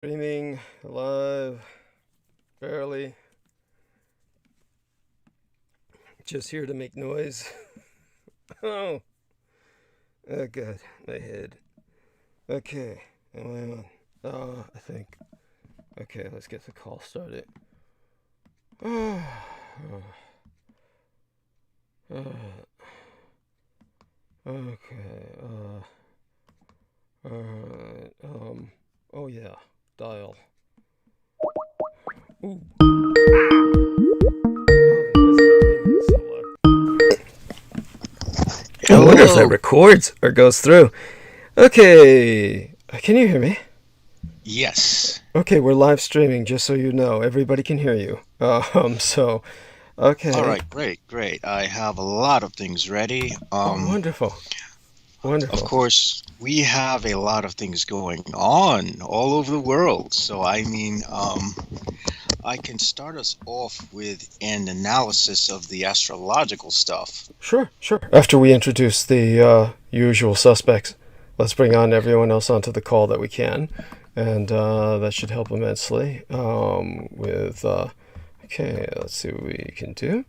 Streaming live, barely. Just here to make noise. Oh, good. My head. Okay, am I on? I think. Okay, let's get the call started. Okay. Oh yeah, dial. Ooh. I wonder if that records or goes through. Okay, can you hear me? Yes. Okay, we're live streaming, just so you know. Everybody can hear you. So, All okay. right, great. I have a lot of things ready. Oh, wonderful. Of Wonderful. course, we have a lot of things going on all over the world. So, I can start us off with an analysis of the astrological stuff. Sure, sure. After we introduce the usual suspects, let's bring on everyone else onto the call that we can. And that should help immensely okay, let's see what we can do.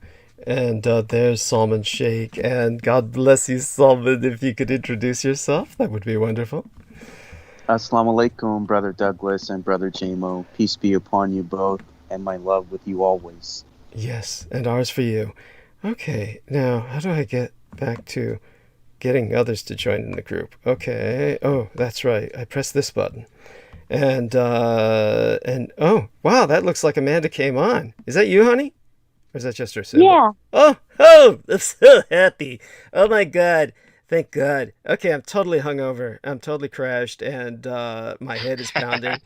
And there's Salman Sheikh. And God bless you, Salman. If you could introduce yourself, that would be wonderful. Assalamu alaikum, Brother Douglas and Brother Jamo. Peace be upon you both, and my love with you always. Yes, and ours for you. Okay, now, how do I get back to getting others to join in the group? Okay, oh, that's right. I pressed this button. And oh, wow, that looks like Amanda came on. Is that you, honey? Or is that just her symbol? Yeah. Oh, I'm so happy. Oh my God. Thank God. Okay, I'm totally hungover. I'm totally crashed, and my head is pounding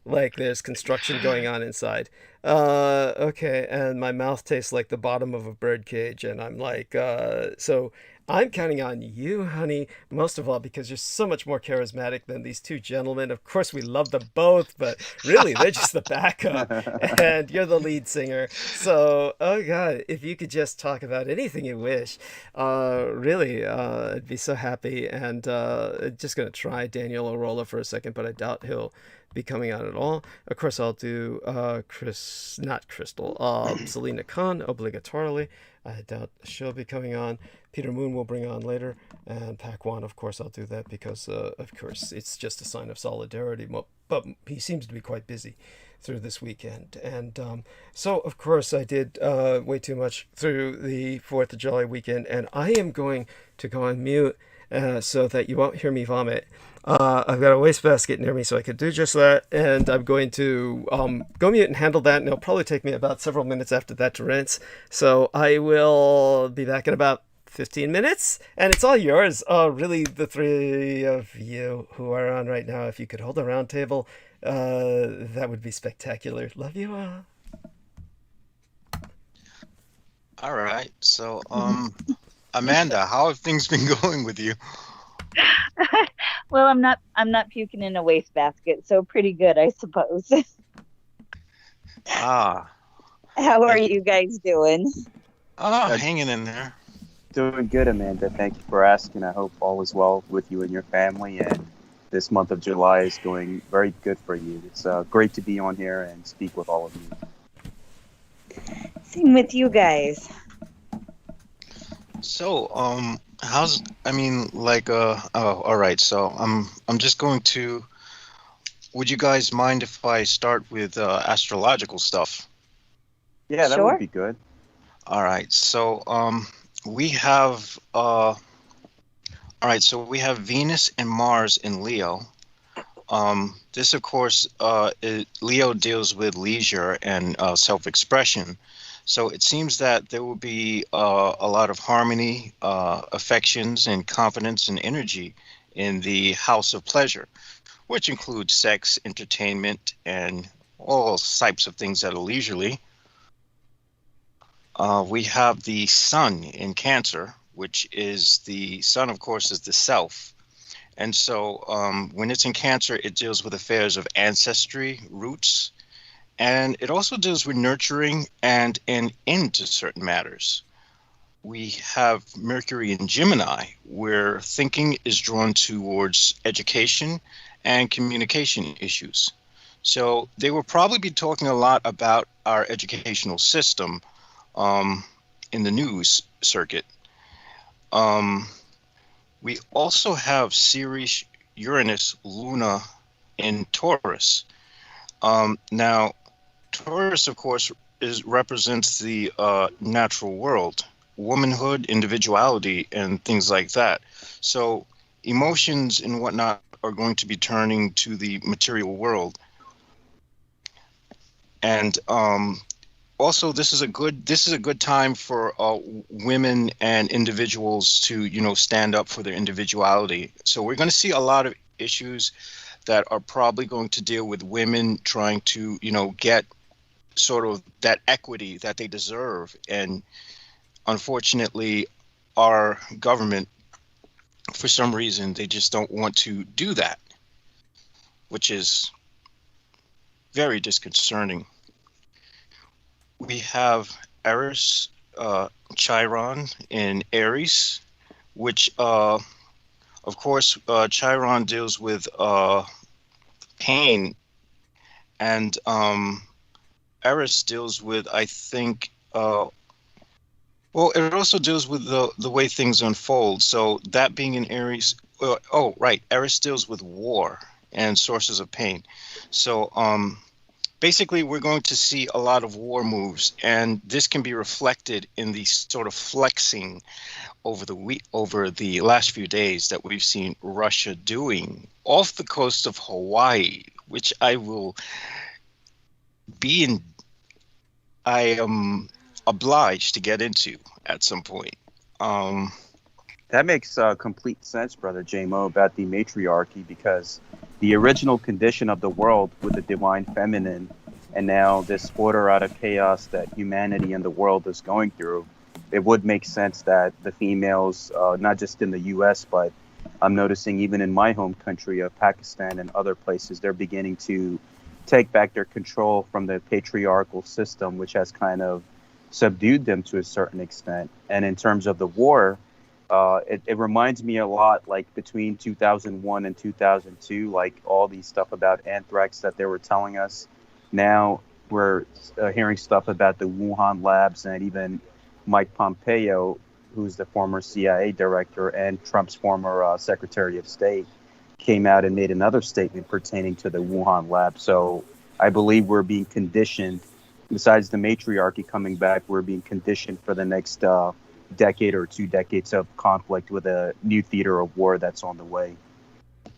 like there's construction going on inside. Okay, and my mouth tastes like the bottom of a bird cage, and I'm like, so I'm counting on you, honey, most of all because you're so much more charismatic than these two gentlemen. Of course, we love them both, but really, they're just the backup, and you're the lead singer. So, oh God, if you could just talk about anything you wish, really, I'd be so happy. And just gonna try Daniel Arola for a second, but I doubt he'll be coming out at all. Of course, I'll do CELINA KAHN obligatorily. I doubt she'll be coming on. Peter Moon will bring on later, and Pakwan, of course, I'll do that because, of course, it's just a sign of solidarity. But he seems to be quite busy through this weekend, and so of course I did way too much through the 4th of July weekend, and I am going to go on mute so that you won't hear me vomit. I've got a wastebasket near me, so I could do just that, and I'm going to go mute and handle that, and it'll probably take me about several minutes after that to rinse. So I will be back in about 15 minutes, and it's all yours. Really, the three of you who are on right now, if you could hold a round table, that would be spectacular. Love you all. All right. So, Amanda, how have things been going with you? Well, I'm not puking in a wastebasket, so pretty good, I suppose. Ah. How are you guys doing? Hanging in there. Doing good, Amanda. Thank you for asking. I hope all is well with you and your family, and this month of July is going very good for you. It's great to be on here and speak with all of you. Same with you guys. So, all right. So, I'm just going to. Would you guys mind if I start with astrological stuff? Yeah, that Sure. would be good. All right. So, we have. All right. So we have Venus and Mars in Leo. This, of course, Leo deals with leisure and self-expression. So it seems that there will be a lot of harmony, affections, and confidence and energy in the house of pleasure, which includes sex, entertainment, and all types of things that are leisurely. We have the sun in Cancer, which is the sun, of course, is the self. And so when it's in Cancer, it deals with affairs of ancestry, roots, and it also deals with nurturing and an end to certain matters. We have Mercury in Gemini, where thinking is drawn towards education and communication issues. So they will probably be talking a lot about our educational system in the news circuit. We also have Ceres, Uranus, Luna in Taurus. Now, Taurus, of course, represents the natural world, womanhood, individuality, and things like that. So emotions and whatnot are going to be turning to the material world. And also, this is a good time for women and individuals to, you know, stand up for their individuality. So we're going to see a lot of issues that are probably going to deal with women trying to, you know, get sort of that equity that they deserve. And unfortunately, our government, for some reason, they just don't want to do that, which is very disconcerting. We have Eris, Chiron in Aries, which, of course, Chiron deals with pain, and Eris deals with, I think, well, it also deals with the way things unfold. So that being in Aries, oh, right, Eris deals with war and sources of pain. So basically, we're going to see a lot of war moves, and this can be reflected in the sort of flexing over the last few days that we've seen Russia doing off the coast of Hawaii, which I am obliged to get into at some point. That makes complete sense, Brother JMO, about the matriarchy, because the original condition of the world with the divine feminine, and now this order out of chaos that humanity and the world is going through, it would make sense that the females, not just in the U.S., but I'm noticing even in my home country of Pakistan and other places, they're beginning to take back their control from the patriarchal system, which has kind of subdued them to a certain extent. And in terms of the war, it reminds me a lot, like between 2001 and 2002, like all these stuff about anthrax that they were telling us. Now we're hearing stuff about the Wuhan labs, and even Mike Pompeo, who's the former CIA director and Trump's former Secretary of State, came out and made another statement pertaining to the Wuhan lab. So I believe we're being conditioned, besides the matriarchy coming back, we're being conditioned for the next decade or 2 decades of conflict with a new theater of war that's on the way.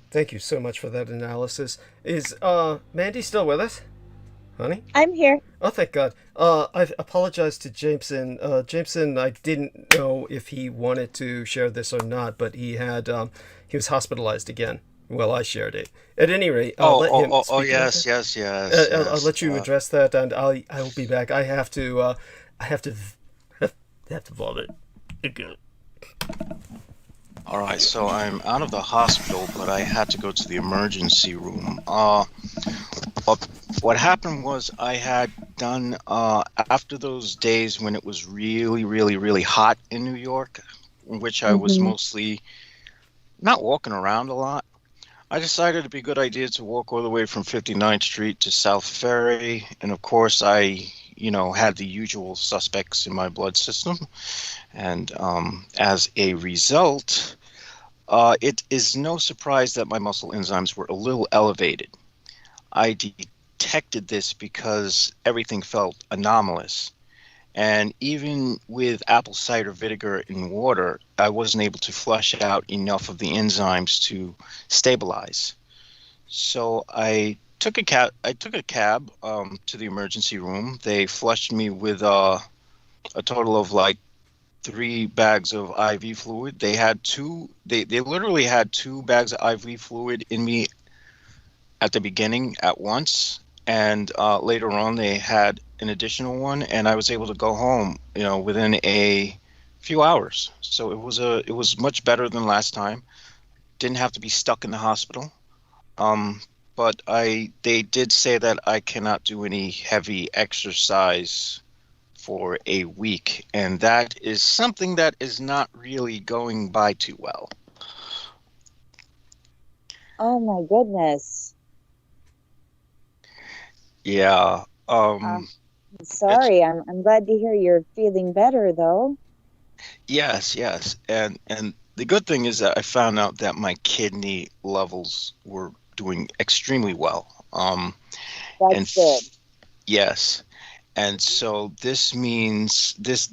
Thank you so much for that analysis. Is Mandy still with us? Honey? I'm here. Oh, thank God. I apologize to Jameson. Jameson, I didn't know if he wanted to share this or not, but he was hospitalized again. Well, I shared it. At any rate, I'll let him speak. Yes. I'll let you address that, and I'll be back. I have to vomit again. All right, so I'm out of the hospital, but I had to go to the emergency room. What happened was I had done, after those days when it was really, really, really hot in New York, in which I was mostly not walking around a lot, I decided it'd be a good idea to walk all the way from 59th Street to South Ferry. And of course, I, had the usual suspects in my blood system. And as a result, it is no surprise that my muscle enzymes were a little elevated. I detected this because everything felt anomalous. And even with apple cider vinegar in water, I wasn't able to flush out enough of the enzymes to stabilize. So I took a cab to the emergency room. They flushed me with a total of like 3 bags of IV fluid. They had they literally had 2 bags of IV fluid in me at the beginning at once. And later on, they had an additional one, and I was able to go home, within a few hours. So it was much better than last time. Didn't have to be stuck in the hospital. But they did say that I cannot do any heavy exercise for a week, and that is something that is not really going by too well. Oh my goodness. Yeah. Sorry, I'm glad to hear you're feeling better though. Yes, yes. And the good thing is that I found out that my kidney levels were doing extremely well. And That's good. yes. And so this means this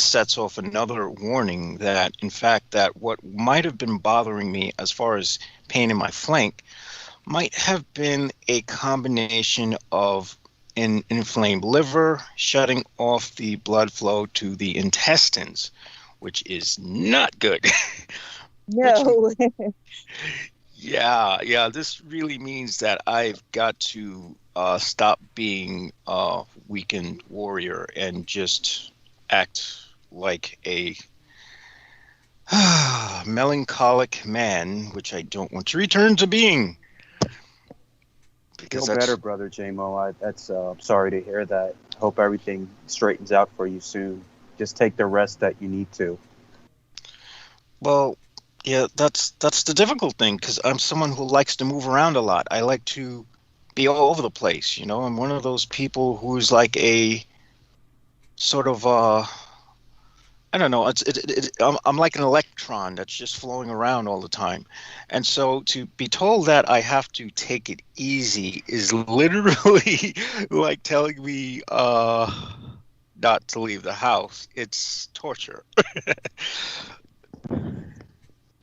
sets off another warning that in fact that what might have been bothering me as far as pain in my flank might have been a combination of an inflamed liver shutting off the blood flow to the intestines, which is not good. No. Yeah, this really means that I've got to stop being a weakened warrior and just act like a melancholic man, which I don't want to return to being. Feel better, brother JMO. I'm sorry to hear that. Hope everything straightens out for you soon. Just take the rest that you need to. Well, yeah, that's the difficult thing because I'm someone who likes to move around a lot. I like to be all over the place, you know. I'm one of those people who's like a sort of I don't know. I'm like an electron that's just flowing around all the time, and so to be told that I have to take it easy is literally like telling me not to leave the house. It's torture.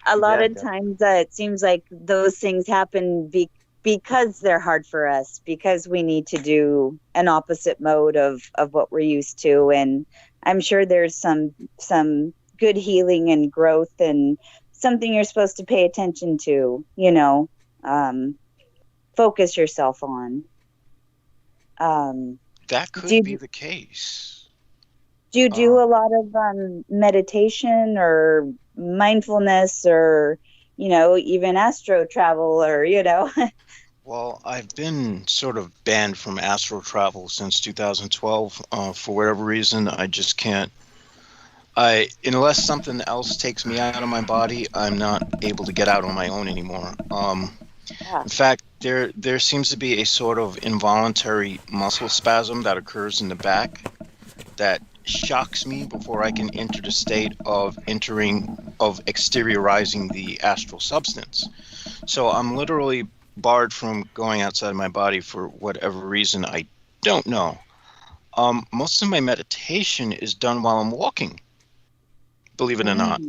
A lot Yeah, of times it seems like those things happen because they're hard for us, because we need to do an opposite mode of what we're used to. And I'm sure there's some good healing and growth and something you're supposed to pay attention to, you know, focus yourself on. That could be the case. Do you do a lot of meditation or mindfulness or, you know, even astro travel or, you know? Well, I've been sort of banned from astral travel since 2012. For whatever reason, I just can't. Unless something else takes me out of my body, I'm not able to get out on my own anymore. In fact, there seems to be a sort of involuntary muscle spasm that occurs in the back that shocks me before I can enter the state of exteriorizing the astral substance. So I'm literally barred from going outside my body for whatever reason I don't know. Most of my meditation is done while I'm walking, believe it or not.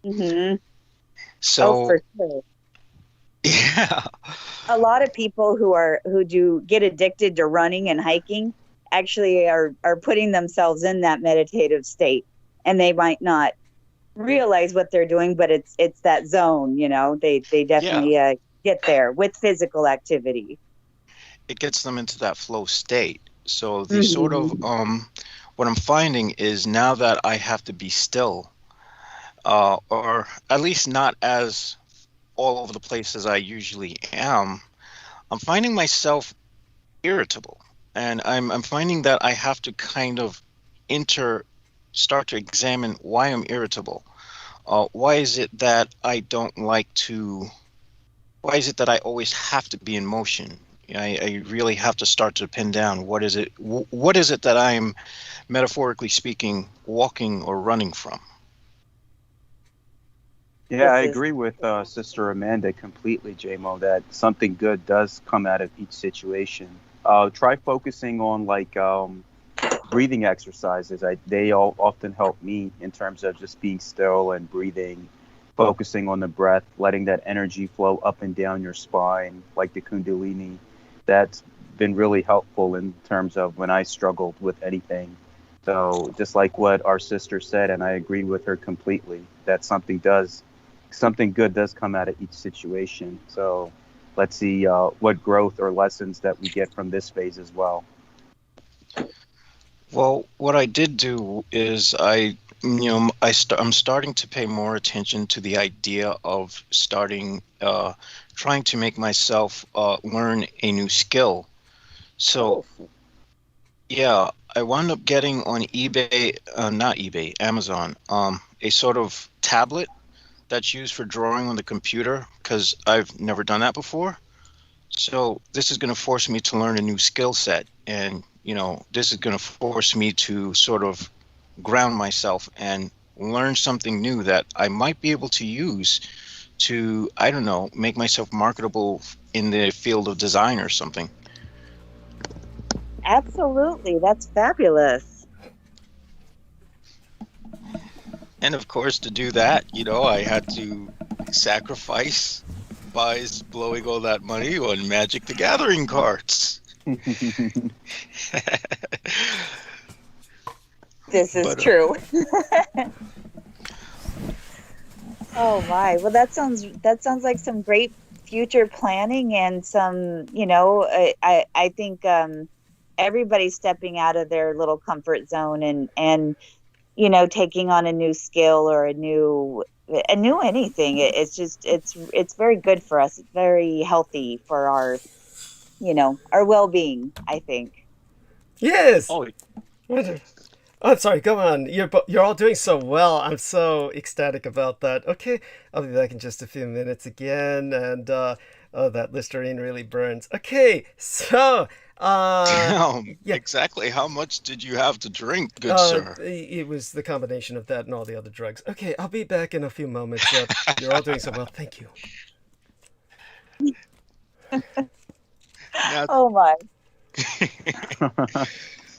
Mm-hmm. So, for sure. Yeah. A lot of people who do get addicted to running and hiking actually are putting themselves in that meditative state, and they might not realize what they're doing, but it's that zone, you know. They definitely get there with physical activity. It gets them into that flow state. So the sort of what I'm finding is now that I have to be still, or at least not as all over the place as I usually am, I'm finding myself irritable. And I'm finding that I have to kind of start to examine why I'm irritable. Why is it that I don't like to, why is it that I always have to be in motion? I really have to start to pin down what is it that I'm, metaphorically speaking, walking or running from. Yeah, I agree with Sister Amanda completely, JMO, that something good does come out of each situation. Try focusing on like breathing exercises. They all often help me in terms of just being still and breathing, focusing on the breath, letting that energy flow up and down your spine, like the Kundalini. That's been really helpful in terms of when I struggled with anything. So just like what our sister said, and I agree with her completely, that something good does come out of each situation. So let's see what growth or lessons that we get from this phase as well. Well, what I did do is I'm starting to pay more attention to the idea of trying to make myself learn a new skill. So, yeah, I wound up getting on Amazon, a sort of tablet that's used for drawing on the computer because I've never done that before. So this is going to force me to learn a new skill set, and this is going to force me to sort of ground myself and learn something new that I might be able to use to, I don't know, make myself marketable in the field of design or something. Absolutely. That's fabulous. And of course, to do that, I had to sacrifice by blowing all that money on Magic the Gathering cards. This is true. Oh my. Well, that sounds like some great future planning and some, I think everybody's stepping out of their little comfort zone and taking on a new skill or a new anything. It's very good for us. It's very healthy for our well-being, I think. Yes. Oh, I'm sorry, go on. You're all doing so well. I'm so ecstatic about that. Okay, I'll be back in just a few minutes again. And, oh, that Listerine really burns. Okay, so, damn, yeah. Exactly how much did you have to drink, good sir? It was the combination of that and all the other drugs. Okay, I'll be back in a few moments. You're all doing so well. Thank you. Oh, my.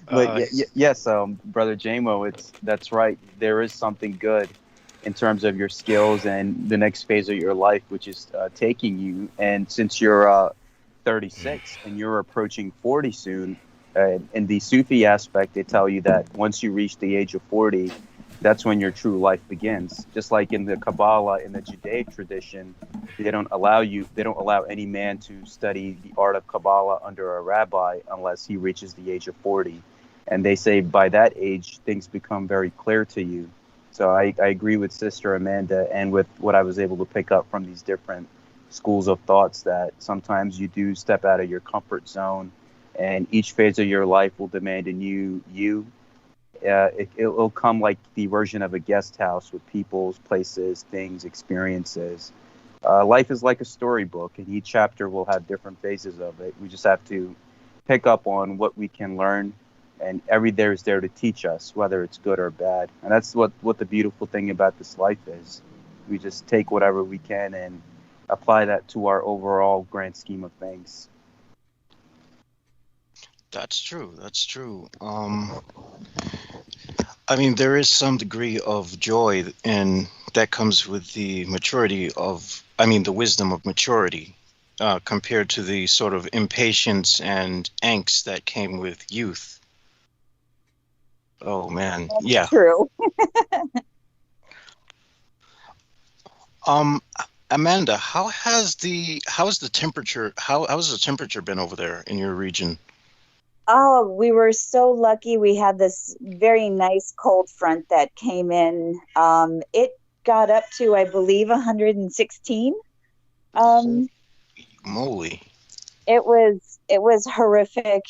But yes, Brother JMO, that's right. There is something good in terms of your skills and the next phase of your life, which is taking you. And since you're 36 and you're approaching 40 soon, in the Sufi aspect, they tell you that once you reach the age of 40, that's when your true life begins. Just like in the Kabbalah, in the Judaic tradition, they don't allow any man to study the art of Kabbalah under a rabbi unless he reaches the age of 40. And they say by that age, things become very clear to you. So I agree with Sister Amanda and with what I was able to pick up from these different schools of thoughts, that sometimes you do step out of your comfort zone, and each phase of your life will demand a new you. It'll come like the version of a guest house with people's, places, things, experiences. Life is like a storybook, and each chapter will have different phases of it. We just have to pick up on what we can learn, and every day is there to teach us, whether it's good or bad. And that's what the beautiful thing about this life is. We just take whatever we can and apply that to our overall grand scheme of things. That's true. That's true. I mean, there is some degree of joy, and that comes with the maturity the wisdom of maturity, compared to the sort of impatience and angst that came with youth. Oh man, That's yeah. True. Amanda, how has the temperature been over there in your region? Oh, we were so lucky. We had this very nice cold front that came in. It got up to, I believe, 116. Holy moly. It was horrific.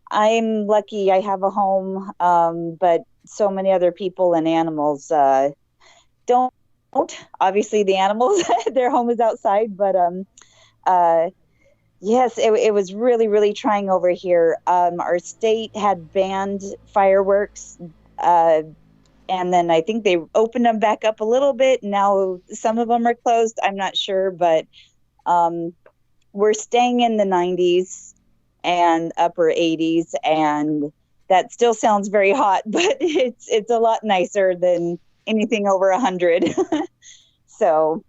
I'm lucky I have a home, but so many other people and animals don't. Obviously, the animals, their home is outside, but yes, it was really, really trying over here. Our state had banned fireworks, and then I think they opened them back up a little bit. Now some of them are closed. I'm not sure, but we're staying in the 90s and upper 80s, and that still sounds very hot, but it's a lot nicer than anything over 100. So,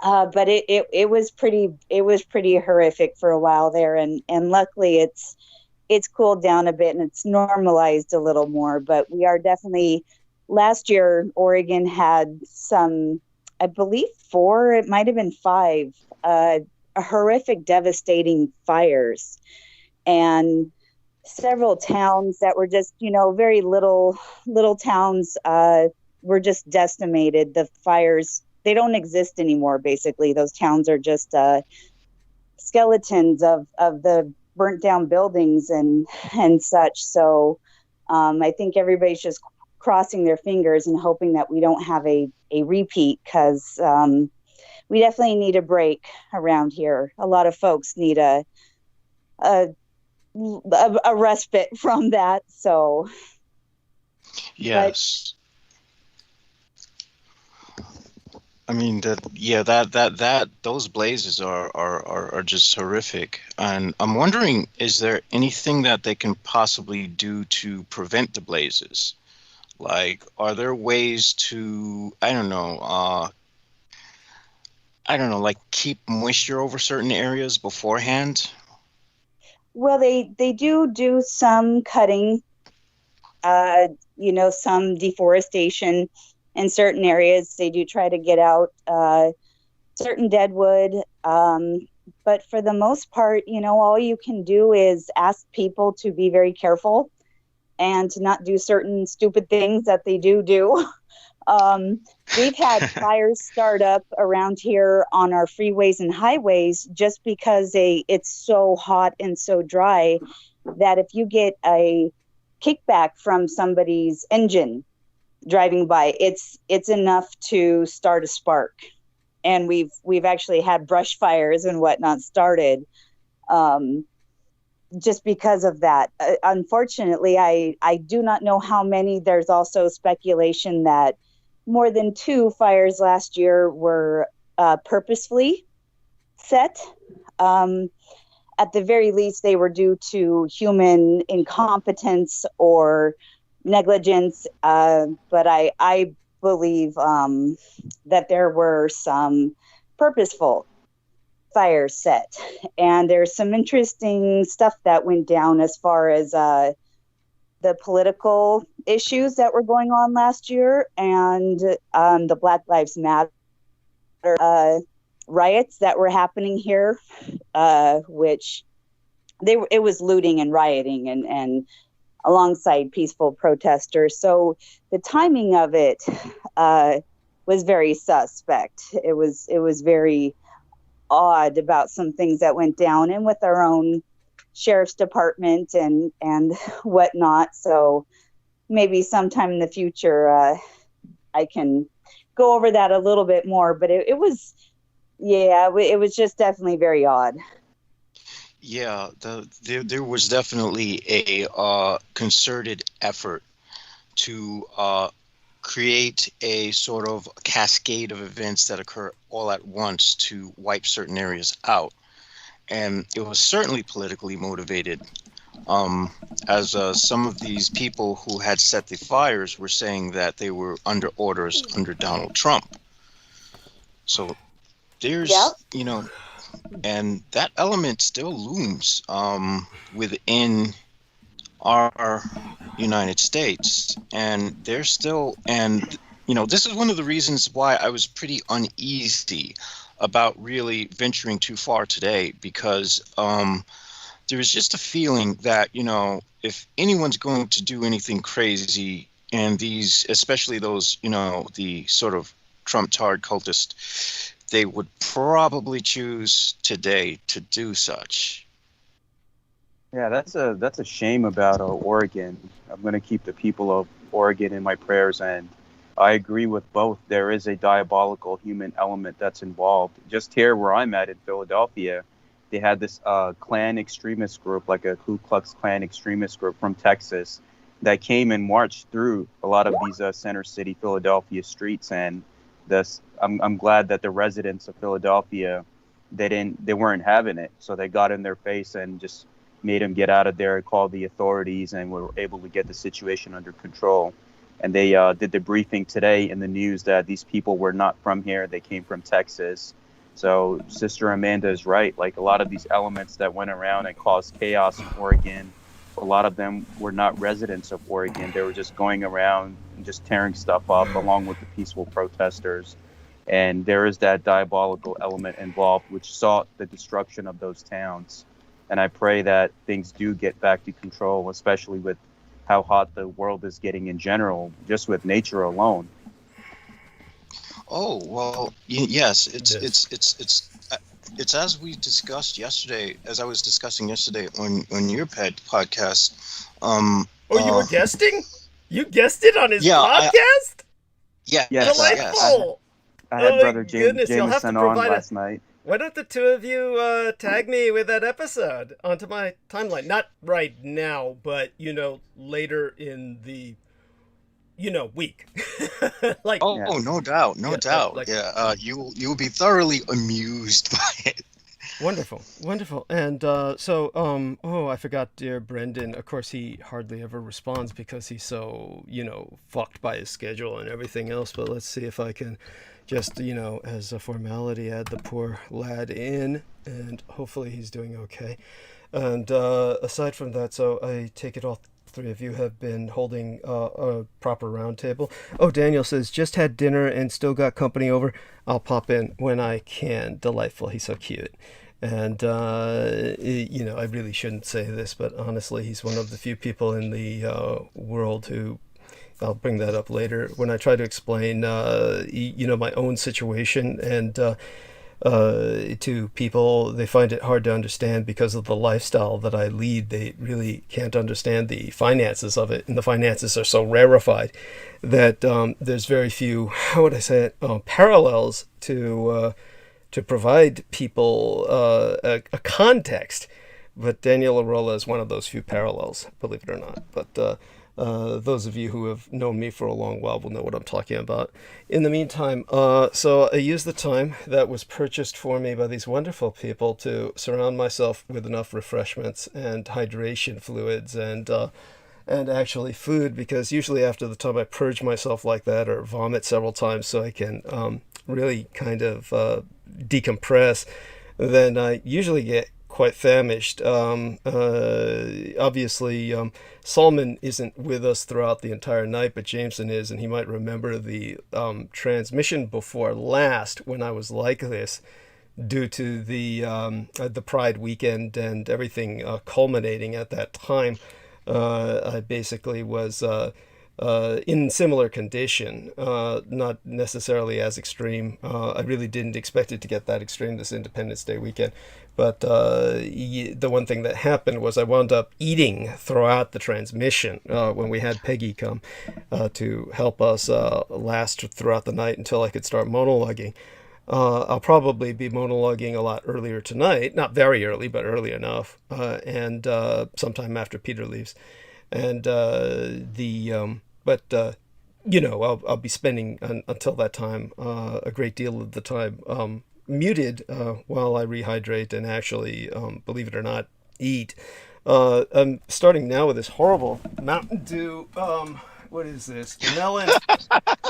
but it was pretty horrific for a while there, and luckily it's cooled down a bit and it's normalized a little more. But we are definitely, last year Oregon had some, I believe 4, it might have been 5, horrific, devastating fires, and several towns that were just, very little towns were just decimated. The fires, they don't exist anymore. Basically, those towns are just skeletons of the burnt down buildings and such. So I think everybody's just crossing their fingers and hoping that we don't have a repeat, because we definitely need a break around here. A lot of folks need a respite from that. So, Yes. I mean that those blazes are just horrific, and I'm wondering, is there anything that they can possibly do to prevent the blazes? Like, are there ways to, I don't know, like keep moisture over certain areas beforehand? well, they do some cutting, some deforestation in certain areas. They do try to get out certain deadwood. But for the most part, all you can do is ask people to be very careful and to not do certain stupid things that they do. We've had fires start up around here on our freeways and highways just because it's so hot and so dry that if you get a kickback from somebody's engine driving by, it's enough to start a spark. And we've actually had brush fires and whatnot started just because of that. Unfortunately, I do not know how many. There's also speculation that more than 2 fires last year were purposefully set. At the very least, they were due to human incompetence or negligence. But I believe that there were some purposeful fires set. And there's some interesting stuff that went down as far as the political issues that were going on last year, and the Black Lives Matter riots that were happening here, which it was looting and rioting and alongside peaceful protesters. So the timing of it was very suspect. It was very odd about some things that went down, and with our own sheriff's department and whatnot. So maybe sometime in the future I can go over that a little bit more. But it was just definitely very odd. Yeah, there was definitely a concerted effort to create a sort of cascade of events that occur all at once to wipe certain areas out. And it was certainly politically motivated, as some of these people who had set the fires were saying that they were under orders under Donald Trump. So there's, and that element still looms within our United States. And there's still, this is one of the reasons why I was pretty uneasy about really venturing too far today, because there was just a feeling that, if anyone's going to do anything crazy, and these, especially those, the sort of Trump-tard cultists, they would probably choose today to do such. Yeah, that's a shame about Oregon. I'm going to keep the people of Oregon in my prayers, and I agree with both. There is a diabolical human element that's involved. Just here where I'm at in Philadelphia, they had this Klan extremist group, like a Ku Klux Klan extremist group from Texas, that came and marched through a lot of these center city Philadelphia streets. And I'm glad that the residents of Philadelphia, they weren't having it, so they got in their face and just made them get out of there, called the authorities, and were able to get the situation under control. And they did the briefing today in the news that these people were not from here. They came from Texas. So Sister Amanda is right. Like, a lot of these elements that went around and caused chaos in Oregon, a lot of them were not residents of Oregon. They were just going around and just tearing stuff up along with the peaceful protesters. And there is that diabolical element involved, which sought the destruction of those towns. And I pray that things do get back to control, especially with how hot the world is getting in general, just with nature alone. Oh, well, yes, it's as we discussed yesterday, as I was discussing yesterday on your podcast. You were guesting? You guessed it on his podcast? Yes. Delightful. I had Oh my Brother goodness, you'll have to Jameson on provide last night. Why don't the two of you tag me with that episode onto my timeline? Not right now, but, later in the, week. Like, Oh, Yes. no doubt, no Yeah, doubt. like- Yeah, you'll be thoroughly amused by it. wonderful, wonderful. And I forgot, dear Brendan. Of course, he hardly ever responds because he's so, fucked by his schedule and everything else. But let's see if I can just, as a formality, add the poor lad in, and hopefully he's doing okay. And aside from that, so I take it all three of you have been holding a proper round table. Oh, Daniel says, just had dinner and still got company over. I'll pop in when I can. Delightful. He's so cute. And, I really shouldn't say this, but honestly, he's one of the few people in the world who, I'll bring that up later, when I try to explain, my own situation and to people, they find it hard to understand because of the lifestyle that I lead. They really can't understand the finances of it, and the finances are so rarefied that there's very few, how would I say it, parallels to provide people a context. But Daniel Arola is one of those few parallels, believe it or not. But those of you who have known me for a long while will know what I'm talking about. In the meantime, so I used the time that was purchased for me by these wonderful people to surround myself with enough refreshments and hydration fluids and actually food, because usually after the time I purge myself like that or vomit several times so I can really kind of decompress, then I usually get quite famished. Obviously, Solomon isn't with us throughout the entire night, but Jameson is, and he might remember the transmission before last when I was like this, due to the Pride weekend and everything culminating at that time. I basically was in similar condition, not necessarily as extreme. I really didn't expect it to get that extreme this Independence Day weekend. But the one thing that happened was I wound up eating throughout the transmission when we had Peggy come to help us last throughout the night until I could start monologuing. I'll probably be monologuing a lot earlier tonight, not very early, but early enough, and sometime after Peter leaves. And I'll be spending until that time a great deal of the time muted while I rehydrate and actually, believe it or not, eat. I'm starting now with this horrible Mountain Dew. What is this? Melon.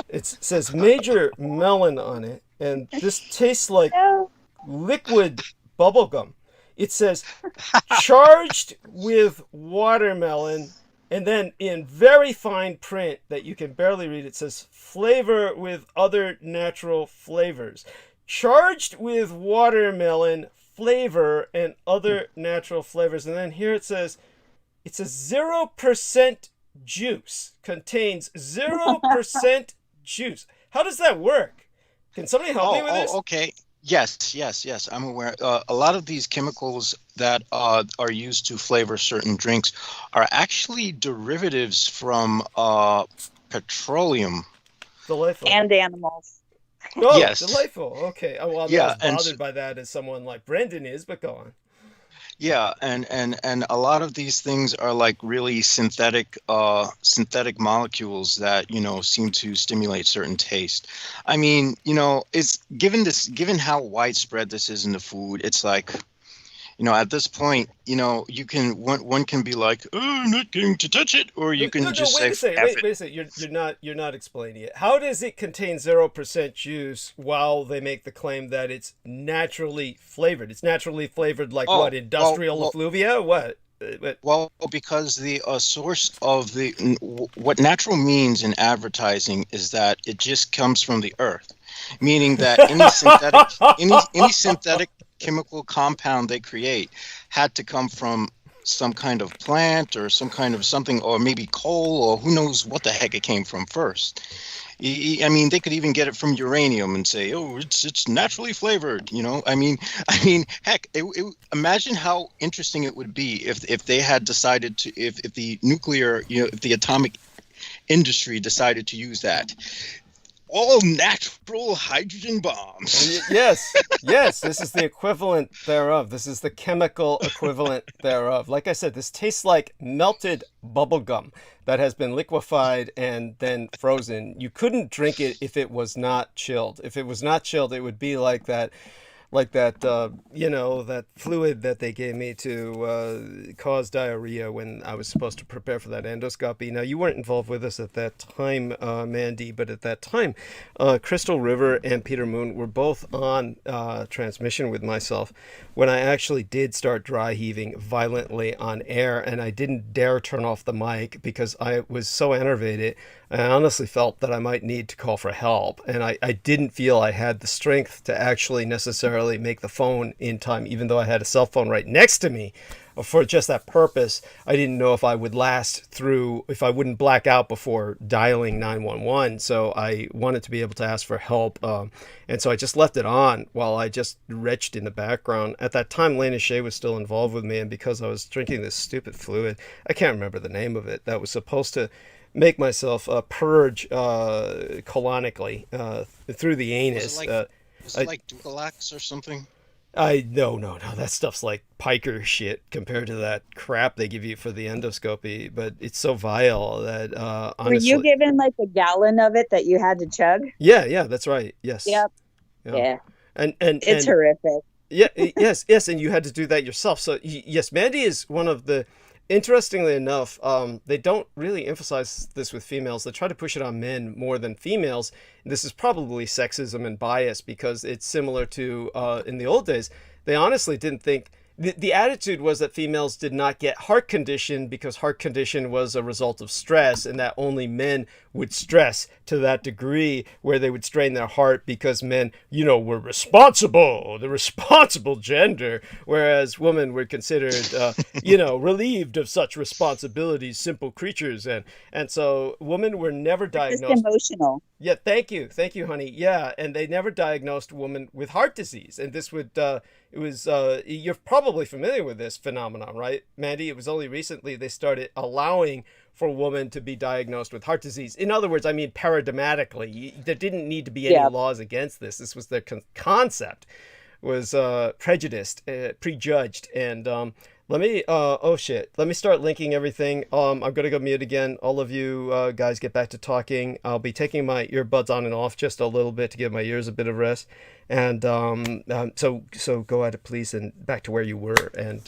It says Major Melon on it, and this tastes like liquid bubblegum. It says charged with watermelon, and then in very fine print that you can barely read, it says flavor with other natural flavors. Charged with watermelon flavor and other natural flavors. And then here it says, it's a 0% juice. Contains 0% juice. How does that work? Can somebody help me with this? Okay. Yes. I'm aware. A lot of these chemicals that are used to flavor certain drinks are actually derivatives from petroleum. Delightful. And animals. Oh, Yes. delightful. Okay. Well, I'm Yeah, not and as bothered by that as someone like Brendan is, but go on. Yeah, and a lot of these things are like really synthetic molecules that, seem to stimulate certain taste. I mean, it's given how widespread this is in the food, it's like, at this point, one can be like, oh, I'm not going to touch it, or you can No, just wait say, a second. You're not explaining it. How does it contain 0% juice while they make the claim that it's naturally flavored? It's naturally flavored like what? Industrial effluvia? What? Well, because the source of what natural means in advertising is that it just comes from the earth, meaning that any synthetic chemical compound they create had to come from some kind of plant or some kind of something, or maybe coal, or who knows what the heck it came from first. I mean, they could even get it from uranium and say, "Oh, it's naturally flavored." I mean, heck, imagine how interesting it would be if they had decided to, if the nuclear, if the atomic industry decided to use that. all natural hydrogen bombs. Yes, yes, this is the equivalent thereof. This is the chemical equivalent thereof. Like I said, this tastes like melted bubble gum that has been liquefied and then frozen. You couldn't drink it if it was not chilled. If it was not chilled, it would be like that, you know, that fluid that they gave me to cause diarrhea when I was supposed to prepare for that endoscopy. Now, you weren't involved with us at that time, Mandy, but at that time, Crystal River and Peter Moon were both on transmission with myself when I actually did start dry heaving violently on air, and I didn't dare turn off the mic because I was so enervated. I honestly felt that I might need to call for help, and I didn't feel I had the strength to actually necessarily make the phone in time, even though I had a cell phone right next to me for just that purpose. I didn't know if I would last through, if I wouldn't black out before dialing 911, so I wanted to be able to ask for help, and so I just left it on while I just retched in the background. At that time, Lena Shea was still involved with me, and because I was drinking this stupid fluid, I can't remember the name of it, that was supposed to make myself purge colonically through the anus. Was it like Dukalax or something? No, that stuff's like piker shit compared to that crap they give you for the endoscopy, but it's so vile that honestly. Were you given like a gallon of it that you had to chug? Yeah, that's right. Yes. Yep. Yeah. And it's horrific. Yeah, yes, and you had to do that yourself. So yes, Mandy is one of the. Interestingly enough, they don't really emphasize this with females. They try to push it on men more than females. This is probably sexism and bias because it's similar to in the old days. They honestly didn't think the attitude was that females did not get heart condition because heart condition was a result of stress, and that only men would stress to that degree where they would strain their heart because men, you know, were responsible, the responsible gender, whereas women were considered, you know, relieved of such responsibilities, simple creatures, and so women were never diagnosed. Just emotional. Yeah, thank you, honey. Yeah, and they never diagnosed a woman with heart disease, and this would it was you're probably familiar with this phenomenon, right, Mandy? It was only recently they started allowing for a woman to be diagnosed with heart disease. In other words, I mean paradigmatically, there didn't need to be any laws against this. This was their concept was prejudiced, prejudged, and let me let me start linking everything. I'm gonna go mute again. All of you guys get back to talking. I'll be taking my earbuds on and off just a little bit to give my ears a bit of rest, and so go at it, please, and back to where you were. And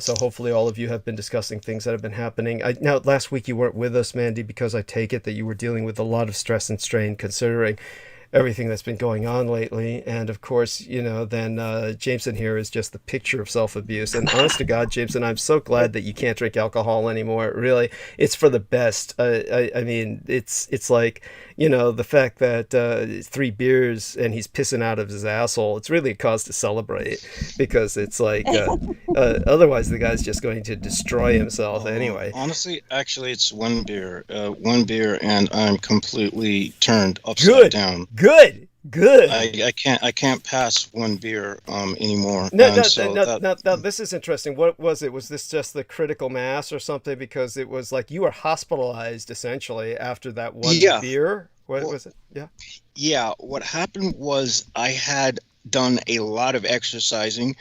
so hopefully all of you have been discussing things that have been happening. Now last week you weren't with us, Mandy, because I take it that you were dealing with a lot of stress and strain considering everything that's been going on lately. And of course, you know, then Jameson here is just the picture of self-abuse. And honest to God, Jameson, I'm so glad that you can't drink alcohol anymore. Really, it's for the best. I mean, it's like, you know, the fact that 3 beers and he's pissing out of his asshole, it's really a cause to celebrate, because it's like otherwise the guy's just going to destroy himself anyway. Honestly, actually, it's 1 beer, and I'm completely turned upside down. Good. I can't pass 1 beer anymore. Now, this is interesting. What was it? Was this just the critical mass or something? Because it was like you were hospitalized essentially after that 1 beer. What was it? Yeah. What happened was I had done a lot of exercising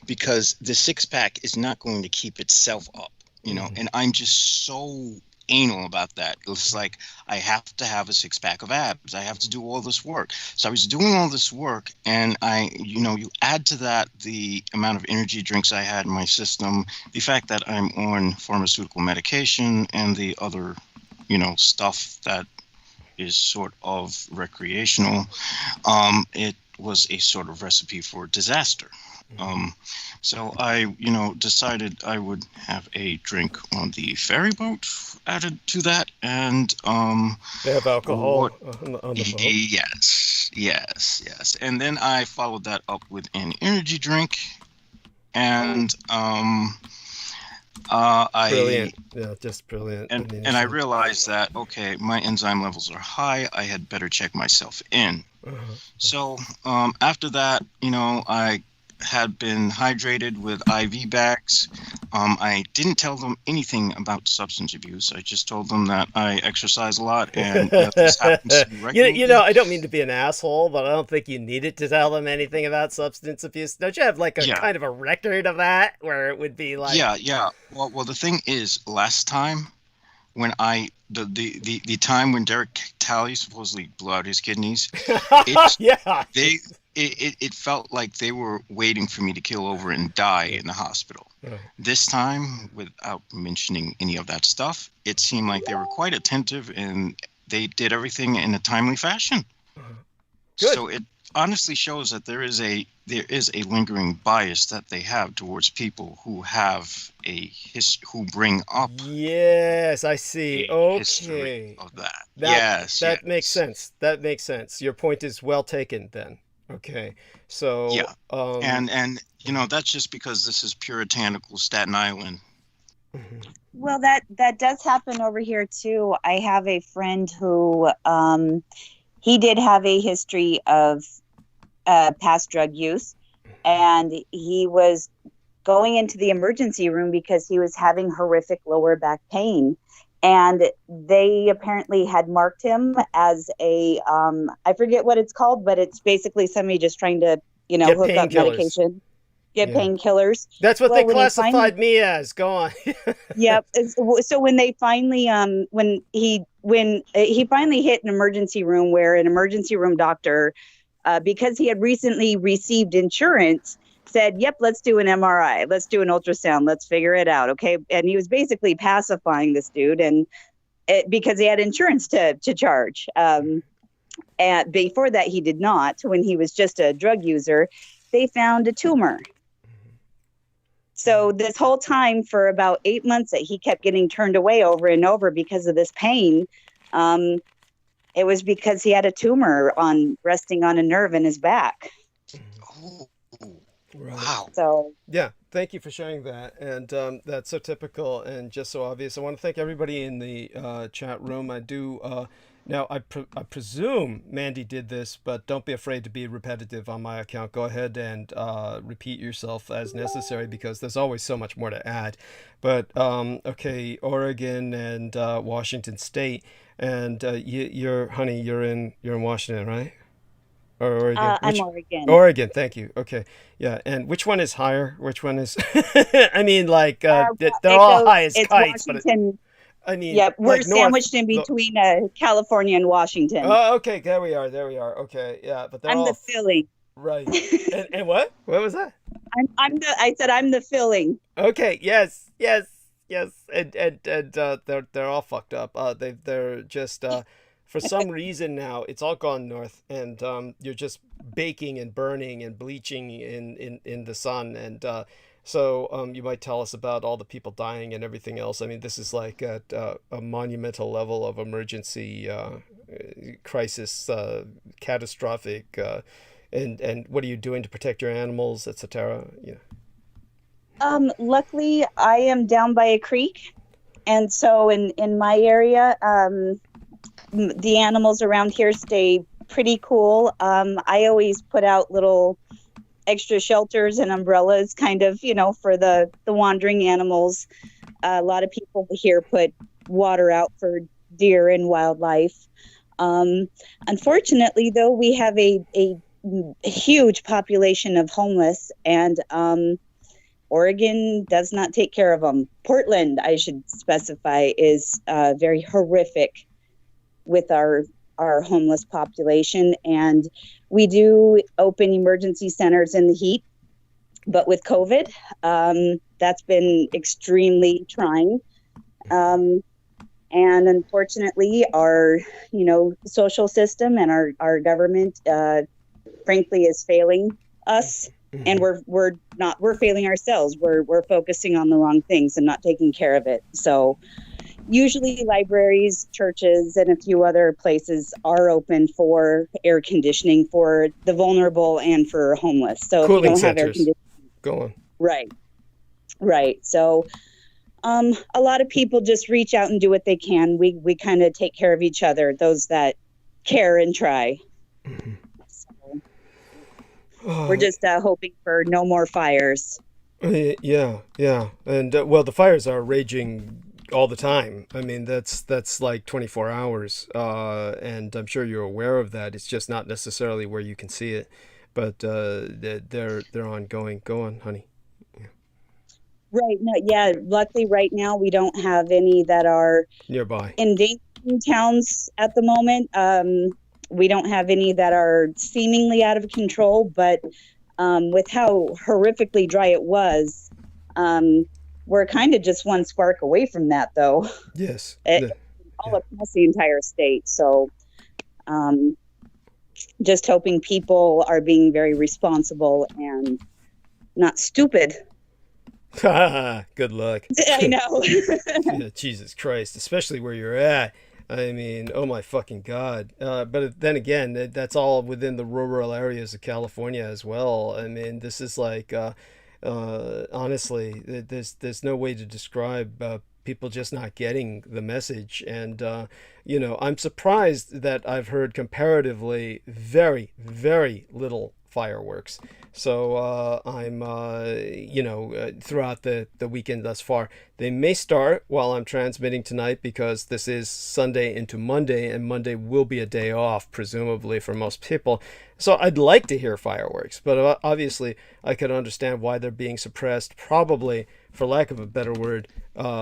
because the 6-pack is not going to keep itself up, you know, and I'm just so anal about that. It's like I have to have a 6-pack of abs. I have to do all this work. So I was doing all this work, and you add to that the amount of energy drinks I had in my system, the fact that I'm on pharmaceutical medication, and the other, stuff that is sort of recreational. It was a sort of recipe for disaster. So I, decided I would have a drink on the ferry boat added to that, and they have alcohol on the boat. Yes. And then I followed that up with an energy drink, and brilliant. Just brilliant. And I realized that, okay, my enzyme levels are high. I had better check myself in. So after that, had been hydrated with IV bags. I didn't tell them anything about substance abuse. I just told them that I exercise a lot and this happens to me regularly. You know, I don't mean to be an asshole, but I don't think you needed to tell them anything about substance abuse. Don't you have like a kind of a record of that where it would be like... Yeah. Well, the thing is, last time when the time when Derek Talley supposedly blew out his kidneys, it felt like they were waiting for me to kill over and die in the hospital. This time, without mentioning any of that stuff, it seemed like they were quite attentive and they did everything in a timely fashion. Good. So it honestly shows that there is a lingering bias that they have towards people who have who bring up. Yes, I see. Okay. History of that. That makes sense. That makes sense. Your point is well taken then. Okay. So yeah. And you know, that's just because this is puritanical Staten Island. Well, that does happen over here too. I have a friend who he did have a history of past drug use, and he was going into the emergency room because he was having horrific lower back pain, and they apparently had marked him as a I forget what it's called, but it's basically somebody just trying to hook up medication, get painkillers. That's what they classified me as. Go on. Yep. So when they finally when he finally hit an emergency room where an emergency room doctor, because he had recently received insurance, said, yep, let's do an MRI, let's do an ultrasound, let's figure it out. Okay. And he was basically pacifying this dude because he had insurance to charge. And before that, he did not. When he was just a drug user, they found a tumor. So this whole time for about 8 months that he kept getting turned away over and over because of this pain, it was because he had a tumor resting on a nerve in his back. Oh, right. Wow. So yeah, thank you for sharing that. And that's so typical and just so obvious. I want to thank everybody in the chat room. I do now I presume Mandy did this, but don't be afraid to be repetitive on my account. Go ahead and repeat yourself as necessary, because there's always so much more to add. But okay, Oregon and Washington State. And you're in Washington, right? Or Oregon? I'm Oregon. Oregon, thank you. Okay, yeah. And which one is higher? Which one is? I mean, like they're all high as kites, Washington. But I mean, yeah, we're like sandwiched in between California and Washington. Oh, okay. There we are. Okay, yeah. But I'm the filling. Right. and what? What was that? I said I'm the filling. Okay. Yes. And they're all fucked up. They're just for some reason now it's all gone north, and you're just baking and burning and bleaching in the sun, and so you might tell us about all the people dying and everything else. I mean, this is like at a monumental level of emergency crisis, catastrophic, and what are you doing to protect your animals, etc. Yeah. Luckily, I am down by a creek, and so in my area, the animals around here stay pretty cool. I always put out little extra shelters and umbrellas, kind of, for the wandering animals. A lot of people here put water out for deer and wildlife. Unfortunately, though, we have a huge population of homeless, and Oregon does not take care of them. Portland, I should specify, is very horrific with our homeless population. And we do open emergency centers in the heat. But with COVID, that's been extremely trying. And unfortunately, our social system and our government, frankly, is failing us. And we're failing ourselves. We're focusing on the wrong things and not taking care of it. So usually libraries, churches, and a few other places are open for air conditioning for the vulnerable and for homeless. So cooling if you don't centers. have air conditioning, go on. Right. So a lot of people just reach out and do what they can. We kind of take care of each other, those that care and try. we're just hoping for no more fires. Yeah, yeah, and well, the fires are raging all the time. I mean, that's like 24 hours, and I'm sure you're aware of that. It's just not necessarily where you can see it, but they're ongoing. Go on, honey. Right. No, yeah. Luckily, right now we don't have any that are Nearby. in danger towns at the moment. We don't have any that are seemingly out of control, but with how horrifically dry it was, we're kind of just one spark away from that, though. Yes. All across the entire state. So just hoping people are being very responsible and not stupid. Good luck. I know. Yeah, Jesus Christ, especially where you're at. I mean, oh my fucking God. But then again, that's all within the rural areas of California as well. I mean, this is like, honestly, there's no way to describe people just not getting the message. And, you know, I'm surprised that I've heard comparatively very, very little fireworks. So I'm, you know, throughout the weekend thus far. They may start while I'm transmitting tonight because this is Sunday into Monday, and Monday will be a day off, presumably, for most people. So I'd like to hear fireworks, but obviously I could understand why they're being suppressed, probably, for lack of a better word,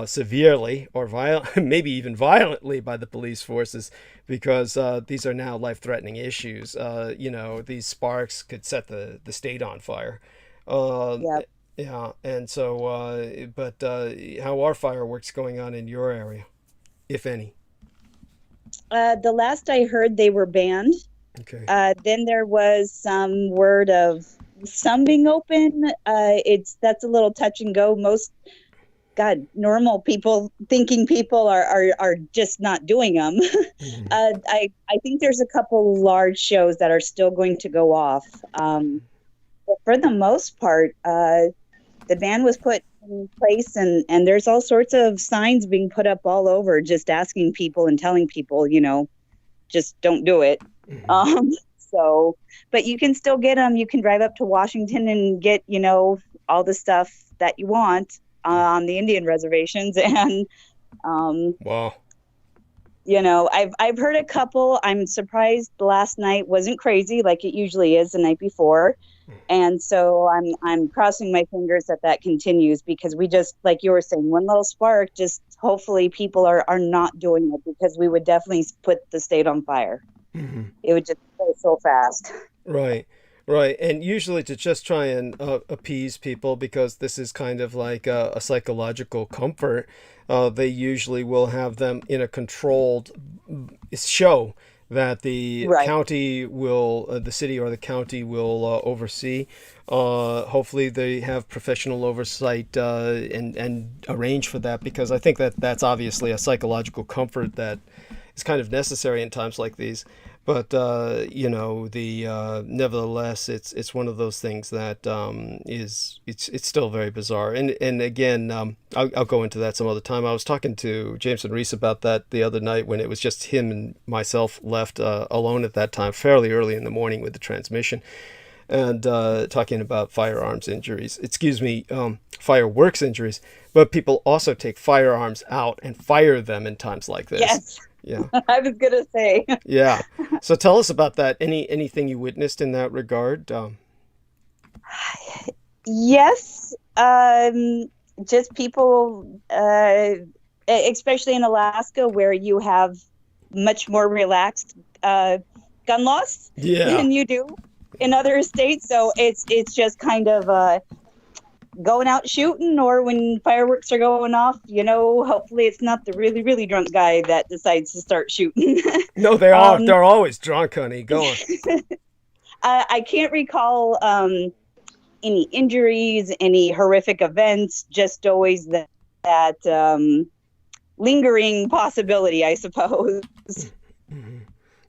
severely or maybe even violently by the police forces, because these are now life-threatening issues. You know, these sparks could set the state on fire. Yep. Yeah, and so, but how are fireworks going on in your area, if any? The last I heard, they were banned. Okay. Then there was some word of some being open. That's a little touch and go. Normal people, thinking people are just not doing them. Mm-hmm. I think there's a couple large shows that are still going to go off. But for the most part, the ban was put in place, and there's all sorts of signs being put up all over, just asking people and telling people, you know, just don't do it. Mm-hmm. So, but you can still get them. You can drive up to Washington and get, you know, all the stuff that you want on the Indian reservations. And, Wow. you know, I've heard a couple. I'm surprised last night wasn't crazy like it usually is the night before. And so I'm crossing my fingers that continues, because we just, like you were saying, one little spark, just hopefully people are not doing it, because we would definitely put the state on fire. Mm-hmm. It would just go so fast. Right. Right. And usually to just try and appease people, because this is kind of like a psychological comfort, they usually will have them in a controlled show that the Right. county will, the city or the county will oversee. Hopefully they have professional oversight and arrange for that, because I think that's obviously a psychological comfort that is kind of necessary in times like these. But you know, nevertheless, it's one of those things that it's still very bizarre. And again, I'll go into that some other time. I was talking to James and Reese about that the other night, when it was just him and myself left alone at that time, fairly early in the morning with the transmission, and talking about fireworks injuries. But people also take firearms out and fire them in times like this. Yes. Yeah. I was going to say. Yeah. So tell us about that. Anything you witnessed in that regard? Yes. Just people, especially in Alaska, where you have much more relaxed gun laws than you do in other states. So it's just kind of going out shooting, or when fireworks are going off, you know, hopefully it's not the really, really drunk guy that decides to start shooting. No, they are. They're always drunk, honey. Go on. I can't recall any injuries, any horrific events, just always that lingering possibility, I suppose.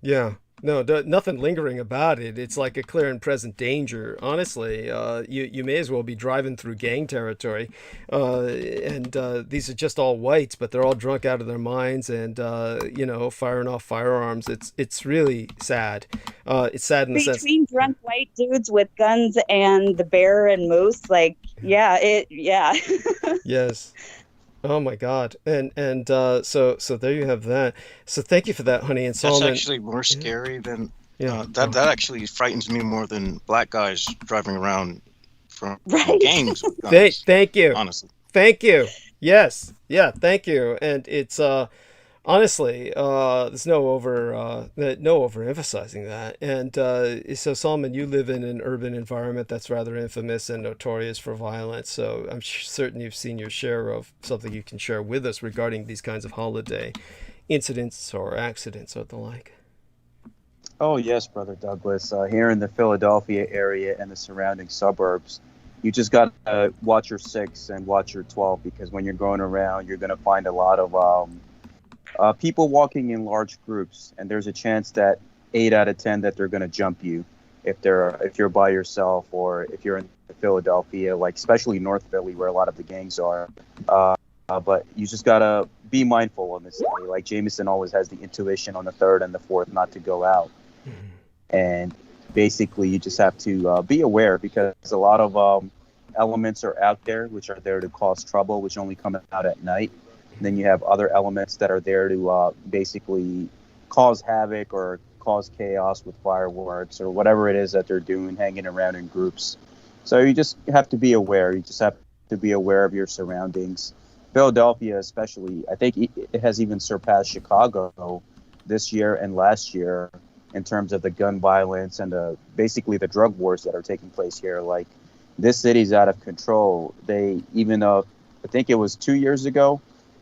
Yeah. No, nothing lingering about it. It's like a clear and present danger. Honestly, you may as well be driving through gang territory, and these are just all whites, but they're all drunk out of their minds, and firing off firearms. It's really sad. It's sad in the sense. Between drunk white dudes with guns and the bear and moose, like, yeah. Yes. Oh my God. So there you have that. So thank you for that, Honey and That's Solomon. actually more scary than Yeah. that actually frightens me more than black guys driving around from Right. gangs with guns, Thank you. honestly. Thank you. Yes. Yeah. Thank you. And it's honestly there's no overemphasizing that. And so Solomon, you live in an urban environment that's rather infamous and notorious for violence. So I'm certain you've seen your share of something you can share with us regarding these kinds of holiday incidents or accidents or the like. Oh, yes, Brother Douglas. Here in the Philadelphia area and the surrounding suburbs, you just got to watch your 6 and watch your 12, because when you're going around, you're going to find a lot of people walking in large groups, and there's a chance that 8 out of 10 that they're going to jump you if you're by yourself, or if you're in Philadelphia, like especially North Philly where a lot of the gangs are. But you just got to be mindful on this day. Like Jameson always has the intuition on the 3rd and the 4th not to go out. And basically you just have to be aware, because a lot of elements are out there which are there to cause trouble, which only come out at night. And then you have other elements that are there to basically cause havoc or cause chaos with fireworks or whatever it is that they're doing, hanging around in groups. So you just have to be aware. You just have to be aware of your surroundings. Philadelphia especially, I think it has even surpassed Chicago this year and last year in terms of the gun violence and basically the drug wars that are taking place here. Like, this city's out of control. I think it was 2 years ago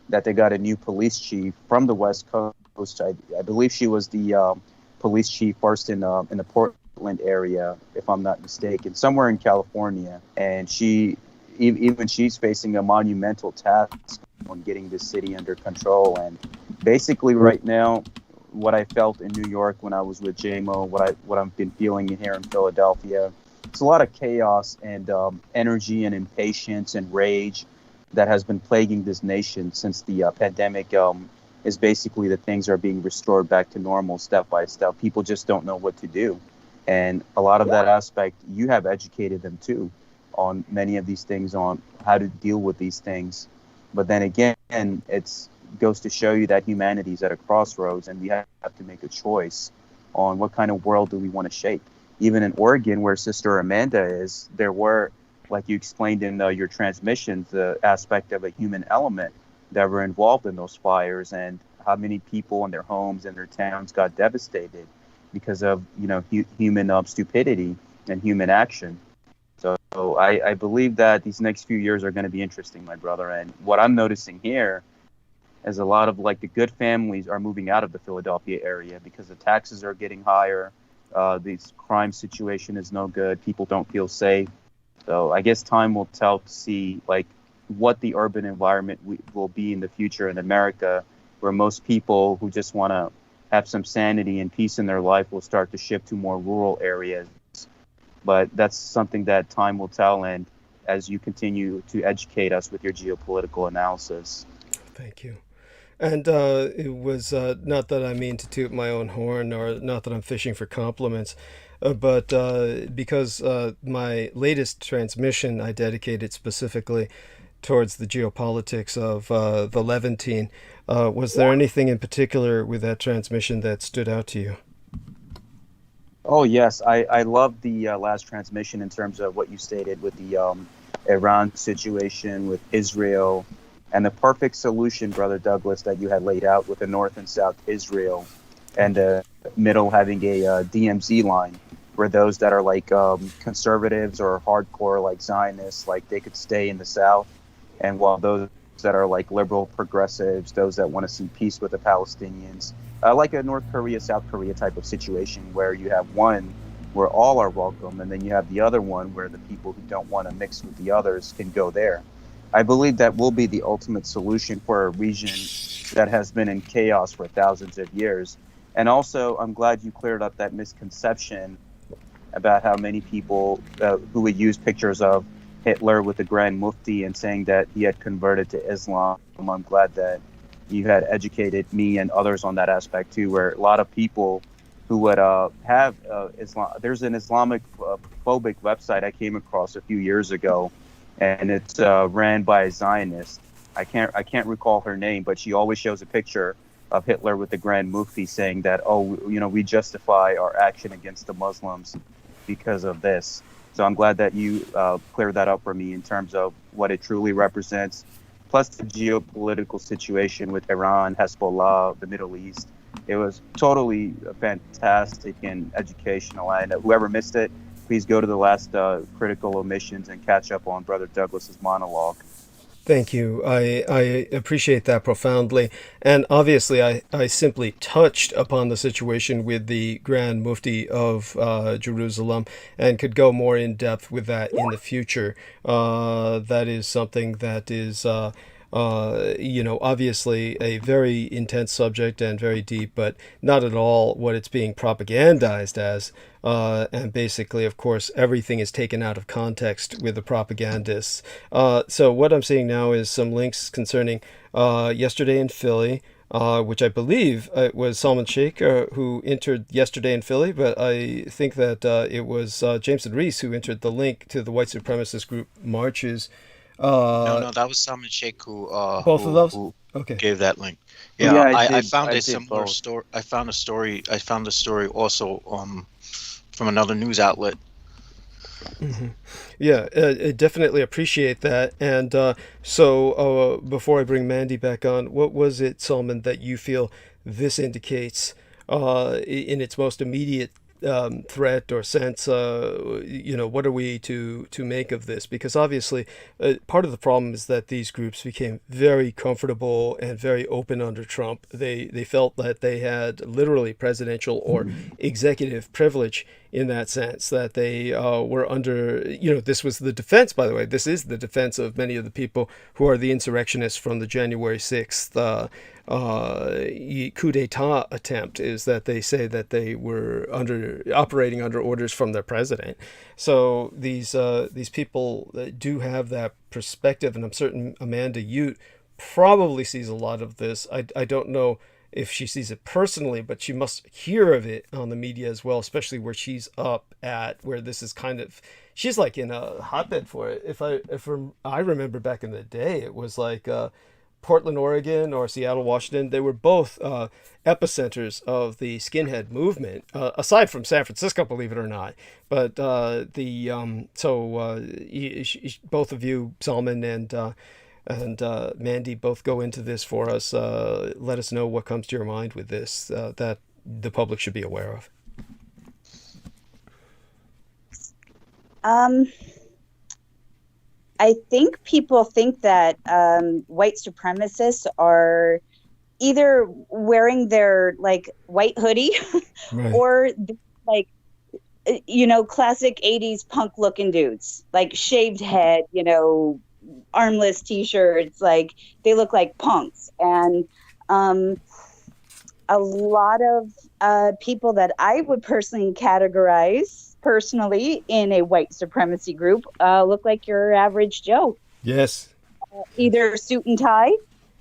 that they got a new police chief from the West Coast. I believe she was the police chief first in the Portland area, if I'm not mistaken, somewhere in California. And she's facing a monumental task on getting this city under control. And basically right now, what I felt in New York when I was with JMO, what I've been feeling here in Philadelphia, it's a lot of chaos and energy and impatience and rage that has been plaguing this nation since the pandemic is basically that things are being restored back to normal step by step. People just don't know what to do. And a lot of that aspect, you have educated them too on many of these things, on how to deal with these things. But then again, it goes to show you that humanity is at a crossroads, and we have to make a choice on what kind of world do we want to shape. Even in Oregon, where Sister Amanda is, there were, like you explained in your transmissions, the aspect of a human element that were involved in those fires, and how many people in their homes and their towns got devastated because of human stupidity and human action. So I believe that these next few years are going to be interesting, my brother. And what I'm noticing here is a lot of the good families are moving out of the Philadelphia area because the taxes are getting higher. This crime situation is no good. People don't feel safe. So I guess time will tell to see what the urban environment will be in the future in America, where most people who just want to have some sanity and peace in their life will start to shift to more rural areas. But that's something that time will tell, and as you continue to educate us with your geopolitical analysis. Thank you. And it was not that I mean to toot my own horn, or not that I'm fishing for compliments, but because my latest transmission I dedicated specifically towards the geopolitics of the Levantine. Was there anything in particular with that transmission that stood out to you? Oh, yes. I love the last transmission in terms of what you stated with the Iran situation with Israel, and the perfect solution, Brother Douglas, that you had laid out with the North and South Israel, and the middle having a DMZ line, where those that are conservatives or hardcore Zionists, they could stay in the South, and while those that are liberal progressives, those that want to see peace with the Palestinians, like a North Korea, South Korea type of situation, where you have one where all are welcome, and then you have the other one where the people who don't want to mix with the others can go there. I believe that will be the ultimate solution for a region that has been in chaos for thousands of years. And also, I'm glad you cleared up that misconception about how many people who would use pictures of Hitler with the Grand Mufti and saying that he had converted to Islam. I'm glad that you had educated me and others on that aspect too, where a lot of people who would have Islam. There's an Islamic phobic website I came across a few years ago, and it's ran by a Zionist. I can't recall her name, but she always shows a picture of Hitler with the Grand Mufti saying that, oh, you know, we justify our action against the Muslims because of this. So I'm glad that you cleared that up for me in terms of what it truly represents, plus the geopolitical situation with Iran, Hezbollah, the Middle East. It was totally fantastic and educational. And whoever missed it, please go to the last critical omissions and catch up on Brother Douglas's monologue. Thank you. I appreciate that profoundly. And obviously, I simply touched upon the situation with the Grand Mufti of Jerusalem and could go more in depth with that in the future. That is something that is, you know, obviously a very intense subject and very deep, but not at all what it's being propagandized as. And basically, of course, everything is taken out of context with the propagandists. So what I'm seeing now is some links concerning yesterday in Philly, which I believe it was Salman Sheikh who entered yesterday in Philly, but I think that it was James and Reese who entered the link to the white supremacist group marches. No, that was Salman Sheikh who Both of those? who Okay. gave that link. Yeah, Yeah, I I did- found I a did similar both. story. I found a story also from another news outlet. Yeah, I definitely appreciate that. And so before I bring Mandy back on, what was it, Salman, that you feel this indicates in its most immediate threat or sense? You know, what are we to make of this? Because obviously, part of the problem is that these groups became very comfortable and very open under Trump. They felt that they had literally presidential or executive privilege in that sense, that they were under, you know, this was the defense, by the way, this is the defense of many of the people who are the insurrectionists from the January 6th coup d'etat attempt, is that they say that they were operating under orders from their president. So these people do have that perspective, and I'm certain Amanda Ute probably sees a lot of this. I don't know if she sees it personally, but she must hear of it on the media as well, especially where she's up at, where this is kind of, she's like in a hotbed for it. If I remember back in the day, it was like Portland, Oregon, or Seattle, Washington. They were both epicenters of the skinhead movement, aside from San Francisco, believe it or not. But both of you, Salman and Mandy, both go into this for us. Let us know what comes to your mind with this that the public should be aware of. I think people think that white supremacists are either wearing their like white hoodie Right. or like, you know, classic 80s punk looking dudes, like shaved head, you know, armless t-shirts, like they look like punks. And a lot of people that I would personally categorize in a white supremacy group look like your average Joe, Yes. either suit and tie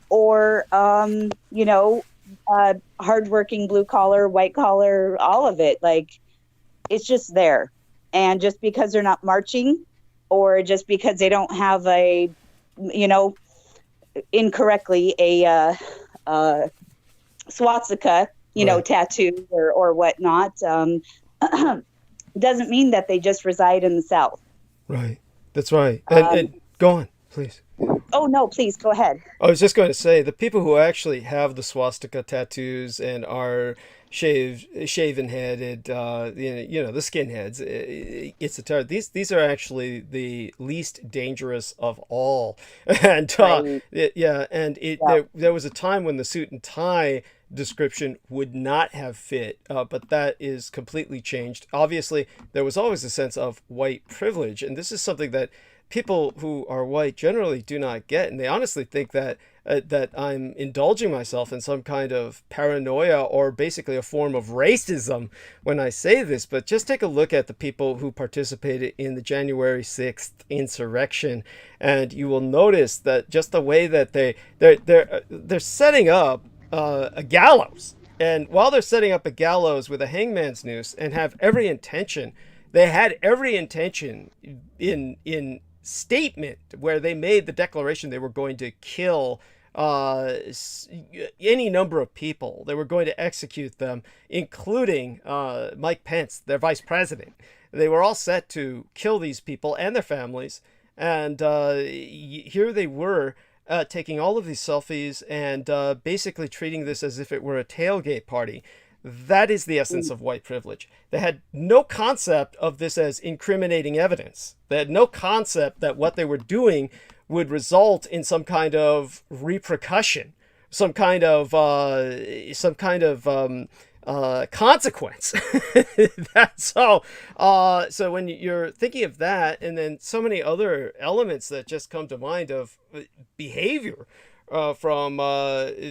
or you know, hardworking blue collar, white collar, all of it. Like it's just there. And just because they're not marching, or just because they don't have a, you know, incorrectly a swastika, you know, Right. tattoo or whatnot, doesn't mean that they just reside in the South. Right. That's right. And go on, please. Oh no, please go ahead. I was just going to say, the people who actually have the swastika tattoos and are shaven-headed, you know, the skinheads, it's a terror. These are actually the least dangerous of all. And Right. there was a time when the suit and tie description would not have fit, but that is completely changed. Obviously, there was always a sense of white privilege, and this is something that people who are white generally do not get, and they honestly think that that I'm indulging myself in some kind of paranoia or basically a form of racism when I say this. But just take a look at the people who participated in the January 6th insurrection, and you will notice that just the way that they're setting up a gallows, and while they're setting up a gallows with a hangman's noose and have every intention, they had every intention in statement where they made the declaration they were going to kill any number of people. They were going to execute them, including Mike Pence, their vice president. They were all set to kill these people and their families. And here they were taking all of these selfies and basically treating this as if it were a tailgate party. That is the essence of white privilege. They had no concept of this as incriminating evidence. They had no concept that what they were doing would result in some kind of repercussion, some kind of consequence. That's all. So when you're thinking of that, and then so many other elements that just come to mind of behavior from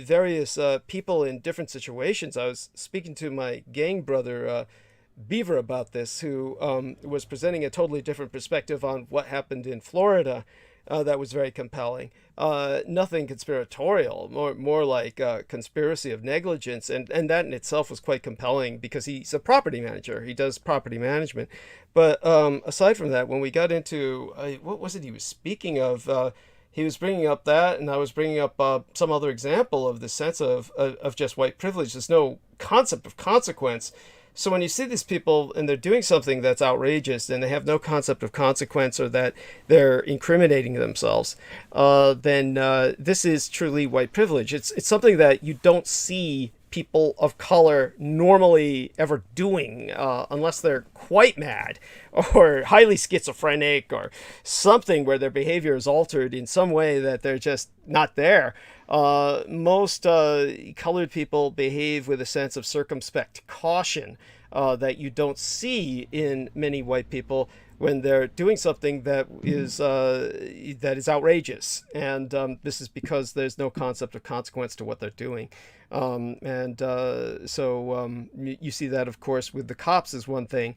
various people in different situations. I was speaking to my gang brother, Beaver, about this, who was presenting a totally different perspective on what happened in Florida. That was very compelling. Nothing conspiratorial, more like conspiracy of negligence, and that in itself was quite compelling because he's a property manager. He does property management. But aside from that, when we got into what was it he was speaking of, he was bringing up that, and I was bringing up some other example of the sense of just white privilege. There's no concept of consequence. So when you see these people and they're doing something that's outrageous and they have no concept of consequence, or that they're incriminating themselves, then this is truly white privilege. It's something that you don't see people of color normally ever doing unless they're quite mad or highly schizophrenic or something where their behavior is altered in some way that they're just not there. Most colored people behave with a sense of circumspect caution that you don't see in many white people when they're doing something that is outrageous, and this is because there's no concept of consequence to what they're doing. So you see that, of course, with the cops is one thing,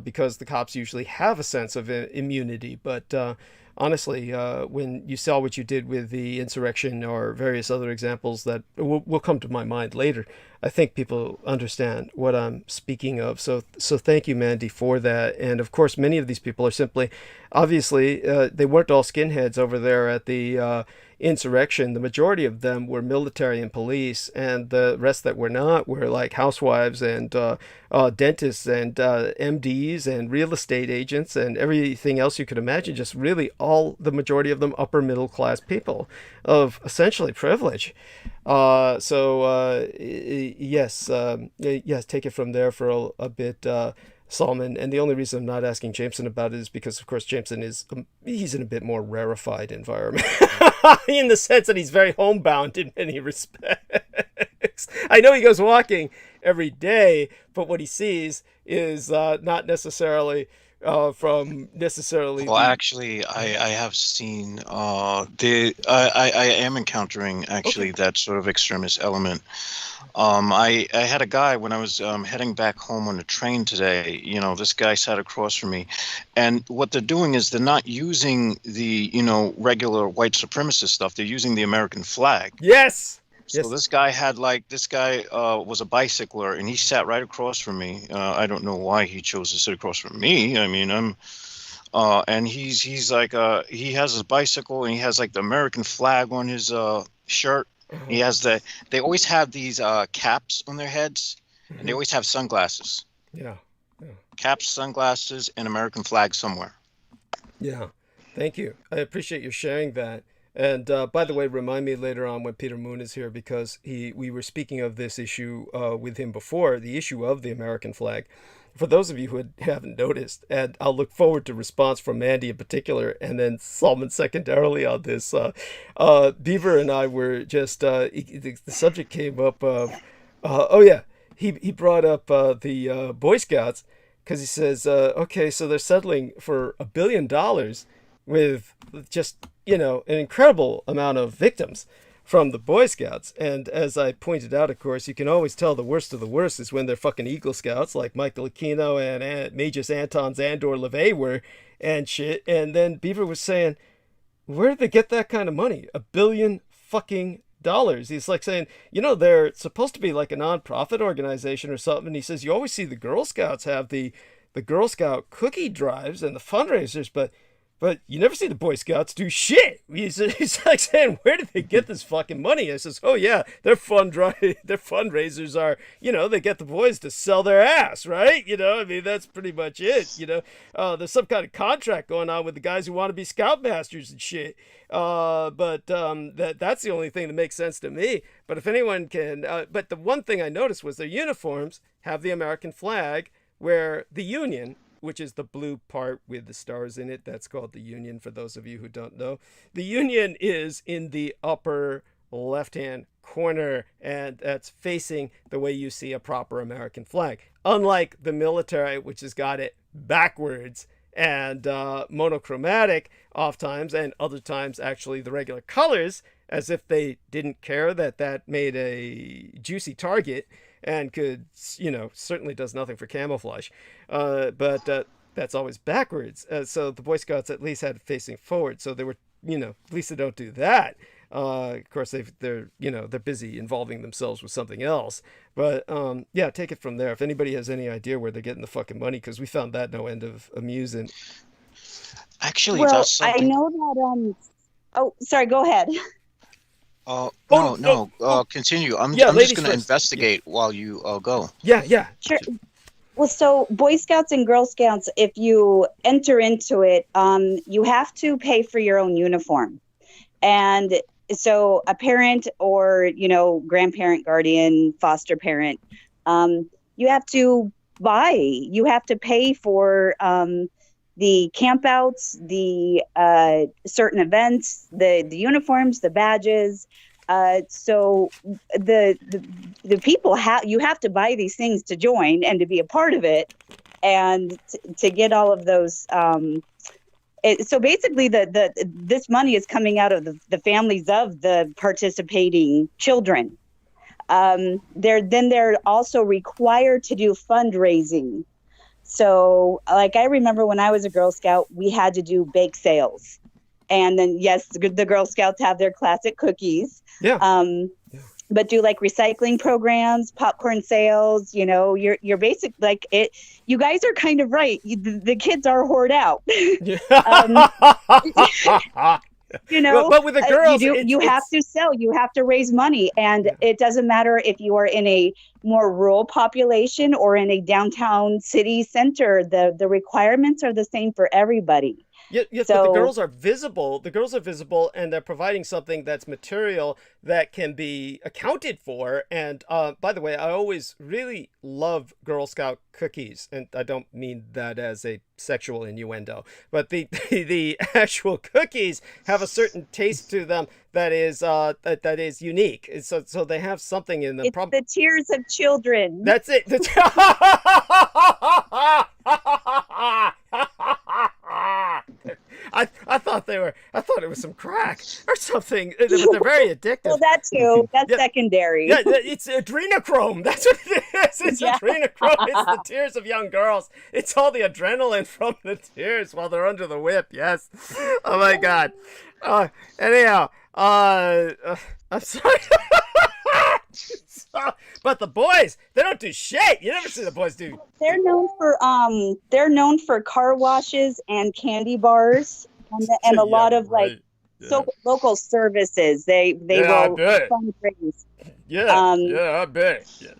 because the cops usually have a sense of immunity. But honestly, when you saw what you did with the insurrection or various other examples that will come to my mind later, I think people understand what I'm speaking of. So thank you, Mandy, for that. And of course, many of these people are simply, obviously, they weren't all skinheads over there at the insurrection. The majority of them were military and police, and the rest that were not were like housewives and dentists and MDs and real estate agents and everything else you could imagine. Just really the majority of them upper middle class people of essentially privilege. Yes, take it from there for a bit, Solomon. And the only reason I'm not asking Jameson about it is because, of course, Jameson he's in a bit more rarefied environment in the sense that he's very homebound in many respects. I know he goes walking every day, but what he sees is not necessarily from necessarily. Well, actually, I have seen I am encountering actually that sort of extremist element. I had a guy when I was heading back home on the train today. You know, this guy sat across from me, and what they're doing is they're not using the regular white supremacist stuff. They're using the American flag. Yes. So yes. this guy was a bicycler, and he sat right across from me. I don't know why he chose to sit across from me. I mean, and he's like he has his bicycle, and he has like the American flag on his shirt. Mm-hmm. He has they always have these caps on their heads, mm-hmm. and they always have sunglasses. Yeah. Caps, sunglasses, and American flag somewhere. Yeah. Thank you. I appreciate you sharing that. And by the way, remind me later on when Peter Moon is here, because we were speaking of this issue with him before, the issue of the American flag. For those of you who haven't noticed, and I'll look forward to response from Mandy in particular, and then Solomon secondarily on this, Beaver and I were just, the subject came up of, he brought up the Boy Scouts, because he says, okay, so they're settling for $1 billion with just, you know, an incredible amount of victims from the Boy Scouts. And as I pointed out, of course, you can always tell the worst of the worst is when they're fucking Eagle Scouts, like Michael Aquino and Majors Anton Zandor LeVay were and shit. And then Beaver was saying, where did they get that kind of money? $1 billion fucking dollars. He's like saying, you know, they're supposed to be like a non-profit organization or something. And he says, you always see the Girl Scouts have the Girl Scout cookie drives and the fundraisers, but you never see the Boy Scouts do shit. He's like saying, where did they get this fucking money? I says, oh yeah, their fundraisers are, you know, they get the boys to sell their ass, right? You know, I mean, that's pretty much it. You know, there's some kind of contract going on with the guys who want to be scoutmasters and shit. That's the only thing that makes sense to me. But if anyone can, but the one thing I noticed was their uniforms have the American flag, where the Union, which is the blue part with the stars in it, that's called the Union for those of you who don't know. The Union is in the upper left-hand corner, and that's facing the way you see a proper American flag. Unlike the military, which has got it backwards and monochromatic oft times, and other times actually the regular colors, as if they didn't care that made a juicy target and could, you know, certainly does nothing for camouflage. But that's always backwards. So the Boy Scouts at least had it facing forward. So they were, you know, at least they don't do that. Of course, they're busy involving themselves with something else. But yeah, take it from there. If anybody has any idea where they're getting the fucking money, because we found that no end of amusing. Actually, Well, that's something. I know that. Oh, sorry. Go ahead. Continue. I'm Yeah, just ladies going to first. investigate while you go. Yeah. Sure. Well, so Boy Scouts and Girl Scouts, if you enter into it, you have to pay for your own uniform. And so a parent or, you know, grandparent, guardian, foster parent, you have to pay for the campouts, the certain events, the uniforms, the badges. So the people you have to buy these things to join and to be a part of it, and to get all of those. So basically, this money is coming out of the families of the participating children. They're also required to do fundraising. So, like, I remember when I was a Girl Scout, we had to do bake sales. And then, yes, the Girl Scouts have their classic cookies. Yeah. But do like recycling programs, popcorn sales, you know, you're basic, like it, you guys are kind of right. The kids are hoard out. You know, but with the girls, you have to sell, you have to raise money. And it doesn't matter if you are in a more rural population or in a downtown city center, the requirements are the same for everybody. Yes, but the girls are visible. The girls are visible, and they're providing something that's material that can be accounted for. And by the way, I always really love Girl Scout cookies, and I don't mean that as a sexual innuendo, but the actual cookies have a certain taste to them that is unique. So they have something in them. It's the tears of children. That's it. I thought it was some crack or something, but they're very addictive. Well, that too. That's secondary. Yeah, it's adrenochrome. That's what it is. It's adrenochrome. It's the tears of young girls. It's all the adrenaline from the tears while they're under the whip. Yes. Oh my God. Anyhow, I'm sorry. But the boys, they don't do shit. You never see the boys do. They're known for car washes and candy bars and a lot of local services. They will fundraise. I bet. Yeah.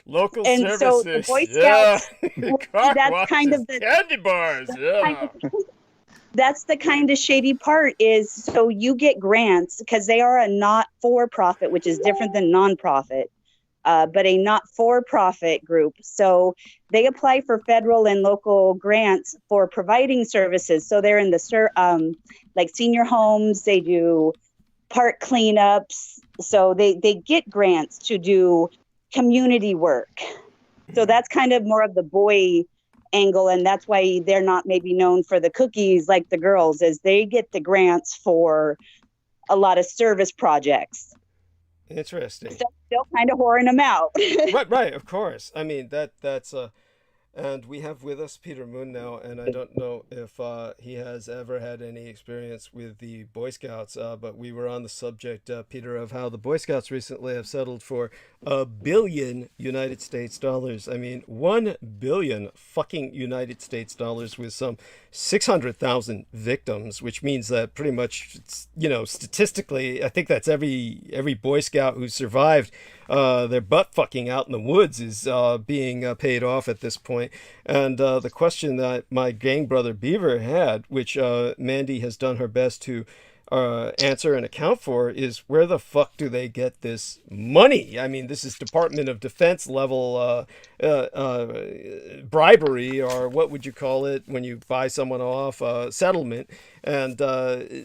Local and services. So the Boy Scouts, car that's washes, kind of the candy bars. That's the kind of shady part is, so you get grants because they are a not-for-profit, which is different than non-profit, but a not-for-profit group. So they apply for federal and local grants for providing services. So they're in the like senior homes, they do park cleanups. So they get grants to do community work. So that's kind of more of the boy angle, and that's why they're not maybe known for the cookies like the girls, as they get the grants for a lot of service projects. Interesting. Still kind of whoring them out. Right, of course. I mean, that's and we have with us Peter Moon now, and I don't know if he has ever had any experience with the Boy Scouts, but we were on the subject, Peter, of how the Boy Scouts recently have settled for $1 billion United States dollars. I mean, 1 billion fucking United States dollars with some 600,000 victims, which means that pretty much, you know, statistically, I think that's every Boy Scout who survived their butt fucking out in the woods is being paid off at this point. And the question that my gang brother Beaver had, which Mandy has done her best to answer and account for, is where the fuck do they get this money? I mean, this is Department of Defense level bribery, or what would you call it when you buy someone off, settlement. And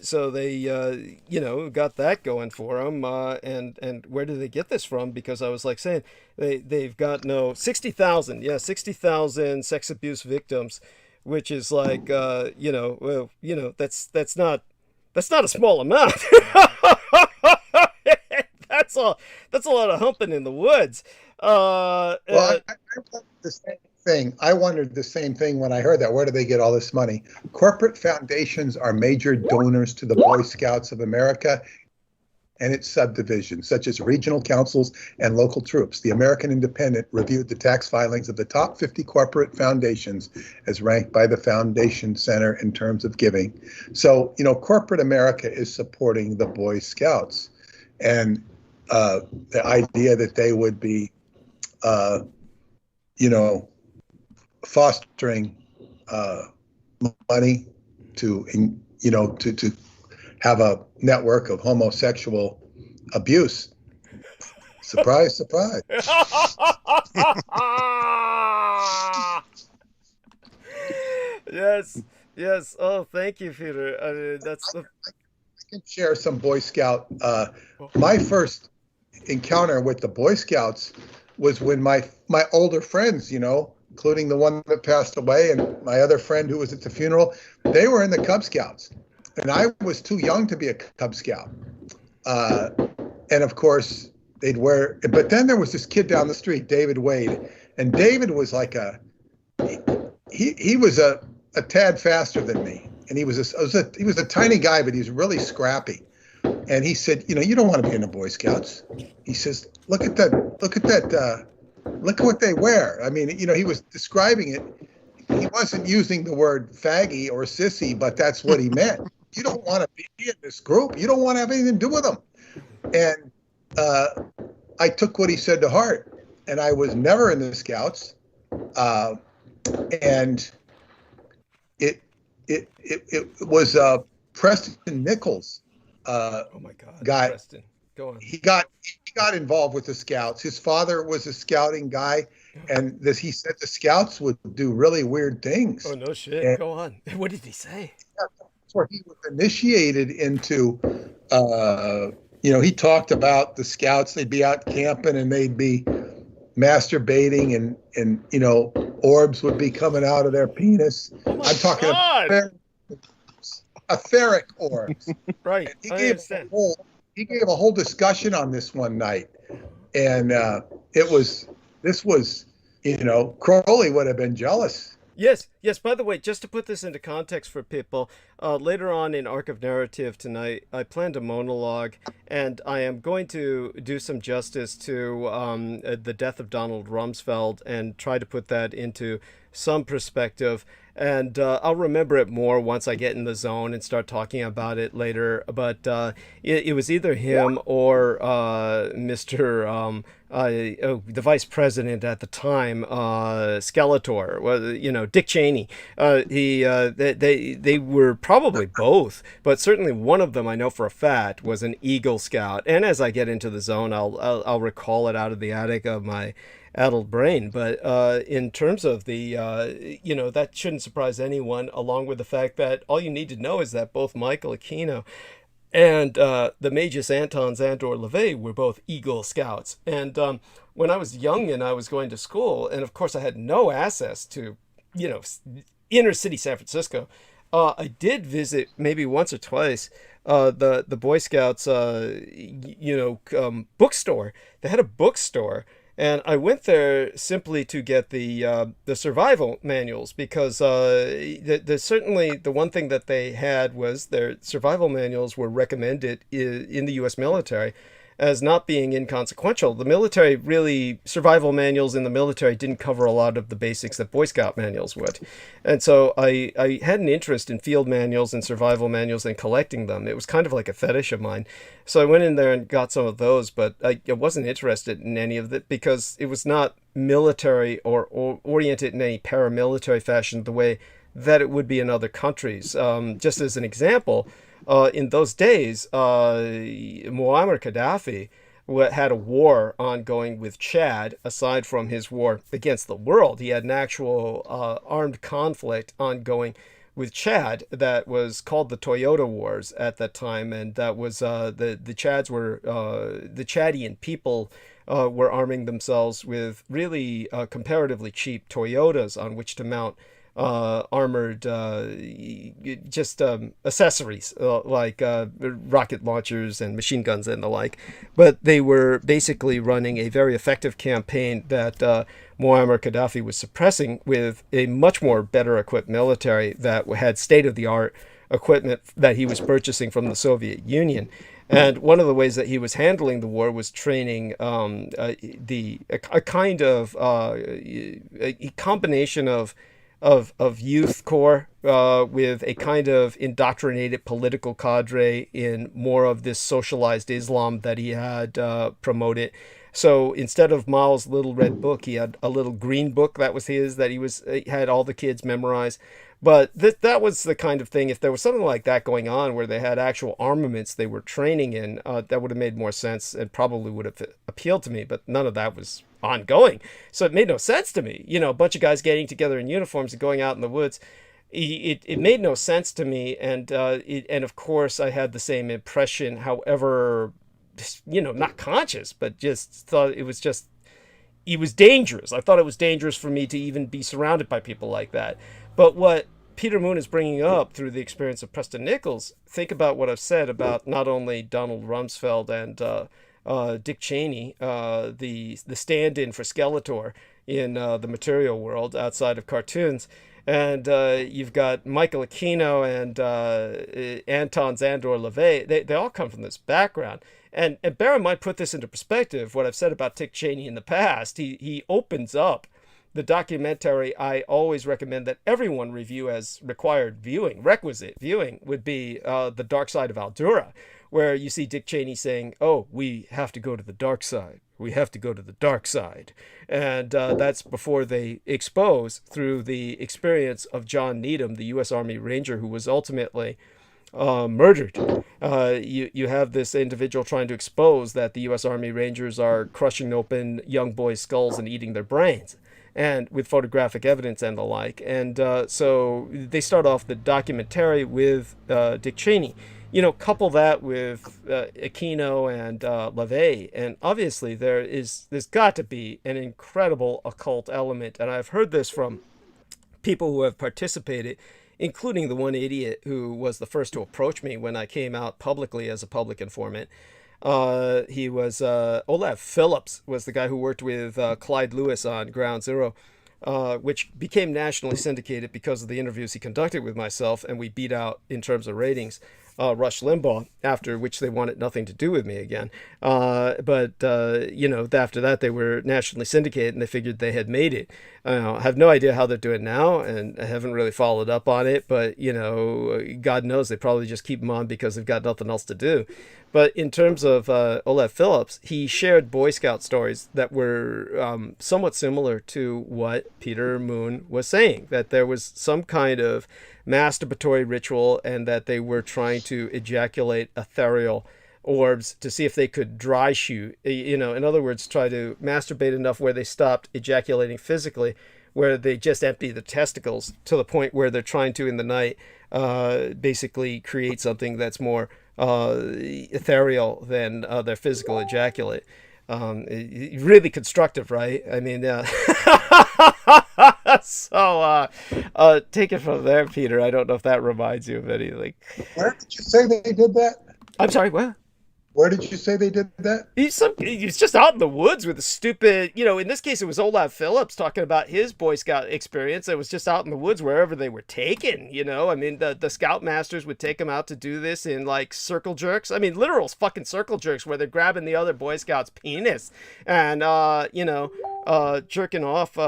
so they, you know, got that going for them. And where do they get this from? Because I was like saying, they've got 60,000, 60,000 sex abuse victims, which is like, you know, well, you know, that's not a small amount. That's a lot of humping in the woods. Well, I wondered the same thing. I wondered the same thing when I heard that. Where do they get all this money? Corporate foundations are major donors to the Boy Scouts of America and its subdivisions, such as regional councils and local troops. The American Independent reviewed the tax filings of the top 50 corporate foundations as ranked by the Foundation Center in terms of giving. So, you know, corporate America is supporting the Boy Scouts. And the idea that they would be, you know, fostering money to, you know, to have a network of homosexual abuse. Surprise, surprise. Yes. Oh, thank you, Peter. I mean, that's the... I can share some Boy Scout. My first encounter with the Boy Scouts was when my older friends, you know, including the one that passed away and my other friend who was at the funeral, they were in the Cub Scouts. And I was too young to be a Cub Scout. And of course, they'd wear, but then there was this kid down the street, David Wade. And David was like he was a tad faster than me. And he was a tiny guy, but he was really scrappy. And he said, you know, you don't want to be in the Boy Scouts. He says, look at what they wear. I mean, you know, he was describing it. He wasn't using the word faggy or sissy, but that's what he meant. You don't want to be in this group. You don't want to have anything to do with them. And I took what he said to heart, and I was never in the Scouts. And it was Preston Nichols. Oh my God, guy. Preston, go on. He got involved with the Scouts. His father was a scouting guy, and he said the Scouts would do really weird things. Oh no shit! And go on. What did he say? That's where he was initiated into. You know, he talked about the Scouts. They'd be out camping and they'd be masturbating, and you know, orbs would be coming out of their penis. Oh my I'm talking God. about etheric orbs. Right. He I gave understand. he gave a whole discussion on this one night, and this was, you know, Crowley would have been jealous. Yes. By the way, just to put this into context for people, later on in Arc of Narrative tonight, I planned a monologue, and I am going to do some justice to the death of Donald Rumsfeld and try to put that into some perspective. And I'll remember it more once I get in the zone and start talking about it later. But it was either him or Mr. The vice president at the time, Skeletor, well, you know, Dick Cheney. They were probably both, but certainly one of them I know for a fact was an Eagle Scout. And as I get into the zone, I'll recall it out of the attic of my addled brain. But in terms of the, you know, that shouldn't surprise anyone, along with the fact that all you need to know is that both Michael Aquino and the Magus Anton Zandor LaVey were both Eagle Scouts. And when I was young and I was going to school, and of course I had no access to inner city San Francisco. I did visit maybe once or twice the Boy Scouts, bookstore. They had a bookstore, and I went there simply to get the survival manuals, because certainly the one thing that they had was their survival manuals were recommended in the U.S. military as not being inconsequential. The military really, survival manuals in the military didn't cover a lot of the basics that Boy Scout manuals would. And so I had an interest in field manuals and survival manuals and collecting them. It was kind of like a fetish of mine. So I went in there and got some of those, but I wasn't interested in any of it because it was not military or oriented in any paramilitary fashion the way that it would be in other countries. Just as an example, in those days, Muammar Gaddafi had a war ongoing with Chad. Aside from his war against the world, he had an actual armed conflict ongoing with Chad that was called the Toyota Wars at that time, and that was the Chads were the Chadian people were arming themselves with really comparatively cheap Toyotas on which to mount armored accessories like rocket launchers and machine guns and the like. But they were basically running a very effective campaign that Muammar Gaddafi was suppressing with a much more better equipped military that had state-of-the-art equipment that he was purchasing from the Soviet Union. And one of the ways that he was handling the war was training a combination of youth corps with a kind of indoctrinated political cadre in more of this socialized Islam that he had promoted. So instead of Mao's little red book, he had a little green book that was his, that he had all the kids memorize. But that was the kind of thing, if there was something like that going on where they had actual armaments they were training in, that would have made more sense and probably would have appealed to me, but none of that was ongoing. So it made no sense to me. A bunch of guys getting together in uniforms and going out in the woods. It made no sense to me, and of course I had the same impression, however, not conscious, but just thought it was dangerous. I thought it was dangerous for me to even be surrounded by people like that. But what Peter Moon is bringing up through the experience of Preston Nichols, think about what I've said about not only Donald Rumsfeld and Dick Cheney, the stand-in for Skeletor in the material world outside of cartoons. And you've got Michael Aquino and Anton Szandor LaVey. They all come from this background. And bear in mind, put this into perspective, what I've said about Dick Cheney in the past. He opens up the documentary I always recommend that everyone review as required viewing, requisite viewing, would be The Dark Side of Aldura, where you see Dick Cheney saying, "Oh, we have to go to the dark side. We have to go to the dark side." And that's before they expose, through the experience of John Needham, the U.S. Army Ranger who was ultimately murdered. You have this individual trying to expose that the U.S. Army Rangers are crushing open young boys' skulls and eating their brains, and with photographic evidence and the like. And so they start off the documentary with Dick Cheney. Couple that with Aquino and LaVey, and obviously there's got to be an incredible occult element. And I've heard this from people who have participated, including the one idiot who was the first to approach me when I came out publicly as a public informant. He was Olaf Phillips, was the guy who worked with Clyde Lewis on Ground Zero, which became nationally syndicated because of the interviews he conducted with myself, and we beat out, in terms of ratings, Rush Limbaugh, after which they wanted nothing to do with me again. But after that, they were nationally syndicated, and they figured they had made it. I have no idea how they're doing now, and I haven't really followed up on it, but, God knows they probably just keep them on because they've got nothing else to do. But in terms of Olaf Phillips, he shared Boy Scout stories that were somewhat similar to what Peter Moon was saying, that there was some kind of masturbatory ritual and that they were trying to ejaculate ethereal orbs to see if they could dry shoot, in other words, try to masturbate enough where they stopped ejaculating physically, where they just empty the testicles, to the point where they're trying to, in the night, basically create something that's more ethereal than their physical ejaculate. Really constructive, right? I mean, So take it from there, Peter. I don't know if that reminds you of any, like. Where did you say they did that? I'm sorry, what? Where did you say they did that? He's just out in the woods with a stupid, in this case it was Olaf Phillips talking about his Boy Scout experience. It was just out in the woods wherever they were taken, I mean, the Scoutmasters would take them out to do this in like circle jerks. I mean, literal fucking circle jerks where they're grabbing the other Boy Scout's penis and, jerking off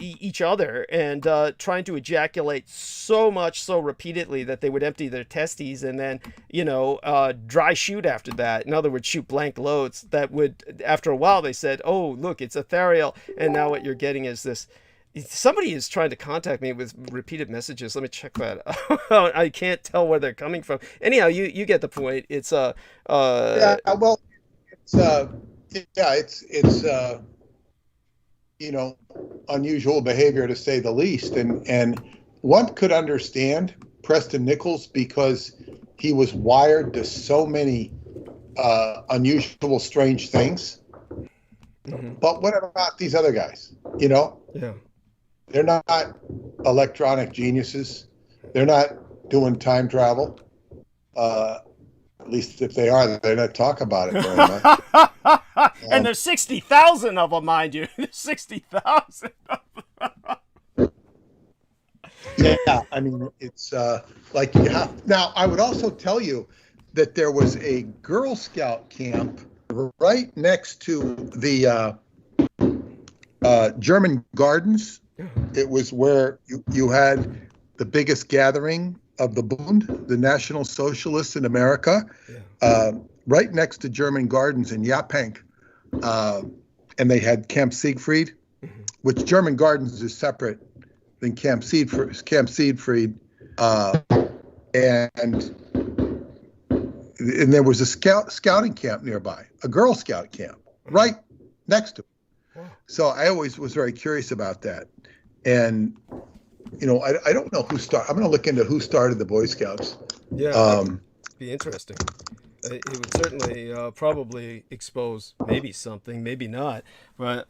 each other and trying to ejaculate so much so repeatedly that they would empty their testes and then, dry shoot after that. In other words, shoot blank loads that would, after a while, they said, oh, look, it's ethereal. And now what you're getting is this. Somebody is trying to contact me with repeated messages. Let me check that out. I can't tell where they're coming from. Anyhow, you get the point. It's yeah, well, it's unusual behavior to say the least, and one could understand Preston Nichols because he was wired to so many unusual, strange things. Mm-hmm. But what about these other guys? Yeah. They're not electronic geniuses. They're not doing time travel. At least if they are, they don't talk about it very much. And there's 60,000 of them, mind you. There's 60,000 of them. Yeah, I mean, it's like you have. Now, I would also tell you that there was a Girl Scout camp right next to the German Gardens. It was where you had the biggest gathering of the Bund, the National Socialists in America, right next to German Gardens in Yaphank. And they had Camp Siegfried, which German Gardens is separate than Camp Siegfried. And there was a scouting camp nearby, a Girl Scout camp right next to it. So I always was very curious about that. And, I don't know who started. I'm going to look into who started the Boy Scouts. Yeah, be interesting. It would certainly probably expose maybe something, maybe not. But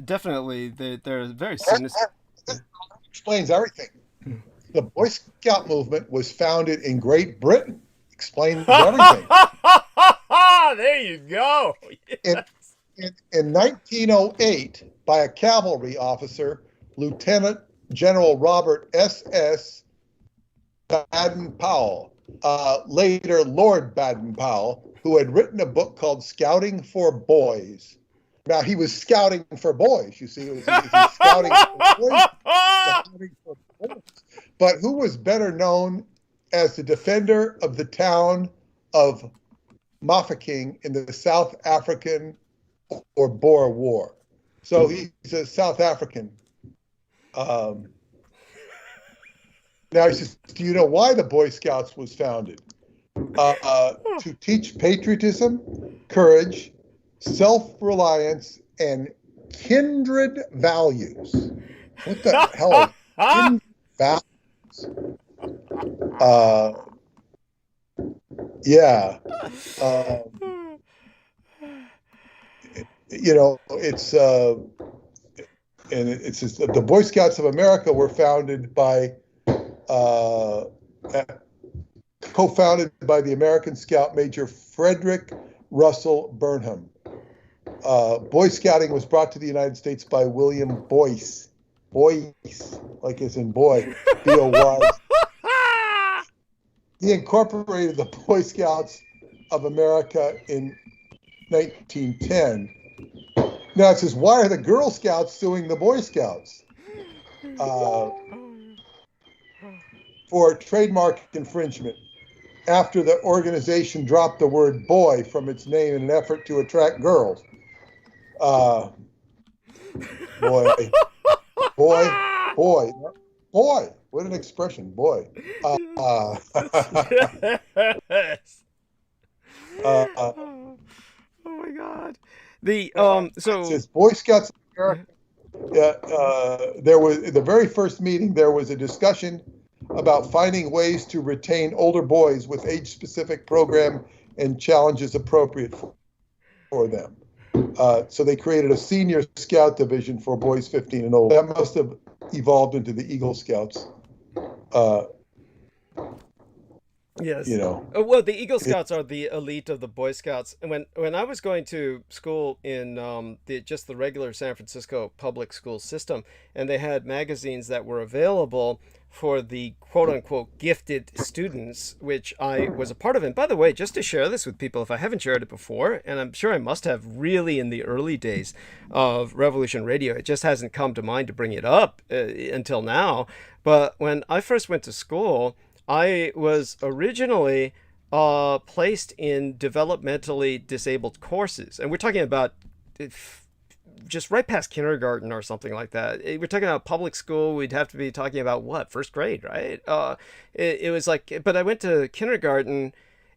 definitely they're very sinister. This explains everything. The Boy Scout movement was founded in Great Britain. Explains everything. There you go. Yes. In 1908, by a cavalry officer, Lieutenant General Robert S.S. Baden-Powell, later Lord Baden-Powell, who had written a book called Scouting for Boys. Now, he was scouting for boys, you see. He was scouting for boys, scouting for boys. But who was better known as the defender of the town of Mafeking in the South African or Boer War? So he's a South African. Now he says, do you know why the Boy Scouts was founded? To teach patriotism, courage, self-reliance, and kindred values. What the hell is kindred values? Yeah. It's just, the Boy Scouts of America were founded by, co-founded by the American Scout Major Frederick Russell Burnham. Boy Scouting was brought to the United States by William Boyce. Boyce, like as in boy, B-O-Y. He incorporated the Boy Scouts of America in 1910. Now it says, why are the Girl Scouts suing the Boy Scouts? For trademark infringement, after the organization dropped the word boy from its name in an effort to attract girls. Boy. What an expression, boy. Oh my God. So it says Boy Scouts of America. There was the very first meeting. There was a discussion about finding ways to retain older boys with age-specific program and challenges appropriate for them. So they created a senior scout division for boys 15 and older. That must have evolved into the Eagle Scouts. Yes. You know. Well, the Eagle Scouts are the elite of the Boy Scouts. And when I was going to school in just the regular San Francisco public school system, and they had magazines that were available for the quote-unquote gifted students, which I was a part of. And by the way, just to share this with people, if I haven't shared it before, and I'm sure I must have really in the early days of Revolution Radio, it just hasn't come to mind to bring it up until now. But when I first went to school, I was originally placed in developmentally disabled courses. And we're talking about just right past kindergarten or something like that. We're talking about public school. We'd have to be talking about what? First grade, right? It was like, but I went to kindergarten,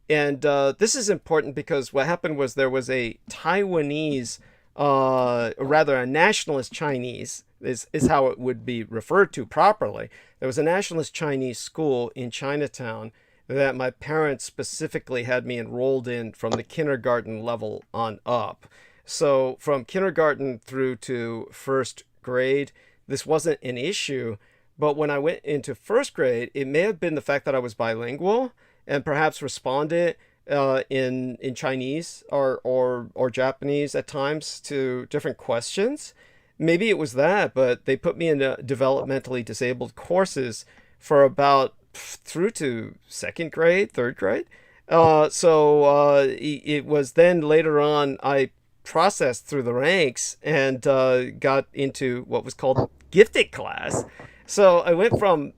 and this is important because what happened was there was a Taiwanese, rather a nationalist Chinese, is how it would be referred to properly. There was a nationalist Chinese school in Chinatown that my parents specifically had me enrolled in from the kindergarten level on up. So from kindergarten through to first grade, this wasn't an issue. But when I went into first grade, it may have been the fact that I was bilingual and perhaps responded in Chinese or Japanese at times to different questions. Maybe it was that, but they put me in developmentally disabled courses for about through to second grade, third grade. It was then later on I processed through the ranks and got into what was called gifted class. So I went from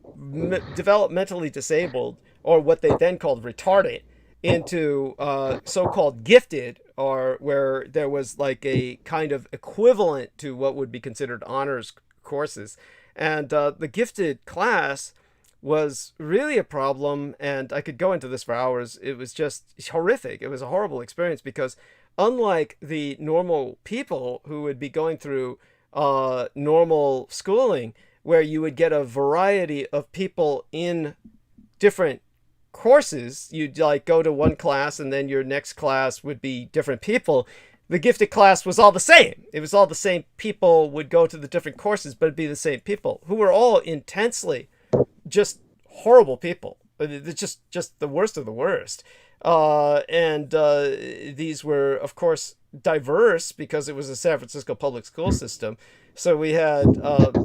developmentally disabled, or what they then called retarded, into so-called gifted, or where there was like a kind of equivalent to what would be considered honors courses. And the gifted class was really a problem, and I could go into this for hours. It was just horrific. It was a horrible experience because unlike the normal people who would be going through normal schooling, where you would get a variety of people in different courses, you'd like go to one class and then your next class would be different people. The gifted class was all the same. It was all the same people would go to the different courses, but it'd be the same people who were all intensely just horrible people. It's just the worst of the worst. These were, of course, diverse because it was a San Francisco public school system. So we had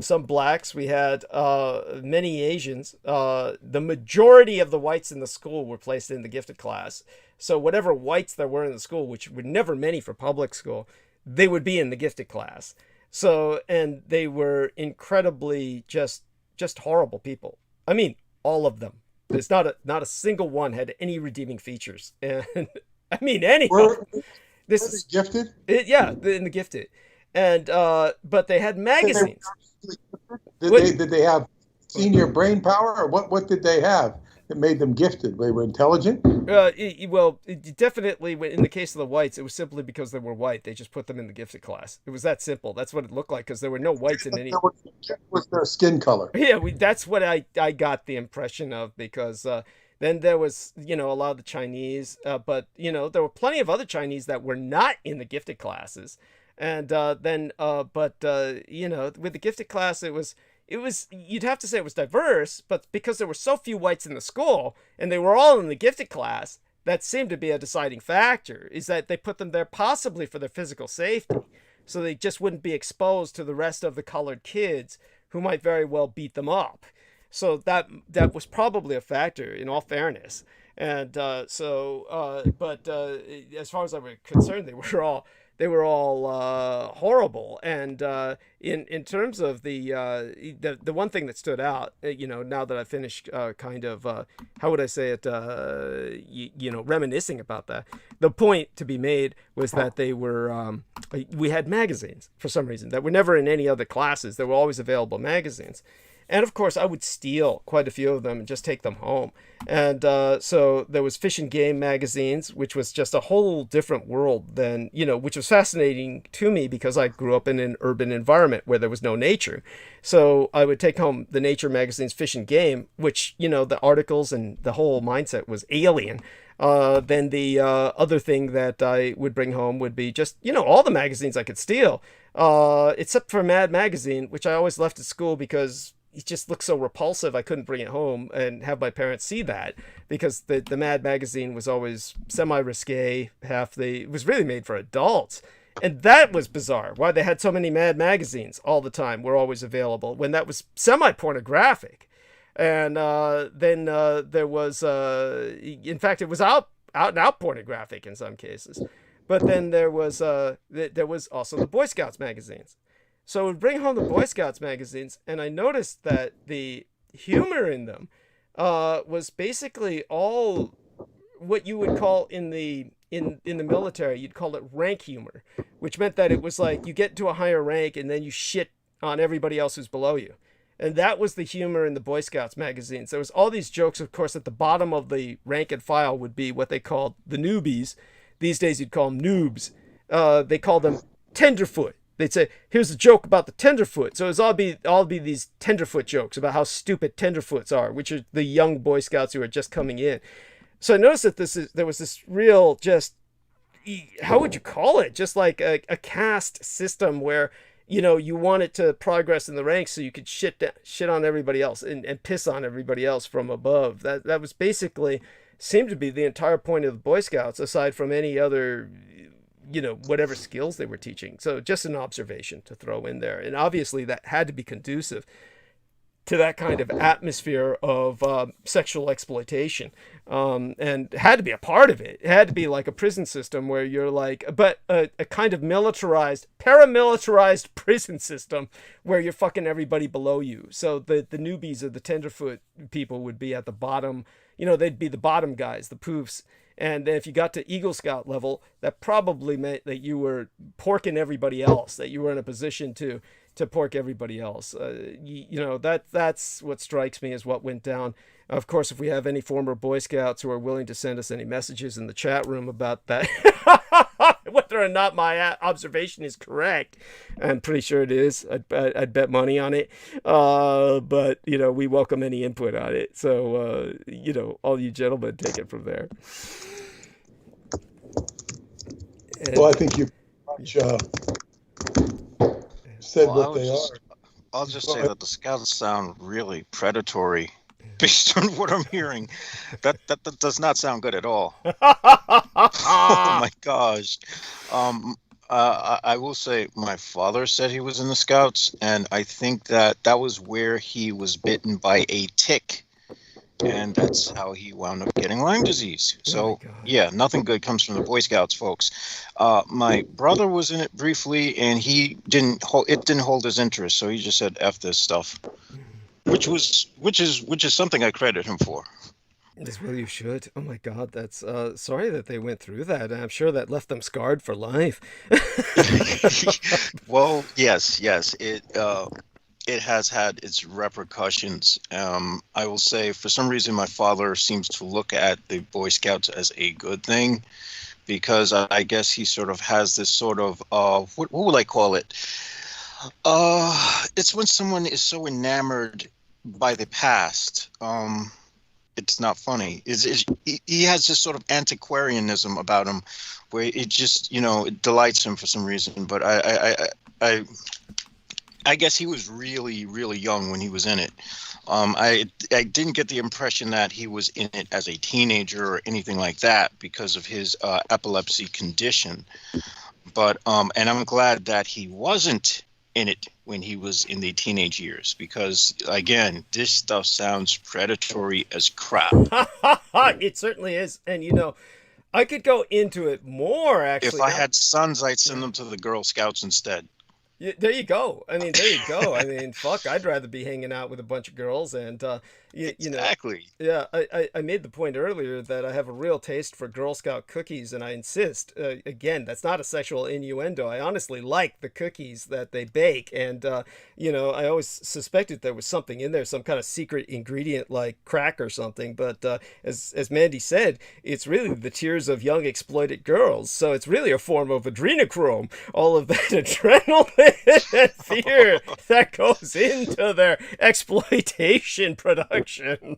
some blacks, we had many Asians. The majority of the whites in the school were placed in the gifted class. So whatever whites there were in the school, which were never many for public school, they would be in the gifted class. So, and they were incredibly just horrible people. I mean, all of them. There's not a single one had any redeeming features, and I mean any. This is gifted. Yeah, in the gifted, and but they had magazines. Did they have senior brain power, or what did they have that made them gifted? They were intelligent. Definitely. In the case of the whites, it was simply because they were white. They just put them in the gifted class. It was that simple. That's what it looked like because there were no whites in any. Was their skin color? Yeah, that's what I got the impression of because then there was a lot of the Chinese, but there were plenty of other Chinese that were not in the gifted classes, and with the gifted class it was you'd have to say it was diverse, but because there were so few whites in the school and they were all in the gifted class, that seemed to be a deciding factor, is that they put them there possibly for their physical safety, so they just wouldn't be exposed to the rest of the colored kids who might very well beat them up. So that was probably a factor, in all fairness. And as far as I was concerned, they were all horrible. And in terms of the one thing that stood out, now that I finished kind of how would I say it, reminiscing about that, the point to be made was that they were we had magazines for some reason that were never in any other classes. There were always available magazines. And of course, I would steal quite a few of them and just take them home. And so there was Fish and Game magazines, which was just a whole different world than, which was fascinating to me because I grew up in an urban environment where there was no nature. So I would take home the nature magazines, Fish and Game, which, the articles and the whole mindset was alien. Then the other thing that I would bring home would be just, all the magazines I could steal, except for Mad Magazine, which I always left at school because it just looked so repulsive. I couldn't bring it home and have my parents see that, because the Mad Magazine was always semi-risque. It was really made for adults. And that was bizarre, why they had so many Mad Magazines all the time, were always available, when that was semi-pornographic. And then there was, in fact, it was out and out pornographic in some cases. But then there was also the Boy Scouts magazines. So I would bring home the Boy Scouts magazines, and I noticed that the humor in them was basically all what you would call in the military, you'd call it rank humor, which meant that it was like you get to a higher rank and then you shit on everybody else who's below you. And that was the humor in the Boy Scouts magazines. There was all these jokes, of course, at the bottom of the rank and file would be what they called the newbies. These days you'd call them noobs. They called them tenderfoot. They'd say, here's a joke about the tenderfoot. So it was all be these tenderfoot jokes about how stupid tenderfoots are, which are the young Boy Scouts who are just coming in. So I noticed that there was this real, just, how would you call it? Just like a caste system where, you wanted to progress in the ranks so you could shit on everybody else and piss on everybody else from above. That was basically, seemed to be the entire point of the Boy Scouts, aside from any other, whatever skills they were teaching. So just an observation to throw in there. And obviously that had to be conducive to that kind of atmosphere of sexual exploitation, and had to be a part of it. It had to be like a prison system where you're like, but a kind of militarized, paramilitarized prison system where you're fucking everybody below you. So the newbies or the tenderfoot people would be at the bottom, they'd be the bottom guys, the poofs. And if you got to Eagle Scout level, that probably meant that you were porking everybody else, that you were in a position to pork everybody else. That's what strikes me as what went down. Of course, if we have any former Boy Scouts who are willing to send us any messages in the chat room about that, whether or not my observation is correct, I'm pretty sure it is. I'd bet money on it. But, we welcome any input on it. So, all you gentlemen, take it from there. Well, I think you said what they are. I'll just say that the Scouts sound really predatory based on what I'm hearing. That does not sound good at all. Oh my gosh. I will say my father said he was in the Scouts, and I think that was where he was bitten by a tick. And that's how he wound up getting Lyme disease. So, yeah, nothing good comes from the Boy Scouts, folks. My brother was in it briefly, and it didn't hold his interest. So he just said, F this stuff, which is something I credit him for. Well, you should. Oh my God, that's sorry that they went through that. I'm sure that left them scarred for life. Well, yes. It has had its repercussions. I will say, for some reason, my father seems to look at the Boy Scouts as a good thing, because I guess he sort of has this sort of, what would I call it? It's when someone is so enamored by the past. It's not funny. He has this sort of antiquarianism about him, where it just, it delights him for some reason. But I guess he was really, really young when he was in it. I didn't get the impression that he was in it as a teenager or anything like that because of his epilepsy condition. But and I'm glad that he wasn't in it when he was in the teenage years, because again, this stuff sounds predatory as crap. It certainly is. And I could go into it more, actually. If I had sons, I'd send them to the Girl Scouts instead. Yeah, there you go. I mean, fuck, I'd rather be hanging out with a bunch of girls. And exactly. Yeah, I made the point earlier that I have a real taste for Girl Scout cookies, and I insist, again, that's not a sexual innuendo. I honestly like the cookies that they bake, and I always suspected there was something in there, some kind of secret ingredient like crack or something. But as Mandy said, it's really the tears of young exploited girls, so it's really a form of adrenochrome, all of that adrenaline and fear that goes into their exploitation production. election.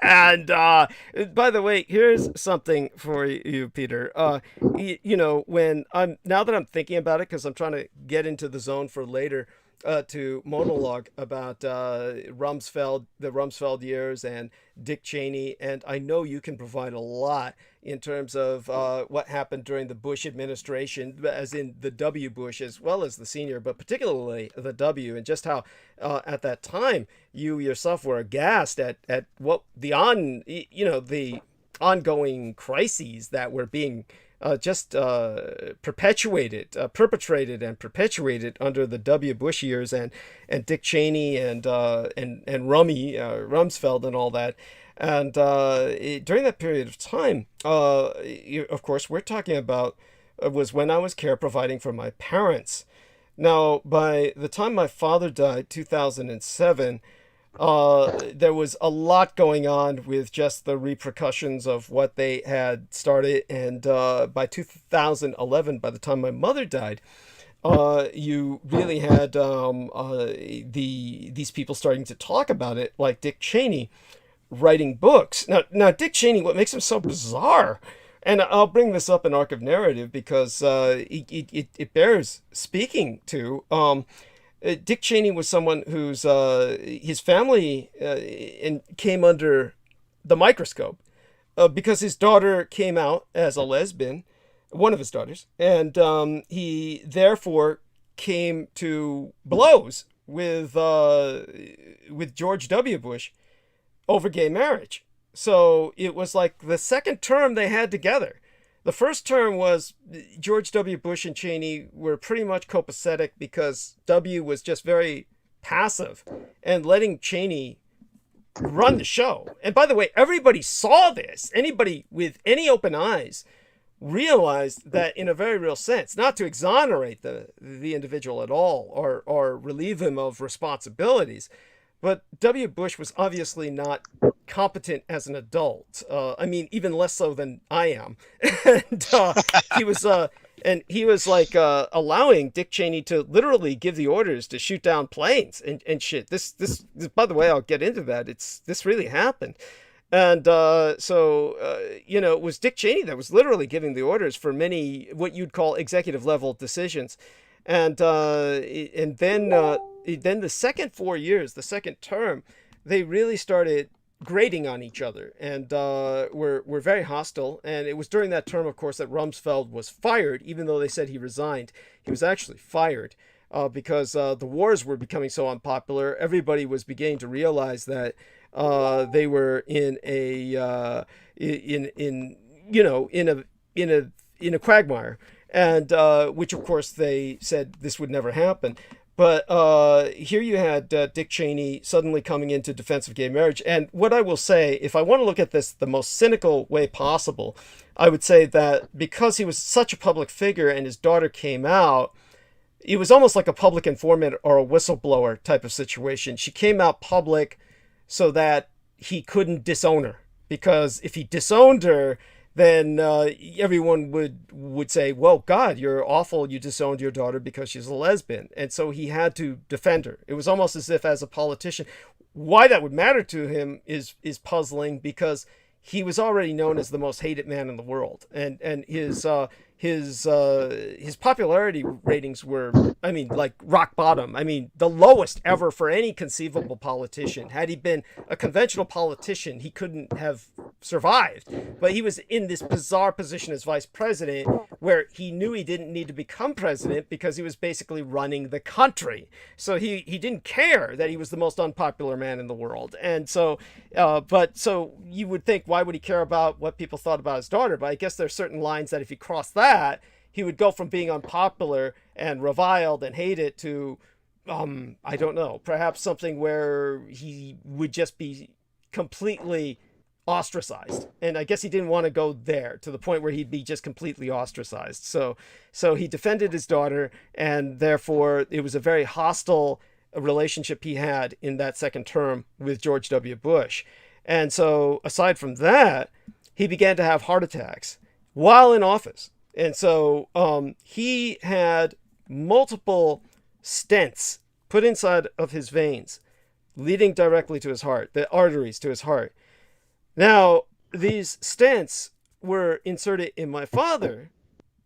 And by the way, here's something for you, Peter. You know, now that I'm thinking about it, because I'm trying to get into the zone for later, to monologue about the Rumsfeld years and Dick Cheney, and I know you can provide a lot in terms of what happened during the Bush administration, as in the W. Bush as well as the senior, but particularly the W, and just how at that time you yourself were aghast at what the ongoing crises that were being perpetrated and perpetuated under the W. Bush years, and Dick Cheney and Rumsfeld and all that. And during that period of time, of course, we're talking about was when I was care providing for my parents. Now, by the time my father died, 2007, there was a lot going on with just the repercussions of what they had started. And by 2011, by the time my mother died, you really had these people starting to talk about it, like Dick Cheney writing books. Now Dick Cheney, what makes him so bizarre, and I'll bring this up in Arc of Narrative because it bears speaking to. Dick Cheney was someone whose his family came under the microscope because his daughter came out as a lesbian, one of his daughters, and he therefore came to blows with George W. Bush over gay marriage. So it was like the second term they had together. The first term was George W. Bush and Cheney were pretty much copacetic because W was just very passive and letting Cheney run the show. And by the way, everybody saw this. Anybody with any open eyes realized that in a very real sense, not to exonerate the individual at all or relieve him of responsibilities, but W. Bush was obviously not competent as an adult. I mean, even less so than I am. And he was like allowing Dick Cheney to literally give the orders to shoot down planes and shit. This, by the way, I'll get into that. This really happened. And you know, it was Dick Cheney that was literally giving the orders for many what you'd call executive level decisions. And then the second 4 years, the second term, they really started grating on each other and were very hostile. And it was during that term, of course, that Rumsfeld was fired, even though they said he resigned. He was actually fired because the wars were becoming so unpopular. Everybody was beginning to realize that they were in a quagmire, and which of course they said this would never happen. But here you had Dick Cheney suddenly coming into defense of gay marriage. And what I will say, if I want to look at this the most cynical way possible, I would say that because he was such a public figure and his daughter came out, it was almost like a public informant or a whistleblower type of situation. She came out public so that he couldn't disown her, because if he disowned her, then everyone would say, well, God, you're awful. You disowned your daughter because she's a lesbian. And so he had to defend her. It was almost as if, as a politician, why that would matter to him is puzzling, because he was already known as the most hated man in the world. And his popularity ratings were, I mean, like rock bottom. I mean, the lowest ever for any conceivable politician. Had he been a conventional politician, he couldn't have survived. But he was in this bizarre position as vice president where he knew he didn't need to become president because he was basically running the country. So he didn't care that he was the most unpopular man in the world. And so, so you would think, why would he care about what people thought about his daughter? But I guess there's certain lines that if he crossed that, he would go from being unpopular and reviled and hated to, I don't know, perhaps something where he would just be completely ostracized. And I guess he didn't want to go there to the point where he'd be just completely ostracized. So he defended his daughter, and therefore it was a very hostile relationship he had in that second term with George W. Bush. And so aside from that, he began to have heart attacks while in office. And so he had multiple stents put inside of his veins leading directly to his heart, the arteries to his heart. Now, these stents were inserted in my father,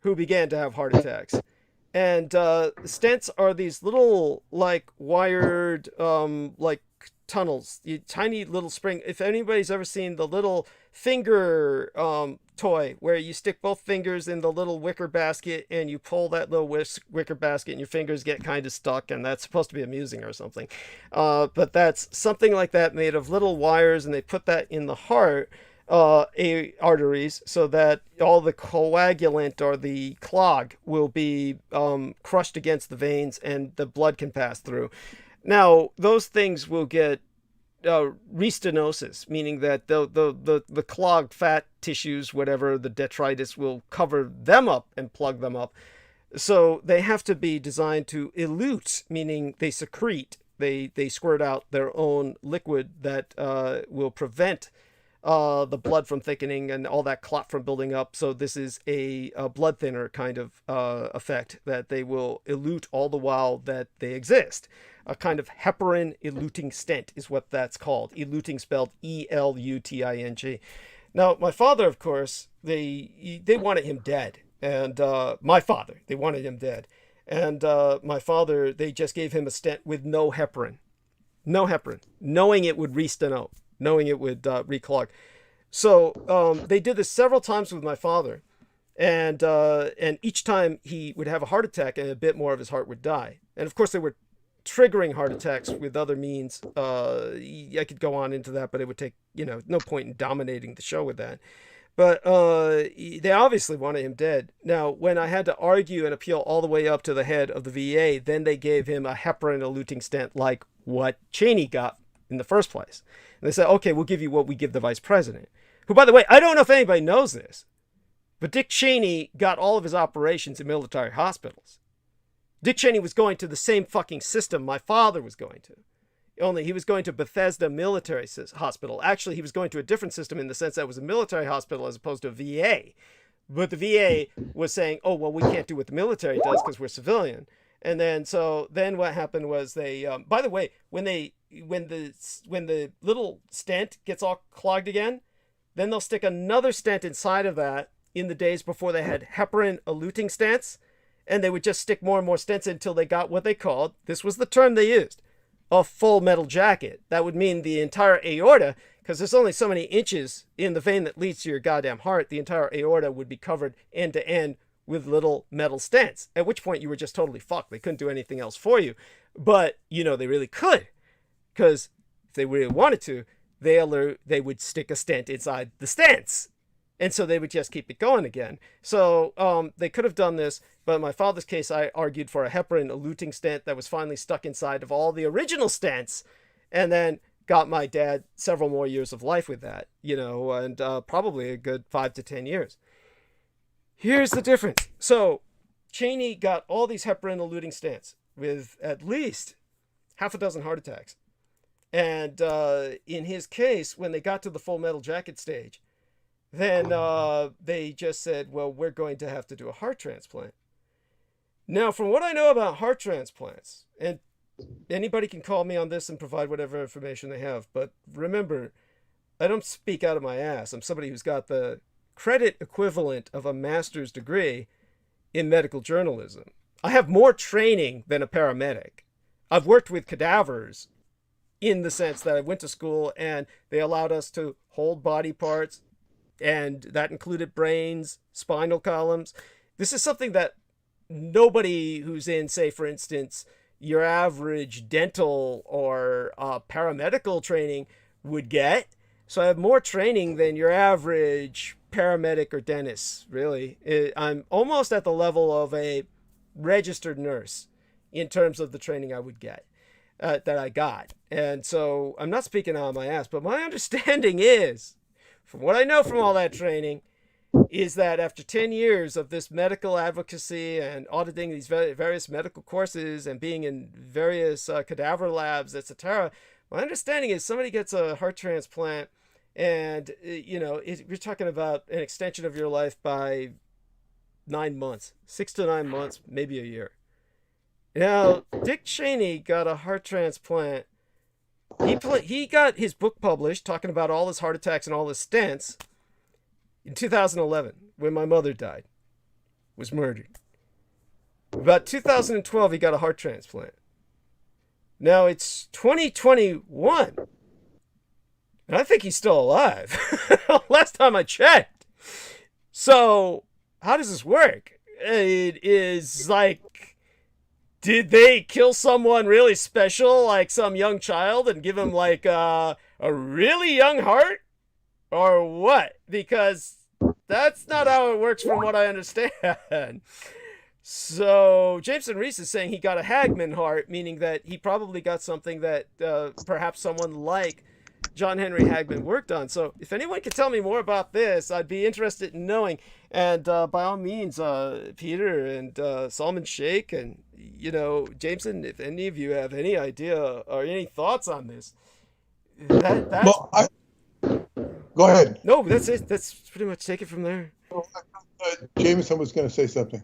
who began to have heart attacks. And stents are these little, like, wired, like, tunnels, tiny little spring. If anybody's ever seen the little finger toy where you stick both fingers in the little wicker basket and you pull that little wicker basket and your fingers get kind of stuck, and that's supposed to be amusing or something. But that's something like that, made of little wires, and they put that in the heart arteries, so that all the coagulant or the clog will be crushed against the veins and the blood can pass through. Now, those things will get restenosis, meaning that the clogged fat tissues, whatever, the detritus, will cover them up and plug them up. So they have to be designed to elute, meaning they secrete, they squirt out their own liquid that will prevent the blood from thickening and all that clot from building up. So this is a blood thinner kind of effect, that they will elute all the while that they exist. A kind of heparin eluting stent is what that's called. Eluting spelled E-L-U-T-I-N-G. Now, my father, of course, they wanted him dead. And my father, they wanted him dead. And my father, they just gave him a stent with no heparin. No heparin, knowing it would restenote, knowing it would reclog. So they did this several times with my father. And each time he would have a heart attack and a bit more of his heart would die. And of course, they were triggering heart attacks with other means. I could go on into that, but it would take, no point in dominating the show with that. But they obviously wanted him dead. Now, when I had to argue and appeal all the way up to the head of the VA, then they gave him a heparin eluting stent like what Cheney got in the first place. And they said, okay, we'll give you what we give the vice president. Who, by the way, I don't know if anybody knows this, but Dick Cheney got all of his operations in military hospitals. Dick Cheney was going to the same fucking system my father was going to. Only he was going to Bethesda Military Hospital. Actually, he was going to a different system in the sense that it was a military hospital as opposed to a VA. But the VA was saying, oh, well, we can't do what the military does because we're civilian. And then what happened was they, by the way, when the little stent gets all clogged again, then they'll stick another stent inside of that in the days before they had heparin eluting stents. And they would just stick more and more stents until they got what they called, this was the term they used, a full metal jacket. That would mean the entire aorta, because there's only so many inches in the vein that leads to your goddamn heart, the entire aorta would be covered end to end with little metal stents, at which point you were just totally fucked. They couldn't do anything else for you. But, they really could, because if they really wanted to, they would stick a stent inside the stents. And so they would just keep it going again. So they could have done this, but in my father's case, I argued for a heparin eluting stent that was finally stuck inside of all the original stents, and then got my dad several more years of life with that, and probably a good 5 to 10 years. Here's the difference. So Cheney got all these heparin eluting stents with at least half a dozen heart attacks. And in his case, when they got to the full metal jacket stage, then they just said, well, we're going to have to do a heart transplant. Now, from what I know about heart transplants, and anybody can call me on this and provide whatever information they have, but remember, I don't speak out of my ass. I'm somebody who's got the credit equivalent of a master's degree in medical journalism. I have more training than a paramedic. I've worked with cadavers in the sense that I went to school and they allowed us to hold body parts, and that included brains, spinal columns. This is something that nobody who's in, say, for instance, your average dental or paramedical training would get. So I have more training than your average paramedic or dentist, really. I'm almost at the level of a registered nurse in terms of the training I would get, that I got. And so I'm not speaking out of my ass, but my understanding is, from what I know from all that training, is that after 10 years of this medical advocacy and auditing these various medical courses and being in various cadaver labs, etc., my understanding is somebody gets a heart transplant and, you're talking about an extension of your life by 9 months, 6 to 9 months, maybe a year. Now, Dick Cheney got a heart transplant he got his book published talking about all his heart attacks and all his stents in 2011 when my mother died, was murdered. About 2012, he got a heart transplant. Now it's 2021, and I think he's still alive. Last time I checked. So how does this work? It is like, did they kill someone really special, like some young child, and give him like a really young heart? Or what? Because that's not how it works from what I understand. So Jameson Reese is saying he got a Hagman heart, meaning that he probably got something that perhaps someone like John Henry Hagman worked on. So if anyone could tell me more about this, I'd be interested in knowing. And by all means, Peter and Solomon Sheikh and, Jameson, if any of you have any idea or any thoughts on this, Well, go ahead. No, that's it. That's pretty much take it from there. Jameson was going to say something.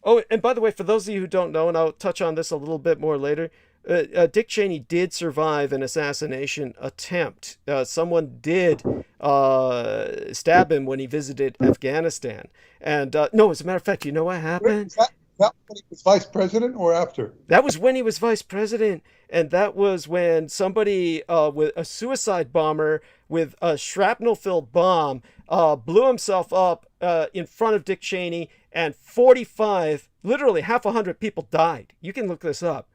Oh, and by the way, for those of you who don't know, and I'll touch on this a little bit more later, Dick Cheney did survive an assassination attempt. Someone did stab him when he visited Afghanistan. And no, as a matter of fact, you know what happened? That when he was vice president or after? That was when he was vice president. And that was when somebody with a suicide bomber with a shrapnel-filled bomb blew himself up in front of Dick Cheney, and 45, literally half 100 people died. You can look this up.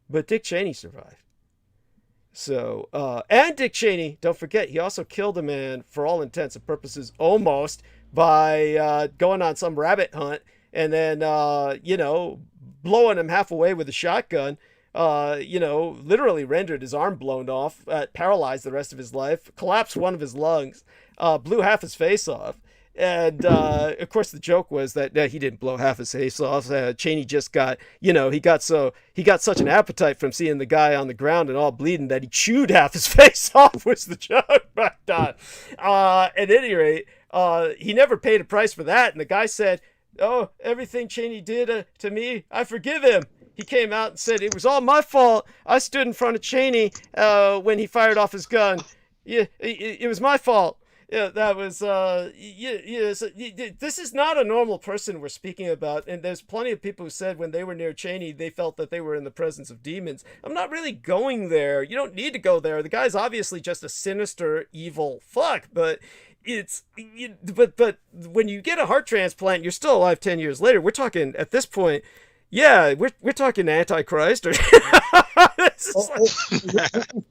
But Dick Cheney survived. So, and Dick Cheney, don't forget, he also killed a man, for all intents and purposes, almost, by going on some rabbit hunt and then, blowing him half away with a shotgun. Literally rendered his arm blown off, paralyzed the rest of his life, collapsed one of his lungs, blew half his face off. And, of course, the joke was that he didn't blow half his face off. Cheney just got, he got such an appetite from seeing the guy on the ground and all bleeding that he chewed half his face off, was the joke. But, at any rate, he never paid a price for that. And the guy said, "Oh, everything Cheney did to me, I forgive him." He came out and said, "It was all my fault. I stood in front of Cheney when he fired off his gun. Yeah, it was my fault." Yeah, that was, so this is not a normal person we're speaking about. And there's plenty of people who said when they were near Cheney, they felt that they were in the presence of demons. I'm not really going there. You don't need to go there. The guy's obviously just a sinister, evil fuck, but but when you get a heart transplant, you're still alive 10 years later. We're talking, at this point, yeah, we're talking Antichrist. Or This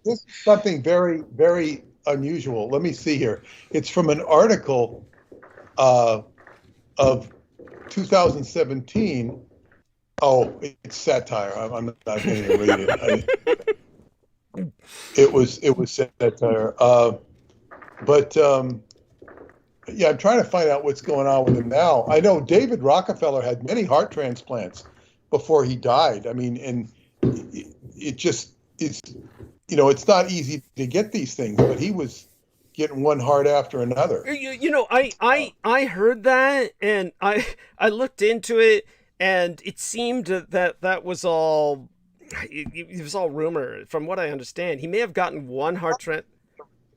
is something very, very unusual. Let me see here. It's from an article of 2017. Oh, it's satire. I'm not going to read it. It was satire. Yeah, I'm trying to find out what's going on with him now. I know David Rockefeller had many heart transplants before he died. I mean, and it just is, it's not easy to get these things, but he was getting one heart after another. I heard that, and I looked into it, and it seemed that was all, it was all rumor. From what I understand, he may have gotten one heart transplant.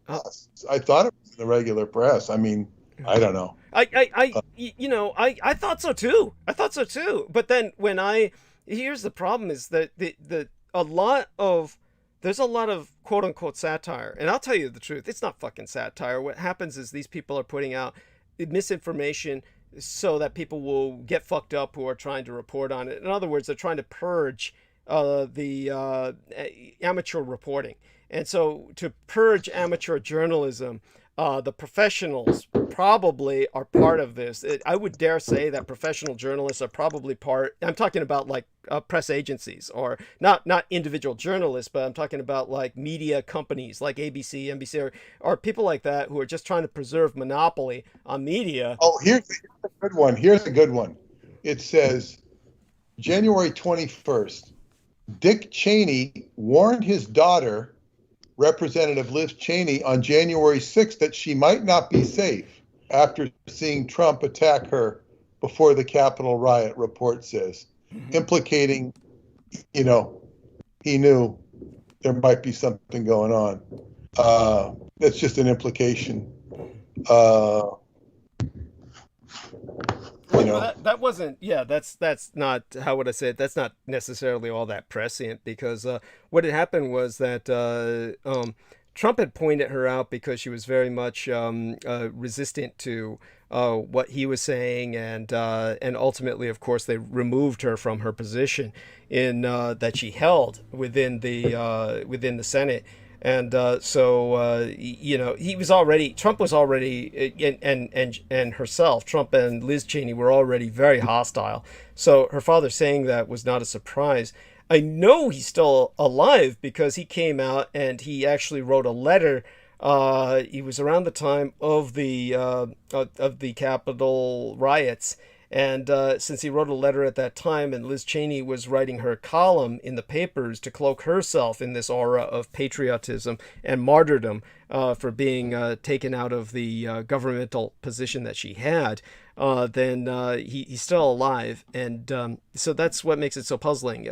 I thought it was in the regular press. I mean, I don't know. I thought so too. But then here's the problem is that there's a lot of quote unquote satire. And I'll tell you the truth. It's not fucking satire. What happens is these people are putting out misinformation so that people will get fucked up who are trying to report on it. In other words, they're trying to purge the amateur reporting. And so to purge amateur journalism, the professionals probably are part of this. I would dare say that professional journalists are probably part. I'm talking about like press agencies, or not individual journalists, but I'm talking about like media companies like ABC, NBC, or people like that who are just trying to preserve monopoly on media. Oh, here's a good one. Here's a good one. It says, January 21st, Dick Cheney warned his daughter, Representative Liz Cheney, on January 6th that she might not be safe after seeing Trump attack her before the Capitol riot, report says, implicating, he knew there might be something going on. That's just an implication. That wasn't, yeah, that's not, how would I say it? That's not necessarily all that prescient, because what had happened was that Trump had pointed her out because she was very much resistant to what he was saying, and ultimately, of course, they removed her from her position in that she held within the Senate. And so he was already, Trump was already, and herself, Trump and Liz Cheney were already very hostile. So her father saying that was not a surprise. I know he's still alive because he came out and he actually wrote a letter. He was around the time of the Capitol riots. And since he wrote a letter at that time, and Liz Cheney was writing her column in the papers to cloak herself in this aura of patriotism and martyrdom for being taken out of the governmental position that she had, then he's still alive. And so that's what makes it so puzzling.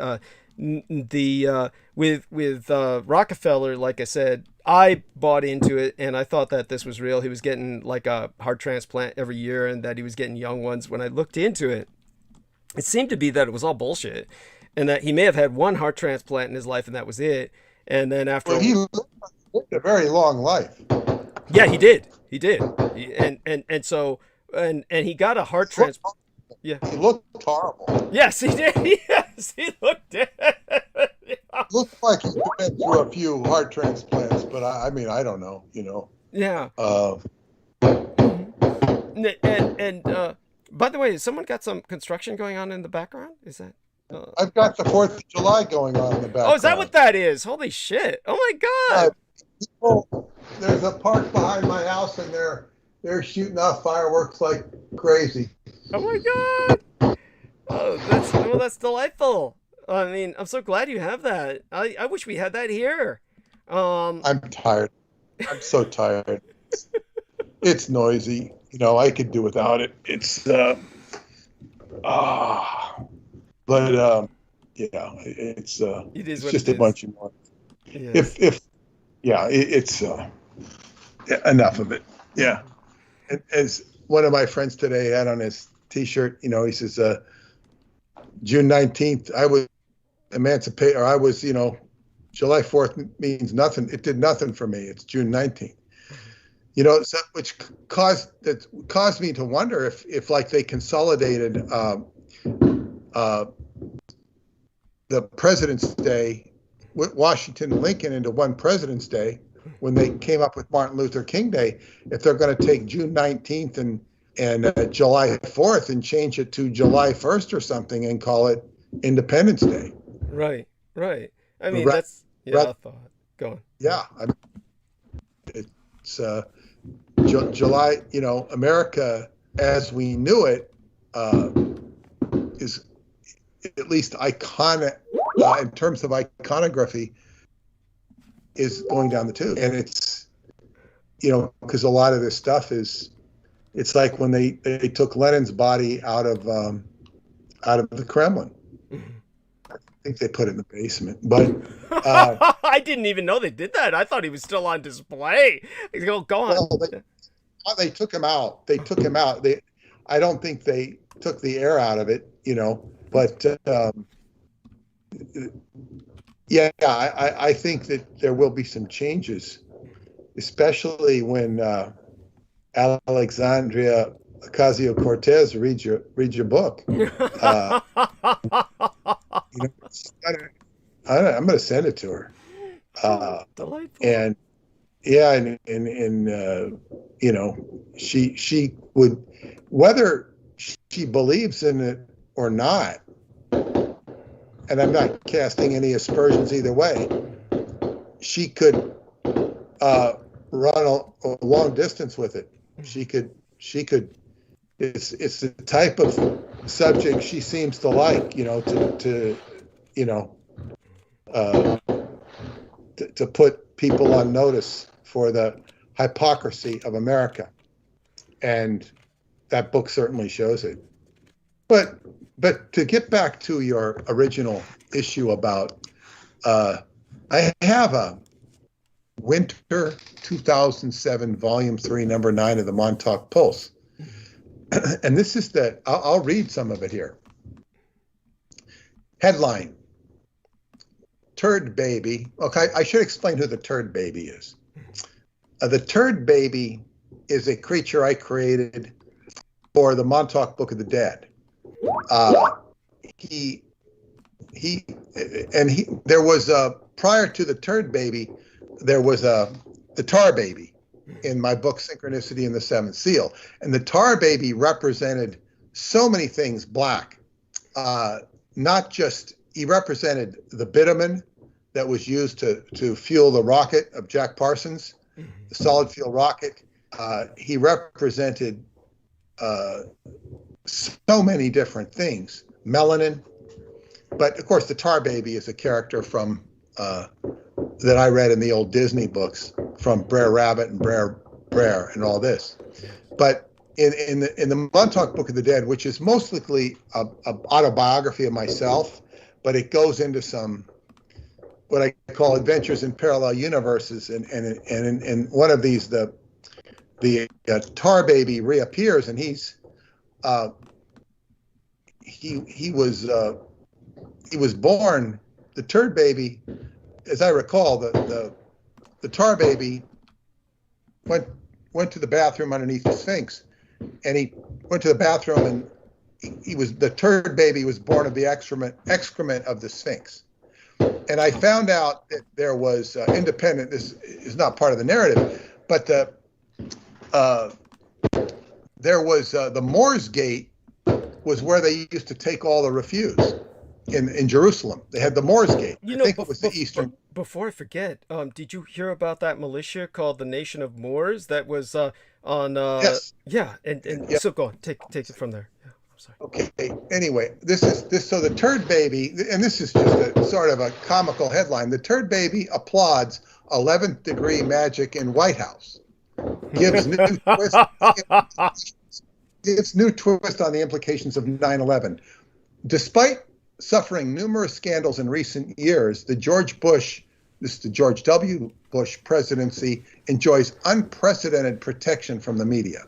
With Rockefeller, like I said, I bought into it and I thought that this was real. He was getting like a heart transplant every year and that he was getting young ones. When I looked into it, it seemed to be that it was all bullshit and that he may have had one heart transplant in his life and that was it. And then after he lived a very long life. Yeah, he did. And so he got a heart transplant. Yeah. He looked horrible. Yes, he did. Yes, he looked dead. Looked like he went through a few heart transplants, but I mean, I don't know, Yeah. And by the way, has someone got some construction going on in the background? Is that? I've got the 4th of July going on in the background. Oh, is that what that is? Holy shit! Oh my god! There's a park behind my house, and they're shooting off fireworks like crazy. Oh my god! Oh, that's delightful. I mean, I'm so glad you have that. I wish we had that here. I'm tired. I'm so tired. It's noisy. I could do without it. It's yeah, it's just a bunch of noise. Yes. It's enough of it. Yeah. And as one of my friends today had on his T-shirt, he says, June 19th, I was emancipated, or I was, July 4th means nothing. It did nothing for me. It's June 19th. So, which caused me to wonder if like they consolidated the President's Day, Washington and Lincoln, into one President's Day when they came up with Martin Luther King Day, if they're going to take June 19th and July 4th and change it to July 1st or something and call it Independence Day. Right. I mean, that's I thought. Go on. Yeah, it's July. America as we knew it is at least iconic in terms of iconography, is going down the tube, and it's because a lot of this stuff is. It's like when they took Lenin's body out of the Kremlin. I think they put it in the basement, but I didn't even know they did that. I thought he was still on display. Go on. Well, they took him out. I don't think they took the air out of it, But I think that there will be some changes, especially when. Alexandria Ocasio-Cortez reads your book. I'm going to send it to her. Delightful. And yeah, and she would, whether she believes in it or not, and I'm not casting any aspersions either way, she could run a long distance with it. She could it's the type of subject she seems to like, to put people on notice for the hypocrisy of America. And that book certainly shows it. But to get back to your original issue about I have a Winter 2007, Volume 3, Number 9 of the Montauk Pulse. And this is I'll read some of it here. Headline, Turd Baby. Okay, I should explain who the Turd Baby is. The Turd Baby is a creature I created for the Montauk Book of the Dead. There was prior to the Turd Baby, there was the Tar Baby in my book Synchronicity and the Seventh Seal, and the Tar Baby represented so many things black. Not just, he represented the bitumen that was used to fuel the rocket of Jack Parsons, the solid fuel rocket. He represented so many different things, melanin. But of course, the Tar Baby is a character from that I read in the old Disney books, from Brer Rabbit and Brer and all this. But in the Montauk Book of the Dead, which is mostly a autobiography of myself, but it goes into some what I call adventures in parallel universes, and in one of these, the Tar Baby reappears, and he was born, the Turd Baby, as I recall, the Tar Baby went to the bathroom underneath the Sphinx, and he went to the bathroom, and the Turd Baby was born of the excrement of the Sphinx. And I found out that there was independent, this is not part of the narrative, but there was the Moors Gate was where they used to take all the refuse in Jerusalem. They had the Moors Gate. I think it was the Eastern. Before I forget, did you hear about that militia called the Nation of Moors that was on? Yes. Yeah, and yeah. So go on, take it from there. Yeah, I'm sorry. Okay. Anyway, so the Turd Baby, and this is just a sort of a comical headline. The Turd Baby applauds 11th degree magic in White House. Gives new twist. Gives new twist on the implications of 9/11. Despite suffering numerous scandals in recent years, the George W. Bush presidency enjoys unprecedented protection from the media.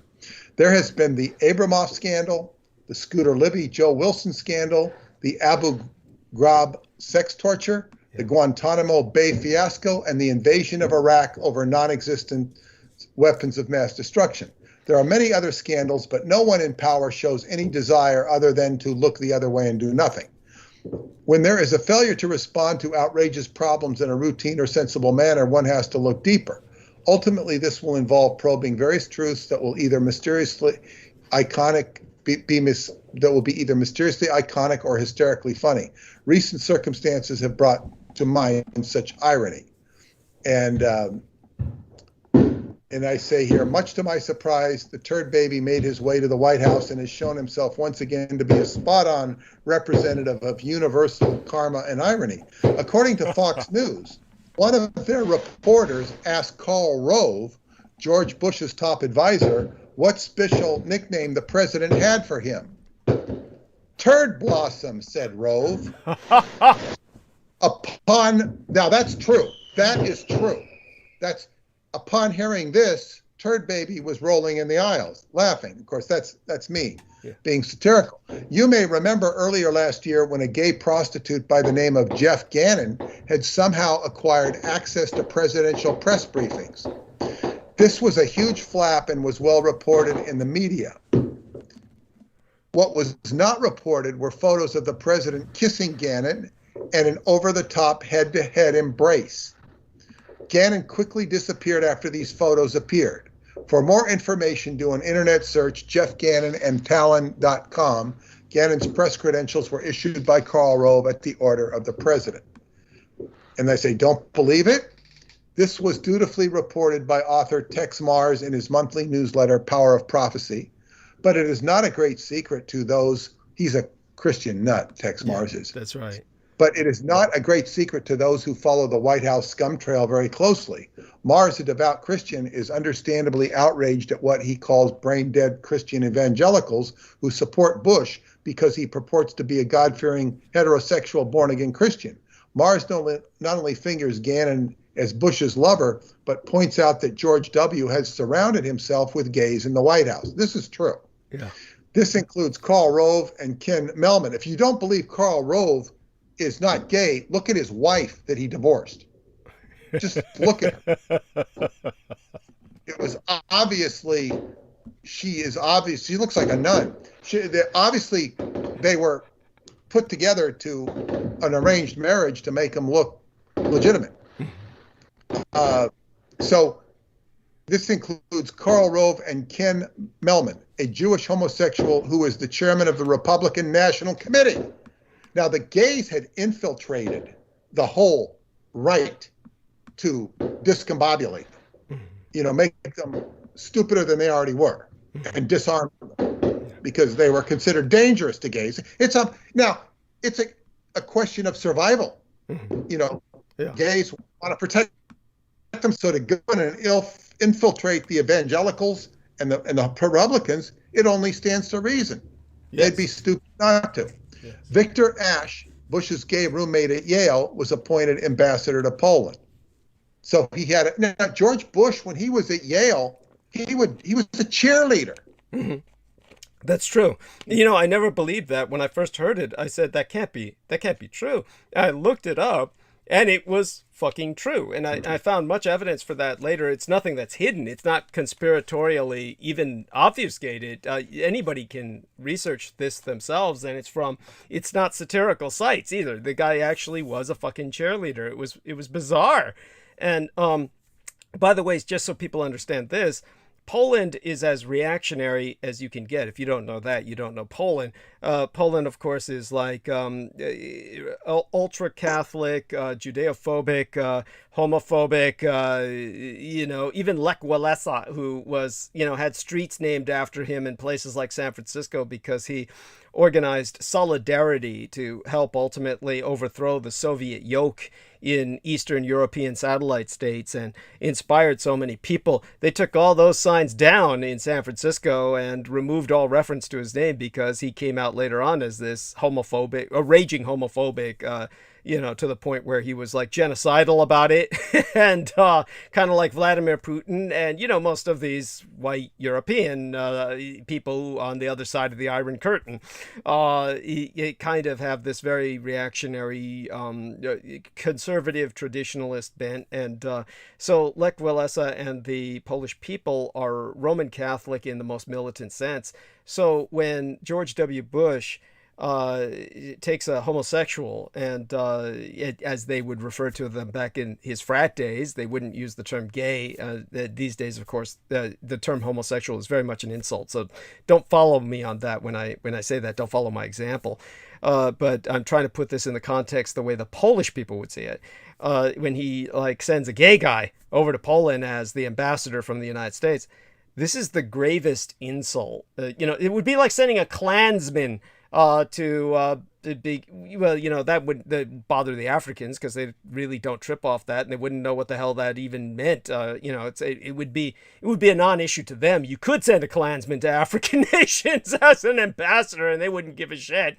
There has been the Abramoff scandal, the Scooter Libby Joe Wilson scandal, the Abu Ghraib sex torture, the Guantanamo Bay fiasco, and the invasion of Iraq over non-existent weapons of mass destruction. There are many other scandals, but no one in power shows any desire other than to look the other way and do nothing. When there is a failure to respond to outrageous problems in a routine or sensible manner, one has to look deeper. Ultimately, this will involve probing various truths that will either mysteriously iconic, that will be either mysteriously iconic or hysterically funny. Recent circumstances have brought to mind such irony. And I say here, much to my surprise, the Turd Baby made his way to the White House and has shown himself once again to be a spot-on representative of universal karma and irony. According to Fox News, one of their reporters asked Karl Rove, George Bush's top advisor, what special nickname the president had for him. Turd Blossom, said Rove. Now that's true. That is true. Upon hearing this, Turd Baby was rolling in the aisles, laughing. Of course, that's me, being satirical. You may remember earlier last year when a gay prostitute by the name of Jeff Gannon had somehow acquired access to presidential press briefings. This was a huge flap and was well reported in the media. What was not reported were photos of the president kissing Gannon and an over-the-top head-to-head embrace. Gannon quickly disappeared after these photos appeared. For more information, do an internet search, Jeff Gannon and Talon.com. Gannon's press credentials were issued by Karl Rove at the order of the president. And I say, don't believe it? This was dutifully reported by author Tex Mars in his monthly newsletter, Power of Prophecy. But it is not a great secret to those, he's a Christian nut, Tex Mars is. That's right. But it is not a great secret to those who follow the White House scum trail very closely. Mars, a devout Christian, is understandably outraged at what he calls brain-dead Christian evangelicals who support Bush because he purports to be a God-fearing, heterosexual, born-again Christian. Mars not only fingers Gannon as Bush's lover, but points out that George W. has surrounded himself with gays in the White House. This is true. Yeah. This includes Karl Rove and Ken Melman. If you don't believe Karl Rove is not gay, look at his wife that he divorced. Just look at her. It was obviously, she looks like a nun. Obviously, they were put together to an arranged marriage to make him look legitimate. So this includes Karl Rove and Ken Melman, a Jewish homosexual who is the chairman of the Republican National Committee. Now, the gays had infiltrated the whole right to discombobulate them, make them stupider than they already were, and disarm them because they were considered dangerous to gays. Now it's a question of survival. Gays want to protect them, so to go in and infiltrate the evangelicals and the Republicans, it only stands to reason. Yes. They'd be stupid not to. Yes. Victor Ashe, Bush's gay roommate at Yale, was appointed ambassador to Poland. So he had it. Now, George Bush, when he was at Yale, he was a cheerleader. Mm-hmm. That's true. I never believed that. When I first heard it, I said, that can't be true. I looked it up, and it was fucking true. And I found much evidence for that later. It's nothing that's hidden. It's not conspiratorially even obfuscated. Anybody can research this themselves, and it's not satirical sites either. The guy actually was a fucking cheerleader. It was bizarre. And by the way, just so people understand this, Poland is as reactionary as you can get. If you don't know that, you don't know Poland. Poland, of course, is like ultra-Catholic, Judeophobic, homophobic, even Lech Walesa, who was, had streets named after him in places like San Francisco because he organized solidarity to help ultimately overthrow the Soviet yoke in Eastern European satellite states and inspired so many people. They took all those signs down in San Francisco and removed all reference to his name because he came out later on as this raging homophobic, to the point where he was like genocidal about it and kind of like Vladimir Putin and, most of these white European people on the other side of the Iron Curtain. He kind of have this very reactionary, conservative traditionalist bent. And so Lech Walesa and the Polish people are Roman Catholic in the most militant sense. So when George W. Bush takes a homosexual and as they would refer to them back in his frat days, they wouldn't use the term gay. These days, of course, the term homosexual is very much an insult. So don't follow me on that when I say that. Don't follow my example. But I'm trying to put this in the context the way the Polish people would see it. When he sends a gay guy over to Poland as the ambassador from the United States, this is the gravest insult. It would be like sending a Klansman that would bother the Africans because they really don't trip off that and they wouldn't know what the hell that even meant. It would be a non-issue to them. You could send a Klansman to African nations as an ambassador and they wouldn't give a shit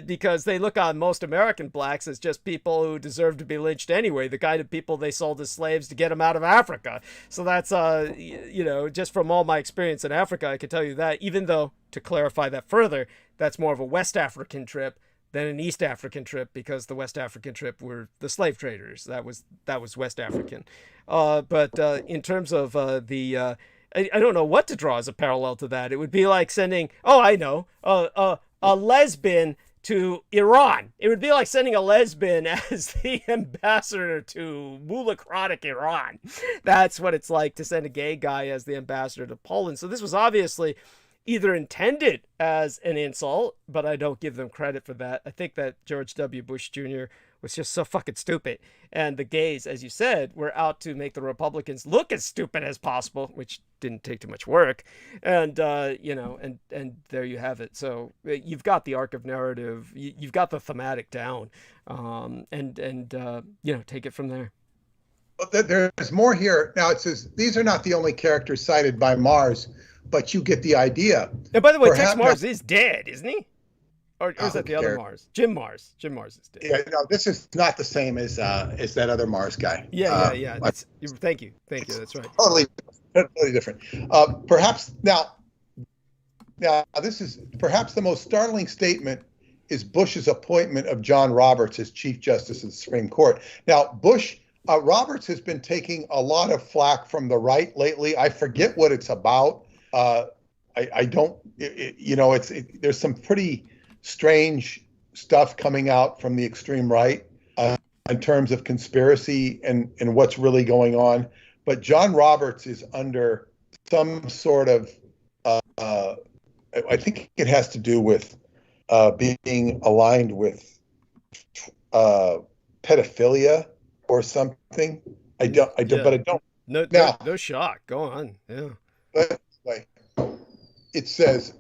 because they look on most American blacks as just people who deserve to be lynched anyway, the kind of people they sold as slaves to get them out of Africa. So that's just from all my experience in Africa, I can tell you that, even though, to clarify that further, that's more of a West African trip than an East African trip because the West African trip were the slave traders. That was West African. But in terms of I don't know what to draw as a parallel to that. It would be like sending, a lesbian to Iran. It would be like sending a lesbian as the ambassador to mulocratic Iran. That's what it's like to send a gay guy as the ambassador to Poland. So this was obviously either intended as an insult, but I don't give them credit for that. I think that George W. Bush Jr. was just so fucking stupid. And the gays, as you said, were out to make the Republicans look as stupid as possible, which didn't take too much work. And, and there you have it. So you've got the arc of narrative, you've got the thematic down, take it from there. There's more here. Now it says, these are not the only characters cited by Mars, but you get the idea. And by the way, Tex Mars is dead, isn't he? Or is that the care. other Mars? Jim Mars. Jim Mars is dead. Yeah, no, this is not the same as that other Mars guy. Yeah. Thank you. That's right. Totally different. Perhaps now, this is perhaps the most startling statement is Bush's appointment of John Roberts as Chief Justice of the Supreme Court. Now, Roberts has been taking a lot of flack from the right lately. I forget what it's about. I don't, there's some pretty strange stuff coming out from the extreme right in terms of conspiracy and what's really going on. But John Roberts is under some sort of, I think it has to do with being aligned with pedophilia or something. I don't. No shock. Go on. Yeah. But it says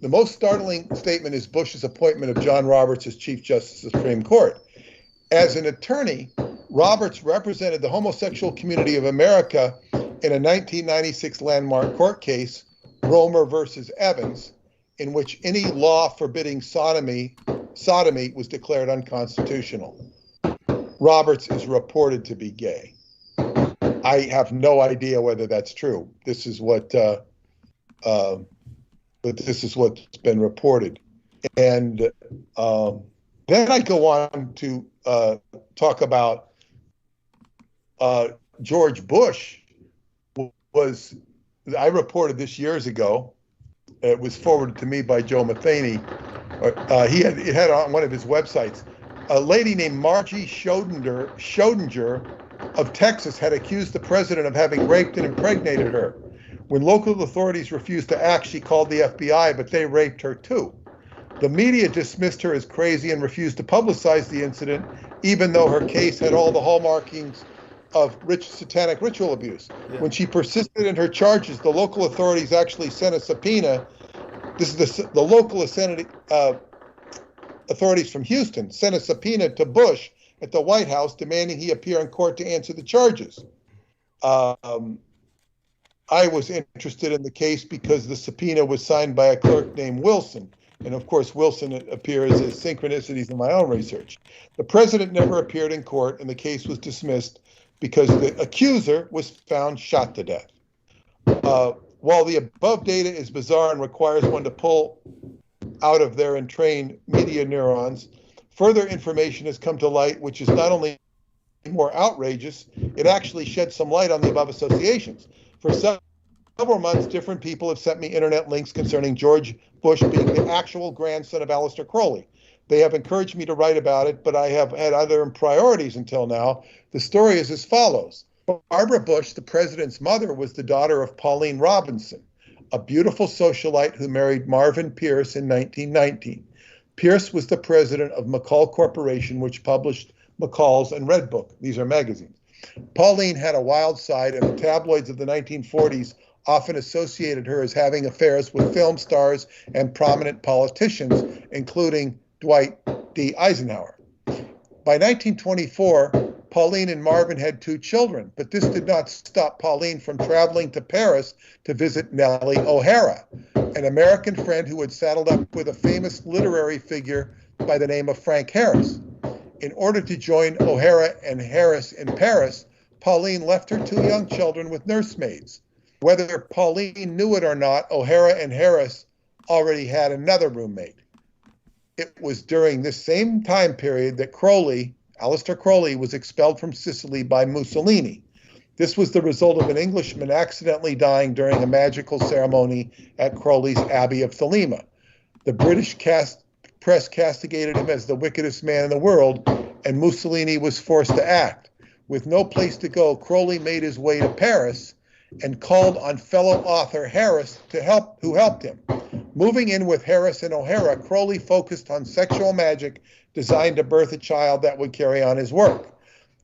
the most startling statement is Bush's appointment of John Roberts as Chief Justice of the Supreme Court. As an attorney, Roberts represented the homosexual community of America in a 1996 landmark court case, Romer versus Evans, in which any law forbidding sodomy was declared unconstitutional. Roberts is reported to be gay. I have no idea whether that's true. This is what, but this is what's been reported. And then I go on to talk about George Bush. I reported this years ago. It was forwarded to me by Joe Matheny. It had on one of his websites. A lady named Margie Schrodinger of Texas had accused the president of having raped and impregnated her. When local authorities refused to act, she called the FBI, but they raped her too. The media dismissed her as crazy and refused to publicize the incident, even though her case had all the hallmarkings of satanic ritual abuse. Yeah. When she persisted in her charges, the local authorities actually sent a subpoena. This is the local authorities from Houston sent a subpoena to Bush at the White House demanding he appear in court to answer the charges. I was interested in the case because the subpoena was signed by a clerk named Wilson. And of course, Wilson appears as synchronicities in my own research. The president never appeared in court and the case was dismissed because the accuser was found shot to death. While the above data is bizarre and requires one to pull out of their entrained media neurons, further information has come to light, which is not only more outrageous, it actually sheds some light on the above associations. For several months, different people have sent me internet links concerning George Bush being the actual grandson of Aleister Crowley. They have encouraged me to write about it, but I have had other priorities until now. The story is as follows. Barbara Bush, the president's mother, was the daughter of Pauline Robinson, a beautiful socialite who married Marvin Pierce in 1919. Pierce was the president of McCall Corporation, which published McCall's and Red Book. These are magazines. Pauline had a wild side, and the tabloids of the 1940s often associated her as having affairs with film stars and prominent politicians, including Dwight D. Eisenhower. By 1924, Pauline and Marvin had 2 children, but this did not stop Pauline from traveling to Paris to visit Nellie O'Hara, an American friend who had saddled up with a famous literary figure by the name of Frank Harris. In order to join O'Hara and Harris in Paris, Pauline left her 2 young children with nursemaids. Whether Pauline knew it or not, O'Hara and Harris already had another roommate. It was during this same time period that Aleister Crowley, was expelled from Sicily by Mussolini. This was the result of an Englishman accidentally dying during a magical ceremony at Crowley's Abbey of Thelema. The British press castigated him as the wickedest man in the world, and Mussolini was forced to act. With no place to go, Crowley made his way to Paris and called on fellow author Harris who helped him. Moving in with Harris and O'Hara, Crowley focused on sexual magic designed to birth a child that would carry on his work.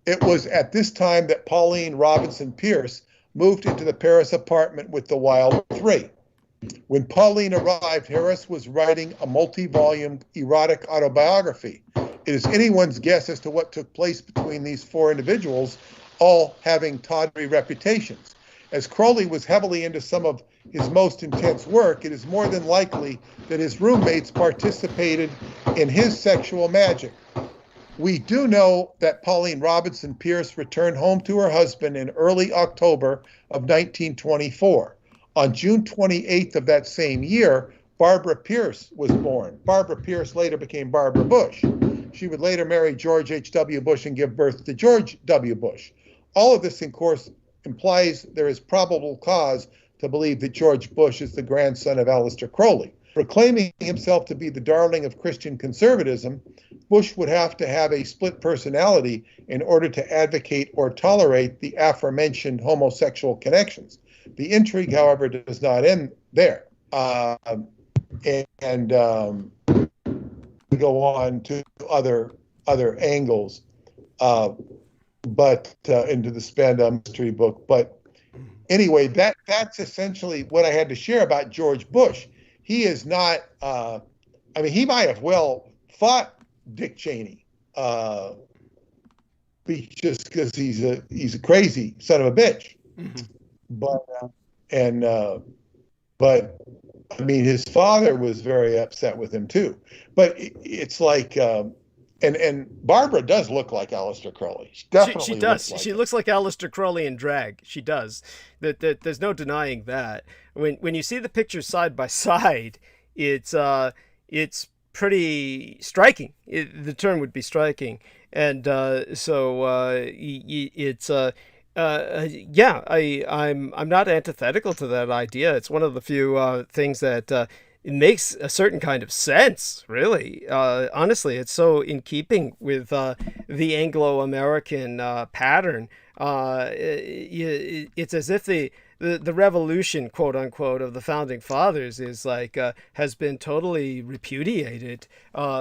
It was at this time that Pauline Robinson Pierce moved into the Paris apartment with the Wild 3. When Pauline arrived, Harris was writing a multi-volume erotic autobiography. It is anyone's guess as to what took place between these 4 individuals, all having tawdry reputations. As Crowley was heavily into some of his most intense work, it is more than likely that his roommates participated in his sexual magic. We do know that Pauline Robinson Pierce returned home to her husband in early October of 1924. On June 28th of that same year, Barbara Pierce was born. Barbara Pierce later became Barbara Bush. She would later marry George H.W. Bush and give birth to George W. Bush. All of this, of course, implies there is probable cause to believe that George Bush is the grandson of Aleister Crowley. Proclaiming himself to be the darling of Christian conservatism, Bush would have to have a split personality in order to advocate or tolerate the aforementioned homosexual connections. The intrigue, however, does not end there. We go on to other angles, but into the Spandau mystery book. But anyway, that's essentially what I had to share about George Bush. He is not. I mean, he might have well fought Dick Cheney, just because he's a crazy son of a bitch. Mm-hmm. But I mean, his father was very upset with him too. But it's like, and Barbara does look like Aleister Crowley. She definitely she does. Looks she like looks like Aleister Crowley in drag. She does. There's no denying that. When you see the pictures side by side, it's pretty striking. The term would be striking, and yeah, I'm not antithetical to that idea. It's one of the few things that it makes a certain kind of sense, really. Honestly, it's so in keeping with the Anglo-American pattern. It's as if the revolution, quote unquote, of the founding fathers is like has been totally repudiated.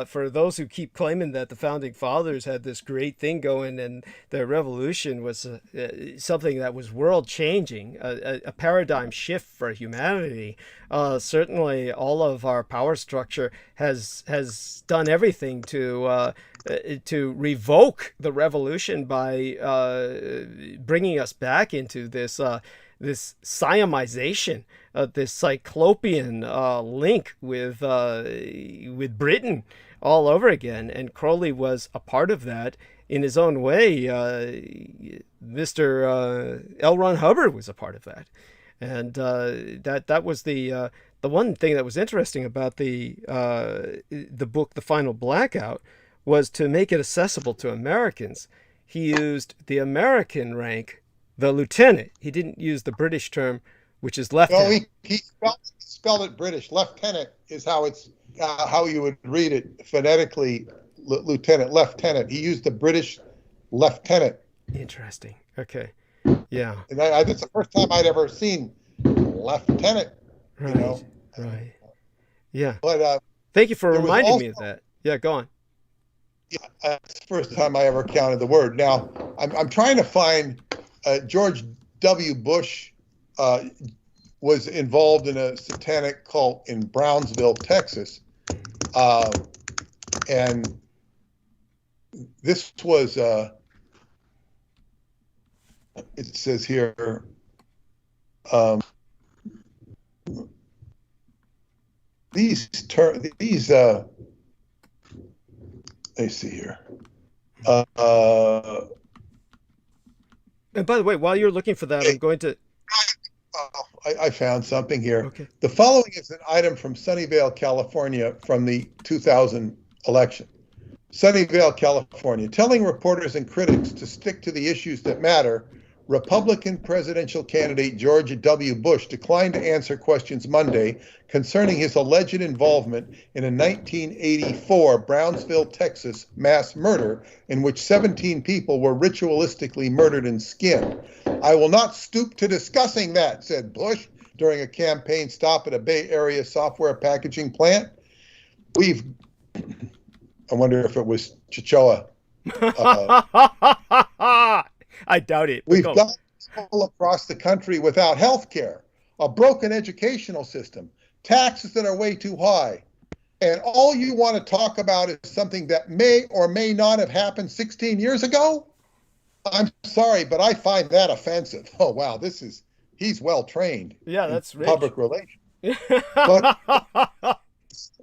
For those who keep claiming that the founding fathers had this great thing going and their revolution was something that was world changing, a paradigm shift for humanity. Certainly, all of our power structure has done everything to revoke the revolution by bringing us back into this Siamization, this cyclopean link with Britain all over again. And Crowley was a part of that in his own way. Mr. L. Ron Hubbard was a part of that. And that was the one thing that was interesting about the book, The Final Blackout, was to make it accessible to Americans. He used the American rank, the lieutenant. He didn't use the British term, which is lieutenant. No, he spelled it British. Lieutenant is how it's how you would read it phonetically. Lieutenant. He used the British lieutenant. Interesting. Okay. Yeah. And that's the first time I'd ever seen lieutenant. Right. You know? Right. Yeah. But thank you for reminding me of that. Yeah. Go on. Yeah, that's the first time I ever counted the word. Now, I'm trying to find George W. Bush was involved in a satanic cult in Brownsville, Texas. And this was, it says here, let me see here. And by the way, while you're looking for that, I'm going to... I found something here. Okay. The following is an item from Sunnyvale, California, from the 2000 election. Sunnyvale, California. Telling reporters and critics to stick to the issues that matter, Republican presidential candidate George W. Bush declined to answer questions Monday concerning his alleged involvement in a 1984 Brownsville, Texas mass murder in which 17 people were ritualistically murdered and skinned. I will not stoop to discussing that, said Bush during a campaign stop at a Bay Area software packaging plant. I wonder if it was Chichoa. I doubt it. We've got people across the country without health care, a broken educational system, taxes that are way too high. And all you want to talk about is something that may or may not have happened 16 years ago? I'm sorry, but I find that offensive. Oh, wow, this is he's well trained. Yeah, in that's rich. public relations. But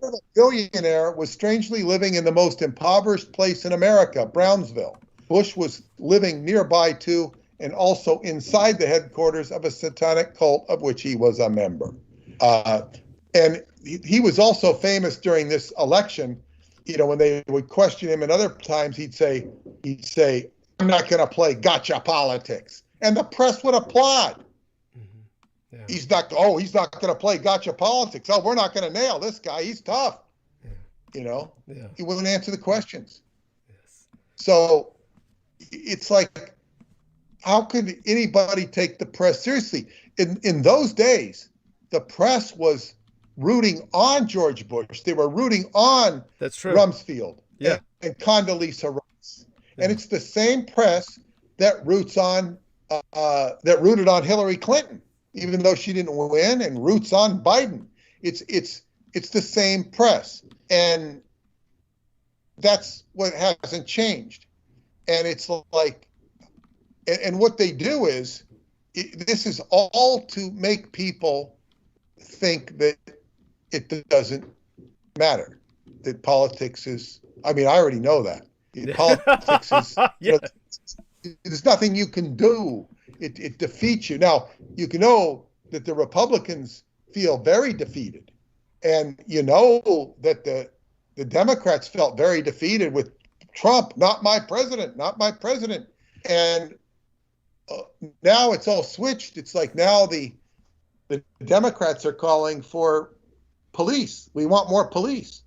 the billionaire was strangely living in the most impoverished place in America, Brownsville. Bush was living nearby too, and also inside the headquarters of a satanic cult of which he was a member. And he was also famous during this election. You know, when they would question him, and other times he'd say, "I'm not going to play gotcha politics," and the press would applaud. Yeah. He's not going to play gotcha politics. Oh, we're not going to nail this guy. He's tough. Yeah. You know, Yeah. he wouldn't answer the questions. Yes. So it's like, how could anybody take the press seriously? In those days, the press was rooting on George Bush. They were rooting on That's true. Rumsfeld Yeah. and Condoleezza Rice. Yeah. And it's the same press that rooted on Hillary Clinton, even though she didn't win, and roots on Biden. It's the same press, and that's what hasn't changed. And it's like, and what they do is, this is all to make people think that it doesn't matter, that politics is, I mean, I already know that. Politics is, Yeah. there's nothing you can do. It defeats you. Now, you can know that the Republicans feel very defeated. And you know that the Democrats felt very defeated with Trump, not my president, not my president. And now it's all switched. It's like now the Democrats are calling for police. We want more police.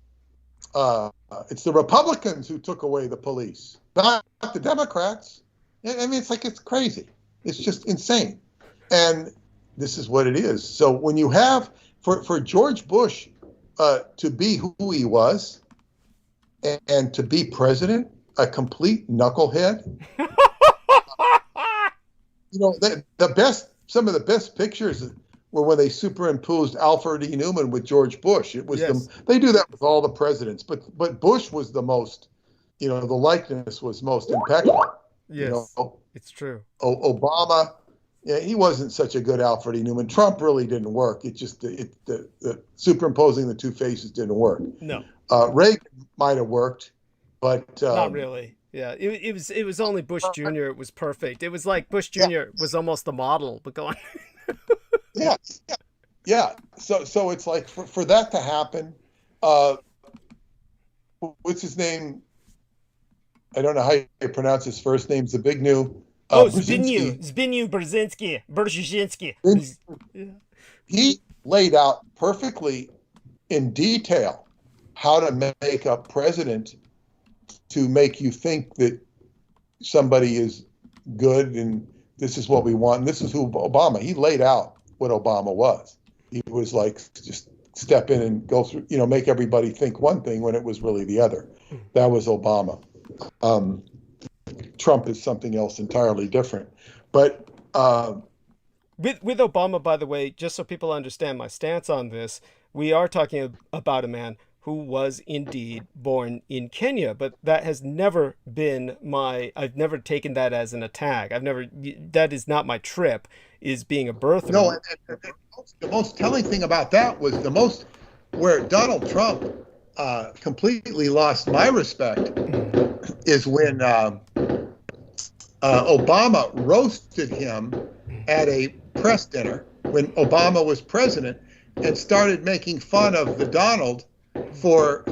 It's the Republicans who took away the police, not the Democrats. I mean, it's like, it's crazy. It's just insane. And this is what it is. So when you have, for George Bush to be who he was and to be president, a complete knucklehead. You know, some of the best pictures were when they superimposed Alfred E. Newman with George Bush. It was Yes. They do that with all the presidents, but Bush was the most, you know, the likeness was most impeccable. Yes. You know, It's true. Obama, yeah, he wasn't such a good Alfred E. Newman. Trump really didn't work. It just the superimposing the two faces didn't work. No. Reagan might have worked, but Not really. Yeah, it was only Bush Jr. It was perfect. It was like Bush Jr. was almost the model, but go on. Yeah. So it's like for that to happen, what's his name? I don't know how you pronounce his first name. Zbigniew. Zbigniew Brzezinski. He laid out perfectly in detail how to make a president to make you think that somebody is good and this is what we want. And this is who Obama, he laid out what Obama was. He was like, just step in and go through, you know, make everybody think one thing when it was really the other. That was Obama. Trump is something else entirely different. But with Obama, by the way, just so people understand my stance on this, we are talking about a man who was indeed born in Kenya, but that has never been I've never taken that as an attack. That is not my trip, is being a birthright. No, and the most telling thing about that was where Donald Trump completely lost my respect is when Obama roasted him at a press dinner when Obama was president and started making fun of the Donald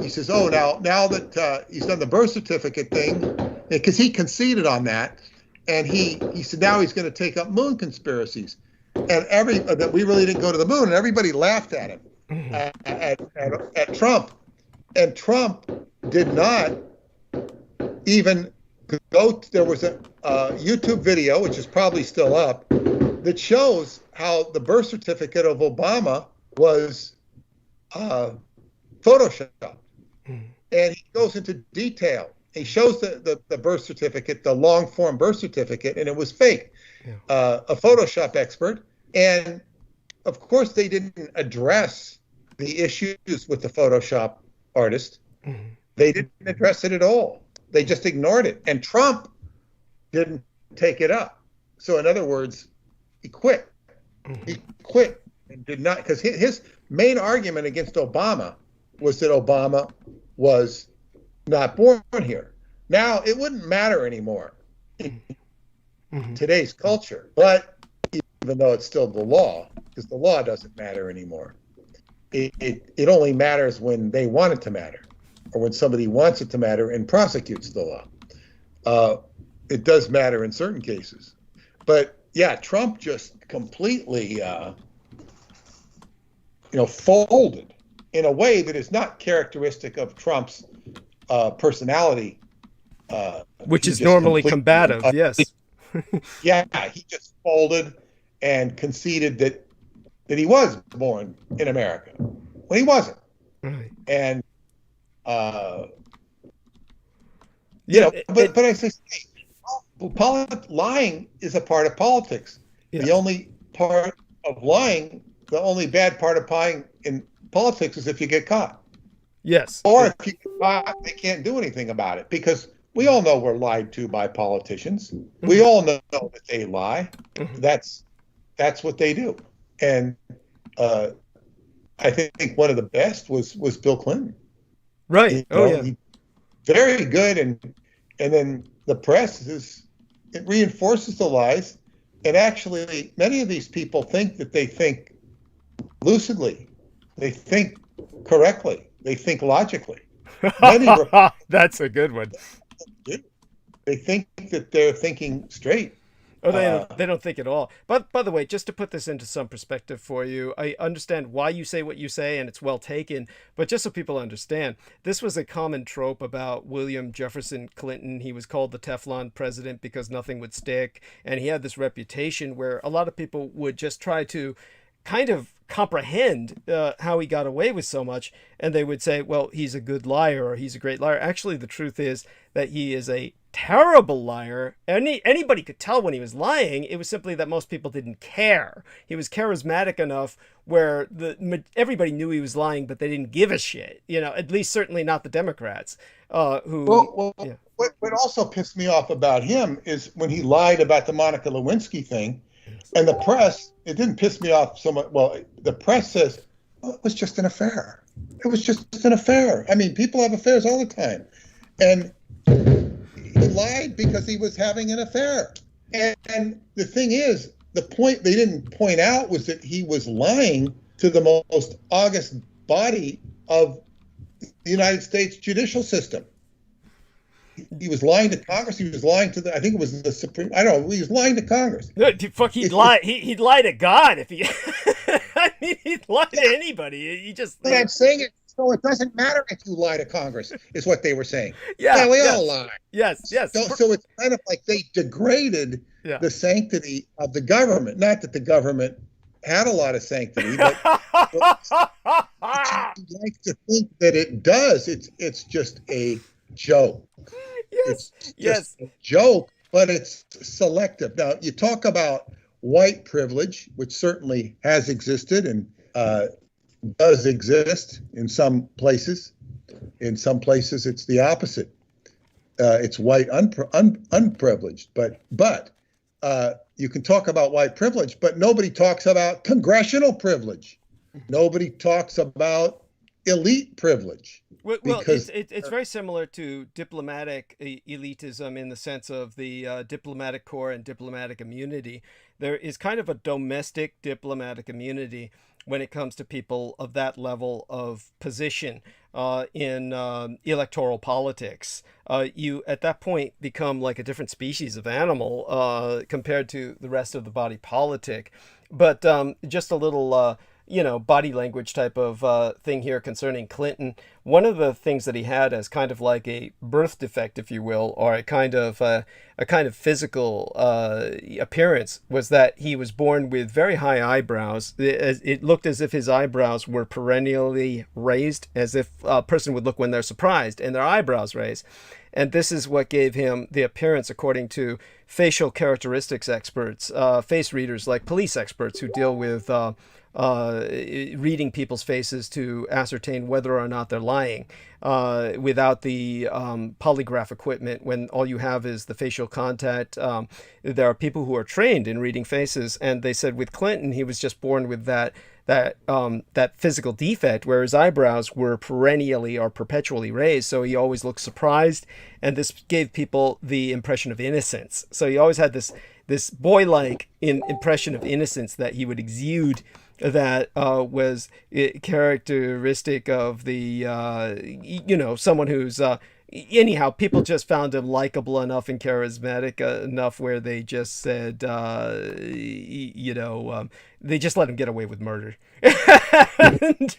he says, oh, now that he's done the birth certificate thing, because he conceded on that, and he said now he's going to take up moon conspiracies, and that we really didn't go to the moon, and everybody laughed at him, at Trump, and Trump did not even go. There was a YouTube video, which is probably still up, that shows how the birth certificate of Obama was Photoshopped. And he goes into detail. He shows the birth certificate, the long form birth certificate, and it was fake. Yeah. A Photoshop expert. And of course, they didn't address the issues with the Photoshop artist. They didn't address it at all. They just ignored it. And Trump didn't take it up. So in other words, he quit. He quit and did not, because his main argument against Obama was that Obama was not born here. Now, it wouldn't matter anymore in today's culture, but even though it's still the law, because the law doesn't matter anymore. It only matters when they want it to matter, or when somebody wants it to matter and prosecutes the law. It does matter in certain cases. But yeah, Trump just completely, folded in a way that is not characteristic of Trump's personality. Which is normally combative, yes. Yeah, he just folded and conceded that he was born in America when he wasn't. Right. And, Yeah, but as I say, lying is a part of politics. Yes. The only part of lying, the only bad part of lying in politics is if you get caught. Yes. Or if you get caught, they can't do anything about it, because we all know we're lied to by politicians. We all know that they lie. That's what they do. And I think one of the best was Bill Clinton. Right. Very good, and then the press it reinforces the lies. And actually, many of these people think that they think lucidly, they think correctly, they think logically. That's a good one. They think that they're thinking straight. Oh, they don't think at all. But by the way, just to put this into some perspective for you, I understand why you say what you say, and it's well taken. But just so people understand, this was a common trope about William Jefferson Clinton. He was called the Teflon president because nothing would stick. And he had this reputation where a lot of people would just try to kind of comprehend how he got away with so much. And they would say, well, he's a good liar, or he's a great liar. Actually, the truth is that he is a terrible liar. Anybody could tell when he was lying. It was simply that most people didn't care. He was charismatic enough where everybody knew he was lying, but they didn't give a shit. At least certainly not the Democrats. What also pissed me off about him is when he lied about the Monica Lewinsky thing, and the press. It didn't piss me off so much. Well, the press says, it was just an affair. It was just an affair. I mean, people have affairs all the time. And he lied because he was having an affair. And the thing is, the point they didn't point out was that he was lying to the most august body of the United States judicial system. He was lying to Congress. He was lying to I think it was the Supreme. I don't know. He was lying to Congress. He'd lie. He'd lie to God if he. I mean, he'd lie to anybody. He just. But I'm saying it. So it doesn't matter if you lie to Congress, is what they were saying. Yeah, we all lie. Yes. So it's kind of like they degraded the sanctity of the government. Not that the government had a lot of sanctity, but you'd like to think that it does. It's just a joke. It's just a joke, but it's selective. Now, you talk about white privilege, which certainly has existed and does exist in some places. In some places, it's the opposite. It's white unprivileged. But you can talk about white privilege, but nobody talks about congressional privilege. Nobody talks about elite privilege. Well, it's very similar to diplomatic elitism in the sense of the diplomatic corps and diplomatic immunity. There is kind of a domestic diplomatic immunity when it comes to people of that level of position in electoral politics. You, at that point, become like a different species of animal compared to the rest of the body politic. But just a little... body language type of thing here concerning Clinton. One of the things that he had as kind of like a birth defect, if you will, or a kind of physical appearance was that he was born with very high eyebrows. It looked as if his eyebrows were perennially raised, as if a person would look when they're surprised and their eyebrows raised. And this is what gave him the appearance, according to facial characteristics experts, face readers like police experts who deal with reading people's faces to ascertain whether or not they're lying, without the polygraph equipment, when all you have is the facial contact. There are people who are trained in reading faces, and they said with Clinton, he was just born with that physical defect where his eyebrows were perennially or perpetually raised, so he always looked surprised, and this gave people the impression of innocence. So he always had this boy-like impression of innocence that he would exude, that was characteristic of the someone who's anyhow, people just found him likable enough and charismatic enough where they just said, they just let him get away with murder. It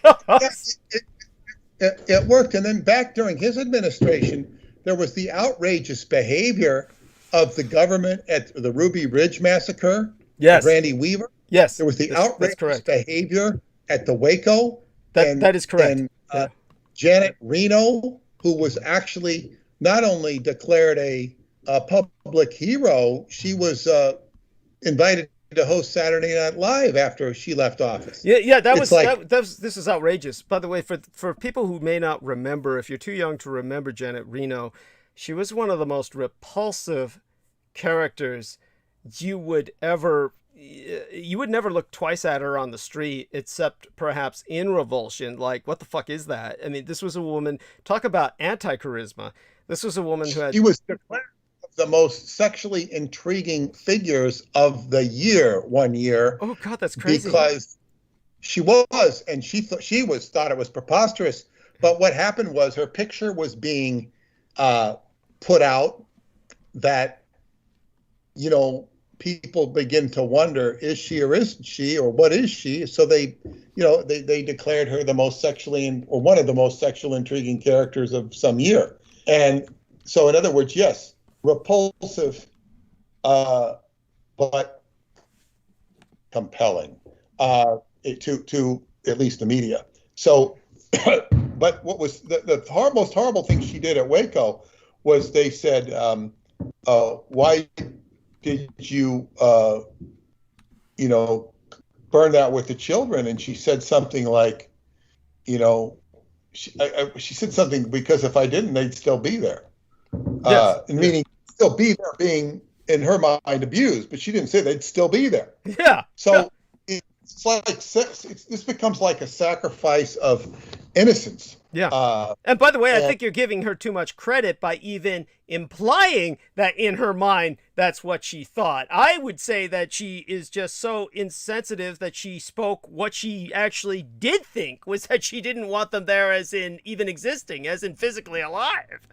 worked. And then back during his administration, there was the outrageous behavior of the government at the Ruby Ridge massacre. Yes. Randy Weaver. Yes. There was the outrageous behavior at the Waco. That is correct. And Janet Reno, who was actually not only declared a public hero, she was invited to host Saturday Night Live after she left office. Yeah, this is outrageous. By the way, for people who may not remember, if you're too young to remember Janet Reno, she was one of the most repulsive characters you would never look twice at her on the street, except perhaps in revulsion. Like, what the fuck is that? I mean, this was a woman, talk about anti-charisma. This was a woman who had... She was declared the most sexually intriguing figures of the year one year. Oh God, that's crazy. Because she was, and she thought it was preposterous. But what happened was her picture was being put out that, people begin to wonder, is she or isn't she, or what is she? So they declared her the most sexually, or one of the most sexually intriguing characters of some year. And so, in other words, yes, repulsive, but compelling to at least the media. So, but what was the most horrible thing she did at Waco was they said, why did you, burn that with the children? And she said something like, she said something, because if I didn't, they'd still be there. Yes. Meaning still be there, being, in her mind, abused, but she didn't say they'd still be there. Yeah. So it's like, this becomes like a sacrifice of innocence. Yeah. And by the way, I think you're giving her too much credit by even implying that in her mind, that's what she thought. I would say that she is just so insensitive that she spoke what she actually did think, was that she didn't want them there as in even existing, as in physically alive.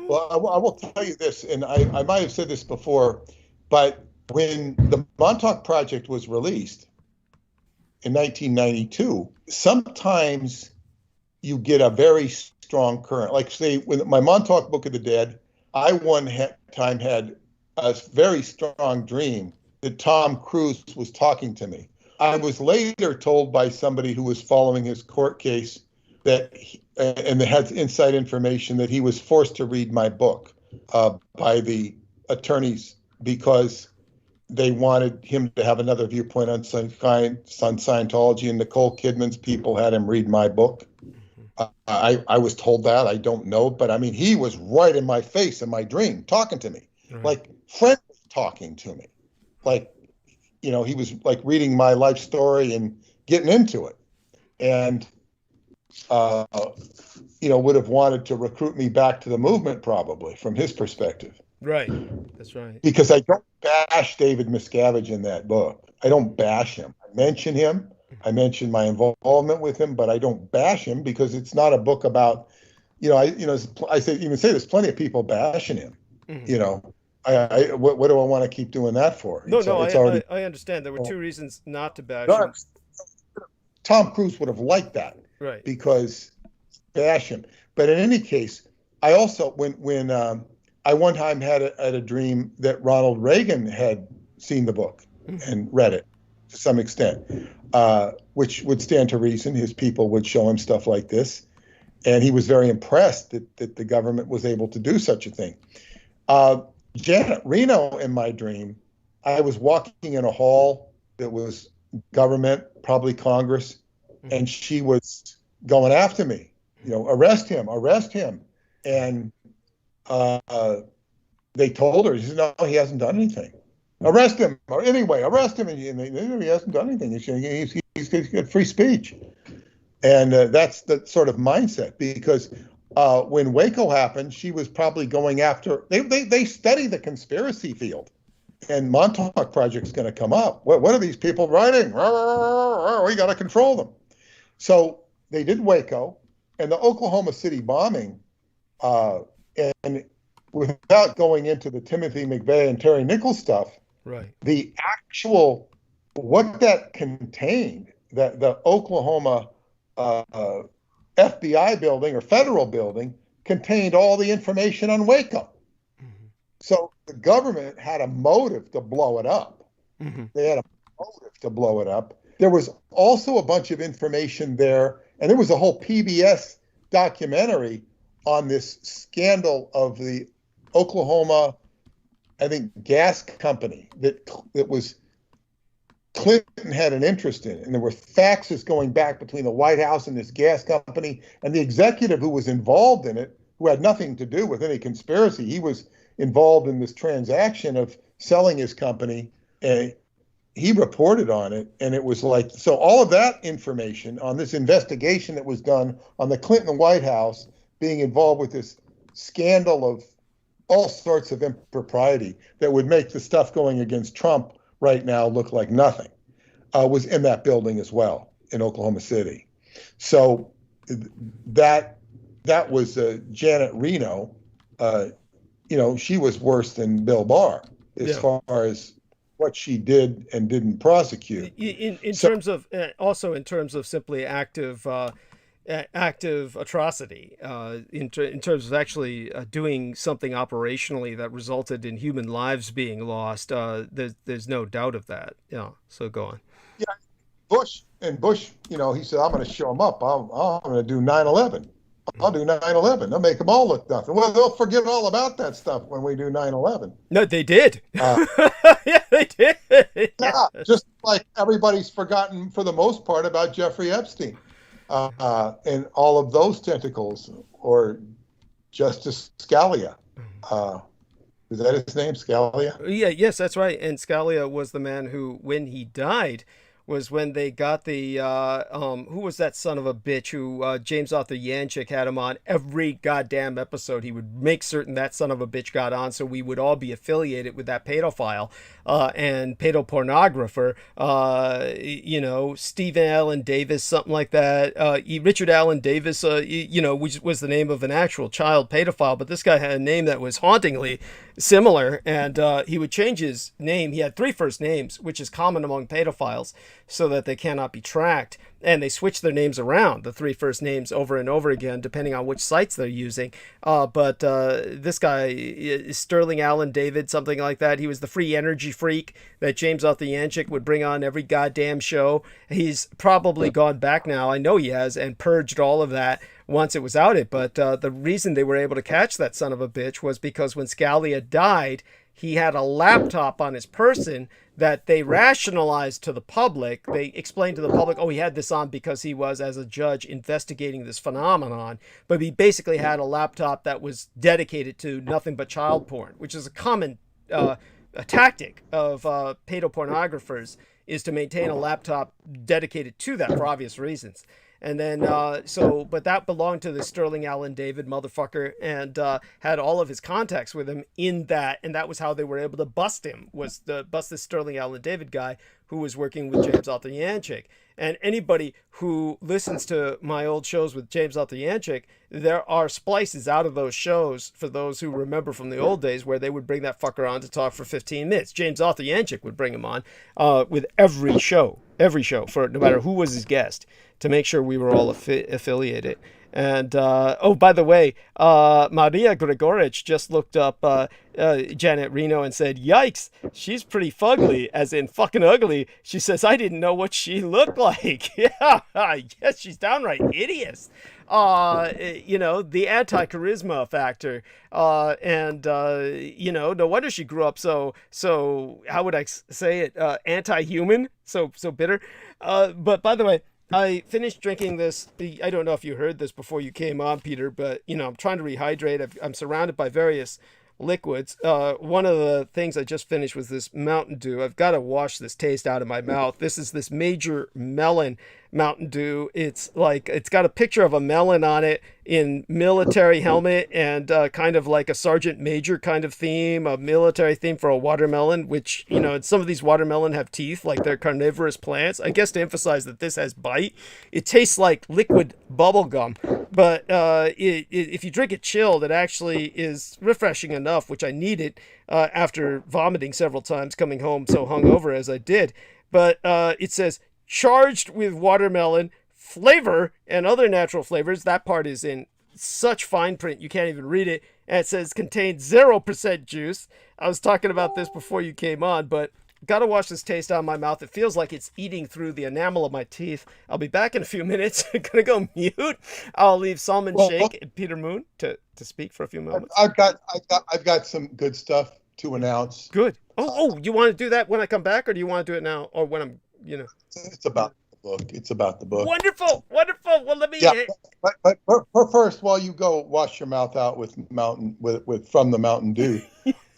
Well, I will tell you this, and I might have said this before, but when the Montauk Project was released in 1992, sometimes you get a very strong current. Like, say, when my Montauk Book of the Dead, I one time had a very strong dream that Tom Cruise was talking to me. I was later told by somebody who was following his court case that, and had inside information, that he was forced to read my book by the attorneys because they wanted him to have another viewpoint on Scientology, and Nicole Kidman's people had him read my book. I was told that. I don't know, but I mean, he was right in my face in my dream, talking to me, like friendly talking to me, like, he was like reading my life story and getting into it, and would have wanted to recruit me back to the movement, probably, from his perspective. Right, that's right. Because I don't bash David Miscavige in that book. I don't bash him. I mention him. I mention my involvement with him, but I don't bash him, because it's not a book about, I say there's plenty of people bashing him. Mm-hmm. What do I want to keep doing that for? I understand. There were two reasons not to bash him. Tom Cruise would have liked that, right? Because bash him. But in any case, I also, when I one time had a dream that Ronald Reagan had seen the book and read it to some extent, which would stand to reason. His people would show him stuff like this, and he was very impressed that the government was able to do such a thing. Janet Reno, in my dream, I was walking in a hall that was government probably Congress, and she was going after me. Arrest him, arrest him. And they told her, she said, no, he hasn't done anything. Arrest him, or anyway, arrest him. And he hasn't done anything. He's got free speech. And that's the sort of mindset, because when Waco happened, she was probably going after, they study the conspiracy field, and Montauk Project's going to come up. What are these people writing? We got to control them. So they did Waco, and the Oklahoma City bombing, and without going into the Timothy McVeigh and Terry Nichols stuff, right? The actual, what that contained, that the Oklahoma FBI building or federal building contained all the information on Waco. Mm-hmm. So the government had a motive to blow it up. Mm-hmm. They had a motive to blow it up. There was also a bunch of information there, and there was a whole PBS documentary on this scandal of the Oklahoma, I think, gas company that was Clinton had an interest in it. And there were faxes going back between the White House and this gas company, and the executive who was involved in it, who had nothing to do with any conspiracy, he was involved in this transaction of selling his company, and he reported on it. And it was like, so all of that information on this investigation that was done on the Clinton White House being involved with this scandal of all sorts of impropriety that would make the stuff going against Trump right now look like nothing, was in that building as well in Oklahoma City. So that was Janet Reno. She was worse than Bill Barr as far as what she did and didn't prosecute. In terms of also in terms of simply active atrocity, in terms of actually doing something operationally that resulted in human lives being lost, there's no doubt of that. Yeah, so go on. Yeah, Bush, he said, I'm going to show them up. I'm going to do 9/11. I'll do 9/11. They'll make them all look nothing. Well, they'll forget all about that stuff when we do 9/11. No, they did. Yeah, they did. Yeah, just like everybody's forgotten for the most part about Jeffrey Epstein. And all of those tentacles, or Justice Scalia. Is that his name, Scalia? Yeah, yes, that's right. And Scalia was the man who, when he died, was when they got the, who was that son of a bitch who James Arthur Yanchik had him on every goddamn episode. He would make certain that son of a bitch got on so we would all be affiliated with that pedophile and pedopornographer, Stephen Allen Davis, something like that. Richard Allen Davis, which was the name of an actual child pedophile, but this guy had a name that was hauntingly similar, and he would change his name. He had 3 first names, which is common among pedophiles, so that they cannot be tracked. And they switch their names around, the 3 first names, over and over again, depending on which sites they're using. But this guy is Sterling Allen David, something like that. He was the free energy freak that James Arthur Yanchik would bring on every goddamn show. He's probably gone back now, I know he has, and purged all of that once it was outed. But the reason they were able to catch that son of a bitch was because when Scalia died, he had a laptop on his person that they rationalized to the public. They explained to the public, oh, he had this on because he was, as a judge, investigating this phenomenon. But he basically had a laptop that was dedicated to nothing but child porn, which is a common a tactic of pedopornographers, is to maintain a laptop dedicated to that for obvious reasons. And then, but that belonged to the Sterling Allen David motherfucker, and had all of his contacts with him in that, and that was how they were able to bust him, was to bust this Sterling Allen David guy who was working with James Arthur Yanchik. And anybody who listens to my old shows with James Arthur Yanchik, there are splices out of those shows, for those who remember from the old days, where they would bring that fucker on to talk for 15 minutes. James Arthur Yanchik would bring him on with every show, for no matter who was his guest, to make sure we were all affiliated. And oh, by the way, Maria Grigorich just looked up Janet Reno and said, "Yikes, she's pretty fugly," as in fucking ugly. She says, "I didn't know what she looked like." Yeah, yes, she's downright hideous. You know, the anti-charisma factor. And you know, no wonder she grew up so, how would I say it? Anti-human, so bitter. But by the way, I finished drinking this. I don't know if you heard this before you came on, Peter, but you know, I'm trying to rehydrate. I'm surrounded by various liquids. One of the things I just finished was this Mountain Dew. I've got to wash this taste out of my mouth. This is this Major Melon Mountain Dew. It's like, it's got a picture of a melon on it in military helmet and kind of like a sergeant major kind of theme, a military theme for a watermelon, which, you know, some of these watermelon have teeth, like they're carnivorous plants. I guess to emphasize that this has bite. It tastes like liquid bubble gum, but if you drink it chilled, it actually is refreshing enough, which I needed after vomiting several times coming home so hungover as I did. But it says, charged with watermelon flavor and other natural flavors. That part is in such fine print you can't even read it. And it says contains 0% juice. I was talking about this before you came on, but gotta wash this taste out of my mouth. It feels like it's eating through the enamel of my teeth. I'll be back in a few minutes. Gonna go mute. I'll leave Salman Sheikh and Peter Moon to speak for a few moments. I've got some good stuff to announce. Good. Oh, you want to do that when I come back, or do you want to do it now, or when I'm, you know? It's about the book. It's about the book. Wonderful. Well, let me. Yeah, but first, while you go wash your mouth out with from the Mountain Dew,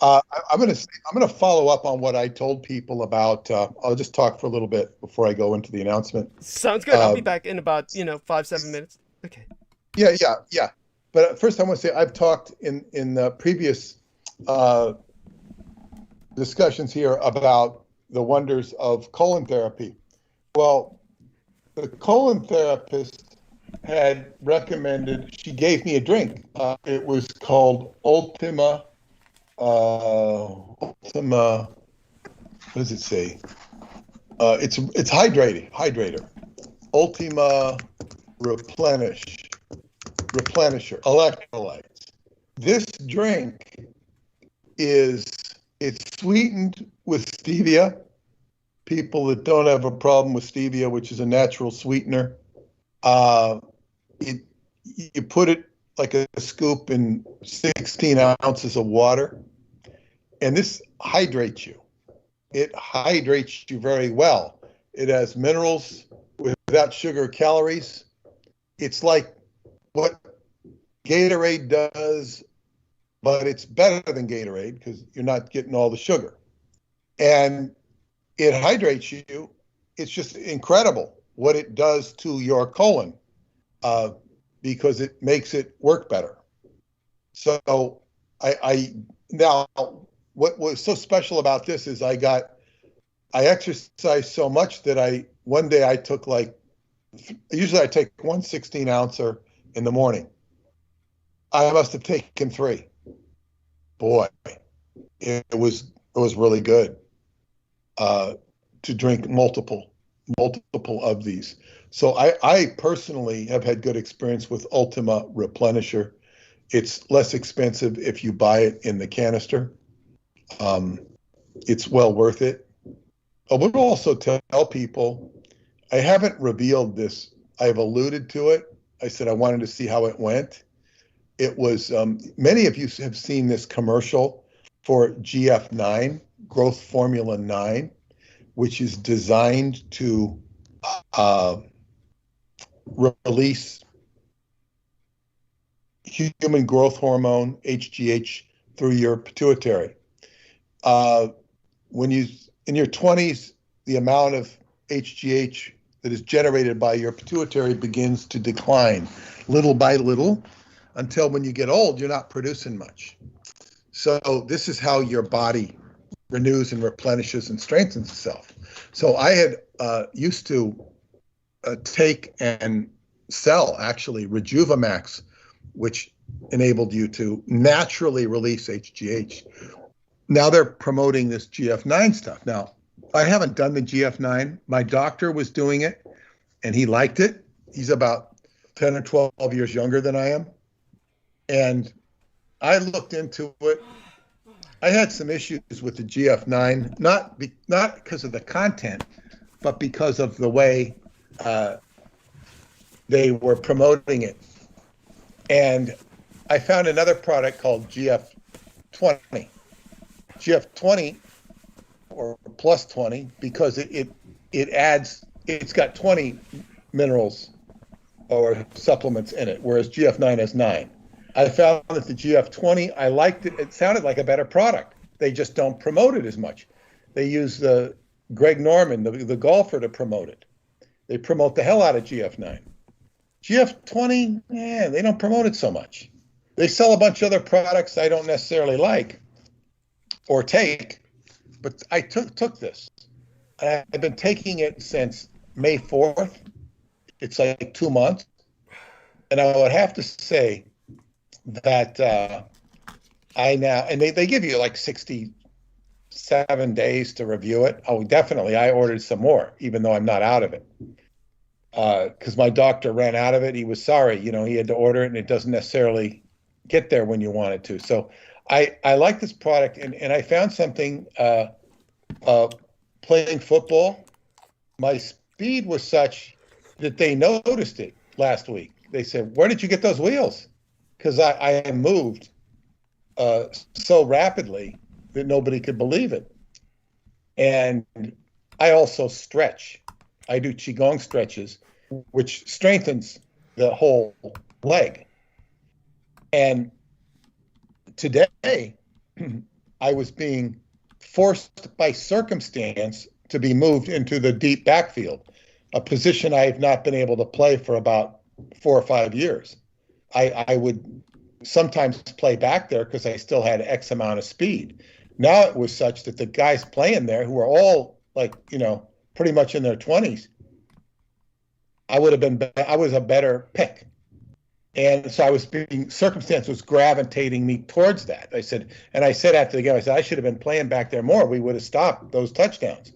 I'm gonna follow up on what I told people about. I'll just talk for a little bit before I go into the announcement. Sounds good. I'll be back in about 5-7 minutes. Okay. Yeah. But first, I want to say I've talked in the previous discussions here about the wonders of colon therapy. Well, the colon therapist had recommended, she gave me a drink. It was called Ultima, what does it say? It's hydrator. Ultima Replenisher, electrolytes. This drink it's sweetened with stevia. People that don't have a problem with stevia, which is a natural sweetener, you put it like a scoop in 16 ounces of water, and this hydrates you. It hydrates you very well. It has minerals without sugar or calories. It's like what Gatorade does, but it's better than Gatorade because you're not getting all the sugar. And it hydrates you. It's just incredible what it does to your colon because it makes it work better. So now what was so special about this is I exercised so much that one day I took usually I take 1 16-ouncer in the morning. I must have taken 3. Boy, it was really good to drink multiple of these. So I personally have had good experience with Ultima Replenisher. It's less expensive if you buy it in the canister. It's well worth it. I would also tell people, I haven't revealed this. I've alluded to it. I said I wanted to see how it went. It was, many of you have seen this commercial for GF9, Growth Formula 9, which is designed to release human growth hormone, HGH, through your pituitary. When in your 20s, the amount of HGH that is generated by your pituitary begins to decline little by little until when you get old, you're not producing much. So this is how your body renews and replenishes and strengthens itself. So I had used to take and sell actually Rejuvamax, which enabled you to naturally release HGH. Now they're promoting this GF9 stuff. Now, I haven't done the GF9. My doctor was doing it, and he liked it. He's about 10 or 12 years younger than I am. And I looked into it. I had some issues with the GF9, not because of the content, but because of the way they were promoting it. And I found another product called GF20. GF20 or plus 20 because it adds, it's got 20 minerals or supplements in it, whereas GF9 has 9. I found that the GF20, I liked it. It sounded like a better product. They just don't promote it as much. They use the Greg Norman, the golfer, to promote it. They promote the hell out of GF9. GF20, they don't promote it so much. They sell a bunch of other products I don't necessarily like or take, but I took this. I've been taking it since May 4th. It's like 2 months. And I would have to say that I now, and they give you like 67 days to review it. Oh, definitely. I ordered some more, even though I'm not out of it. Because my doctor ran out of it. He was sorry, he had to order it, and it doesn't necessarily get there when you want it to. So I like this product, and I found something playing football. My speed was such that they noticed it last week. They said, "Where did you get those wheels?" Because I moved so rapidly that nobody could believe it. And I also stretch. I do Qigong stretches, which strengthens the whole leg. And today, I was being forced by circumstance to be moved into the deep backfield, a position I have not been able to play for about 4 or 5 years. I would sometimes play back there because I still had X amount of speed. Now it was such that the guys playing there, who are all like, pretty much in their 20s, I was a better pick. And so circumstance was gravitating me towards that. I said after the game, I should have been playing back there more. We would have stopped those touchdowns.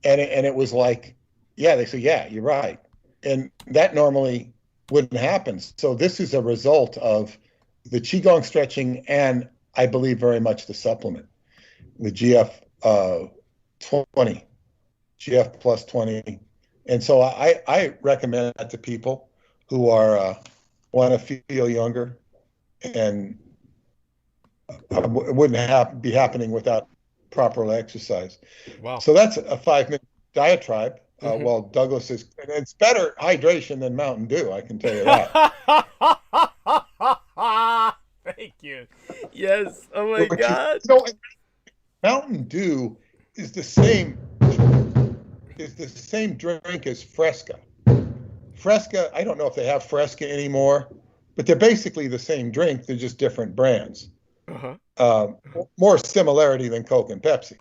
And it was like, they said, yeah, you're right. And that normally wouldn't happen. So this is a result of the Qigong stretching and I believe very much the supplement, the GF 20, GF plus 20. And so I recommend that to people who are want to feel younger, and it wouldn't be happening without proper exercise. Wow. So that's a 5-minute diatribe. While Douglas is, and it's better hydration than Mountain Dew, I can tell you that. Thank you. Yes. Oh my God. Mountain Dew is the same drink as Fresca. Fresca, I don't know if they have Fresca anymore, but they're basically the same drink. They're just different brands. More similarity than Coke and Pepsi.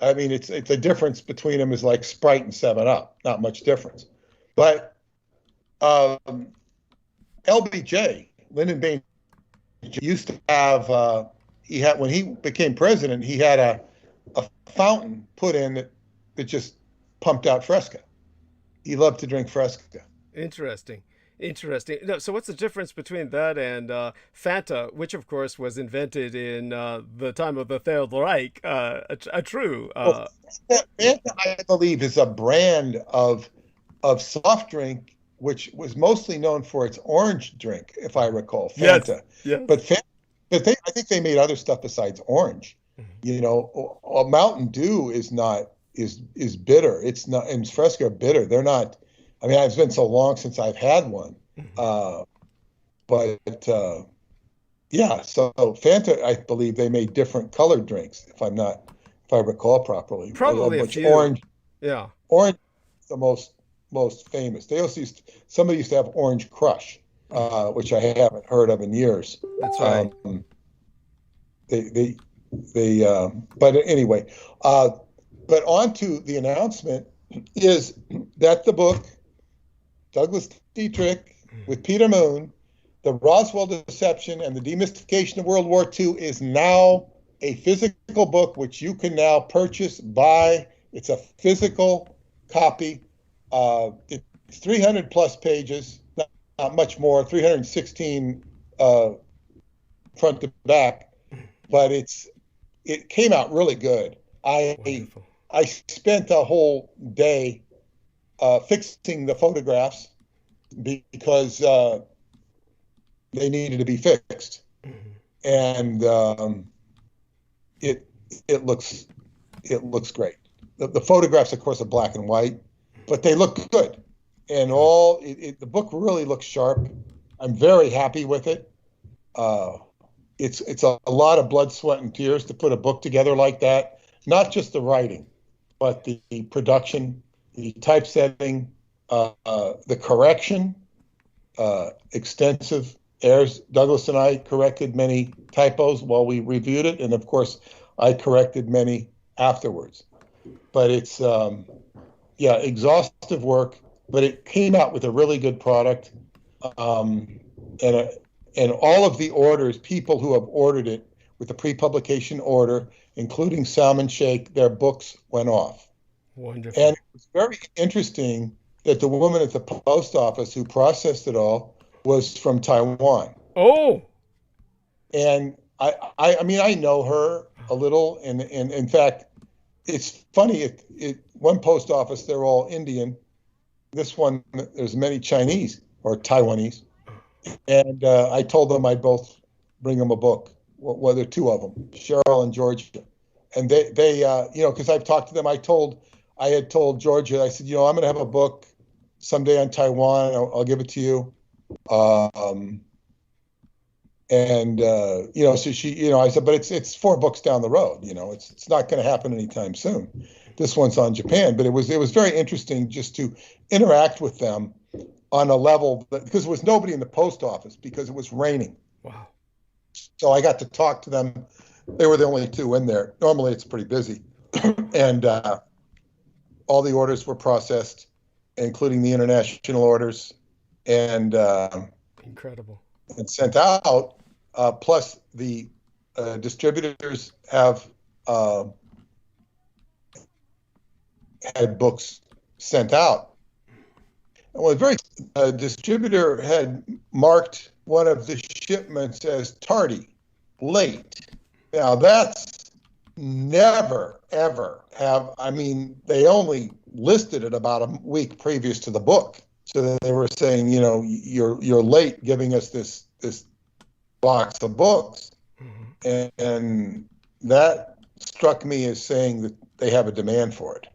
I mean, it's the difference between them is like Sprite and 7-Up. Not much difference. But LBJ, Lyndon Baines, used to have, when he became president, he had a fountain put in that just pumped out Fresca. He loved to drink Fresca. Interesting. No, so what's the difference between that and Fanta, which of course was invented in the time of the Third Reich? A true. Fanta, I believe, is a brand of soft drink which was mostly known for its orange drink, if I recall. Fanta. Yes. But I think they made other stuff besides orange. A Mountain Dew is bitter. It's not, and Fresca are bitter. They're not. I mean, it's been so long since I've had one. So Fanta, I believe they made different colored drinks, if I recall properly. Probably a few. Orange. Yeah. Orange is the most famous. They also somebody used to have Orange Crush, which I haven't heard of in years. That's right. But anyway, but on to the announcement is that the book, Douglas Dietrich with Peter Moon, The Roswell Deception and the Demystification of World War II, is now a physical book which you can now purchase, buy. It's a physical copy. It's 300 plus pages, not much more, 316 front to back, but it came out really good. Wonderful. I spent a whole day fixing the photographs because they needed to be fixed, and it looks great. The photographs, of course, are black and white, but they look good, and the book really looks sharp. I'm very happy with it. It's a lot of blood, sweat, and tears to put a book together like that. Not just the writing, but the production, the typesetting, the correction, extensive errors. Douglas and I corrected many typos while we reviewed it, and of course, I corrected many afterwards. But it's, exhaustive work, but it came out with a really good product. And all of the orders, people who have ordered it with the pre-publication order, including Salmon Shake, their books went off. Wonderful. And it was very interesting that the woman at the post office who processed it all was from Taiwan. Oh! And I mean, I know her a little, and in fact, it's funny, one post office, they're all Indian. This one, there's many Chinese or Taiwanese. And I told them I'd both bring them a book, well, there are two of them, Cheryl and Georgia. And they because I've talked to them, I had told Georgia, I said, I'm going to have a book someday on Taiwan. I'll give it to you. So she, I said, but it's 4 books down the road. It's not going to happen anytime soon. This one's on Japan, but it was very interesting just to interact with them on a level because there was nobody in the post office because it was raining. Wow. So I got to talk to them. They were the only 2 in there. Normally it's pretty busy. And all the orders were processed, including the international orders, and incredible. And sent out. Plus the distributors have had books sent out. Well, a distributor had marked one of the shipments as tardy, late. Now that's never, ever they only listed it about a week previous to the book. So they were saying, you're late giving us this box of books. Mm-hmm. And that struck me as saying that they have a demand for it.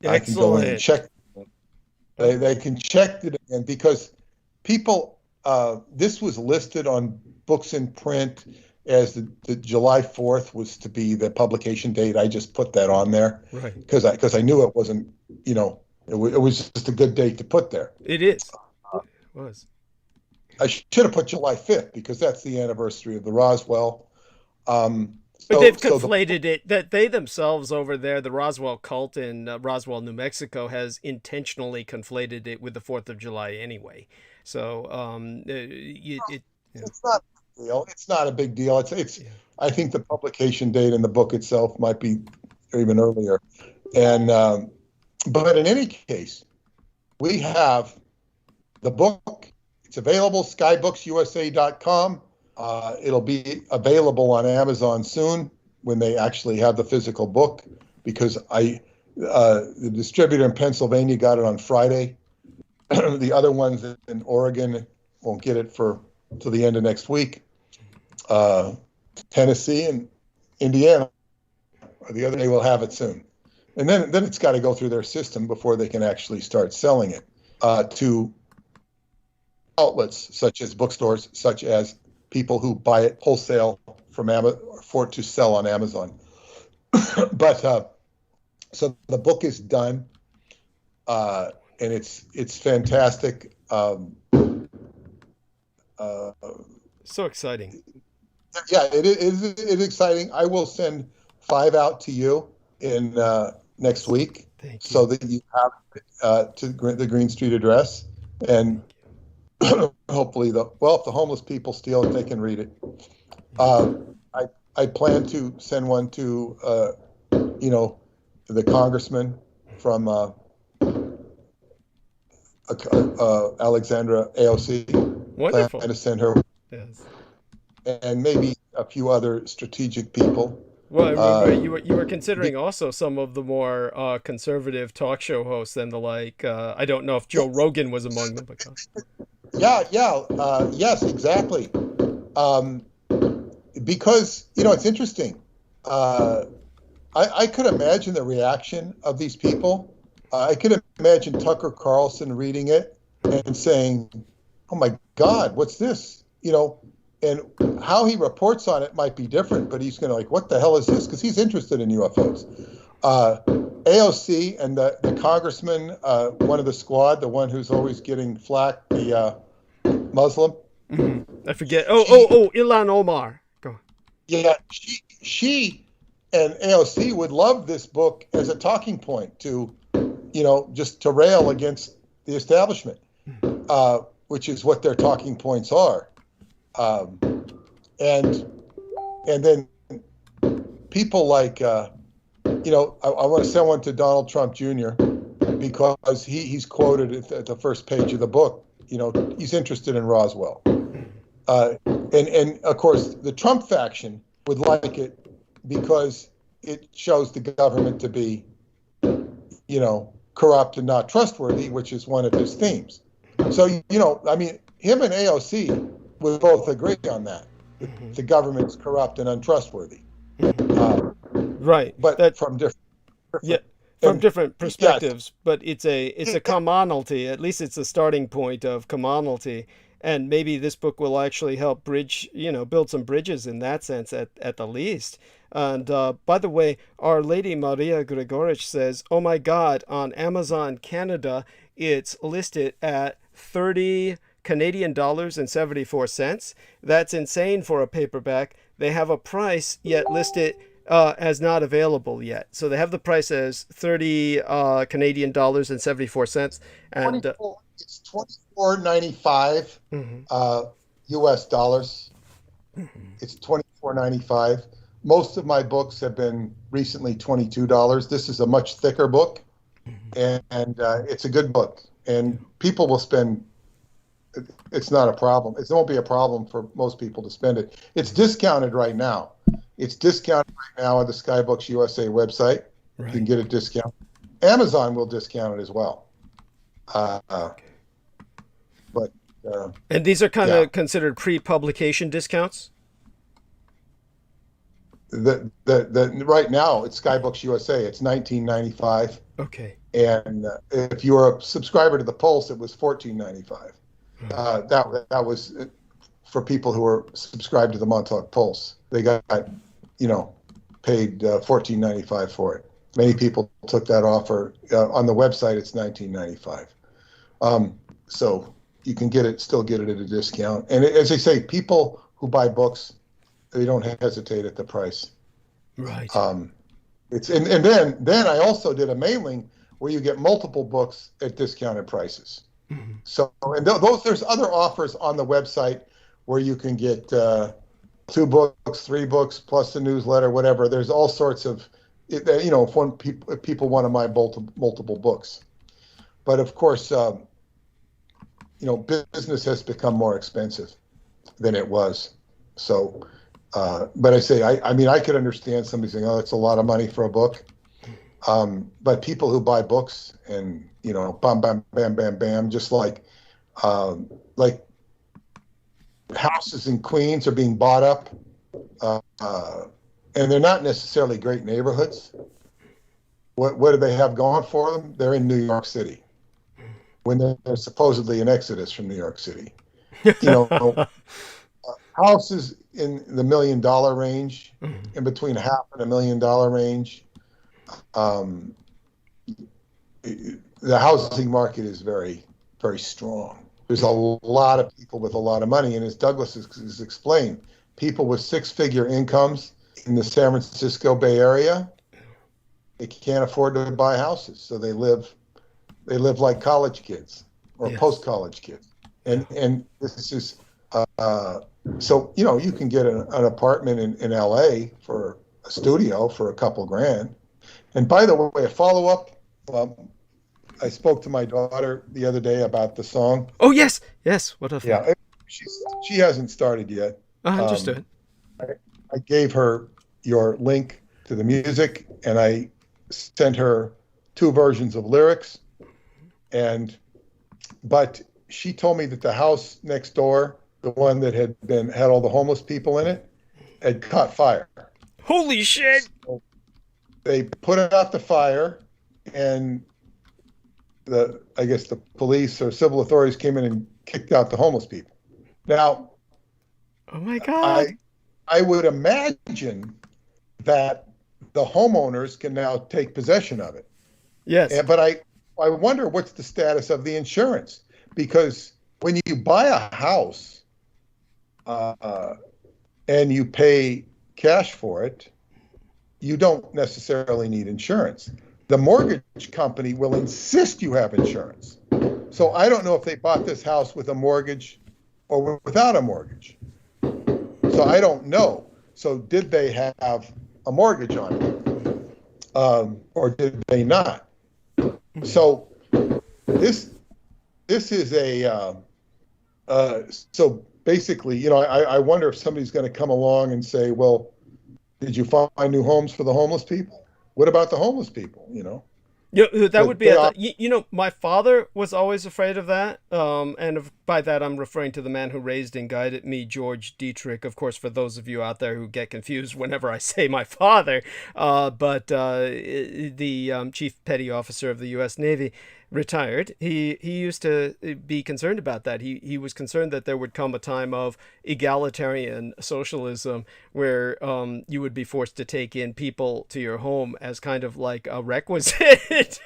Excellent. I can go in and check. They can check the demand because people, this was listed on Books in Print as the July 4th was to be the publication date. I just put that on there. Right. Because I knew it wasn't, it was just a good date to put there. It is. It was. I should have put July 5th because that's the anniversary of the Roswell. But they've conflated it, that they themselves over there, the Roswell cult in Roswell, New Mexico, has intentionally conflated it with the 4th of July anyway. So it's not a big deal. It's not a big deal. It's. Yeah. I think the publication date in the book itself might be even earlier. And but in any case, we have the book. It's available, skybooksusa.com. It'll be available on Amazon soon when they actually have the physical book, because the distributor in Pennsylvania got it on Friday. The other ones in Oregon won't get it till the end of next week. Tennessee and Indiana, the other day, will have it soon. And then it's got to go through their system before they can actually start selling it to outlets such as bookstores, such as people who buy it wholesale from Amazon for to sell on Amazon. But so the book is done, and it's fantastic. So exciting. Yeah, it is exciting. I will send 5 out to you in next week, so that you have it to the Green Street address, and hopefully if the homeless people steal it, they can read it. I plan to send one to the congressman from Alexandra AOC. Wonderful. Plan to send her, Yes. and maybe a few other strategic people. Well, I remember you were considering also some of the more conservative talk show hosts and the like. I don't know if Joe Rogan was among them, but Yes, exactly. Because it's interesting. I could imagine the reaction of these people. I could imagine Tucker Carlson reading it and saying, "Oh my God, what's this?" And how he reports on it might be different, but he's going to what the hell is this? Because he's interested in UFOs. AOC and the congressman, one of the squad, the one who's always getting flack, the Muslim. Mm-hmm. I forget. Ilhan Omar. Go. Yeah, she and AOC would love this book as a talking point to, just to rail against the establishment, which is what their talking points are. And then people like, I want to send one to Donald Trump Jr. because he's quoted at the first page of the book. He's interested in Roswell. And of course, the Trump faction would like it because it shows the government to be, corrupt and not trustworthy, which is one of his themes. So, him and AOC would both agree on that. Mm-hmm. The government's corrupt and untrustworthy. Right. But from different perspectives. Yes. But it's a commonality. At least it's a starting point of commonality. And maybe this book will actually help build some bridges in that sense at the least. And by the way, Our Lady Maria Grigorich says, "Oh my God, on Amazon Canada, it's listed at 30 Canadian dollars and 74 cents. That's insane for a paperback. They have a price yet listed as not available yet. So they have the price as 30 Canadian dollars and 74 cents. And it's $24.95 US dollars. It's $24.95. Most of my books have been recently $22. This is a much thicker book, and it's a good book. And people will spend. It's not a problem. It won't be a problem for most people to spend it. It's discounted right now. It's discounted right now on the Skybooks USA website. Right. You can get a discount. Amazon will discount it as well. And these are kind of considered pre-publication discounts? Right now it's Skybooks USA. It's $19.95. Okay. And if you are a subscriber to the Pulse, it was $14.95. That was for people who were subscribed to the Montauk Pulse. They got, paid $14.95 for it. Many people took that offer. On the website, it's $19.95. So you can still get it at a discount. And as I say, people who buy books, they don't hesitate at the price. Right. And then I also did a mailing where you get multiple books at discounted prices. Mm-hmm. So, and there's other offers on the website where you can get 2 books, 3 books, plus the newsletter, whatever. There's all sorts of, if people want to buy multiple books. But of course, business has become more expensive than it was. So, but I say, I could understand somebody saying, "Oh, it's a lot of money for a book." But people who buy books and, bam, bam, bam, bam, bam, just like houses in Queens are being bought up, and they're not necessarily great neighborhoods. What do they have going for them? They're in New York City, when there's supposedly an exodus from New York City. Houses in the $1 million range, in between $500,000 and $1 million range. The housing market is very, very strong. There's a lot of people with a lot of money, and as Douglas has explained, people with 6-figure incomes in the San Francisco Bay Area, they can't afford to buy houses, so they live like college kids or post-college kids, and this is so you can get an apartment in LA for a studio for a couple grand. And by the way, a follow-up, I spoke to my daughter the other day about the song. Oh, yes. Yes. What a Yeah, she hasn't started yet. understood. I gave her your link to the music, and I sent her 2 versions of lyrics. But she told me that the house next door, the one that had all the homeless people in it, had caught fire. Holy shit! So they put out the fire, and I guess the police or civil authorities came in and kicked out the homeless people. Now, oh my God! I would imagine that the homeowners can now take possession of it. Yes. But I wonder what's the status of the insurance, because when you buy a house and you pay cash for it, you don't necessarily need insurance. The mortgage company will insist you have insurance. So I don't know if they bought this house with a mortgage or without a mortgage. So I don't know. So did they have a mortgage on it, or did they not? So this is a so basically, you know, I wonder if somebody's going to come along and say, well, did you find new homes for the homeless people? What about the homeless people? You know. Yeah, that would be, you know, my father was always afraid of that. By that, I'm referring to the man who raised and guided me, George Dietrich. Of course, for those of you out there who get confused whenever I say my father, the chief petty officer of the U.S. Navy, retired. He used to be concerned about that. He was concerned that there would come a time of egalitarian socialism where you would be forced to take in people to your home as kind of like a requisite.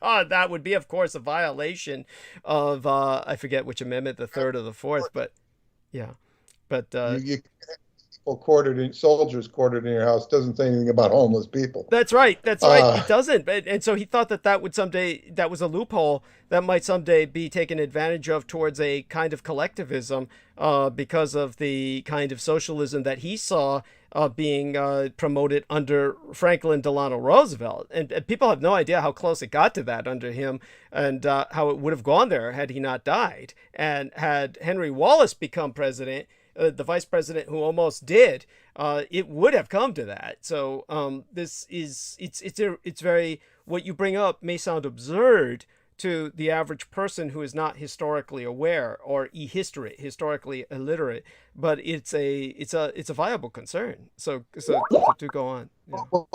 That would be, of course, a violation of I forget which amendment, the 3rd or the 4th, but yeah. But soldiers quartered in your house doesn't say anything about homeless people. That's right. That's right. It doesn't. And so he thought that would someday, that was a loophole that might someday be taken advantage of towards a kind of collectivism because of the kind of socialism that he saw being promoted under Franklin Delano Roosevelt. And people have no idea how close it got to that under him, and how it would have gone there had he not died. And had Henry Wallace become president, the vice president who almost did, it would have come to that. So it's very, what you bring up may sound absurd to the average person who is not historically aware or historically illiterate, but it's a viable concern. So to go on. Yeah. Well,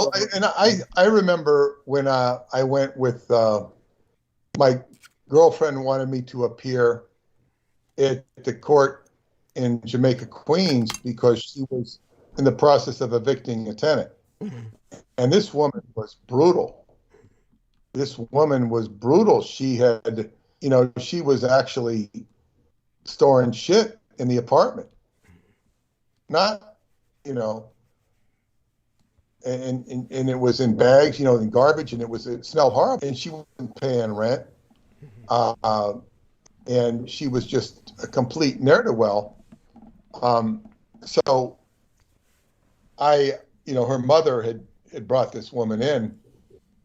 I remember when I went with my girlfriend wanted me to appear at the court in Jamaica, Queens, because she was in the process of evicting a tenant. And this woman was brutal. She had, you know, she was actually storing shit in the apartment. Not, you know, and it was in bags, you know, in garbage, and it smelled horrible. And she wasn't paying rent. And she was just a complete ne'er-do-well. So you know, her mother had brought this woman in.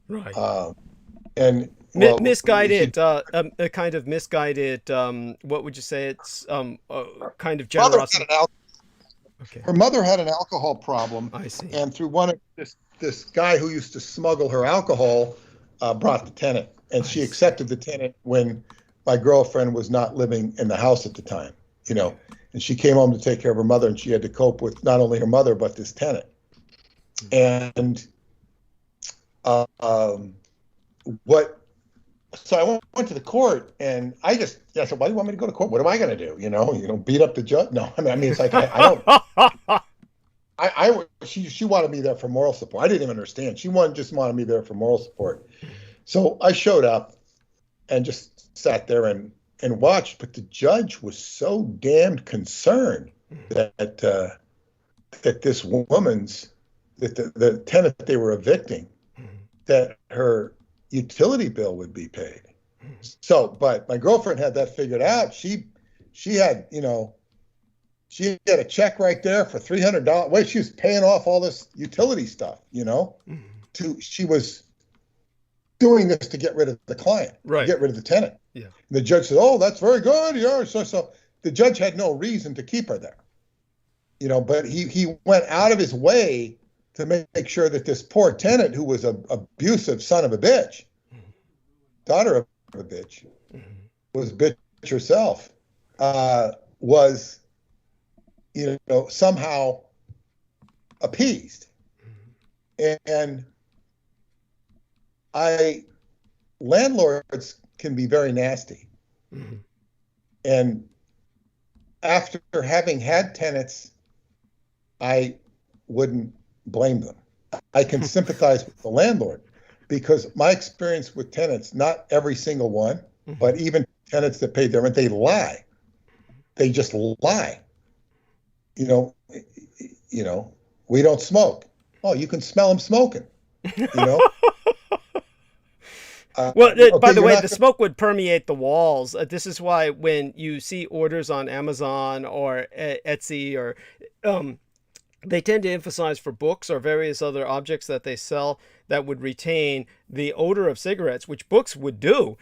Right. And well, misguided, a kind of misguided, what would you say? It's kind of generosity. Her mother had an alcohol problem. I see. And through one of this guy who used to smuggle her alcohol, brought the tenant, and she accepted the tenant when my girlfriend was not living in the house at the time, you know, and she came home to take care of her mother, and she had to cope with not only her mother, but this tenant. And so I went to the court, and I said, why do you want me to go to court? What am I going to do? You know, beat up the judge? No, I mean, it's like, I don't, she wanted me there for moral support. I didn't even understand. She just wanted me there for moral support. So I showed up and just sat there and watched, but the judge was so damned concerned that this woman's, that the tenant that they were evicting, that her utility bill would be paid. So, but my girlfriend had that figured out. She had, you know, she had a check right there for $300. Wait, she was paying off all this utility stuff, you know. She was doing this to get rid of the client, right, to get rid of the tenant. Yeah. And the judge said, "Oh, that's very good." Yeah. So the judge had no reason to keep her there, you know. But he went out of his way to make sure that this poor tenant, who was an abusive son of a bitch, daughter of a bitch, was bitch herself, was, you know, somehow appeased. And landlords can be very nasty. And after having had tenants, I wouldn't blame them. I can sympathize with the landlord, because my experience with tenants, not every single one, but even tenants that paid their rent, they lie. They just lie. You know, we don't smoke. Oh, you can smell them smoking. You know. Well, okay, by the way, the smoke would permeate the walls. This is why when you see orders on Amazon or Etsy, or they tend to emphasize for books or various other objects that they sell that would retain the odor of cigarettes, which books would do.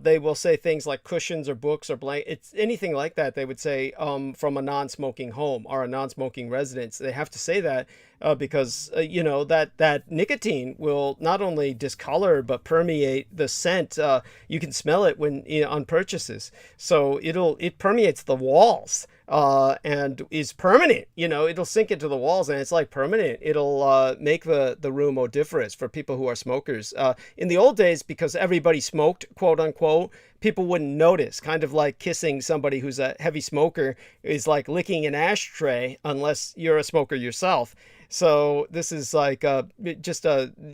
They will say things like cushions or books or it's anything like that. They would say from a non-smoking home or a non-smoking residence. They have to say that because you know, that nicotine will not only discolor but permeate the scent. You can smell it when, you know, on purchases. So it permeates the walls. And is permanent, you know, it'll sink into the walls, and it's like permanent. It'll make the room odoriferous for people who are smokers. In the old days, because everybody smoked, quote unquote, people wouldn't notice, kind of like kissing somebody who's a heavy smoker is like licking an ashtray, unless you're a smoker yourself. So this is like just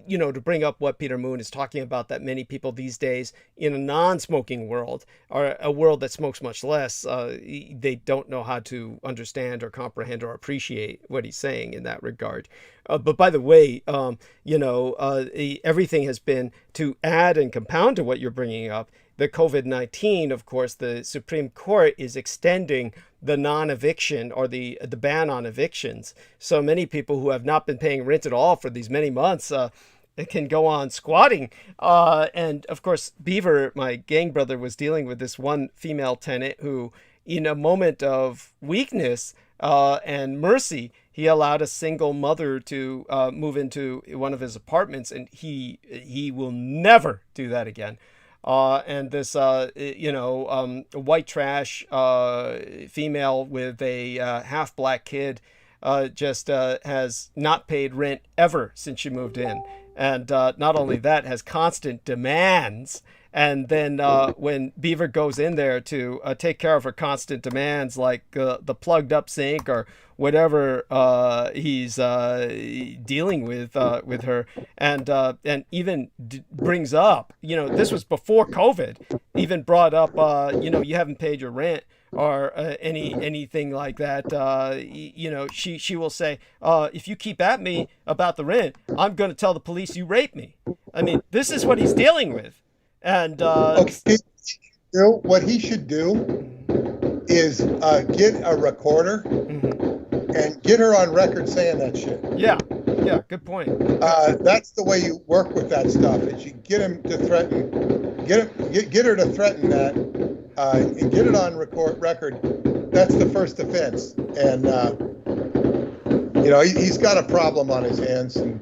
you know, to bring up what Peter Moon is talking about, that many people these days in a non-smoking world, or a world that smokes much less, they don't know how to understand or comprehend or appreciate what he's saying in that regard. But by the way, you know, everything has been to add and compound to what you're bringing up. The COVID-19, of course, the Supreme Court is extending the non-eviction, or the ban on evictions. So many people who have not been paying rent at all for these many months can go on squatting. And of course, Beaver, my gang brother, was dealing with this one female tenant who, in a moment of weakness and mercy, he allowed a single mother to move into one of his apartments, and he will never do that again. And this, you know, white trash female with a half black kid just has not paid rent ever since she moved in. And not only that, has constant demands. And then when Beaver goes in there to take care of her constant demands, like the plugged up sink or whatever he's dealing with her, and even brings up, you know, this was before COVID, even brought up, you know, you haven't paid your rent, or anything like that. You know, she will say, if you keep at me about the rent, I'm going to tell the police you raped me. I mean, this is what he's dealing with. And okay, what he should do is get a recorder and get her on record saying that shit. Yeah, good point. That's the way you work with that stuff. Is you get him to threaten, get her to threaten that, and get it on record. That's the first offense. And you know, he's got a problem on his hands, and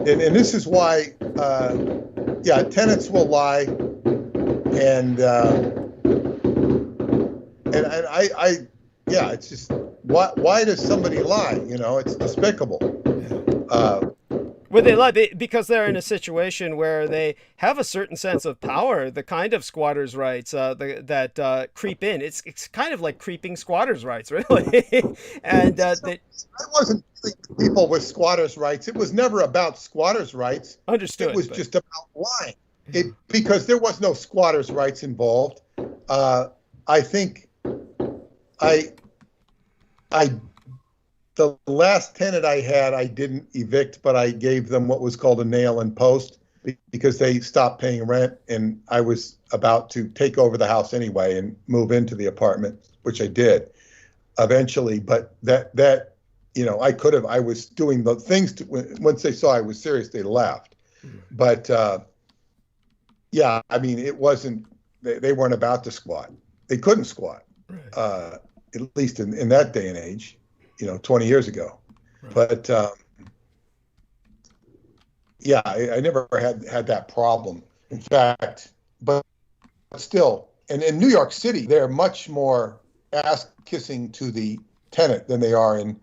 this is why. Yeah, tenants will lie, and I yeah, it's just why does somebody lie? You know, it's despicable. Well, they lie because they're in a situation where they have a certain sense of power, the kind of squatters' rights that creep in. It's kind of like creeping squatters' rights, really. And I wasn't people with squatters' rights. It was never about squatters' rights. Understood. It was just about lying. Because there was no squatters' rights involved. I think the last tenant I had, I didn't evict, but I gave them what was called a nail and post, because they stopped paying rent, and I was about to take over the house anyway and move into the apartment, which I did eventually. But that you know, I was doing the things once they saw I was serious, they left. But Yeah, I mean, it wasn't, they weren't about to squat. They couldn't squat, Right. at least in that day and age, 20 years ago. Right. But yeah, I never had that problem. In fact, but still, and in New York City, they're much more ass kissing to the tenant than they are in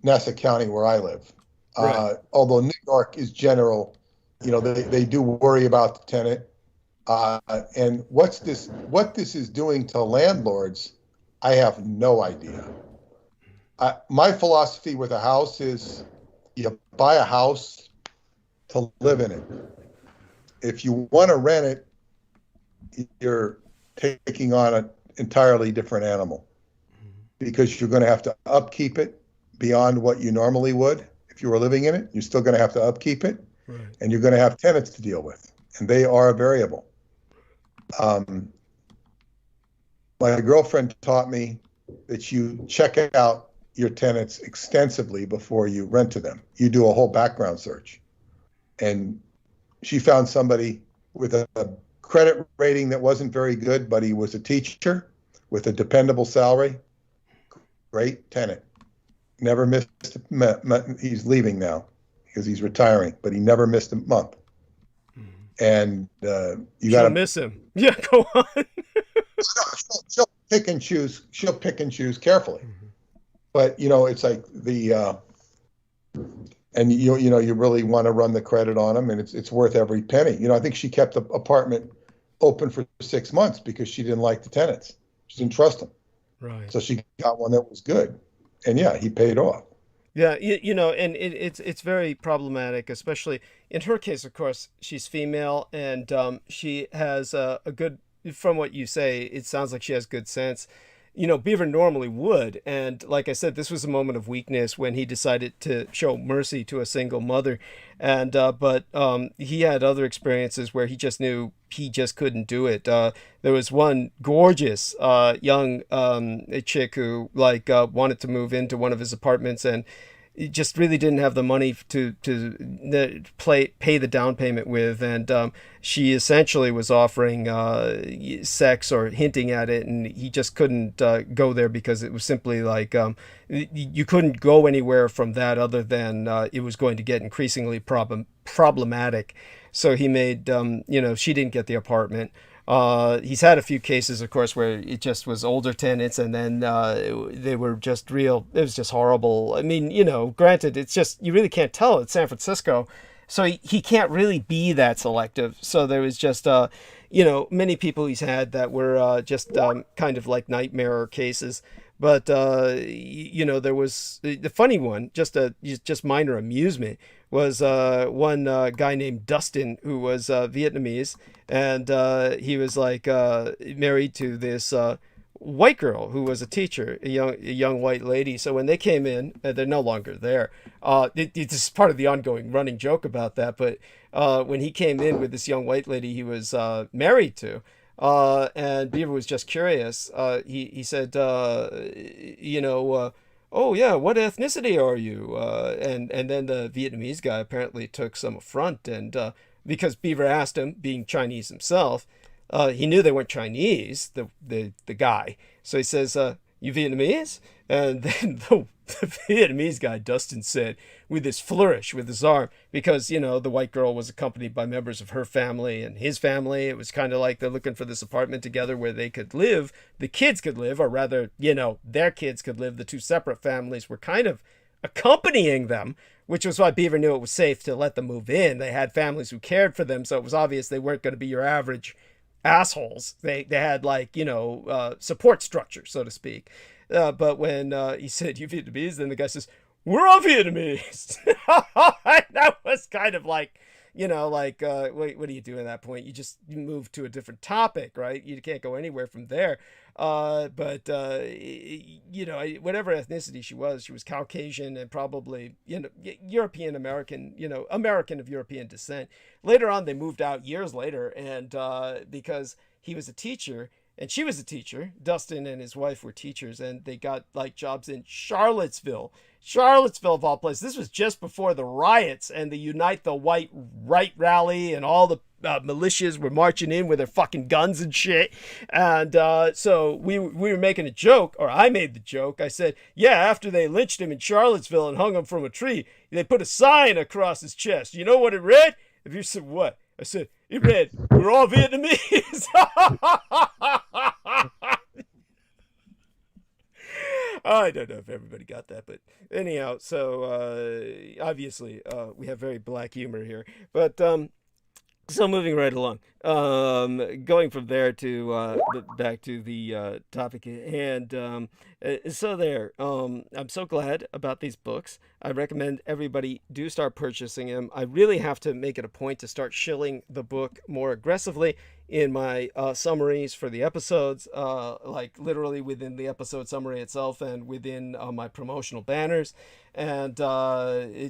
Nassau County, where I live. Right. Although New York is general, they do worry about the tenant. And what this is doing to landlords, I have no idea. My philosophy with a house is you buy a house to live in it. If you want to rent it, you're taking on an entirely different animal, because you're going to have to upkeep it beyond what you normally would. If you were living in it, you're still going to have to upkeep it, Right. and you're going to have tenants to deal with, and they are a variable. My girlfriend taught me that you check out your tenants extensively before you rent to them. You do a whole background search. And she found somebody with a credit rating that wasn't very good, but he was a teacher with a dependable salary. Great tenant. Never missed he's leaving now because he's retiring, but he never missed a month. And you got to miss him. Yeah, go on. she'll pick and choose. She'll pick and choose carefully. But it's like and you really want to run the credit on them, and it's worth every penny. I think she kept the apartment open for 6 months because she didn't like the tenants. She didn't trust them. Right. So she got one that was good, and yeah, he paid off. Yeah, and it's very problematic, especially in her case. Of course, she's female, and she has a good. From what you say, it sounds like she has good sense. Beaver normally would, and like I said, this was a moment of weakness when he decided to show mercy to a single mother, and but he had other experiences where he just knew he just couldn't do it. There was one gorgeous young chick who wanted to move into one of his apartments, and he just really didn't have the money to pay the down payment with, and she essentially was offering sex or hinting at it, and he just couldn't go there because it was simply you couldn't go anywhere from that other than it was going to get increasingly problematic. So he made she didn't get the apartment. He's had a few cases, of course, where it just was older tenants, and then they were just real. It was just horrible. I mean, granted, it's just, you really can't tell. It's San Francisco, so he can't really be that selective. So there was just, many people he's had that were just kind of like nightmare cases. But there was the funny one, just minor amusement, was one guy named Dustin, who was Vietnamese, and he was married to this white girl who was a teacher, a young white lady. So when they came in, they're no longer there. It's part of the ongoing running joke about that. But when he came in with this young white lady he was married to, and Beaver was just curious. He said, oh yeah, what ethnicity are you? And then the Vietnamese guy apparently took some affront, and because Beaver asked him, being Chinese himself, he knew they weren't Chinese, the guy. So he says, you Vietnamese? And then the Vietnamese guy, Dustin, said, with this flourish with his arm, because, the white girl was accompanied by members of her family and his family. It was kind of like they're looking for this apartment together where they could live, the kids could live, or rather, their kids could live. The two separate families were kind of accompanying them, which was why Beaver knew it was safe to let them move in. They had families who cared for them, so it was obvious they weren't going to be your average assholes. They had support structure, so to speak. But when he said, you Vietnamese, then the guy says, we're all Vietnamese. That was kind of like, what do you do at that point? You move to a different topic, right? You can't go anywhere from there. But whatever ethnicity she was Caucasian and probably, European American, American of European descent. Later on, they moved out years later, and because he was a teacher and she was a teacher, Dustin and his wife were teachers, and they got jobs in Charlottesville, of all places. This was just before the riots and the Unite the White Right rally and all the militias were marching in with their fucking guns and shit. And so we were making a joke, or I made the joke. I said, yeah, after they lynched him in Charlottesville and hung him from a tree, they put a sign across his chest. You know what it read? If you said, what? I said, it read, we're all Vietnamese. I don't know if everybody got that, but anyhow, so obviously we have very black humor here. But so moving right along, going from there to back to the topic at hand. So there, I'm so glad about these books. I recommend everybody do start purchasing them. I really have to make it a point to start shilling the book more aggressively in my summaries for the episodes, like literally within the episode summary itself and within my promotional banners. And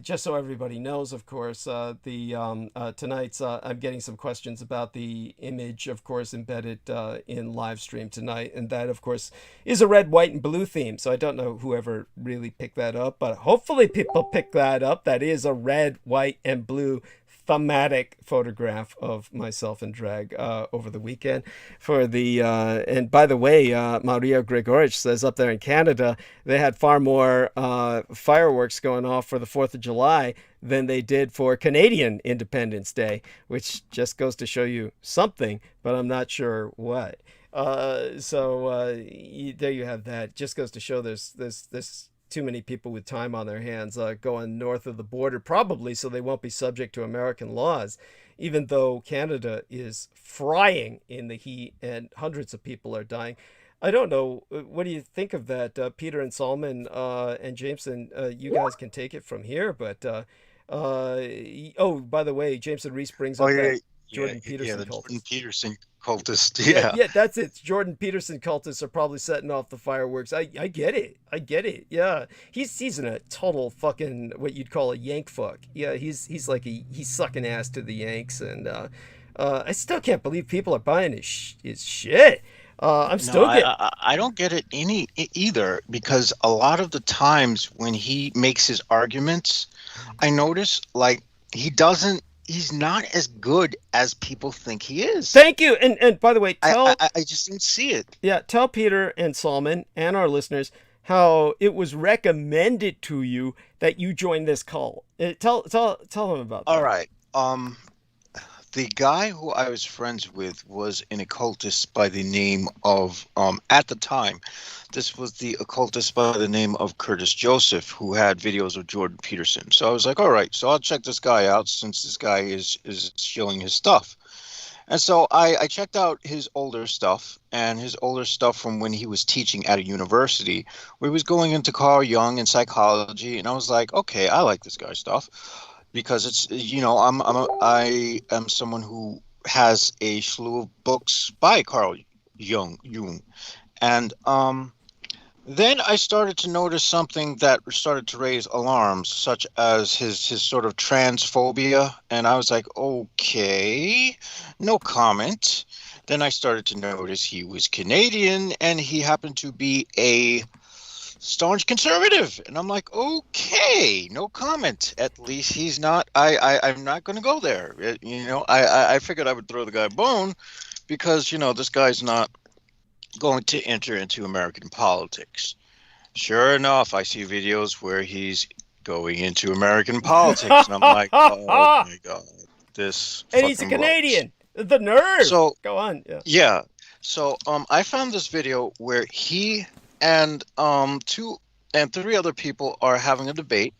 just so everybody knows, of course, tonight's I'm getting some questions about the image, of course, embedded in live stream tonight, and that, of course, is a red, white, and blue theme. So I don't know whoever really picked that up, but hopefully people pick that up. That is a red, white, and blue thematic photograph of myself in drag over the weekend for the and by the way, Maria Gregorich says up there in Canada they had far more fireworks going off for the 4th of July than they did for Canadian Independence Day, which just goes to show you something, but I'm not sure what. There you have that. Just goes to show there's too many people with time on their hands going north of the border, probably so they won't be subject to American laws, even though Canada is frying in the heat and hundreds of people are dying. I don't know. What do you think of that? Peter and Solomon and Jameson, you guys can take it from here. But, oh, by the way, Jameson Reese brings up that Jordan Peterson the cultist. Jordan Peterson cultist. Yeah, that's it. Jordan Peterson cultists are probably setting off the fireworks. I get it. Yeah, he's in a total fucking what you'd call a Yank fuck. Yeah, he's sucking ass to the Yanks, and I still can't believe people are buying his shit. I don't get it either, because a lot of the times when he makes his arguments, I notice like he's not as good as people think he is. Thank you. And by the way, I just didn't see it. Yeah, tell Peter and Solomon and our listeners how it was recommended to you that you join this cult. Tell them about that. All right. The guy who I was friends with was an occultist by the name of, at the time, this was the occultist by the name of Curtis Joseph, who had videos of Jordan Peterson. So I was like, all right, so I'll check this guy out since this guy is showing his stuff. And so I checked out his older stuff, and his older stuff from when he was teaching at a university, where he was going into Carl Jung and psychology, and I was like, okay, I like this guy's stuff. Because it's, I am someone who has a slew of books by Carl Jung. And then I started to notice something that started to raise alarms, such as his sort of transphobia. And I was like, okay, no comment. Then I started to notice he was Canadian, and he happened to be a staunch conservative, and I'm like, okay, no comment. At least he's not. I'm not going to go there. I figured I would throw the guy a bone, because this guy's not going to enter into American politics. Sure enough, I see videos where he's going into American politics, and I'm like, oh my god, this. And he's a Canadian. Rocks. The nerve. So go on. Yeah. So I found this video where he and 2 and 3 other people are having a debate.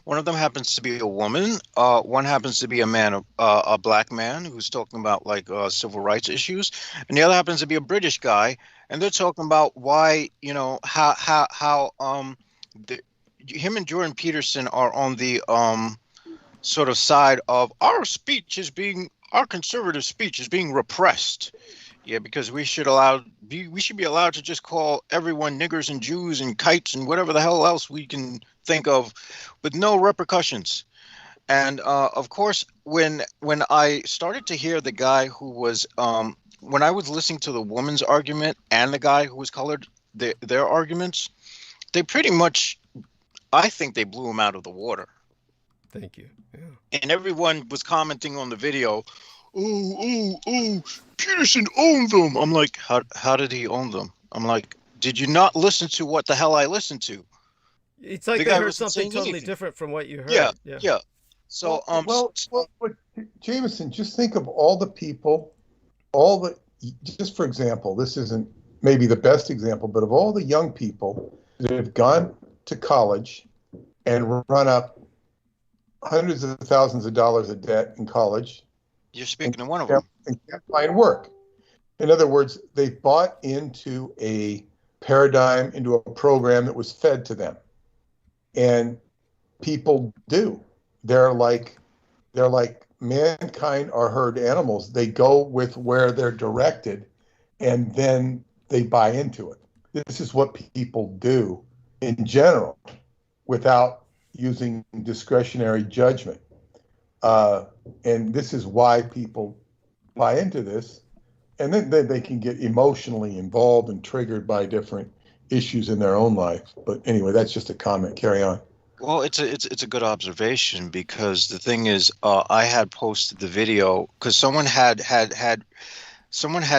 One of them happens to be a woman. One happens to be a man, a black man who's talking about like civil rights issues, and the other happens to be a British guy, and they're talking about why how him and Jordan Peterson are on the sort of side of our conservative speech is being repressed. Yeah, because we should be allowed to just call everyone niggers and Jews and kites and whatever the hell else we can think of, with no repercussions. And of course, when I started to hear the guy who was when I was listening to the woman's argument and the guy who was colored, their arguments, they pretty much, I think they blew him out of the water. Thank you. Yeah. And everyone was commenting on the video, oh, Peterson owned them. I'm like, how did he own them? I'm like, did you not listen to what the hell I listened to? It's like The they guy heard wasn't something saying totally anything. different from what you heard. Yeah, yeah. So, well, Jameson, just think of all the people, just for example, this isn't maybe the best example, but of all the young people that have gone to college and run up hundreds of thousands of dollars of debt in college. You're speaking to one of them. And can't find work. In other words, they bought into a paradigm, into a program that was fed to them. And people do. They're like mankind are herd animals. They go with where they're directed, and then they buy into it. This is what people do in general without using discretionary judgment. And this is why people buy into this. And then they can get emotionally involved and triggered by different issues in their own life. But anyway, that's just a comment. Carry on. Well, it's a good observation, because the thing is, I had posted the video because someone had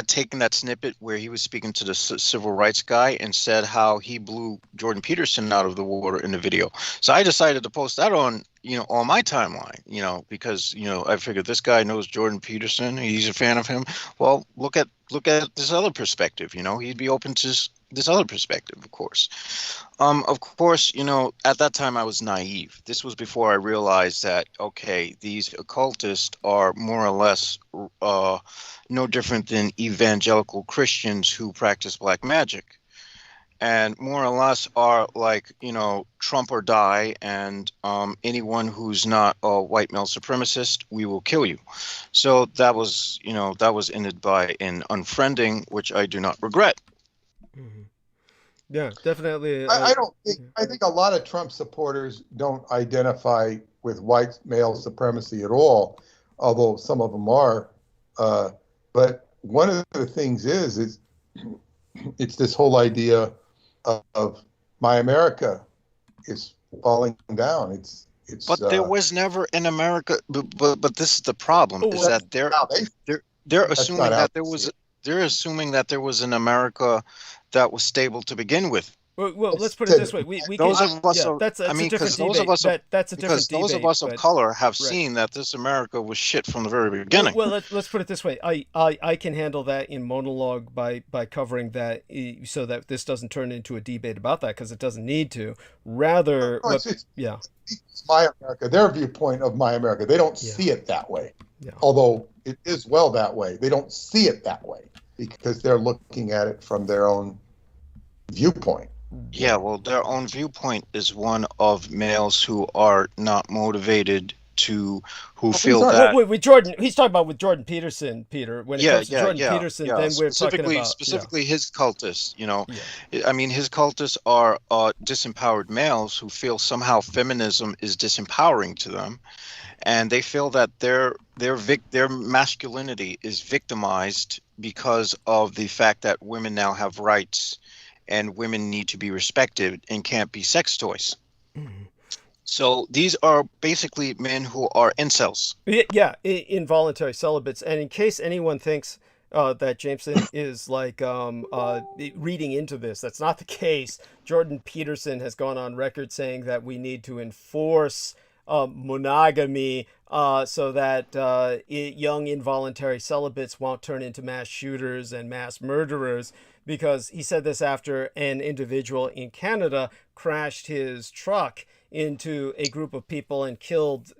taken that snippet where he was speaking to the civil rights guy and said how he blew Jordan Peterson out of the water in the video. So I decided to post that on my timeline, because I figured this guy knows Jordan Peterson, he's a fan of him. Well, look at this other perspective. He'd be open to this other perspective, of course. At that time I was naive. This was before I realized that, okay, these occultists are more or less no different than evangelical Christians who practice black magic, and more or less are like, Trump or die, and anyone who's not a white male supremacist, we will kill you. So that was ended by an unfriending, which I do not regret. Mm-hmm. Yeah, definitely. I think a lot of Trump supporters don't identify with white male supremacy at all, although some of them are. But one of the things is it's this whole idea of my America is falling down. But there was never an America. But this is the problem: is that they're assuming that there was. They're assuming that there was an America that was stable to begin with. Well, let's put it this way: those of us of color have seen that this America was shit from the very beginning. Well, let's put it this way: I can handle that in monologue by covering that, so that this doesn't turn into a debate about that, because it doesn't need to. Rather, it's my America, their viewpoint of my America. They don't see it that way. Yeah. Although it is well that way, they don't see it that way because they're looking at it from their own viewpoint. Yeah, well, their own viewpoint is one of males who are not motivated who feel that. With Jordan, he's talking about with Jordan Peterson, Peter. When it comes to Jordan Peterson, then we're talking about specifically his cultists. I mean, his cultists are disempowered males who feel somehow feminism is disempowering to them, and they feel that their masculinity is victimized because of the fact that women now have rights and women need to be respected and can't be sex toys. Mm-hmm. So these are basically men who are incels. Yeah, involuntary celibates. And in case anyone thinks that Jameson is like reading into this, that's not the case. Jordan Peterson has gone on record saying that we need to enforce monogamy so that young involuntary celibates won't turn into mass shooters and mass murderers, because he said this after an individual in Canada crashed his truck into a group of people and killed,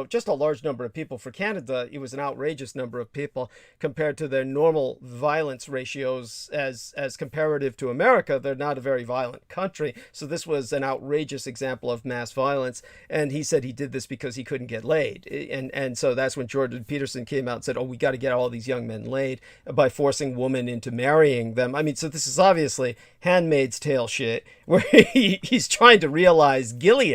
just a large number of people. For Canada, it was an outrageous number of people compared to their normal violence ratios as comparative to America. They're not a very violent country. So this was an outrageous example of mass violence. And he said he did this because he couldn't get laid. And so that's when Jordan Peterson came out and said, we got to get all these young men laid by forcing women into marrying them. I mean, so this is obviously Handmaid's Tale shit, where he's trying to realize Gilead.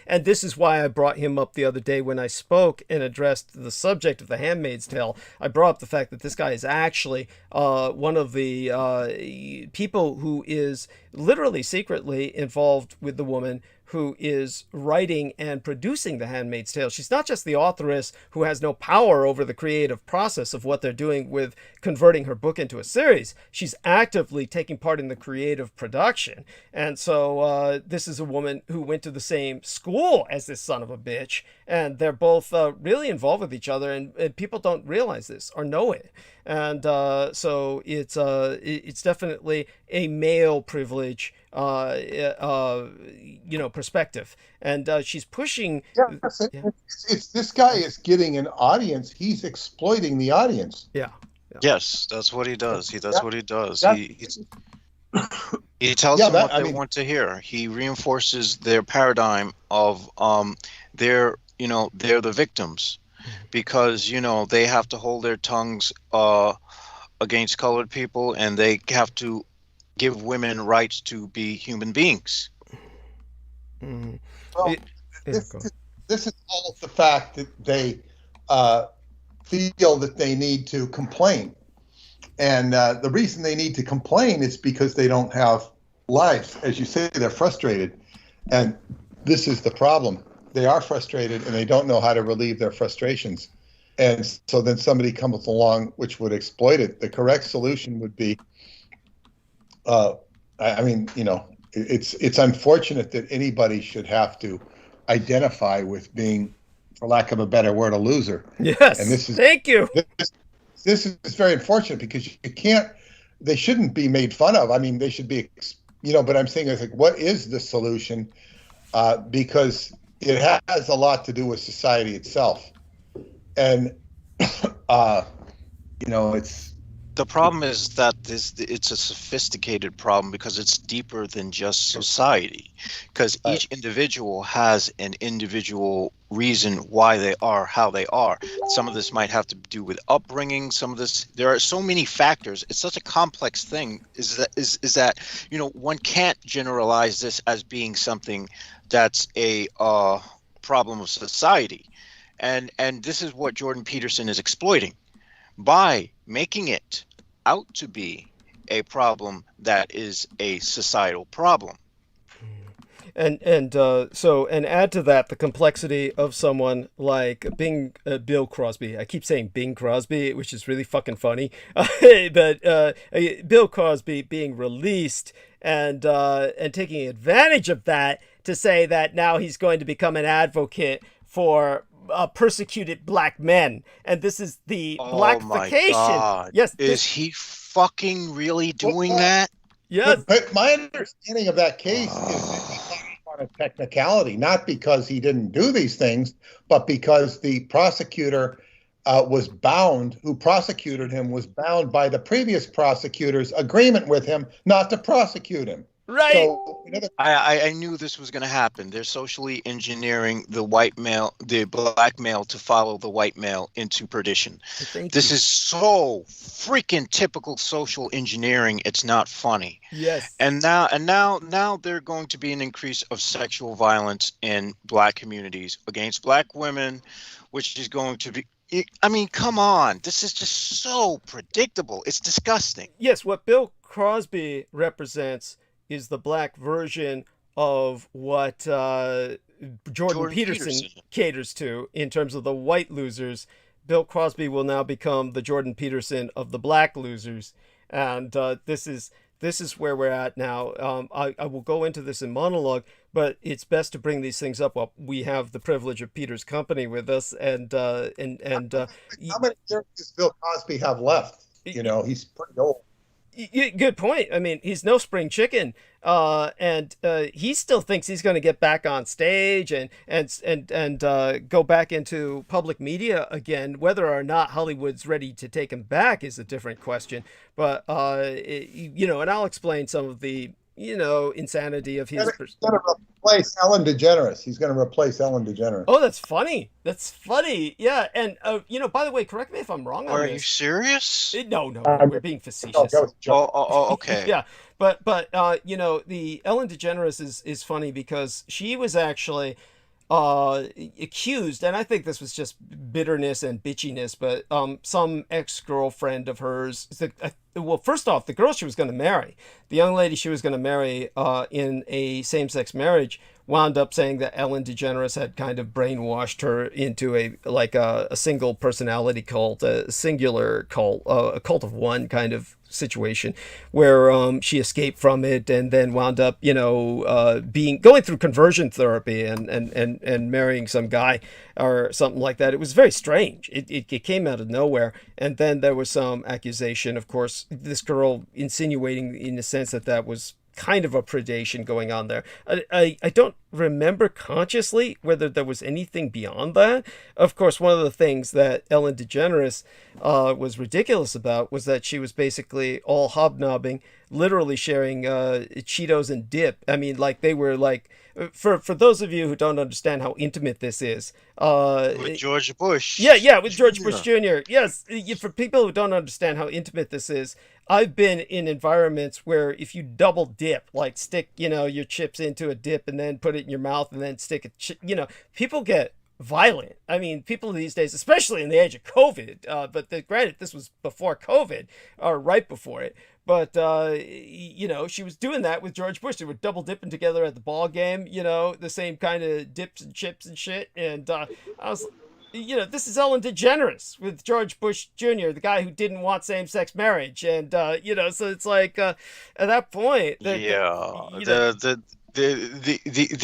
And this is why I brought him up the other day when I spoke and addressed the subject of the Handmaid's Tale. I brought up the fact that this guy is actually one of the people who is literally secretly involved with the woman who is writing and producing The Handmaid's Tale. She's not just the authoress who has no power over the creative process of what they're doing with converting her book into a series. She's actively taking part in the creative production. And so this is a woman who went to the same school as this son of a bitch, and they're both really involved with each other, and people don't realize this or know it. And so it's definitely a male privilege perspective, and she's pushing. Yes, it's this guy is getting an audience. He's exploiting the audience. Yeah. Yes, that's what he does. That's what he does. He tells Yeah, them what I they mean- want to hear. He reinforces their paradigm of they're the victims, because they have to hold their tongues against colored people, and they have to give women rights to be human beings. Mm. Well, this is all the fact that they feel that they need to complain. And the reason they need to complain is because they don't have lives. As you say, they're frustrated. And this is the problem. They are frustrated, and they don't know how to relieve their frustrations. And so then somebody comes along which would exploit it. The correct solution would be, it's unfortunate that anybody should have to identify with being, for lack of a better word, a loser. Yes. And this is, thank you. This is very unfortunate, because they shouldn't be made fun of. I mean, they should be, but I'm saying, it's like, what is the solution? Because it has a lot to do with society itself. And, it's, The problem is that it's a sophisticated problem, because it's deeper than just society, because each individual has an individual reason why they are how they are. Some of this might have to do with upbringing. Some of this, there are so many factors. It's such a complex thing, is that one can't generalize this as being something that's a problem of society. And this is what Jordan Peterson is exploiting by making it out to be a problem that is a societal problem. And add to that the complexity of someone like Bill Crosby. I keep saying Bing Crosby, which is really fucking funny. But Bill Crosby being released and taking advantage of that to say that now he's going to become an advocate for persecuted black men, and this is the blackification. Oh my God. Yes, is he fucking really doing that? Yes. But my understanding of that case is that he thought on a technicality, not because he didn't do these things, but because the prosecutor was bound, who prosecuted him was bound by the previous prosecutor's agreement with him not to prosecute him. Right. So, I knew this was going to happen. They're socially engineering the black male to follow the white male into perdition. This is so freaking typical social engineering. It's not funny. Yes. And now there's going to be an increase of sexual violence in black communities against black women, which is going to be, I mean, come on. This is just so predictable. It's disgusting. Yes, what Bill Crosby represents is the black version of what Jordan Peterson caters to in terms of the white losers. Bill Crosby will now become the Jordan Peterson of the black losers. And this is where we're at now. I will go into this in monologue, but it's best to bring these things up while we have the privilege of Peter's company with us. And how many years does Bill Cosby have left? He's pretty old. Good point. I mean, he's no spring chicken, and he still thinks he's going to get back on stage and go back into public media again. Whether or not Hollywood's ready to take him back is a different question. But and I'll explain some of the insanity of his. He's going to replace Ellen DeGeneres. He's going to replace Ellen DeGeneres. Oh, that's funny. That's funny. Yeah, and by the way, correct me if I'm wrong on Are this. you serious? No, we're being facetious. Okay. Yeah, but the Ellen DeGeneres is funny because she was actually accused, and I think this was just bitterness and bitchiness, but some ex-girlfriend of hers, well, first off, the girl she was going to marry, the young lady she was going to marry in a same-sex marriage, wound up saying that Ellen DeGeneres had kind of brainwashed her into a single personality cult, a singular cult, a cult of one kind of situation, where she escaped from it and then wound up, going through conversion therapy and marrying some guy or something like that. It was very strange. It came out of nowhere, and then there was some accusation, of course, this girl insinuating in the sense that was kind of a predation going on there. I don't remember consciously whether there was anything beyond that. Of course, one of the things that Ellen DeGeneres was ridiculous about was that she was basically all hobnobbing, literally sharing Cheetos and dip. I mean, like they were like, for those of you who don't understand how intimate this is, with George Bush. Yeah, with George Bush Jr. Yes, for people who don't understand how intimate this is, I've been in environments where if you double dip, like stick, your chips into a dip and then put it in your mouth and then stick a, people get violent. I mean, people these days, especially in the age of COVID, but granted, this was before COVID or right before it. But, she was doing that with George Bush. They were double dipping together at the ball game, the same kind of dips and chips and shit. And I was, this is Ellen DeGeneres with George Bush Jr., the guy who didn't want same-sex marriage. And, so it's like at that point. The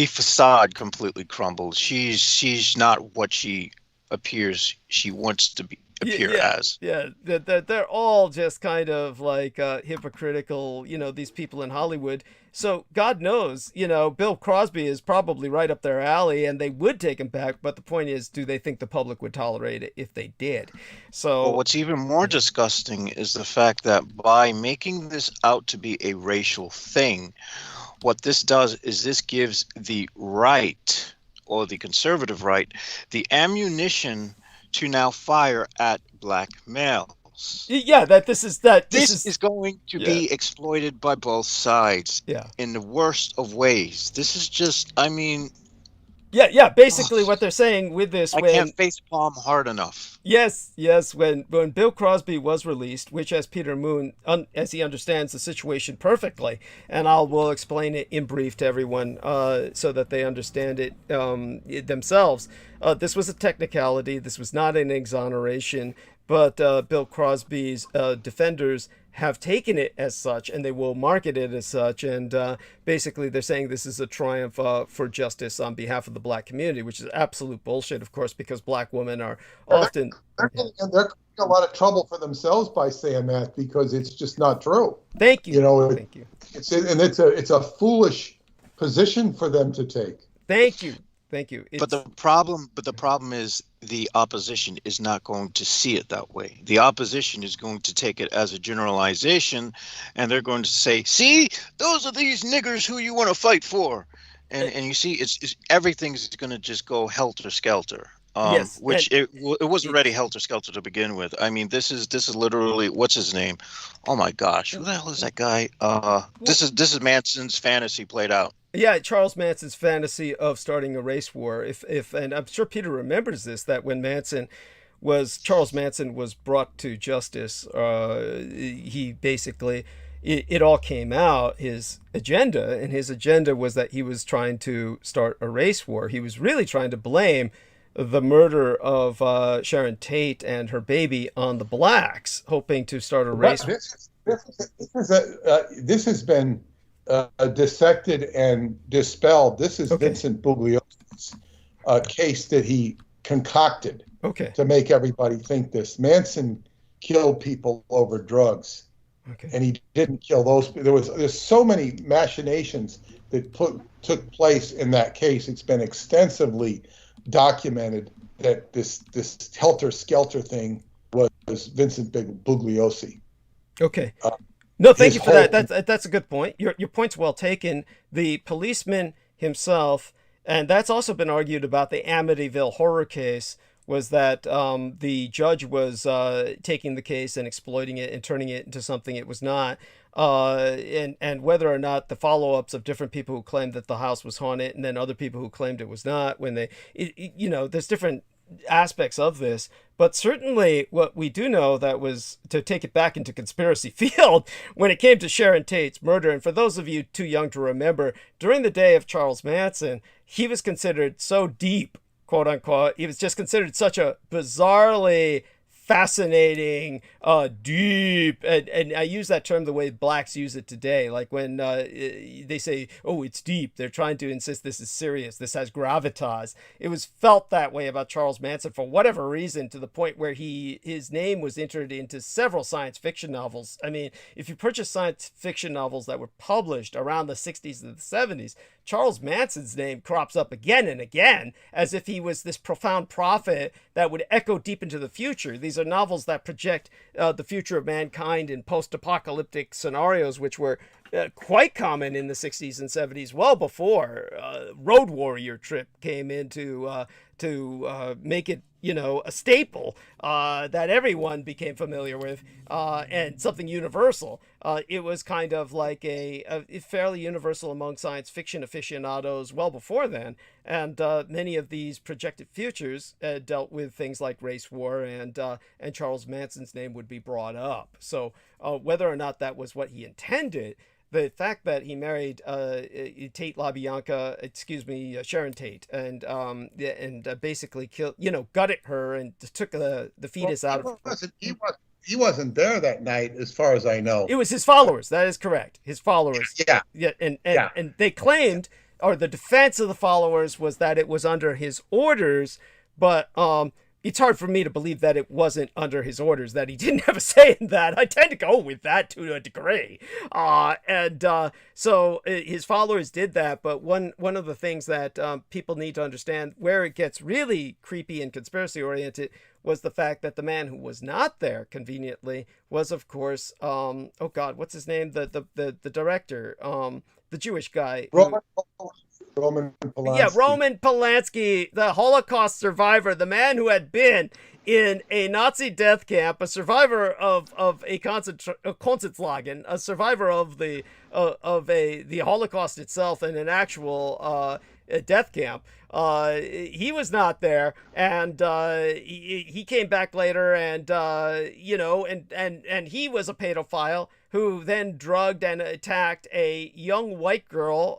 facade completely crumbles. She's not what she appears she wants to appear as. Yeah, they're all just kind of like hypocritical, these people in Hollywood. So God knows, Bill Crosby is probably right up their alley and they would take him back. But the point is, do they think the public would tolerate it if they did? So well, what's even more disgusting is the fact that by making this out to be a racial thing, what this does is this gives the right, or the conservative right, the ammunition to now fire at black males. Yeah, this is going to be exploited by both sides in the worst of ways. This is just, I mean... Yeah, basically what they're saying with this... I can't facepalm hard enough. Yes, when Bill Crosby was released, which as Peter Moon, as he understands the situation perfectly, and will explain it in brief to everyone so that they understand it themselves. This was a technicality. This was not an exoneration, but Bill Crosby's defenders have taken it as such, and they will market it as such. And basically, they're saying this is a triumph for justice on behalf of the black community, which is absolute bullshit, of course, because black women are often... They're creating a lot of trouble for themselves by saying that, because it's just not true. Thank you. Thank you. It's a foolish position for them to take. Thank you. But the problem is the opposition is not going to see it that way. The opposition is going to take it as a generalization, and they're going to say, "See, those are these niggers who you want to fight for," and you see, it's everything's going to just go helter skelter. Which it was already helter skelter to begin with. I mean, this is literally, what's his name? Oh my gosh, who the hell is that guy? This is Manson's fantasy played out. Yeah, Charles Manson's fantasy of starting a race war. And I'm sure Peter remembers this, that when Charles Manson was brought to justice, he basically, it all came out, his agenda, and his agenda was that he was trying to start a race war. He was really trying to blame the murder of Sharon Tate and her baby on the blacks, hoping to start a race war. This has been dissected and dispelled. This is Vincent Bugliosi's case that he concocted to make everybody think this. Manson killed people over drugs, and he didn't kill those. There's so many machinations that took place in that case. It's been extensively documented that this helter-skelter thing was Vincent Bugliosi. Okay. No, thank you for that. That's a good point. Your point's well taken. The policeman himself, and that's also been argued about the Amityville horror case, was that the judge was taking the case and exploiting it and turning it into something it was not. And whether or not the follow-ups of different people who claimed that the house was haunted and then other people who claimed it was not, when there's different aspects of this. But certainly what we do know, that was to take it back into conspiracy field, when it came to Sharon Tate's murder, and for those of you too young to remember, during the day of Charles Manson, he was considered so deep, quote unquote, he was just considered such a bizarrely fascinating, deep, and I use that term the way blacks use it today. Like when they say, oh, it's deep, they're trying to insist this is serious, this has gravitas. It was felt that way about Charles Manson for whatever reason, to the point where his name was entered into several science fiction novels. I mean, if you purchase science fiction novels that were published around the 60s and the 70s, Charles Manson's name crops up again and again, as if he was this profound prophet that would echo deep into the future. These are novels that project the future of mankind in post-apocalyptic scenarios, which were quite common in the 60s and 70s, well before Road Warrior trip came in to make it, you know, a staple that everyone became familiar with, and something universal. It was kind of like a fairly universal among science fiction aficionados well before then. And many of these projected futures dealt with things like race war, and Charles Manson's name would be brought up. So whether or not that was what he intended, the fact that he married Tate LaBianca, Sharon Tate, and basically killed, gutted her and took the fetus out of her. He wasn't there that night, as far as I know. It was his followers. That is correct. His followers. Yeah. And they claimed, or the defense of the followers was that it was under his orders, but it's hard for me to believe that it wasn't under his orders, that he didn't have a say in that. I tend to go with that to a degree. So his followers did that. But one of the things that people need to understand, where it gets really creepy and conspiracy oriented, was the fact that the man who was not there, conveniently, was, of course, oh God, what's his name? The director, the Jewish guy. Roman Polanski. Yeah, Roman Polanski, the Holocaust survivor, the man who had been in a Nazi death camp, a survivor of a Konzentrationslager, a survivor of the Holocaust itself, and an actual death camp. He was not there, and he came back later, and and he was a pedophile who then drugged and attacked a young white girl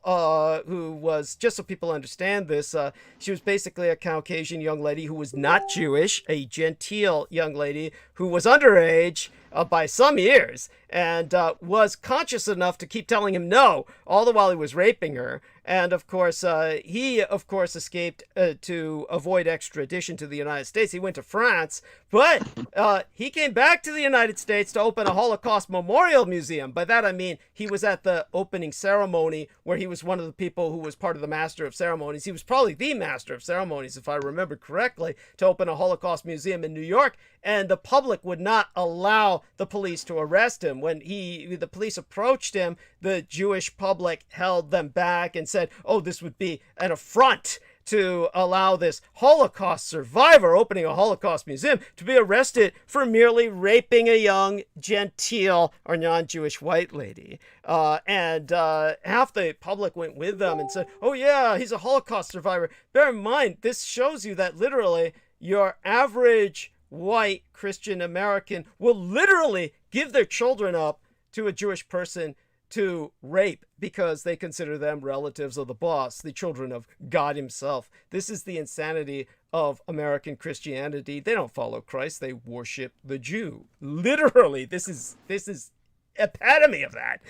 who was, just so people understand this, she was basically a Caucasian young lady who was not Jewish, a genteel young lady who was underage by some years, and was conscious enough to keep telling him no, all the while he was raping her. And of course, he escaped to avoid extradition to the United States. He went to France, but he came back to the United States to open a Holocaust Memorial Museum. By that I mean he was at the opening ceremony, where he was one of the people who was part of the Master of Ceremonies. He was probably the Master of Ceremonies, if I remember correctly, to open a Holocaust museum in New York. And the public would not allow the police to arrest him. When the police approached him, the Jewish public held them back and said, oh, this would be an affront to allow this Holocaust survivor opening a Holocaust museum to be arrested for merely raping a young, genteel, or non-Jewish white lady. And half the public went with them and said, oh yeah, he's a Holocaust survivor. Bear in mind, this shows you that literally your average white Christian American will literally give their children up to a Jewish person to rape because they consider them relatives of the boss, the children of God himself. This is the insanity of American Christianity. They don't follow Christ, they worship the Jew. Literally, this is epitome of that.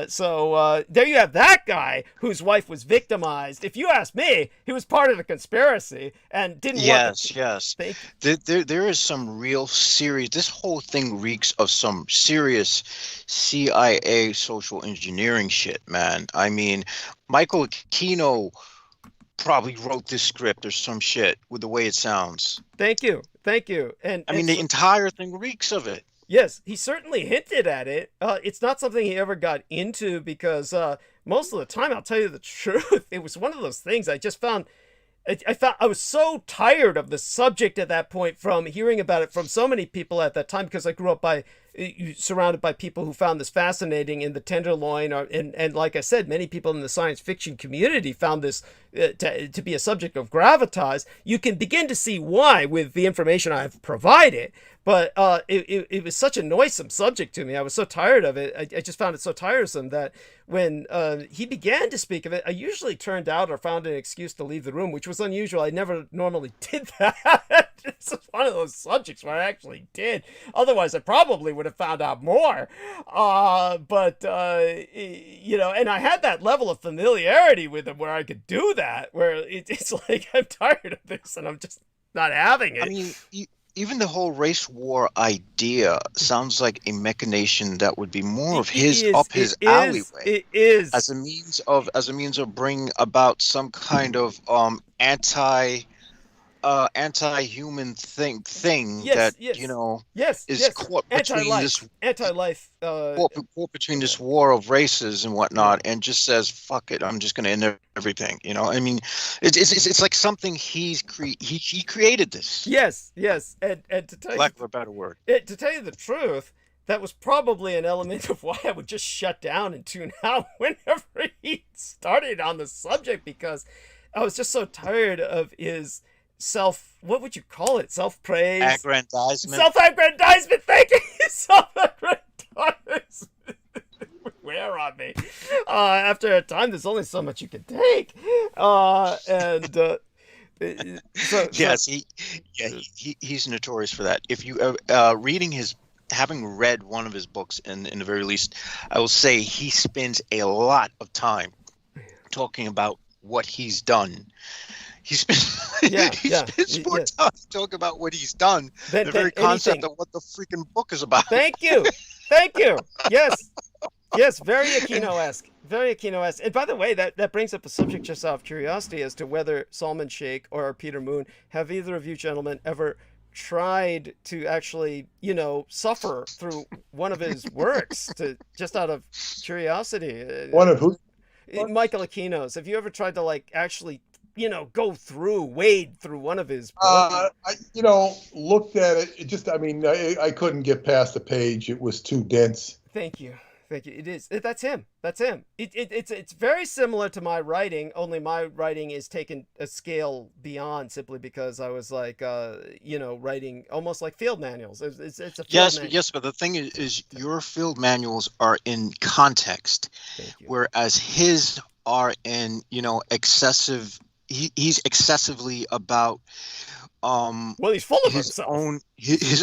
So there you have that guy whose wife was victimized. If you ask me, he was part of the conspiracy and didn't want to... Yes. There is some real serious... This whole thing reeks of some serious CIA social engineering shit, man. I mean, Michael Aquino probably wrote this script or some shit with the way it sounds. Thank you. And I mean, the entire thing reeks of it. Yes, he certainly hinted at it. It's not something he ever got into because most of the time, I'll tell you the truth, it was one of those things I just found... I was so tired of the subject at that point from hearing about it from so many people at that time, because I grew up by surrounded by people who found this fascinating in the Tenderloin, and like I said, many people in the science fiction community found this to be a subject of gravitas. You can begin to see why with the information I've provided. But it was such a noisome subject to me. I was so tired of it. I just found it so tiresome that when he began to speak of it, I usually turned out or found an excuse to leave the room, which was unusual. I never normally did that. This is one of those subjects where I actually did. Otherwise, I probably would have found out more. You know, and I had that level of familiarity with him where I could do that, where it's like, I'm tired of this and I'm just not having it. I mean, even the whole race war idea sounds like a machination that would be more of his alleyway. It is as a means of bringing about some kind of anti-human thing yes, that you know yes, is yes. caught between caught between this war of races and whatnot, and just says fuck it, I'm just going to end everything. You know, I mean, it's like something he created this. Yes, and to tell lack of a better word, to tell you the truth, that was probably an element of why I would just shut down and tune out whenever he started on the subject, because I was just so tired of his what would you call it? Self-praise? Self-aggrandizement, thank you! Self-aggrandizement. Wear on me. After a time, there's only so much you can take. Yes, he's notorious for that. If you having read one of his books, in the very least, I will say he spends a lot of time talking about what he's done. He spends more time talking about what he's done than the very concept of what the freaking book is about. Thank you. Yes, very Aquino-esque. And by the way, that brings up a subject just out of curiosity as to whether Salman Sheikh or Peter Moon, have either of you gentlemen ever tried to actually, you know, suffer through one of his works, just out of curiosity? One of who? Michael Aquino's. Have you ever tried to, like, actually, you know, wade through one of his books? I looked at it. I couldn't get past the page. It was too dense. Thank you. It is. That's him. It's very similar to my writing, only my writing is taken a scale beyond, simply because I was like, writing almost like field manuals. It's a field manual. Yes, but the thing is your field manuals are in context, whereas his are in, excessive. He's excessively about he's full of his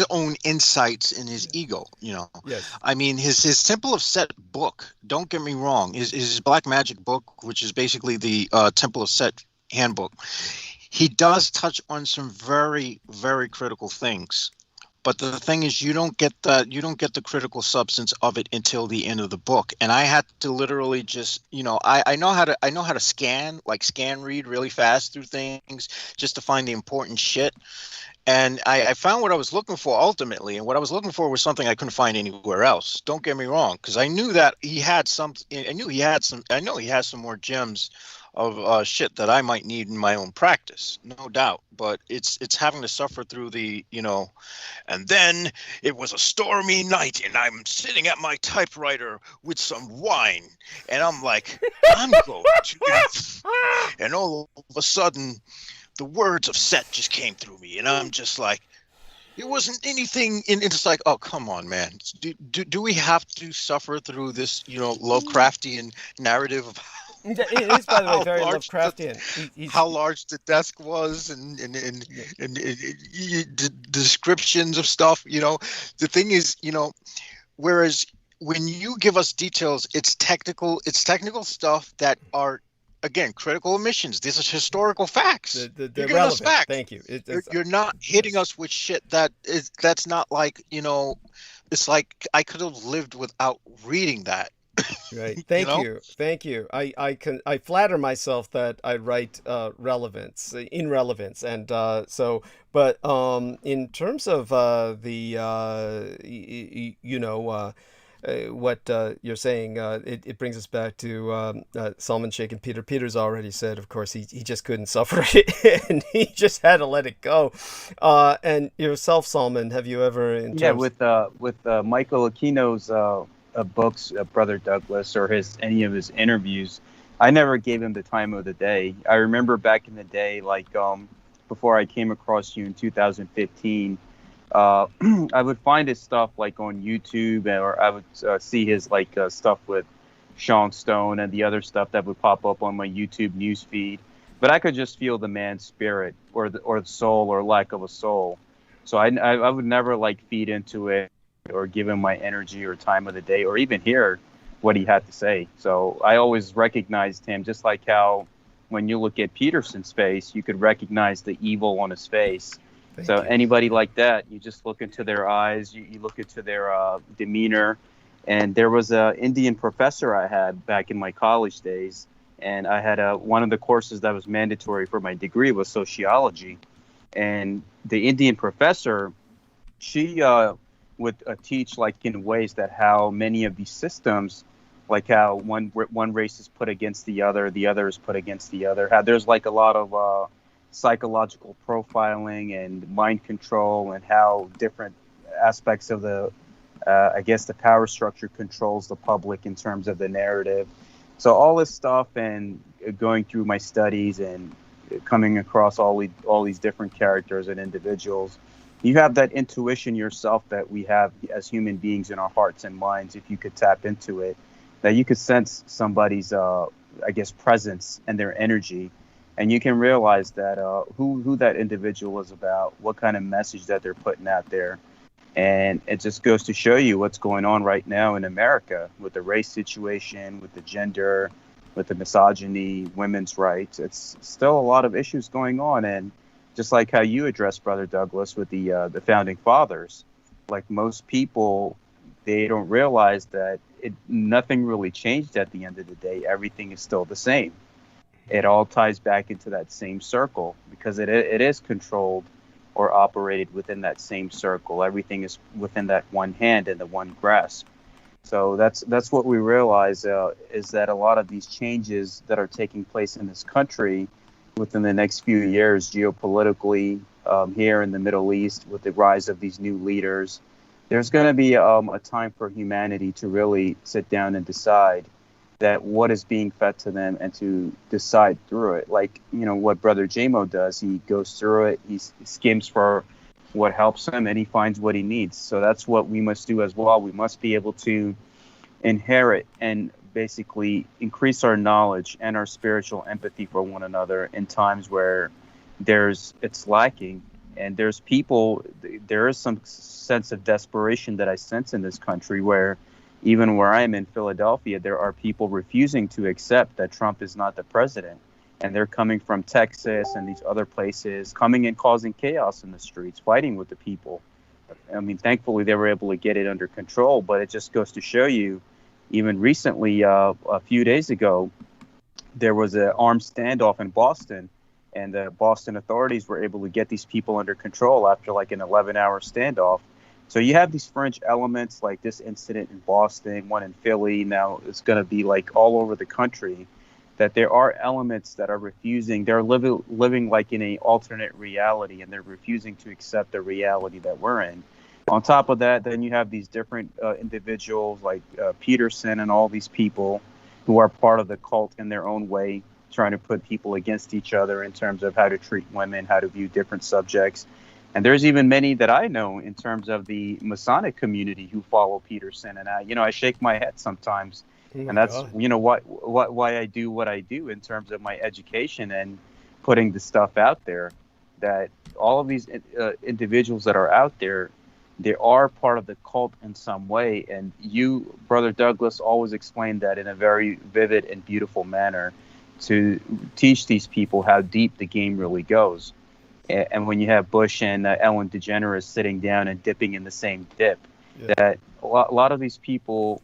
own insights and his ego. Yes. I mean, his Temple of Set book, don't get me wrong, his Black Magic book, which is basically the Temple of Set handbook, he does touch on some very, very critical things. But the thing is, you don't get the critical substance of it until the end of the book. And I had to literally just, I know how to scan read really fast through things just to find the important shit. And I found what I was looking for ultimately, and what I was looking for was something I couldn't find anywhere else. Don't get me wrong, because I knew that he had some. I know he has some more gems of shit that I might need in my own practice, no doubt. But it's having to suffer through the, and then it was a stormy night and I'm sitting at my typewriter with some wine and I'm like, I'm going to, and all of a sudden the words of Set just came through me and I'm just like, it wasn't anything, and it's like, oh, come on, man. Do we have to suffer through this, Lovecraftian narrative of it is, by the way, very Lovecraftian. How large the desk was, and descriptions of stuff. The thing is, whereas when you give us details, it's technical stuff that are, again, critical omissions. These are historical facts. They're You're relevant. us facts. Thank you. You're not hitting us with shit that's not like, it's like I could have lived without reading that. Right. Thank you. I flatter myself that I write relevance, in relevance, and but in terms of what you're saying, it brings us back to Salman Sheikh and Peter. Peter's already said, of course, he just couldn't suffer it, and he just had to let it go. And yourself, Salman, have you ever, with Michael Aquino's books, Brother Douglas, or any of his interviews, I never gave him the time of the day. I remember back in the day, like before I came across you in 2015, I would find his stuff like on YouTube, or I would see his like stuff with Sean Stone and the other stuff that would pop up on my YouTube news feed. But I could just feel the man's spirit, or the soul, or lack of a soul. So I would never like feed into it or give him my energy or time of the day, or even hear what he had to say. So I always recognized him, just like how when you look at Peterson's face, you could recognize the evil on his face. Thank you. Anybody like that, you just look into their eyes, you look into their demeanor. And there was an Indian professor I had back in my college days, and I had one of the courses that was mandatory for my degree was sociology. And the Indian professor, she would teach like in ways that how many of these systems, like how one race is put against the other is put against the other, how there's like a lot of psychological profiling and mind control, and how different aspects of the I guess the power structure controls the public in terms of the narrative. So all this stuff, and going through my studies and coming across all these different characters and individuals, you have that intuition yourself that we have as human beings in our hearts and minds. If you could tap into it, that you could sense somebody's I guess presence and their energy, and you can realize that who that individual is about, what kind of message that they're putting out there. And it just goes to show you what's going on right now in America with the race situation, with the gender, with the misogyny, women's rights. It's still a lot of issues going on. And just like how you addressed, Brother Douglas, with the founding fathers, like most people, they don't realize that nothing really changed at the end of the day. Everything is still the same. It all ties back into that same circle, because it is controlled or operated within that same circle. Everything is within that one hand and the one grasp. So that's what we realize is that a lot of these changes that are taking place in this country within the next few years, geopolitically, here in the Middle East, with the rise of these new leaders, there's going to be a time for humanity to really sit down and decide that what is being fed to them, and to decide through it. Like, what Brother JMO does, he goes through it, he skims for what helps him, and he finds what he needs. So that's what we must do as well. We must be able to inherit and basically increase our knowledge and our spiritual empathy for one another in times where it's lacking. And there is some sense of desperation that I sense in this country, where even where I'm in Philadelphia, there are people refusing to accept that Trump is not the president. And they're coming from Texas and these other places, coming and causing chaos in the streets, fighting with the people. I mean, thankfully, they were able to get it under control. But it just goes to show you, even recently, a few days ago, there was an armed standoff in Boston. And the Boston authorities were able to get these people under control after like an 11-hour standoff. So you have these fringe elements like this incident in Boston, one in Philly. Now it's going to be like all over the country, that there are elements that are refusing. They're living like in a alternate reality, and they're refusing to accept the reality that we're in. On top of that, then you have these different individuals like Peterson and all these people who are part of the cult in their own way, trying to put people against each other in terms of how to treat women, how to view different subjects. And there's even many that I know in terms of the Masonic community who follow Peterson. And I shake my head sometimes. And that's, why I do what I do in terms of my education and putting the stuff out there, that all of these individuals that are out there, they are part of the cult in some way. And you, Brother Douglas, always explained that in a very vivid and beautiful manner, to teach these people how deep the game really goes. And when you have Bush and Ellen DeGeneres sitting down and dipping in the same dip, that a lot of these people,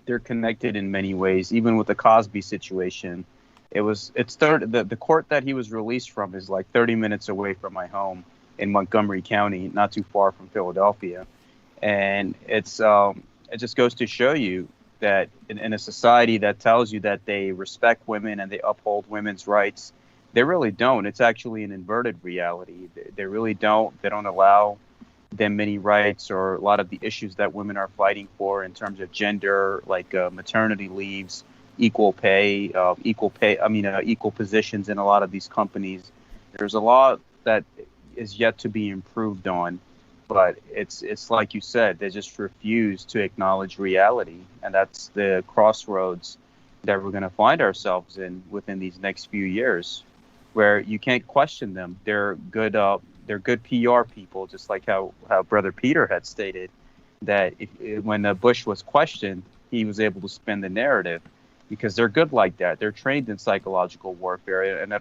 they're connected in many ways. Even with the Cosby situation, the court that he was released from is like 30 minutes away from my home in Montgomery County, not too far from Philadelphia. And it's it just goes to show you that in a society that tells you that they respect women and they uphold women's rights, they really don't. It's actually an inverted reality. They really don't. They don't allow them many rights or a lot of the issues that women are fighting for in terms of gender, like maternity leaves, equal pay, equal positions in a lot of these companies. There's a lot that is yet to be improved on, but it's like you said, they just refuse to acknowledge reality, and that's the crossroads that we're going to find ourselves in within these next few years, where you can't question them. They're good PR people, just like how Brother Peter had stated that when Bush was questioned, he was able to spin the narrative because they're good like that. They're trained in psychological warfare, and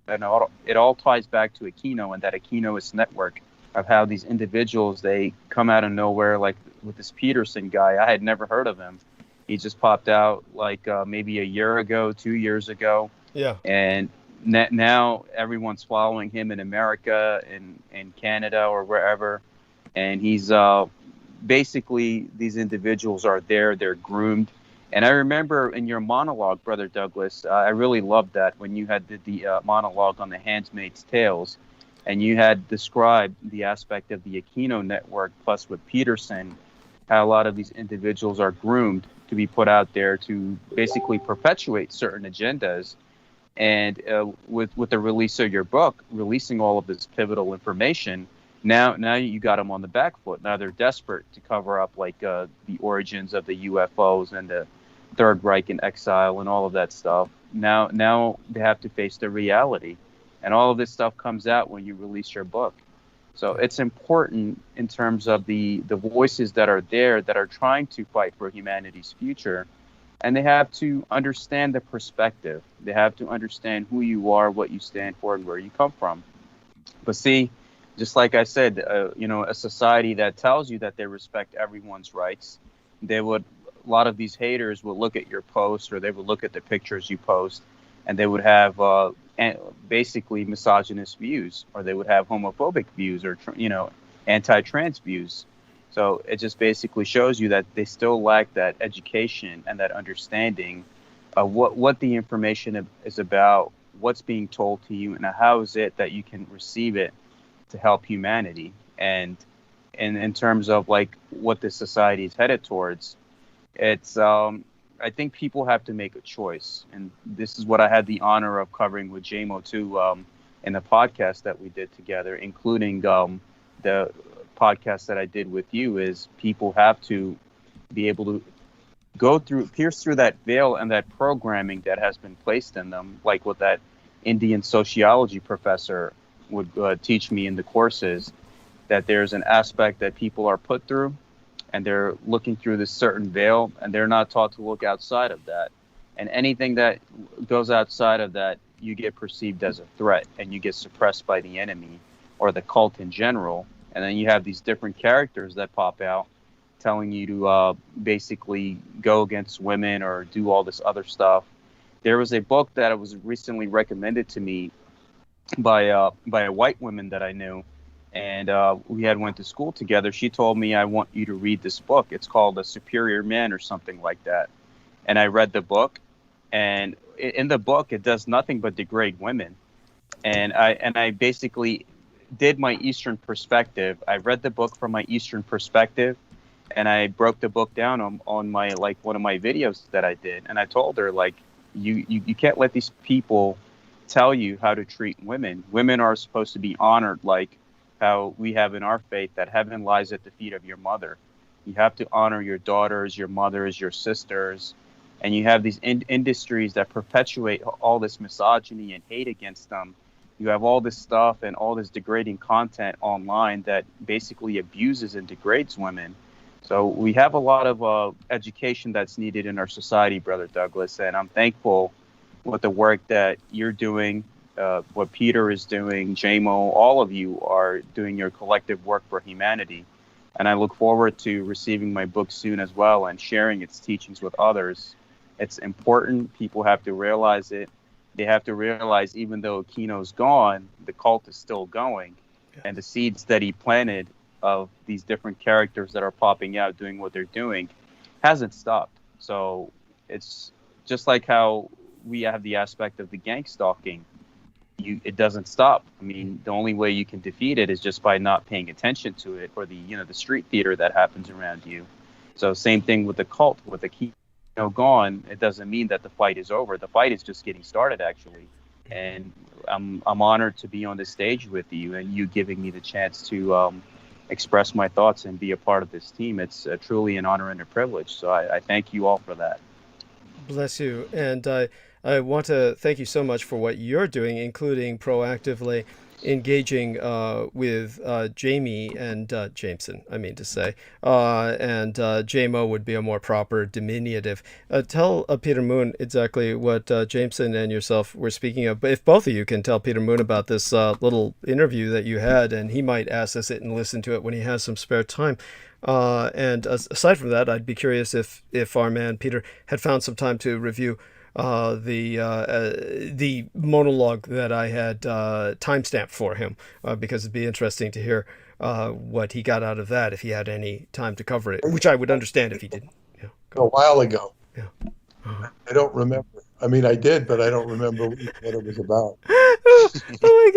it all ties back to Aquino and that Aquinoist network of how these individuals, they come out of nowhere, like with this Peterson guy. I had never heard of him. He just popped out like maybe a year ago, 2 years ago. Yeah. And now everyone's following him in America and Canada or wherever. And he's basically, these individuals are there, they're groomed. And I remember in your monologue, Brother Douglas, I really loved that when you had the monologue on the Handmaid's Tales, and you had described the aspect of the Aquino network, plus with Peterson, how a lot of these individuals are groomed to be put out there to basically perpetuate certain agendas. And with the release of your book, releasing all of this pivotal information, now you got them on the back foot. Now they're desperate to cover up like the origins of the UFOs and the Third Reich in exile and all of that stuff. Now they have to face the reality, and all of this stuff comes out when you release your book. So it's important in terms of the voices that are there that are trying to fight for humanity's future. And they have to understand the perspective. They have to understand who you are, what you stand for, and where you come from. But see, just like I said, a society that tells you that they respect everyone's rights, a lot of these haters will look at your posts, or they would look at the pictures you post, and they would have basically misogynist views, or they would have homophobic views, or anti-trans views. So it just basically shows you that they still lack that education and that understanding of what the information is about, what's being told to you, and how is it that you can receive it to help humanity. And in terms of like what this society is headed towards, it's I think people have to make a choice. And this is what I had the honor of covering with JMO too in the podcast that we did together, including the podcast that I did with you, is people have to be able to pierce through that veil and that programming that has been placed in them, like what that Indian sociology professor would teach me in the courses, that there's an aspect that people are put through and they're looking through this certain veil, and they're not taught to look outside of that. And anything that goes outside of that, you get perceived as a threat, and you get suppressed by the enemy or the cult in general. And then you have these different characters that pop out telling you to basically go against women or do all this other stuff. There was a book that was recently recommended to me by a white woman that I knew, and we had went to school together. She told me, I want you to read this book. It's called A Superior Man or something like that. And I read the book, and in the book, it does nothing but degrade women. And I basically did my Eastern perspective. I read the book from my Eastern perspective, and I broke the book down on my, like, one of my videos that I did. And I told her, like, you can't let these people tell you how to treat women. Women are supposed to be honored, like how we have in our faith, that heaven lies at the feet of your mother. You have to honor your daughters, your mothers, your sisters. And you have these industries that perpetuate all this misogyny and hate against them. You have all this stuff and all this degrading content online that basically abuses and degrades women. So we have a lot of education that's needed in our society, Brother Douglas, and I'm thankful with the work that you're doing, what Peter is doing, JMO, all of you are doing your collective work for humanity. And I look forward to receiving my book soon as well and sharing its teachings with others. It's important. People have to realize it. They have to realize even though Aquino's gone, the cult is still going. Yes. And the seeds that he planted of these different characters that are popping out doing what they're doing, hasn't stopped. So it's just like how we have the aspect of the gang stalking. It doesn't stop. I mean, the only way you can defeat it is just by not paying attention to it, or the street theater that happens around you. So same thing with the cult. With the key gone, it doesn't mean that the fight is over. The fight is just getting started, actually. And I'm honored to be on this stage with you, and you giving me the chance to express my thoughts and be a part of this team. It's truly an honor and a privilege. So I thank you all for that. Bless you. And I want to thank you so much for what you're doing, including proactively engaging with Jamie and Jameson, I mean to say, and JMO would be a more proper diminutive. Tell Peter Moon exactly what Jameson and yourself were speaking of. But if both of you can tell Peter Moon about this little interview that you had, and he might access it and listen to it when he has some spare time. And aside from that, I'd be curious if our man Peter had found some time to review the monologue that I had timestamped for him, because it'd be interesting to hear what he got out of that if he had any time to cover it, which I would understand if he didn't. Yeah, a while ago. Yeah. I don't remember. I mean, I did, but I don't remember what it was about. Oh my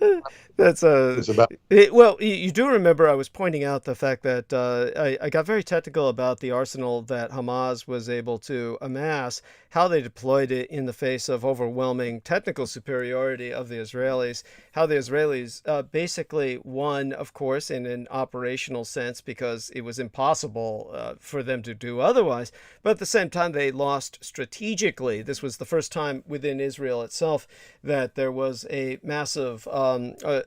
God. That's about. Well, you do remember I was pointing out the fact that I got very technical about the arsenal that Hamas was able to amass, how they deployed it in the face of overwhelming technical superiority of the Israelis, how the Israelis basically won, of course, in an operational sense, because it was impossible for them to do otherwise. But at the same time, they lost strategically. This was the first time within Israel itself that there was a massive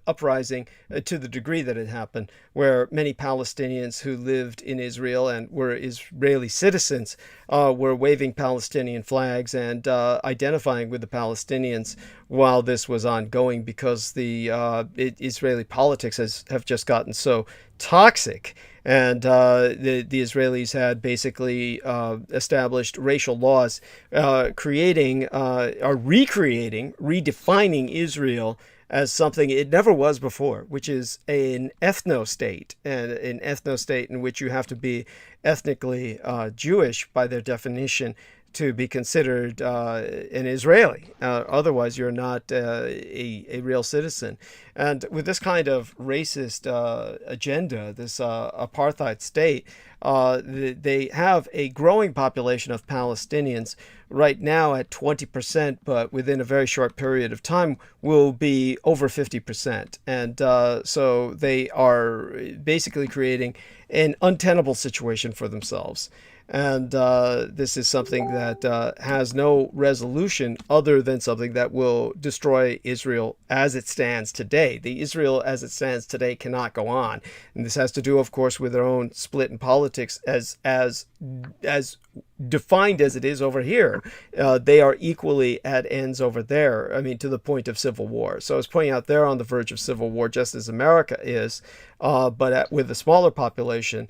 uprising to the degree that it happened, where many Palestinians who lived in Israel and were Israeli citizens were waving Palestinian flags and identifying with the Palestinians while this was ongoing, because the Israeli politics have just gotten so toxic. And the Israelis had basically established racial laws, redefining Israel as something it never was before, which is an ethno-state, and an ethno-state in which you have to be ethnically Jewish by their definition to be considered an Israeli. Otherwise, you're not a real citizen. And with this kind of racist agenda, this apartheid state, they have a growing population of Palestinians right now at 20%, but within a very short period of time will be over 50%. And so they are basically creating an untenable situation for themselves. And this is something that has no resolution other than something that will destroy Israel as it stands today. The Israel as it stands today cannot go on. And this has to do, of course, with their own split in politics as defined as it is over here. They are equally at ends over there. I mean, to the point of civil war. So I was pointing out they're on the verge of civil war, just as America is. But with a smaller population,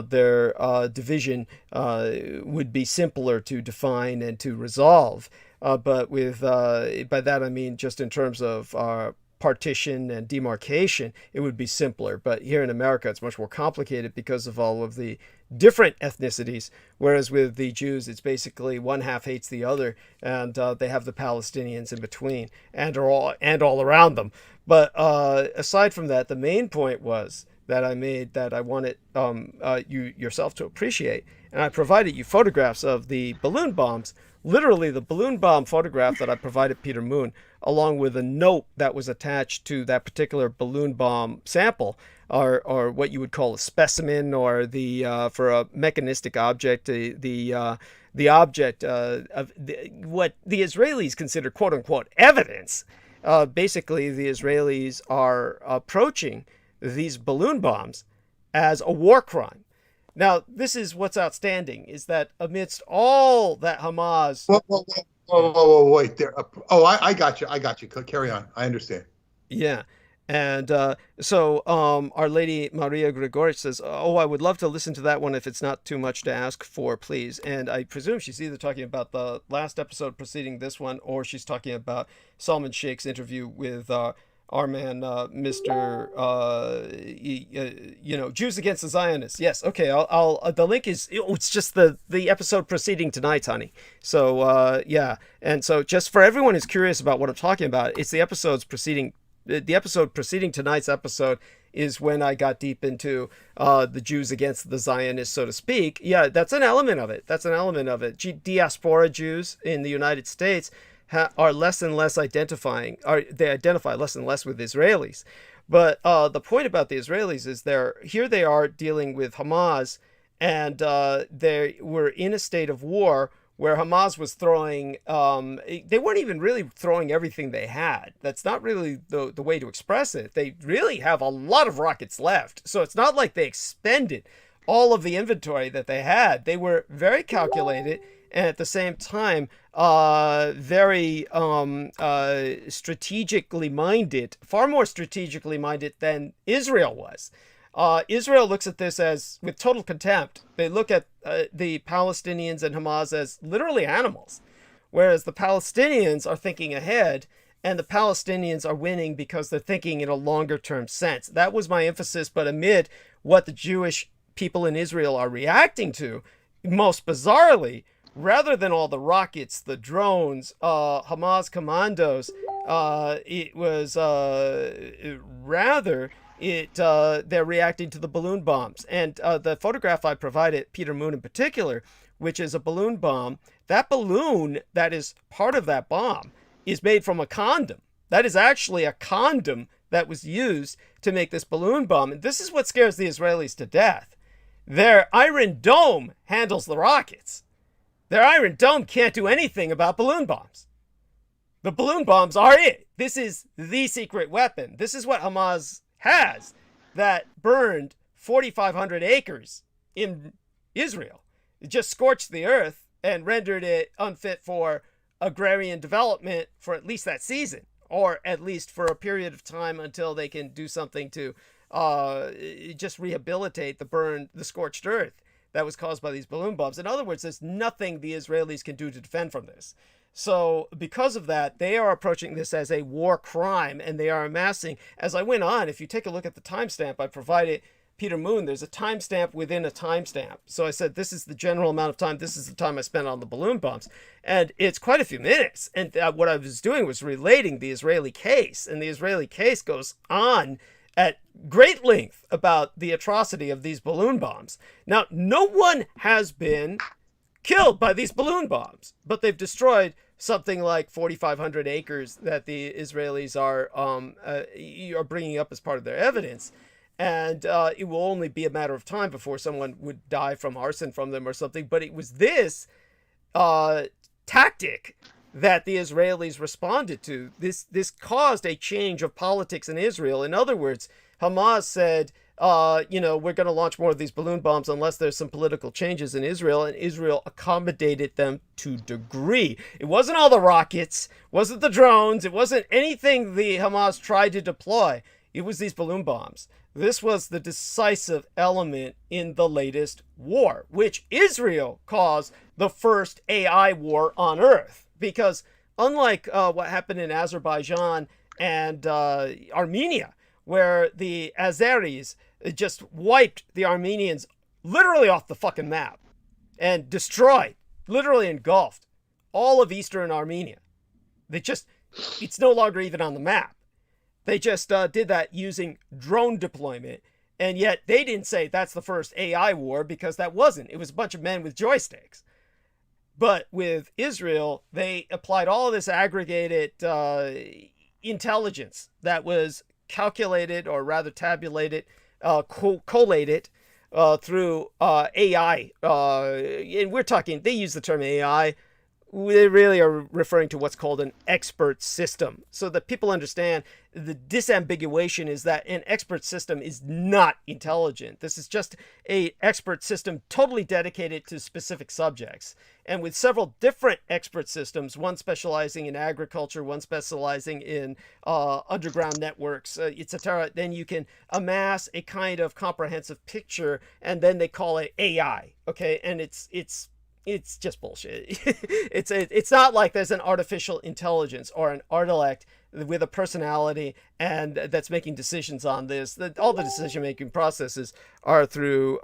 their division would be simpler to define and to resolve. But with by that I mean just in terms of partition and demarcation, it would be simpler. But here in America, it's much more complicated because of all of the different ethnicities, whereas with the Jews, it's basically one half hates the other, and they have the Palestinians in between and all around them. But aside from that, the main point was that I made that I wanted you yourself to appreciate, and I provided you photographs of the balloon bombs, literally the balloon bomb photograph that I provided Peter Moon, along with a note that was attached to that particular balloon bomb sample, or what you would call a specimen, or the for a mechanistic object, the object of what the Israelis consider quote unquote evidence. Basically, the Israelis are approaching these balloon bombs as a war crime. Now, this is what's outstanding, is that amidst all that Hamas... Whoa, wait there. I got you. Carry on. I understand. Yeah. And so Our Lady Maria Grigorich says, I would love to listen to that one if it's not too much to ask for, please. And I presume she's either talking about the last episode preceding this one, or she's talking about Salman Sheikh's interview with our man, Mr. Jews Against the Zionists. Yes, okay. I'll the link is, it's just the episode preceding tonight's, honey. So yeah, and so just for everyone who's curious about what I'm talking about, it's the episodes preceding. The episode preceding tonight's episode is when I got deep into the Jews against the Zionists, so to speak. Yeah, that's an element of it. Diaspora Jews in the United States are less and less they identify less and less with Israelis. But the point about the Israelis is they are dealing with Hamas, and they were in a state of war where Hamas was throwing, they weren't even really throwing everything they had. That's not really the way to express it. They really have a lot of rockets left. So it's not like they expended all of the inventory that they had. They were very calculated, and at the same time, very strategically minded, far more strategically minded than Israel was. Israel looks at this as with total contempt. They look at the Palestinians and Hamas as literally animals, whereas the Palestinians are thinking ahead, and the Palestinians are winning because they're thinking in a longer term sense. That was my emphasis, but amid what the Jewish people in Israel are reacting to, most bizarrely, rather than all the rockets, the drones, Hamas commandos, they're reacting to the balloon bombs. And the photograph I provided, Peter Moon in particular, which is a balloon bomb, that balloon that is part of that bomb is made from a condom. That is actually a condom that was used to make this balloon bomb. And this is what scares the Israelis to death. Their Iron Dome handles the rockets. Their Iron Dome can't do anything about balloon bombs. The balloon bombs are it. This is the secret weapon. This is what Hamas has that burned 4,500 acres in Israel. It just scorched the earth and rendered it unfit for agrarian development for at least that season, or at least for a period of time until they can do something to just rehabilitate the scorched earth that was caused by these balloon bombs. In other words, there's nothing the Israelis can do to defend from this. So because of that, they are approaching this as a war crime, and they are amassing, as I went on, if you take a look at the timestamp I provided Peter Moon, there's a timestamp within a timestamp. So I said, this is the general amount of time. This is the time I spent on the balloon bombs. And it's quite a few minutes. And what I was doing was relating the Israeli case. And the Israeli case goes on at great length about the atrocity of these balloon bombs. Now, no one has been killed by these balloon bombs, but they've destroyed something like 4,500 acres that the Israelis are bringing up as part of their evidence. And it will only be a matter of time before someone would die from arson from them or something. But it was this tactic that the Israelis responded to. This caused a change of politics in Israel. In other words, Hamas said, we're going to launch more of these balloon bombs unless there's some political changes in Israel. And Israel accommodated them to a degree. It wasn't all the rockets, wasn't the drones, it wasn't anything the Hamas tried to deploy. It was these balloon bombs. This was the decisive element in the latest war, which Israel caused the first AI war on Earth. Because unlike what happened in Azerbaijan and Armenia, where the Azeris just wiped the Armenians literally off the fucking map and destroyed, literally engulfed all of Eastern Armenia. It's no longer even on the map. They just did that using drone deployment, and yet they didn't say that's the first AI war, because that wasn't. It was a bunch of men with joysticks. But with Israel, they applied all of this aggregated intelligence that was calculated, or rather tabulated, collated through AI. And we're talking, they use the term AI. They really are referring to what's called an expert system, so that people understand the disambiguation is that an expert system is not intelligent. This is just an expert system totally dedicated to specific subjects. And with several different expert systems, one specializing in agriculture, one specializing in underground networks, etc., then you can amass a kind of comprehensive picture, and then they call it AI. Okay, and it's just bullshit. It's not like there's an artificial intelligence or an intellect with a personality and that's making decisions on this. That all the decision-making processes are through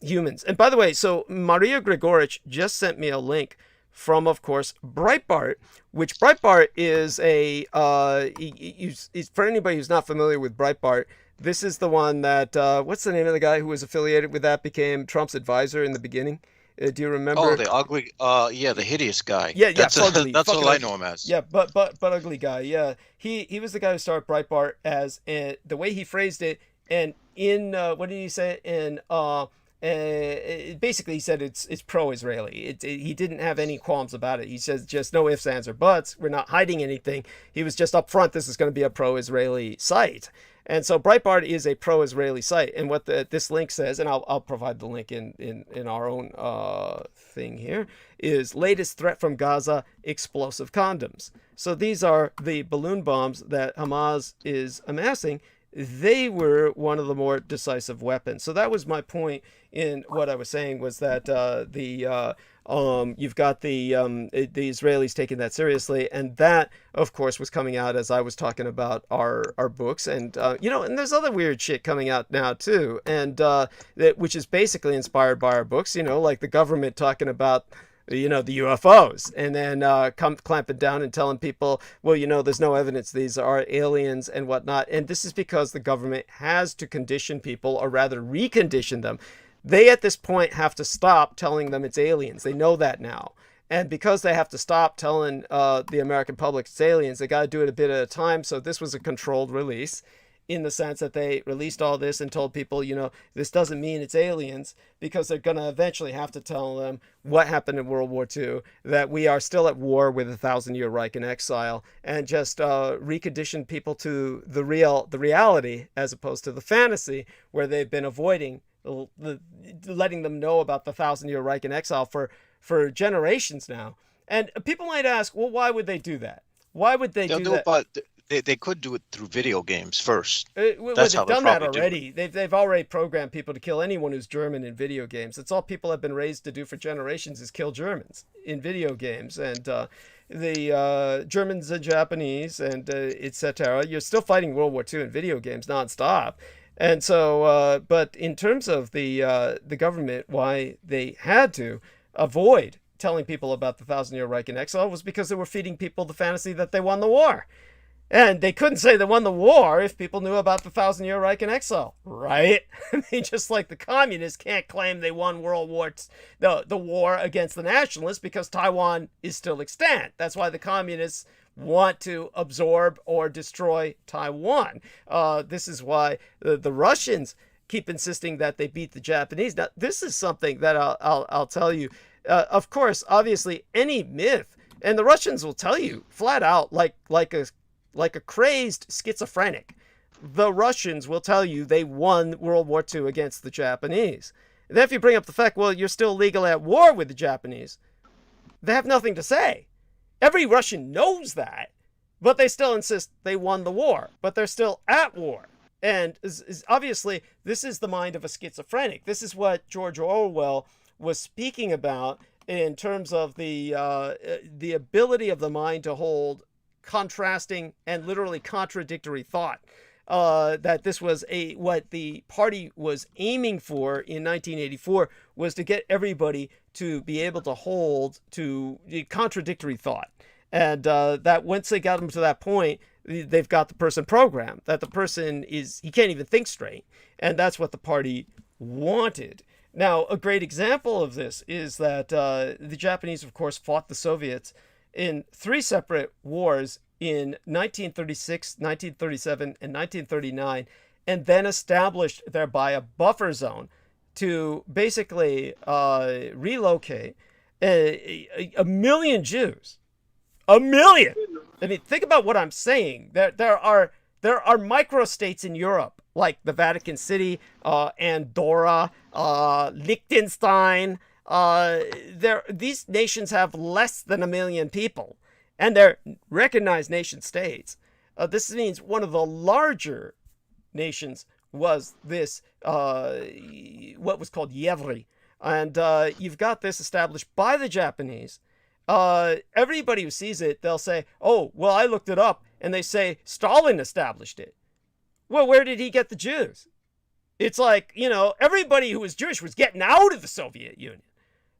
humans. And by the way, so Maria Gregorich just sent me a link from, of course, Breitbart, which Breitbart is a, for anybody who's not familiar with Breitbart, this is the one that, what's the name of the guy who was affiliated with that, became Trump's advisor in the beginning? Do you remember? Oh, the ugly, yeah, the hideous guy. Yeah, that's ugly. That's all I ugly. know him as. Yeah, but ugly guy. Yeah, he was the guy who started Breitbart as the way he phrased it, and in what did he say? In basically he said it's pro-Israeli. He didn't have any qualms about it. He says just no ifs, ands, or buts. We're not hiding anything. He was just upfront. This is going to be a pro-Israeli site. And so Breitbart is a pro-Israeli site. And what this link says, and I'll provide the link in our own thing here, is latest threat from Gaza, explosive condoms. So these are the balloon bombs that Hamas is amassing. They were one of the more decisive weapons. So that was my point in what I was saying, was that you've got the Israelis taking that seriously, and that, of course, was coming out as I was talking about our books, and and there's other weird shit coming out now too, and which is basically inspired by our books, like the government talking about the UFOs, and then clamping down and telling people, well, there's no evidence these are aliens and whatnot. And this is because the government has to condition people, or rather recondition them. They at this point have to stop telling them it's aliens. They know that now. And because they have to stop telling the American public it's aliens, they got to do it a bit at a time. So this was a controlled release, in the sense that they released all this and told people, this doesn't mean it's aliens, because they're going to eventually have to tell them what happened in World War II, that we are still at war with a 1,000-year Reich in exile, and just recondition people to the reality, as opposed to the fantasy where they've been avoiding letting them know about the 1,000-year Reich in exile for generations now. And people might ask, well, why would they do that? Why would they do that? But they could do it through video games first. Well, they've done that already. They've already programmed people to kill anyone who's German in video games. It's all people have been raised to do for generations, is kill Germans in video games. And the Germans and Japanese and etc. You're still fighting World War II in video games nonstop. And so, but in terms of the government, why they had to avoid telling people about the 1,000-year Reich in exile was because they were feeding people the fantasy that they won the war. And they couldn't say they won the war if people knew about the 1,000-year Reich in exile, right? I mean, just like the communists can't claim they won the war against the nationalists, because Taiwan is still extant. That's why the communists want to absorb or destroy Taiwan. This is why the Russians keep insisting that they beat the Japanese. Now, this is something that I'll tell you. Of course, obviously, any myth, and the Russians will tell you flat out, like a crazed schizophrenic, the Russians will tell you they won World War II against the Japanese. And then if you bring up the fact, well, you're still legally at war with the Japanese, they have nothing to say. Every Russian knows that, but they still insist they won the war, but they're still at war. And obviously, this is the mind of a schizophrenic. This is what George Orwell was speaking about in terms of the ability of the mind to hold contrasting and literally contradictory thought. That this was what the party was aiming for in 1984, was to get everybody to be able to hold to contradictory thought. And that once they got them to that point, they've got the person programmed, that the person he can't even think straight. And that's what the party wanted. Now, a great example of this is that the Japanese, of course, fought the Soviets in 3 separate wars in 1936, 1937, and 1939, and then established thereby a buffer zone to basically relocate a million Jews. A million! I mean, think about what I'm saying. There are microstates in Europe, like the Vatican City, Andorra, Liechtenstein. These nations have less than 1 million people, and they're recognized nation states. This means one of the larger nations was this, what was called Yevri. And you've got this established by the Japanese. Everybody who sees it, they'll say, oh, well, I looked it up, and they say Stalin established it. Well, where did he get the Jews? It's like, you know, everybody who was Jewish was getting out of the Soviet Union.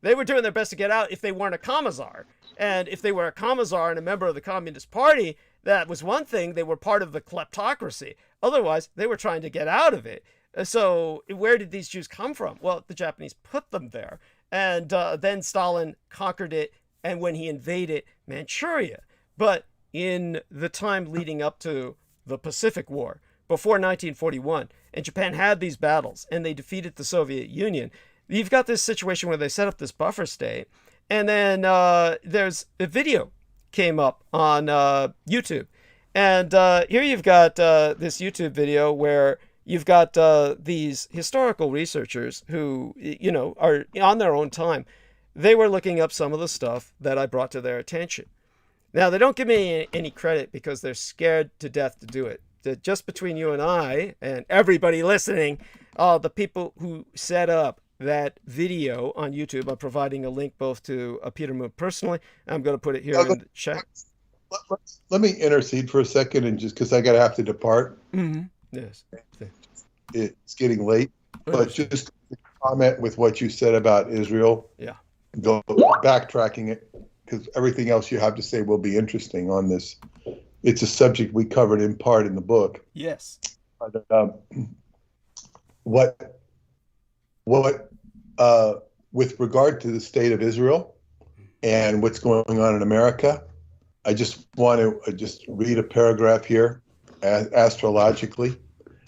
They were doing their best to get out if they weren't a commissar. And if they were a commissar and a member of the Communist Party, that was one thing. They were part of the kleptocracy. Otherwise, they were trying to get out of it. So where did these Jews come from? Well, the Japanese put them there. And then Stalin conquered it, and when he invaded Manchuria. But in the time leading up to the Pacific War, before 1941, and Japan had these battles, and they defeated the Soviet Union, you've got this situation where they set up this buffer state, and then there's a video came up on YouTube. And here you've got this YouTube video where you've got these historical researchers who, you know, are on their own time. They were looking up some of the stuff that I brought to their attention. Now, they don't give me any credit because they're scared to death to do it. Just between you and I and everybody listening, the people who set up that video on YouTube, I'm providing a link both to Peter Moon personally. I'm going to put it here in the chat. Let me intercede for a second, and just because I have to depart. Mm-hmm. Yes. It's getting late, but just comment with what you said about Israel. Yeah. Go backtracking it, because everything else you have to say will be interesting on this. It's a subject we covered in part in the book. Yes. But, with regard to the state of Israel and what's going on in America, I just want to just read a paragraph here, astrologically.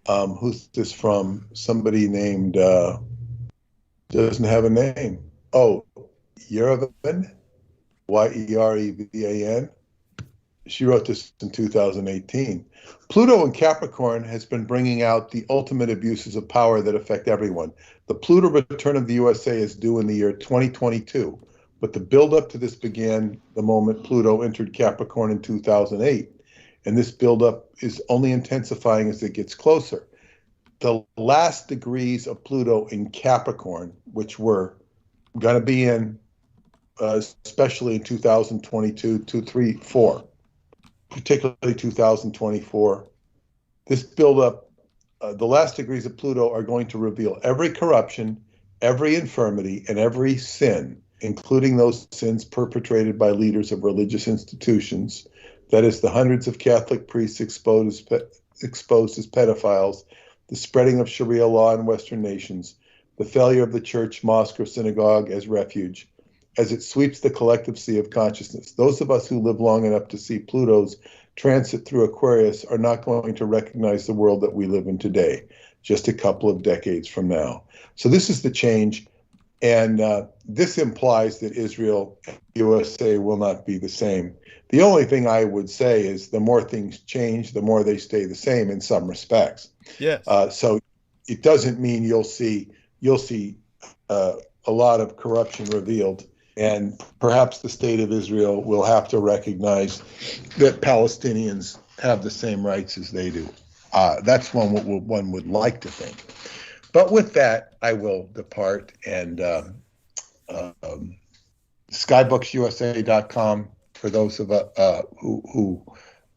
Who's this from? Somebody named, doesn't have a name. Oh, Yerevan, Yerevan. She wrote this in 2018. Pluto in Capricorn has been bringing out the ultimate abuses of power that affect everyone. The Pluto return of the USA is due in the year 2022, but the buildup to this began the moment Pluto entered Capricorn in 2008, and this buildup is only intensifying as it gets closer. The last degrees of Pluto in Capricorn, which were going to be in, especially in 2022, 2, 3, 4, particularly 2024, this buildup, the last degrees of Pluto are going to reveal every corruption, every infirmity, and every sin, including those sins perpetrated by leaders of religious institutions, that is, the hundreds of Catholic priests exposed as pedophiles, the spreading of Sharia law in Western nations, the failure of the church, mosque, or synagogue as refuge, as it sweeps the collective sea of consciousness. Those of us who live long enough to see Pluto's transit through Aquarius are not going to recognize the world that we live in today, just a couple of decades from now. So this is the change, and this implies that Israel and USA will not be the same. The only thing I would say is the more things change, the more they stay the same in some respects. Yes. So it doesn't mean you'll see a lot of corruption revealed. And perhaps the state of Israel will have to recognize that Palestinians have the same rights as they do. That's one would like to think. But with that, I will depart, and skybooks.usa.com for those of who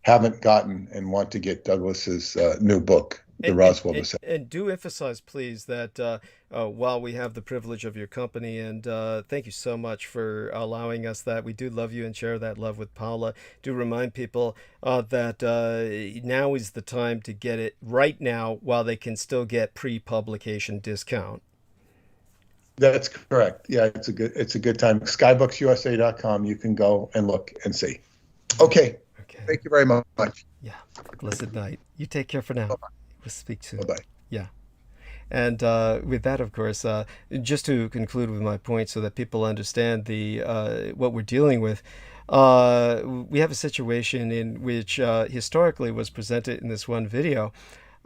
haven't gotten and want to get Douglas's new book, The Roswell Deception. And do emphasize, please, that while we have the privilege of your company, and thank you so much for allowing us that, we do love you and share that love with Paula. Do remind people that now is the time to get it right now while they can still get pre-publication discount. That's correct. Yeah, it's a good time. skybooks.usa.com. You can go and look and see. Okay. Thank you very much. Yeah. Blessed night. You take care for now. Bye-bye. We'll speak soon. Bye-bye. Yeah. And with that, of course, just to conclude with my point so that people understand what we're dealing with, we have a situation in which historically was presented in this one video,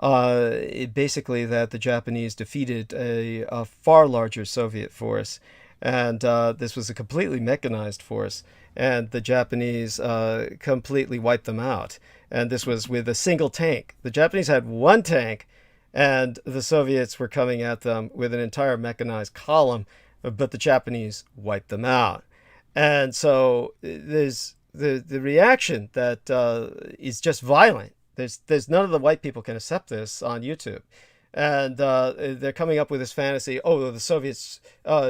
basically that the Japanese defeated a far larger Soviet force, and this was a completely mechanized force, and the Japanese completely wiped them out. And this was with a single tank. The Japanese had one tank, and the Soviets were coming at them with an entire mechanized column, but the Japanese wiped them out. And so there's the reaction that is just violent. There's none of the white people can accept this on YouTube. And they're coming up with this fantasy, oh, the Soviets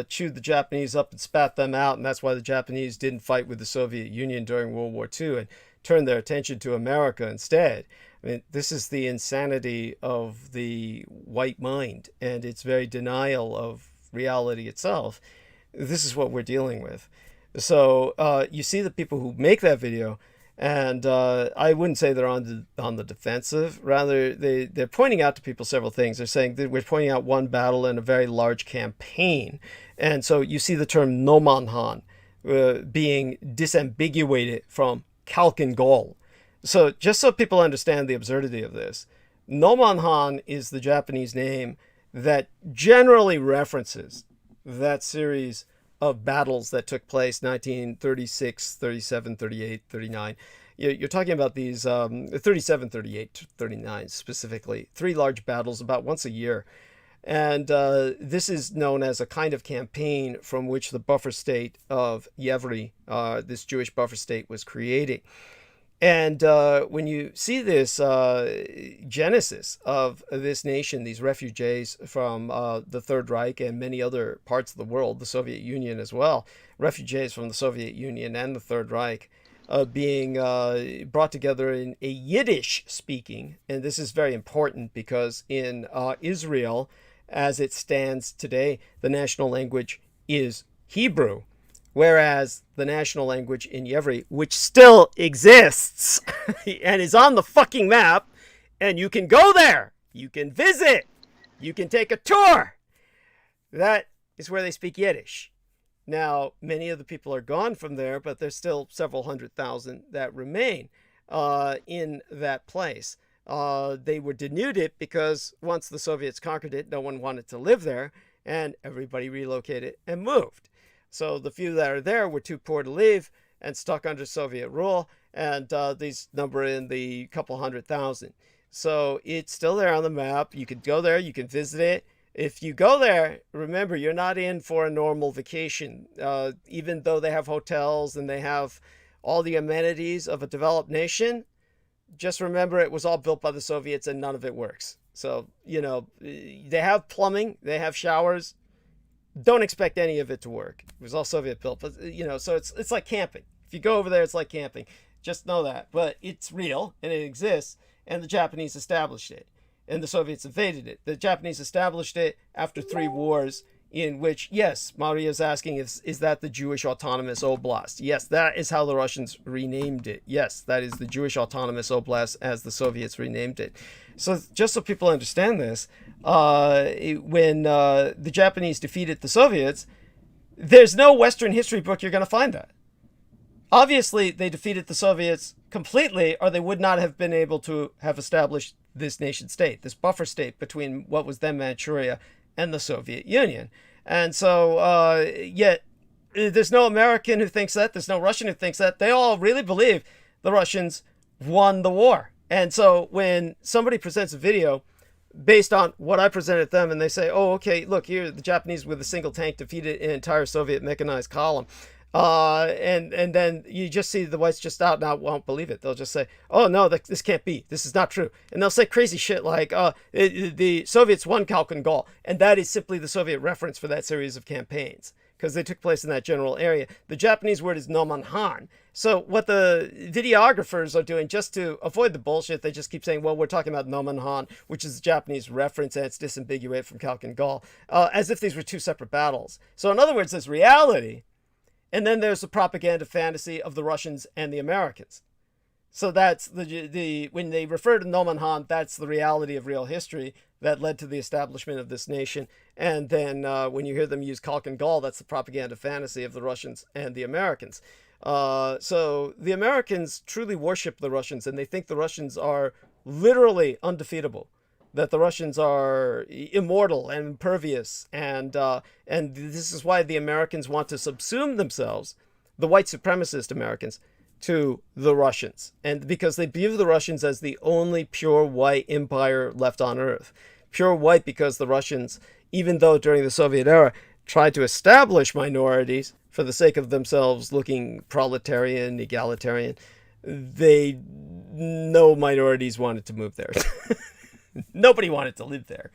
chewed the Japanese up and spat them out, and that's why the Japanese didn't fight with the Soviet Union during World War II and turned their attention to America instead. I mean, this is the insanity of the white mind, and its very denial of reality itself. This is what we're dealing with. So you see the people who make that video, and I wouldn't say they're on the defensive. Rather, they're pointing out to people several things. They're saying that we're pointing out one battle in a very large campaign. And so you see the term Nomonhan being disambiguated from Khalkhin Gol. So just so people understand the absurdity of this, Nomonhan is the Japanese name that generally references that series of battles that took place 1936, 37, 38, 39. You're talking about these 37, 38, 39 specifically, 3 large battles about once a year. And this is known as a kind of campaign from which the buffer state of Yevry, this Jewish buffer state, was creating. And when you see this genesis of this nation, these refugees from the Third Reich and many other parts of the world, the Soviet Union as well, refugees from the Soviet Union and the Third Reich, being brought together in a Yiddish speaking. And this is very important because in Israel, as it stands today, the national language is Hebrew. Whereas the national language in Yevry, which still exists and is on the fucking map, and you can go there, you can visit, you can take a tour, that is where they speak Yiddish. Now, many of the people are gone from there, but there's still several 100,000 that remain in that place. They were denuded because once the Soviets conquered it, no one wanted to live there, and everybody relocated and moved. So the few that are there were too poor to leave and stuck under Soviet rule, and these number in the couple 100,000. So it's still there on the map. You can go there, you can visit it. If you go there, remember, you're not in for a normal vacation. Even though they have hotels and they have all the amenities of a developed nation, just remember it was all built by the Soviets and none of it works. So, you know, they have plumbing, they have showers. Don't expect any of it to work. It was all Soviet built, but you know, so it's like camping. If you go over there, it's like camping. Just know that. But it's real and it exists, and the Japanese established it, and the Soviets invaded it. The Japanese established it after 3 wars, in which, yes, Maria's asking, is that the Jewish Autonomous Oblast? Yes, that is how the Russians renamed it. Yes, that is the Jewish Autonomous Oblast as the Soviets renamed it. So just so people understand this, when the Japanese defeated the Soviets, there's no Western history book you're going to find that. Obviously, they defeated the Soviets completely, or they would not have been able to have established this nation state, this buffer state between what was then Manchuria and the Soviet Union. And so, yet, there's no American who thinks that, there's no Russian who thinks that. They all really believe the Russians won the war. And so when somebody presents a video based on what I presented them, and they say, oh, okay, look here, the Japanese with a single tank defeated an entire Soviet mechanized column. And then you just see the whites just out now won't believe it. They'll just say, oh, no, this can't be. This is not true. And they'll say crazy shit like, the Soviets won Khalkhin Gol. And that is simply the Soviet reference for that series of campaigns, because they took place in that general area. The Japanese word is Nomonhan. So what the videographers are doing, just to avoid the bullshit, they just keep saying, well, we're talking about Nomonhan, which is a Japanese reference, and it's disambiguated from Khalkhin Gol, as if these were 2 separate battles. So in other words, there's reality, and then there's the propaganda fantasy of the Russians and the Americans. So that's the when they refer to Nomonhan, that's the reality of real history that led to the establishment of this nation. And then when you hear them use Khalkhin Gol, that's the propaganda fantasy of the Russians and the Americans. So the Americans truly worship the Russians, and they think the Russians are literally undefeatable, that the Russians are immortal and impervious, and this is why the Americans want to subsume themselves, the white supremacist Americans, to the Russians, and because they view the Russians as the only pure white empire left on earth. Pure white because the Russians, even though during the Soviet era try to establish minorities for the sake of themselves looking proletarian, egalitarian, no minorities wanted to move there. Nobody wanted to live there.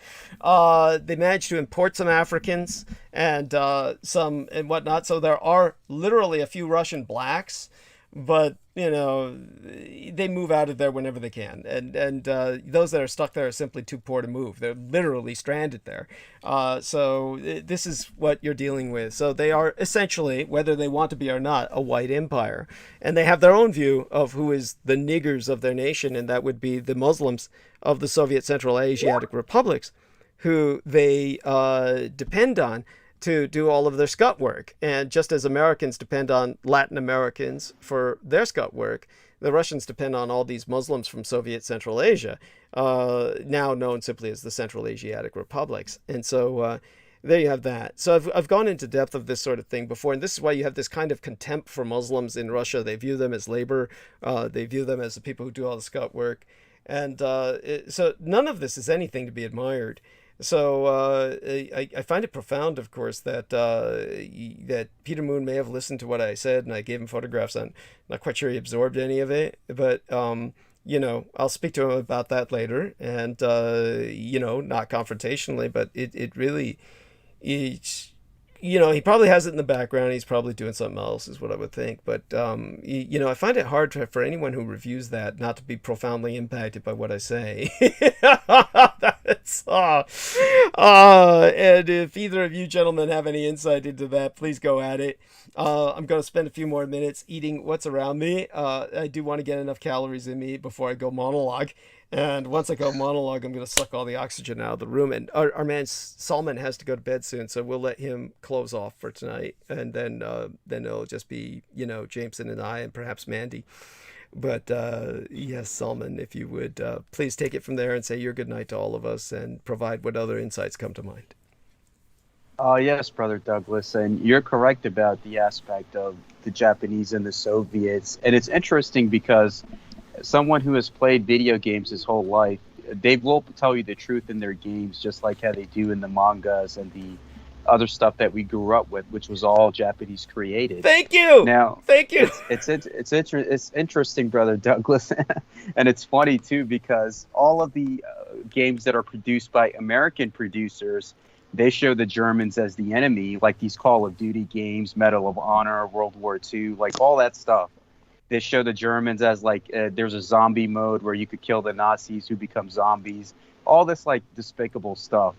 They managed to import some Africans and some and whatnot. So there are literally a few Russian blacks, but they move out of there whenever they can. And those that are stuck there are simply too poor to move. They're literally stranded there. So this is what you're dealing with. So they are essentially, whether they want to be or not, a white empire. And they have their own view of who is the niggers of their nation, and that would be the Muslims of the Soviet Central Asiatic republics, who they depend on to do all of their scut work. And just as Americans depend on Latin Americans for their scut work, the Russians depend on all these Muslims from Soviet Central Asia, now known simply as the Central Asiatic republics. And so there you have that. So I've gone into depth of this sort of thing before, and this is why you have this kind of contempt for Muslims in Russia. They view them as labor. They view them as the people who do all the scut work. And so none of this is anything to be admired. So I find it profound, of course, that that Peter Moon may have listened to what I said, and I gave him photographs. I'm not quite sure he absorbed any of it, but I'll speak to him about that later, and not confrontationally, but it really, he probably has it in the background. He's probably doing something else, is what I would think. But I find it hard for anyone who reviews that not to be profoundly impacted by what I say. And if either of you gentlemen have any insight into that, please go at it. I'm going to spend a few more minutes eating what's around me. I do want to get enough calories in me before I go monologue. And once I go monologue, I'm going to suck all the oxygen out of the room. And our man Salman has to go to bed soon, so we'll let him close off for tonight. And then it'll just be, Jameson and I and perhaps Mandy. But yes, Salman, if you would please take it from there and say your good night to all of us and provide what other insights come to mind. Yes, Brother Douglas, and you're correct about the aspect of the Japanese and the Soviets. And it's interesting because someone who has played video games his whole life, they will tell you the truth in their games, just like how they do in the mangas and the other stuff that we grew up with, which was all Japanese created. Thank you. Now, thank you. It's interesting, Brother Douglas, and it's funny too because all of the games that are produced by American producers, they show the Germans as the enemy, like these Call of Duty games, Medal of Honor, World War II, like all that stuff. They show the Germans as like there's a zombie mode where you could kill the Nazis who become zombies. All this like despicable stuff.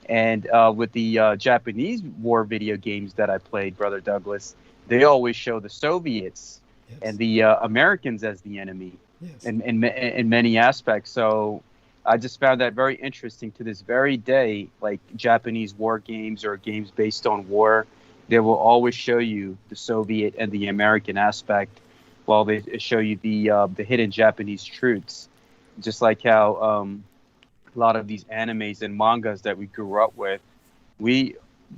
And with the Japanese war video games that I played, Brother Douglas, they always show the Soviets and the Americans as the enemy in many aspects. So I just found that very interesting to this very day. Like Japanese war games or games based on war, they will always show you the Soviet and the American aspect, while they show you the hidden Japanese truths. Just like how a lot of these animes and mangas that we grew up with,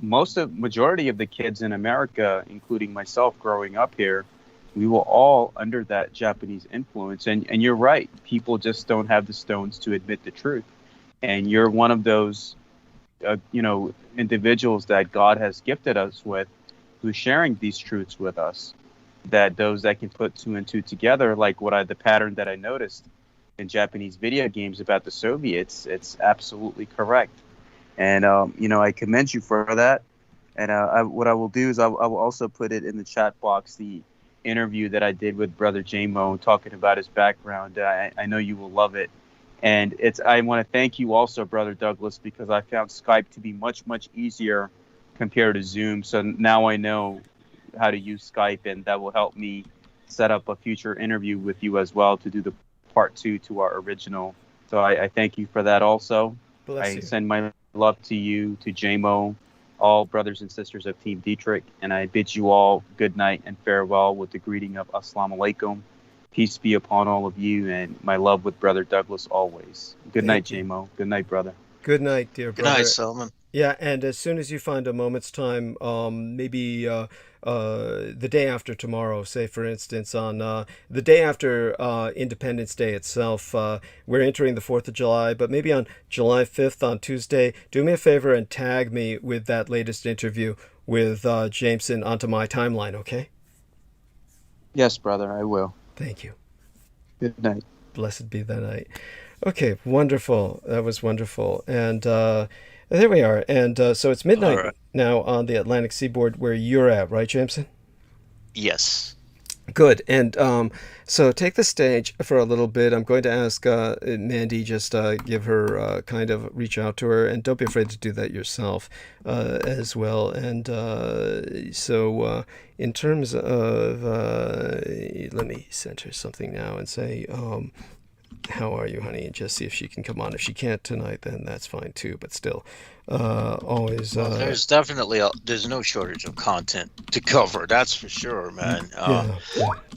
majority of the kids in America, including myself growing up here, we were all under that Japanese influence. And you're right, people just don't have the stones to admit the truth. And you're one of those, individuals that God has gifted us with, who's sharing these truths with us. That those that can put two and two together, like the pattern that I noticed in Japanese video games about the Soviets, it's absolutely correct. And, I commend you for that. And what I will do is I will also put it in the chat box, the interview that I did with Brother J-Mo talking about his background. I know you will love it. And I want to thank you also, Brother Douglas, because I found Skype to be much, much easier compared to Zoom. So now I know how to use Skype, and that will help me set up a future interview with you as well to do the part 2 to our original. So I thank you for that also. I send my love to you, to JMO, all brothers and sisters of Team Dietrich, and I bid you all good night and farewell with the greeting of Assalamu alaikum. Peace be upon all of you, and my love with Brother Douglas always. Good night, JMO. Good night, brother. Good night, dear brother. Good night, Salman. Yeah, and as soon as you find a moment's time, maybe the day after tomorrow, say for instance, on the day after Independence Day itself, we're entering the 4th of July, but maybe on July 5th, on Tuesday, do me a favor and tag me with that latest interview with Jameson onto my timeline, okay? Yes, brother, I will. Thank you. Good night. Blessed be the night. Okay, wonderful. That was wonderful. And there we are. And so it's midnight All right. now on the Atlantic seaboard where you're at, right, Jameson? Yes. Good. And so take the stage for a little bit. I'm going to ask Mandy, just give her kind of reach out to her, and don't be afraid to do that yourself as well. And so in terms of, let me send her something now and say, how are you, honey? And just see if she can come on. If she can't tonight, then that's fine too. But still, always. Well, there's definitely there's no shortage of content to cover. That's for sure, man. Yeah.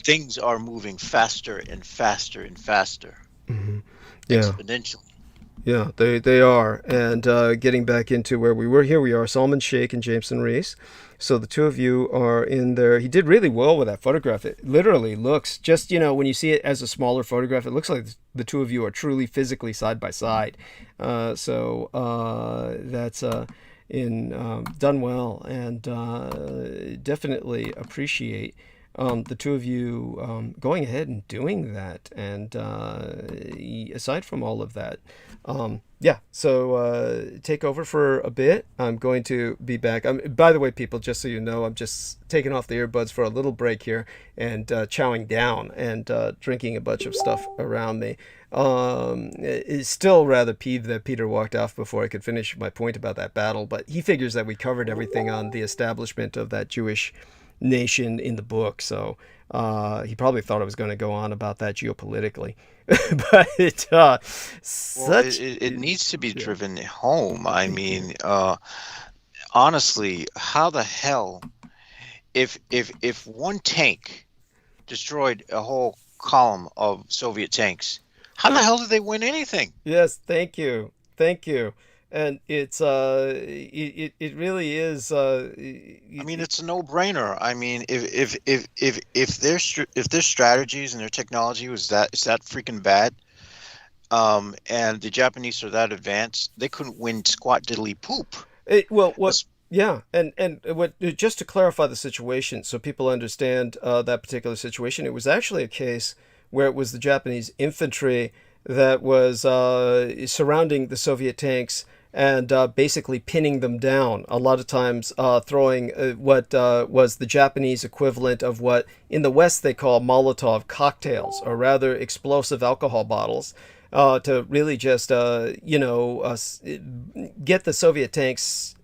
Things are moving faster and faster and faster, Yeah. exponentially. Yeah, they are. And getting back into where we were, here we are, Salman Sheikh and Jameson Reese. So the two of you are in there. He did really well with that photograph. It literally looks, just, you know, when you see it as a smaller photograph, it looks like the two of you are truly physically side by side. So that's done well, and definitely appreciate the two of you going ahead and doing that. And aside from all of that, yeah, so take over for a bit. I'm going to be back. By the way, people, just so you know, I'm just taking off the earbuds for a little break here and chowing down and drinking a bunch of stuff around me. It's still rather peeved that Peter walked off before I could finish my point about that battle, but he figures that we covered everything on the establishment of that Jewish nation in the book, so he probably thought I was going to go on about that geopolitically. But It needs to be driven home. I mean, honestly, how the hell, if one tank destroyed a whole column of Soviet tanks, how the hell did they win anything? Yes, thank you. And it's it really is. I mean, it's a no-brainer. I mean, if their strategies and their technology is that freaking bad, and the Japanese are that advanced, they couldn't win squat diddly poop. Yeah, and what, just to clarify the situation, so people understand that particular situation, it was actually a case where it was the Japanese infantry that was surrounding the Soviet tanks and basically pinning them down. A lot of times throwing what was the Japanese equivalent of what in the West they call Molotov cocktails, or rather explosive alcohol bottles, to really just, get the Soviet tanks,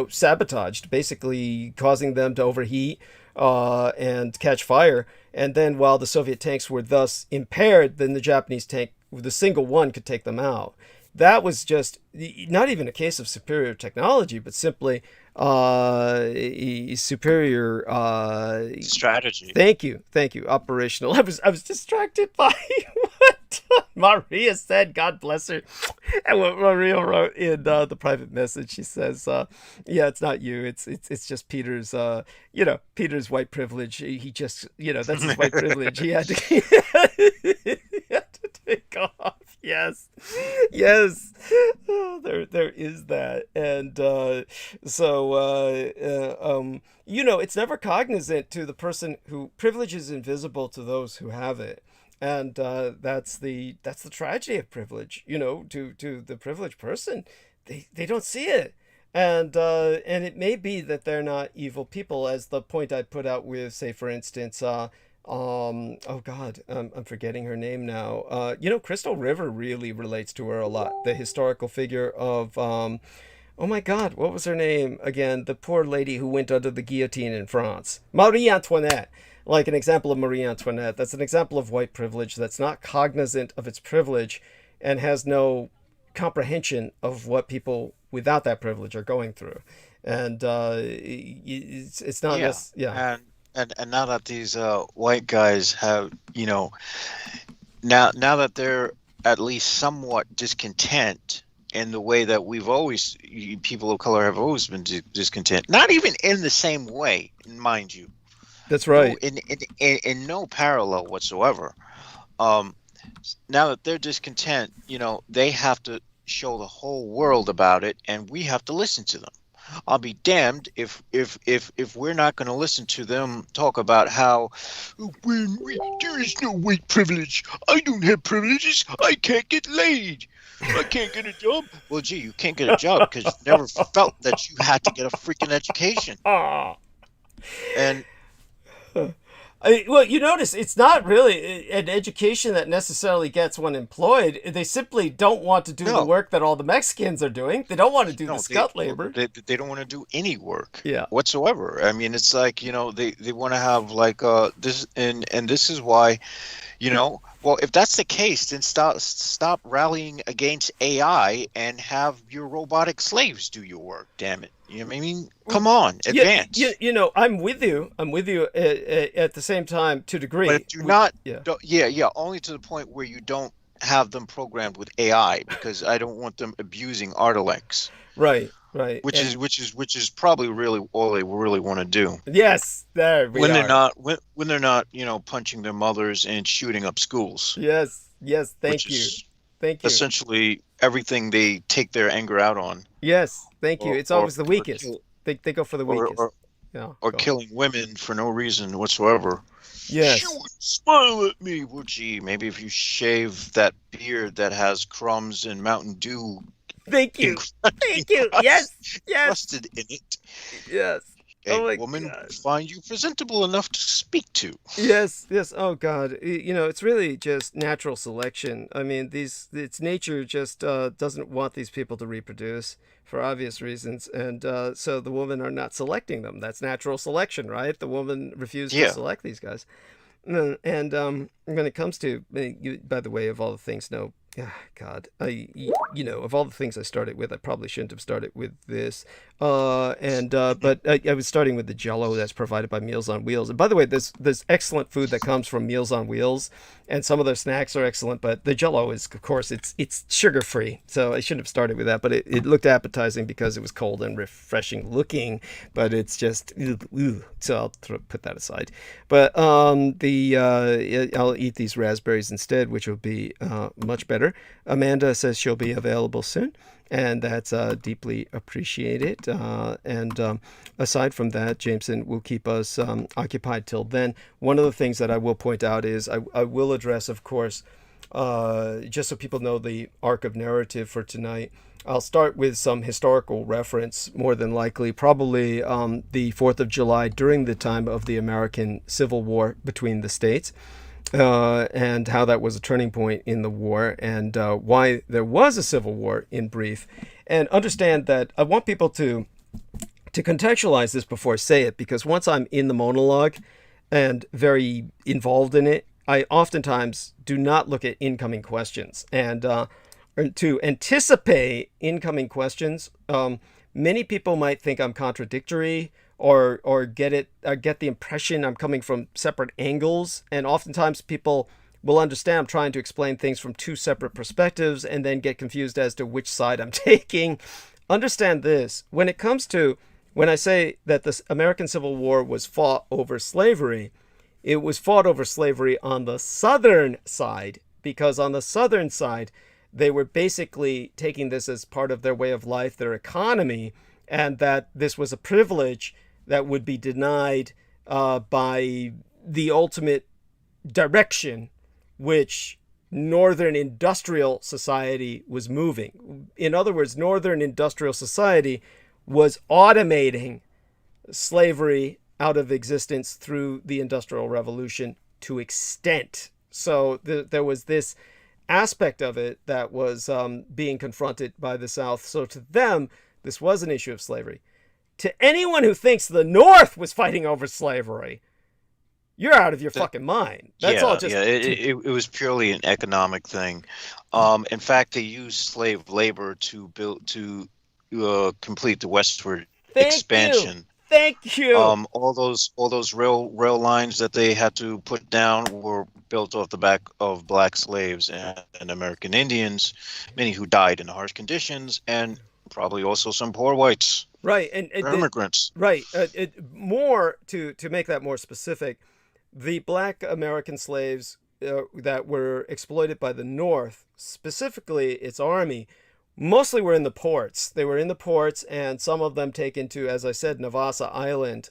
sabotaged, basically causing them to overheat and catch fire. And then while the Soviet tanks were thus impaired, then the Japanese tank, the single one, could take them out. That was just not even a case of superior technology, but simply superior strategy. Thank you. Operational. I was distracted by what Maria said. God bless her. And what Maria wrote in the private message. She says, "Yeah, it's not you. It's just Peter's. Peter's white privilege. He just, that's his white privilege. He had to." He had to take off. Yes. Oh, there is that. And it's never cognizant to the person who privilege is invisible to those who have it. And that's the tragedy of privilege, to the privileged person. They don't see it. And it may be that they're not evil people, as the point I put out with, say, for instance, I'm forgetting her name now. Crystal River really relates to her a lot. The historical figure of, oh my God, what was her name again? The poor lady who went under the guillotine in France. Marie Antoinette. Like an example of Marie Antoinette. That's an example of white privilege that's not cognizant of its privilege and has no comprehension of what people without that privilege are going through. And it's not And now that these white guys have, now that they're at least somewhat discontent, the way that people of color have always been discontent. Not even in the same way, mind you. That's right. No, in no parallel whatsoever. Now that they're discontent, they have to show the whole world about it, and we have to listen to them. I'll be damned if we're not going to listen to them talk about how there is no white privilege. I don't have privileges. I can't get laid. I can't get a job. Well, gee, you can't get a job because you never felt that you had to get a freaking education. And well, you notice it's not really an education that necessarily gets one employed. They simply don't want to do the work that all the Mexicans are doing. They don't want to do the scut labor. They don't want to do any work whatsoever. I mean, it's like, they want to have like this, and this is why, well, if that's the case, then stop rallying against AI and have your robotic slaves do your work. Damn it. You know what I mean? Come on, advance. I'm with you. I'm with you at the same time to a degree. But only to the point where you don't have them programmed with AI, because I don't want them abusing Artilex. Right. Which is probably really all they really want to do. Yes, there we are. When they're not, punching their mothers and shooting up schools. Yes. Thank you. Essentially, everything they take their anger out on. Yes, thank you. It's always the weakest. They go for the weakest. Or killing women for no reason whatsoever. Yes. You would smile at me. Well, gee, maybe if you shave that beard that has crumbs and Mountain Dew. Thank you. Yes. Crusted in it. Yes. A woman will find you presentable enough to speak to. Yes. Oh God. It's really just natural selection. I mean, it's nature just doesn't want these people to reproduce for obvious reasons, and so the women are not selecting them. That's natural selection, right? The woman refused to select these guys. And when it comes to, by the way, of all the things, God, of all the things I started with, I probably shouldn't have started with this. But I was starting with the Jell-O that's provided by Meals on Wheels. And by the way, there's excellent food that comes from Meals on Wheels, and some of their snacks are excellent. But the Jell-O is, of course, it's sugar-free. So I shouldn't have started with that. But it looked appetizing because it was cold and refreshing looking. But it's just, so I'll put that aside. But I'll eat these raspberries instead, which will be much better. Amanda says she'll be available soon, and that's deeply appreciated. And aside from that, Jameson will keep us occupied till then. One of the things that I will point out is I will address, of course, just so people know the arc of narrative for tonight. I'll start with some historical reference, more than likely, probably the 4th of July during the time of the American Civil War between the states. And how that was a turning point in the war, and why there was a civil war in brief. And understand that I want people to contextualize this before I say it, because once I'm in the monologue and very involved in it, I oftentimes do not look at incoming questions. And to anticipate incoming questions, many people might think I'm contradictory, or get the impression I'm coming from separate angles. And oftentimes people will understand I'm trying to explain things from two separate perspectives and then get confused as to which side I'm taking. Understand this. When I say that the American Civil War was fought over slavery, it was fought over slavery on the Southern side, because on the Southern side, they were basically taking this as part of their way of life, their economy, and that this was a privilege that would be denied by the ultimate direction which Northern industrial society was moving. In other words, Northern industrial society was automating slavery out of existence through the Industrial Revolution to extent. So there was this aspect of it that was being confronted by the South. So to them, this was an issue of slavery. To anyone who thinks the North was fighting over slavery, you're out of your fucking mind. That's all just... It was purely an economic thing. In fact, they used slave labor to complete the westward expansion. Thank you. All those rail lines that they had to put down were built off the back of black slaves and American Indians, many who died in harsh conditions, and probably also some poor whites. Right, and immigrants. Right, more to make that more specific, the black American slaves that were exploited by the North, specifically its army, mostly were in the ports. They were in the ports, and some of them taken to, as I said, Navassa Island.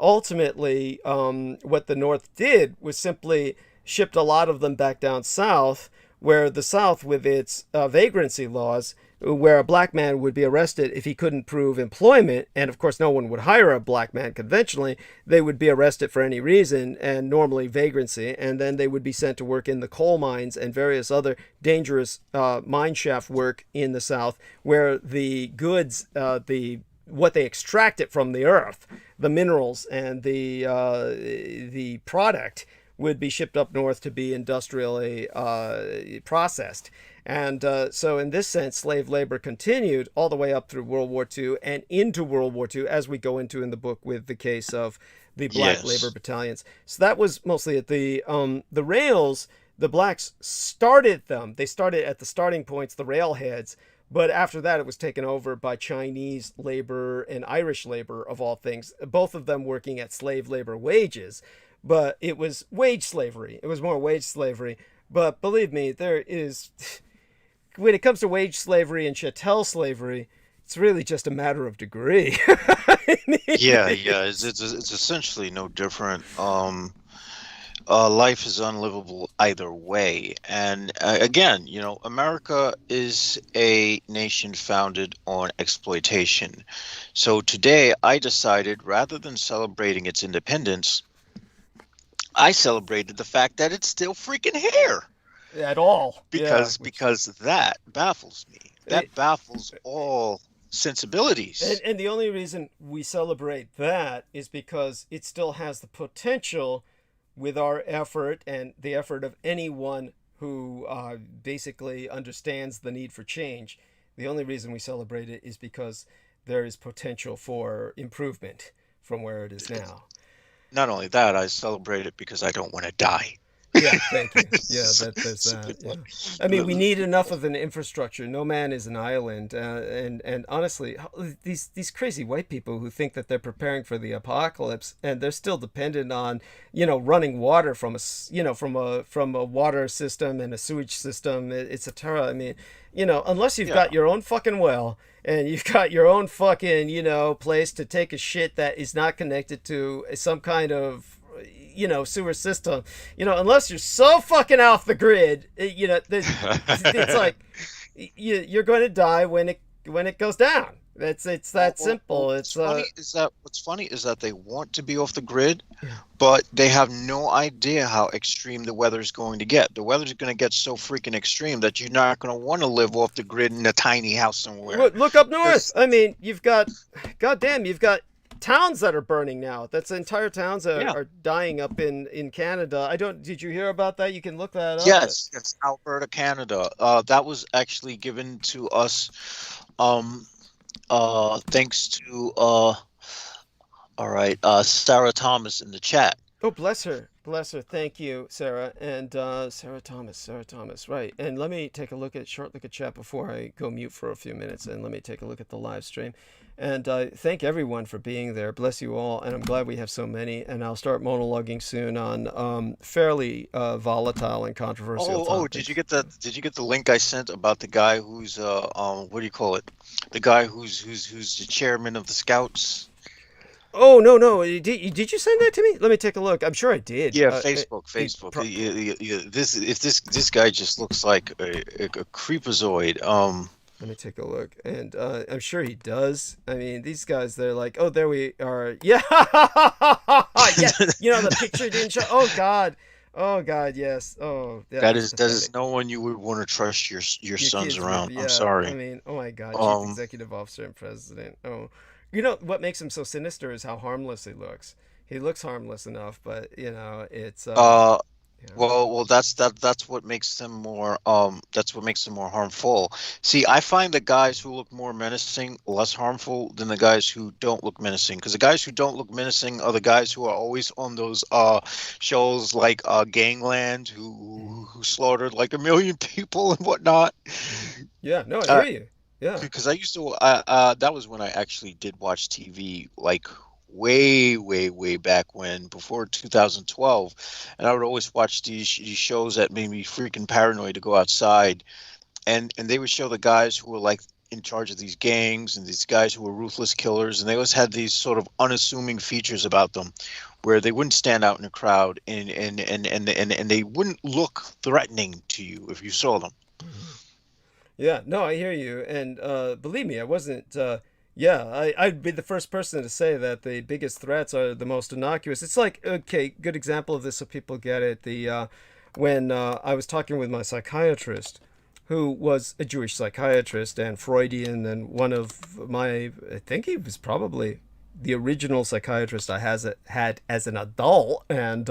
Ultimately, what the North did was simply shipped a lot of them back down south, where the South, with its vagrancy laws, where a black man would be arrested if he couldn't prove employment, and of course no one would hire a black man conventionally, they would be arrested for any reason, and normally vagrancy, and then they would be sent to work in the coal mines and various other dangerous mine shaft work in the South, where the goods, what they extracted from the earth, the minerals and the product, would be shipped up north to be industrially processed. And so in this sense, slave labor continued all the way up through World War II and into World War II, as we go into in the book with the case of the black labor battalions. So that was mostly at the rails. The blacks started them. They started at the starting points, the railheads. But after that, it was taken over by Chinese labor and Irish labor, of all things, both of them working at slave labor wages. But it was wage slavery. It was more wage slavery. But believe me, there is, when it comes to wage slavery and chattel slavery, it's really just a matter of degree. Yeah. It's essentially no different. Life is unlivable either way. And again, America is a nation founded on exploitation. So today I decided, rather than celebrating its independence, I celebrated the fact that it's still freaking here. At all. Because that baffles me. That baffles all sensibilities. And the only reason we celebrate that is because it still has the potential, with our effort and the effort of anyone who basically understands the need for change. The only reason we celebrate it is because there is potential for improvement from where it is now. Not only that, I celebrate it because I don't want to die. Yeah, thank you. Yeah, there's that. Yeah. I mean, we need enough of an infrastructure. No man is an island. And honestly, these crazy white people who think that they're preparing for the apocalypse, and they're still dependent on, running water from a water system and a sewage system, etc. I mean, unless you've got your own fucking well, and you've got your own fucking, place to take a shit that is not connected to some kind of, sewer system, unless you're so fucking off the grid, it's like you're going to die when it goes down. It's that simple. What's funny is that they want to be off the grid, but they have no idea how extreme the weather is going to get. The weather is going to get so freaking extreme that you're not going to want to live off the grid in a tiny house somewhere. Look up north. I mean, you've got towns that are burning now. That's entire towns that are dying up in Canada. Did you hear about that? You can look that up. Yes, it's Alberta, Canada. That was actually given to us thanks to Sarah Thomas in the chat. Oh, bless her. Thank you, Sarah. And Sarah Thomas, right. And let me take a short look at chat before I go mute for a few minutes, and let me take a look at the live stream. And thank everyone for being there. Bless you all. And I'm glad we have so many. And I'll start monologuing soon on fairly volatile and controversial topics. Did you get the link I sent about the guy who's what do you call it? The guy who's the chairman of the Scouts? Oh, no. Did you send that to me? Let me take a look. I'm sure I did. Yeah, Facebook. This guy just looks like a creepazoid. Let me take a look. And I'm sure he does. I mean, these guys, they're like, oh, there we are. Yeah. Yeah. The picture didn't show. Oh, God, yes. Oh, yeah, that is no one you would want to trust your sons around. I'm sorry. I mean, oh, my God. Chief Executive Officer and President. Oh. What makes him so sinister is how harmless he looks. He looks harmless enough, but it's Well, that's what makes them more harmful. See, I find the guys who look more menacing less harmful than the guys who don't look menacing. Because the guys who don't look menacing are the guys who are always on those shows like Gangland, who slaughtered like 1 million people and whatnot. Yeah, no, I hear you. Yeah. Because I used to that was when I actually did watch TV, like way back when, before 2012, and I would always watch these shows that made me freaking paranoid to go outside, and they would show the guys who were like in charge of these gangs and these guys who were ruthless killers, and they always had these sort of unassuming features about them where they wouldn't stand out in a crowd, and they wouldn't look threatening to you if you saw them. Yeah, no, I hear you. And believe me, I wasn't. Yeah, I'd be the first person to say that the biggest threats are the most innocuous. It's like, okay, good example of this so people get it. When I was talking with my psychiatrist, who was a Jewish psychiatrist and Freudian, and one of my, I think he was probably the original psychiatrist I had as an adult. And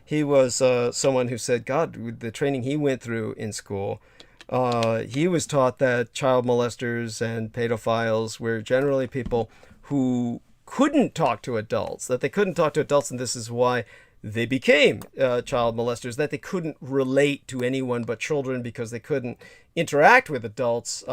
he was someone who said, God, with the training he went through in school, he was taught that child molesters and pedophiles were generally people who couldn't talk to adults, that they couldn't talk to adults, and this is why they became child molesters, that they couldn't relate to anyone but children because they couldn't interact with adults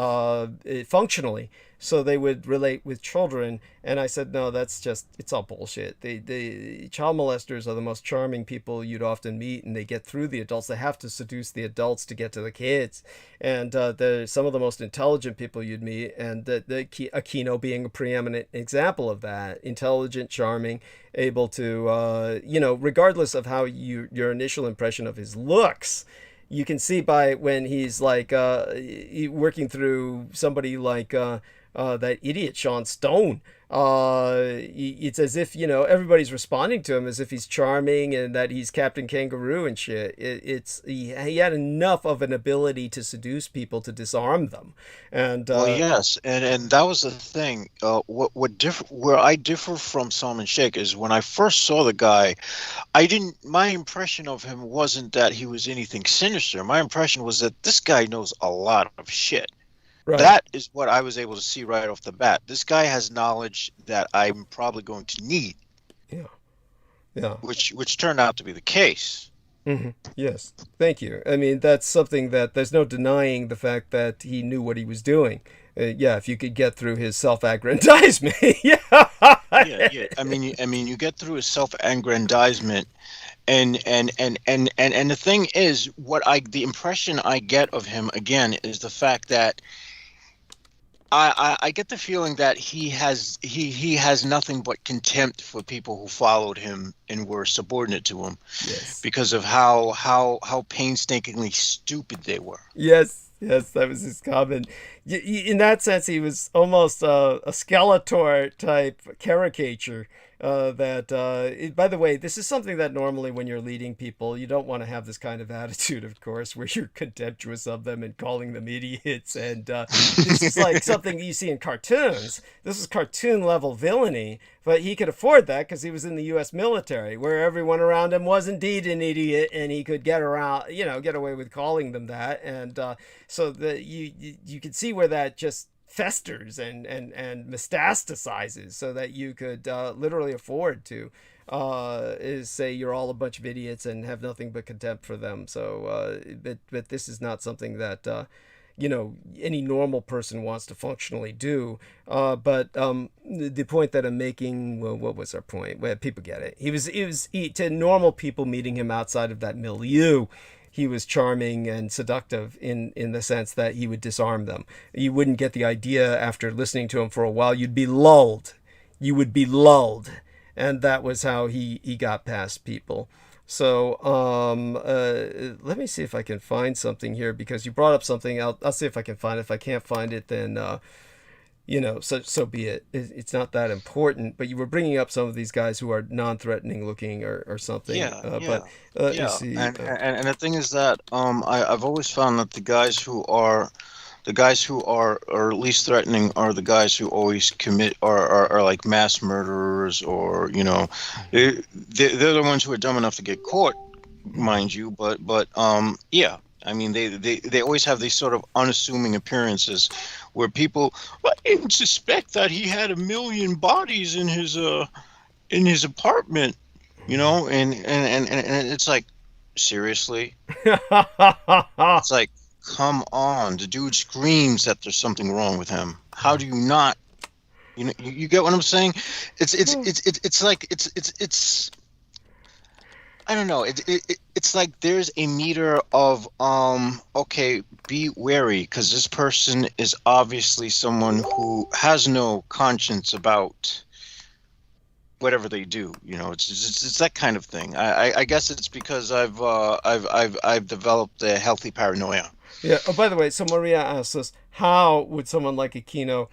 functionally. So they would relate with children. And I said, no, it's all bullshit. The child molesters are the most charming people you'd often meet, and they get through the adults. They have to seduce the adults to get to the kids. And they're some of the most intelligent people you'd meet. And Aquino being a preeminent example of that. Intelligent, charming, able to, regardless of how your initial impression of his looks, you can see by when he's like working through somebody like that idiot Sean Stone. It's as if, everybody's responding to him as if he's charming and that he's Captain Kangaroo and shit. He had enough of an ability to seduce people to disarm them. And well, yes, and that was the thing. Where I differ from Salman Sheikh is when I first saw the guy, my impression of him wasn't that he was anything sinister. My impression was that this guy knows a lot of shit. Right. That is what I was able to see right off the bat. This guy has knowledge that I'm probably going to need. Yeah. Which turned out to be the case. Mm-hmm. Yes. Thank you. I mean, that's something that there's no denying the fact that he knew what he was doing. If you could get through his self-aggrandizement. Yeah. I mean, you get through his self-aggrandizement. And the thing is, the impression I get of him again is the fact that I get the feeling that he has nothing but contempt for people who followed him and were subordinate to him, yes, because of how painstakingly stupid they were. Yes, that was his comment. In that sense, he was almost a Skeletor type caricature. By the way, this is something that normally when you're leading people, you don't want to have this kind of attitude, of course, where you're contemptuous of them and calling them idiots. And this is like something you see in cartoons. This is cartoon level villainy, but he could afford that because he was in the U.S. military, where everyone around him was indeed an idiot, and he could get away with calling them that. And so you can see where that just festers and metastasizes, so that you could literally afford to say you're all a bunch of idiots and have nothing but contempt for them. So but this is not something that any normal person wants to functionally do. But the point that I'm making, well, what was our point? Well, people get it. He was to normal people meeting him outside of that milieu, he was charming and seductive in the sense that he would disarm them. You wouldn't get the idea after listening to him for a while. You'd be lulled. You would be lulled. And that was how he got past people. So let me see if I can find something here, because you brought up something. I'll see if I can find it. If I can't find it, then so be it. It's not that important. But you were bringing up some of these guys who are non-threatening looking or something. But let me see. And the thing is that I've always found that the guys who are least threatening are the guys who always commit are like mass murderers, or they're the ones who are dumb enough to get caught mind you, but yeah. I mean, they always have these sort of unassuming appearances, where people, well, I didn't suspect that he had 1,000,000 bodies in his apartment, you know, and it's like, seriously, it's like, come on, the dude screams that there's something wrong with him. How do you not, you know, you get what I'm saying? It's like it's I don't know. It's like there's a meter of okay, be wary, because this person is obviously someone who has no conscience about whatever they do. You know, it's that kind of thing. I guess it's because I've developed a healthy paranoia. Yeah. Oh, by the way, so Maria asks us, how would someone like Aquino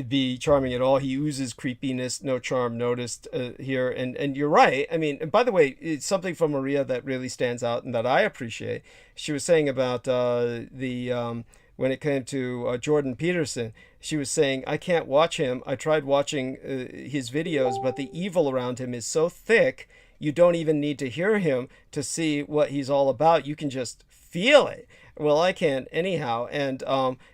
be charming at all? He oozes creepiness, no charm noticed here. And you're right. I mean, and by the way, it's something from Maria that really stands out and that I appreciate. She was saying about when it came to Jordan Peterson, she was saying, I can't watch him. I tried watching his videos, but the evil around him is so thick, you don't even need to hear him to see what he's all about. You can just feel it. Well, I can't anyhow, and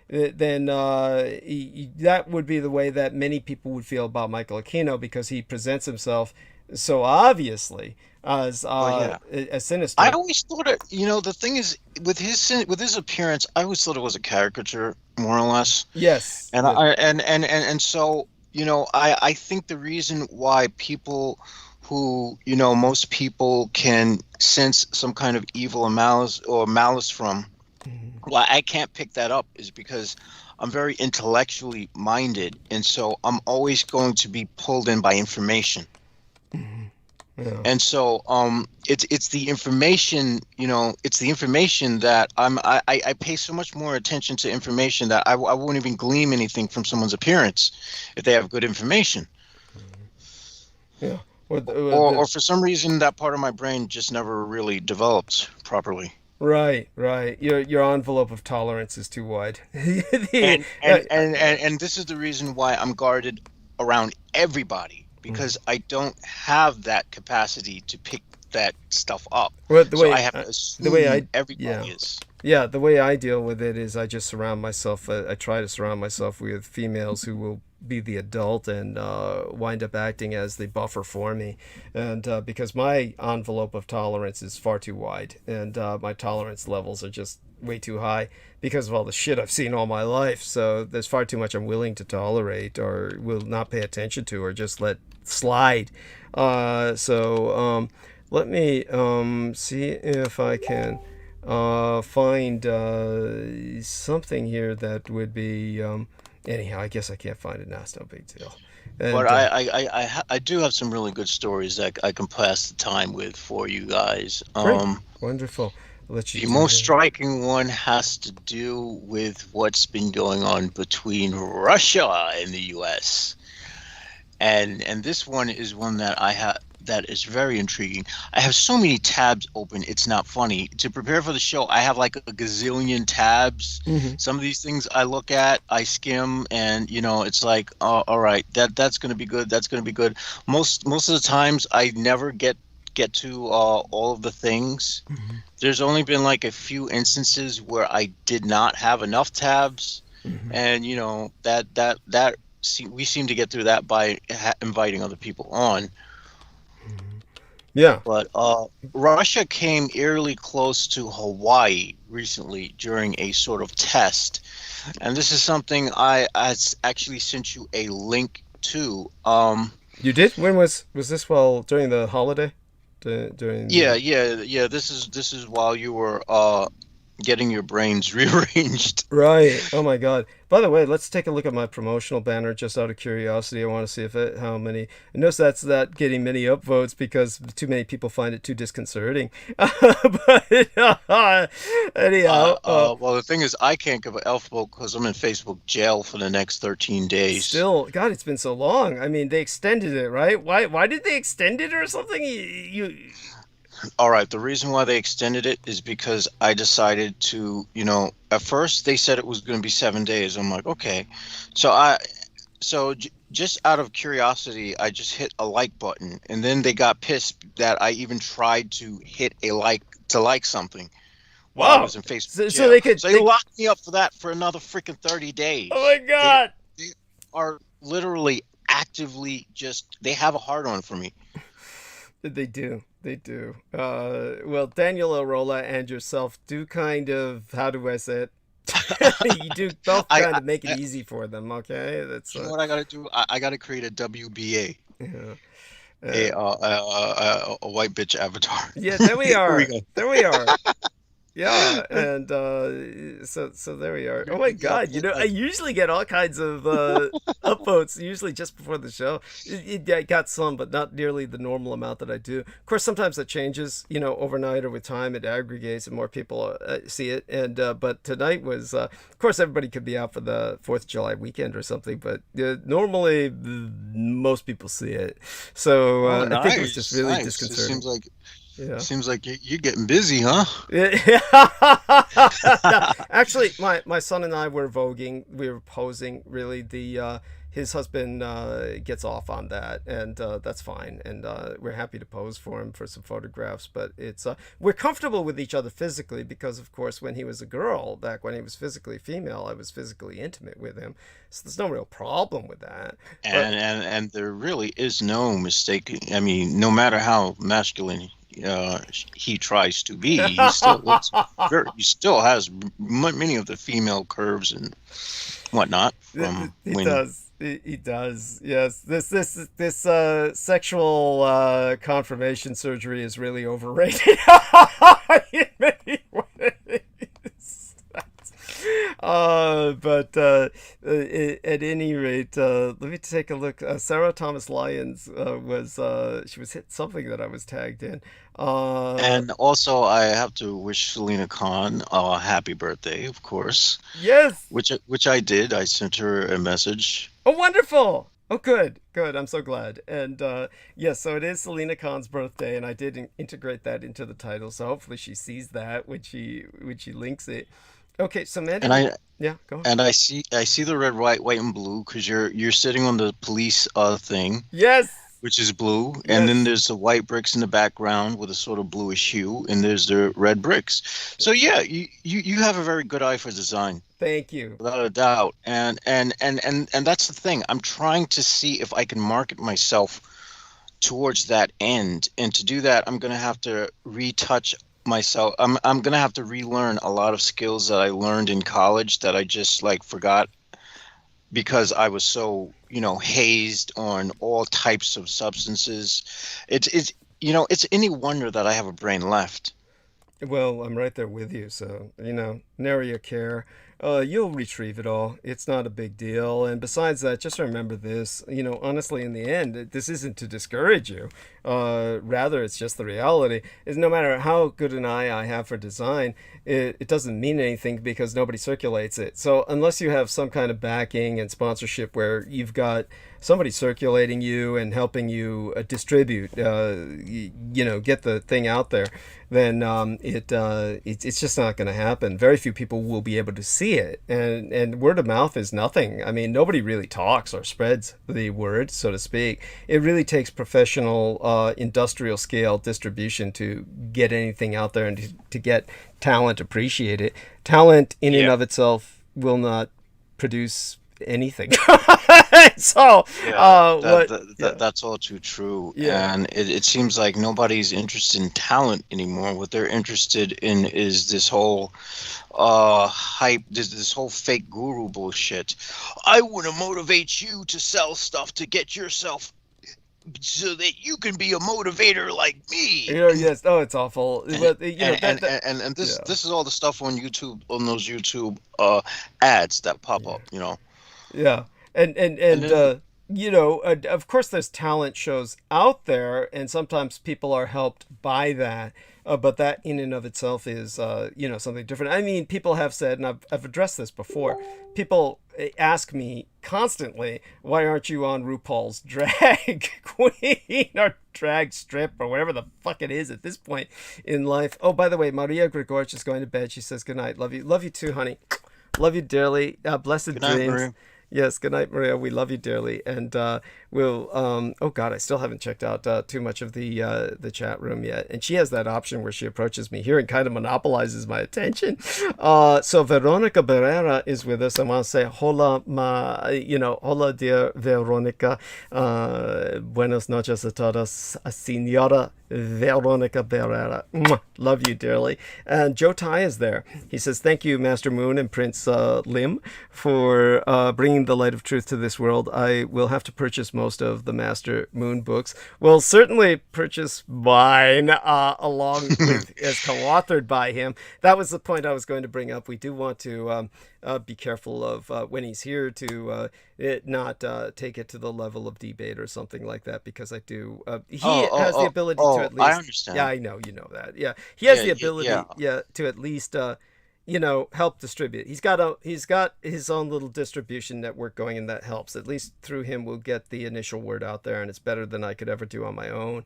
then that would be the way that many people would feel about Michael Aquino, because he presents himself so obviously as as sinister. I always thought it. You know, the thing is, with his appearance, I always thought it was a caricature, more or less. Yes, and and so, you know, I think the reason why people who, you know, most people can sense some kind of evil or malice from, why I can't pick that up, is because I'm very intellectually minded, and so I'm always going to be pulled in by information. Yeah. And so it's the information, you know, it's the information that I pay so much more attention to information that I won't even glean anything from someone's appearance if they have good information. Yeah. Or for some reason that part of my brain just never really developed properly. Right. Your envelope of tolerance is too wide. and this is the reason why I'm guarded around everybody, because I don't have that capacity to pick that stuff up. Well, I have to assume everybody is. Yeah, the way I deal with it is I just surround myself. I try to surround myself with females who will be the adult and wind up acting as the buffer for me, and because my envelope of tolerance is far too wide, and my tolerance levels are just way too high because of all the shit I've seen all my life. So there's far too much I'm willing to tolerate, or will not pay attention to, or just let slide. So let me see if I can find something here that would be anyhow. I guess I can't find it now. It's no big deal. And, but I do have some really good stories that I can pass the time with for you guys. Great. Wonderful. The most striking one has to do with what's been going on between Russia and the U.S. And this one is one that I have that is very intriguing. I have so many tabs open, it's not funny. To prepare for the show, I have like a gazillion tabs. Some of these things I look at, I skim, and you know, it's like, all right, that's going to be good. That's going to be good. Most of the times, I never get to all of the things. There's only been like a few instances where I did not have enough tabs, and you know we seem to get through that by inviting other people on. Yeah. But Russia came eerily close to Hawaii recently during a sort of test, and this is something I actually sent you a link to. You did? When was this? While during the holiday? During yeah. This is while you were getting your brains rearranged. Right. Oh my God. By the way, let's take a look at my promotional banner just out of curiosity. I want to see if how many. I notice that's not getting many upvotes because too many people find it too disconcerting. But anyhow. Well, the thing is, I can't give an elf vote because I'm in Facebook jail for the next 13 days. Still, God, it's been so long. I mean, they extended it, right? Why did they extend it or something? All right. The reason why they extended it is because I decided to, you know, at first they said it was going to be 7 days. I'm like, okay. So just out of curiosity, I just hit a like button, and then they got pissed that I even tried to hit a like to like something while I Wow. was in Facebook So jail. they could. They locked me up for that for another freaking 30 days. Oh my God. They are literally actively just, they have a hard on for me. They do. They do. Well, Daniel Arola and yourself do kind of, how do I say it? You do both kind of make it easy for them, okay? That's You know what I gotta do? I gotta create a WBA, yeah. a white bitch avatar. Yeah, there we are. we go. There we are. Yeah, and so there we are. Oh my God, you know, I usually get all kinds of upvotes, usually just before the show. I got some, but not nearly the normal amount that I do. Of course, sometimes that changes, you know, overnight or with time. It aggregates and more people see it. And but tonight was, of course, everybody could be out for the 4th of July weekend or something, but normally most people see it. So I think it was just really disconcerting. Seems like you're getting busy, huh? No, actually, my son and I were voguing. We were posing. Really, his husband gets off on that, and that's fine. And we're happy to pose for him for some photographs. But it's we're comfortable with each other physically because, of course, when he was a girl, back when he was physically female, I was physically intimate with him. So there's no real problem with that. And there really is no mistaking. I mean, no matter how masculine he tries to be, he still looks he still has many of the female curves and whatnot. He does. Yes. This sexual confirmation surgery is really overrated in many ways. But at any rate, let me take a look. Sarah Thomas Lyons she was hit something that I was tagged in. And also, I have to wish CELINA KAHN a happy birthday, of course. Yes. Which I did. I sent her a message. Oh, wonderful. Oh, good. I'm so glad. And yes, so it is CELINA KAHN's birthday, and I did integrate that into the title. So hopefully she sees that when she links it. Okay, so Mandy, yeah, go ahead. And I see the red, white, and blue because you're sitting on the police thing. Yes. Which is blue, and then there's the white bricks in the background with a sort of bluish hue, and there's the red bricks. So yeah, you have a very good eye for design. Thank you. Without a doubt. And that's the thing. I'm trying to see if I can market myself towards that end, and to do that, I'm gonna have to retouch myself. I'm gonna have to relearn a lot of skills that I learned in college that I just forgot because I was so hazed on all types of substances. It's any wonder that I have a brain left. Well, I'm right there with you, so nary a care. You'll retrieve it all. It's not a big deal. And besides that, just remember this, honestly, in the end, this isn't to discourage you. Rather, it's just the reality is no matter how good an eye I have for design, it doesn't mean anything because nobody circulates it. So unless you have some kind of backing and sponsorship where you've got somebody circulating you and helping you distribute, get the thing out there, then it's just not going to happen. Very few people will be able to see it, and word of mouth is nothing. I mean, nobody really talks or spreads the word, so to speak. It really takes professional, industrial scale distribution to get anything out there and to get talent appreciated. Talent in and of itself will not produce anything. So that's all too true. And it seems like nobody's interested in talent anymore. What they're interested in is this whole hype, this whole fake guru bullshit. I want to motivate you to sell stuff to get yourself so that you can be a motivator like me. Yes. Oh, it's awful. But this is all the stuff on YouTube, on those YouTube ads that pop up. Yeah. And of course there's talent shows out there, and sometimes people are helped by that. But that in and of itself is, something different. I mean, people have said, and I've addressed this before, people ask me constantly, why aren't you on RuPaul's Drag Queen or Drag Strip or whatever the fuck it is at this point in life. Oh, by the way, Maria Grigorch is going to bed. She says, good night. Love you. Love you too, honey. Love you dearly. Blessed dreams. Yes, good night, Maria. We love you dearly, and we'll. Oh God, I still haven't checked out too much of the chat room yet. And she has that option where she approaches me here and kind of monopolizes my attention. So Veronica Barrera is with us. I want to say hola, hola, dear Veronica. Buenas noches a todos, Senora Veronica Barrera. Mwah. Love you dearly. And Joe Tai is there. He says, thank you, Master Moon and Prince Lim, for bringing the light of truth to this world. I will have to purchase most of the Master Moon books. Will certainly purchase mine along with, as co-authored by him. That was the point I was going to bring up. We do want to be careful of when he's here to not take it to the level of debate or something like that, because I do. He has the ability to at least. I understand. Yeah, I know, you know that. Yeah, he has the ability, to at least, help distribute. He's got his own little distribution network going, and that helps. At least through him, we'll get the initial word out there, and it's better than I could ever do on my own.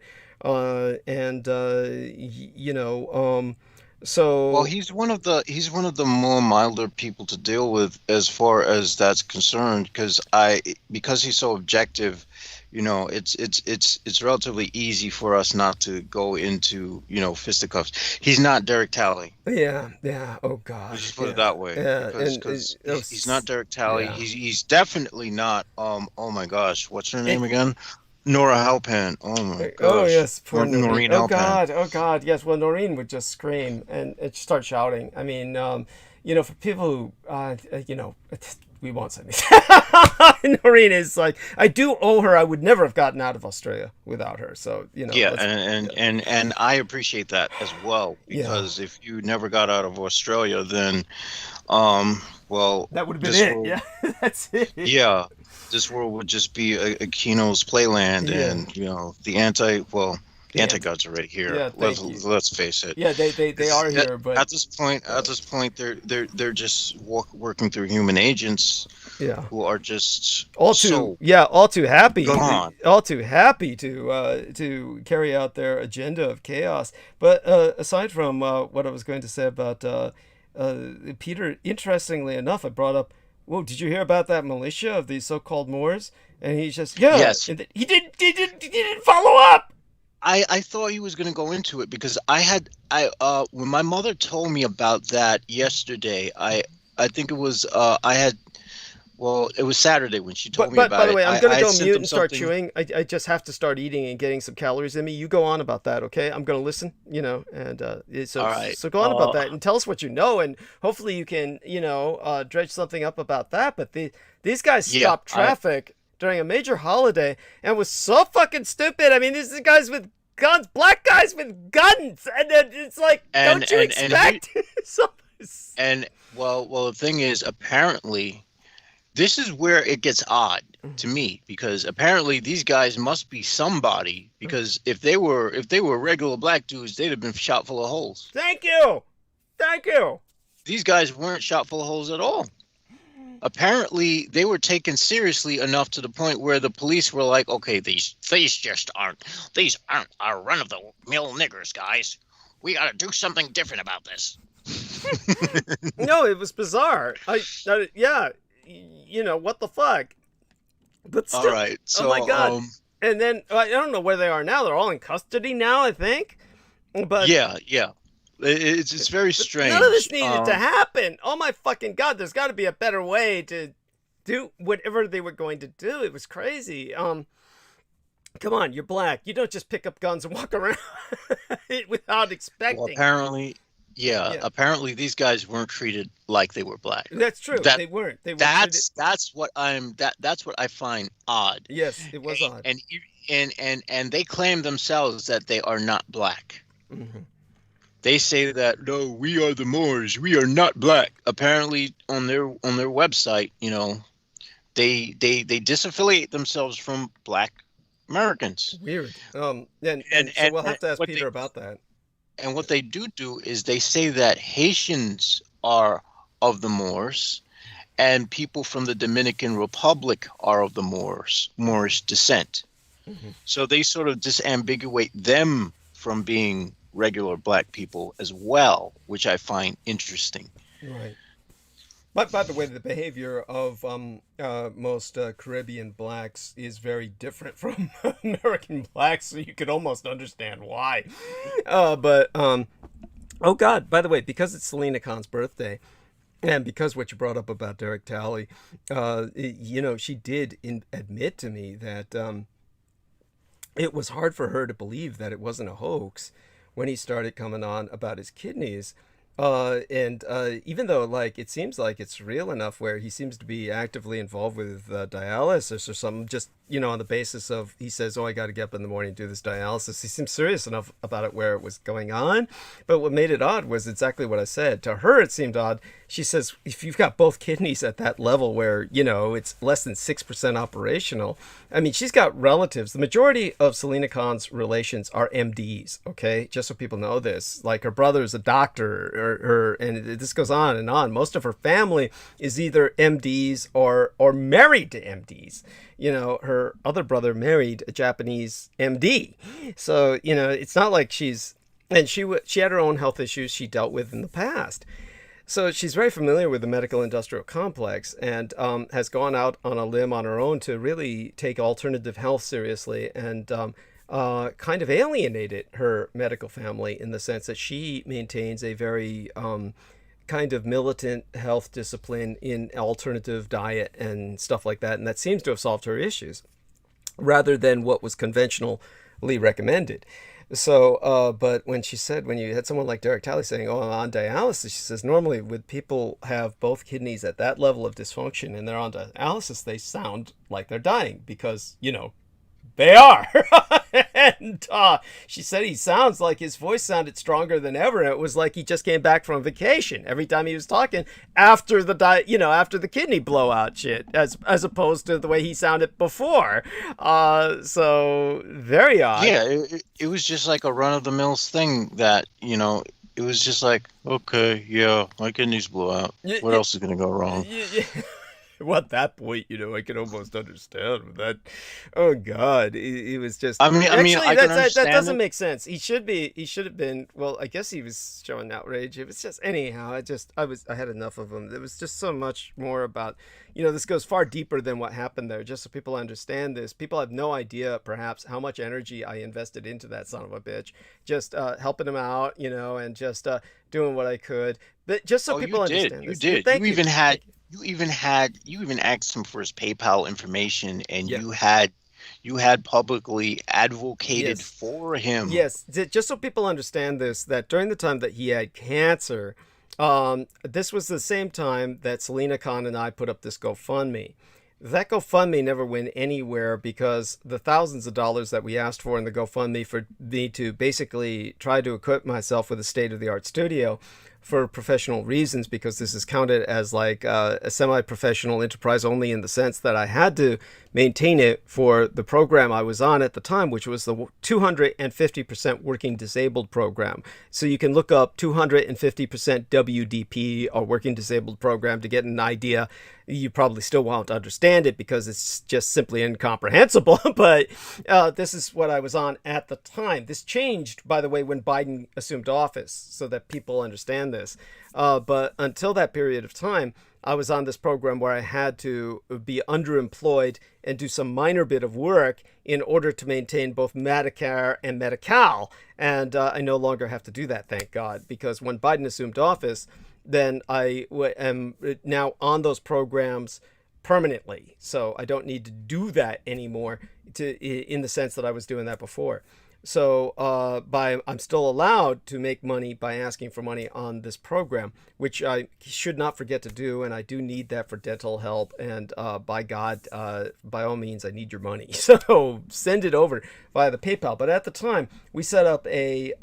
So well, he's one of the more milder people to deal with as far as that's concerned, because he's so objective, it's relatively easy for us not to go into fisticuffs. He's not Derek Talley. Yeah. Oh God. Let's just put it that way. Yeah, because he's not Derek Talley. Yeah. He's definitely not. Oh my gosh, what's her name again? Nora Halpan. Oh my gosh. Oh yes, poor Noreen Halpan. Halpan. Oh God. Yes. Well, Noreen would just scream and start shouting. I mean, for people who, we won't say anything. Noreen is like, I do owe her. I would never have gotten out of Australia without her. So Yeah, and I appreciate that as well, because if you never got out of Australia, then, well, that would have been it. Yeah, that's it. Yeah. This world would just be a Kino's playland, and the anti-gods are already here. Yeah, let's face it. Yeah, they are here, but at this point, they're just working through human agents. Yeah, who are just all too happy, gone. all too happy to carry out their agenda of chaos. But aside from what I was going to say about Peter, interestingly enough, I brought up. Whoa, did you hear about that militia of these so-called Moors? And he's just, yes. And he didn't follow up. I thought he was going to go into it, because when my mother told me about that yesterday, I think it was, it was Saturday when she told me about it. By the way, I'm going to go mute and start chewing. I just have to start eating and getting some calories in me. You go on about that, okay? I'm going to listen, so all right. So go on about that and tell us what you know, and hopefully you can, dredge something up about that. But these guys stopped traffic during a major holiday and was so fucking stupid. I mean, these are guys with guns, black guys with guns, and it's like, don't you expect? Well, the thing is, apparently, this is where it gets odd to me, because apparently these guys must be somebody, because if they were regular black dudes, they'd have been shot full of holes. Thank you. These guys weren't shot full of holes at all. Apparently they were taken seriously enough to the point where the police were like, okay, these aren't our run-of-the-mill niggers, guys. We got to do something different about this. No, it was bizarre. What the fuck? But still, all right. So, oh my God. And then I don't know where they are now. They're all in custody now, I think. But yeah. It's very strange. None of this needed to happen. Oh my fucking God. There's got to be a better way to do whatever they were going to do. It was crazy. Come on, you're black. You don't just pick up guns and walk around without expecting. Well, apparently. Yeah, apparently these guys weren't treated like they were black. That's true. They weren't. That's what I find odd. Yes, it was odd. And they claim themselves that they are not black. Mm-hmm. They say that, no, we are the Moors. We are not black. Apparently, on their website, they disaffiliate themselves from black Americans. Weird. So we'll have to ask Peter about that. And what they do is they say that Haitians are of the Moors, and people from the Dominican Republic are of the Moorish descent. Mm-hmm. So they sort of disambiguate them from being regular black people as well, which I find interesting. Right. But by the way, the behavior of most Caribbean blacks is very different from American blacks, so you could almost understand why. But oh God, by the way, because it's Selina Kahn's birthday, and because what you brought up about Derek Talley, you know, she did admit to me that it was hard for her to believe that it wasn't a hoax when he started coming on about his kidneys. And even though, like, it seems like it's real enough where he seems to be actively involved with dialysis or something, just, you know, on the basis of, he says, oh, I got to get up in the morning and do this dialysis. He seems serious enough about it where it was going on. But what made it odd was exactly what I said. To her, it seemed odd. She says, if you've got both kidneys at that level where, you know, it's less than 6% operational, I mean, she's got relatives. The majority of Selina Kahn's relations are MDs, okay? Just so people know this. Like, her brother's a doctor, and this goes on and on. Most of her family is either MDs or married to MDs. You know, her other brother married a Japanese MD. So, you know, it's not like she's... And she had her own health issues she dealt with in the past. So she's very familiar with the medical industrial complex, and has gone out on a limb on her own to really take alternative health seriously, and kind of alienated her medical family in the sense that she maintains a very kind of militant health discipline in alternative diet and stuff like that. And that seems to have solved her issues rather than what was conventionally recommended. So, but when she said, when you had someone like Derek Talley saying, oh, I'm on dialysis, she says, normally when people have both kidneys at that level of dysfunction and they're on dialysis, they sound like they're dying because, you know, they are. And she said he sounds like his voice sounded stronger than ever. It was like he just came back from vacation every time he was talking after the after the kidney blowout shit, as opposed to the way he sounded before. So very odd. Yeah, it was just like a run-of-the-mill thing that, you know, it was just like, okay, yeah, my kidneys blew out. What else is going to go wrong? Well, at that point, you know, I can almost understand that. Oh God, it was just. I mean, that doesn't make sense. He should have been. Well, I guess he was showing outrage. It was just anyhow. I had enough of him. There was just so much more about. You know, this goes far deeper than what happened there. Just so people understand this, people have no idea, perhaps, how much energy I invested into that son of a bitch. Just helping him out, you know, and just doing what I could. But just so people understand this. You did. You even asked him for his PayPal information, and you had publicly advocated for him. Yes, just so people understand this, that during the time that he had cancer, this was the same time that Selina Kahn and I put up this GoFundMe. That GoFundMe never went anywhere because the thousands of dollars that we asked for in the GoFundMe for me to basically try to equip myself with a state-of-the-art studio for professional reasons, because this is counted as like a semi-professional enterprise only in the sense that I had to maintain it for the program I was on at the time, which was the 250% working disabled program. So you can look up 250% WDP or working disabled program to get an idea. You probably still won't understand it because it's just simply incomprehensible, but this is what I was on at the time. This changed, by the way, when Biden assumed office, so that people understand this. But until that period of time, I was on this program where I had to be underemployed and do some minor bit of work in order to maintain both Medicare and Medi-Cal. And I no longer have to do that, thank God, because when Biden assumed office, then I am now on those programs permanently. So I don't need to do that anymore in the sense that I was doing that before. So I'm still allowed to make money by asking for money on this program, which I should not forget to do. And I do need that for dental help. And by God, by all means, I need your money. So send it over via the PayPal. But at the time, we set up a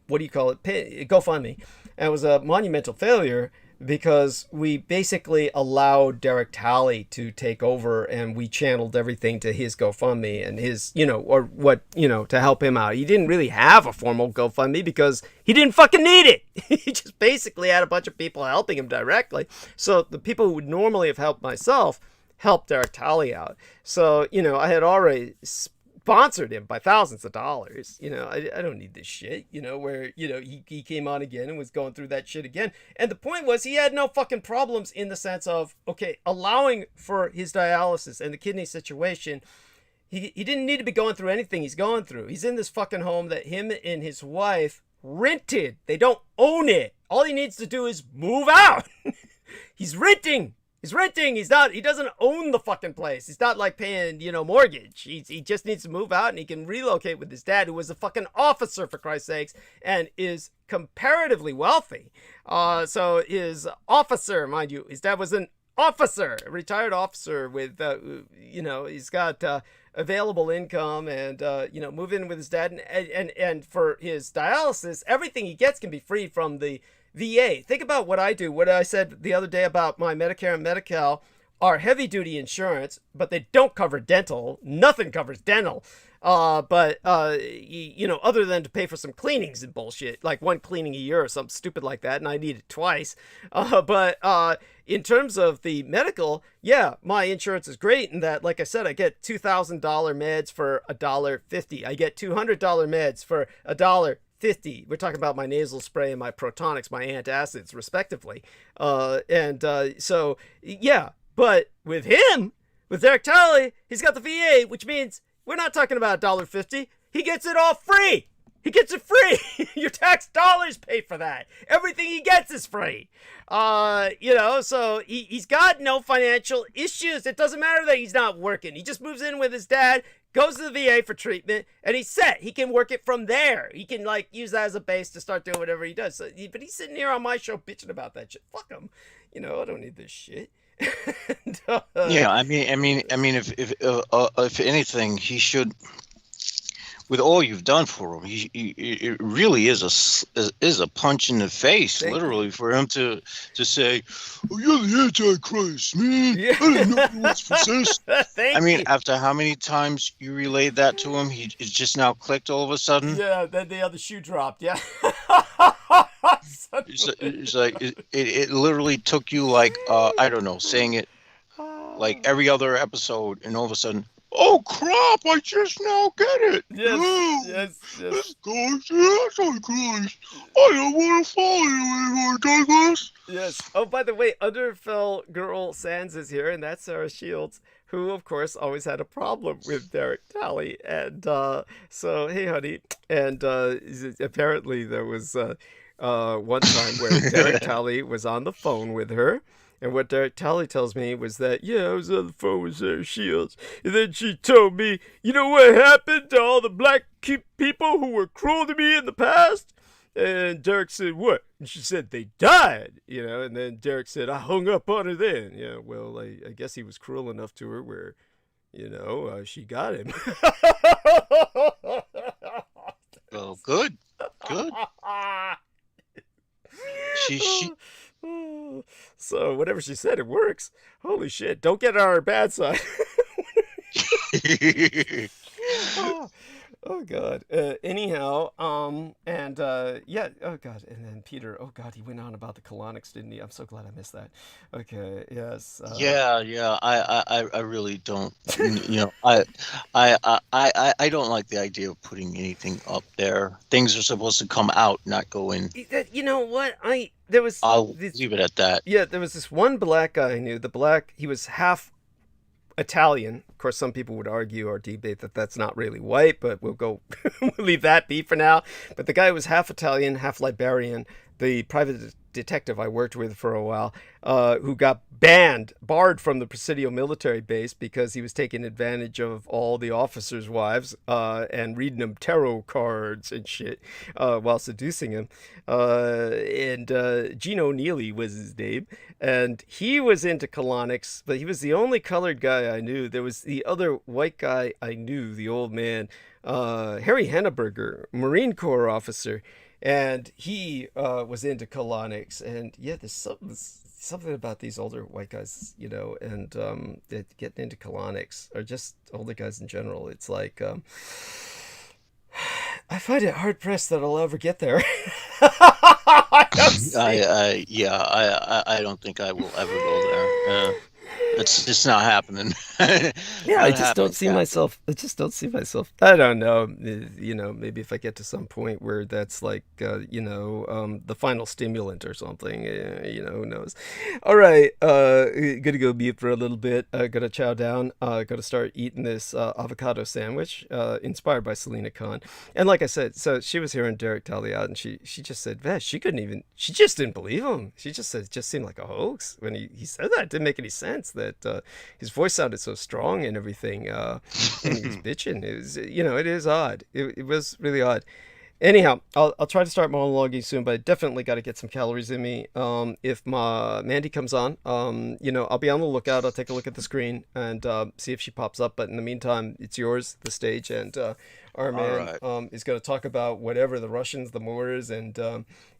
what do you call it? GoFundMe. And it was a monumental failure because we basically allowed Derek Talley to take over, and we channeled everything to his GoFundMe and his, to help him out. He didn't really have a formal GoFundMe because he didn't fucking need it. He just basically had a bunch of people helping him directly. So the people who would normally have helped myself helped Derek Talley out. So, I had already sponsored him by thousands of dollars. You know, I don't need this shit, you know, where, you know, he came on again and was going through that shit again. And the point was, he had no fucking problems in the sense of, okay, allowing for his dialysis and the kidney situation. He didn't need to be going through anything he's going through. He's in this fucking home that him and his wife rented. They don't own it. All he needs to do is move out. He's renting. He's renting. He doesn't own the fucking place. He's not like paying, you know, mortgage. He just needs to move out, and he can relocate with his dad, who was a fucking officer, for Christ's sakes, and is comparatively wealthy. So his officer, mind you, his dad was an officer, a retired officer with, you know, he's got available income, and, you know, move in with his dad. And for his dialysis, everything he gets can be free from the VA. Think about what I do. What I said the other day about my Medicare and Medi-Cal are heavy duty insurance, but they don't cover dental. Nothing covers dental. But you know, other than to pay for some cleanings and bullshit, like one cleaning a year or something stupid like that, and I need it twice. But in terms of the medical, yeah, my insurance is great in that, like I said, I get $2,000 meds for $1.50. I get $200 meds for $1.50. We're talking about my nasal spray and my Protonics, my antacids, respectively. So, yeah, but with him, with Derek Talley, he's got the VA, which means we're not talking about $1.50. He gets it all free. He gets it free. Your tax dollars pay for that. Everything he gets is free. You know, so he's got no financial issues. It doesn't matter that he's not working. He just moves in with his dad, goes to the VA for treatment, and he's set. He can work it from there. He can, like, use that as a base to start doing whatever he does. So, but he's sitting here on my show bitching about that shit. Fuck him. You know, I don't need this shit. And, yeah, I mean, if anything, he should. With all you've done for him, it really is a punch in the face, literally, for him to say, "Oh, you're the Antichrist, man." Yeah. I didn't know you was possessed. I mean, after how many times you relayed that to him, it just now clicked all of a sudden. Yeah, then the other shoe dropped. Yeah. It's like it literally took you like I don't know, saying it like every other episode, and all of a sudden, oh crap! I just now get it. Yes. This guy's the Antichrist. I don't want to follow you anymore, Douglas. Yes. Oh, by the way, Underfell Girl Sands is here, and that's Sarah Shields, who, of course, always had a problem with Derek Talley. And so, hey, honey. And apparently there was one time where Derek Talley was on the phone with her. And what Derek Talley tells me was that, yeah, I was on the phone with Sarah Shields. And then she told me, you know what happened to all the black people who were cruel to me in the past? And Derek said, what? And she said, they died, you know. And then Derek said, I hung up on her then. Yeah, well, I guess he was cruel enough to her where, you know, she got him. Oh, good. She So whatever she said, it works. Holy shit! Don't get on our bad side. Oh god. Anyhow, yeah. Oh god. And then Peter. Oh god, he went on about the colonics, didn't he? I'm so glad I missed that. Okay. Yes. Yeah. I really don't. You know, I don't like the idea of putting anything up there. Things are supposed to come out, not go in. You know what? I'll leave it at that. Yeah, there was this one black guy I knew. He was half Italian. Of course, some people would argue or debate that that's not really white, but we'll leave that be for now. But the guy was half Italian, half Liberian. The private detective I worked with for a while, who got barred from the Presidio military base because he was taking advantage of all the officers' wives and reading them tarot cards and shit while seducing him. And Gino Neely was his name. And he was into colonics, but he was the only colored guy I knew. There was the other white guy I knew, the old man, Harry Henneberger, Marine Corps officer. And he was into colonics, and yeah, there's something about these older white guys, you know, and getting into colonics, or just older guys in general. It's like I find it hard pressed that I'll ever get there. I don't think I will ever go there. It's just not happening. Yeah, Not happening, Captain. I just don't see myself. I don't know. Maybe if I get to some point where that's like, the final stimulant or something, who knows. All right, gonna go mute for a little bit. Gonna chow down. Gonna start eating this avocado sandwich, inspired by Selina Khan. And like I said, so she was hearing Derek Taliad, and she just said, "Man, she just didn't believe him. She just said it just seemed like a hoax when he said that. It didn't make any sense that his voice sounded so strong and everything, and he was bitching. It was, it is odd. It was really odd. Anyhow, I'll try to start monologuing soon, but I definitely got to get some calories in me. If my Mandy comes on, I'll be on the lookout. I'll take a look at the screen and see if she pops up. But in the meantime, it's yours, the stage, and our All man right. is going to talk about whatever the Russians, the Moors, and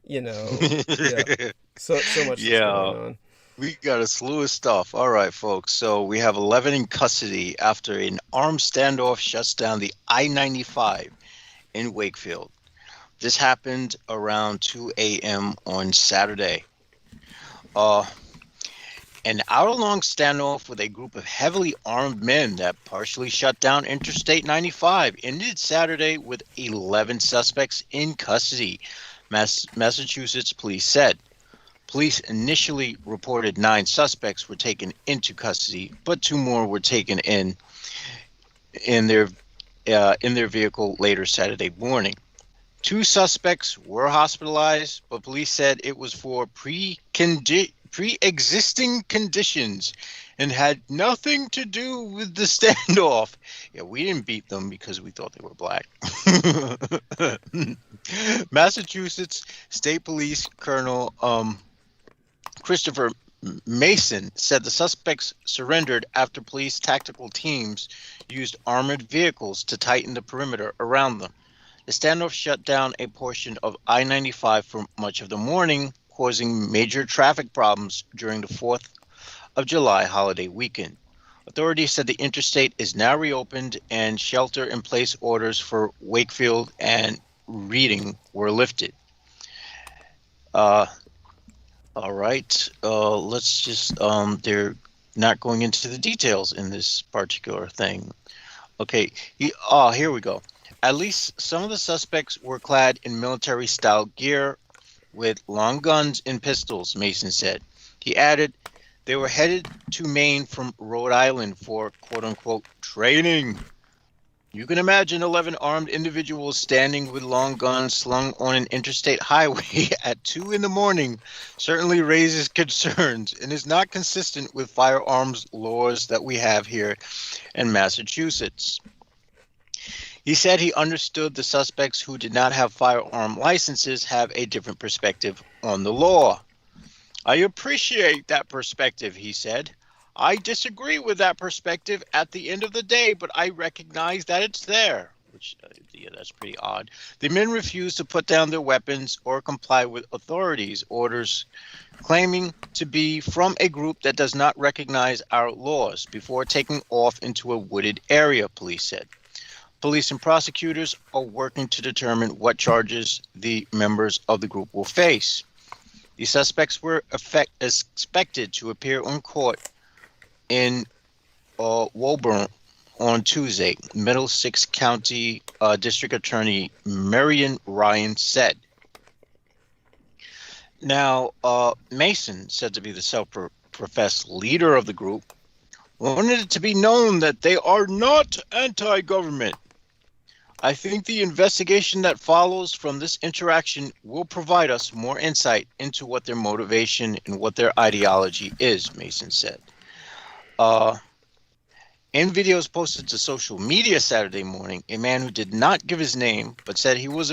yeah, so much that's Yeah, going on. we got a slew of stuff. All right, folks. So we have 11 in custody after an armed standoff shuts down the I-95 in Wakefield. This happened around 2 a.m. on Saturday. Uh, An hour-long standoff with a group of heavily armed men that partially shut down Interstate 95 ended Saturday with 11 suspects in custody, Massachusetts police said. Police initially reported 9 suspects were taken into custody, but 2 more were taken in their vehicle later Saturday morning. 2 suspects were hospitalized, but police said it was for pre-existing conditions and had nothing to do with the standoff. Yeah, we didn't beat them because we thought they were black. Massachusetts State Police Colonel Christopher Mason said the suspects surrendered after police tactical teams used armored vehicles to tighten the perimeter around them. The standoff shut down a portion of I-95 for much of the morning, causing major traffic problems during the 4th of July holiday weekend. Authorities said the interstate is now reopened and shelter-in-place orders for Wakefield and Reading were lifted. All right, let's just, they're not going into the details in this particular thing. Okay, here we go. At least some of the suspects were clad in military-style gear with long guns and pistols, Mason said. He added they were headed to Maine from Rhode Island for quote-unquote training. You can imagine 11 armed individuals standing with long guns slung on an interstate highway at 2 in the morning certainly raises concerns and is not consistent with firearms laws that we have here in Massachusetts. He said he understood the suspects who did not have firearm licenses have a different perspective on the law. I appreciate that perspective, he said. I disagree with that perspective at the end of the day, but I recognize that it's there. Which, yeah, that's pretty odd. The men refused to put down their weapons or comply with authorities' orders, claiming to be from a group that does not recognize our laws before taking off into a wooded area, police said. Police and prosecutors are working to determine what charges the members of the group will face. The suspects were expected to appear on court in Woburn on Tuesday, Middlesex County District Attorney Marion Ryan said. Now, Mason, said to be the self-professed leader of the group, wanted it to be known that they are not anti-government. I think the investigation that follows from this interaction will provide us more insight into what their motivation and what their ideology is, Mason said. In videos posted to social media Saturday morning, a man who did not give his name but said he was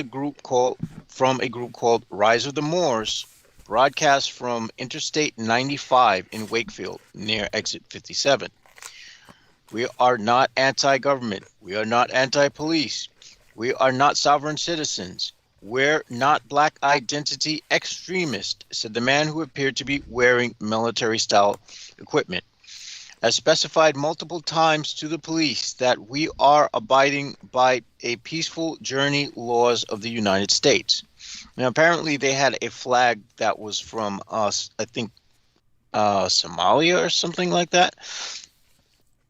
from a group called Rise of the Moors broadcast from Interstate 95 in Wakefield near exit 57. We are not anti-government. We are not anti-police. We are not sovereign citizens. We're not black identity extremists, said the man who appeared to be wearing military-style equipment. Has specified multiple times to the police that we are abiding by a peaceful journey laws of the United States. Now, apparently they had a flag that was from, I think, Somalia or something like that.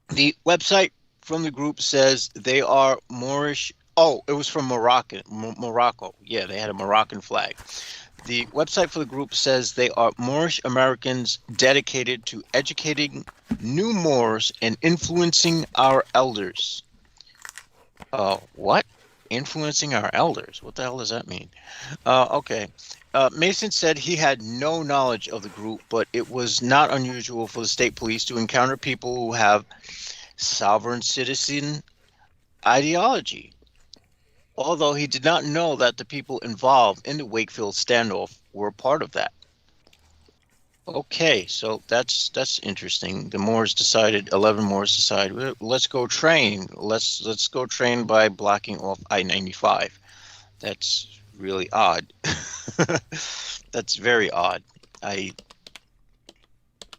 The website from the group says they are Moorish. Oh, it was from Morocco. Yeah, they had a Moroccan flag. The website for the group says they are Moorish Americans dedicated to educating new Moors and influencing our elders. What? Influencing our elders? What the hell does that mean? Okay. Mason said he had no knowledge of the group, but it was not unusual for the state police to encounter people who have sovereign citizen ideology. Although he did not know that the people involved in the Wakefield standoff were part of that. Okay, so that's interesting. The Moors decided, 11 Moors decided, "Well, let's go train. Let's go train by blocking off I-95. That's really odd. That's very odd. I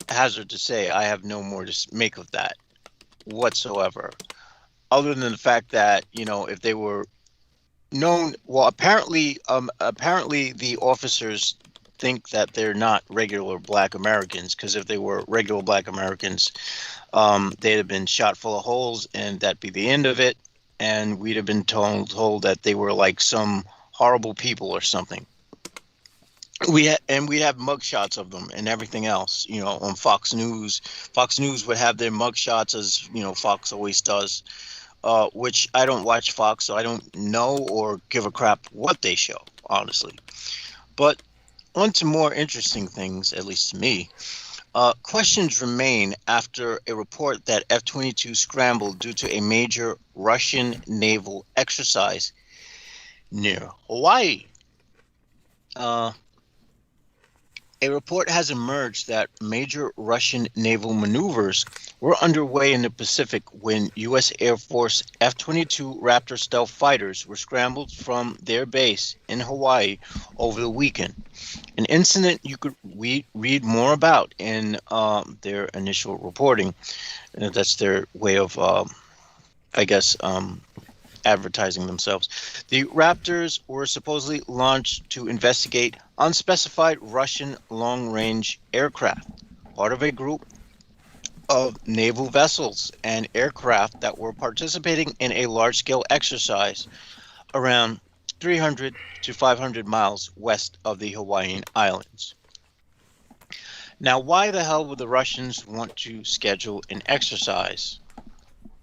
hazard to say I have no more to make of that whatsoever, other than the fact that, you know, if they were known, well, apparently the officers think that they're not regular Black Americans, because if they were regular Black Americans, they'd have been shot full of holes, and that'd be the end of it, and we'd have been told that they were like some horrible people or something. We'd have mugshots of them and everything else, you know, on Fox News. Fox News would have their mugshots, as you know, Fox always does. Which I don't watch Fox, so I don't know or give a crap what they show, honestly. But on to more interesting things, at least to me. Questions remain after a report that F-22 scrambled due to a major Russian naval exercise near Hawaii. A report has emerged that major Russian naval maneuvers were underway in the Pacific when U.S. Air Force F-22 Raptor stealth fighters were scrambled from their base in Hawaii over the weekend. An incident you could read more about in their initial reporting. That's their way of, advertising themselves. The Raptors were supposedly launched to investigate unspecified Russian long-range aircraft, part of a group of naval vessels and aircraft that were participating in a large-scale exercise around 300 to 500 miles west of the Hawaiian Islands. Now, why the hell would the Russians want to schedule an exercise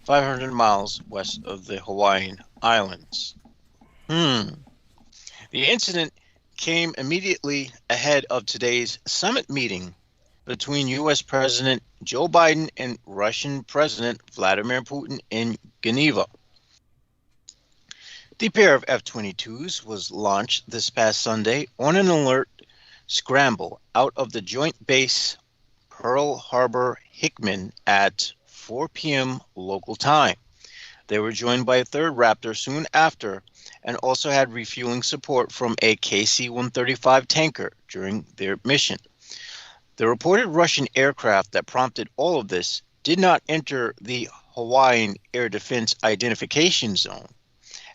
500 miles west of the Hawaiian Islands? The incident came immediately ahead of today's summit meeting between U.S. President Joe Biden and Russian President Vladimir Putin in Geneva. The pair of F-22s was launched this past Sunday on an alert scramble out of the joint base Pearl Harbor Hickman at 4 p.m. local time. They were joined by a third Raptor soon after and also had refueling support from a KC-135 tanker during their mission. The reported Russian aircraft that prompted all of this did not enter the Hawaiian Air Defense Identification Zone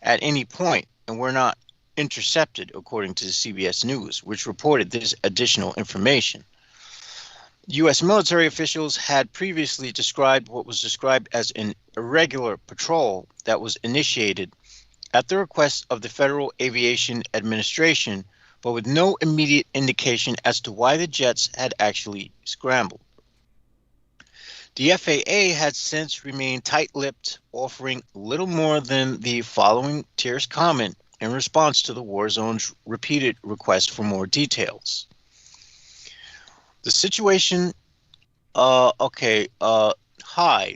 at any point and were not intercepted, according to CBS News, which reported this additional information. U.S. military officials had previously described what was described as an irregular patrol that was initiated at the request of the Federal Aviation Administration, but with no immediate indication as to why the jets had actually scrambled. The FAA had since remained tight-lipped, offering little more than the following terse comment in response to the war zone's repeated request for more details. The situation, hi,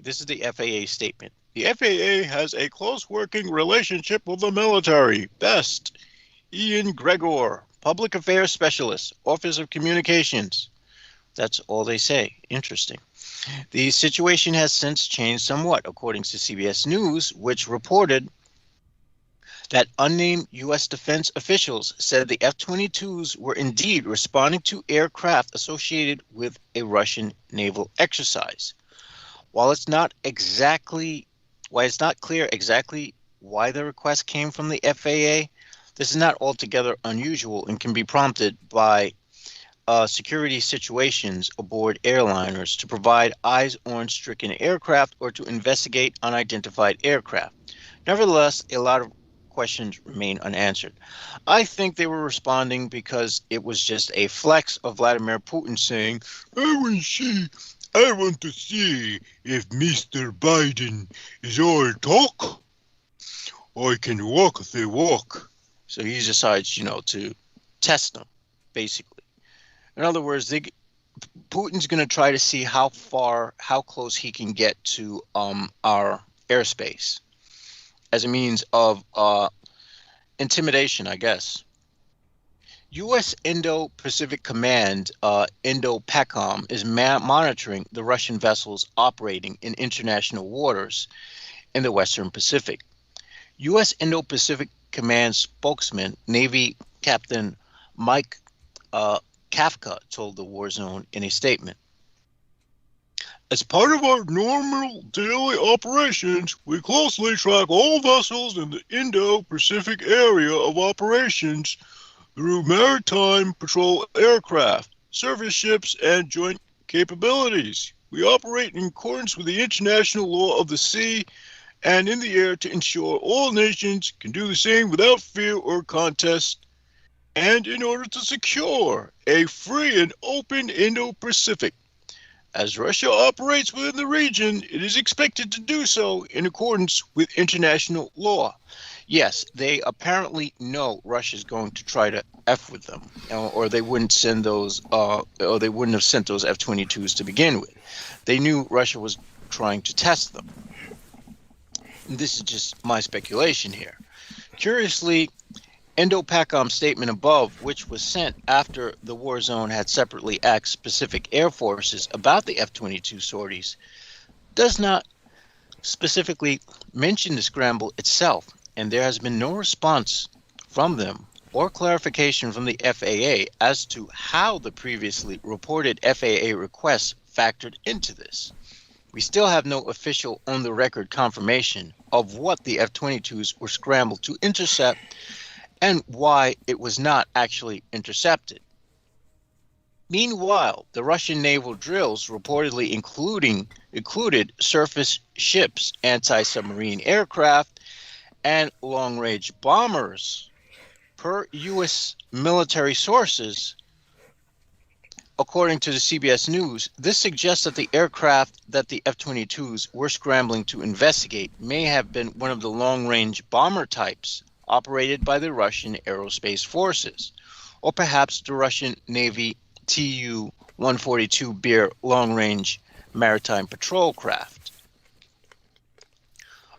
this is the FAA statement. The FAA has a close working relationship with the military. Best, Ian Gregor, Public Affairs Specialist, Office of Communications. That's all they say. Interesting. The situation has since changed somewhat, according to CBS News, which reported that unnamed U.S. defense officials said the F-22s were indeed responding to aircraft associated with a Russian naval exercise. While it's not clear exactly why the request came from the FAA, this is not altogether unusual and can be prompted by security situations aboard airliners, to provide eyes on stricken aircraft, or to investigate unidentified aircraft. Nevertheless, a lot of questions remain unanswered. I think they were responding because it was just a flex of Vladimir Putin saying, I want to see if Mr. Biden is all talk, or I can walk the walk. So he decides, to test them, basically. In other words, Putin's going to try to see how close he can get to our airspace as a means of intimidation, I guess. U.S. Indo-Pacific Command, Indo-PACOM, is monitoring the Russian vessels operating in international waters in the Western Pacific. U.S. Indo-Pacific Command spokesman, Navy Captain Mike Kafka, told the War Zone in a statement. As part of our normal daily operations, we closely track all vessels in the Indo-Pacific area of operations through maritime patrol aircraft, surface ships, and joint capabilities. We operate in accordance with the international law of the sea and in the air to ensure all nations can do the same without fear or contest, and in order to secure a free and open Indo-Pacific. As Russia operates within the region, it is expected to do so in accordance with international law. Yes, they apparently know Russia's going to try to F with them, or they wouldn't send those, or they wouldn't have sent those F-22s to begin with. They knew Russia was trying to test them. And this is just my speculation here. Curiously, Indo-PACOM statement above, which was sent after the war zone had separately asked specific air forces about the F-22 sorties, does not specifically mention the scramble itself, and there has been no response from them or clarification from the FAA as to how the previously reported FAA requests factored into this. We still have no official on-the-record confirmation of what the F-22s were scrambled to intercept and why it was not actually intercepted. Meanwhile, the Russian naval drills reportedly included surface ships, anti-submarine aircraft, and long-range bombers. Per U.S. military sources, according to the CBS News, this suggests that the aircraft that the F-22s were scrambling to investigate may have been one of the long-range bomber types operated by the Russian aerospace forces, or perhaps the Russian Navy Tu-142 Bear long-range maritime patrol craft.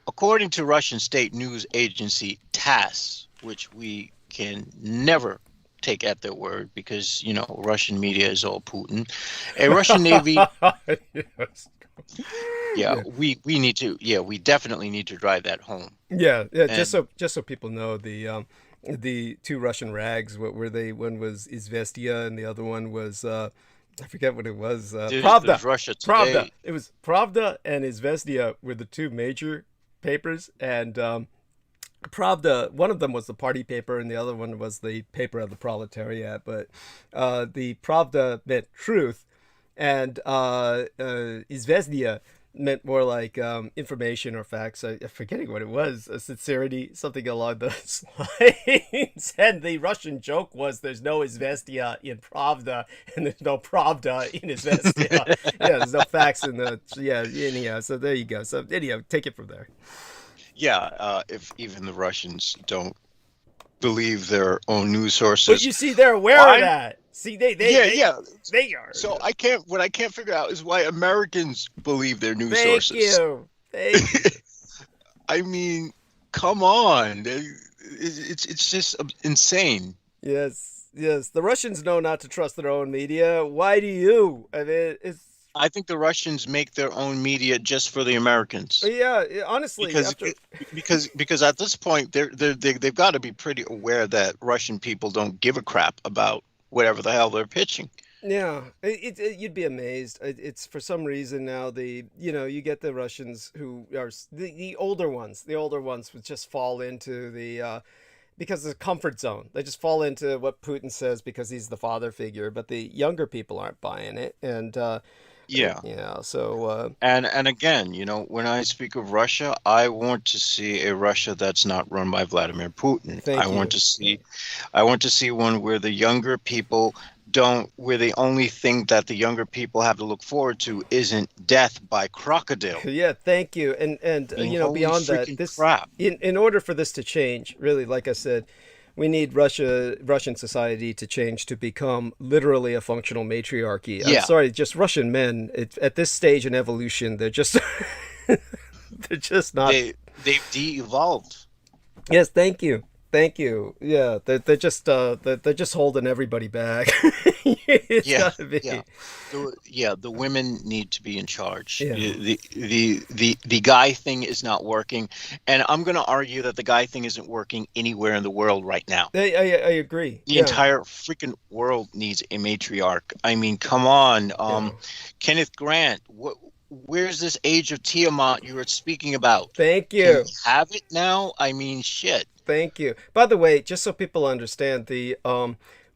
According to Russian state news agency TASS, which we can never take at their word because, Russian media is all Putin, a Russian Navy... Yes. Yeah, we definitely need to drive that home. Yeah, just so people know, the two Russian rags, what were they? One was Izvestia and the other one was I forget what it was. Pravda. Russia Today. Pravda. It was Pravda and Izvestia were the two major papers, and Pravda, one of them was the party paper and the other one was the paper of the proletariat, but the Pravda meant truth, and Izvestia meant more like information or facts. I'm forgetting what it was. Sincerity, something along those lines. And the Russian joke was there's no Izvestia in Pravda and there's no Pravda in Izvestia. Yeah, there's no facts in the... Yeah, anyhow, so there you go. So anyhow, take it from there. Yeah, if even the Russians don't believe their own news sources. But you see, they're aware of that. See, they are. So what I can't figure out is why Americans believe their news Thank sources. Thank you. I mean, come on. It's just insane. Yes. The Russians know not to trust their own media. Why do you? I mean, I think the Russians make their own media just for the Americans. Yeah, honestly, because at this point they've got to be pretty aware that Russian people don't give a crap about whatever the hell they're pitching. Yeah, you'd be amazed. It's for some reason now you get the Russians who are the older ones would just fall into the because it's a comfort zone. They just fall into what Putin says because he's the father figure, but the younger people aren't buying it. And Yeah. yeah, so And again, you know, when I speak of Russia, I want to see a Russia that's not run by Vladimir Putin. Thank I want you. to see one where the younger people where the only thing that the younger people have to look forward to isn't death by crocodile. yeah, thank you. And I mean, you know, holy beyond that, freaking this crap. in order for this to change, really, like I said, we need Russian society to change to become literally a functional matriarchy. I'm Yeah. sorry, just Russian men at this stage in evolution, they're just they're just not. They've de-evolved. Yes, thank you. Thank you. Yeah, they're just holding everybody back. It's Yeah, gotta be. yeah. The women need to be in charge. Yeah. The guy thing is not working, and I'm going to argue that the guy thing isn't working anywhere in the world right now. I agree. The Yeah. entire freaking world needs a matriarch. I mean, come on, Yeah. Kenneth Grant. Where's this Age of Tiamat you were speaking about? Thank Can you. we have it now? I mean, shit. Thank you. By the way, just so people understand, the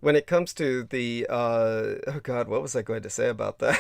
when it comes to the oh God, what was I going to say about that?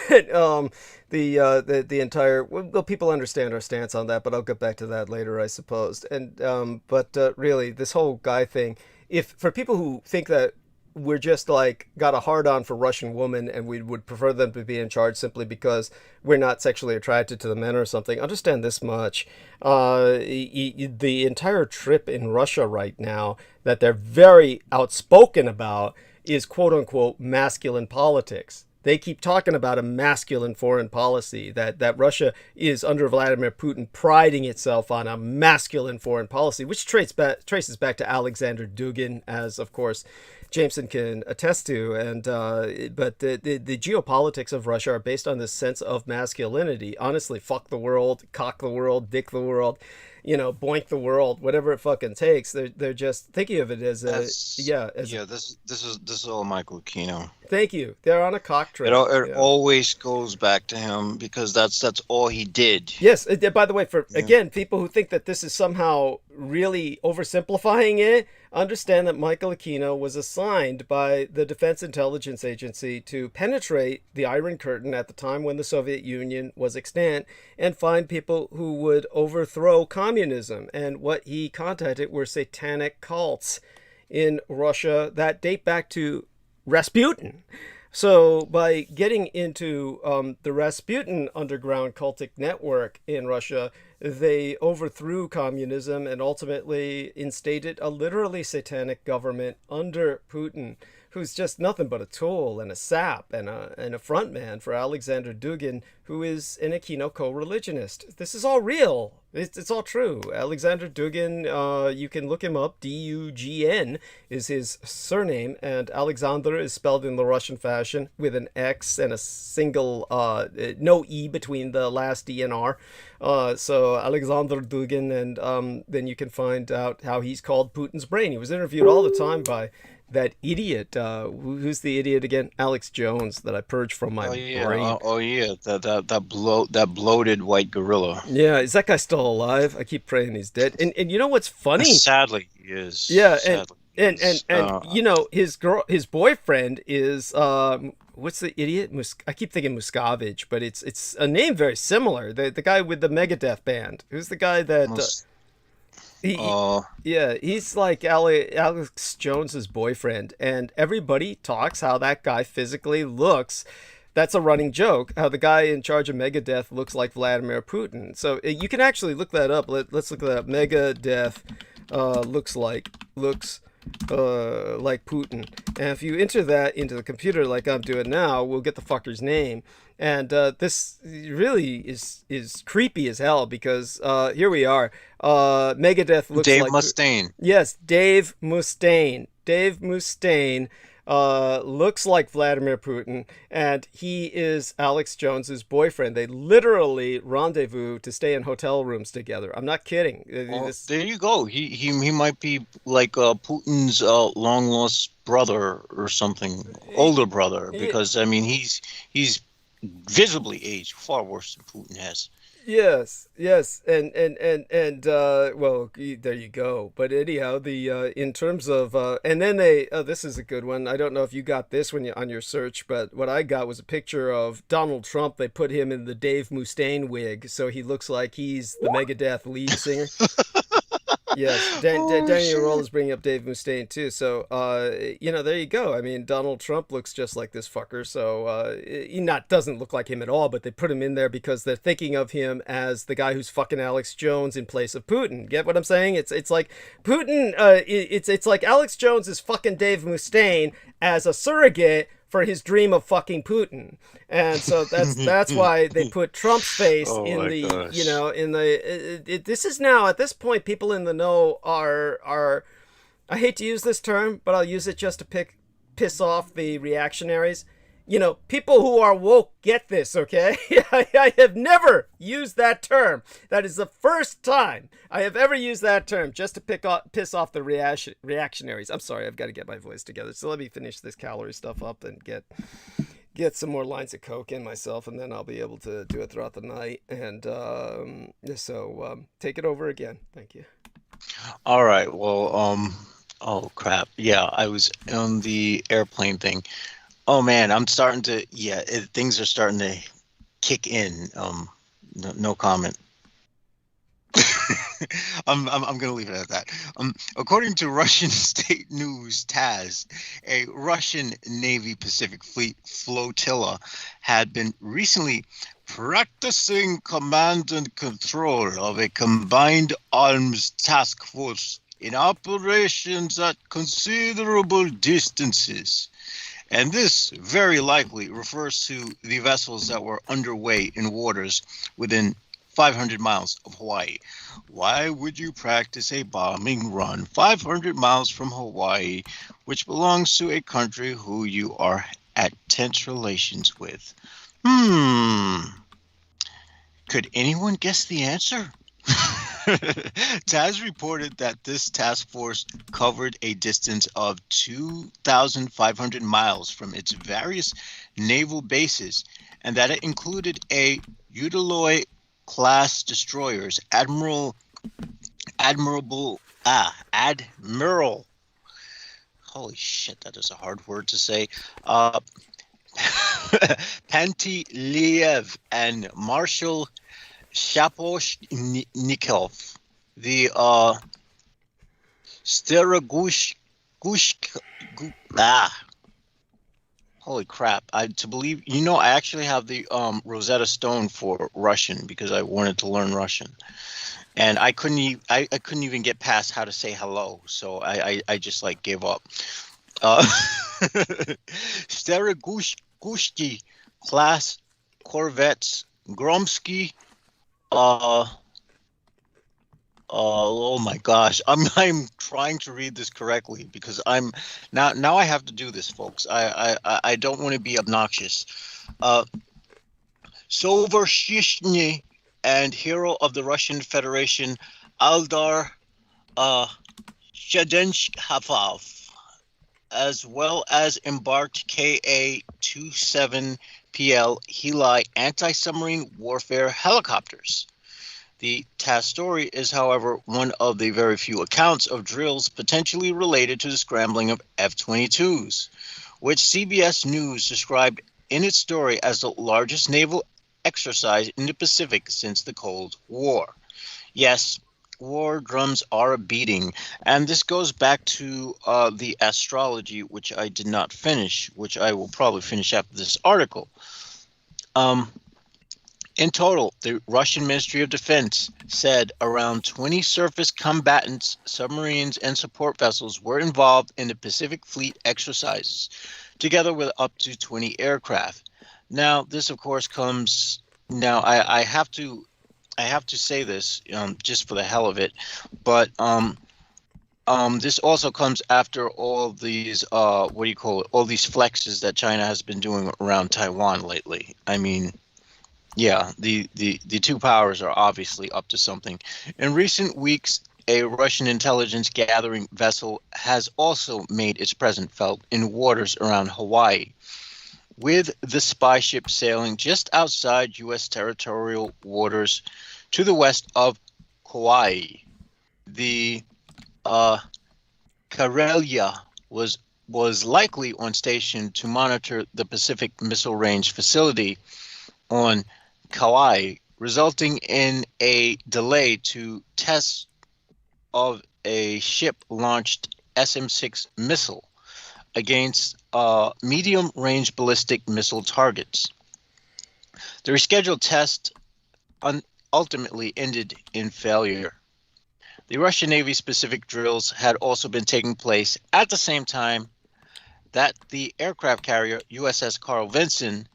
The entire, well, people understand our stance on that, but I'll get back to that later, I suppose. And but really, this whole guy thing, if for people who think that we're just like got a hard on for Russian women and we would prefer them to be in charge simply because we're not sexually attracted to the men or something, understand this much. The entire trip in Russia right now that they're very outspoken about is quote unquote masculine politics. They keep talking about a masculine foreign policy, that Russia is under Vladimir Putin priding itself on a masculine foreign policy, which traces back to Alexander Dugin, as of course Jameson can attest to. And but the geopolitics of Russia are based on this sense of masculinity. Honestly, fuck the world, cock the world, dick the world, you know, boink the world, whatever it fucking takes. They're just thinking of it as This is all Michael Aquino. Thank you. They're on a cock trip. It always goes back to him because that's all he did. Yes. By the way, for again, people who think that this is somehow really oversimplifying it, understand that Michael Aquino was assigned by the Defense Intelligence Agency to penetrate the Iron Curtain at the time when the Soviet Union was extant and find people who would overthrow communism. And what he contacted were satanic cults in Russia that date back to Rasputin. So by getting into the Rasputin underground cultic network in Russia, they overthrew communism and ultimately instated a literally satanic government under Putin, who's just nothing but a tool and a sap and a front man for Alexander Dugin, who is an Aquino co-religionist. This is all real. It's all true. Alexander Dugin, you can look him up. D-U-G-N is his surname, and Alexander is spelled in the Russian fashion with an X and a single, no E between the last E and R. So Alexander Dugin, and then you can find out how he's called Putin's brain. He was interviewed all the time by that idiot, who's the idiot again? Alex Jones, that I purged from my brain. That bloated white gorilla. Yeah, is that guy still alive? I keep praying he's dead. And you know what's funny? Sadly, he is. Yeah, Sadly, and you know, his boyfriend is what's the idiot? I keep thinking Muscovich, but it's a name very similar. The guy with the Megadeth band. Who's the guy that? He's like Alex Jones's boyfriend, and everybody talks how that guy physically looks. That's a running joke, how the guy in charge of Megadeth looks like Vladimir Putin. So you can actually look that up. Let's look that up. Megadeth looks like Putin. And if you enter that into the computer like I'm doing now, we'll get the fucker's name. And this really is creepy as hell because here we are. Megadeth looks like... Dave Mustaine. Yes, Dave Mustaine. Dave Mustaine looks like Vladimir Putin, and he is Alex Jones's boyfriend. They literally rendezvous to stay in hotel rooms together. I'm not kidding. There you go. He might be like Putin's long lost brother or something, older brother, because I mean he's visibly aged far worse than Putin has. Yes, well, there you go. But anyhow, the in terms of and then they this is a good one. I don't know if you got this when you on your search, but what I got was a picture of Donald Trump. They put him in the Dave Mustaine wig, so he looks like he's the Megadeth lead singer. Yes, Oh Daniel shit. Roll is bringing up Dave Mustaine too. So, there you go. I mean, Donald Trump looks just like this fucker. So, he not doesn't look like him at all. But they put him in there because they're thinking of him as the guy who's fucking Alex Jones in place of Putin. Get what I'm saying? It's like Putin. It's like Alex Jones is fucking Dave Mustaine as a surrogate for his dream of fucking Putin. And so that's why they put Trump's face Oh in my the gosh. in the this is now at this point people in the know are I hate to use this term, but I'll use it just to piss off the reactionaries. People who are woke get this, okay? I have never used that term. That is the first time I have ever used that term just to piss off the reactionaries. I'm sorry, I've got to get my voice together. So let me finish this calorie stuff up and get some more lines of coke in myself, and then I'll be able to do it throughout the night. And take it over again. Thank you. All right. Well, oh crap. Yeah, I was on the airplane thing. Oh man, I'm starting to. Yeah, things are starting to kick in. No comment. I'm gonna leave it at that. According to Russian state news TASS, a Russian Navy Pacific Fleet flotilla had been recently practicing command and control of a combined arms task force in operations at considerable distances. And this very likely refers to the vessels that were underway in waters within 500 miles of Hawaii. Why would you practice a bombing run 500 miles from Hawaii, which belongs to a country who you are at tense relations with? Could anyone guess the answer? TASS reported that this task force covered a distance of 2,500 miles from its various naval bases, and that it included a Udaloy class destroyers, Admiral, holy shit, that is a hard word to say, Pantiliev and Marshal Shaposhnikov, the Steragush, holy crap! I actually have the Rosetta Stone for Russian because I wanted to learn Russian, and I couldn't even get past how to say hello, so I just like gave up. Steragushki class corvettes, Gromsky. Oh my gosh, I'm trying to read this correctly because I'm now I have to do this, folks. I don't want to be obnoxious. Sovershishny and hero of the Russian Federation Aldar Shadenshafov, as well as embarked Ka-27PL Heli anti-submarine warfare helicopters. The TASS story is, however, one of the very few accounts of drills potentially related to the scrambling of F-22s, which CBS News described in its story as the largest naval exercise in the Pacific since the Cold War. Yes, war drums are beating, and this goes back to the astrology, which I did not finish, which I will probably finish after this article. In total, the Russian Ministry of Defense said around 20 surface combatants, submarines, and support vessels were involved in the Pacific Fleet exercises, together with up to 20 aircraft. Now, this, of course, comes... Now, I have to say this just for the hell of it, but this also comes after all these, all these flexes that China has been doing around Taiwan lately. I mean... Yeah, the two powers are obviously up to something. In recent weeks, a Russian intelligence gathering vessel has also made its presence felt in waters around Hawaii. with the spy ship sailing just outside U.S. territorial waters to the west of Kauai. The Karelia was likely on station to monitor the Pacific Missile Range facility on Kauai, resulting in a delay to tests of a ship-launched SM-6 missile against medium-range ballistic missile targets. The rescheduled test ultimately ended in failure. The Russian Navy-specific drills had also been taking place at the same time that the aircraft carrier USS Carl Vinson,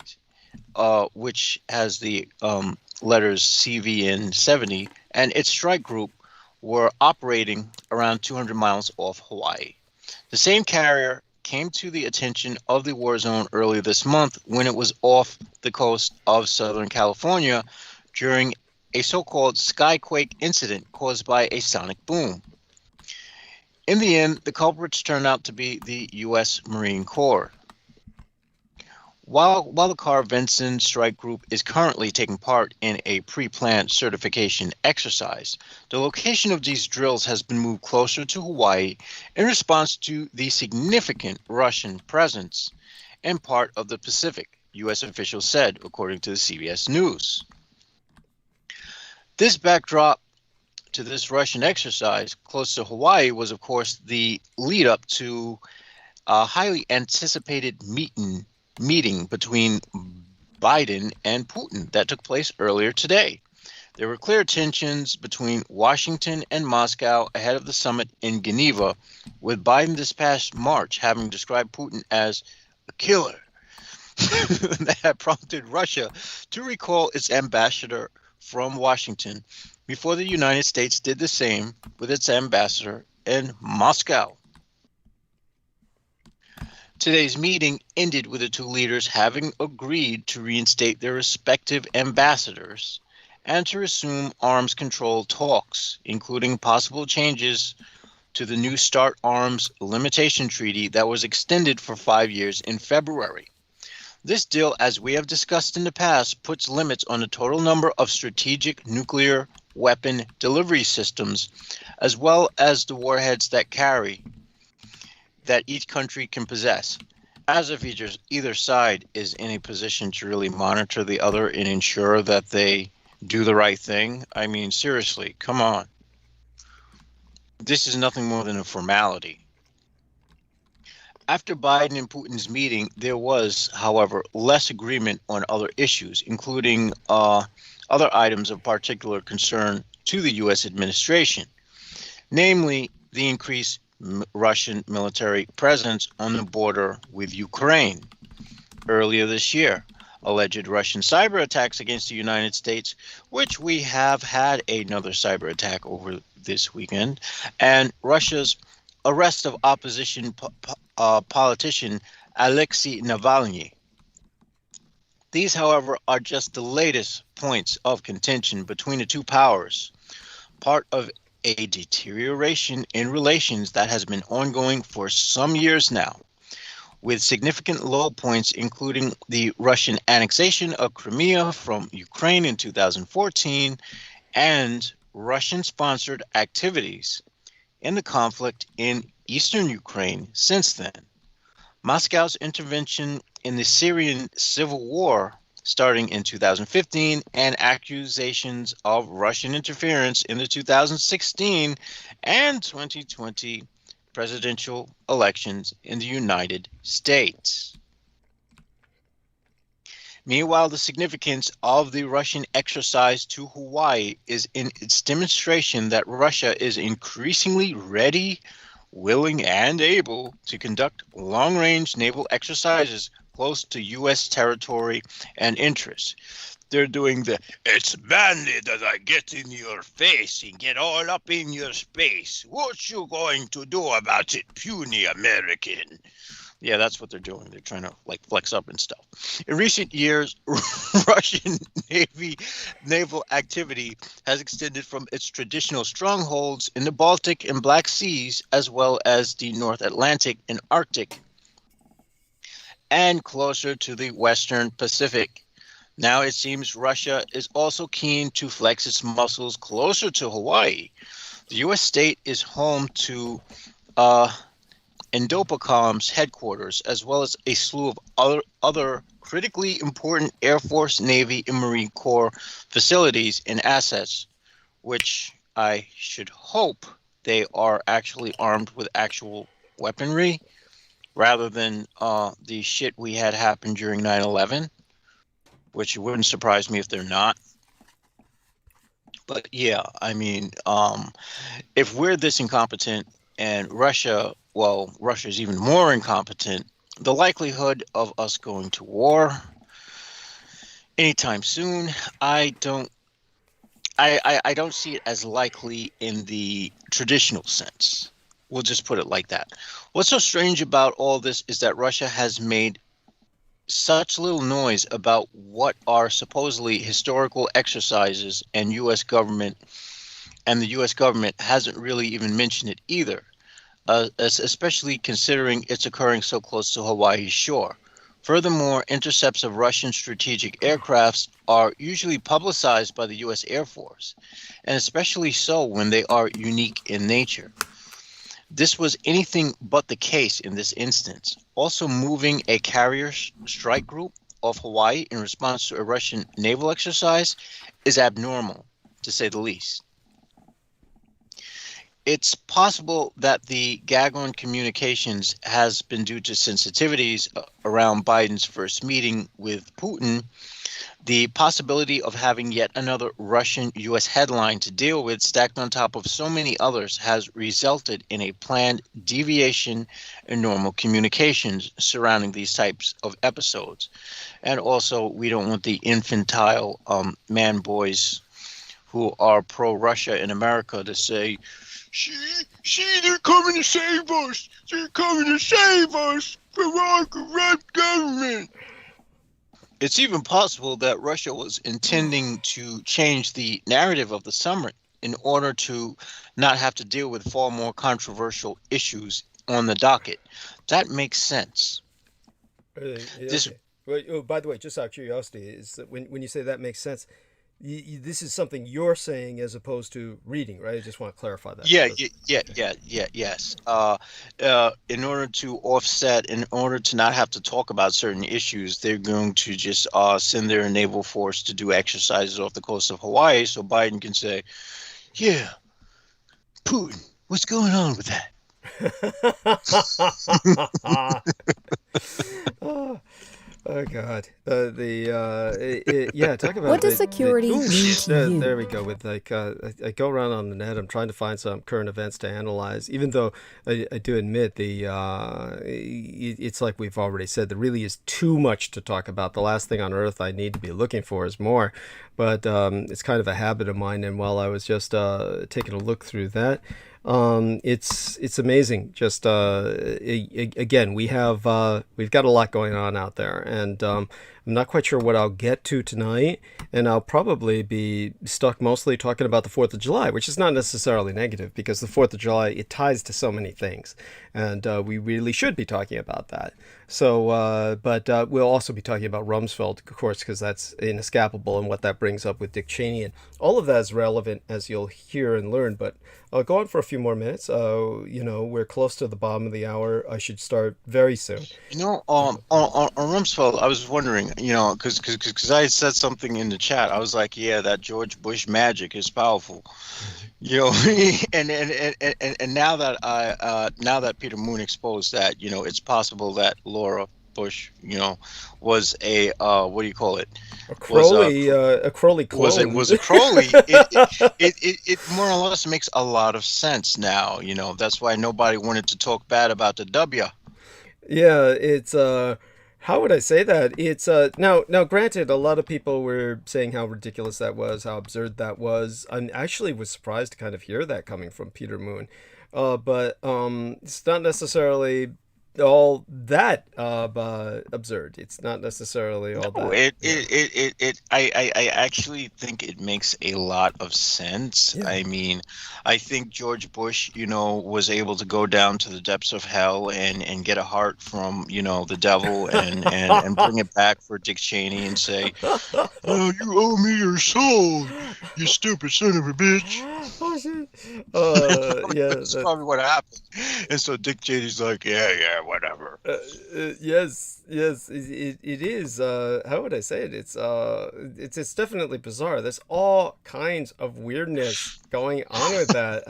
which has the letters CVN-70, and its strike group were operating around 200 miles off Hawaii. The same carrier came to the attention of the war zone earlier this month when it was off the coast of Southern California during a so-called skyquake incident caused by a sonic boom. In the end, the culprits turned out to be the U.S. Marine Corps. While the Carl Vinson Strike Group is currently taking part in a pre-planned certification exercise, the location of these drills has been moved closer to Hawaii in response to the significant Russian presence in part of the Pacific, U.S. officials said, according to the CBS News. This backdrop to this Russian exercise close to Hawaii was, of course, the lead up to a highly anticipated meeting between Biden and Putin that took place earlier today. There were clear tensions between Washington and Moscow ahead of the summit in Geneva, with Biden this past March having described Putin as a killer. That had prompted Russia to recall its ambassador from Washington before the United States did the same with its ambassador in Moscow. Today's meeting ended with the two leaders having agreed to reinstate their respective ambassadors and to resume arms control talks, including possible changes to the New START arms limitation treaty that was extended for 5 years in February. This deal, as we have discussed in the past, puts limits on the total number of strategic nuclear weapon delivery systems, as well as the warheads that each country can possess, as if either side is in a position to really monitor the other and ensure that they do the right thing. I mean, seriously, come on. This is nothing more than a formality. After Biden and Putin's meeting, there was, however, less agreement on other issues, including other items of particular concern to the U.S. administration, namely the increased Russian military presence on the border with Ukraine. Earlier this year, alleged Russian cyber attacks against the United States, which we have had another cyber attack over this weekend, and Russia's arrest of opposition politician Alexei Navalny. These, however, are just the latest points of contention between the two powers, part of a deterioration in relations that has been ongoing for some years now, with significant low points including the Russian annexation of Crimea from Ukraine in 2014 and Russian-sponsored activities in the conflict in eastern Ukraine since then. Moscow's intervention in the Syrian civil war starting in 2015 and accusations of Russian interference in the 2016 and 2020 presidential elections in the United States. Meanwhile, the significance of the Russian exercise to Hawaii is in its demonstration that Russia is increasingly ready, willing, and able to conduct long-range naval exercises close to U.S. territory and interests. They're doing the, it's manly that I get in your face and get all up in your space. What you going to do about it, puny American? Yeah, that's what they're doing. They're trying to like flex up and stuff. In recent years, Russian naval activity has extended from its traditional strongholds in the Baltic and Black Seas, as well as the North Atlantic and Arctic, and closer to the Western Pacific. Now it seems Russia is also keen to flex its muscles closer to Hawaii. The U.S. state is home to Indopacom's headquarters, as well as a slew of other critically important Air Force, Navy, and Marine Corps facilities and assets, which I should hope they are actually armed with actual weaponry rather than the shit we had happen during 9/11, which wouldn't surprise me if they're not. But yeah, I mean, if we're this incompetent and Russia is even more incompetent, the likelihood of us going to war anytime soon, I don't see it as likely in the traditional sense. We'll just put it like that. What's so strange about all this is that Russia has made such little noise about what are supposedly historical exercises, and the U.S. government hasn't really even mentioned it either, especially considering it's occurring so close to Hawaii's shore. Furthermore, intercepts of Russian strategic aircrafts are usually publicized by the U.S. Air Force, and especially so when they are unique in nature. This was anything but the case in this instance. Also, moving a carrier strike group off Hawaii in response to a Russian naval exercise is abnormal, to say the least. It's possible that the gag on communications has been due to sensitivities around Biden's first meeting with Putin. The possibility of having yet another Russian-U.S. headline to deal with stacked on top of so many others has resulted in a planned deviation in normal communications surrounding these types of episodes. And also, we don't want the infantile man boys who are pro-Russia in America to say, see, they're coming to save us. They're coming to save us from our corrupt government. It's even possible that Russia was intending to change the narrative of the summit in order to not have to deal with far more controversial issues on the docket. That makes sense. Okay. Well, by the way, just out of curiosity, is that when you say that makes sense, this is something you're saying as opposed to reading, right? I just want to clarify that. Yes. In order to offset, in order to not have to talk about certain issues, they're going to just send their naval force to do exercises off the coast of Hawaii, so Biden can say, "Yeah, Putin, what's going on with that?" Oh God! Yeah. Talk about what does security mean to you? There we go. With I go around on the net. I'm trying to find some current events to analyze. Even though I do admit it's like we've already said, there really is too much to talk about. The last thing on earth I need to be looking for is more. But it's kind of a habit of mine. And while I was just taking a look through that. It's amazing. Just again, we've got a lot going on out there, and I'm not quite sure what I'll get to tonight, and I'll probably be stuck mostly talking about the 4th of July, which is not necessarily negative because the 4th of July, it ties to so many things, and we really should be talking about that. So, but we'll also be talking about Rumsfeld, of course, because that's inescapable and what that brings up with Dick Cheney, and all of that is relevant, as you'll hear and learn. But I'll go on for a few more minutes. We're close to the bottom of the hour. I should start very soon. On Rumsfeld, I was wondering, because I had said something in the chat. I was like, yeah, that George Bush magic is powerful. And now that Peter Moon exposed that, it's possible that Laura Bush, was a what do you call it? A Crowley clone. Was a Crowley. It more or less makes a lot of sense now. That's why nobody wanted to talk bad about the W. Yeah, it's how would I say that? It's now granted, a lot of people were saying how ridiculous that was, how absurd that was. I actually was surprised to kind of hear that coming from Peter Moon. But it's not necessarily all that absurd. It's not necessarily all No, that. I actually think it makes a lot of sense. Yeah. I mean, I think George Bush, was able to go down to the depths of hell and get a heart from, the devil and bring it back for Dick Cheney and say, "Oh, you owe me your soul, you stupid son of a bitch." Oh shit. Yeah. That's probably what happened. And so Dick Cheney's like, yeah, whatever. Yes, it is. How would I say it? It's definitely bizarre. There's all kinds of weirdness going on with that.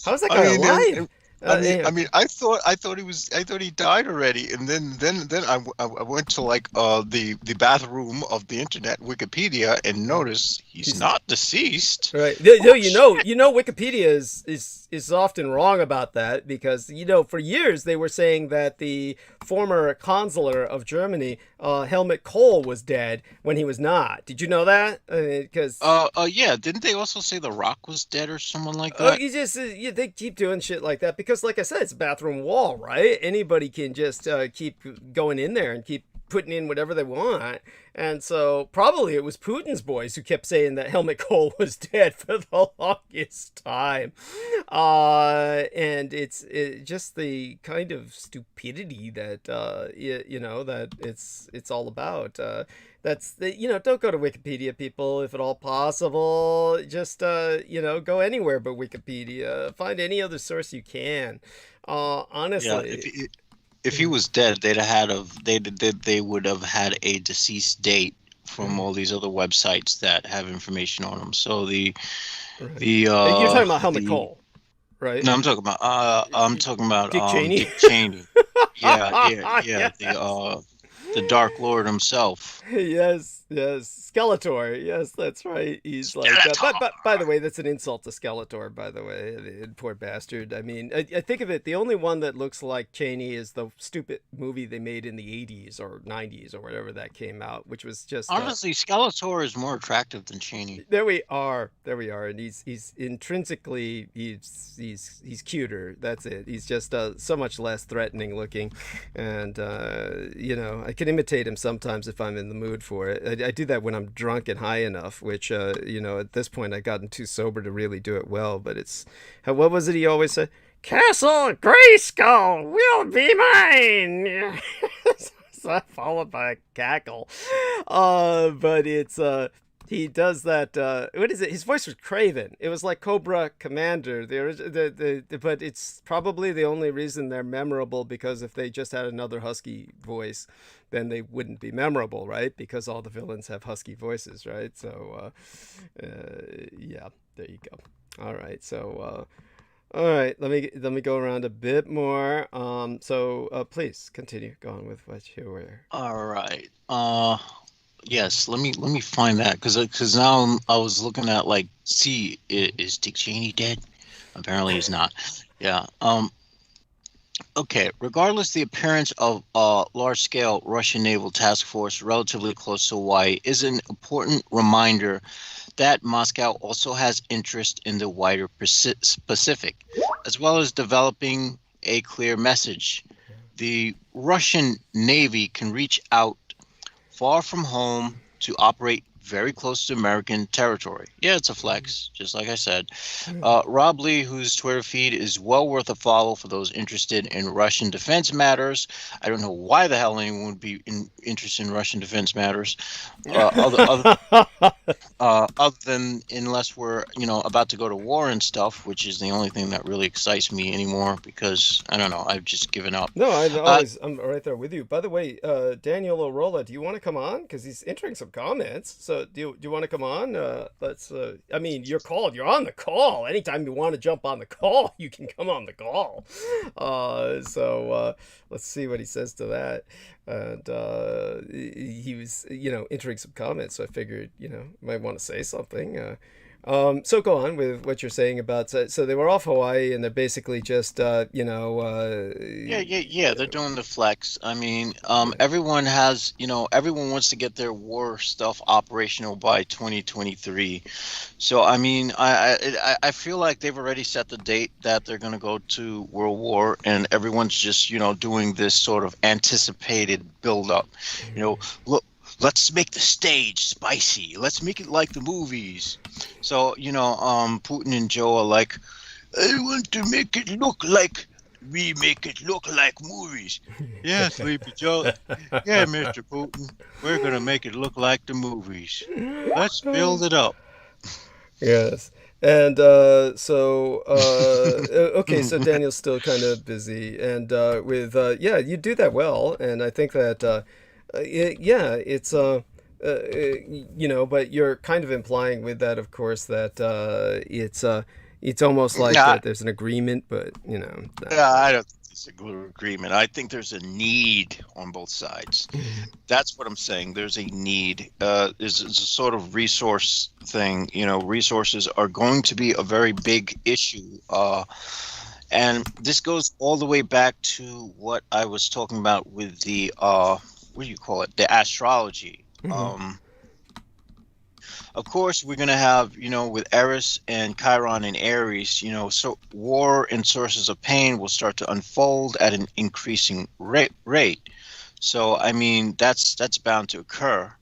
How's that guy alive? I thought he died already, and then I went to like the bathroom of the internet, Wikipedia, and noticed he's not deceased. Right. No, Wikipedia is often wrong about that because for years they were saying that the former consular of Germany, Helmut Kohl, was dead when he was not. Did you know that? Because yeah, didn't they also say The Rock was dead or someone like that? They keep doing shit like that because, like I said, it's a bathroom wall, right? Anybody can just keep going in there and keep putting in whatever they want. And so probably it was Putin's boys who kept saying that Helmut Kohl was dead for the longest time. And it's just the kind of stupidity that that it's all about. That's don't go to Wikipedia, people, if at all possible. Just go anywhere but Wikipedia. Find any other source you can. Honestly. Yeah, if he was dead, they would have had a deceased date from all these other websites that have information on him. So you're talking about Helmut Kohl, right? No, I'm talking about Dick Cheney. Dick Cheney. Yeah. The Dark Lord himself. Yes, Skeletor. Yes, that's right. He's like, but by the way, that's an insult to Skeletor, by the way. Poor bastard. I mean, I think of it, the only one that looks like Cheney is the stupid movie they made in the 80s or 90s or whatever that came out, which was just... Honestly, Skeletor is more attractive than Cheney. There we are. And he's intrinsically, he's cuter. That's it. He's just so much less threatening looking. And, I can imitate him sometimes if I'm in the mood for it. I do that when I'm drunk and high enough, which, at this point I've gotten too sober to really do it well, but it's, what was it he always said? Castle Grayskull will be mine! So followed by a cackle. But it's, he does that, what is it? His voice was Craven. It was like Cobra Commander. But it's probably the only reason they're memorable, because if they just had another husky voice, then they wouldn't be memorable, right? Because all the villains have husky voices, right? So, yeah, there you go. All right, so, all right, let me go around a bit more. So please continue going with what you were. All right. Yes, let me find that because now I was looking at like, see, is Dick Cheney dead? Apparently he's not. Yeah. Okay. Regardless, the appearance of a large-scale Russian naval task force relatively close to Hawaii is an important reminder that Moscow also has interest in the wider Pacific, as well as developing a clear message. The Russian Navy can reach out far from home to operate very close to American territory. Yeah, it's a flex, just like I said. Rob Lee, whose Twitter feed is well worth a follow for those interested in Russian defense matters. I don't know why the hell anyone would be interested in Russian defense matters, other than unless we're about to go to war and stuff, which is the only thing that really excites me anymore, because I don't know, I've just given up. No, I'm right there with you. By the way, Daniel Orola, do you want to come on? Because he's entering some comments. So do you want to come on? Let's. I mean, you're called. You're on the call. Anytime you want to jump on the call, you can come on the call. So let's see what he says to that. And he was, entering some comments. So I figured, might want to say something. So go on with what you're saying about, so they were off Hawaii and they're basically just, Yeah, they're doing the flex. I mean, everyone has, everyone wants to get their war stuff operational by 2023. So, I mean, I feel like they've already set the date that they're going to go to World War, and everyone's just, doing this sort of anticipated buildup. Look, let's make the stage spicy. Let's make it like the movies. So, Putin and Joe are like, I want to make it look like we make it look like movies. Yeah, Sleepy Joe. Yeah, Mr. Putin. We're going to make it look like the movies. Let's build it up. Yes. And okay, so Daniel's still kind of busy. And yeah, you do that well. And I think that, yeah, it's, but you're kind of implying with that, of course, that it's almost like that there's an agreement, but, I don't think there's an agreement. I think there's a need on both sides. That's what I'm saying. There's a need. It's a sort of resource thing. Resources are going to be a very big issue. And this goes all the way back to what I was talking about with the, what do you call it? The astrology. Of course, we're going to have, with Eris and Chiron and Aries, so war and sources of pain will start to unfold at an increasing rate. So, I mean, that's bound to occur.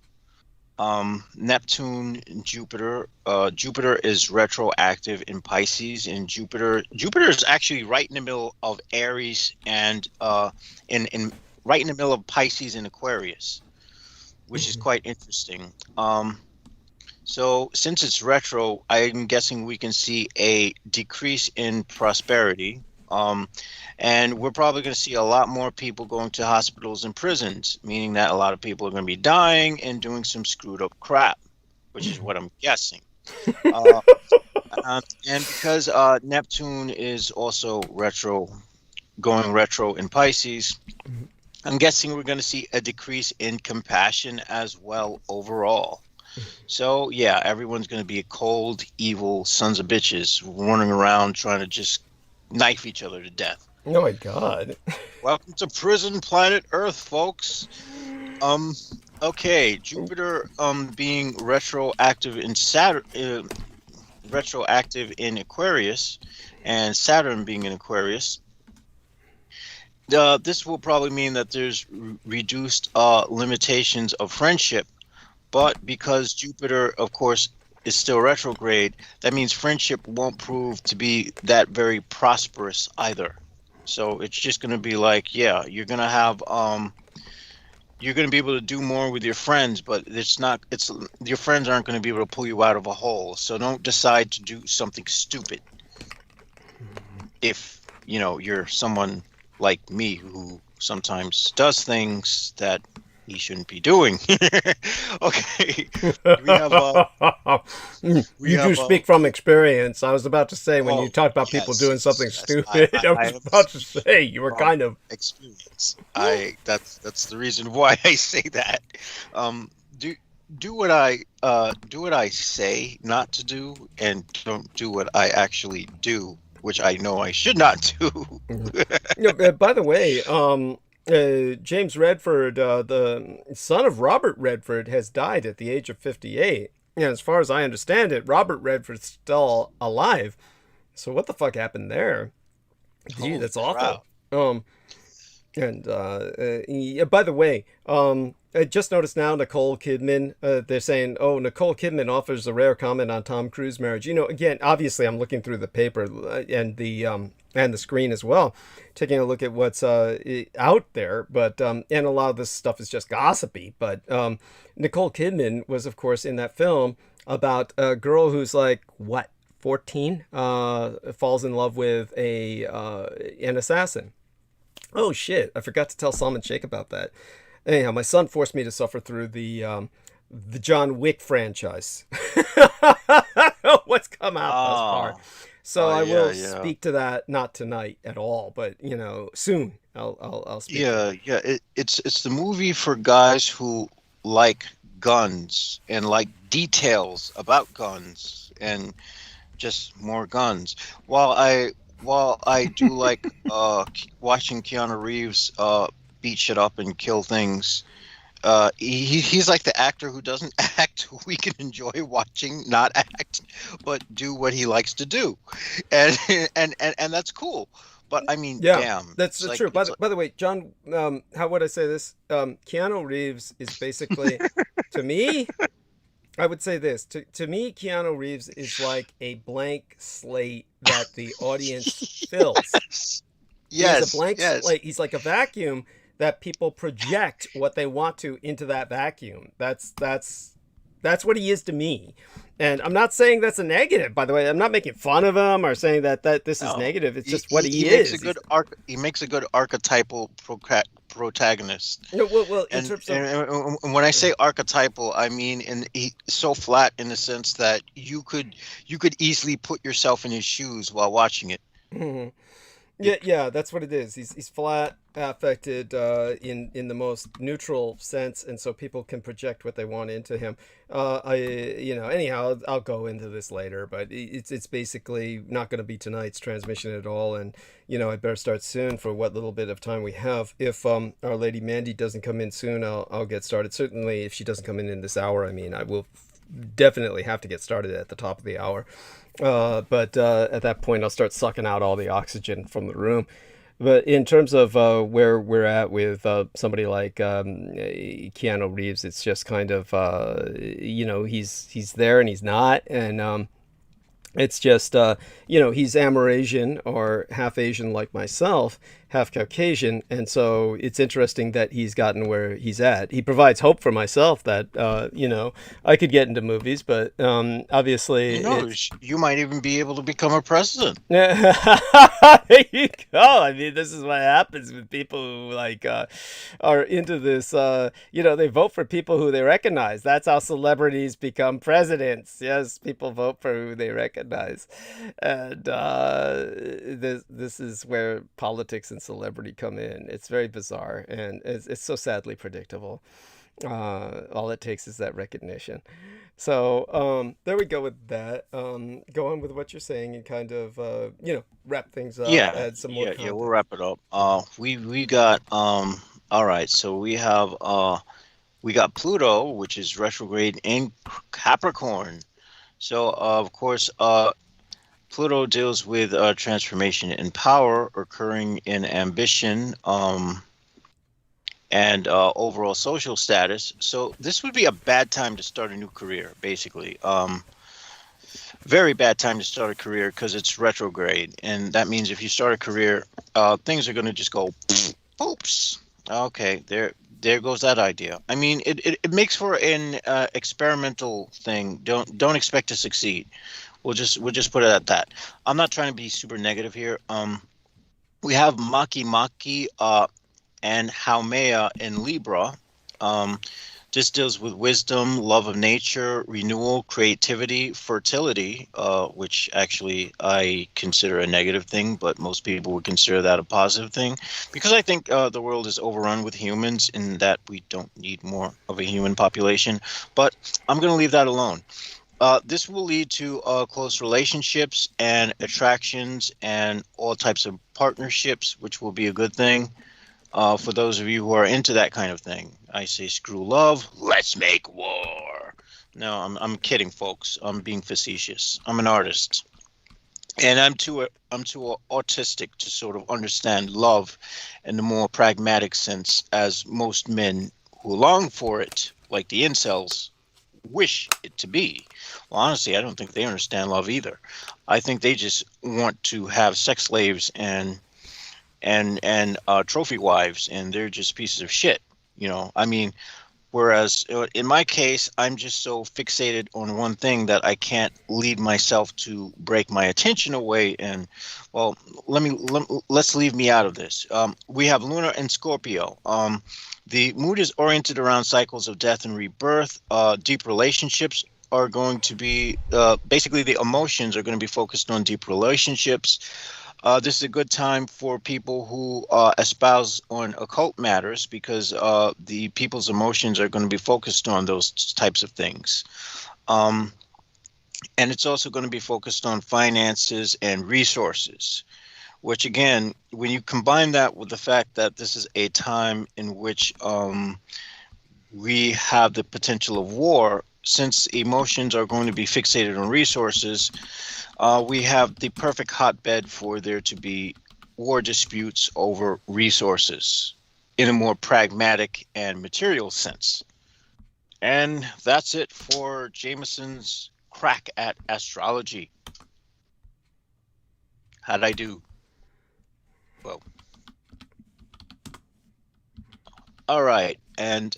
Neptune and Jupiter. Jupiter is retroactive in Pisces, and Jupiter is actually right in the middle of Aries and in right in the middle of Pisces and Aquarius, which is quite interesting. So since it's retro, I'm guessing we can see a decrease in prosperity. And we're probably going to see a lot more people going to hospitals and prisons, meaning that a lot of people are going to be dying and doing some screwed up crap, which is what I'm guessing. And because Neptune is also going retro in Pisces, I'm guessing we're going to see a decrease in compassion as well overall. So, yeah, everyone's going to be cold, evil sons of bitches running around trying to just knife each other to death. Oh, my God. Welcome to prison planet Earth, folks. Okay, Jupiter being retroactive in Aquarius, and Saturn being in Aquarius. This will probably mean that there's reduced limitations of friendship. But because Jupiter, of course, is still retrograde, that means friendship won't prove to be that very prosperous either. So it's just going to be like, yeah, you're going to have, you're going to be able to do more with your friends, but your friends aren't going to be able to pull you out of a hole. So don't decide to do something stupid. If, you're someone like me who sometimes does things that he shouldn't be doing. Okay. You do speak from experience. I was about to say, when you talked about people doing something stupid, I was about to say you were kind of experience. That's the reason why I say that. Do what I say not to do, and don't do what I actually do, which I know I should not do. By the way, James Redford, the son of Robert Redford, has died at the age of 58. And as far as I understand it, Robert Redford's still alive. So what the fuck happened there? Gee, that's awful. By the way, I just noticed now Nicole Kidman, they're saying, oh, Nicole Kidman offers a rare comment on Tom Cruise marriage. Again, obviously I'm looking through the paper and the screen as well, taking a look at what's out there, but and a lot of this stuff is just gossipy. But Nicole Kidman was, of course, in that film about a girl who's like, what, 14, falls in love with an assassin. Oh shit, I forgot to tell Salman Sheikh about that. Anyhow, my son forced me to suffer through the John Wick franchise. What's come out thus far. So I will speak to that, not tonight at all, but soon I'll speak. Yeah. It's the movie for guys who like guns and like details about guns and just more guns. While I do like watching Keanu Reeves beat shit up and kill things. He's like the actor who doesn't act, who we can enjoy watching not act, but do what he likes to do, and that's cool. But I mean, Yeah, damn, that's it's like, true. By it's the way, John, how would I say this? Keanu Reeves is basically, to me, I would say this. To me, Keanu Reeves is like a blank slate that the audience fills. He is a blank slate. He's like a vacuum that people project what they want to into that vacuum. That's what he is to me. And I'm not saying that's a negative, by the way. I'm not making fun of him or saying that this is negative. It's just what he is. He makes a good archetypal protagonist. No, well, in And, terms of, and when I say archetypal, I mean he's so flat in the sense that you could easily put yourself in his shoes while watching it. Mhm. Yeah, that's what it is. He's flat, affected in the most neutral sense, and so people can project what they want into him. Anyhow, I'll go into this later, but it's basically not going to be tonight's transmission at all, and I better start soon for what little bit of time we have. If Our Lady Mandy doesn't come in soon, I'll get started. Certainly, if she doesn't come in this hour, I mean, I will definitely have to get started at the top of the hour. But at that point, I'll start sucking out all the oxygen from the room. But in terms of where we're at with somebody like Keanu Reeves, it's just kind of he's there and he's not, and it's just he's Amerasian or half Asian like myself, half Caucasian, and so it's interesting that he's gotten where he's at. He provides hope for myself that I could get into movies, but obviously you might even be able to become a president. There you go. I mean, this is what happens with people who are into this. They vote for people who they recognize. That's how celebrities become presidents. Yes, people vote for who they recognize, and this is where politics and celebrity come in. It's very bizarre, and it's so sadly predictable. All it takes is that recognition. So there we go with that. Go on with what you're saying and kind of wrap things up. Add some more content. We'll wrap it up. We got all right. So we got Pluto, which is retrograde in Capricorn. So of course, Pluto deals with transformation in power, occurring in ambition, and overall social status. So this would be a bad time to start a new career, basically. Very bad time to start a career because it's retrograde, and that means if you start a career, things are going to just go oops. Okay, there goes that idea. I mean, it makes for an experimental thing. Don't expect to succeed. We'll just put it at that. I'm not trying to be super negative here. We have Maki and Haumea in Libra. This deals with wisdom, love of nature, renewal, creativity, fertility, which actually I consider a negative thing, but most people would consider that a positive thing, because I think the world is overrun with humans in that we don't need more of a human population. But I'm going to leave that alone. This will lead to close relationships and attractions and all types of partnerships, which will be a good thing. For those of you who are into that kind of thing, I say screw love, let's make war. No, I'm kidding, folks. I'm being facetious. I'm an artist, and I'm too autistic to sort of understand love in the more pragmatic sense, as most men who long for it, like the incels, wish it to be. Well, honestly, I don't think they understand love either. I think they just want to have sex slaves and trophy wives, and they're just pieces of shit. I mean, whereas in my case, I'm just so fixated on one thing that I can't lead myself to break my attention away. And well, let's leave me out of this. We have Luna and Scorpio. The mood is oriented around cycles of death and rebirth. Deep relationships are going to be basically, the emotions are going to be focused on deep relationships. This is a good time for people who espouse on occult matters, because the people's emotions are going to be focused on those types of things. And it's also going to be focused on finances and resources, which again, when you combine that with the fact that this is a time in which we have the potential of war, since emotions are going to be fixated on resources, we have the perfect hotbed for there to be war disputes over resources in a more pragmatic and material sense. And that's it for Jameson's crack at astrology. How'd I do? Well, all right. And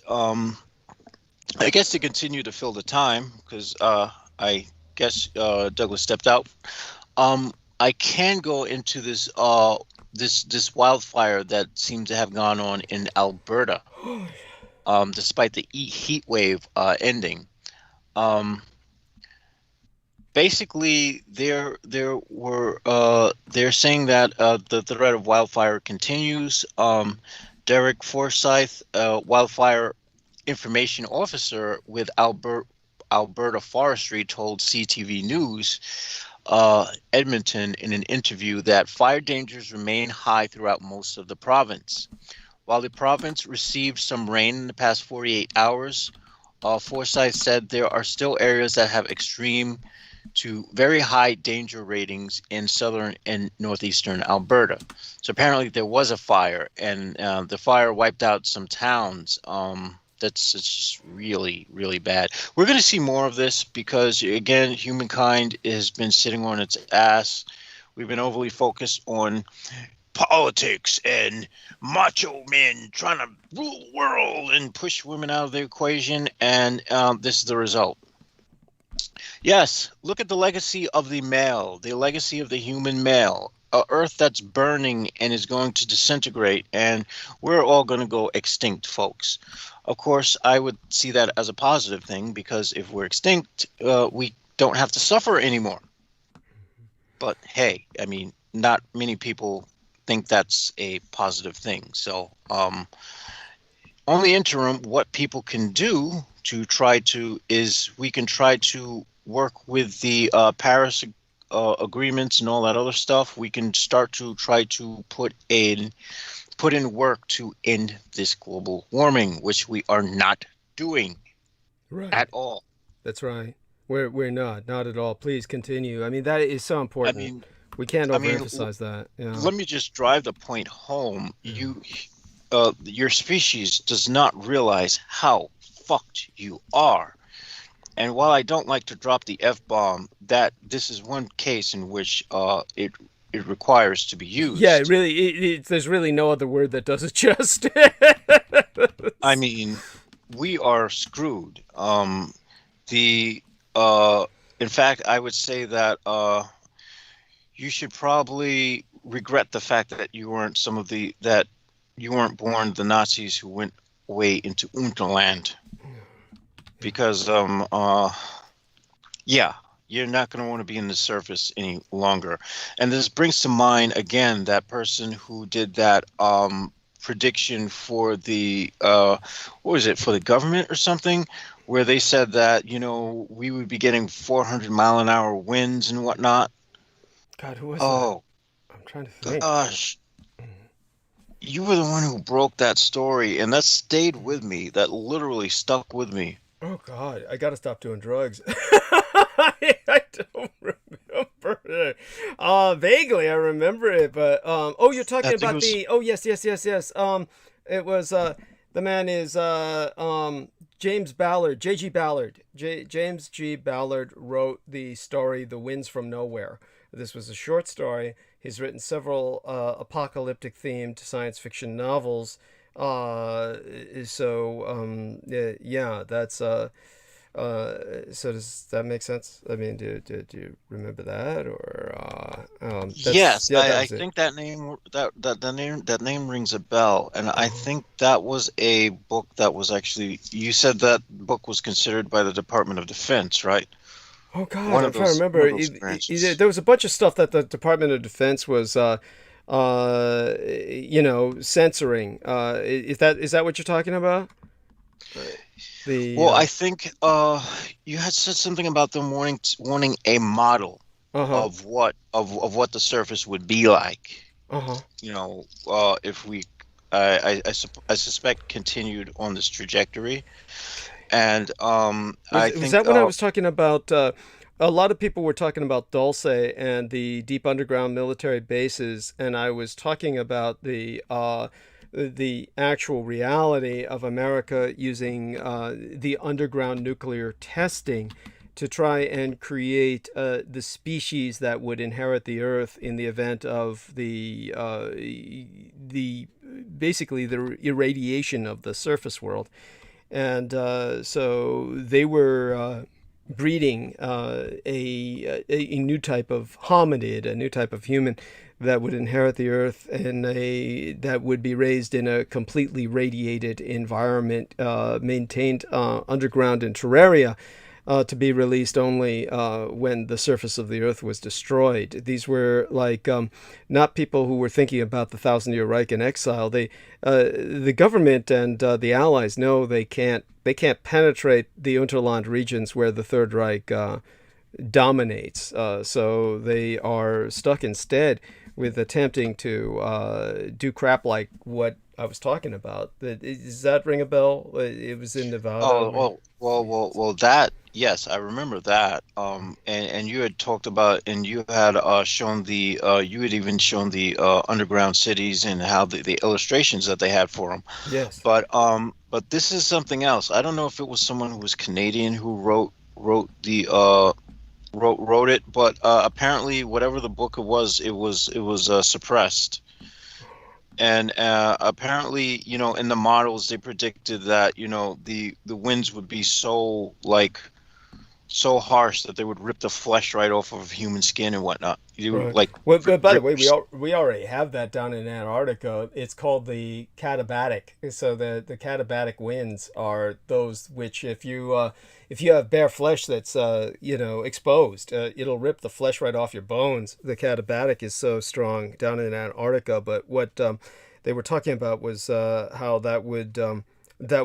I guess to continue to fill the time, because I guess Douglas stepped out. I can go into this this wildfire that seems to have gone on in Alberta, despite the heat wave ending. Basically, they're saying that the threat of wildfire continues. Derek Forsyth, wildfire information officer with Alberta Forestry, told CTV News Edmonton in an interview that fire dangers remain high throughout most of the province. While the province received some rain in the past 48 hours, Forsyth said there are still areas that have extreme to very high danger ratings in southern and northeastern Alberta. So apparently there was a fire, and the fire wiped out some towns. That's just really, really bad. We're going to see more of this because, again, humankind has been sitting on its ass. We've been overly focused on politics and macho men trying to rule the world and push women out of the equation, and this is the result. Yes, look at the legacy of the male, the legacy of the human male, a earth that's burning and is going to disintegrate, and we're all going to go extinct, folks. Of course, I would see that as a positive thing, because if we're extinct, we don't have to suffer anymore. But hey, I mean, not many people think that's a positive thing. So on the interim, what people can do to try to is we can try to work with the Paris agreements and all that other stuff. We can start to try to put in work to end this global warming, which we are not doing at all. That's right. We're not at all. Please continue. I mean, that is so important. I mean, we can't overemphasize that. Yeah. Let me just drive the point home. Your species does not realize how fucked you are. And while I don't like to drop the F-bomb, that this is one case in which it requires to be used. Yeah, really, there's really no other word that does it justice. I mean, we are screwed. In fact, I would say that you should probably regret the fact that you weren't you weren't born the Nazis who went away into Unterland. Because yeah, you're not going to want to be in the surface any longer. And this brings to mind again that person who did that prediction for the what was it, for the government or something, where they said that, you know, we would be getting 400-mile-an-hour winds and whatnot. God, who was that? I'm trying to think. Gosh. You were the one who broke that story, and that stayed with me. That literally stuck with me. Oh, God. I got to stop doing drugs. I don't remember it. Vaguely, I remember it, but... oh, you're talking about the... Oh, yes. It was... the man is James Ballard, J.G. Ballard. James G. Ballard wrote the story The Winds from Nowhere. This was a short story. He's written several apocalyptic-themed science fiction novels. Yeah, that's so does that make sense? I mean, do you remember that, or yes, I think that name rings a bell, and I think that was a book that was actually, you said that book was considered by the Department of Defense, right? Oh God, One I'm of trying to those remember. branches. There was a bunch of stuff that the Department of Defense was, censoring. Is that what you're talking about? The Well, I think you had said something about them wanting a model uh-huh, of what the surface would be like. uh-huh. If we, I suspect, continued on this trajectory, and I Was think, that when I was talking about? A lot of people were talking about Dulce and the deep underground military bases, and I was talking about the actual reality of America using the underground nuclear testing to try and create the species that would inherit the Earth in the event of the basically the irradiation of the surface world. And so they were breeding a new type of hominid, a new type of human that would inherit the Earth, and that would be raised in a completely radiated environment, maintained underground in terraria, to be released only when the surface of the Earth was destroyed. These were like not people who were thinking about the Thousand-Year Reich in exile. The government and the Allies know they can't penetrate the Unterland regions where the Third Reich dominates. So they are stuck instead with attempting to do crap like what I was talking about. Does that ring a bell? It was in Nevada. well, that, yes, I remember that. And you had talked about, and you had shown you had even shown the underground cities and how the illustrations that they had for them. Yes. But this is something else. I don't know if it was someone who was Canadian who wrote it, but apparently whatever the book was suppressed. And apparently, in the models, they predicted that, the winds would be so harsh that they would rip the flesh right off of human skin and whatnot. Right. Well, but by the way, we already have that down in Antarctica. It's called the katabatic. So the katabatic winds are those which, if you have bare flesh that's exposed, it'll rip the flesh right off your bones. The katabatic is so strong down in Antarctica. But what they were talking about was how there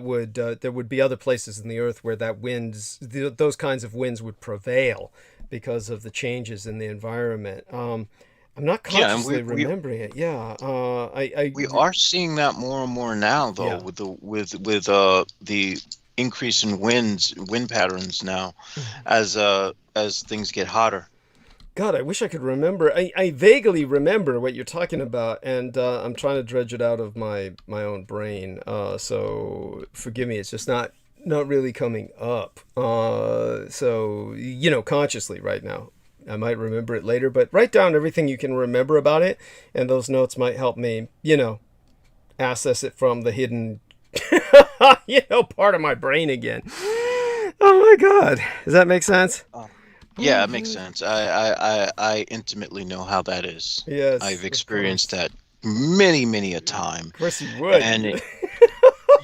would be other places in the Earth where those kinds of winds would prevail because of the changes in the environment. I'm not consciously remembering it. Yeah, we are seeing that more and more now, though, Yeah. with the increase in wind patterns now, as things get hotter. God, I wish I could remember. I vaguely remember what you're talking about, and I'm trying to dredge it out of my own brain. So forgive me, it's just not really coming up. So consciously right now. I might remember it later, but write down everything you can remember about it, and those notes might help me, access it from the hidden, part of my brain again. Oh my God, does that make sense? Yeah, it makes sense. I intimately know how that is. Yes, I've experienced that many a time. Of course you would. And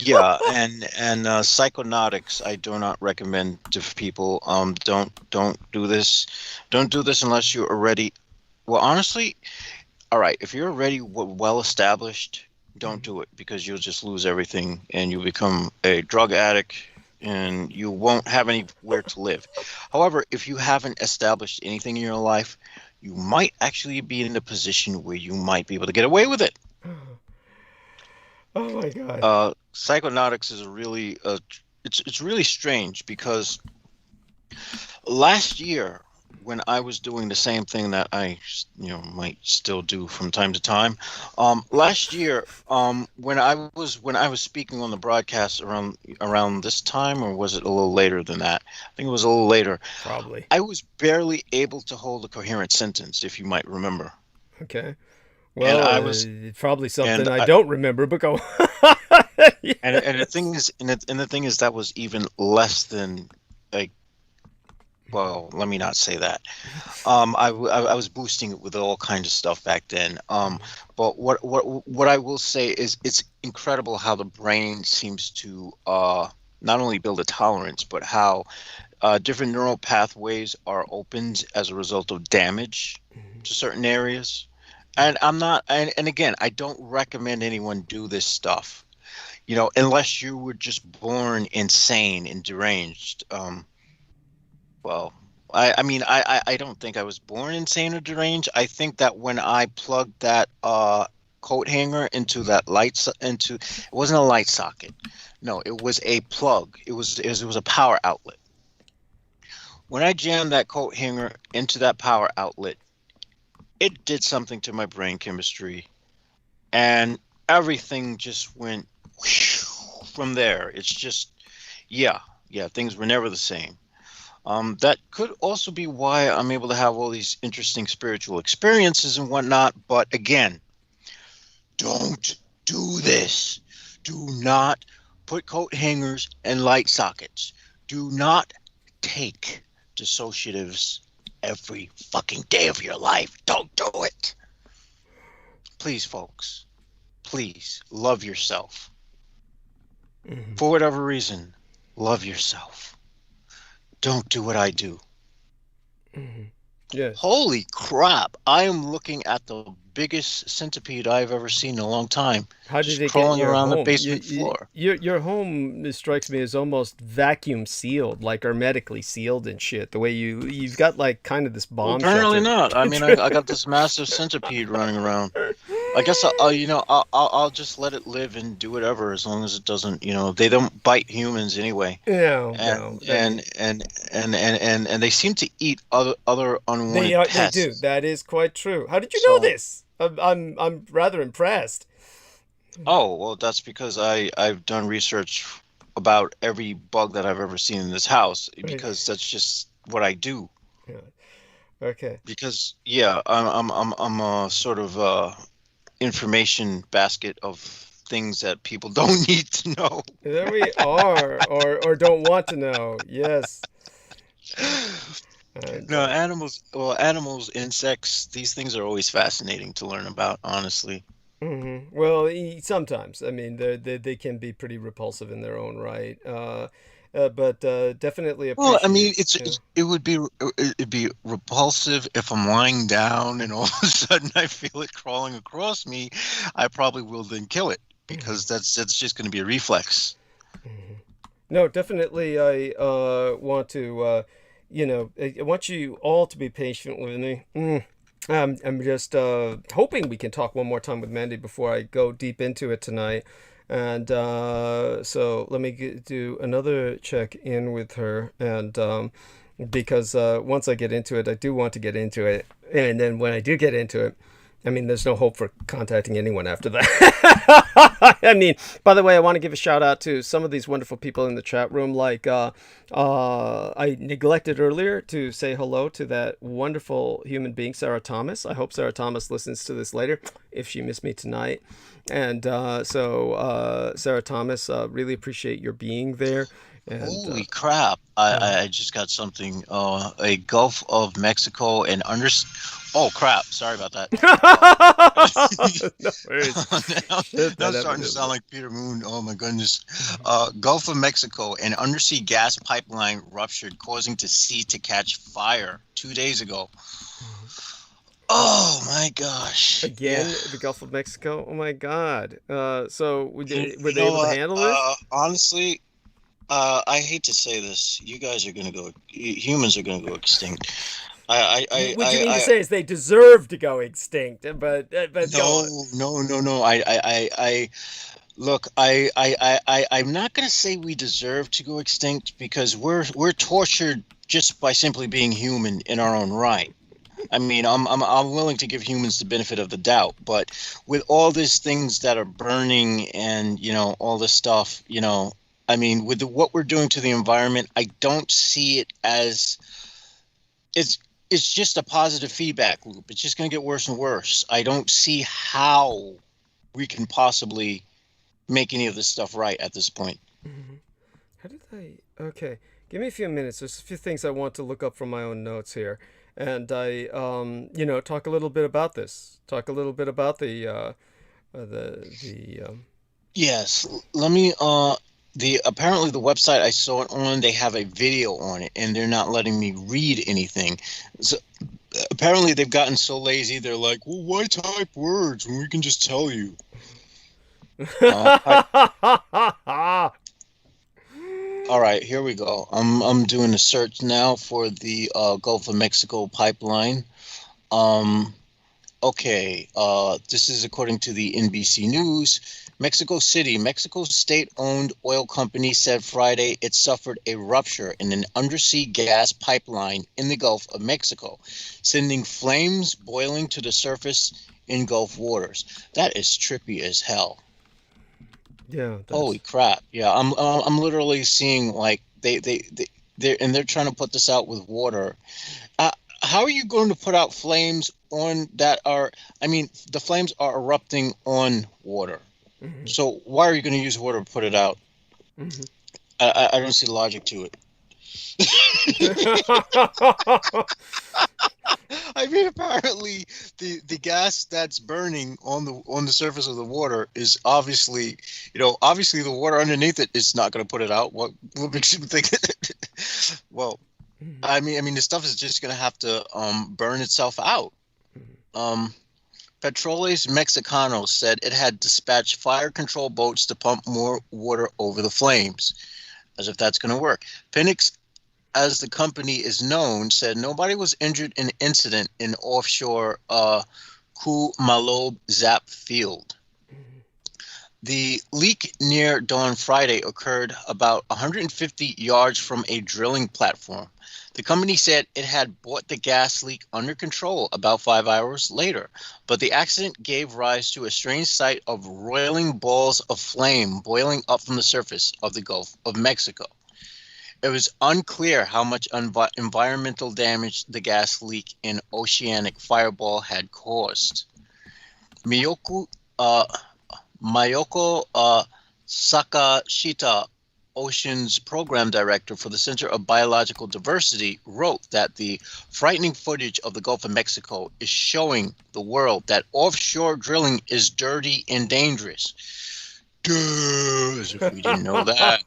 yeah, and psychonautics I do not recommend to people. Don't do this. Don't do this unless you're already, well, honestly, all right, if you're already well established, don't do it, because you'll just lose everything and you'll become a drug addict and you won't have anywhere to live. However, if you haven't established anything in your life, you might actually be in a position where you might be able to get away with it. Oh my God. Psychonautics is really it's really strange, because last year, when I was doing the same thing that I might still do from time to time, last year, when I was speaking on the broadcast around this time, or was it a little later than that? I think it was a little later. Probably. I was barely able to hold a coherent sentence, if you might remember. Okay. Well, and I was probably something I don't remember, but go. Yeah. And the thing is, that was even less than, like, well, let me not say that. I was boosting it with all kinds of stuff back then. But what I will say is, it's incredible how the brain seems to not only build a tolerance, but how different neural pathways are opened as a result of damage to certain areas. And I'm not, and again, I don't recommend anyone do this stuff, you know, unless you were just born insane and deranged. Well, I mean, I don't think I was born insane or deranged. I think that when I plugged that coat hanger into that it wasn't a light socket. No, it was a plug. It was a power outlet. When I jammed that coat hanger into that power outlet, it did something to my brain chemistry, and everything just went from there. It's just, yeah, things were never the same. That could also be why I'm able to have all these interesting spiritual experiences and whatnot. But again, don't do this. Do not put coat hangers and light sockets. Do not take dissociatives every fucking day of your life. Don't do it. Please, folks. Please love yourself. For whatever reason, love yourself. Don't do what I do. Yes. Holy crap. I am looking at the biggest centipede I've ever seen in a long time. How did just it get crawling in your around home? the basement floor. Your home strikes me as almost vacuum sealed, like hermetically sealed and shit. The way you've got like kind of this bomb Apparently shelter. not. I mean, I got this massive centipede running around. I guess I'll just let it live and do whatever, as long as it doesn't, you know, they don't bite humans anyway. No, And they seem to eat other unwanted pests. They do. That is quite true. How did you know this? I'm rather impressed. Oh, well, that's because I've done research about every bug that I've ever seen in this house, because that's just what I do. Yeah. Okay. Because I'm a sort of information basket of things that people don't need to know. There we are, or don't want to know. Yes. No, animals, insects, these things are always fascinating to learn about, honestly. Well, sometimes. I mean, they can be pretty repulsive in their own right. But definitely appreciate. Well, I mean, it'd be repulsive if I'm lying down and all of a sudden I feel it crawling across me. I probably will then kill it, because that's just going to be a reflex. No, definitely. I want to, I want you all to be patient with me. I'm just hoping we can talk one more time with Mandy before I go deep into it tonight. And so let me do another check-in with her, and because once I get into it, I do want to get into it. And then when I do get into it, I mean, there's no hope for contacting anyone after that. I mean, by the way, I want to give a shout out to some of these wonderful people in the chat room. Like, I neglected earlier to say hello to that wonderful human being, Sarah Thomas. I hope Sarah Thomas listens to this later, if she missed me tonight. And so, Sarah Thomas, really appreciate your being there. And, holy crap. I just got something. A Gulf of Mexico and oh crap, sorry about that. No worries. Now starting to sound like Peter Moon. Oh my goodness. Gulf of Mexico, an undersea gas pipeline ruptured, causing the sea to catch fire 2 days ago. Oh my gosh. Again, the Gulf of Mexico? Oh my god. So were they able to handle this? Honestly, I hate to say this. You guys are going to go, humans are going to go extinct. What you mean to say is they deserve to go extinct, but no. Look, I'm not going to say we deserve to go extinct, because we're tortured just by simply being human in our own right. I mean, I'm willing to give humans the benefit of the doubt, but with all these things that are burning and, you know, all this stuff, you know, I mean, with what we're doing to the environment, I don't see it as it's just a positive feedback loop. It's just going to get worse and worse. I don't see how we can possibly make any of this stuff right at this point. How did okay, give me a few minutes. There's a few things I want to look up from my own notes here. And I, talk a little bit about this. Talk a little bit about the Yes, let me, the apparently the website I saw it on, they have a video on it, and they're not letting me read anything. So apparently they've gotten so lazy. They're like, well, why type words when we can just tell you? All right, here we go. I'm doing a search now for the Gulf of Mexico pipeline. Okay, this is according to the NBC News. Mexico City, Mexico's state-owned oil company said Friday it suffered a rupture in an undersea gas pipeline in the Gulf of Mexico, sending flames boiling to the surface in Gulf waters. That is trippy as hell. Yeah. Holy crap! Yeah, I'm literally seeing like they're trying to put this out with water. How are you going to put out flames on that are? I mean, the flames are erupting on water. Mm-hmm. So why are you going to use water to put it out? Mm-hmm. I don't see logic to it. I mean, apparently the gas that's burning on the surface of the water is obviously, obviously the water underneath it is not going to put it out. What makes you think? Well, I mean, the stuff is just going to have to burn itself out. Petróleos Mexicanos said it had dispatched fire control boats to pump more water over the flames, as if that's going to work. Pemex, as the company is known, said nobody was injured in the incident in offshore Kumalob Zap field. The leak near dawn Friday occurred about 150 yards from a drilling platform. The company said it had brought the gas leak under control about 5 hours later, but the accident gave rise to a strange sight of roiling balls of flame boiling up from the surface of the Gulf of Mexico. It was unclear how much environmental damage the gas leak in oceanic fireball had caused. Mayoko Sakashita, Ocean's program director for the Center of Biological Diversity, wrote that the frightening footage of the Gulf of Mexico is showing the world that offshore drilling is dirty and dangerous. Duh, as if we didn't know that.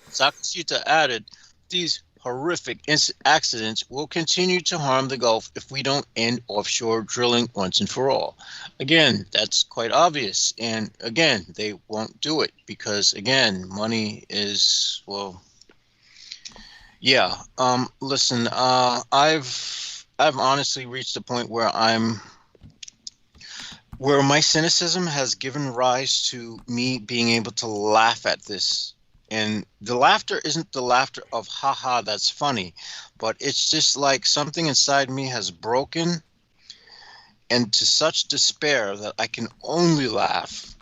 Sakashita added, these horrific accidents will continue to harm the Gulf if we don't end offshore drilling once and for all. Again, that's quite obvious. And again, they won't do it because, again, money is, well, yeah. Listen, I've honestly reached a point where where my cynicism has given rise to me being able to laugh at this. And the laughter isn't the laughter of haha, that's funny, but it's just like something inside me has broken, and to such despair that I can only laugh.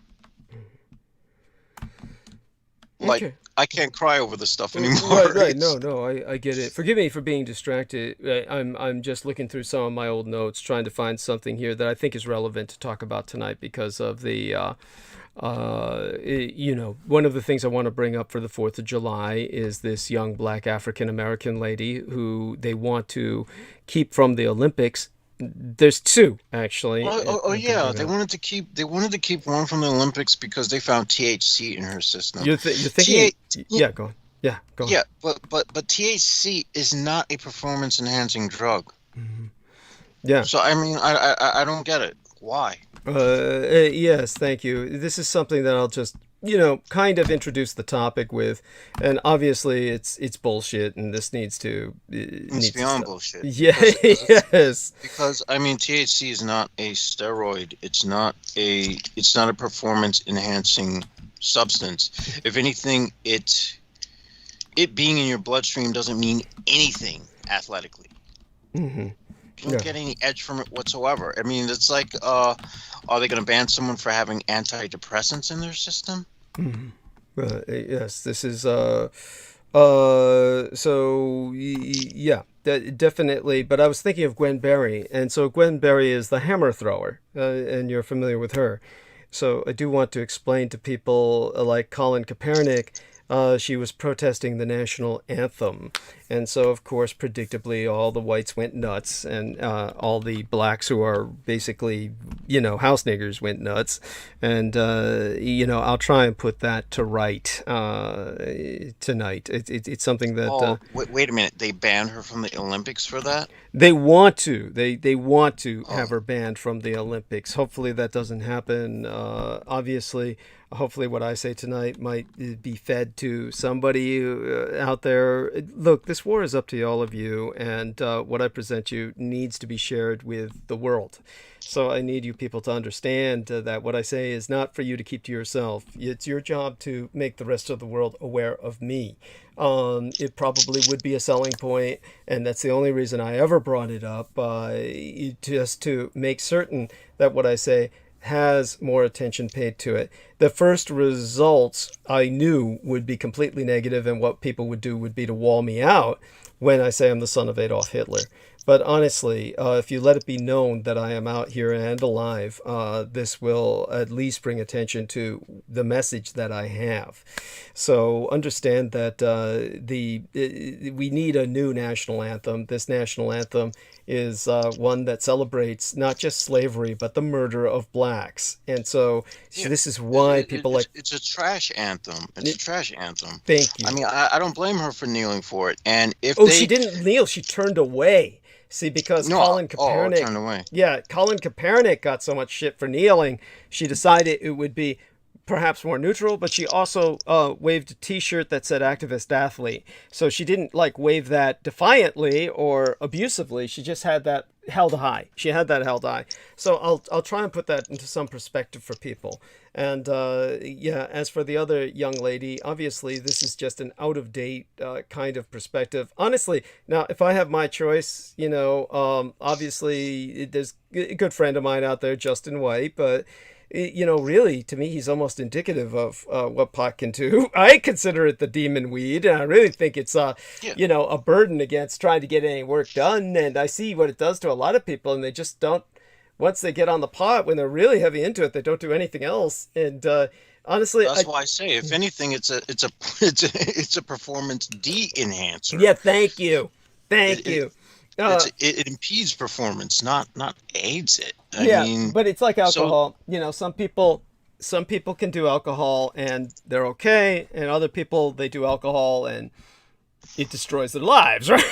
Like, okay. I can't cry over this stuff anymore. Right. No, I get it. Forgive me for being distracted. I'm just looking through some of my old notes, trying to find something here that I think is relevant to talk about tonight because of the one of the things I want to bring up for the 4th of July is this young black African-American lady who they want to keep from the Olympics. There's two, actually. Yeah, they wanted to keep one from the Olympics because they found THC in her system. You're thinking? Yeah, go on. Yeah, go on. Yeah, but THC is not a performance-enhancing drug. Mm-hmm. Yeah. So I mean, I don't get it. Why? Yes, thank you. This is something that I'll just, kind of introduce the topic with, and obviously it's bullshit, and this needs to. It's beyond bullshit. Yeah, yes. Because I mean, THC is not a steroid. It's not a performance enhancing substance. If anything, it being in your bloodstream doesn't mean anything athletically. Mm-hmm. You don't get any edge from it whatsoever. I mean, it's like, are they going to ban someone for having antidepressants in their system? Mm-hmm. Yes, this is, definitely. But I was thinking of Gwen Berry. And so Gwen Berry is the hammer thrower, and you're familiar with her. So I do want to explain to people like Colin Kaepernick she was protesting the national anthem. And so, of course, predictably, all the whites went nuts, and all the blacks who are basically, house niggers went nuts. And, I'll try and put that to right tonight. It's something that... wait a minute. They banned her from the Olympics for that? They want to. They want to have her banned from the Olympics. Hopefully that doesn't happen. Obviously, hopefully what I say tonight might be fed to somebody out there. Look, this war is up to all of you, and what I present you needs to be shared with the world. So I need you people to understand that what I say is not for you to keep to yourself. It's your job to make the rest of the world aware of me. It probably would be a selling point, and that's the only reason I ever brought it up, just to make certain that what I say has more attention paid to it. The first results I knew would be completely negative, and what people would do would be to wall me out when I say I'm the son of Adolf Hitler. But honestly, if you let it be known that I am out here and alive, this will at least bring attention to the message that I have. So understand that we need a new national anthem. This national anthem is one that celebrates not just slavery, but the murder of blacks. And so this is why people it's a trash anthem. It's a trash anthem. Thank you. I mean, I don't blame her for kneeling for it. And if she didn't kneel, she turned away. See, because Colin Kaepernick, turned away. Yeah, Colin Kaepernick got so much shit for kneeling, she decided it would be perhaps more neutral, but she also waved a t-shirt that said activist athlete. So she didn't wave that defiantly or abusively. She just had that held high. She had that held high. So I'll try and put that into some perspective for people. And as for the other young lady, obviously this is just an out-of-date kind of perspective. Honestly, now if I have my choice, obviously there's a good friend of mine out there, Justin White, but really, to me, he's almost indicative of what pot can do. I consider it the demon weed, and I really think it's a burden against trying to get any work done. And I see what it does to a lot of people, and they just don't. Once they get on the pot, when they're really heavy into it, they don't do anything else. And honestly, that's why I say, if anything, it's a performance enhancer. Yeah, thank you. It impedes performance, not aids it. I mean, but it's like alcohol. Some people can do alcohol and they're okay, and other people, they do alcohol and it destroys their lives, right?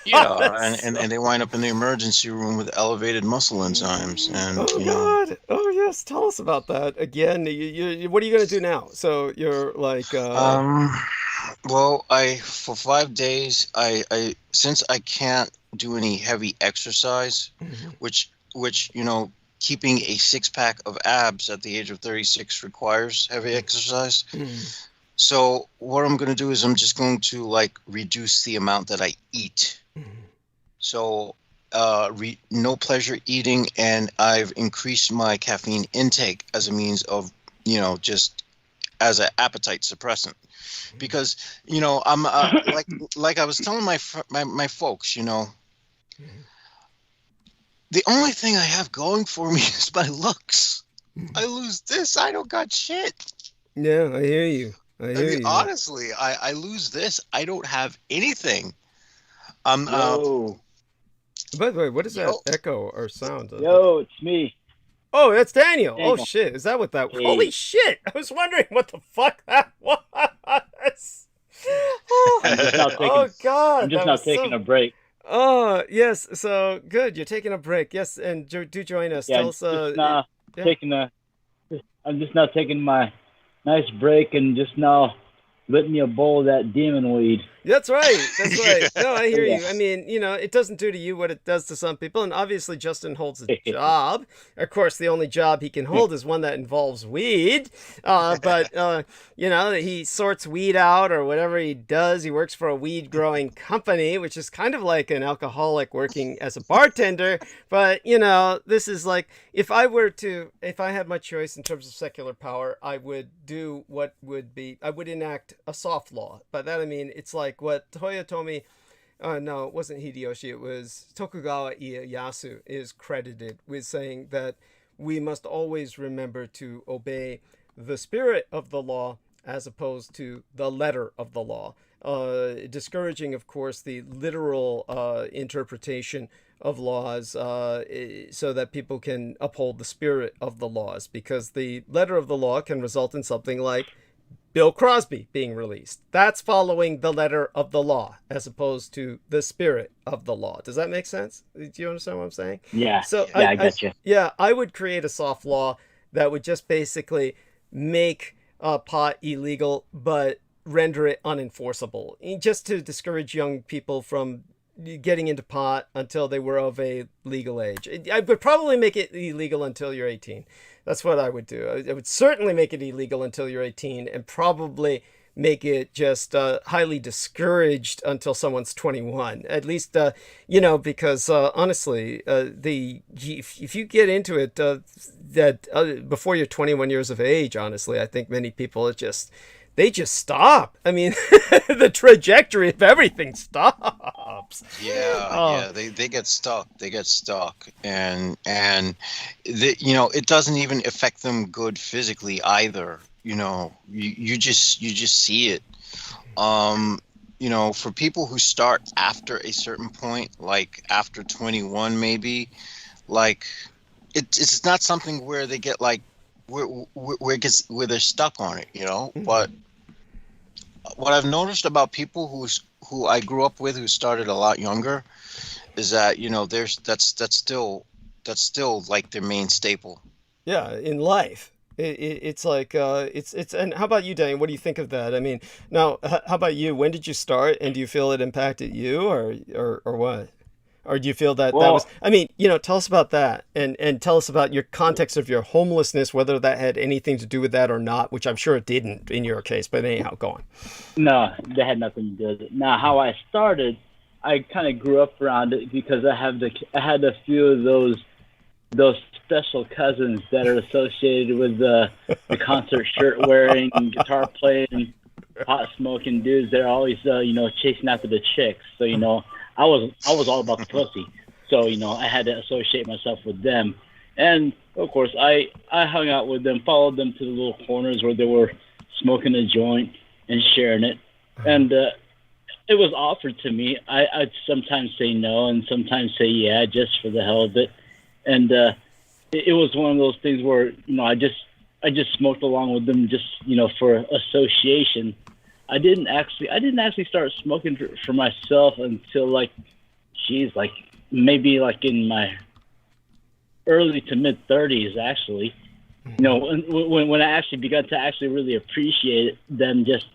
Yeah, and they wind up in the emergency room with elevated muscle enzymes. And God! Oh yes, tell us about that again. You what are you gonna do now? So you're like well, for 5 days, I since I can't do any heavy exercise, which keeping a 6-pack of abs at the age of 36 requires heavy exercise. So what I'm going to do is I'm just going to reduce the amount that I eat. So no pleasure eating, and I've increased my caffeine intake as a means of just as an appetite suppressant. Because I'm like I was telling my folks, the only thing I have going for me is my looks. I lose this, I don't got shit. Yeah, I hear you. Honestly, I lose this, I don't have anything. By the way, what is that echo or sound? Yo, it's me. Oh, that's Daniel. Oh shit, is that what that? Hey. Holy shit! I was wondering what the fuck that was. I'm just now taking a break. Oh yes, so good. You're taking a break. Yes, and do join us. Yeah, Tell us. I'm just now taking my nice break and just now lit me a bowl of that demon weed. That's right. No, I hear you. I mean, it doesn't do to you what it does to some people. And obviously Justin holds a job. Of course, the only job he can hold is one that involves weed. But he sorts weed out or whatever he does. He works for a weed growing company, which is kind of like an alcoholic working as a bartender. But, this is like, if I had my choice in terms of secular power, I would do I would enact a soft law. By that I mean, it's like what Toyotomi, no, it wasn't Hideyoshi, it was Tokugawa Ieyasu is credited with saying that we must always remember to obey the spirit of the law as opposed to the letter of the law. Discouraging, of course, the literal interpretation of laws so that people can uphold the spirit of the laws, because the letter of the law can result in something like Bill Crosby being released. That's following the letter of the law as opposed to the spirit of the law. Does that make sense? Do you understand what I'm saying? Yeah. So yeah, I got you. Yeah, I would create a soft law that would just basically make pot illegal, but render it unenforceable, just to discourage young people from getting into pot until they were of a legal age. I would probably make it illegal until you're 18. That's what I would do. I would certainly make it illegal until you're 18, and probably make it just highly discouraged until someone's 21. At least, because honestly, if you get into it before you're 21 years of age, honestly, I think many people they just stop. I mean, the trajectory of everything stops. Yeah, they get stuck. They get stuck, and it doesn't even affect them good physically either. You just see it. For people who start after a certain point, like after 21, maybe, like it's not something where they get like where they're stuck on it, Mm-hmm. But what I've noticed about people who I grew up with who started a lot younger is that that's still like their main staple. Yeah, in life. It's like it's and how about you, Danny? What do you think of that? I mean, now how about you? When did you start, and do you feel it impacted you, or what? Or do you feel that was, I mean, tell us about that, and tell us about your context of your homelessness, whether that had anything to do with that or not, which I'm sure it didn't in your case, but anyhow, go on. No, that had nothing to do with it. Now, how I started, I kind of grew up around it because I had a few of those special cousins that are associated with the concert shirt wearing, guitar playing, pot smoking dudes. They're always chasing after the chicks. So I was all about the pussy. So I had to associate myself with them. And of course I hung out with them, followed them to the little corners where they were smoking a joint and sharing it. And it was offered to me. I'd sometimes say no and sometimes say yeah, just for the hell of it. And it was one of those things where I just smoked along with them just for association. I didn't actually start smoking for myself until maybe in my early to mid 30s actually. When I actually began to actually really appreciate it, than just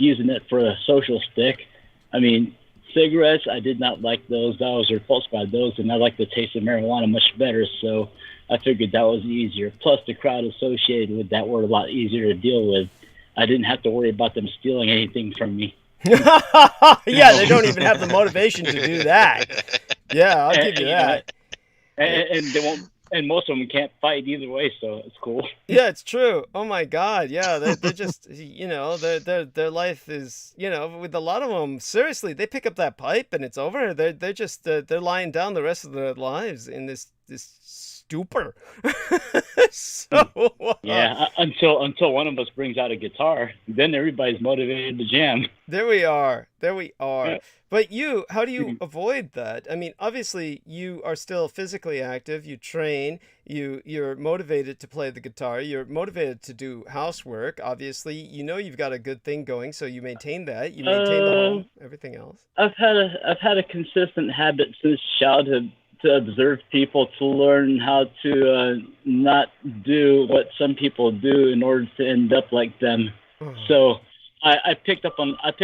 using it for a social stick. I mean, cigarettes, I did not like those. I was repulsed by those, and I like the taste of marijuana much better, so I figured that was easier. Plus, the crowd associated with that were a lot easier to deal with. I didn't have to worry about them stealing anything from me. Yeah, they don't even have the motivation to do that. Yeah, I'll give you that. And they won't. And most of them can't fight either way, so it's cool. Yeah, it's true. Oh my God, yeah, they're just, their life is, with a lot of them. Seriously, they pick up that pipe and it's over. They're just they're lying down the rest of their lives in this stupor. So yeah, until one of us brings out a guitar, then everybody's motivated to jam. There we are. Yeah. But how do you avoid that? I mean, obviously you are still physically active, you train, you're motivated to play the guitar, you're motivated to do housework. Obviously, you've got a good thing going, so you maintain that, you maintain the home, everything else. I've had a consistent habit since childhood to observe people, to learn how to not do what some people do in order to end up like them. So I picked up on how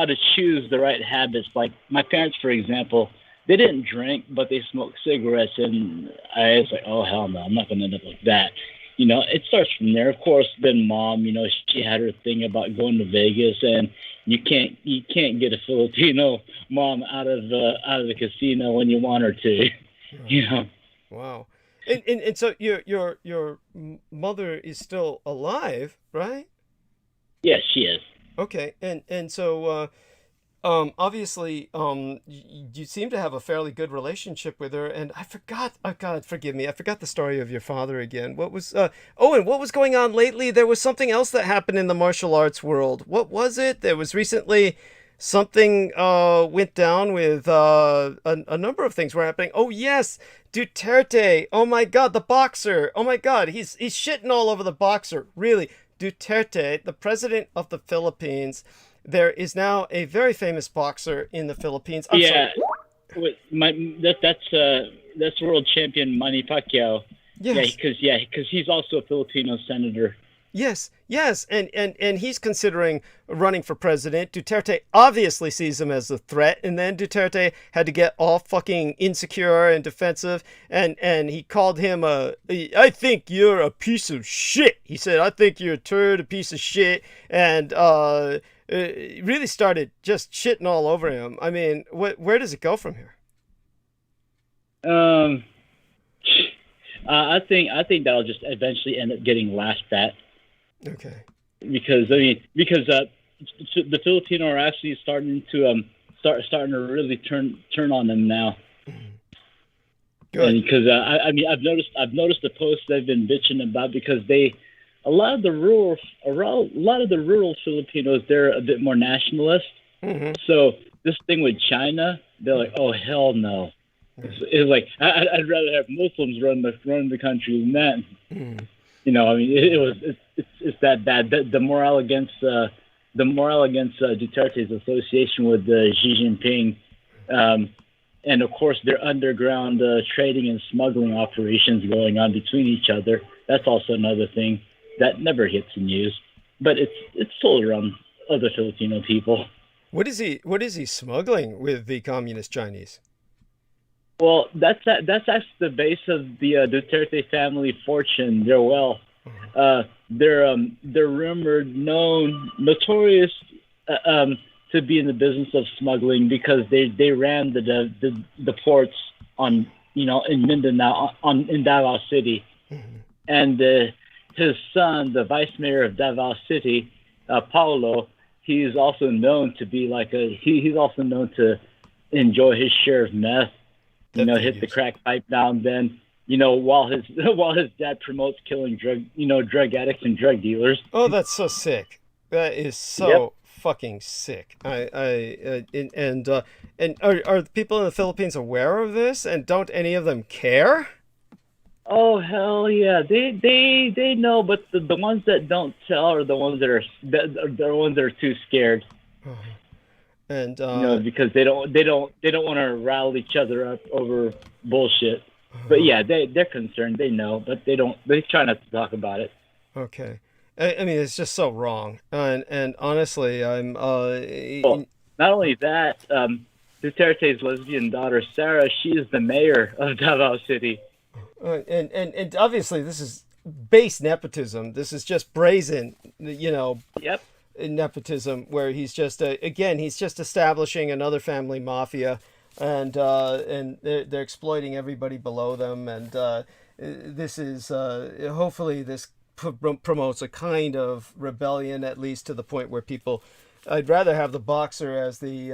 to choose the right habits. Like my parents, for example, they didn't drink, but they smoked cigarettes, and I was like, oh hell no, I'm not gonna end up like that. It starts from there. Of course, then mom, she had her thing about going to Vegas, and you can't get a Filipino mom out of the casino when you want her to. Wow. And so your mother is still alive, right? Yes, she is. Okay. And so Obviously, you seem to have a fairly good relationship with her, and I forgot. Oh God, forgive me. I forgot the story of your father again. What was? Oh, and what was going on lately? There was something else that happened in the martial arts world. What was it? There was recently something went down with a number of things were happening. Oh yes, Duterte. Oh my God, the boxer. Oh my God, he's shitting all over the boxer. Really, Duterte, the president of the Philippines. There is now a very famous boxer in the Philippines. I'm yeah, sorry. That's world champion Manny Pacquiao. Yes. Because he's also a Filipino senator. Yes, and he's considering running for president. Duterte obviously sees him as a threat, and then Duterte had to get all fucking insecure and defensive, and he called him I think you're a piece of shit. He said, I think you're a turd, a piece of shit, and really started just shitting all over him. I mean, where does it go from here? I think that'll just eventually end up getting laughed at. Okay. Because the Filipino are actually starting to really turn on them now. Good. And because I've noticed the posts they've been bitching about, because a lot of the rural Filipinos, they're a bit more nationalist. Mm-hmm. So this thing with China, they're like, oh hell no. It's like I'd rather have Muslims run the country than that. Mm-hmm. You know, I mean, it's that bad. The morale against Duterte's association with Xi Jinping, and of course their underground trading and smuggling operations going on between each other. That's also another thing that never hits the news, but it's told around other Filipino people. What is he smuggling with the communist Chinese? Well, that's actually the base of the Duterte family fortune, their wealth. They're rumored, notorious to be in the business of smuggling, because they ran the ports in Mindanao, in Davao City, and his son, the vice mayor of Davao City, Paulo, he's also known to be he's also known to enjoy his share of meth. Hit the crack pipe now and then. While his dad promotes killing drug addicts and drug dealers. Oh, that's so sick. That is so fucking sick. And are the people in the Philippines aware of this? And don't any of them care? Oh hell yeah, they know, but the ones that don't tell are the ones that are too scared. And because they don't want to rile each other up over bullshit. But yeah, they're concerned. They know, but they try not to talk about it. Okay. I mean, it's just so wrong. And honestly, I'm well, not only that, Duterte's lesbian daughter Sarah, she is the mayor of Davao City. And obviously this is base nepotism. This is just brazen, Yep. Nepotism, where he's just he's just establishing another family mafia, and they're exploiting everybody below them, and this is hopefully this promotes a kind of rebellion, at least to the point where people. I'd rather have the boxer as the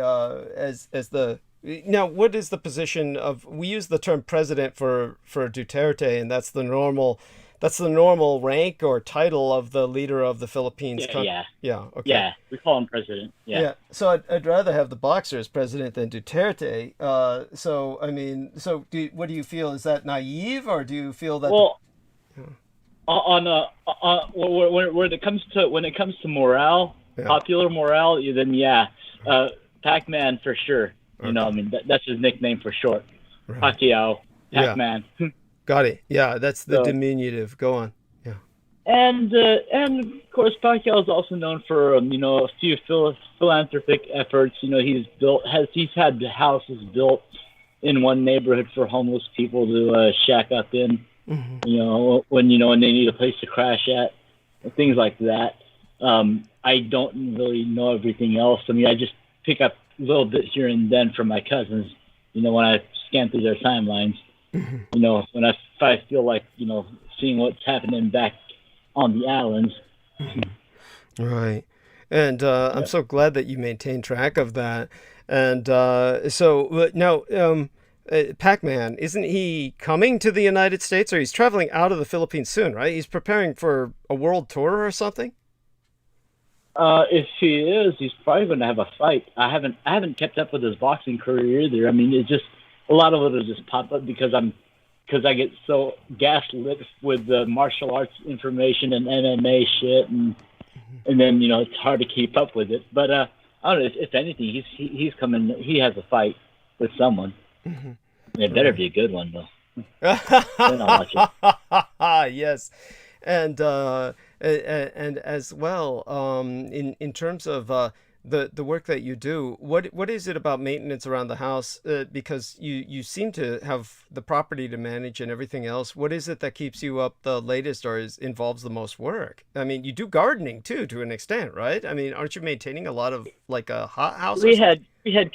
now. What is the position of? We use the term president for Duterte, and that's the normal rank or title of the leader of the Philippines. Yeah. Okay. Yeah, we call him president. Yeah. So I'd rather have the boxer as president than Duterte. What do you feel? Is that naive, or do you feel that? Well, when it comes to morale, popular morale, then Pac-Man for sure. Okay. That's his nickname for short. Right. Pacquiao, Pac-Man. Yeah. Got it. Yeah, that's the diminutive. Go on. Yeah. And of course, Pacquiao is also known for a few philanthropic efforts. He's had houses built in one neighborhood for homeless people to shack up in. Mm-hmm. When they need a place to crash at, things like that. I don't really know everything else. I just pick up a little bit here and then from my cousins. When I scan through their timelines. Mm-hmm. When I feel like seeing what's happening back on the islands. Right. And I'm so glad that you maintain track of that. And so now, Pac-Man, isn't he coming to the United States, or he's traveling out of the Philippines soon, right? He's preparing for a world tour or something? If he is, he's probably going to have a fight. I haven't kept up with his boxing career either. I mean, it's just a lot of it will just pop up because I get so gaslit with the martial arts information and MMA shit, and then it's hard to keep up with it. But I don't know. If anything, he's coming. He has a fight with someone. It better be a good one though. Then I'll watch it. Yes. And as well, in terms of the work that you do, what is it about maintenance around the house? Because you seem to have the property to manage and everything else. What is it that keeps you up the latest, or involves the most work? I mean, you do gardening too, to an extent, right? I mean, aren't you maintaining a lot of like a hot house? We had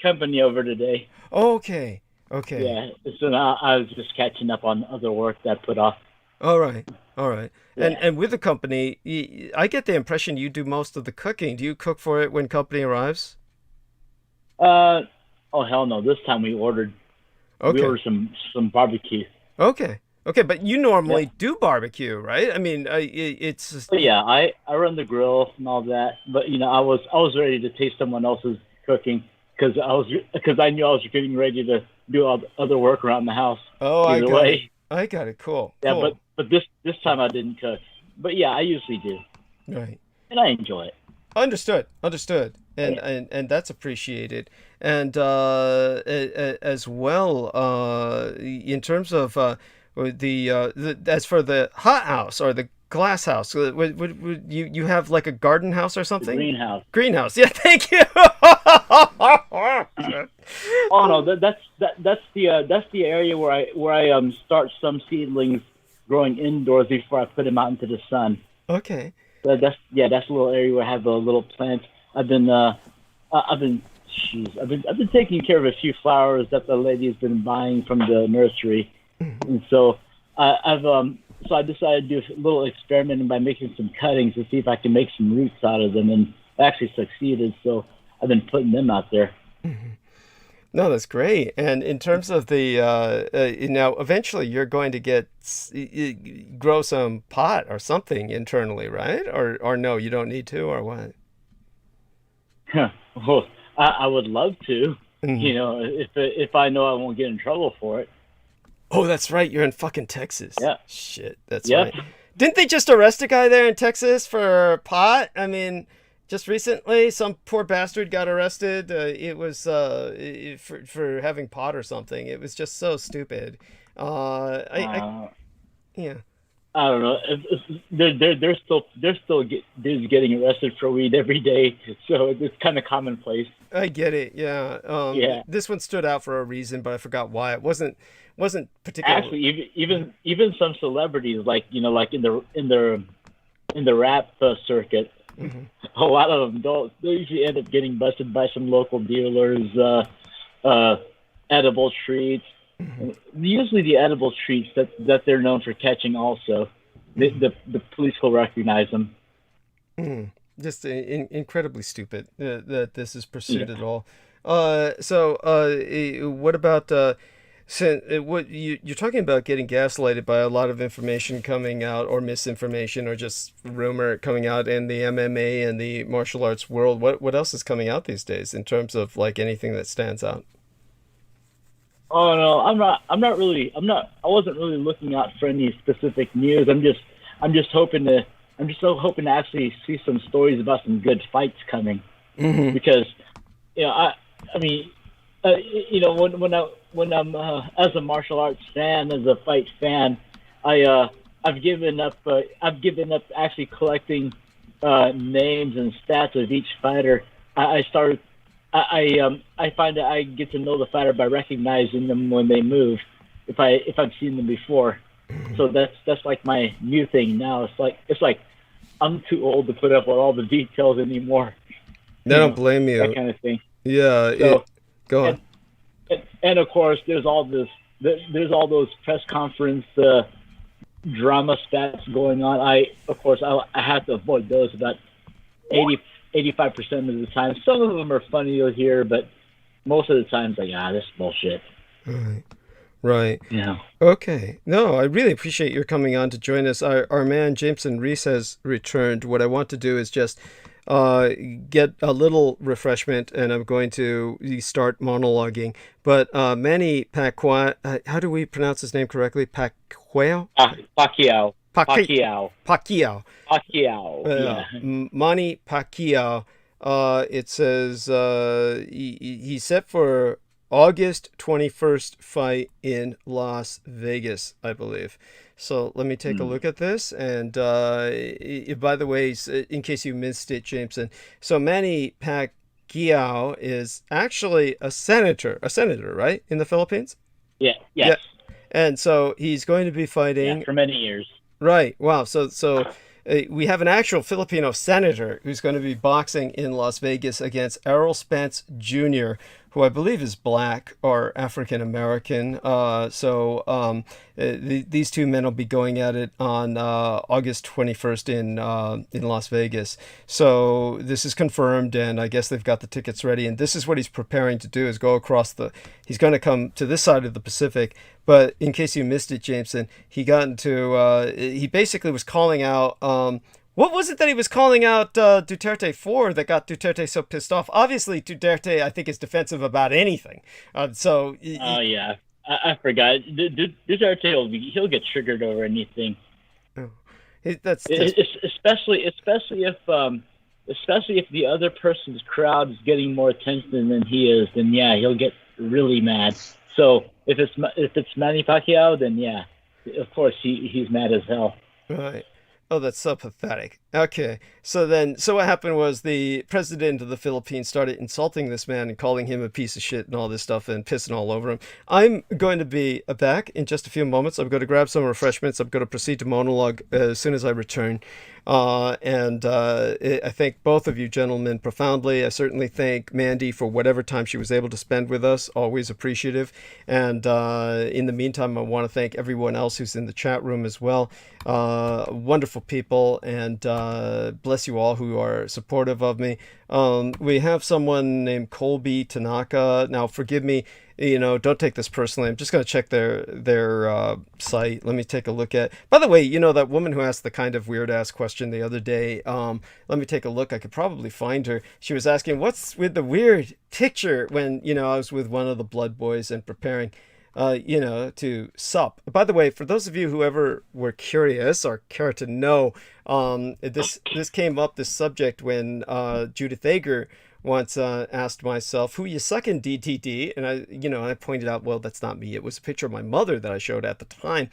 company over today. Oh, okay. Yeah, so now I was just catching up on other work that I put off. All right. Yeah. And with the company, I get the impression you do most of the cooking. Do you cook for it when company arrives? Oh hell no! This time we ordered. Okay. We ordered some barbecue. Okay, but you normally do barbecue, right? I mean, it's just... Yeah, I run the grill and all that, but I was ready to taste someone else's cooking because I knew I was getting ready to do all the other work around the house. Oh, I got it. Cool. Yeah, cool. but this time I didn't cook. But yeah, I usually do. Right. And I enjoy it. Understood. And that's appreciated. And as well, in terms of the as for the hot house or the glass house, would you have like a garden house or something? Greenhouse. Greenhouse. Yeah, thank you. Oh no, that's the area where I start some seedlings growing indoors before I put them out into the sun. Okay. That's a little area where I have a little plant. I've been taking care of a few flowers that the lady has been buying from the nursery, and so I decided to do a little experiment by making some cuttings to see if I can make some roots out of them, and I actually succeeded. So I've been putting them out there. No, that's great. And in terms of the now, eventually you're going to grow some pot or something internally, right? Or no, you don't need to, or what? Well, I would love to. If I know I won't get in trouble for it. Oh, that's right. You're in fucking Texas. Yeah. Shit, that's right. Didn't they just arrest a guy there in Texas for pot? I mean, just recently, some poor bastard got arrested. It was for having pot or something. It was just so stupid. Yeah. I don't know. They're still getting arrested for weed every day, so it's kind of commonplace. I get it. Yeah. Yeah. This one stood out for a reason, but I forgot why. It wasn't particularly. Actually, even some celebrities, like in the rap circuit, a lot of them don't. They usually end up getting busted by some local dealers, edible treats. Usually the edible treats that they're known for catching also. The police will recognize them. Just incredibly stupid that this is pursued at all. So what about what you're talking about getting gaslighted by a lot of information coming out, or misinformation, or just rumor coming out in the MMA and the martial arts world? What else is coming out these days in terms of like anything that stands out? Oh no, I wasn't really looking out for any specific news. I'm just hoping to actually see some stories about some good fights coming. Because when I'm as a martial arts fan, as a fight fan, I've given up actually collecting names and stats of each fighter. I find that I get to know the fighter by recognizing them when they move, if I've seen them before. So that's like my new thing now. It's like I'm too old to put up with all the details anymore. I don't blame you. That kind of thing. Yeah. So, go on. And of course, there's all those press conference drama stats going on. I have to avoid those. About 85% of the time. Some of them are funny, you'll hear, but most of the time it's like, this is bullshit. Right. Yeah. Okay. No, I really appreciate your coming on to join us. Our man Jameson Reese has returned. What I want to do is just get a little refreshment, and I'm going to start monologuing. But Manny Pacquiao, how do we pronounce his name correctly? Pacquiao? Pacquiao. Pacquiao. Pacquiao. Yeah. Manny Pacquiao. It says he's set for August 21st fight in Las Vegas, I believe. So let me take a look at this. And by the way, in case you missed it, Jameson, so Manny Pacquiao is actually a senator, right, in the Philippines? Yeah. Yes. Yeah. And so he's going to be fighting for many years. Right. Wow. So we have an actual Filipino senator who's going to be boxing in Las Vegas against Errol Spence Jr., who I believe is black or African American. These two men will be going at it on August 21st in Las Vegas. So this is confirmed, and I guess they've got the tickets ready. And this is what he's preparing to do: is go across he's going to come to this side of the Pacific. But in case you missed it, Jameson, he got into he basically was calling out. What was it that he was calling out Duterte for that got Duterte so pissed off? Obviously, Duterte, I think, is defensive about anything. Yeah, I forgot. Duterte he'll get triggered over anything. Oh. Especially if the other person's crowd is getting more attention than he is, then yeah, he'll get really mad. So if it's Manny Pacquiao, then yeah, of course he's mad as hell. Right. Oh, that's so pathetic. Okay, so what happened was the president of the Philippines started insulting this man and calling him a piece of shit and all this stuff and pissing all over him. I'm going to be back in just a few moments. I'm going to grab some refreshments. I'm going to proceed to monologue as soon as I return. I thank both of you gentlemen profoundly. I certainly thank Mandy for whatever time she was able to spend with us. Always appreciative. And in the meantime, I want to thank everyone else who's in the chat room as well. Wonderful people, and bless you all who are supportive of me. We have someone named Colby Tanaka. Now, forgive me, don't take this personally. I'm just going to check their site. Let me take a look at. By the way, that woman who asked the kind of weird ass question the other day. Let me take a look. I could probably find her. She was asking, "What's with the weird picture?" When I was with one of the Blood Boys and preparing. To sup. By the way, for those of you who ever were curious or care to know, this came up, this subject, when Judith Ager once asked myself, "Who you sucking, DDD?" And I pointed out, well, that's not me. It was a picture of my mother that I showed at the time,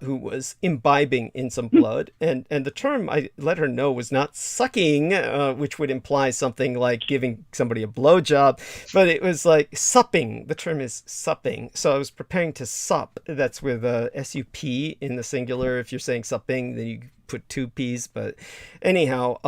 who was imbibing in some blood, and the term I let her know was not sucking, which would imply something like giving somebody a blowjob, but it was like supping. The term is supping. So I was preparing to sup. That's with S-U-P in the singular. If you're saying supping, then you put two P's. But anyhow,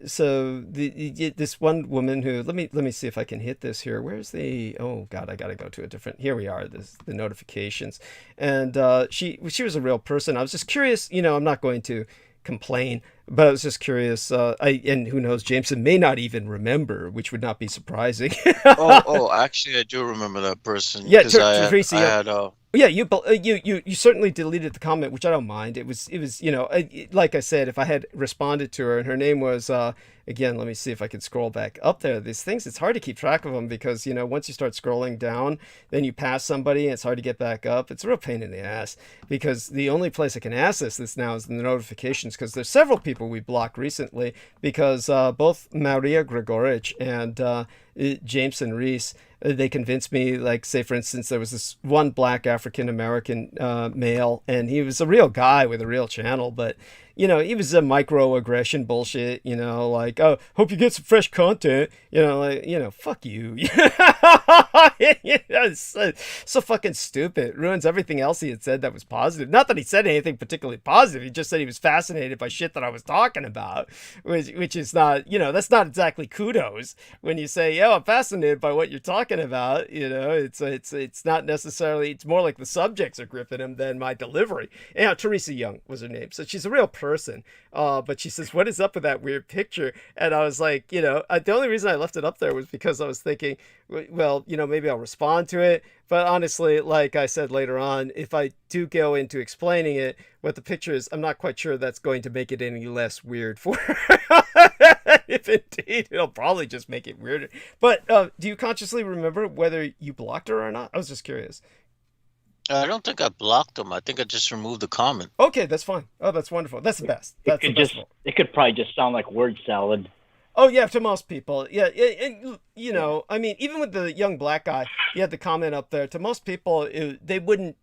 so this one woman who, let me see if I can hit this here. Where's the, oh god, I gotta go to a different, here we are, the notifications. And she was a real person. I was just curious, I'm not going to complain, but I was just curious. And who knows, Jameson may not even remember, which would not be surprising. Actually, I do remember that person. Yeah, Tracy. Yeah, you certainly deleted the comment, which I don't mind. It was like I said, if I had responded to her, and her name was again, let me see if I can scroll back up there. These things, it's hard to keep track of them because once you start scrolling down, then you pass somebody and it's hard to get back up. It's a real pain in the ass because the only place I can access this now is in the notifications, because there's several people we blocked recently because both Maria Gregorich and Jameson Reese, they convinced me, like, say for instance, there was this one black African-American male, and he was a real guy with a real channel, but he was a microaggression bullshit, like, oh, hope you get some fresh content, fuck you. It's so fucking stupid. It ruins everything else he had said that was positive. Not that he said anything particularly positive, he just said he was fascinated by shit that I was talking about, which is not, that's not exactly kudos when you say, yo, I'm fascinated by what you're talking about. It's not necessarily, it's more like the subjects are gripping him than my delivery. Teresa Young was her name. So she's a real person. But she says, what is up with that weird picture? And I was like, the only reason I left it up there was because I was thinking, well, maybe I'll respond to it. But honestly, like I said later on, if I do go into explaining it, what the picture is, I'm not quite sure that's going to make it any less weird for her. If indeed, it'll probably just make it weirder. But do you consciously remember whether you blocked her or not? I was just curious. I don't think I blocked them. I think I just removed the comment. Okay, that's fine. Oh, that's wonderful. That's the best. That's the best. It could probably just sound like word salad. Oh yeah, to most people, yeah. And I mean, even with the young black guy, he had the comment up there. To most people, they wouldn't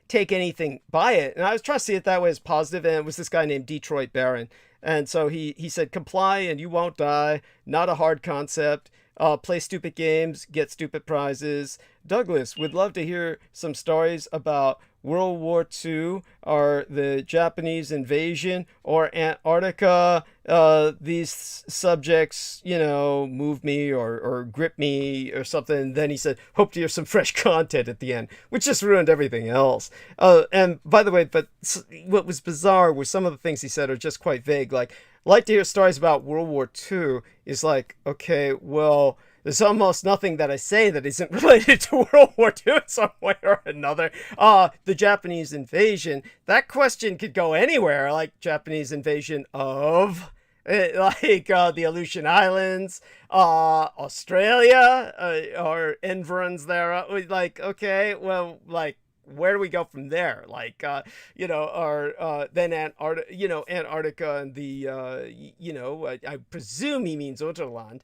take anything by it, and I was trying to see it that way as positive. And it was this guy named Detroit Barron, and so he said, "Comply and you won't die. Not a hard concept. Play stupid games, get stupid prizes." Douglas would love to hear some stories about World War II or the Japanese invasion or Antarctica. These subjects, move me or grip me or something. Then he said, hope to hear some fresh content at the end, which just ruined everything else. And by the way, but what was bizarre was some of the things he said are just quite vague. Like to hear stories about World War II is like, okay, well, there's almost nothing that I say that isn't related to World War II in some way or another. The Japanese invasion, that question could go anywhere, like Japanese invasion of, the Aleutian Islands, Australia, or environs there. Like, okay, well, like, where do we go from there? Like, or then Antarctica and the, I presume he means Unterland,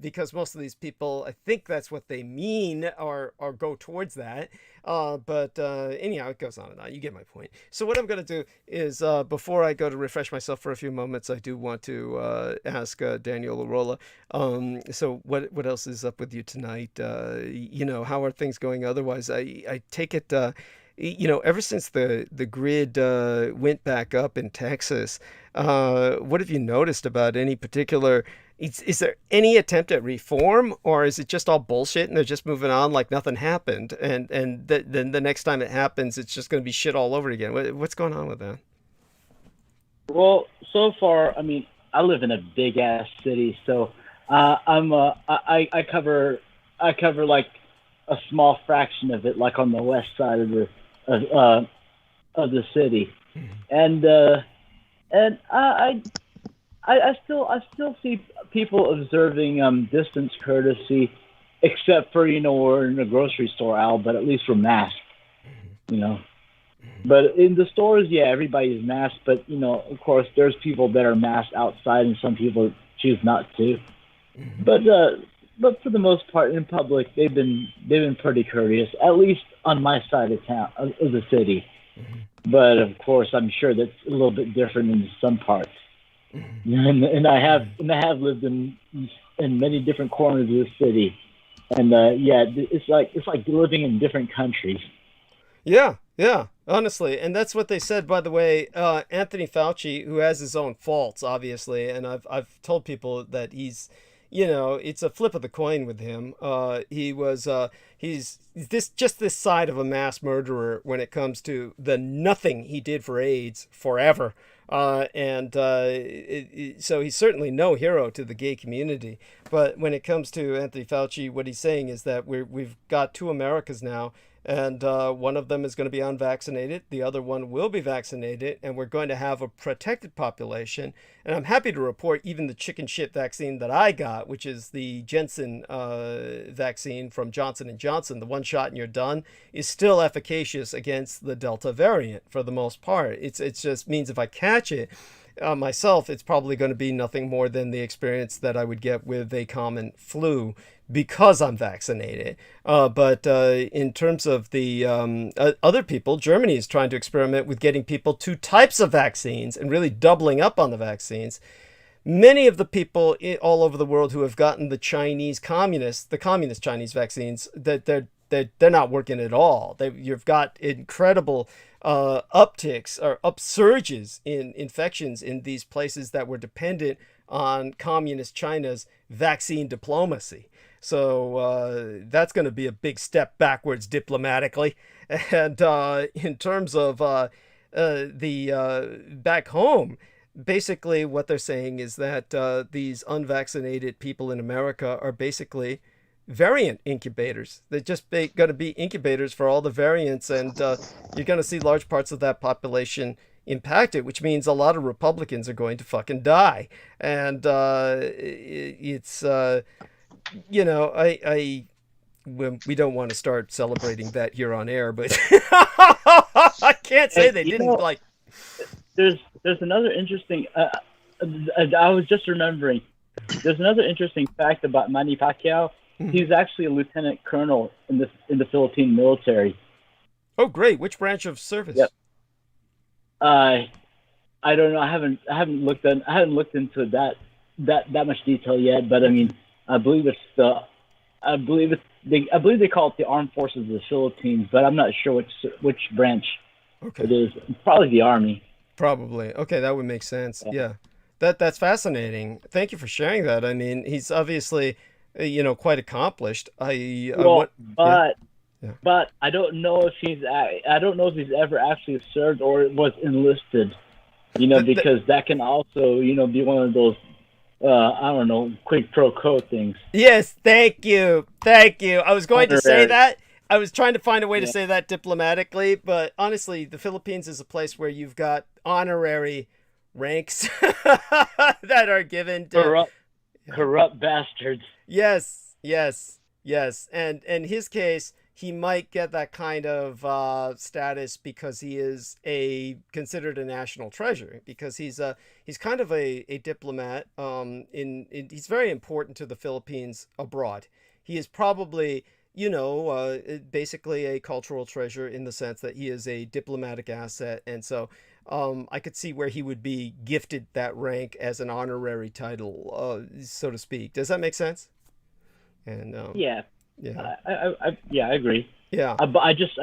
because most of these people, I think that's what they mean or go towards that. But anyhow, it goes on and on. You get my point. So what I'm going to do is, before I go to refresh myself for a few moments, I do want to ask Daniel Arola, so what else is up with you tonight? How are things going otherwise? I take it, ever since the grid went back up in Texas, what have you noticed about any particular... Is there any attempt at reform, or is it just all bullshit and they're just moving on like nothing happened? And then the next time it happens, it's just going to be shit all over again. What's going on with that? Well, so far, I mean, I live in a big ass city, so I cover like a small fraction of it, like on the west side of the city, and I still see people observing distance courtesy, except for we're in a grocery store, Al, but at least we're masked, But in the stores, yeah, everybody's masked, but of course, there's people that are masked outside, and some people choose not to. But for the most part, in public, they've been pretty courteous, at least on my side of town, of the city. But of course, I'm sure that's a little bit different in some parts. And I have lived in many different corners of the city, and it's like living in different countries. Yeah, honestly, and that's what they said. By the way, Anthony Fauci, who has his own faults, obviously, and I've told people that he's, it's a flip of the coin with him. He's this side of a mass murderer when it comes to the nothing he did for AIDS forever. So he's certainly no hero to the gay community. But when it comes to Anthony Fauci, what he's saying is that we've got two Americas now, and one of them is going to be unvaccinated, the other one will be vaccinated, and we're going to have a protected population. And I'm happy to report even the chicken shit vaccine that I got, which is the Janssen vaccine from Johnson & Johnson, the one shot and you're done, is still efficacious against the Delta variant for the most part. It just means if I catch it myself, it's probably going to be nothing more than the experience that I would get with a common flu because I'm vaccinated. But in terms of the other people, Germany is trying to experiment with getting people two types of vaccines and really doubling up on the vaccines. Many of the people all over the world who have gotten the communist Chinese vaccines, that they're not working at all. You've got incredible upticks or upsurges in infections in these places that were dependent on communist China's vaccine diplomacy. So that's going to be a big step backwards diplomatically. And in terms of back home, basically what they're saying is that these unvaccinated people in America are basically variant incubators. They're just going to be incubators for all the variants, and you're going to see large parts of that population impacted, which means a lot of Republicans are going to fucking die. And it's we don't want to start celebrating that here on air, but I can't say they didn't like. There's another interesting. I was just remembering. There's another interesting fact about Manny Pacquiao. He's actually a lieutenant colonel in the Philippine military. Oh, great! Which branch of service? Yep. I don't know. I haven't looked into that much detail yet. But I mean, I believe they call it the Armed Forces of the Philippines, but I'm not sure which branch it is. Probably the Army. Probably. Okay, that would make sense. Yeah. That's fascinating. Thank you for sharing that. I mean, he's obviously, quite accomplished. But I don't know if he's ever actually served or was enlisted. Because that can also, be one of those I don't know, quid pro quo things. Yes, thank you. I was going to say that. I was trying to find a way to say that diplomatically, but honestly, the Philippines is a place where you've got honorary ranks that are given to corrupt bastards. Yes. And in his case, he might get that kind of status because he is considered a national treasure, because he's kind of a diplomat. He's very important to the Philippines abroad. He is probably basically a cultural treasure in the sense that he is a diplomatic asset, and so I could see where he would be gifted that rank as an honorary title, so to speak. Does that make sense? And yeah. I agree. Yeah. But I just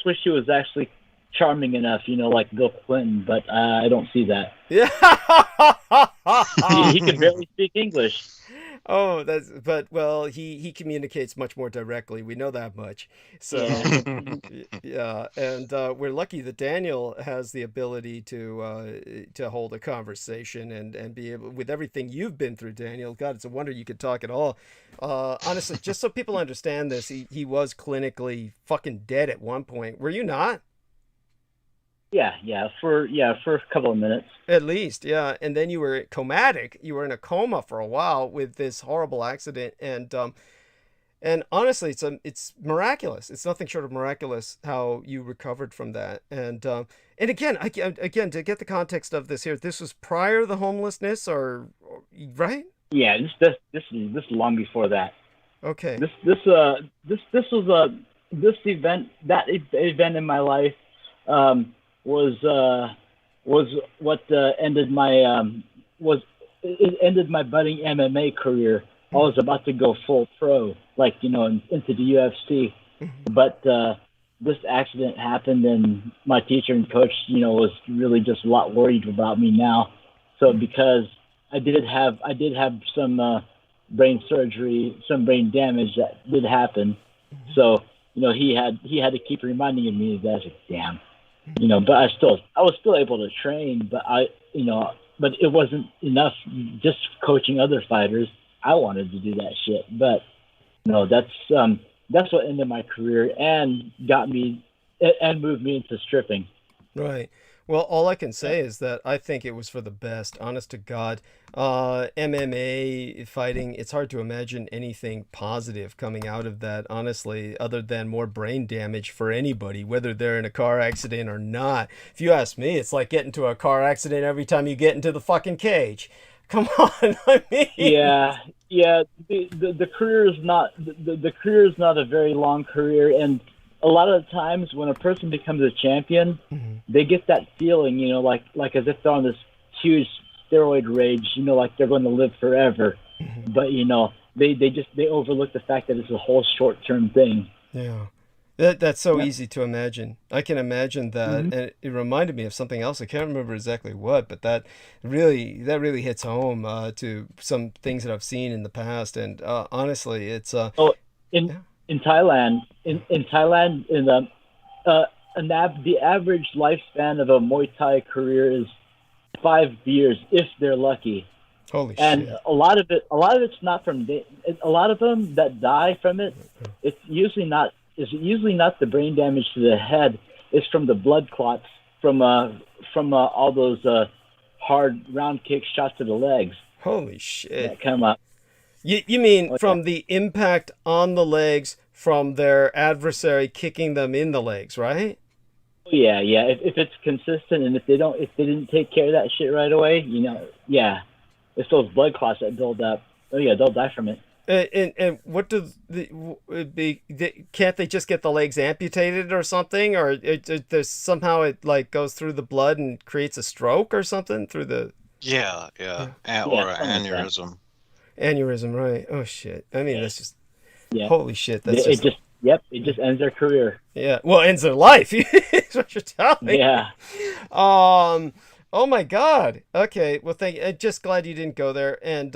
wish he was actually charming enough, like Bill Clinton, but I don't see that. Yeah. he can barely speak English. Oh, he communicates much more directly. We know that much. So, yeah, and we're lucky that Daniel has the ability to hold a conversation and be able, with everything you've been through, Daniel. God, it's a wonder you could talk at all. Honestly, just so people understand this, he was clinically fucking dead at one point. Were you not? Yeah, for a couple of minutes. At least, yeah. And then you were comatic. You were in a coma for a while with this horrible accident, and honestly, it's miraculous. It's nothing short of miraculous how you recovered from that. And again, to get the context of this here, this was prior to the homelessness, or right? Yeah, this is long before that. Okay. This event in my life was what ended my ended my budding MMA career. I was about to go full pro, into the UFC, but this accident happened, and my teacher and coach, was really just a lot worried about me now. So because I did have some brain surgery, some brain damage that did happen. So he had to keep reminding me that. I was like, damn. But I was still able to train, but but it wasn't enough just coaching other fighters. I wanted to do that shit, but that's what ended my career and moved me into stripping. Right. Well, all I can say is that I think it was for the best, honest to God. MMA fighting, it's hard to imagine anything positive coming out of that, honestly, other than more brain damage for anybody, whether they're in a car accident or not. If you ask me, it's like getting into a car accident every time you get into the fucking cage. Come on, I mean. Yeah. The career is not a very long career, and a lot of the times when a person becomes a champion, they get that feeling, like as if they're on this huge steroid rage, like they're going to live forever. But they overlook the fact that it's a whole short-term thing. Yeah. That's so easy to imagine. I can imagine that, and it reminded me of something else. I can't remember exactly what, but that really hits home to some things that I've seen in the past. And honestly, it's in Thailand, the average lifespan of a Muay Thai career is 5 years if they're lucky. Holy and shit! a lot of it's not from a lot of them that die from it. It's usually not the brain damage to the head. It's from the blood clots from all those hard round kick shots to the legs. Holy shit! That come up. You mean from the impact on the legs from their adversary kicking them in the legs, right? Yeah. If it's consistent and if they didn't take care of that shit right away, yeah. It's those blood clots that build up. Oh yeah, they'll die from it. And what do can't they just get the legs amputated or something, or there's somehow it like goes through the blood and creates a stroke or something through the or aneurysm. Aneurysm, right? Oh shit! I mean, that's just holy shit. That's it just ends their career. Yeah, well, ends their life. Is what you're telling me. Yeah. Oh my God. Okay. Well, just glad you didn't go there. And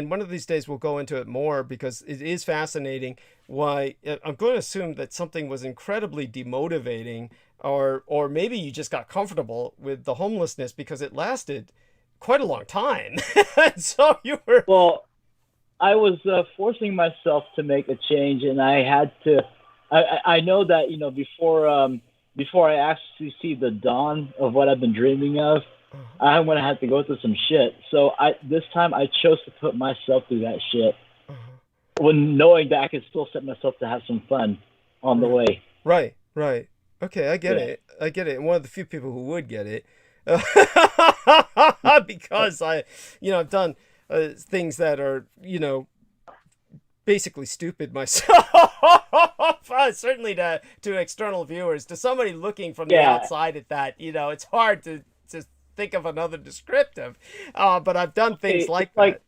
one of these days we'll go into it more because it is fascinating. Why I'm going to assume that something was incredibly demotivating, or maybe you just got comfortable with the homelessness because it lasted quite a long time. So you were. Well, I was forcing myself to make a change, and I had to. I know that before I actually see the dawn of what I've been dreaming of, I'm going to have to go through some shit. So this time I chose to put myself through that shit when knowing that I could still set myself to have some fun on the way. Right. Okay, I get it. And one of the few people who would get it because I've done things that are, basically stupid myself. Certainly to external viewers, to somebody looking from the outside at that, it's hard to think of another descriptive. But I've done things like that.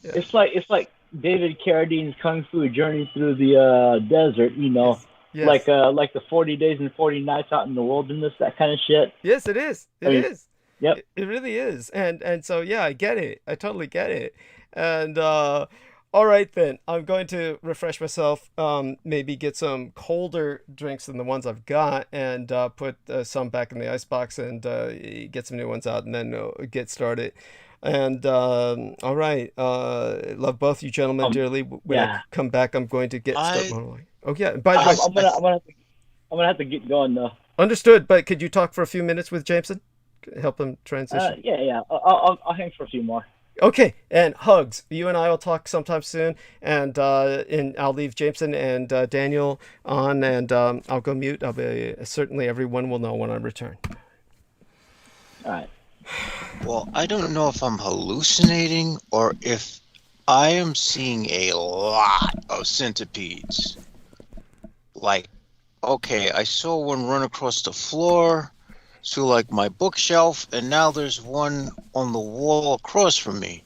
Yeah. It's like David Carradine's Kung Fu journey through the desert. Yes. Like the 40 days and 40 nights out in the wilderness, that kind of shit. Yes, it is. It is. Yep. It really is. And so yeah, I get it. I totally get it. And all right, then. I'm going to refresh myself, maybe get some colder drinks than the ones I've got, and put some back in the icebox and get some new ones out, and then get started. And all right, love both you gentlemen dearly. When I come back, I'm going to start monologuing. Oh yeah, by the way, I'm gonna have to get going though. Understood. But could you talk for a few minutes with Jameson? Help him transition. Yeah. I'll hang for a few more. Okay, and hugs. You and I will talk sometime soon, and I'll leave Jameson and Daniel on, and I'll go mute. Certainly everyone will know when I return. All right. Well, I don't know if I'm hallucinating or if I am seeing a lot of centipedes. Like, okay, I saw one run across the floor to like my bookshelf, and now there's one on the wall across from me.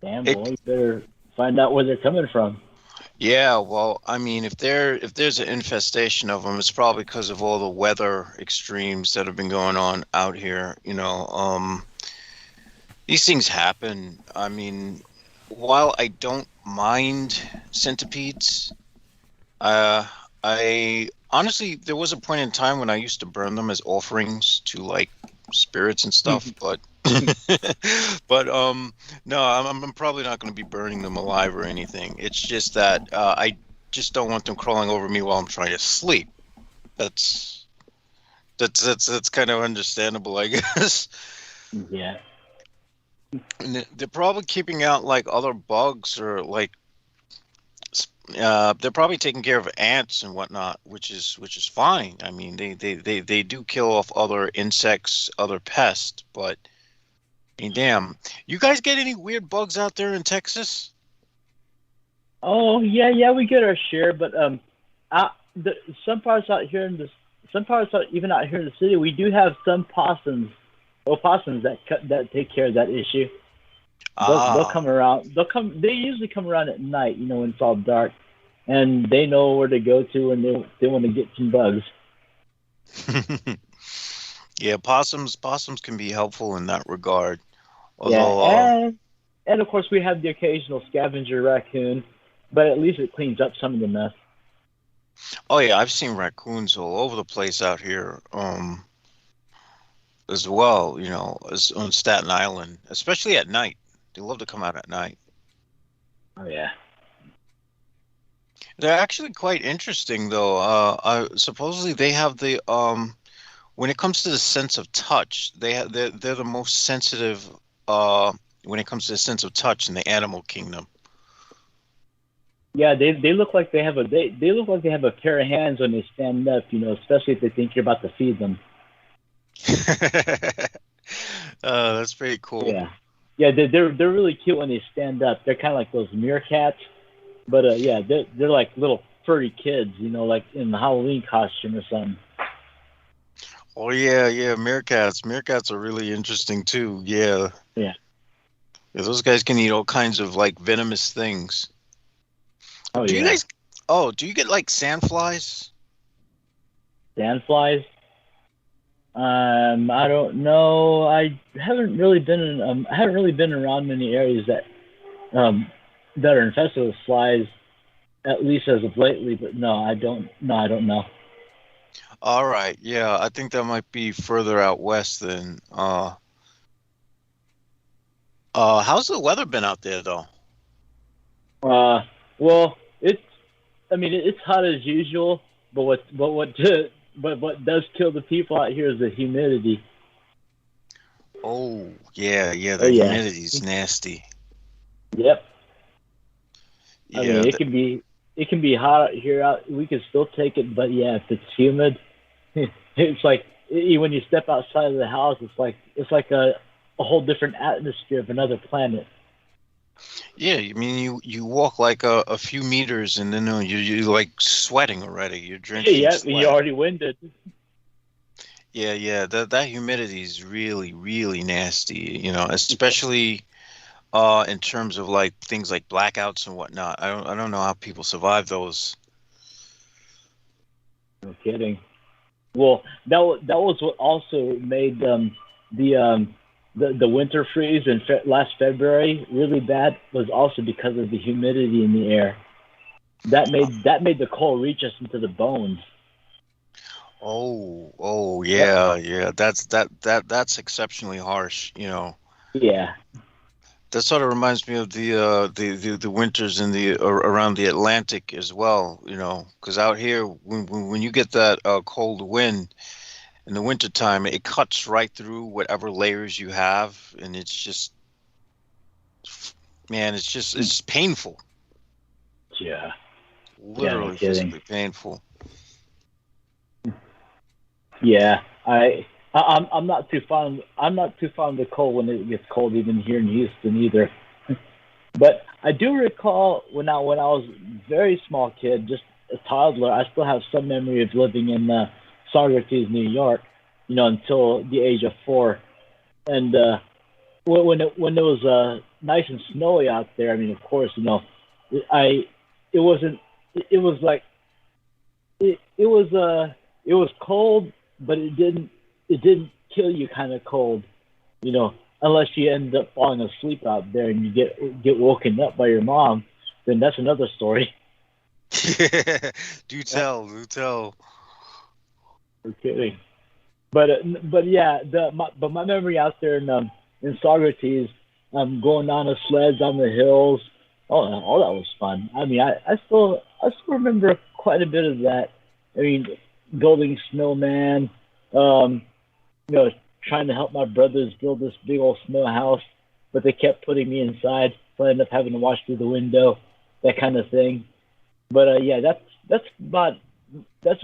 Damn, boy, you better find out where they're coming from. Yeah, well, I mean, if there's an infestation of them, it's probably because of all the weather extremes that have been going on out here. These things happen. I mean, while I don't mind centipedes, I honestly, there was a point in time when I used to burn them as offerings to like spirits and stuff, but no, I'm probably not going to be burning them alive or anything. It's just that I just don't want them crawling over me while I'm trying to sleep. That's kind of understandable, I guess. Yeah. And they're probably keeping out like other bugs or like they're probably taking care of ants and whatnot, which is fine. I mean, they do kill off other insects, other pests, but I mean, damn, you guys get any weird bugs out there in Texas? Oh yeah, we get our share, but some parts out here even out here in the city, we do have some opossums that take care of that issue. They'll come around. They usually come around at night, when it's all dark, and they know where to go to when they want to get some bugs. Yeah, possums can be helpful in that regard. Although, and of course we have the occasional scavenger raccoon, but at least it cleans up some of the mess. Oh yeah, I've seen raccoons all over the place out here, as well. You know, as on Staten Island, especially at night. They love to come out at night. Oh yeah. They're actually quite interesting, though. Supposedly they have the when it comes to the sense of touch, they're the most sensitive when it comes to the sense of touch in the animal kingdom. Yeah, they look like they have they look like they have a pair of hands when they stand up. You know, especially if they think you're about to feed them. That's pretty cool. Yeah, yeah, they're really cute when they stand up. They're kind of like those meerkats, but yeah, they're like little furry kids. You know, like in the Halloween costume or something. Oh yeah, yeah, meerkats. Meerkats are really interesting too. Yeah. Yeah. Yeah, those guys can eat all kinds of like venomous things. Oh Do yeah. you guys? Oh, do you get like sandflies? Sandflies? I don't know. I haven't really been around many areas that that are infested with flies, at least as of lately. But no, I don't. No, I don't know. All right. Yeah, I think that might be further out west than. How's the weather been out there though? Well, it's hot as usual. But what does kill the people out here is the humidity. Oh yeah, yeah. Oh, The yeah. humidity's nasty. Yep. I Yeah. mean, it can be hot out here. We can still take it, but yeah, if it's humid, it's like when you step outside of the house, it's like a whole different atmosphere of another planet. Yeah, I mean, you walk like a few meters, and then you're like sweating already. You're drinking Yeah, sweat. you're already winded. Yeah, yeah. That humidity is really, really nasty. You know, especially in terms of like things like blackouts and whatnot. I don't know how people survive those. No kidding. Well, that was what also made the winter freeze in last February really bad, was also because of the humidity in the air. That made the cold reach us into the bones. Oh, yeah, yeah. That's exceptionally harsh. You know, Yeah. that sort of reminds me of the winters in the around the Atlantic as well. You know, because out here when you get that cold wind in the wintertime, it cuts right through whatever layers you have, and it's just, man, it's painful. Yeah. Literally, no kidding. physically painful. Yeah. I'm not too fond. I'm not too fond of the cold when it gets cold, even here in Houston either. But I do recall when I was a very small kid, just a toddler, I still have some memory of living in Socrates, New York, you know, until the age of 4. And when it was nice and snowy out there, I mean, of course, you know, it was cold, but it didn't kill you kind of cold, you know, unless you end up falling asleep out there and you get woken up by your mom, then that's another story. Do tell. No kidding. But yeah, my memory out there in Socrates, going down the sleds on the hills, all that was fun. I mean, I still remember quite a bit of that. I mean, building snowman, you know, trying to help my brothers build this big old snow house, but they kept putting me inside, so I ended up having to watch through the window, that kind of thing. But yeah, that's about as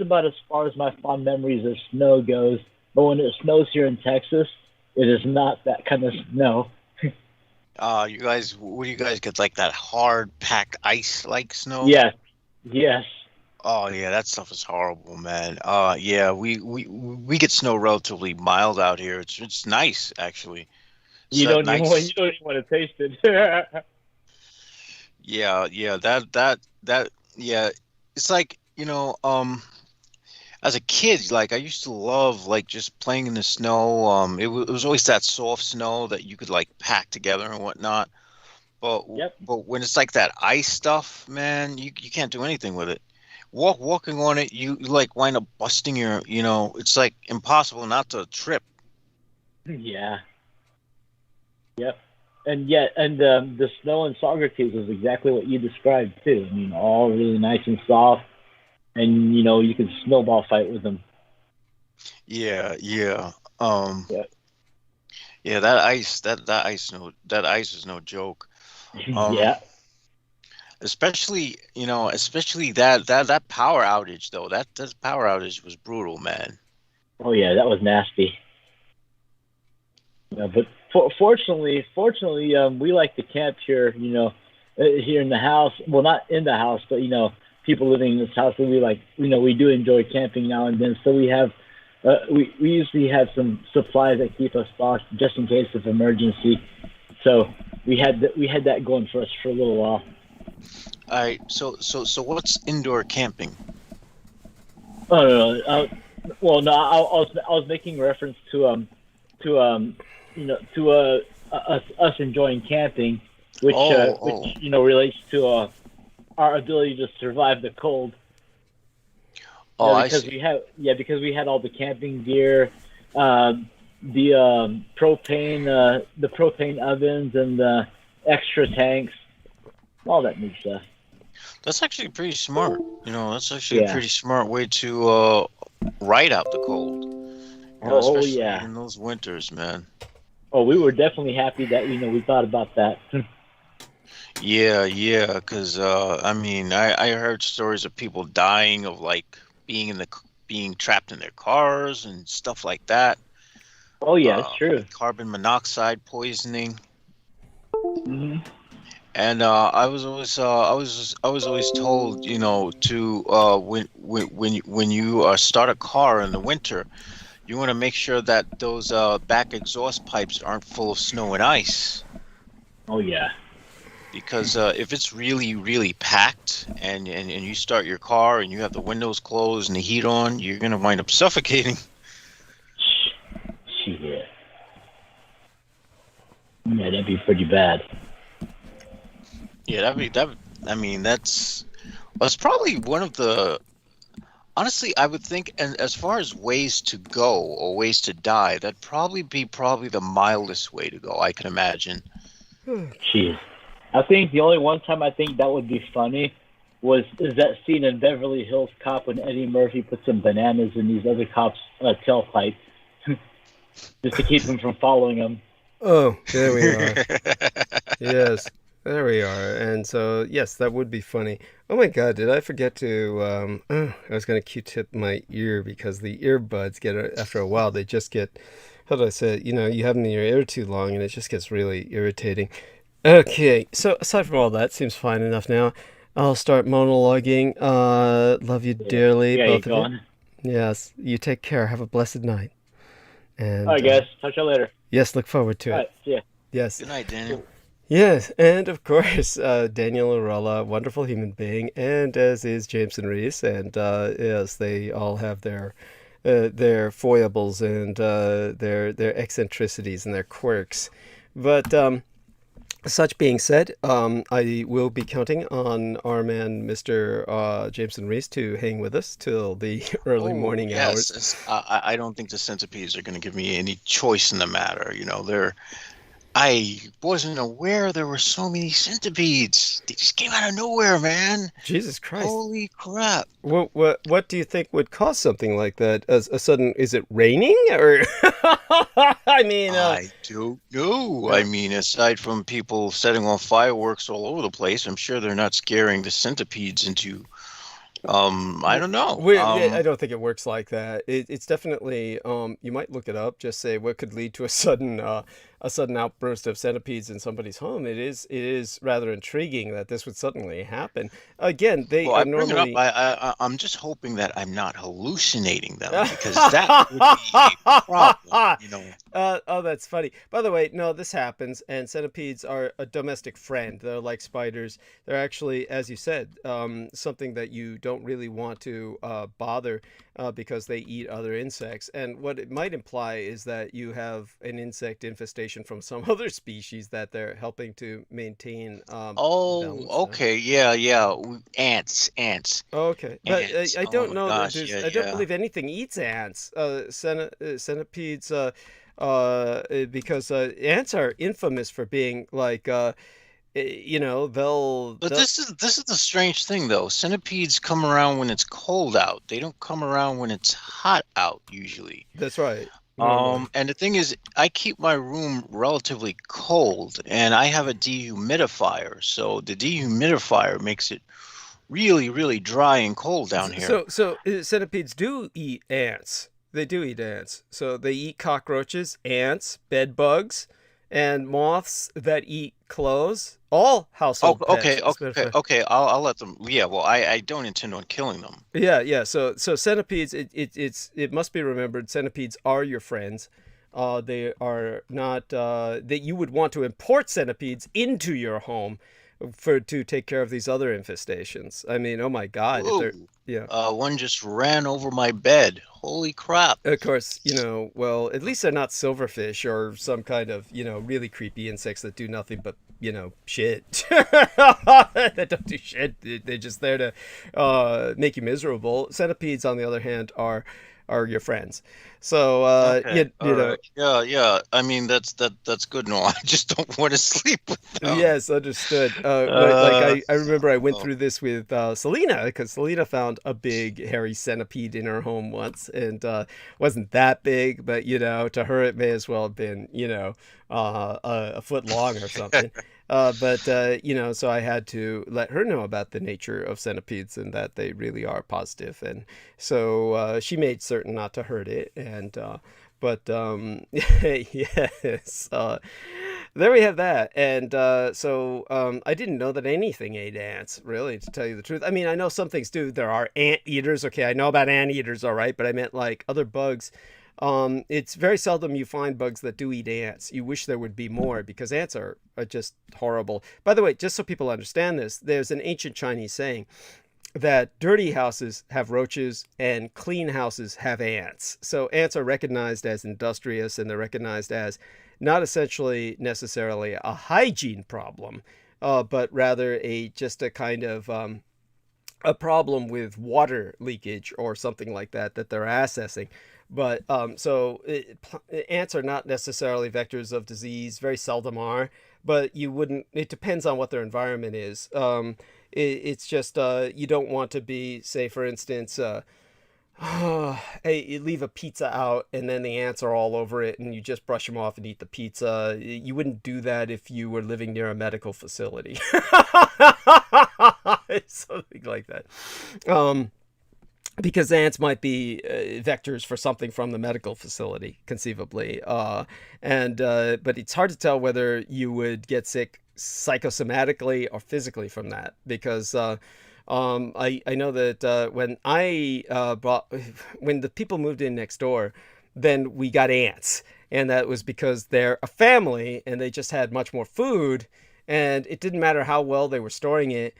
far as my fond memories of snow goes. But when it snows here in Texas, it is not that kind of snow. You guys, what do you guys get, like that hard packed ice like snow? Yes. Oh yeah, that stuff is horrible, man. Yeah, we get snow relatively mild out here. It's nice actually. You don't even want to taste it. Yeah, yeah. It's like, you know, as a kid, like I used to love like just playing in the snow. It was always that soft snow that you could like pack together and whatnot. But Yep. but when it's like that ice stuff, man, you can't do anything with it. walking on it, you like wind up busting your, it's like impossible not to trip. Yeah. Yep. And the snow in Socrates was exactly what you described too. I mean, all really nice and soft, and you could snowball fight with them. Yeah. Yeah. Yeah, that ice is no joke. Yeah. Especially that power outage though. That power outage was brutal, man. Oh yeah, that was nasty. Yeah, but fortunately, we like to camp here. Here in the house. Well, not in the house, but people living in this house. We do enjoy camping now and then. So we have, we usually have some supplies that keep us stocked just in case of emergency. So we had that going for us for a little while. All right. So what's indoor camping? Oh no. Well, no. I was making reference to us enjoying camping, which relates to our ability to survive the cold. Because we had all the camping gear, the propane ovens and the extra tanks, all that new stuff. That's actually pretty smart. That's actually a pretty smart way to ride out the cold. Especially in those winters, man. Oh, we were definitely happy that we thought about that. Yeah, because I heard stories of people dying of like being trapped in their cars and stuff like that. Oh yeah, it's true. Carbon monoxide poisoning. Mm-hmm. And I was always told, to when you start a car in the winter, you want to make sure that those back exhaust pipes aren't full of snow and ice. Oh yeah. Because if it's really, really packed and you start your car and you have the windows closed and the heat on, you're going to wind up suffocating. Shit. Yeah, that'd be pretty bad. Yeah, that's probably one of the... Honestly, I would think, and as far as ways to go or ways to die, that'd probably be the mildest way to go, I can imagine. Jeez. I think the only one time I think that would be funny is that scene in Beverly Hills Cop when Eddie Murphy put some bananas in these other cops' tailpipe just to keep them from following him. Oh, there we are. Yes, there we are. And so, yes, that would be funny. Oh my God, did I forget to, I was going to Q-tip my ear because the earbuds after a while, they just get, how do I say it? You have them in your ear too long and it just gets really irritating. Okay, so aside from all that, seems fine enough now. I'll start monologuing. Love you dearly, both of you. Yes, you take care. Have a blessed night. And, all right, guys. Talk to you later. Yes, look forward to it. All right, see ya. Yes. Good night, Daniel. Yes, and of course, Daniel Arella, wonderful human being, and as is Jameson Reese, and yes, they all have their foibles and their eccentricities and their quirks. But such being said, I will be counting on our man, Mr. Jameson Reese, to hang with us till the early morning hours. Yes. I don't think the centipedes are going to give me any choice in the matter. I wasn't aware there were so many centipedes. They just came out of nowhere, man. Jesus Christ. Holy crap. What do you think would cause something like that? A sudden, is it raining? Or I mean... I don't know. I mean, aside from people setting off fireworks all over the place, I'm sure they're not scaring the centipedes into... I don't know. I don't think it works like that. It's definitely, you might look it up, just say what could lead to a sudden outburst of centipedes in somebody's home. It is rather intriguing that this would suddenly happen. Again, I bring it up. I'm just hoping that I'm not hallucinating them, because that would be a problem, Oh, that's funny. By the way, no, this happens, and centipedes are a domestic friend. They're like spiders. They're actually, as you said, something that you don't really want to bother. because they eat other insects. And what it might imply is that you have an insect infestation from some other species that they're helping to maintain Oh, balance. okay, yeah. Ants. Okay, but Ants. I Oh don't my know that gosh, I don't yeah. believe anything eats ants. Centipedes, because ants are infamous for being like, you know, But they'll this is the strange thing though. Centipedes come around when it's cold out. They don't come around when it's hot out usually. That's right. Normally. And the thing is, I keep my room relatively cold, and I have a dehumidifier. So the dehumidifier makes it really, really dry and cold down here. So centipedes do eat ants. They do eat ants. So they eat cockroaches, ants, bed bugs, and moths that eat clothes. All household pets. Okay. I'll let them. Yeah. Well, I don't intend on killing them. Yeah. So centipedes. It must be remembered. Centipedes are your friends. They are not. That you would want to import centipedes into your home to take care of these other infestations. I mean, oh my God. If they're, yeah. One just ran over my bed. Holy crap. Of course, you know, well, at least they're not silverfish or some kind of, you know, really creepy insects that do nothing but, you know, shit. That don't do shit. They're just there to make you miserable. Centipedes, on the other hand, are your friends. So Okay. you know. Right. Yeah. I mean, that's good and all. I just don't want to sleep with them. Yes, understood. Like I remember I went through this with Selena, because Selena found a big hairy centipede in her home once, and wasn't that big, but you know, to her it may as well have been, you know, a foot long or something. But you know, so I had to let her know about the nature of centipedes and that they really are positive, and so she made certain not to hurt it. And but yes, there we have that. And so I didn't know that anything ate ants, really, to tell you the truth. I mean, I know some things do. There are ant eaters. Okay, I know about ant eaters, all right, but I meant like other bugs. It's very seldom you find bugs that do eat ants. You wish there would be more, because ants are just horrible. By the way, just so people understand this, there's an ancient Chinese saying that dirty houses have roaches and clean houses have ants. So ants are recognized as industrious, and they're recognized as not essentially necessarily a hygiene problem, but rather just a kind of a problem with water leakage or something like that they're assessing. But ants are not necessarily vectors of disease, very seldom are, but it depends on what their environment is. It's just, you don't want to be, say, for instance, hey, you leave a pizza out and then the ants are all over it and you just brush them off and eat the pizza. You wouldn't do that if you were living near a medical facility. Something like that. Because ants might be vectors for something from the medical facility, conceivably. But it's hard to tell whether you would get sick psychosomatically or physically from that, because I know that when the people moved in next door, then we got ants, and that was because they're a family and they just had much more food, and it didn't matter how well they were storing it.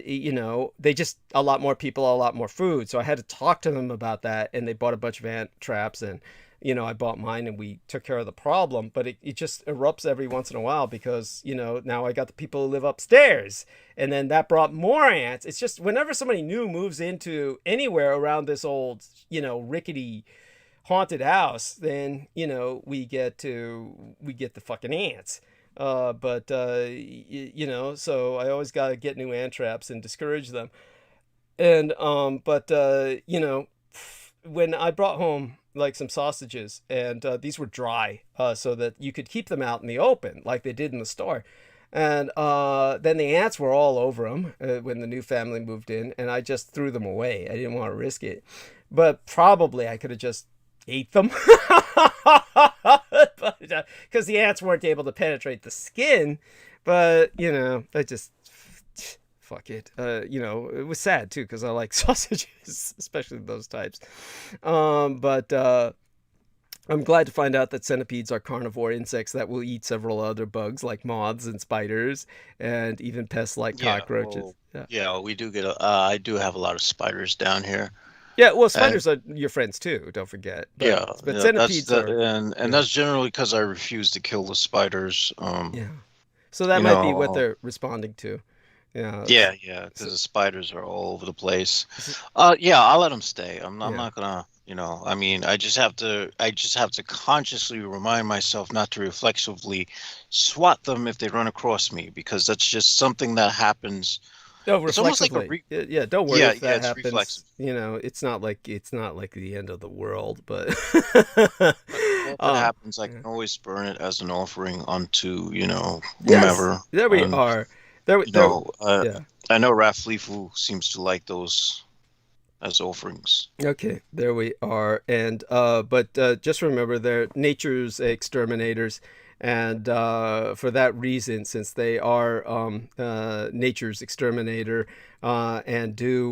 You know, they just, a lot more people, a lot more food. So I had to talk to them about that, and they bought a bunch of ant traps, and, you know, I bought mine and we took care of the problem. But it just erupts every once in a while because, you know, now I got the people who live upstairs, and then that brought more ants. It's just whenever somebody new moves into anywhere around this old, you know, rickety haunted house, then, you know, we get the fucking ants. You know, so I always got to get new ant traps and discourage them. And, you know, when I brought home like some sausages, and these were dry, so that you could keep them out in the open like they did in the store. And then the ants were all over them when the new family moved in, and I just threw them away. I didn't want to risk it. But probably I could have just ate them. Because the ants weren't able to penetrate the skin. But, you know, I just, fuck it. You know, it was sad too, because I like sausages, especially those types. But I'm glad to find out that centipedes are carnivore insects that will eat several other bugs like moths and spiders, and even pests like cockroaches. Well, yeah, we do get I do have a lot of spiders down here. Yeah, well, spiders are your friends too. Don't forget. But centipedes are. And that's generally because I refuse to kill the spiders. Yeah. So that might be what they're responding to. Yeah. Yeah, because the spiders are all over the place. Yeah, I'll let them stay. I'm not gonna, I mean, I just have to consciously remind myself not to reflexively swat them if they run across me, because that's just something that happens. No, It's almost like yeah, don't worry if that it's happens. reflexive. It's not like the end of the world, but If that happens, I can always burn it as an offering unto, whomever. Yes, there we are. I know Raflifu seems to like those as offerings. Okay, there we are. And but just remember, they're nature's exterminators, and for that reason, since they are nature's exterminator and do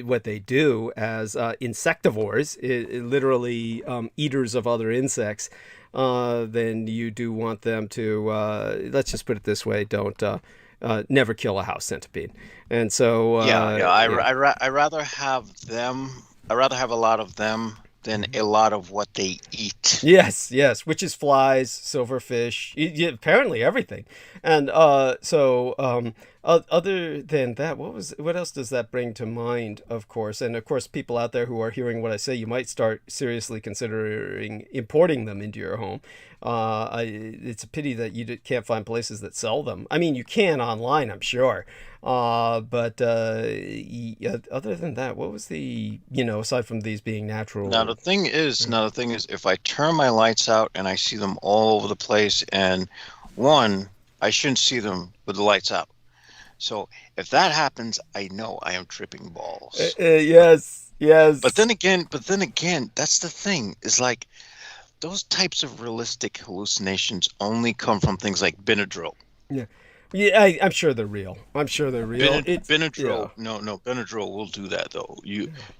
what they do as insectivores, literally eaters of other insects, then you do want them to, let's just put it this way, don't never kill a house centipede. And so I rather have them. I rather have a lot of them than a lot of what they eat. Yes, which is flies, silverfish, apparently everything. And other than that, what else does that bring to mind? Of course, and of course, people out there who are hearing what I say, you might start seriously considering importing them into your home. It's a pity that you can't find places that sell them. I mean, you can online, I'm sure. But other than that, what was the, aside from these being natural? Now the thing is, if I turn my lights out and I see them all over the place, and I shouldn't see them with the lights out. So if that happens, I know I am tripping balls. Yes. But then again, that's the thing. Is like those types of realistic hallucinations only come from things like Benadryl. Yeah, I'm sure they're real. Benadryl, no, Benadryl will do that though.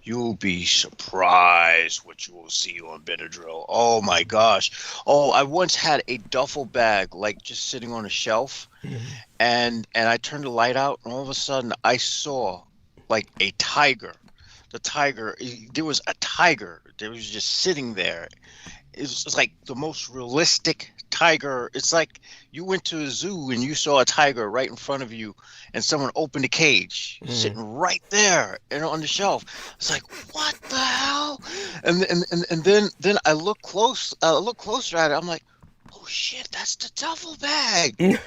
You'll be surprised what you will see on Benadryl. Oh my gosh! Oh, I once had a duffel bag like just sitting on a shelf, and I turned the light out, and all of a sudden I saw like a tiger. There was a tiger. There was just sitting there. It was like the most realistic tiger. It's like you went to a zoo and you saw a tiger right in front of you, and someone opened a cage sitting right there on the shelf. It's like, what the hell? And then I look closer at it. I'm like, oh shit, that's the duffel bag.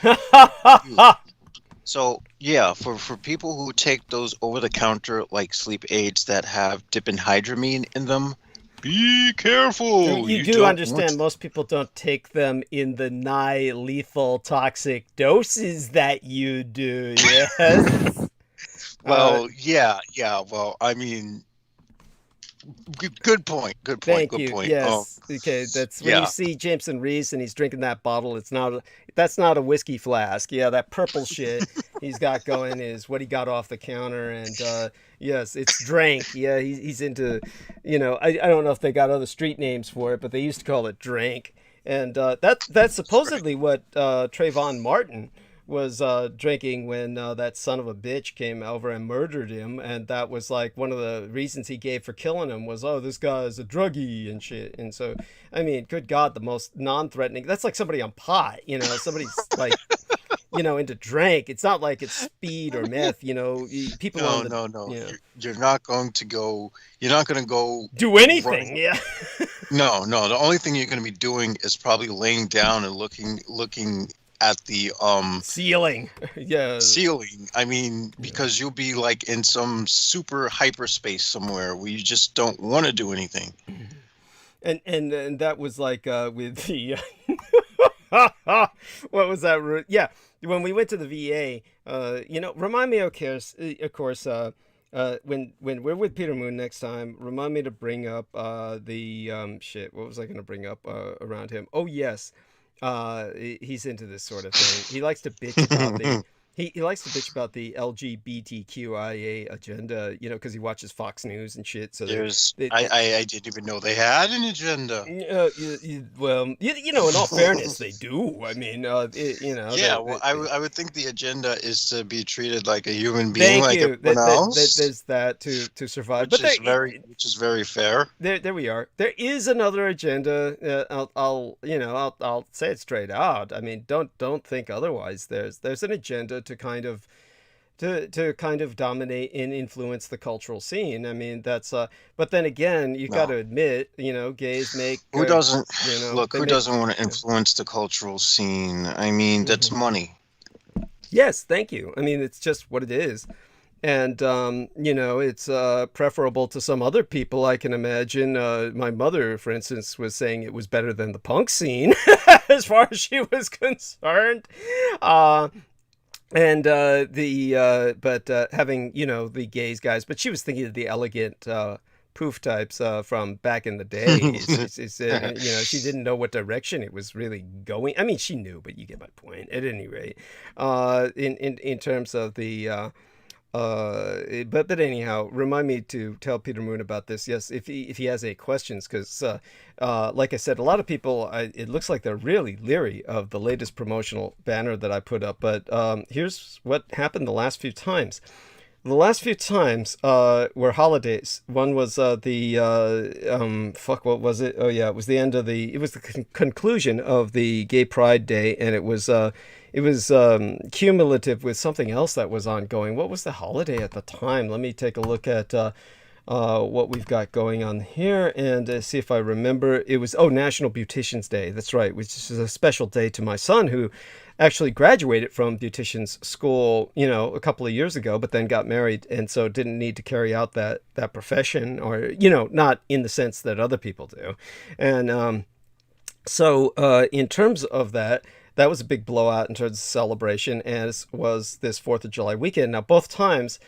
So yeah, for people who take those over the counter like sleep aids that have diphenhydramine in them, be careful. You do understand most people don't take them in the nigh lethal toxic doses that you do, yes? Well, yeah. Well, I mean, good point. Thank you. Yes. Okay. That's when you see Jameson Reese and he's drinking that bottle. That's not a whiskey flask. Yeah, that purple shit he's got going is what he got off the counter, and yes, it's Drank. Yeah, he's into, I don't know if they got other street names for it, but they used to call it Drank, and that's supposedly what Trayvon Martin was drinking when that son of a bitch came over and murdered him, and that was like one of the reasons he gave for killing him was, oh, this guy's a druggie and shit. And so, I mean, good God, the most non-threatening. That's like somebody on pot, somebody's like, into Drank. It's not like it's speed or meth. People. No. You're not going to go. You're not going to go do anything. Yeah. No. The only thing you're going to be doing is probably laying down and looking at the ceiling. Yeah. Ceiling. I mean, because you'll be like in some super hyperspace somewhere where you just don't want to do anything. And that was like with the what was that? Yeah, when we went to the VA, remind me, of course, when we're with Peter Moon next time, remind me to bring up the shit. What was I going to bring up around him? Oh yes. He's into this sort of thing. He likes to bitch about He likes to bitch about the LGBTQIA agenda, you know, because he watches Fox News and shit. So I didn't even know they had an agenda. Well, you know, in all fairness, they do. I mean, you know. Yeah, well, I would think the agenda is to be treated like a human being, Thank like you. everyone else. There's that to survive, which is very fair. There we are. There is another agenda. I'll say it straight out. I mean, don't think otherwise. There's an agenda to kind of dominate and influence the cultural scene. I mean, that's but then again, you got to admit, you know, gays make who doesn't who doesn't want to influence the cultural scene? I mean, that's money. Yes, thank you. I mean, it's just what it is. And, you know, it's preferable to some other people. I can imagine my mother, for instance, was saying it was better than the punk scene as far as she was concerned. Having, you know, the gays guys, but she was thinking of the elegant poof types from back in the day. You know, she didn't know what direction it was really going. I mean, she knew, but you get my point. At any rate, in terms of the but anyhow, remind me to tell Peter Moon about this. Yes, if he has any questions, because like I said, a lot of people, it looks like they're really leery of the latest promotional banner that I put up. But here's what happened the last few times. The last few times were holidays. One was what was it? Oh yeah, it was the conclusion of the Gay Pride Day, and it was cumulative with something else that was ongoing. What was the holiday at the time? Let me take a look at what we've got going on here and see if I remember. It was National Beauticians Day. That's right, which is a special day to my son, who actually graduated from beautician's school, you know, a couple of years ago, but then got married, and so didn't need to carry out that profession, or, you know, not in the sense that other people do. And so in terms of that was a big blowout in terms of celebration, as was this 4th of July weekend. Now, both times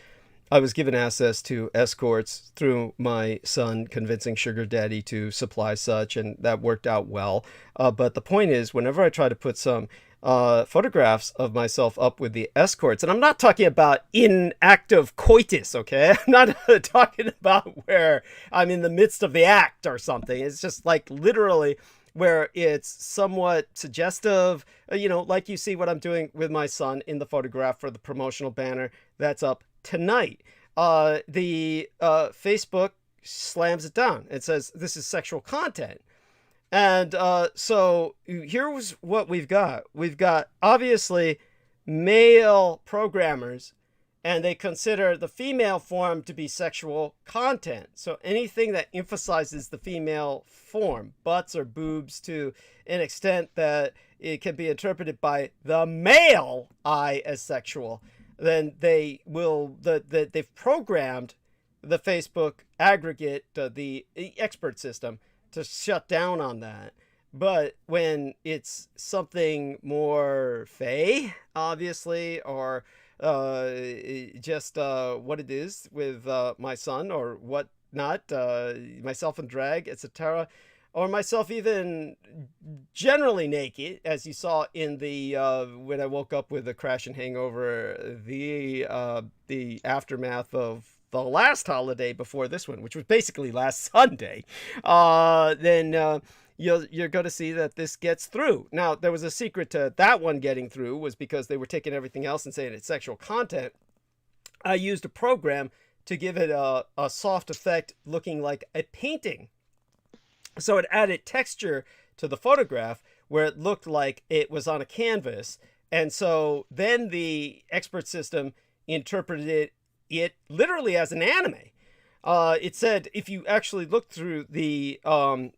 I was given access to escorts through my son convincing Sugar Daddy to supply such, and that worked out well. But the point is, whenever I try to put some photographs of myself up with the escorts, and I'm not talking about in active coitus, okay? I'm not talking about where I'm in the midst of the act or something. It's just like literally where it's somewhat suggestive, you know, like you see what I'm doing with my son in the photograph for the promotional banner that's up tonight. The Facebook slams it down. It says this is sexual content. And so here's what we've got. We've got obviously male programmers, and they consider the female form to be sexual content. So anything that emphasizes the female form, butts or boobs, to an extent that it can be interpreted by the male eye as sexual, then they've programmed the Facebook aggregate, the expert system, to shut down on that. But when it's something more fey, obviously, or just what it is with my son or what not, myself in drag, etc., or myself even generally naked, as you saw in the when I woke up with a crash and hangover, the aftermath of the last holiday before this one, which was basically last Sunday, then you're going to see that this gets through. Now, there was a secret to that one getting through, was because they were taking everything else and saying it's sexual content. I used a program to give it a soft effect looking like a painting. So it added texture to the photograph where it looked like it was on a canvas. And so then the expert system interpreted it literally as an anime. It said if you actually looked through the,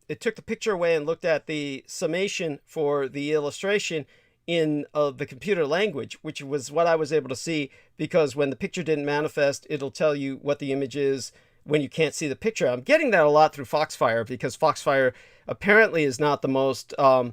it took the picture away and looked at the summation for the illustration in the computer language, which was what I was able to see, because when the picture didn't manifest, it'll tell you what the image is when you can't see the picture. I'm getting that a lot through Foxfire, because Foxfire apparently is not the most... Firefox.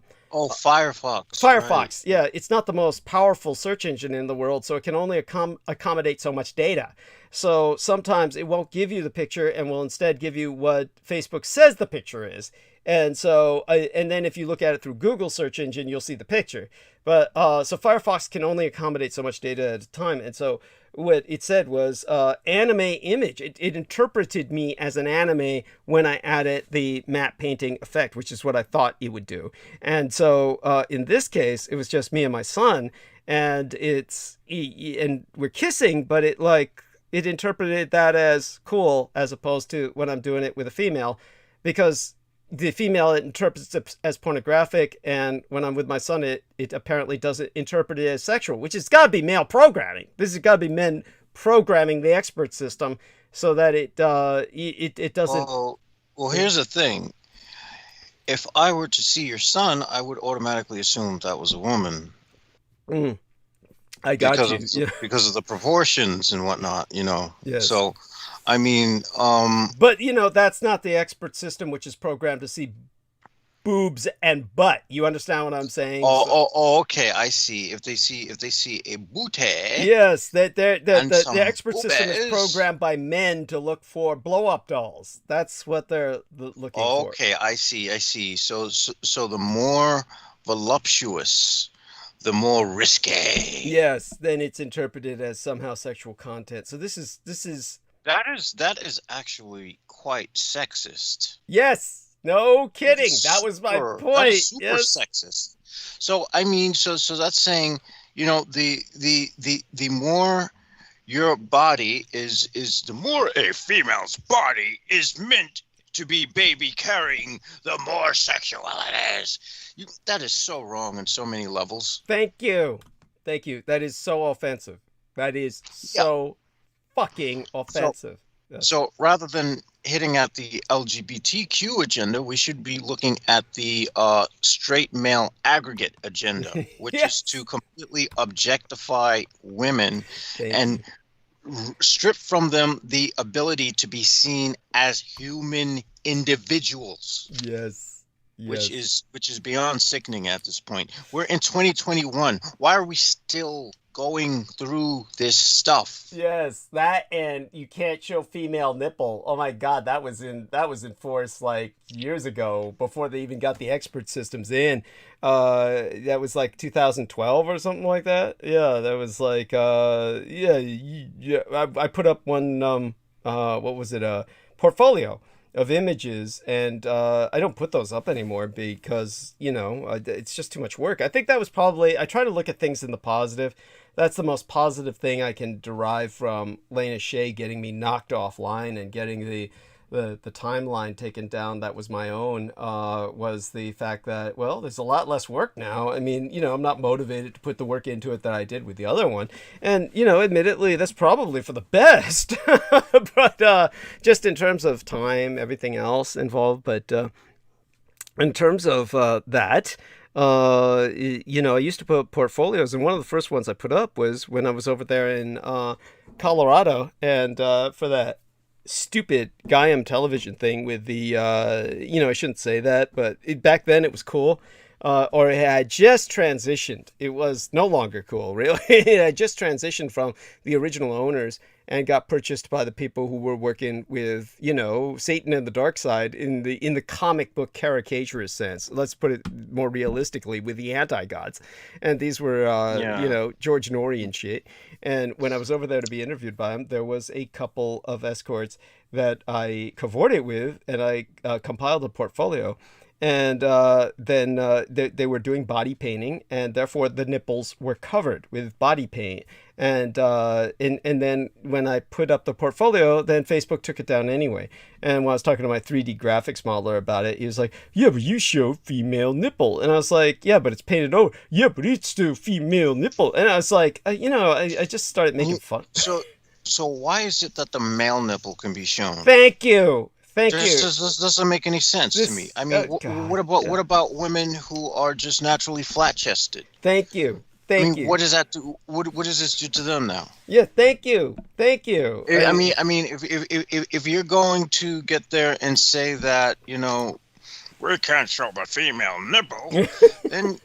Firefox, right. Yeah. It's not the most powerful search engine in the world, so it can only accommodate so much data. So sometimes it won't give you the picture and will instead give you what Facebook says the picture is. And so, and then if you look at it through Google search engine, you'll see the picture. But so Firefox can only accommodate so much data at a time. And so what it said was anime image. It interpreted me as an anime when I added the matte painting effect, which is what I thought it would do. And so in this case, it was just me and my son, and and we're kissing, but it interpreted that as cool as opposed to when I'm doing it with a female, because the female, it interprets it as pornographic, and when I'm with my son, it apparently doesn't interpret it as sexual, which has got to be male programming. This has got to be men programming the expert system so that it doesn't. Well, here's the thing. If I were to see your son, I would automatically assume that was a woman. I got you. Because of the proportions and whatnot, Yes. So, I mean, but that's not the expert system, which is programmed to see boobs and butt. You understand what I'm saying? Okay, I see. If they see a booty, yes, the expert boobies. system is programmed by men to look for blow-up dolls. That's what they're looking for. Okay, I see. So the more voluptuous, the more risque. Yes, then it's interpreted as somehow sexual content. So this is that is actually quite sexist. Yes, no kidding. That was my point. That is super sexist. So I mean, so that's saying, the more your body is the more a female's body is meant to be baby carrying, the more sexual it is. That is so wrong on so many levels. Thank you. That is so offensive. That is so fucking offensive. So rather than hitting at the LGBTQ agenda, we should be looking at the straight male aggregate agenda, which is to completely objectify women and strip from them the ability to be seen as human individuals. Yes. Which is beyond sickening at this point. We're in 2021. Why are we still going through this stuff? Yes, that, and you can't show female nipple. Oh my God, that was in force like years ago, before they even got the expert systems in. That was like 2012 or something like that. Yeah, that was like I put up one what was it, portfolio of images, and I don't put those up anymore because it's just too much work. I think that was probably, I try to look at things in the positive. That's the most positive thing I can derive from Lena Shea getting me knocked offline and getting the timeline taken down that was my own, was the fact that, well, there's a lot less work now. I mean, I'm not motivated to put the work into it that I did with the other one. And, admittedly, that's probably for the best. But just in terms of time, everything else involved. But in terms of that, I used to put portfolios, and one of the first ones I put up was when I was over there in Colorado, and for that stupid Gaiam television thing with the I shouldn't say that, but back then it was cool, or it had just transitioned. It was no longer cool, really. It had just transitioned from the original owners and got purchased by the people who were working with, Satan and the dark side in the comic book caricaturist sense. Let's put it more realistically, with the anti-gods. And these were, George Norrie and shit. And when I was over there to be interviewed by him, there was a couple of escorts that I cavorted with, and I compiled a portfolio. And then they were doing body painting, and therefore the nipples were covered with body paint. And then when I put up the portfolio, then Facebook took it down anyway. And when I was talking to my 3D graphics modeler about it, he was like, "Yeah, but you show female nipple." And I was like, "Yeah, but it's painted over." "Yeah, but it's still female nipple." And I was like, I just started making fun. So why is it that the male nipple can be shown? Thank you. This doesn't make any sense to me. I mean, what about women who are just naturally flat-chested? Thank you. What does that do? What does this do to them now? Yeah, thank you. I mean, if you're going to get there and say that, we can't show the female nipple, then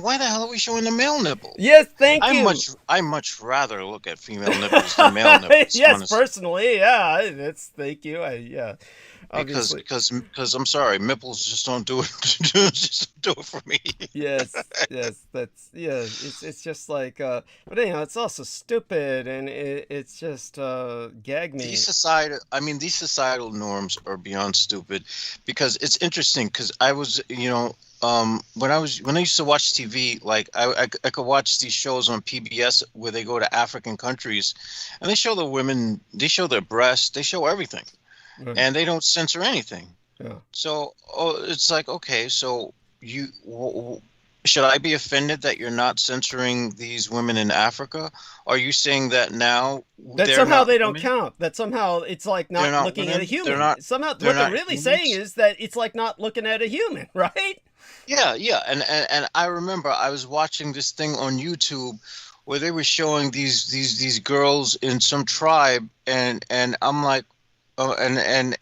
why the hell are we showing the male nipple? Yes, thank you. I much rather look at female nipples than male nipples. Yes, honestly. personally, yeah. Thank you. because obviously. because I'm sorry, nipples just don't do it. Just don't do it for me. Yes, yes, that's yeah. It's just like, but anyhow, it's also stupid, and it's just gag me. These societal norms are beyond stupid, because it's interesting. Because I was, when I used to watch TV, like I could watch these shows on PBS where they go to African countries, and they show the women, they show their breasts, they show everything, Right. and they don't censor anything. Yeah. So it's like, okay, so should I be offended that you're not censoring these women in Africa? Are you saying that now That they're somehow not they don't women? count. That somehow it's like They're not not looking women? at a human. They're not- Somehow they're what they're not really humans? saying is that it's like not looking at a human, right? Yeah, and I remember I was watching this thing on YouTube where they were showing these girls in some tribe, and I'm like, oh, and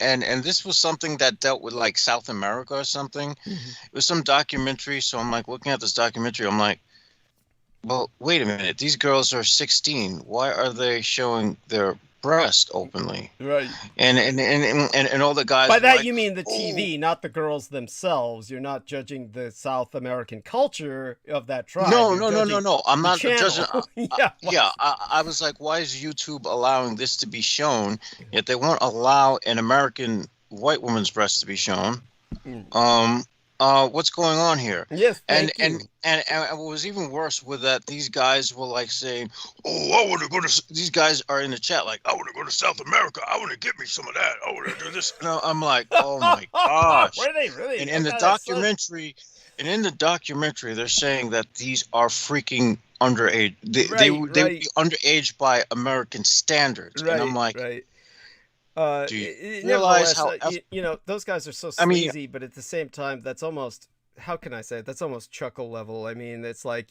this was something that dealt with like South America or something. It was some documentary, so I'm like looking at this documentary, I'm like, well, wait a minute, these girls are 16. Why are they showing their breast openly? Right. And all the guys By were that like, you mean the "Oh." TV, not the girls themselves. You're not judging the South American culture of that tribe. No, You're no, no, no, judging no. I'm the not channel. judging. Yeah. Yeah, I was like, why is YouTube allowing this to be shown? Yet they won't allow an American white woman's breast to be shown. What's going on here? Yes. And Thank you. and what was even worse was that these guys were like saying, "Oh, I want to go to." These guys are in the chat like, "I want to go to South America. I want to get me some of that. I want to do this." And I'm like, "Oh my gosh!" Were they really? And in the What kind of documentary, they're saying that these are freaking underage. They Right, would be right. underage by American standards. Right. And I'm like, right. do you Nevertheless, realize how? those guys are so I mean- sleazy, but at the same time, that's almost, how can I say it? That's almost chuckle level. I mean, it's like,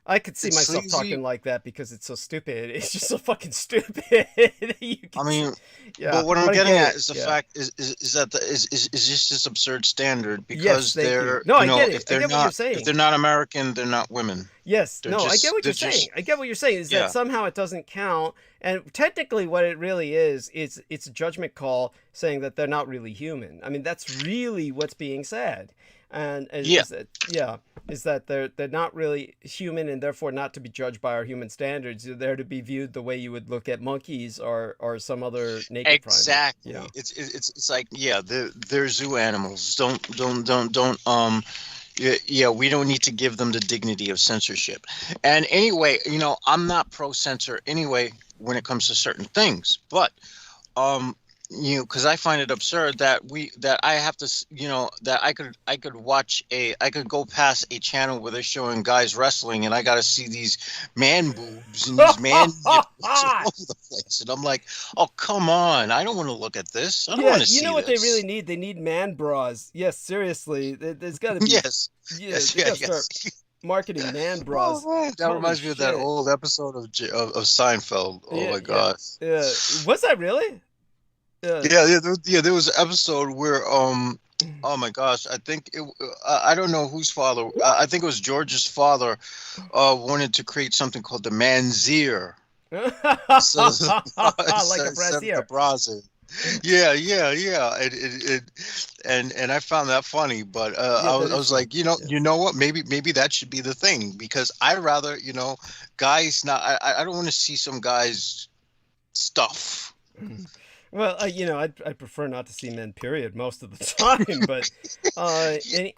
I could see It's myself sleazy. talking like that because it's so stupid. It's just so fucking stupid. You can I mean, yeah. but what I'm I getting get at it. is the Yeah. fact is just this absurd standard, Yes, because thank you. they're No, I get it. if I they're get what you're not saying. if they're not American, they're not women. Yes, They're no, I just- get what you're they're saying. just- I get what you're saying is Yeah. that somehow it doesn't count. And technically what it really is, it's a judgment call saying that they're not really human. I mean, that's really what's being said. And Yeah. is that they're not really human, and therefore not to be judged by our human standards. They're to be viewed the way you would look at monkeys or some other naked primate. Exactly. Yeah. It's like, yeah, they're zoo animals. Don't yeah, we don't need to give them the dignity of censorship. And anyway, I'm not pro censor anyway when it comes to certain things, but because I find it absurd that I have to, that I could go past a channel where they're showing guys wrestling, and I got to see these man boobs and these man nipples all over the place, and I'm like, oh, come on, I don't want to look at this. I don't want to see you know what this. they really need? They need man bras. Yes, seriously. There's got to be. Yes. Yeah, Yes. they gotta Yes. start marketing man bras. That Holy reminds me of that shit. old episode of Seinfeld. Oh Yeah, my yeah. god. Yeah, was that really? There was an episode where oh my gosh, I think I don't know whose father. I think it was George's father. Wanted to create something called the manzier. like a brassiere. brazier. Yeah. And I found that funny, but I was like, you know what? Maybe that should be the thing, because I rather, guys not. I don't want to see some guys stuff. Well, I'd prefer not to see men, period, most of the time. But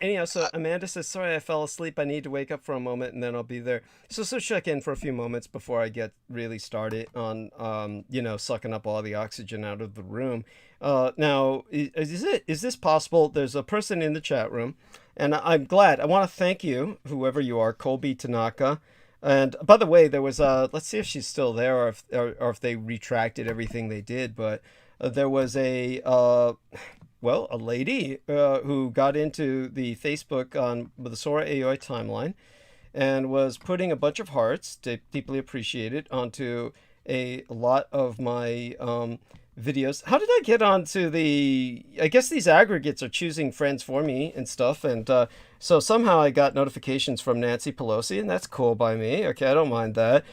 anyhow, so Amanda says, sorry, I fell asleep. I need to wake up for a moment, and then I'll be there. So check in for a few moments before I get really started on, sucking up all the oxygen out of the room. Now, is this possible? There's a person in the chat room, and I'm glad. I want to thank you, whoever you are, Colby Tanaka. And by the way, there was let's see if she's still there, or if they retracted everything they did. But there was a lady who got into the Facebook on the Sora Aoi timeline and was putting a bunch of hearts, deeply appreciated, onto a lot of my videos. How did I get onto the... I guess these aggregates are choosing friends for me and stuff, and so somehow I got notifications from Nancy Pelosi, and that's cool by me. Okay, I don't mind that.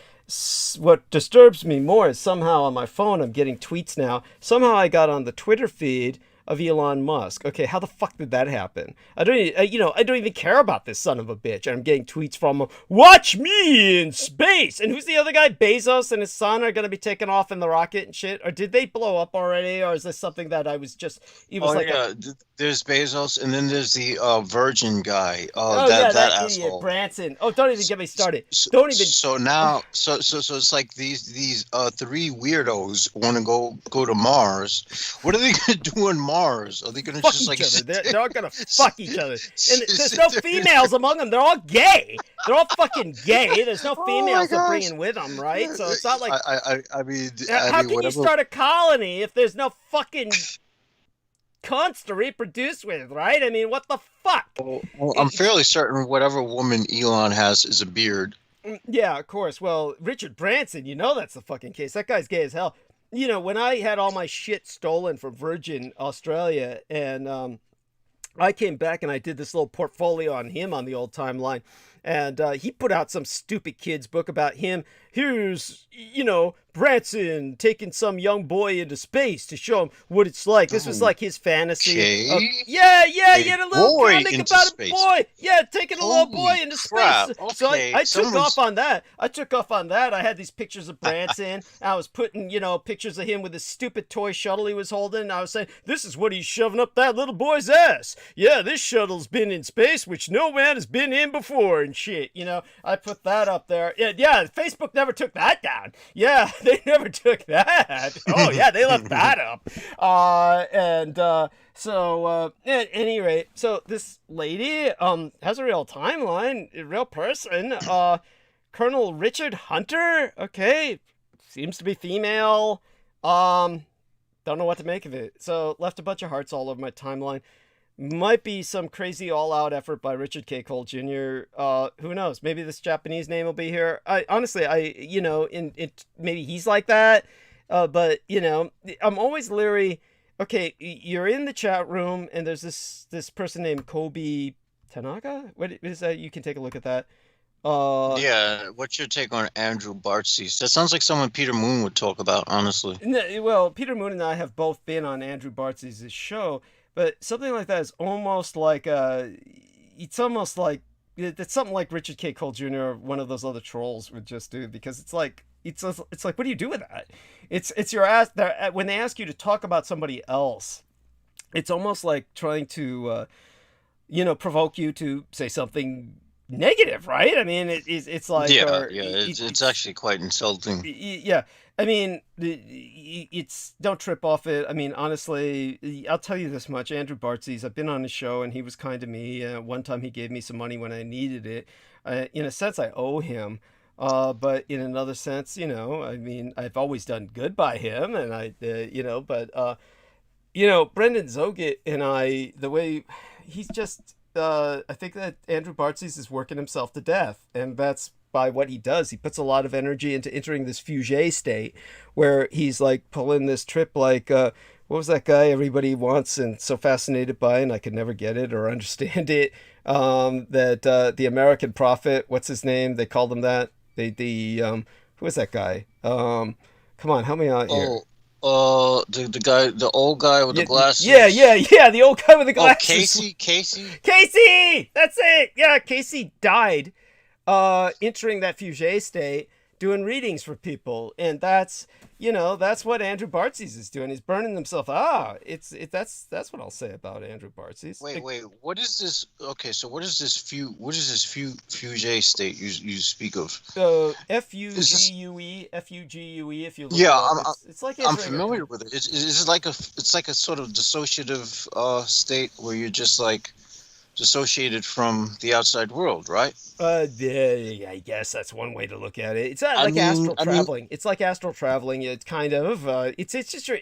What disturbs me more is somehow on my phone I'm getting tweets now. Somehow I got on the Twitter feed of Elon Musk. Okay, how the fuck did that happen? I don't even care about this son of a bitch. And I'm getting tweets from him. Watch me in space. And who's the other guy? Bezos and his son are going to be taken off in the rocket and shit. Or did they blow up already? Or is this something that I was just? There's Bezos, and then there's the Virgin guy. That asshole. Idiot Branson. Oh, don't even get me started. Don't even. So now, so it's like these three weirdos want to go to Mars. What are they gonna do on Mars? Are they gonna fuck just like? They're all gonna fuck each other. And there's no females among them. They're all gay. They're all fucking gay. There's no females to bring in with them, right? So it's not like. I mean, how can you start a colony if there's no fucking cunts to reproduce with, right? I mean, what the fuck? Well, I'm fairly certain whatever woman Elon has is a beard. Yeah, of course. Well, Richard Branson, you know that's the fucking case. That guy's gay as hell. You know, when I had all my shit stolen from Virgin Australia, and I came back and I did this little portfolio on him on the old timeline, and he put out some stupid kid's book about him. Here's, Branson taking some young boy into space to show him what it's like. This was like his fantasy. Yeah, he had a little comic about space. A boy. Yeah, taking a little boy into space. Okay. So I took off on that. I had these pictures of Branson. I was putting, pictures of him with this stupid toy shuttle he was holding. I was saying, this is what he's shoving up that little boy's ass. Yeah, this shuttle's been in space, which no man has been in before and shit. I put that up there. Yeah, Facebook never took that down. Yeah, they never took that. Oh, yeah, they left that up. So at any rate, so this lady has a real timeline, a real person. Colonel Richard Hunter, okay, seems to be female. Don't know what to make of it. So left a bunch of hearts all over my timeline. Might be some crazy all-out effort by Richard K. Cole Jr. Who knows? Maybe this Japanese name will be here. Honestly, maybe he's like that. But I'm always leery. Okay, you're in the chat room, and there's this person named Kobe Tanaka. What is that? You can take a look at that. Yeah, what's your take on Andrew Bartzies? That sounds like someone Peter Moon would talk about, honestly. Well, Peter Moon and I have both been on Andrew Bartzies' show. But something like that is almost like it's something like Richard K. Cole Jr. or one of those other trolls would just do, because it's like what do you do with that? It's your ass. When they ask you to talk about somebody else, it's almost like trying to provoke you to say something negative, right? I mean, it's like it's actually quite insulting. Yeah. I mean, don't trip off it. I mean, honestly, I'll tell you this much. Andrew Bartzies, I've been on his show, and he was kind to me. One time he gave me some money when I needed it. In a sense, I owe him. But in another sense, I mean, I've always done good by him, and Brendan Zoget and I, the way he's just, I think that Andrew Bartzies is working himself to death, and that's by what he does. He puts a lot of energy into entering this fugue state where he's like pulling this trip like, what was that guy everybody wants and so fascinated by, and I could never get it or understand it, the American Prophet, what's his name? They called him that. Who is that guy? Come on, help me out here. The guy, the old guy with the glasses. Yeah, the old guy with the glasses. Casey! That's it! Yeah, Casey died entering that fugue state, doing readings for people, and that's what Andrew Bartzies is doing. He's burning himself. That's what I'll say about Andrew Bartzies. Wait, what is this? Okay, so what is this fugue state you speak of? F-U-G-U-E, if you look it's like I'm familiar with it. It's like a sort of dissociative state where you're just like dissociated from the outside world, right? I guess that's one way to look at it. It's like astral traveling. It's like astral traveling. It's kind of it's just you're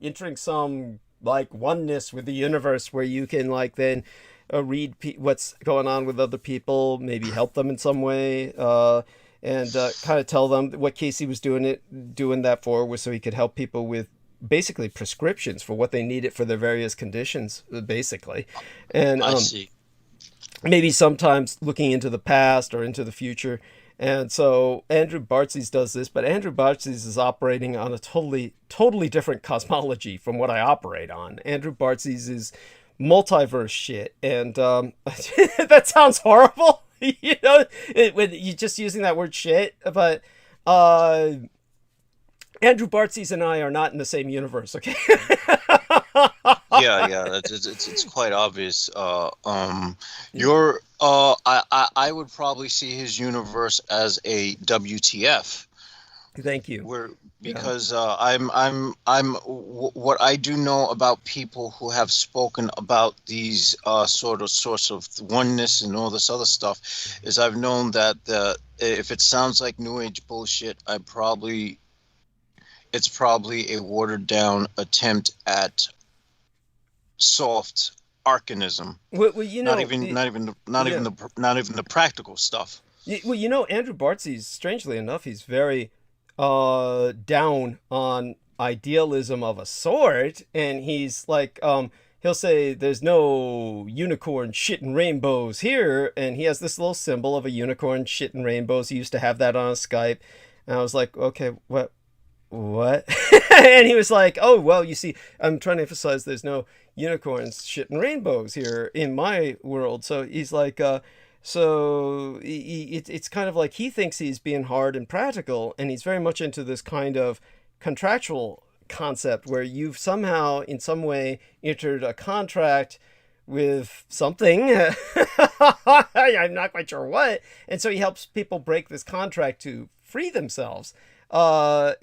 entering some like oneness with the universe where you can like then read what's going on with other people, maybe help them in some way. and kind of tell them what Casey was doing that for was so he could help people with basically prescriptions for what they needed for their various conditions, basically. And I see. maybe sometimes looking into the past or into the future. And so Andrew Bartzies does this, but Andrew Bartzies is operating on a totally different cosmology from what I operate on. Andrew Bartzies is multiverse shit, and that sounds horrible, you know, when you're just using that word shit, but Andrew Bartzies and I are not in the same universe, okay? Yeah, it's quite obvious. I would probably see his universe as a WTF. Thank you. Because what I do know about people who have spoken about these sorts of oneness and all this other stuff is I've known that if it sounds like New Age bullshit, it's probably a watered down attempt at soft arcanism. Well, you know, not even the practical stuff. Well, you know, Andrew Bartzies, strangely enough, he's very down on idealism of a sort, and he's like, he'll say there's no unicorn shit and rainbows here, and he has this little symbol of a unicorn shit and rainbows. He used to have that on Skype, and I was like, okay, what? And he was like, oh, well, you see, I'm trying to emphasize there's no unicorns shit and rainbows here in my world. So he's like, so it's kind of like he thinks he's being hard and practical, and he's very much into this kind of contractual concept where you've somehow in some way entered a contract with something. I'm not quite sure what, and so he helps people break this contract to free themselves. And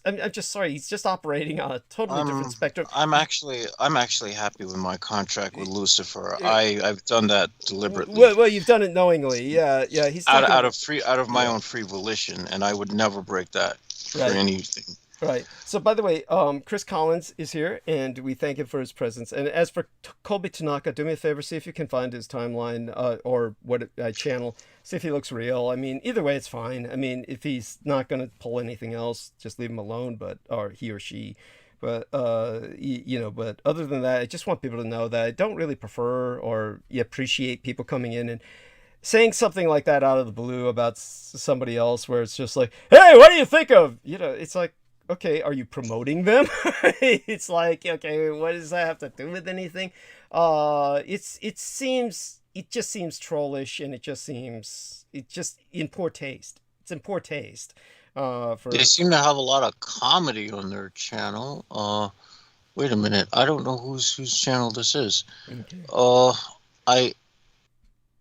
I'm just sorry, he's just operating on a totally different spectrum. I'm actually happy with my contract with Lucifer. I've done that deliberately. Well, you've done it knowingly. Yeah. He's out of my own free volition, and I would never break that for anything. Right. So, by the way, Chris Collins is here, and we thank him for his presence. And as for Colby Tanaka, do me a favor, see if you can find his timeline or what channel. See if he looks real. I mean, either way, it's fine. I mean, if he's not going to pull anything else, just leave him alone. Or he or she. But But other than that, I just want people to know that I don't really prefer or appreciate people coming in and saying something like that out of the blue about somebody else, where it's just like, hey, what do you think of? It's like, okay, are you promoting them? It's like, okay, what does that have to do with anything? It just seems trollish, and it just in poor taste. It's in poor taste. They seem to have a lot of comedy on their channel. Wait a minute, I don't know whose channel this is. Okay. All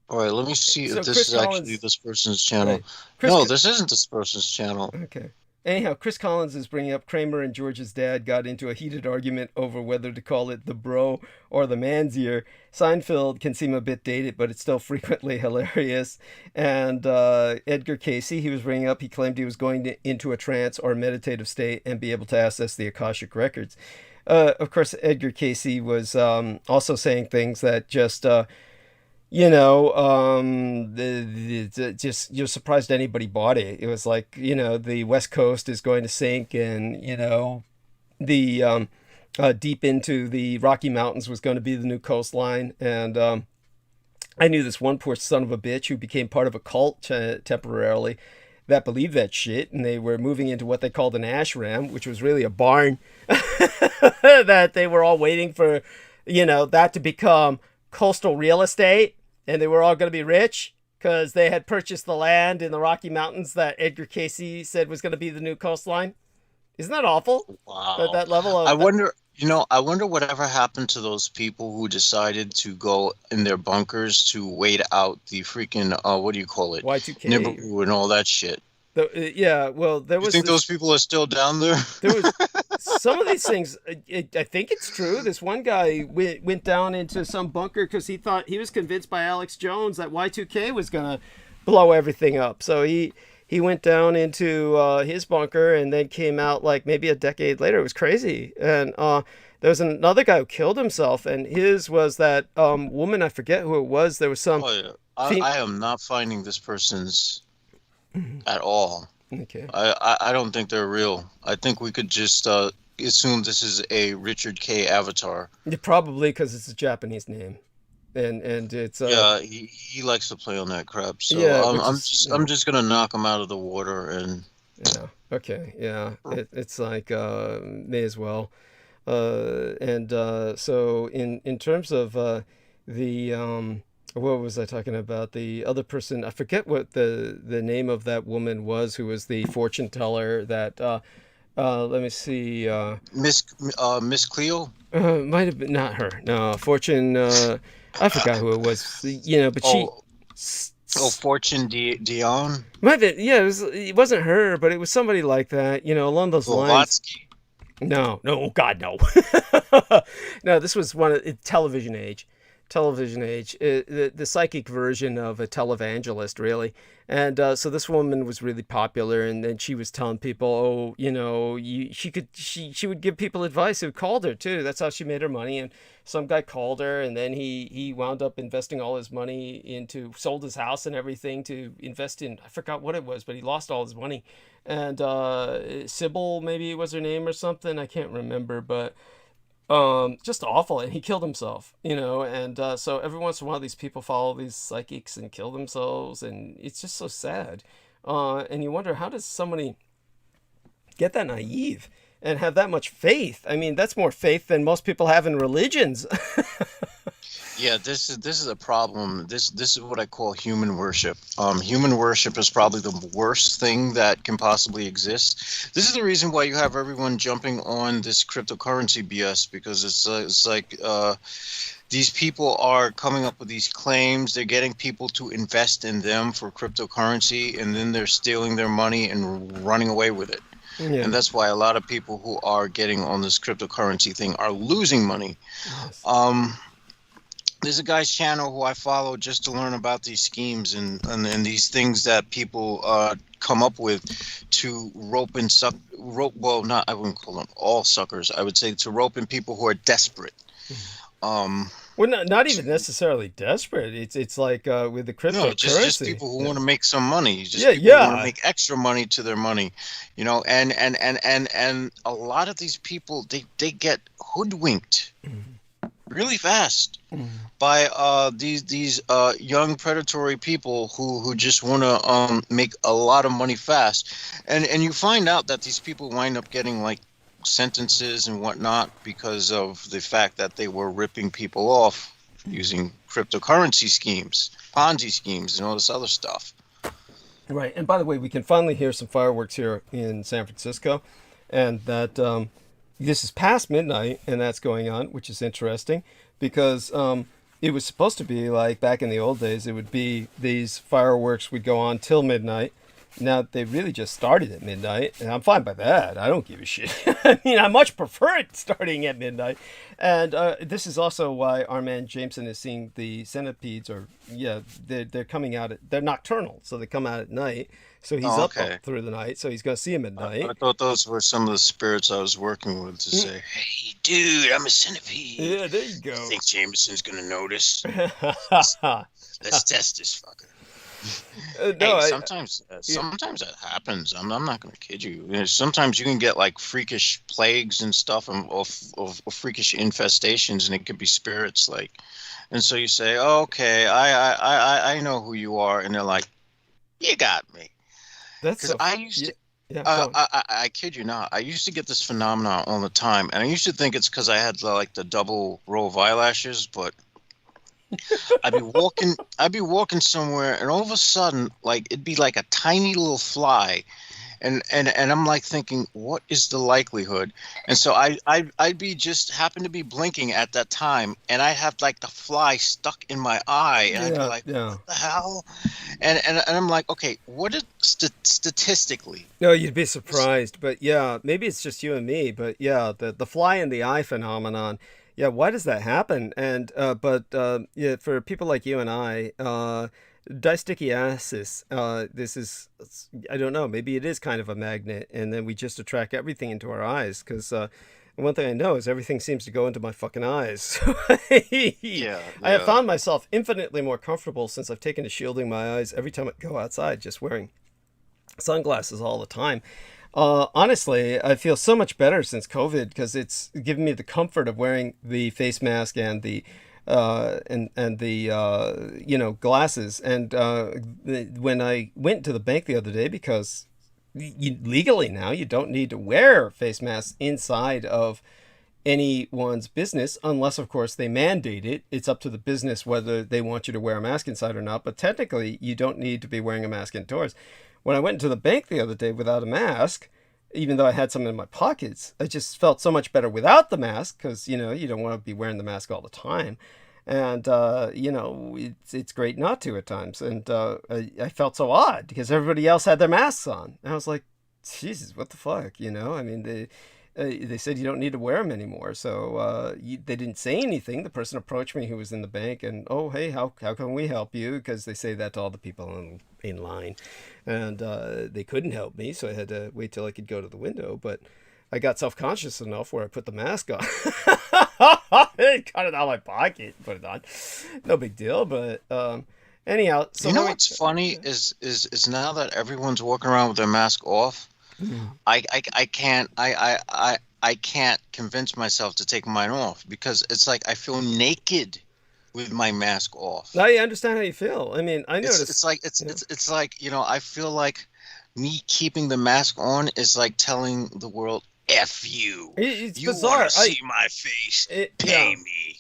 right, let me see if this Chris is Collins, actually this person's channel. Right. No, this isn't this person's channel. Okay. Anyhow, Chris Collins is bringing up Kramer and George's dad got into a heated argument over whether to call it the bro or the man's ear. Seinfeld can seem a bit dated, but it's still frequently hilarious. And Edgar Casey, he was bringing up, he claimed he was going into a trance or meditative state and be able to access the Akashic records. Of course, Edgar Casey was also saying things that just... just you're surprised anybody bought it. It was like, the West Coast is going to sink, and the deep into the Rocky Mountains was going to be the new coastline. And I knew this one poor son of a bitch who became part of a cult temporarily that believed that shit, and they were moving into what they called an ashram, which was really a barn that they were all waiting for, that to become coastal real estate, and they were all going to be rich because they had purchased the land in the Rocky Mountains that Edgar Casey said was going to be the new coastline. Isn't that awful? Wow. That level of... I wonder whatever happened to those people who decided to go in their bunkers to wait out the freaking, what do you call it? Y2K. Nibiru and all that shit. Well, there was... You think those people are still down there? There was some of these things, I think it's true. This one guy went down into some bunker because he was convinced by Alex Jones that Y2K was going to blow everything up. So he went down into his bunker and then came out like maybe a decade later. It was crazy. And there was another guy who killed himself, and his was that woman, I forget who it was. There was some... Oh, yeah. I am not finding this person's at all. Okay. I don't think they're real. I think we could just assume this is a Richard K. avatar. Yeah, probably because it's a Japanese name, and it's Yeah, he likes to play on that crap. So yeah, I'm just gonna knock him out of the water and. Yeah. Okay. Yeah. It's like may as well. And so in terms of the what was I talking about? The other person, I forget what the name of that woman was who was the fortune teller that let me see Miss Cleo? might have been not her. No, fortune I forgot who it was. You know, but Fortune Dion? might have been, yeah, it wasn't her, but it was somebody like that, you know, along those lines. No, oh God, no. No, this was one of television age, the psychic version of a televangelist, really. And so this woman was really popular, and then she was telling people, oh, you know, she would give people advice who called her too. That's how she made her money. And some guy called her, and then he wound up investing all his money sold his house and everything to invest in, I forgot what it was, but he lost all his money. And Sybil, maybe was her name or something, I can't remember, but just awful. And he killed himself, you know. And so every once in a while these people follow these psychics and kill themselves, and it's just so sad. And you wonder, how does somebody get that naive and have that much faith? I mean, that's more faith than most people have in religions. Yeah, this is a problem. This is what I call human worship. Human worship is probably the worst thing that can possibly exist. This is the reason why you have everyone jumping on this cryptocurrency BS, because it's like these people are coming up with these claims. They're getting people to invest in them for cryptocurrency, and then they're stealing their money and running away with it. Yeah. And that's why a lot of people who are getting on this cryptocurrency thing are losing money. Yes. There's a guy's channel who I follow just to learn about these schemes and these things that people come up with to rope and suck. Well, I wouldn't call them all suckers. I would say to rope in people who are desperate. Well, not even necessarily desperate. It's like with the cryptocurrency. No, just people who want to make some money. Just people who want to make extra money to their money, you know. And a lot of these people they get hoodwinked really fast by these young predatory people who just want to make a lot of money fast, and you find out that these people wind up getting like sentences and whatnot because of the fact that they were ripping people off using cryptocurrency schemes, Ponzi schemes, and all this other stuff. Right. And by the way, we can finally hear some fireworks here in San Francisco, and that this is past midnight, and that's going on, which is interesting because it was supposed to be like back in the old days. It would be these fireworks would go on till midnight. Now, they really just started at midnight, and I'm fine by that. I don't give a shit. I mean, I much prefer it starting at midnight. And this is also why our man Jameson is seeing the centipedes, they're coming out, they're nocturnal, so they come out at night. So he's up through the night, so he's going to see them at night. I thought those were some of the spirits I was working with to say, hey, dude, I'm a centipede. Yeah, there you go. I think Jameson's going to notice. Let's test this fucker. No, hey, sometimes that happens. I'm not going to kid you. Sometimes you can get like freakish plagues and stuff of freakish infestations, and it could be spirits. Like, and so you say, oh, "Okay, I know who you are," and they're like, "You got me." That's I used to. Yeah, I kid you not. I used to get this phenomenon all the time, and I used to think it's because I had like the double row of eyelashes, but. I'd be walking somewhere, and all of a sudden, like it'd be like a tiny little fly, and I'm like thinking, what is the likelihood? And so I'd be just happen to be blinking at that time, and I'd have like the fly stuck in my eye, and I'd be like, what the hell? And I'm like, okay, what is statistically? No, you'd be surprised, but yeah, maybe it's just you and me, but yeah, the fly in the eye phenomenon. Yeah, why does that happen? And yeah, for people like you and I, distichiasis, this is, I don't know, maybe it is kind of a magnet, and then we just attract everything into our eyes, because one thing I know is everything seems to go into my fucking eyes. I have found myself infinitely more comfortable since I've taken to shielding my eyes every time I go outside, just wearing sunglasses all the time. Honestly, I feel so much better since COVID because it's given me the comfort of wearing the face mask and the glasses. And when I went to the bank the other day, because legally now you don't need to wear face masks inside of anyone's business unless, of course, they mandate it. It's up to the business whether they want you to wear a mask inside or not. But technically, you don't need to be wearing a mask indoors. When I went to the bank the other day without a mask, even though I had some in my pockets, I just felt so much better without the mask because, you don't want to be wearing the mask all the time. And, it's great not to at times. And I felt so odd because everybody else had their masks on. And I was like, Jesus, what the fuck, I mean, they said you don't need to wear them anymore. So they didn't say anything. The person approached me who was in the bank and, oh, hey, how can we help you? Because they say that to all the people in line. And they couldn't help me, so I had to wait till I could go to the window. But I got self-conscious enough where I put the mask on. I got it out of my pocket, put it on. No big deal, but anyhow. So what's funny is now that everyone's walking around with their mask off, I can't convince myself to take mine off because it's like I feel naked with my mask off. I understand how you feel. I mean, I noticed. It's like I feel like me keeping the mask on is like telling the world, "F you." It's you bizarre. Want to see my face? Pay me.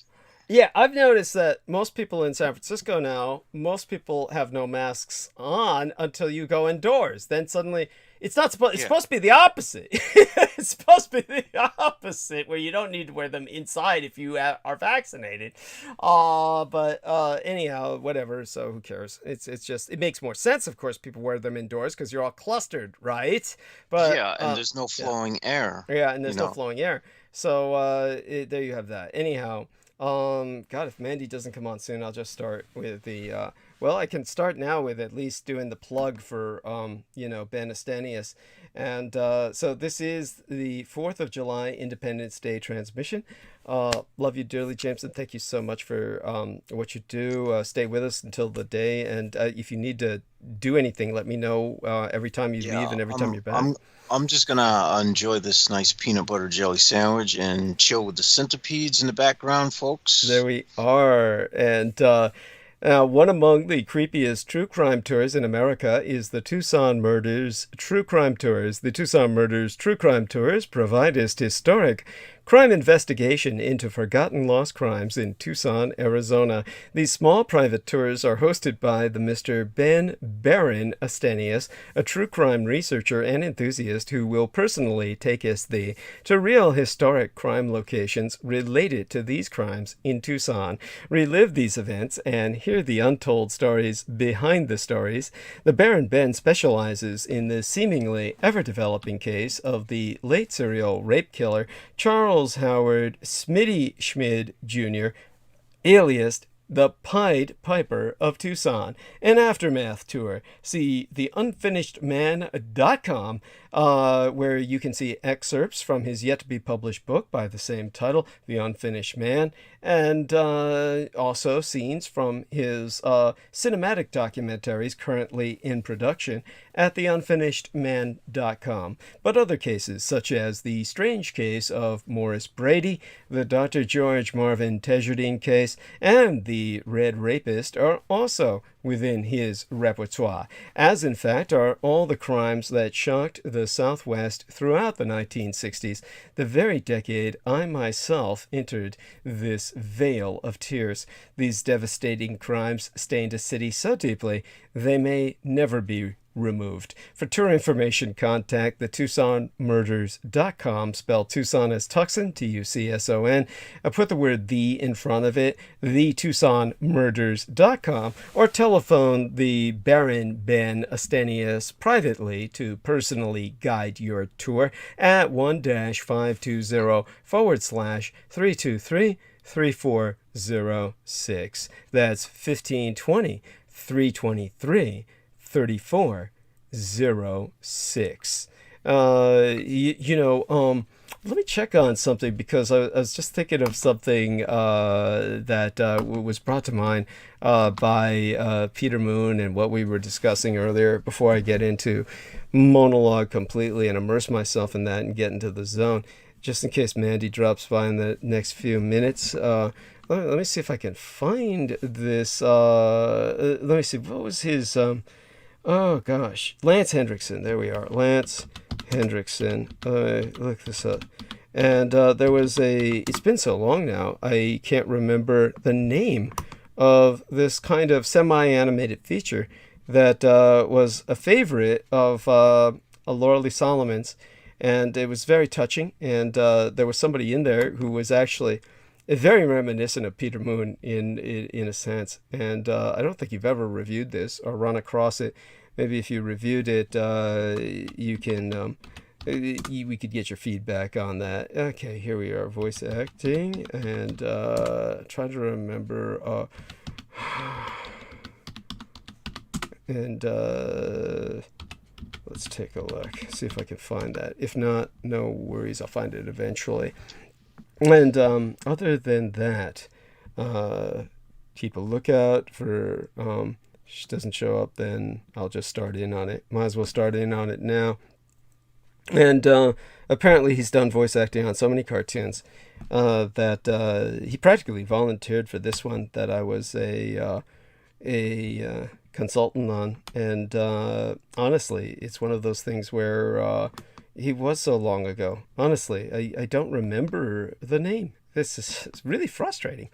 Yeah, I've noticed that most people in San Francisco now, most people have no masks on until you go indoors. Then suddenly, it's supposed to be the opposite. It's supposed to be the opposite, where you don't need to wear them inside if you are vaccinated. But anyhow, whatever. So who cares? It's just, it makes more sense. Of course, people wear them indoors because you're all clustered, right? But and there's no flowing air. Yeah, and there's no flowing air. So there you have that. Anyhow. God, if Mandy doesn't come on soon, I'll just start with the, I can start now with at least doing the plug for, Ben Estenius. And so this is the 4th of July Independence Day transmission. Love you dearly, Jameson. Thank you so much for what you do. Stay with us until the day. And if you need to do anything, let me know every time you leave and every time you're back. I'm just going to enjoy this nice peanut butter jelly sandwich and chill with the centipedes in the background, folks. There we are. And one among the creepiest true crime tours in America is the Tucson Murders True Crime Tours. The Tucson Murders True Crime Tours provide historic crime investigation into forgotten lost crimes in Tucson, Arizona. These small private tours are hosted by the Mr. Ben Baron Estenius, a true crime researcher and enthusiast who will personally take us to real historic crime locations related to these crimes in Tucson. Relive these events and hear the untold stories behind the stories. The Baron Ben specializes in the seemingly ever-developing case of the late serial rape killer Charles Howard Smitty Schmid Jr., alias the Pied Piper of Tucson, an aftermath tour. See theunfinishedman.com, where you can see excerpts from his yet-to-be-published book by the same title, The Unfinished Man, and also scenes from his cinematic documentaries currently in production at theunfinishedman.com. But other cases, such as the strange case of Morris Brady, the Dr. George Marvin Tejardine case, and the Red Rapist, are also within his repertoire, as in fact are all the crimes that shocked the Southwest throughout the 1960s, the very decade I myself entered this vale of tears. These devastating crimes stained a city so deeply they may never be removed. For tour information, contact the TucsonMurders.com, spelled Tucson as Tucson, Tucson. Put the word "the" in front of it, the TucsonMurders.com, or telephone the Baron Ben Estenius privately to personally guide your tour at 1-520-/323-3406. That's 1520 323 3406. let me check on something, because I was just thinking of something that was brought to mind by Peter Moon and what we were discussing earlier, before I get into monologue completely and immerse myself in that and get into the zone, just in case Mandy drops by in the next few minutes. Let me see if I can find this. Let me see. What was his... oh, gosh. Lance Hendrickson. There we are. Lance Hendrickson. Look this up. And there was a... It's been so long now, I can't remember the name of this kind of semi-animated feature that was a favorite of Laura Lee Solomon's. And it was very touching. And there was somebody in there who was actually... very reminiscent of Peter Moon in a sense, and I don't think you've ever reviewed this or run across it. Maybe if you reviewed it, you can we could get your feedback on that. Okay, here we are, voice acting, and trying to remember. And let's take a look, see if I can find that. If not, no worries, I'll find it eventually. And other than that, keep a lookout for, if she doesn't show up, then I'll just start in on it. Might as well start in on it now. And apparently he's done voice acting on so many cartoons that he practically volunteered for this one that I was a consultant on. And honestly, it's one of those things where... he was so long ago. Honestly, I don't remember the name. This is really frustrating.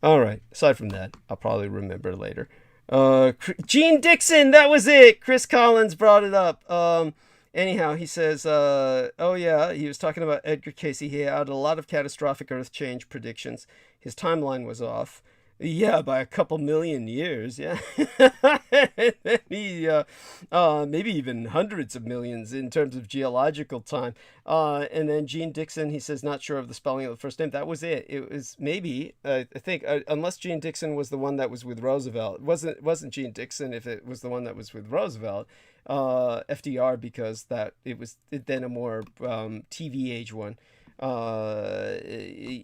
All right. Aside from that, I'll probably remember later. Gene Dixon, that was it. Chris Collins brought it up. Anyhow, he says, oh yeah, he was talking about Edgar Cayce. He had a lot of catastrophic Earth change predictions. His timeline was off. Yeah, by a couple million years, yeah. He, maybe even hundreds of millions in terms of geological time. And then Gene Dixon, he says, not sure of the spelling of the first name. That was it. It was maybe, I think, unless Gene Dixon was the one that was with Roosevelt. It wasn't Gene Dixon if it was the one that was with Roosevelt. FDR, because that it was then a more TV age one.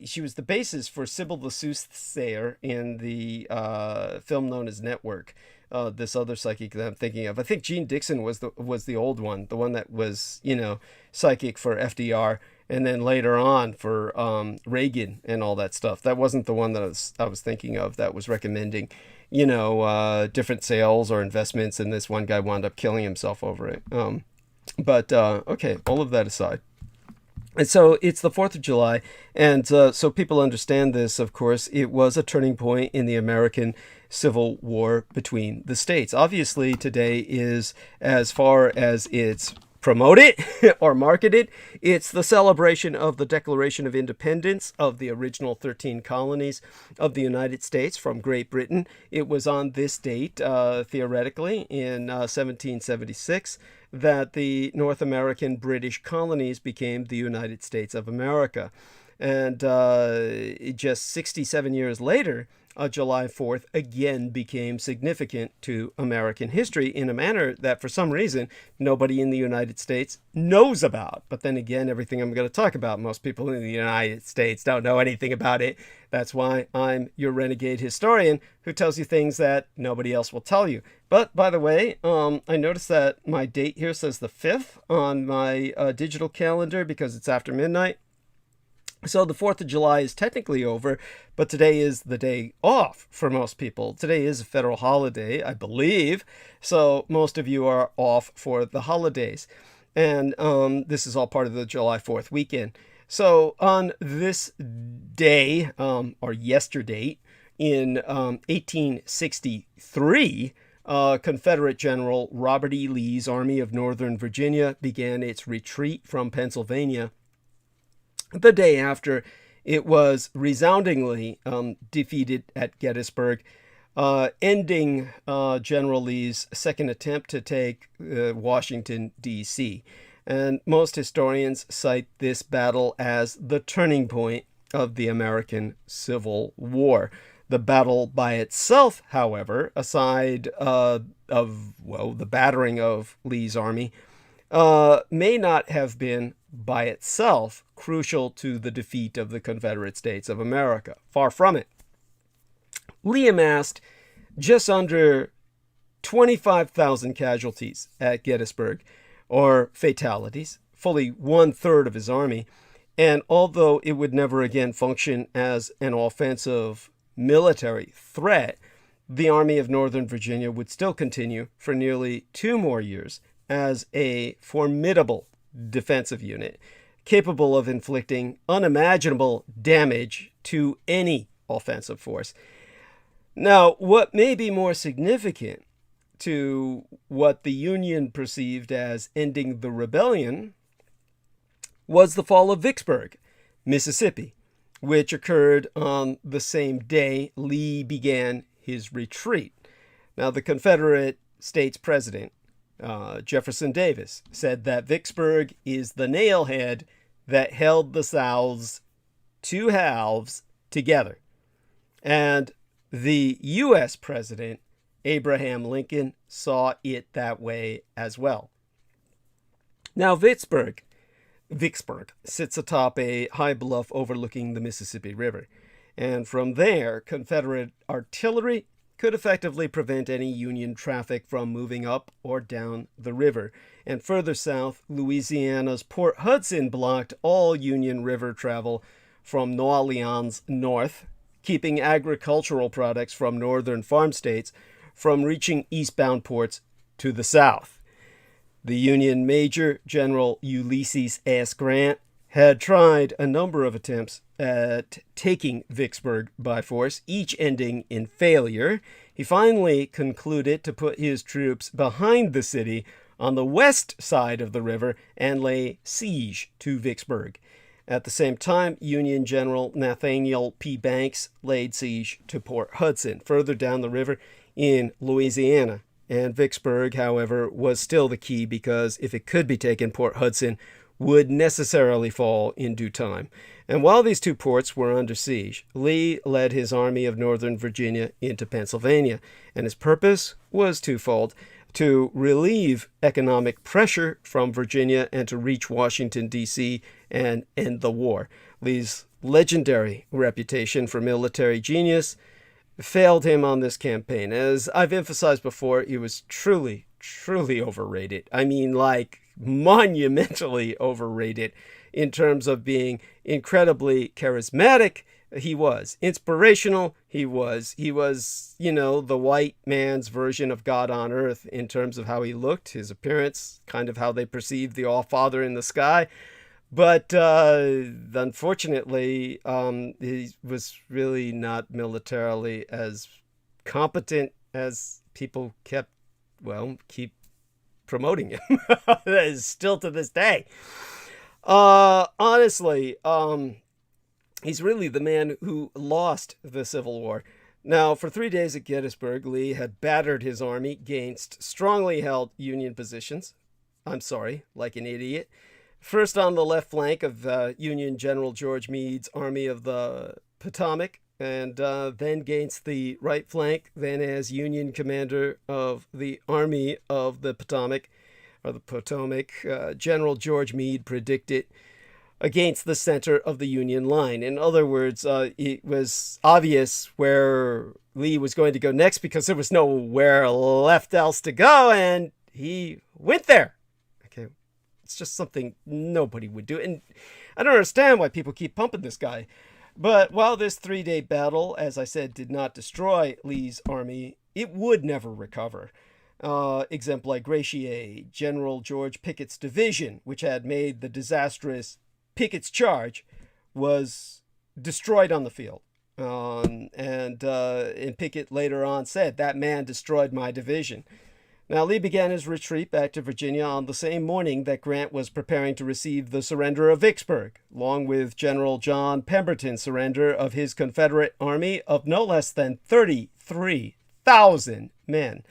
She was the basis for Sybil the Soothsayer in the film known as Network. This other psychic that I'm thinking of. I think Gene Dixon was the old one, the one that was, psychic for FDR, and then later on for Reagan and all that stuff. That wasn't the one that I was thinking of that was recommending, different sales or investments, and this one guy wound up killing himself over it. But okay, all of that aside. And so it's the 4th of July, and so people understand this, of course, it was a turning point in the American Civil War between the states. Obviously, today is, as far as it's promoted or marketed, it's the celebration of the Declaration of Independence of the original 13 colonies of the United States from Great Britain. It was on this date, theoretically, in 1776, that the North American British colonies became the United States of America. And just 67 years later, July 4th again became significant to American history in a manner that for some reason nobody in the United States knows about. But then again, everything I'm going to talk about, most people in the United States don't know anything about it. That's why I'm your renegade historian who tells you things that nobody else will tell you. But by the way, I noticed that my date here says the 5th on my digital calendar because it's after midnight. So the 4th of July is technically over, but today is the day off for most people. Today is a federal holiday, I believe, so most of you are off for the holidays. And this is all part of the July 4th weekend. So on this day, or yesterday, in 1863, Confederate General Robert E. Lee's Army of Northern Virginia began its retreat from Pennsylvania. The day after, it was resoundingly defeated at Gettysburg, ending General Lee's second attempt to take Washington, D.C. And most historians cite this battle as the turning point of the American Civil War. The battle by itself, however, aside of the battering of Lee's army, may not have been by itself crucial to the defeat of the Confederate States of America. Far from it. Lee amassed just under 25,000 casualties at Gettysburg, or fatalities, fully 1/3 of his army, and although it would never again function as an offensive military threat, the Army of Northern Virginia would still continue for nearly 2 more years as a formidable defensive unit, capable of inflicting unimaginable damage to any offensive force. Now, what may be more significant to what the Union perceived as ending the rebellion was the fall of Vicksburg, Mississippi, which occurred on the same day Lee began his retreat. Now, the Confederate States President, Jefferson Davis, said that Vicksburg is the nailhead that held the South's two halves together. And the U.S. President, Abraham Lincoln, saw it that way as well. Now, Vicksburg sits atop a high bluff overlooking the Mississippi River. And from there, Confederate artillery could effectively prevent any Union traffic from moving up or down the river. And further south, Louisiana's Port Hudson blocked all Union River travel from New Orleans north, keeping agricultural products from northern farm states from reaching eastbound ports to the south. The Union Major General Ulysses S. Grant had tried a number of attempts at taking Vicksburg by force, each ending in failure. He finally concluded to put his troops behind the city on the west side of the river and lay siege to Vicksburg. At the same time, Union General Nathaniel P. Banks laid siege to Port Hudson, further down the river in Louisiana. And Vicksburg, however, was still the key because if it could be taken, Port Hudson would necessarily fall in due time. And while these two ports were under siege, Lee led his Army of Northern Virginia into Pennsylvania, and his purpose was twofold: to relieve economic pressure from Virginia and to reach Washington, D.C. and end the war. Lee's legendary reputation for military genius failed him on this campaign. As I've emphasized before, he was truly overrated. I mean, like, monumentally overrated in terms of being incredibly charismatic. He was inspirational. He was, the white man's version of God on earth in terms of how he looked, his appearance, kind of how they perceived the All-Father in the sky. But unfortunately, he was really not militarily as competent as people keep promoting him. Still to this day. Honestly, he's really the man who lost the Civil War. Now, for 3 days at Gettysburg, Lee had battered his army against strongly held Union positions. Like an idiot. First on the left flank of Union General George Meade's Army of the Potomac, and then against the right flank, then as Union commander of the Army of the Potomac, General George Meade predicted against the center of the Union line. In other words, it was obvious where Lee was going to go next because there was nowhere left else to go, and he went there. It's just something nobody would do. And I don't understand why people keep pumping this guy. But while this 3-day battle, as I said, did not destroy Lee's army, it would never recover. Exempli gratiae, General George Pickett's division, which had made the disastrous Pickett's charge, was destroyed on the field. And Pickett later on said, "That man destroyed my division." Now, Lee began his retreat back to Virginia on the same morning that Grant was preparing to receive the surrender of Vicksburg, along with General John Pemberton's surrender of his Confederate army of no less than 33,000 men.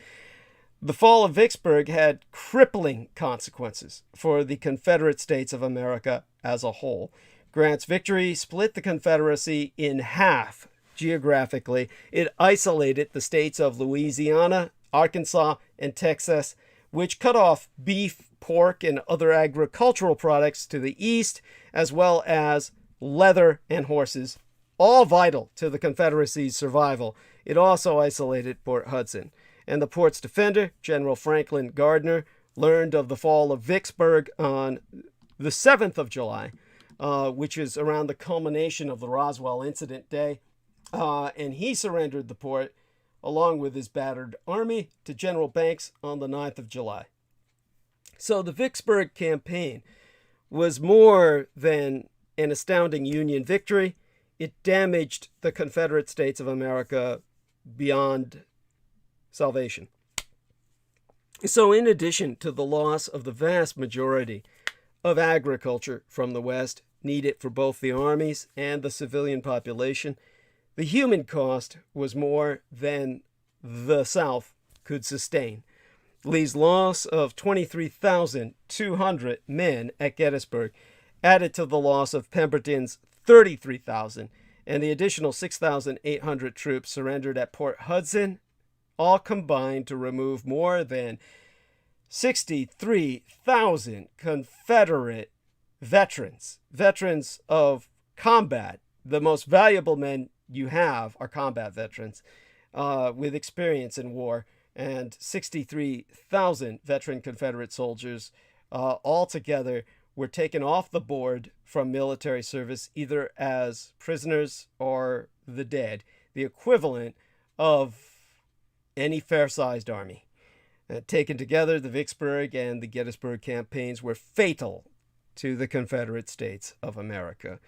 The fall of Vicksburg had crippling consequences for the Confederate States of America as a whole. Grant's victory split the Confederacy in half geographically. It isolated the states of Louisiana, Arkansas, and Texas, which cut off beef, pork, and other agricultural products to the east, as well as leather and horses, all vital to the Confederacy's survival. It also isolated Port Hudson. And the port's defender, General Franklin Gardner, learned of the fall of Vicksburg on the 7th of July, which is around the culmination of the Roswell Incident Day. And he surrendered the port, along with his battered army, to General Banks on the 9th of July. So the Vicksburg campaign was more than an astounding Union victory. It damaged the Confederate States of America beyond salvation. So in addition to the loss of the vast majority of agriculture from the West, needed for both the armies and the civilian population, the human cost was more than the South could sustain. Lee's loss of 23,200 men at Gettysburg, added to the loss of Pemberton's 33,000 and the additional 6,800 troops surrendered at Port Hudson, all combined to remove more than 63,000 Confederate veterans of combat. The most valuable men you have are combat veterans with experience in war, and 63,000 veteran Confederate soldiers altogether were taken off the board from military service, either as prisoners or the dead, the equivalent of any fair-sized army. Taken together, the Vicksburg and the Gettysburg campaigns were fatal to the Confederate States of America.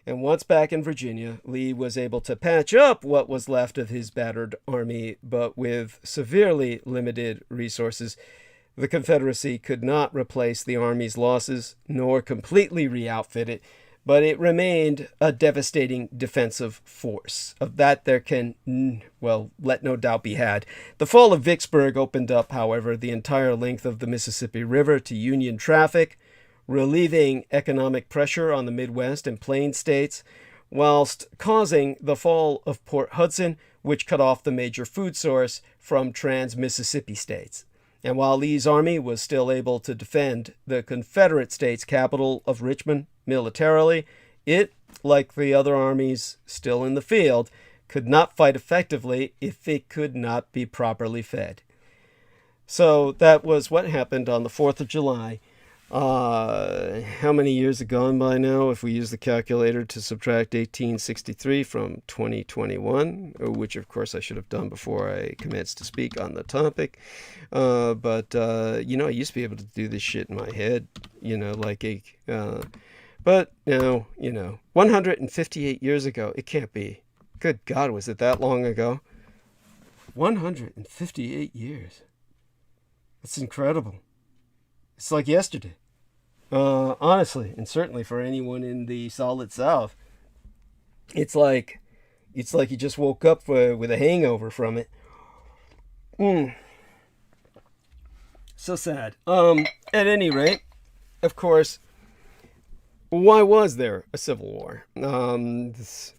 And once back in Virginia, Lee was able to patch up what was left of his battered army, but with severely limited resources. The Confederacy could not replace the Army's losses, nor completely re-outfit it, but it remained a devastating defensive force. Of that there can, let no doubt be had. The fall of Vicksburg opened up, however, the entire length of the Mississippi River to Union traffic, relieving economic pressure on the Midwest and Plains states, whilst causing the fall of Port Hudson, which cut off the major food source from trans-Mississippi states. And while Lee's army was still able to defend the Confederate States capital of Richmond militarily, it, like the other armies still in the field, could not fight effectively if it could not be properly fed. So that was what happened on the 4th of July. How many years have gone by now if we use the calculator to subtract 1863 from 2021, which of course I should have done before I commenced to speak on the topic. But I used to be able to do this shit in my head, but now, 158 years ago, it can't be. Good God, was it that long ago? 158 years. That's incredible. It's like yesterday. Honestly, and certainly for anyone in the solid South, it's like you just woke up with a hangover from it. So sad. At any rate, of course, why was there a civil war?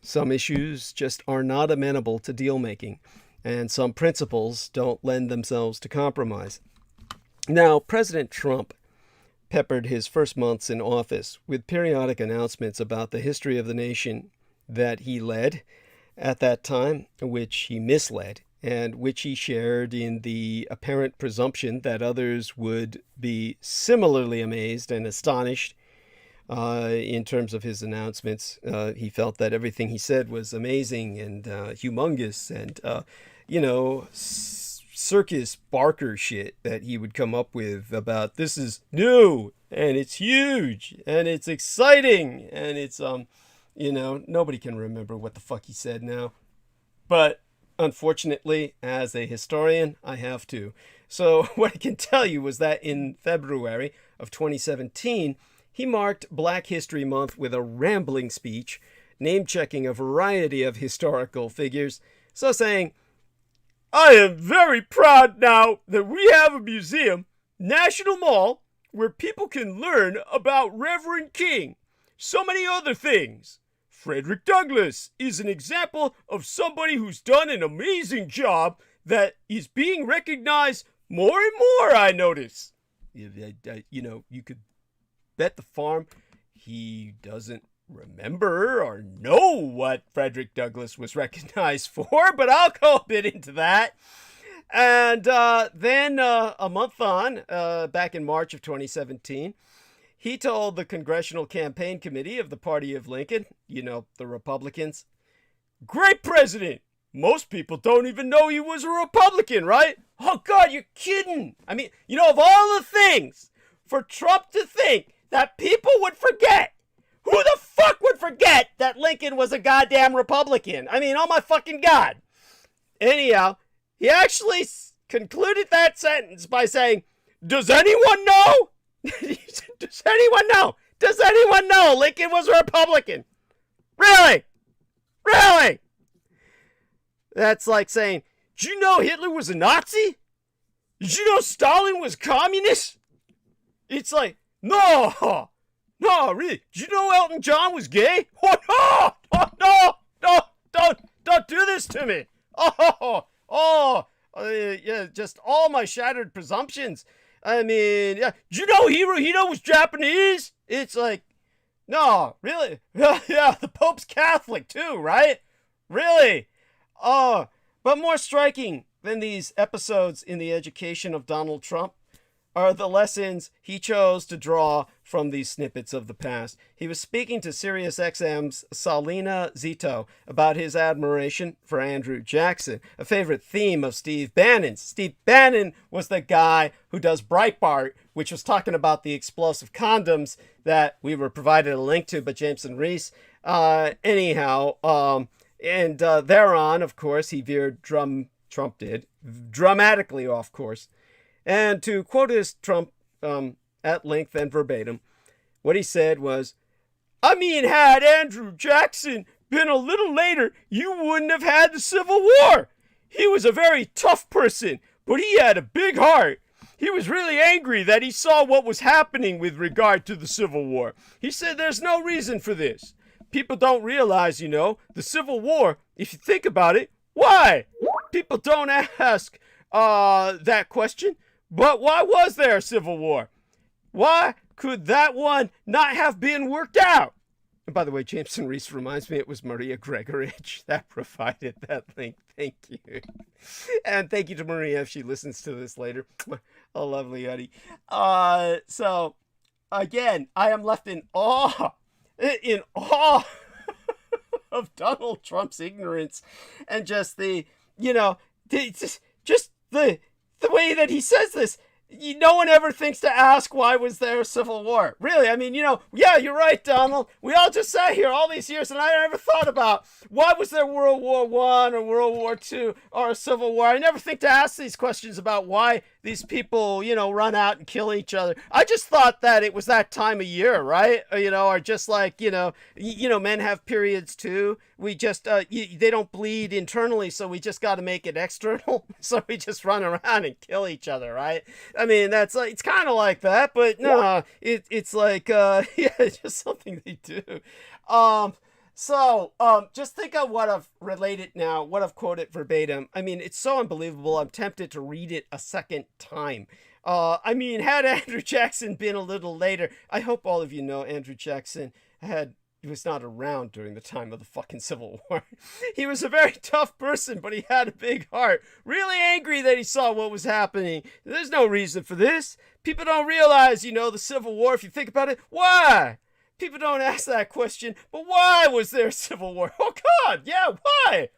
Some issues just are not amenable to deal making, and some principles don't lend themselves to compromise. Now, President Trump peppered his first months in office with periodic announcements about the history of the nation that he led at that time, which he misled, and which he shared in the apparent presumption that others would be similarly amazed and astonished in terms of his announcements. He felt that everything he said was amazing and humongous and, Circus Barker shit that he would come up with about this is new and it's huge and it's exciting and it's nobody can remember what the fuck he said now, but unfortunately as a historian I have to. So what I can tell you was that in February of 2017 he marked Black History Month with a rambling speech name-checking a variety of historical figures, so saying, "I am very proud now that we have a museum, National Mall, where people can learn about Reverend King. So many other things. Frederick Douglass is an example of somebody who's done an amazing job that is being recognized More and more, I notice. You know, you could bet the farm he doesn't remember or know what Frederick Douglass was recognized for, but I'll go a bit into that. And then a month on, back in March of 2017, he told the Congressional Campaign Committee of the Party of Lincoln, you know, the Republicans, "Great president. Most people don't even know he was a Republican, right? Oh, God, you're kidding. I mean, you know, of all the things for Trump to think that people would forget, who the fuck would forget that Lincoln was a goddamn Republican? I mean, oh my fucking God." Anyhow, he actually concluded that sentence by saying, "Does anyone know?" Does anyone know? Does anyone know Lincoln was a Republican? Really? Really? That's like saying, "Did you know Hitler was a Nazi? Did you know Stalin was communist?" It's like, no, really. Did you know Elton John was gay? Oh, no, don't do this to me. Yeah, just all my shattered presumptions. I mean, yeah. Did you know Hirohito was Japanese? It's like, no, really? Yeah, the Pope's Catholic too, right? Really? But more striking than these episodes in the education of Donald Trump are the lessons he chose to draw from these snippets of the past. He was speaking to SiriusXM's Salina Zito about his admiration for Andrew Jackson, a favorite theme of Steve Bannon's. Steve Bannon was the guy who does Breitbart, which was talking about the explosive condoms that we were provided a link to by Jameson Reese. Thereon, of course, he veered Trump did dramatically off course. And to quote his Trump at length and verbatim, what he said was, "I mean, had Andrew Jackson been a little later, you wouldn't have had the Civil War. He was a very tough person, but he had a big heart. He was really angry that he saw what was happening with regard to the Civil War. He said there's no reason for this. People don't realize, you know, the Civil War, if you think about it, why? People don't ask that question. But why was there a Civil War? Why could that one not have been worked out?" And by the way, Jameson Reese reminds me it was Maria Gregorich that provided that link. Thank you. And thank you to Maria if she listens to this later. A lovely honey. So, again, I am left in awe of Donald Trump's ignorance and just the, you know, just the way that he says this. No one ever thinks to ask, why was there a Civil War? Really, I mean, you know, yeah, you're right, Donald. We all just sat here all these years, and I never thought about why was there World War I or World War II or a Civil War. I never think to ask these questions about why these people, you know, run out and kill each other. I just thought that it was that time of year, right? You know, or just like, you know, men have periods too. We just, they don't bleed internally, so we just got to make it external. So we just run around and kill each other, right? I mean, that's like, it's kind of like that, but no, it's like, yeah, it's just something they do. Just think of what I've related now, what I've quoted verbatim. I mean, it's so unbelievable. I'm tempted to read it a second time. I mean, had Andrew Jackson been a little later, I hope all of you know Andrew Jackson he was not around during the time of the fucking Civil War. He was a very tough person, but he had a big heart. Really angry that he saw what was happening. There's no reason for this. People don't realize, you know, the Civil War, if you think about it, why? People don't ask that question, but why was there a Civil War? Oh, God, yeah, why?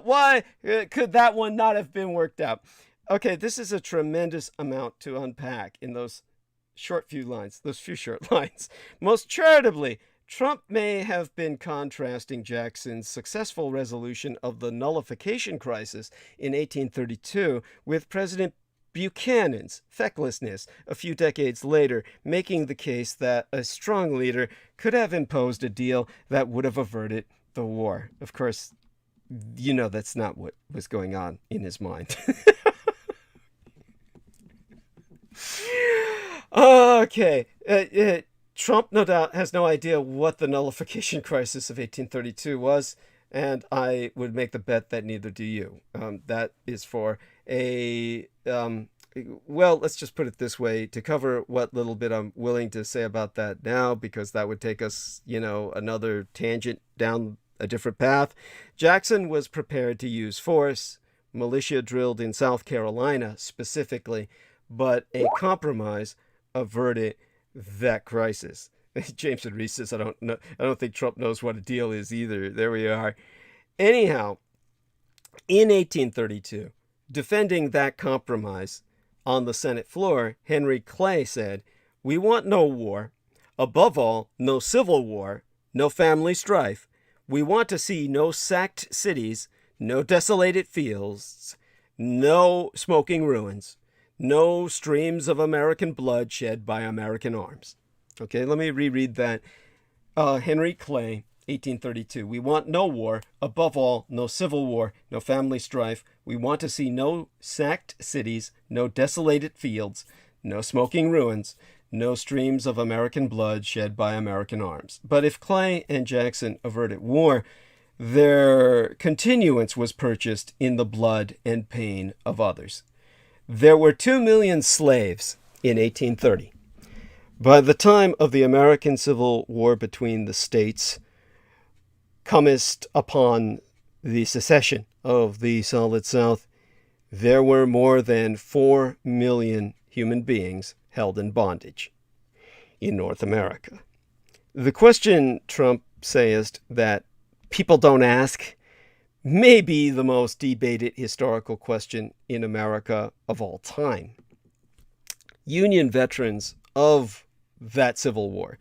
Why could that one not have been worked out? Okay, this is a tremendous amount to unpack in those few short lines. Most charitably, Trump may have been contrasting Jackson's successful resolution of the nullification crisis in 1832 with President Buchanan's fecklessness a few decades later, making the case that a strong leader could have imposed a deal that would have averted the war. Of course, you know that's not what was going on in his mind. Okay. Trump, no doubt, has no idea what the nullification crisis of 1832 was, and I would make the bet that neither do you. That is for well, let's just put it this way, to cover what little bit I'm willing to say about that now, because that would take us, another tangent down a different path. Jackson was prepared to use force, militia drilled in South Carolina specifically, but a compromise averted that crisis. James and Reese says, I don't think Trump knows what a deal is either. There we are. Anyhow, in 1832, defending that compromise on the Senate floor, Henry Clay said, "We want no war. Above all, no civil war, no family strife. We want to see no sacked cities, no desolated fields, no smoking ruins, no streams of American blood shed by American arms." Okay, let me reread that. Henry Clay, 1832. "We want no war. Above all, no civil war, no family strife. We want to see no sacked cities, no desolated fields, no smoking ruins, no streams of American blood shed by American arms." But if Clay and Jackson averted war, their continuance was purchased in the blood and pain of others. There were 2 million slaves in 1830. By the time of the American Civil War between the states comest upon the secession of the Solid South, there were more than 4 million human beings held in bondage in North America. The question, Trump sayest, that people don't ask may be the most debated historical question in America of all time. Union veterans of that Civil War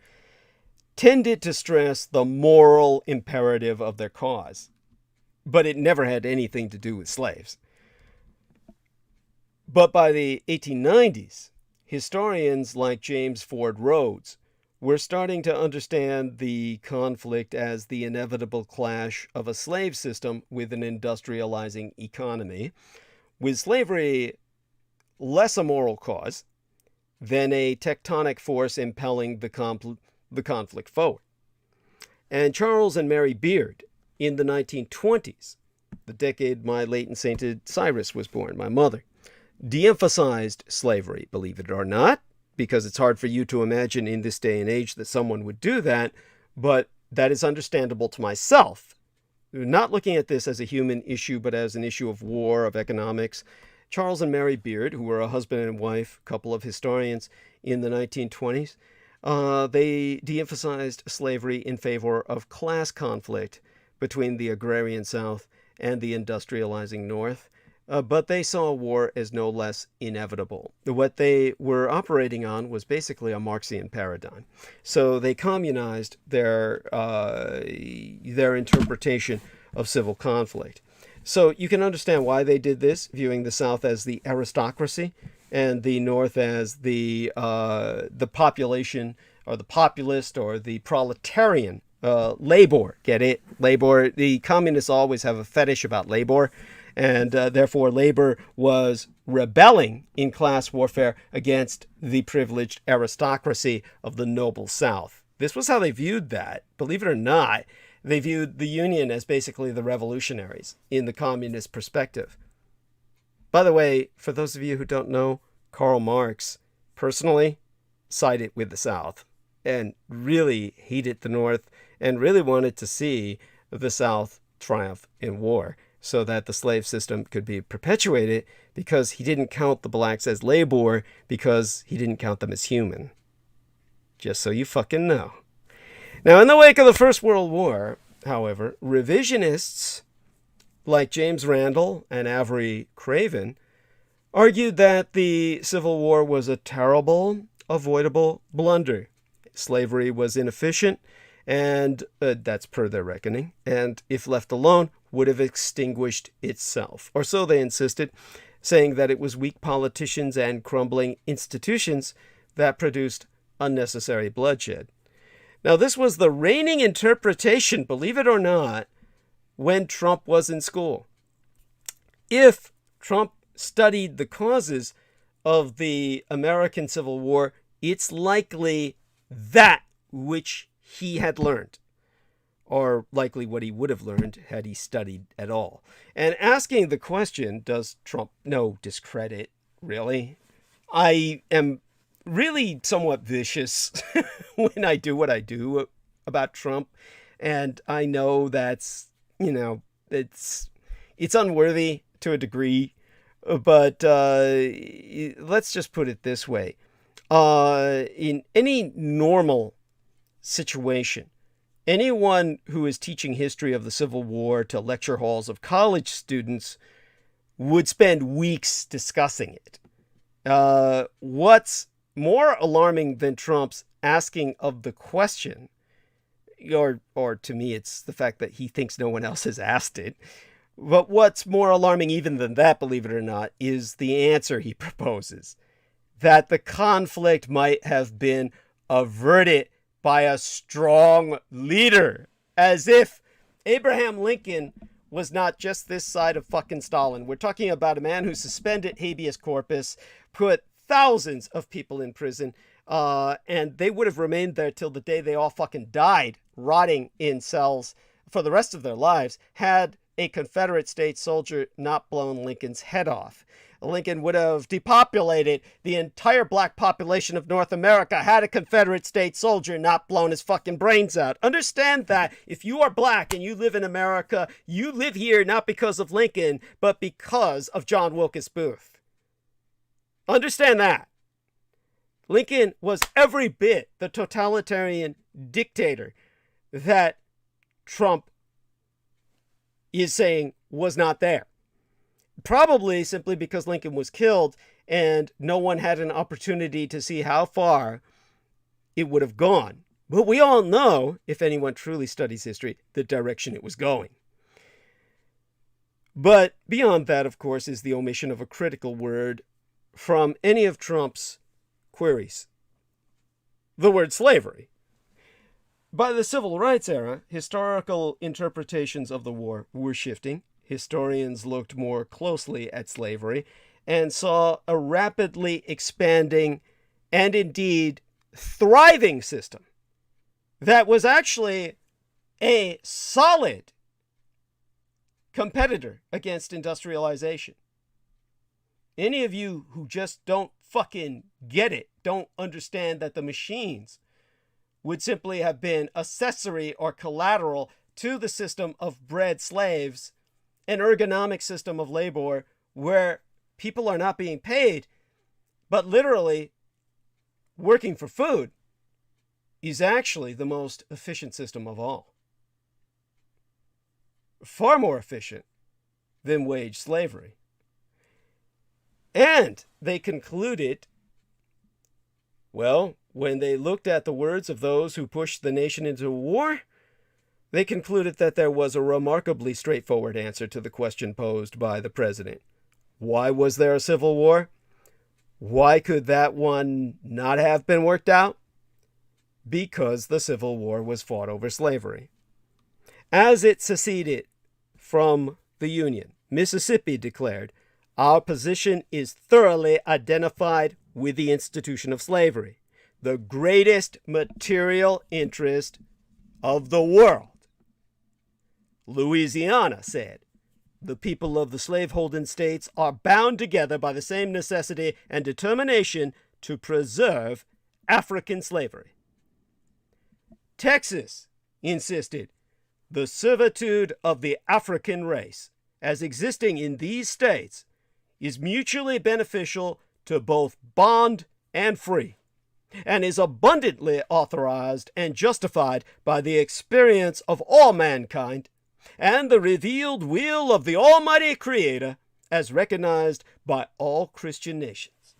tended to stress the moral imperative of their cause, but it never had anything to do with slaves. But by the 1890s, historians like James Ford Rhodes were starting to understand the conflict as the inevitable clash of a slave system with an industrializing economy, with slavery less a moral cause than a tectonic force impelling the conflict forward. And Charles and Mary Beard, in the 1920s, the decade my late and sainted Cyrus was born, my mother, de-emphasized slavery, believe it or not, because it's hard for you to imagine in this day and age that someone would do that, but that is understandable to myself. Not looking at this as a human issue, but as an issue of war, of economics. Charles and Mary Beard, who were a husband and wife, couple of historians in the 1920s, they de-emphasized slavery in favor of class conflict between the agrarian South and the industrializing North. But they saw war as no less inevitable. What they were operating on was basically a Marxian paradigm. So they communized their interpretation of civil conflict. So you can understand why they did this, viewing the South as the aristocracy and the North as the population, or the populist, or the proletarian, labor. Get it? Labor. The communists always have a fetish about labor, and therefore labor was rebelling in class warfare against the privileged aristocracy of the noble South. This was how they viewed that. Believe it or not, they viewed the Union as basically the revolutionaries in the communist perspective. By the way, for those of you who don't know, Karl Marx personally sided with the South and really hated the North and really wanted to see the South triumph in war so that the slave system could be perpetuated, because he didn't count the blacks as labor because he didn't count them as human. Just so you fucking know. Now, in the wake of the First World War, however, revisionists like James Randall and Avery Craven argued that the Civil War was a terrible, avoidable blunder. Slavery was inefficient, and that's per their reckoning, and if left alone, would have extinguished itself. Or so they insisted, saying that it was weak politicians and crumbling institutions that produced unnecessary bloodshed. Now, this was the reigning interpretation, believe it or not, when Trump was in school. If Trump studied the causes of the American Civil War, it's likely that which he had learned. are likely what he would have learned had he studied at all. And asking the question, does Trump know discredit, really? I am really somewhat vicious when I do what I do about Trump. And I know that's, it's unworthy to a degree. But let's just put it this way. In any normal situation, anyone who is teaching history of the Civil War to lecture halls of college students would spend weeks discussing it. What's more alarming than Trump's asking of the question, or to me, it's the fact that he thinks no one else has asked it. But what's more alarming even than that, believe it or not, is the answer he proposes. That the conflict might have been averted by a strong leader. As if Abraham Lincoln was not just this side of fucking Stalin. We're talking about a man who suspended habeas corpus, put thousands of people in prison, and they would have remained there till the day they all fucking died, rotting in cells for the rest of their lives, had a Confederate States soldier not blown Lincoln's head off. Lincoln would have depopulated the entire black population of North America had a Confederate States soldier not blown his fucking brains out. Understand that if you are black and you live in America, you live here not because of Lincoln, but because of John Wilkes Booth. Understand that. Lincoln was every bit the totalitarian dictator that Trump is saying was not there. Probably simply because Lincoln was killed and no one had an opportunity to see how far it would have gone. But we all know, if anyone truly studies history, the direction it was going. But beyond that, of course, is the omission of a critical word from any of Trump's queries. The word slavery. By the civil rights era, historical interpretations of the war were shifting. Historians looked more closely at slavery and saw a rapidly expanding and indeed thriving system that was actually a solid competitor against industrialization. Any of you who just don't fucking get it, don't understand that the machines would simply have been accessory or collateral to the system of bred slaves, an ergonomic system of labor where people are not being paid, but literally working for food, is actually the most efficient system of all. Far more efficient than wage slavery. And they concluded, well, when they looked at the words of those who pushed the nation into war, they concluded that there was a remarkably straightforward answer to the question posed by the president. Why was there a civil war? Why could that one not have been worked out? Because the Civil War was fought over slavery. As it seceded from the Union, Mississippi declared, "Our position is thoroughly identified with the institution of slavery, the greatest material interest of the world." Louisiana said, "The people of the slaveholding states are bound together by the same necessity and determination to preserve African slavery." Texas insisted, "The servitude of the African race, as existing in these states, is mutually beneficial to both bond and free, and is abundantly authorized and justified by the experience of all mankind, and the revealed will of the Almighty Creator, as recognized by all Christian nations."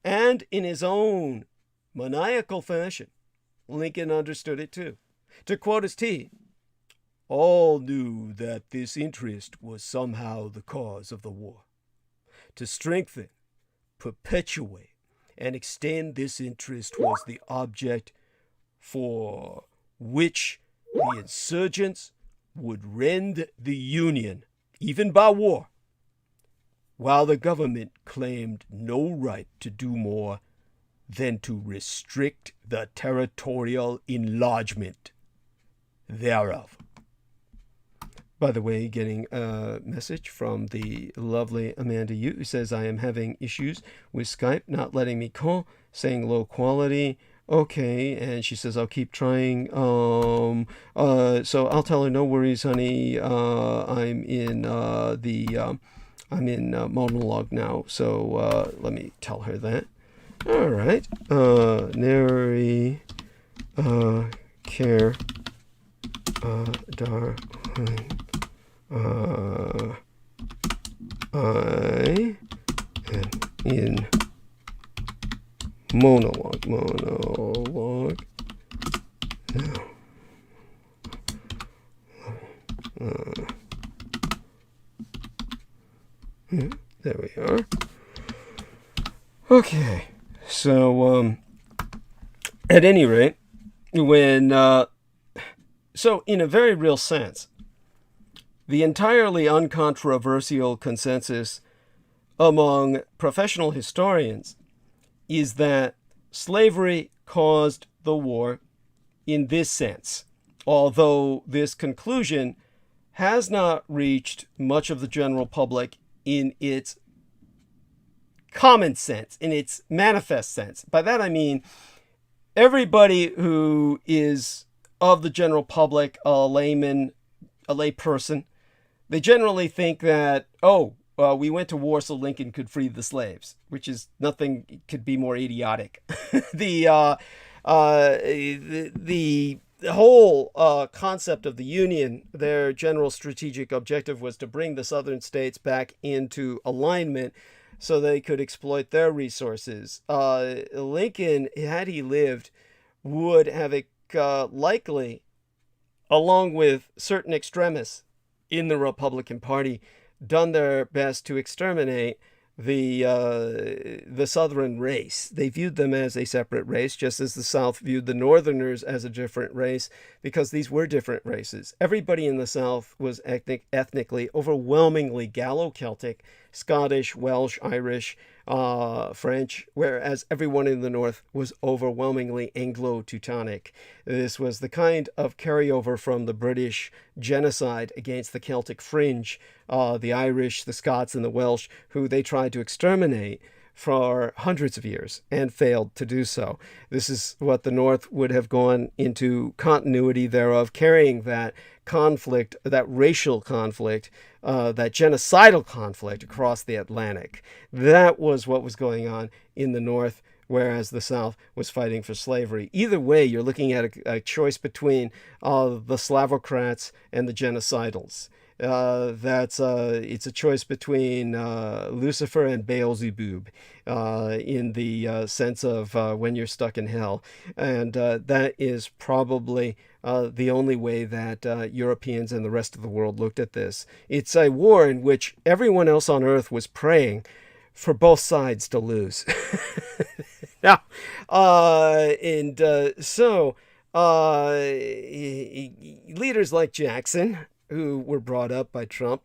And in his own maniacal fashion, Lincoln understood it too. To quote his T, "All knew that this interest was somehow the cause of the war. To strengthen, perpetuate, and extend this interest was the object for which the insurgents would rend the Union, even by war, while the government claimed no right to do more than to restrict the territorial enlargement thereof. By the way, getting a message from the lovely Amanda Yu, who says, I am having issues with Skype not letting me call, saying low quality. Okay, and she says, I'll keep trying. So I'll tell her, no worries, honey. I'm in monologue now. So let me tell her that. All right. Nary care dar I am in monologue now. There we are. Okay, so at any rate, when so in a very real sense, the entirely uncontroversial consensus among professional historians is that slavery caused the war in this sense, although this conclusion has not reached much of the general public in its common sense, in its manifest sense. By that I mean everybody who is of the general public, a layman, a lay person, they generally think that, we went to war so Lincoln could free the slaves, which is nothing could be more idiotic. The whole concept of the Union, their general strategic objective was to bring the southern states back into alignment so they could exploit their resources. Lincoln, had he lived, would have likely, along with certain extremists in the Republican Party, done their best to exterminate the Southern race. They viewed them as a separate race, just as the South viewed the Northerners as a different race, because these were different races. Everybody in the South was ethnically overwhelmingly Gallo-Celtic, Scottish, Welsh, Irish, French, whereas everyone in the North was overwhelmingly Anglo-Teutonic. This was the kind of carryover from the British genocide against the Celtic fringe, the Irish, the Scots, and the Welsh, who they tried to exterminate for hundreds of years and failed to do so. This is what the North would have gone into continuity thereof, carrying that conflict, that racial conflict, that genocidal conflict across the Atlantic. That was what was going on in the North, whereas the South was fighting for slavery. Either way, you're looking at a choice between the Slavocrats and the genocidals. It's a choice between Lucifer and Beelzebub in the sense of when you're stuck in hell. And that is probably the only way that Europeans and the rest of the world looked at this. It's a war in which everyone else on Earth was praying for both sides to lose. Now, leaders like Jackson, who were brought up by Trump,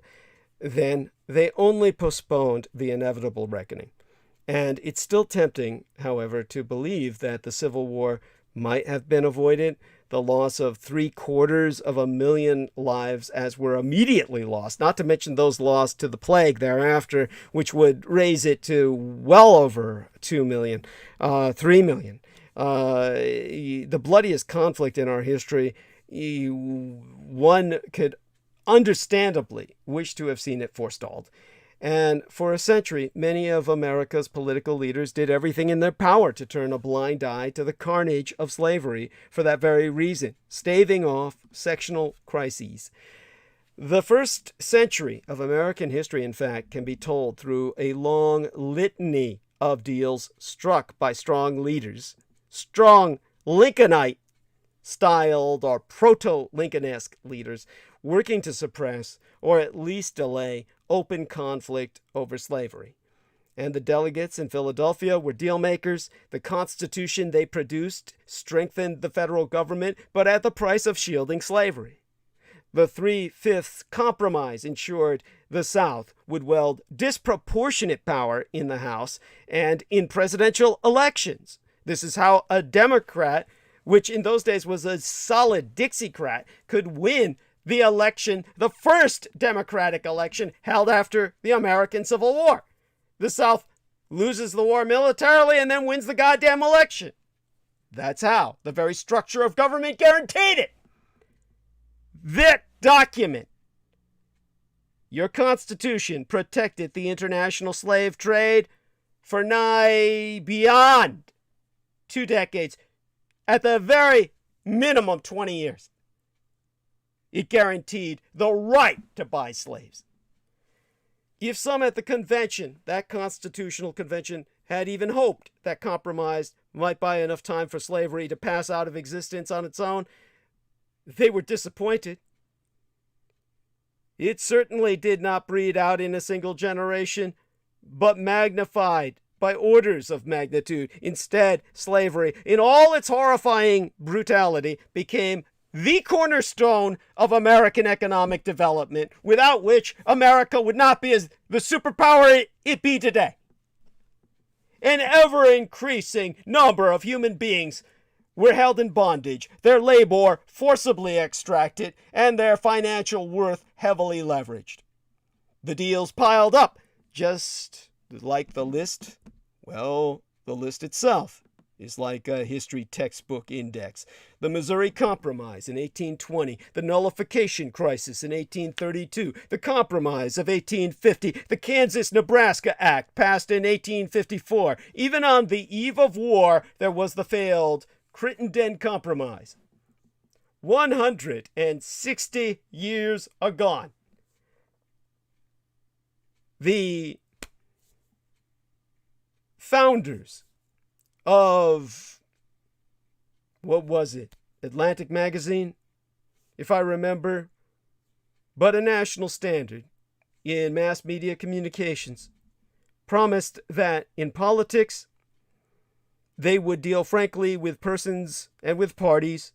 then they only postponed the inevitable reckoning. And it's still tempting, however, to believe that the Civil War might have been avoided. The loss of 750,000 lives as were immediately lost, not to mention those lost to the plague thereafter, which would raise it to well over 2 million, 3 million. The bloodiest conflict in our history, one could understandably wish to have seen it forestalled. And for a century, many of America's political leaders did everything in their power to turn a blind eye to the carnage of slavery for that very reason, staving off sectional crises. The first century of American history, in fact, can be told through a long litany of deals struck by strong leaders, strong Lincolnite-styled or proto-Lincoln-esque leaders working to suppress or at least delay open conflict over slavery. And the delegates in Philadelphia were deal makers. The Constitution they produced strengthened the federal government, but at the price of shielding slavery. The 3/5 compromise ensured the South would wield disproportionate power in the House and in presidential elections, This is how a Democrat, which in those days was a solid Dixiecrat, could win the election, the first Democratic election held after the American Civil War. The South loses the war militarily and then wins the goddamn election. That's how. The very structure of government guaranteed it. That document, your Constitution, protected the international slave trade for nigh beyond 2 decades. At the very minimum, 20 years. It guaranteed the right to buy slaves. If some at the convention, that constitutional convention, had even hoped that compromise might buy enough time for slavery to pass out of existence on its own, they were disappointed. It certainly did not breed out in a single generation, but magnified by orders of magnitude. Instead, slavery, in all its horrifying brutality, became the cornerstone of American economic development, without which America would not be as the superpower it be today. An ever-increasing number of human beings were held in bondage, their labor forcibly extracted, and their financial worth heavily leveraged. The deals piled up, just like the list. Well, the list itself is like a history textbook index. The Missouri Compromise in 1820, the Nullification Crisis in 1832, the Compromise of 1850, the Kansas-Nebraska Act passed in 1854. Even on the eve of war, there was the failed Crittenden Compromise. 160 years agone. The founders of, what was it, Atlantic Magazine, if I remember, but a national standard in mass media communications, promised that in politics they would deal frankly with persons and with parties,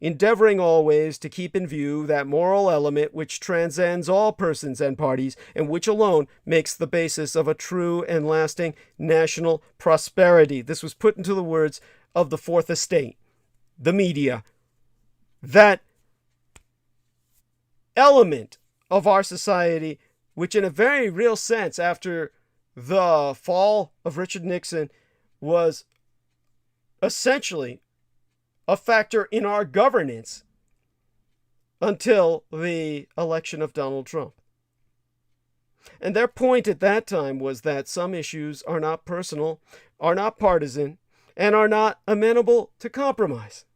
endeavoring always to keep in view that moral element which transcends all persons and parties, and which alone makes the basis of a true and lasting national prosperity. This was put into the words of the Fourth Estate, the media. That element of our society, which in a very real sense, after the fall of Richard Nixon, was essentially a factor in our governance until the election of Donald Trump. And their point at that time was that some issues are not personal, are not partisan, and are not amenable to compromise.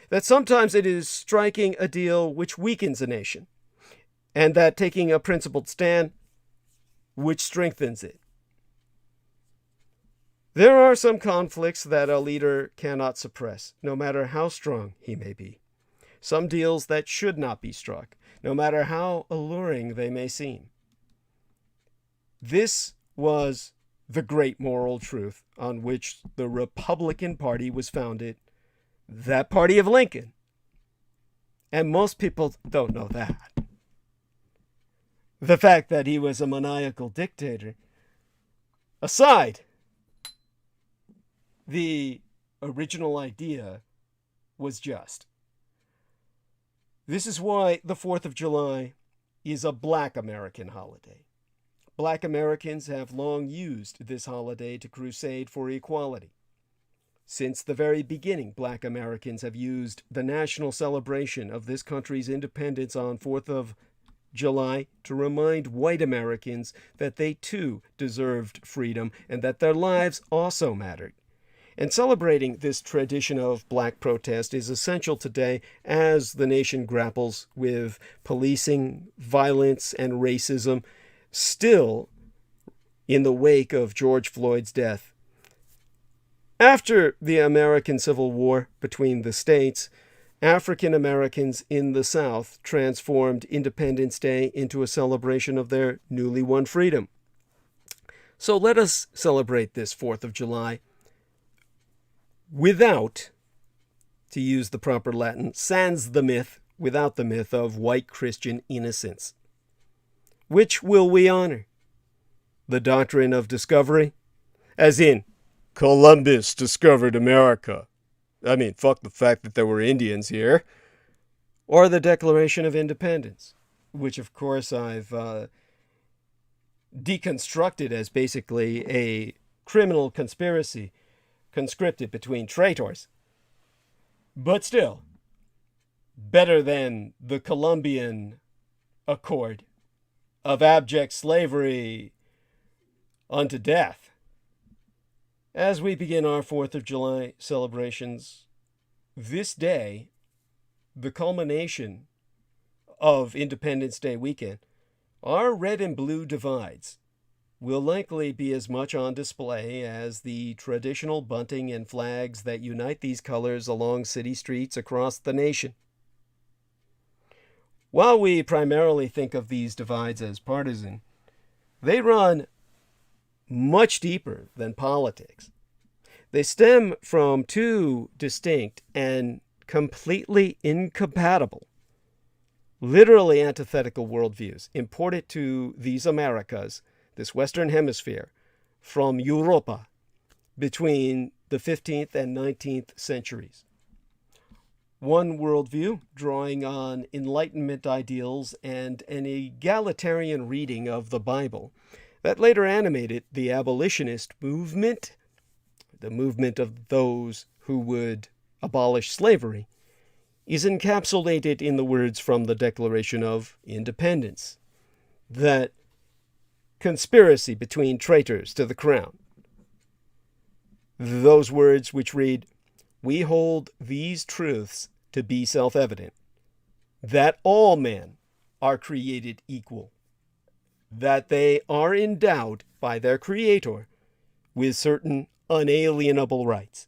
That sometimes it is striking a deal which weakens a nation, and that taking a principled stand which strengthens it. There are some conflicts that a leader cannot suppress, no matter how strong he may be. Some deals that should not be struck, no matter how alluring they may seem. This was the great moral truth on which the Republican Party was founded, that party of Lincoln. And most people don't know that. The fact that he was a maniacal dictator aside, the original idea was just. This is why the 4th of July is a Black American holiday. Black Americans have long used this holiday to crusade for equality. Since the very beginning, Black Americans have used the national celebration of this country's independence on 4th of July to remind white Americans that they too deserved freedom and that their lives also mattered. And celebrating this tradition of black protest is essential today as the nation grapples with policing, violence, and racism, still in the wake of George Floyd's death. After the American Civil War between the states, African Americans in the South transformed Independence Day into a celebration of their newly won freedom. So let us celebrate this 4th of July without, to use the proper Latin, sans the myth, without the myth of white Christian innocence. Which will we honor? The doctrine of discovery, as in Columbus discovered America. I mean, fuck the fact that there were Indians here. Or the Declaration of Independence, which of course I've deconstructed as basically a criminal conspiracy conscripted between traitors. But still, better than the Columbian Accord of abject slavery unto death. As we begin our 4th of July celebrations, this day, the culmination of Independence Day weekend, our red and blue divides will likely be as much on display as the traditional bunting and flags that unite these colors along city streets across the nation. While we primarily think of these divides as partisan, they run much deeper than politics. They stem from two distinct and completely incompatible, literally antithetical worldviews imported to these Americas, this Western Hemisphere, from Europa between the 15th and 19th centuries. One worldview drawing on Enlightenment ideals and an egalitarian reading of the Bible that later animated the abolitionist movement, the movement of those who would abolish slavery, is encapsulated in the words from the Declaration of Independence, that conspiracy between traitors to the crown. Those words which read, "We hold these truths to be self-evident, that all men are created equal, that they are endowed by their Creator with certain unalienable rights."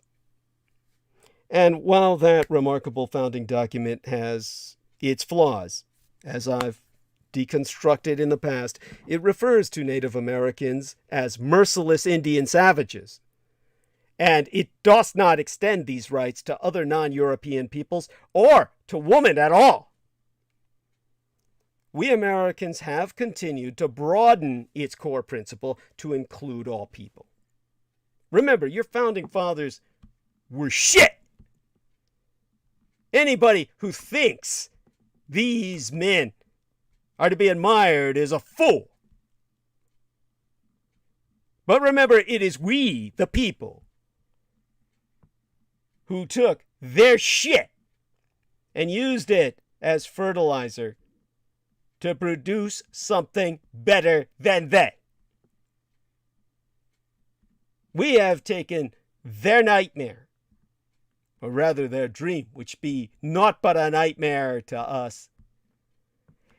And while that remarkable founding document has its flaws, as I've deconstructed in the past, it refers to Native Americans as merciless Indian savages. And it does not extend these rights to other non-European peoples or to women at all. We Americans have continued to broaden its core principle to include all people. Remember, your founding fathers were shit. Anybody who thinks these men are to be admired is a fool. But remember, it is we, the people, who took their shit and used it as fertilizer to produce something better than they. We have taken their nightmare, or rather their dream, which be naught but a nightmare to us,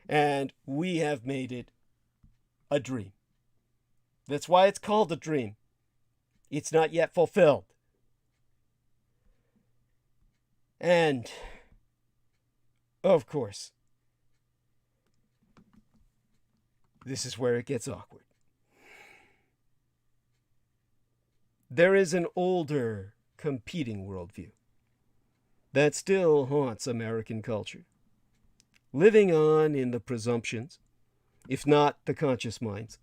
and we have made it a dream. That's why it's called a dream. It's not yet fulfilled. And, of course, this is where it gets awkward. There is an older, competing worldview that still haunts American culture, living on in the presumptions, if not the conscious minds,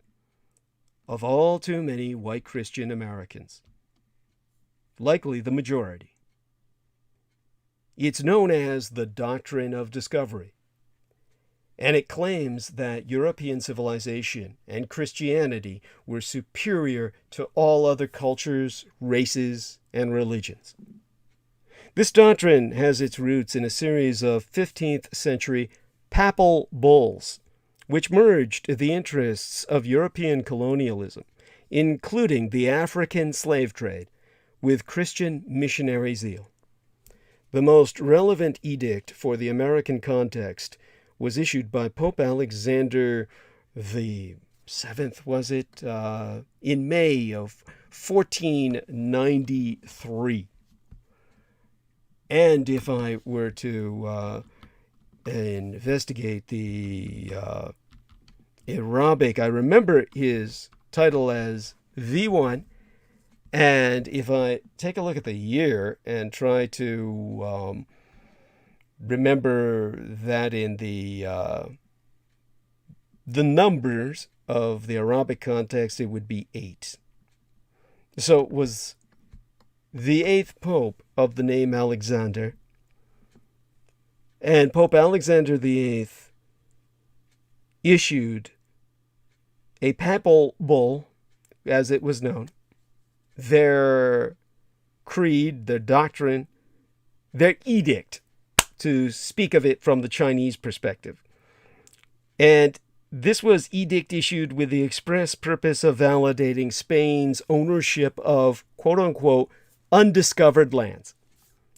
of all too many white Christian Americans, likely the majority. It's known as the doctrine of discovery, and it claims that European civilization and Christianity were superior to all other cultures, races, and religions. This doctrine has its roots in a series of 15th century papal bulls, which merged the interests of European colonialism, including the African slave trade, with Christian missionary zeal. The most relevant edict for the American context was issued by Pope Alexander the Seventh, was it? In May of 1493. And if I were to investigate the Arabic, I remember his title as V1. And if I take a look at the year and try to remember that in the numbers of the Arabic context, it would be 8. So it was the 8th Pope of the name Alexander. And Pope Alexander VIII issued a papal bull, as it was known, their creed, their doctrine, their edict, to speak of it from the Chinese perspective. And this was edict issued with the express purpose of validating Spain's ownership of, quote-unquote, undiscovered lands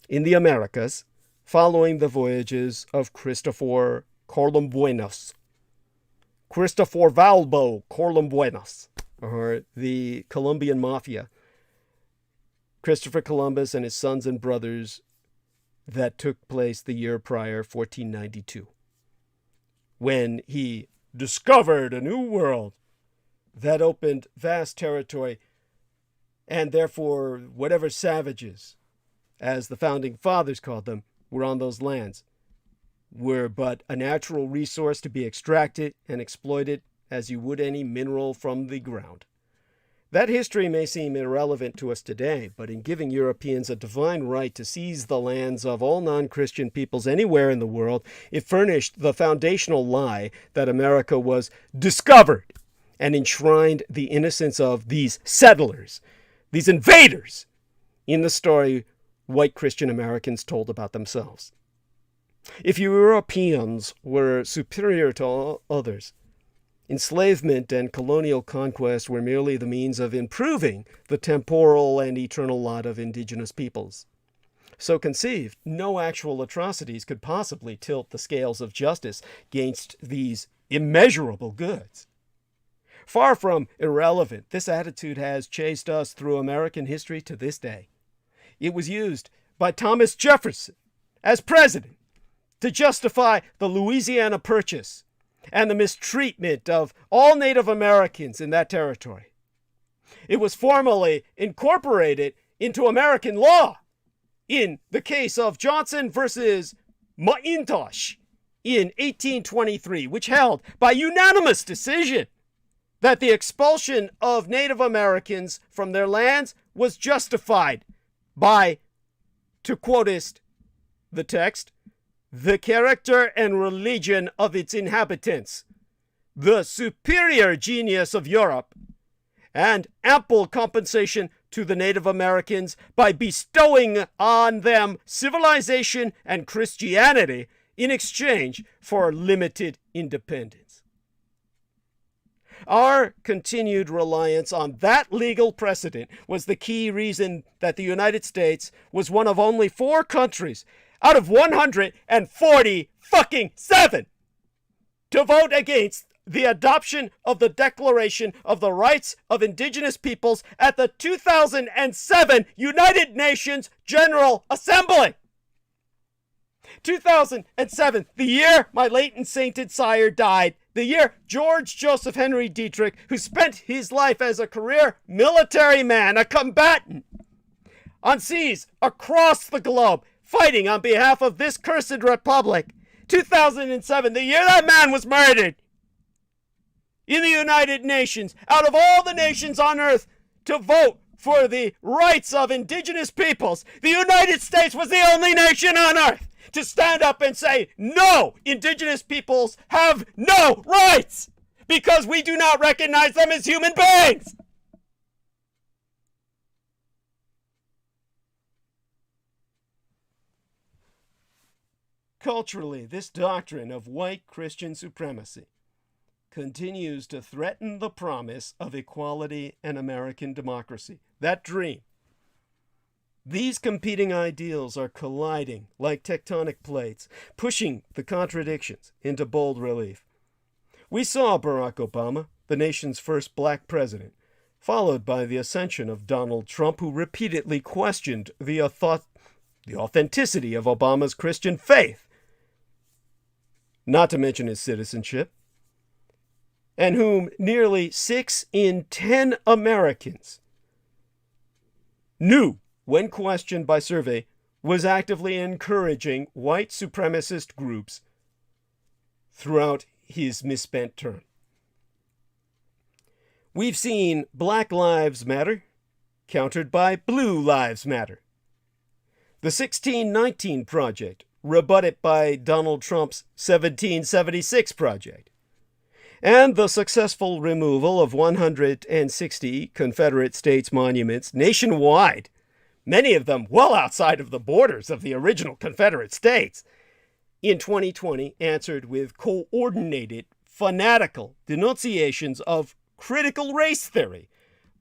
in the Americas following the voyages of Christopher Columbuenos, Christopher Valbo Columbuenos, or the Colombian Mafia, Christopher Columbus and his sons and brothers, that took place the year prior, 1492, when he discovered a new world that opened vast territory, and therefore whatever savages, as the founding fathers called them, were on those lands were but a natural resource to be extracted and exploited as you would any mineral from the ground. That history may seem irrelevant to us today, but in giving Europeans a divine right to seize the lands of all non-Christian peoples anywhere in the world, it furnished the foundational lie that America was discovered and enshrined the innocence of these settlers, these invaders, in the story white Christian Americans told about themselves. If Europeans were superior to all others, enslavement and colonial conquest were merely the means of improving the temporal and eternal lot of indigenous peoples. So conceived, no actual atrocities could possibly tilt the scales of justice against these immeasurable goods. Far from irrelevant, this attitude has chased us through American history to this day. It was used by Thomas Jefferson as president to justify the Louisiana Purchase and the mistreatment of all Native Americans in that territory. It was formally incorporated into American law in the case of Johnson versus McIntosh in 1823, which held by unanimous decision that the expulsion of Native Americans from their lands was justified by, to quotist the text, the character and religion of its inhabitants, the superior genius of Europe, and ample compensation to the Native Americans by bestowing on them civilization and Christianity in exchange for limited independence. Our continued reliance on that legal precedent was the key reason that the United States was one of only 4 countries out of 147 to vote against the adoption of the Declaration of the Rights of Indigenous Peoples at the 2007 United Nations General Assembly. 2007, the year my late and sainted sire died, the year George Joseph Henry Dietrich, who spent his life as a career military man, a combatant, on seas across the globe, fighting on behalf of this cursed republic. 2007, the year that man was murdered in the United Nations, out of all the nations on earth to vote for the rights of indigenous peoples, the United States was the only nation on earth to stand up and say, no, indigenous peoples have no rights because we do not recognize them as human beings. Culturally, this doctrine of white Christian supremacy continues to threaten the promise of equality and American democracy. That dream. These competing ideals are colliding like tectonic plates, pushing the contradictions into bold relief. We saw Barack Obama, the nation's first black president, followed by the ascension of Donald Trump, who repeatedly questioned the authenticity of Obama's Christian faith, not to mention his citizenship, and whom nearly 6 in 10 Americans knew, when questioned by survey, was actively encouraging white supremacist groups throughout his misspent term. We've seen Black Lives Matter countered by Blue Lives Matter. The 1619 Project, rebutted by Donald Trump's 1776 Project. And the successful removal of 160 Confederate States monuments nationwide, many of them well outside of the borders of the original Confederate States, in 2020 answered with coordinated, fanatical denunciations of critical race theory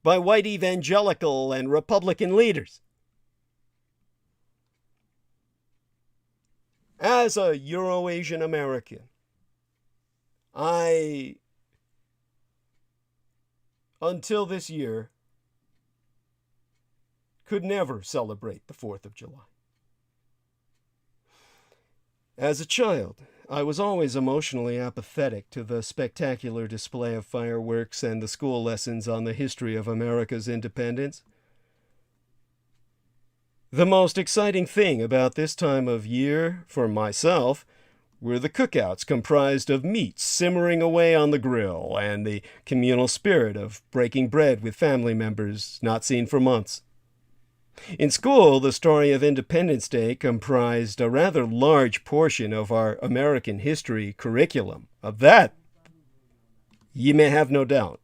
by white evangelical and Republican leaders. As a Euro-Asian American, I, until this year, could never celebrate the 4th of July. As a child, I was always emotionally apathetic to the spectacular display of fireworks and the school lessons on the history of America's independence. The most exciting thing about this time of year, for myself, were the cookouts comprised of meats simmering away on the grill and the communal spirit of breaking bread with family members not seen for months. In school, the story of Independence Day comprised a rather large portion of our American history curriculum. Of that, ye may have no doubt.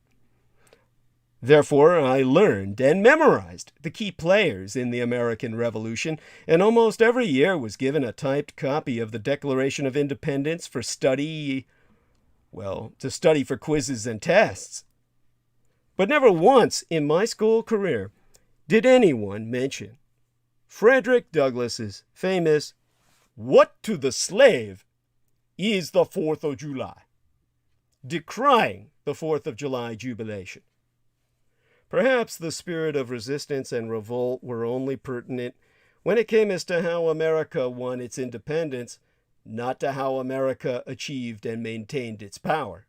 Therefore, I learned and memorized the key players in the American Revolution, and almost every year was given a typed copy of the Declaration of Independence for study, to study for quizzes and tests. But never once in my school career did anyone mention Frederick Douglass's famous, "What to the slave is the 4th of July," decrying the 4th of July jubilation. Perhaps the spirit of resistance and revolt were only pertinent when it came as to how America won its independence, not to how America achieved and maintained its power,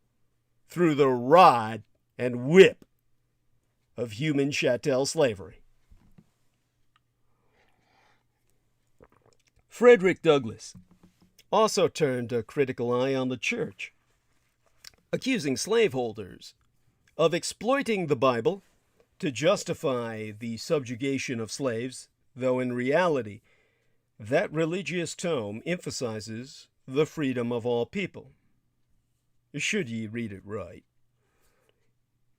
through the rod and whip of human chattel slavery. Frederick Douglass also turned a critical eye on the church, accusing slaveholders of exploiting the Bible to justify the subjugation of slaves, though in reality, that religious tome emphasizes the freedom of all people, should ye read it right.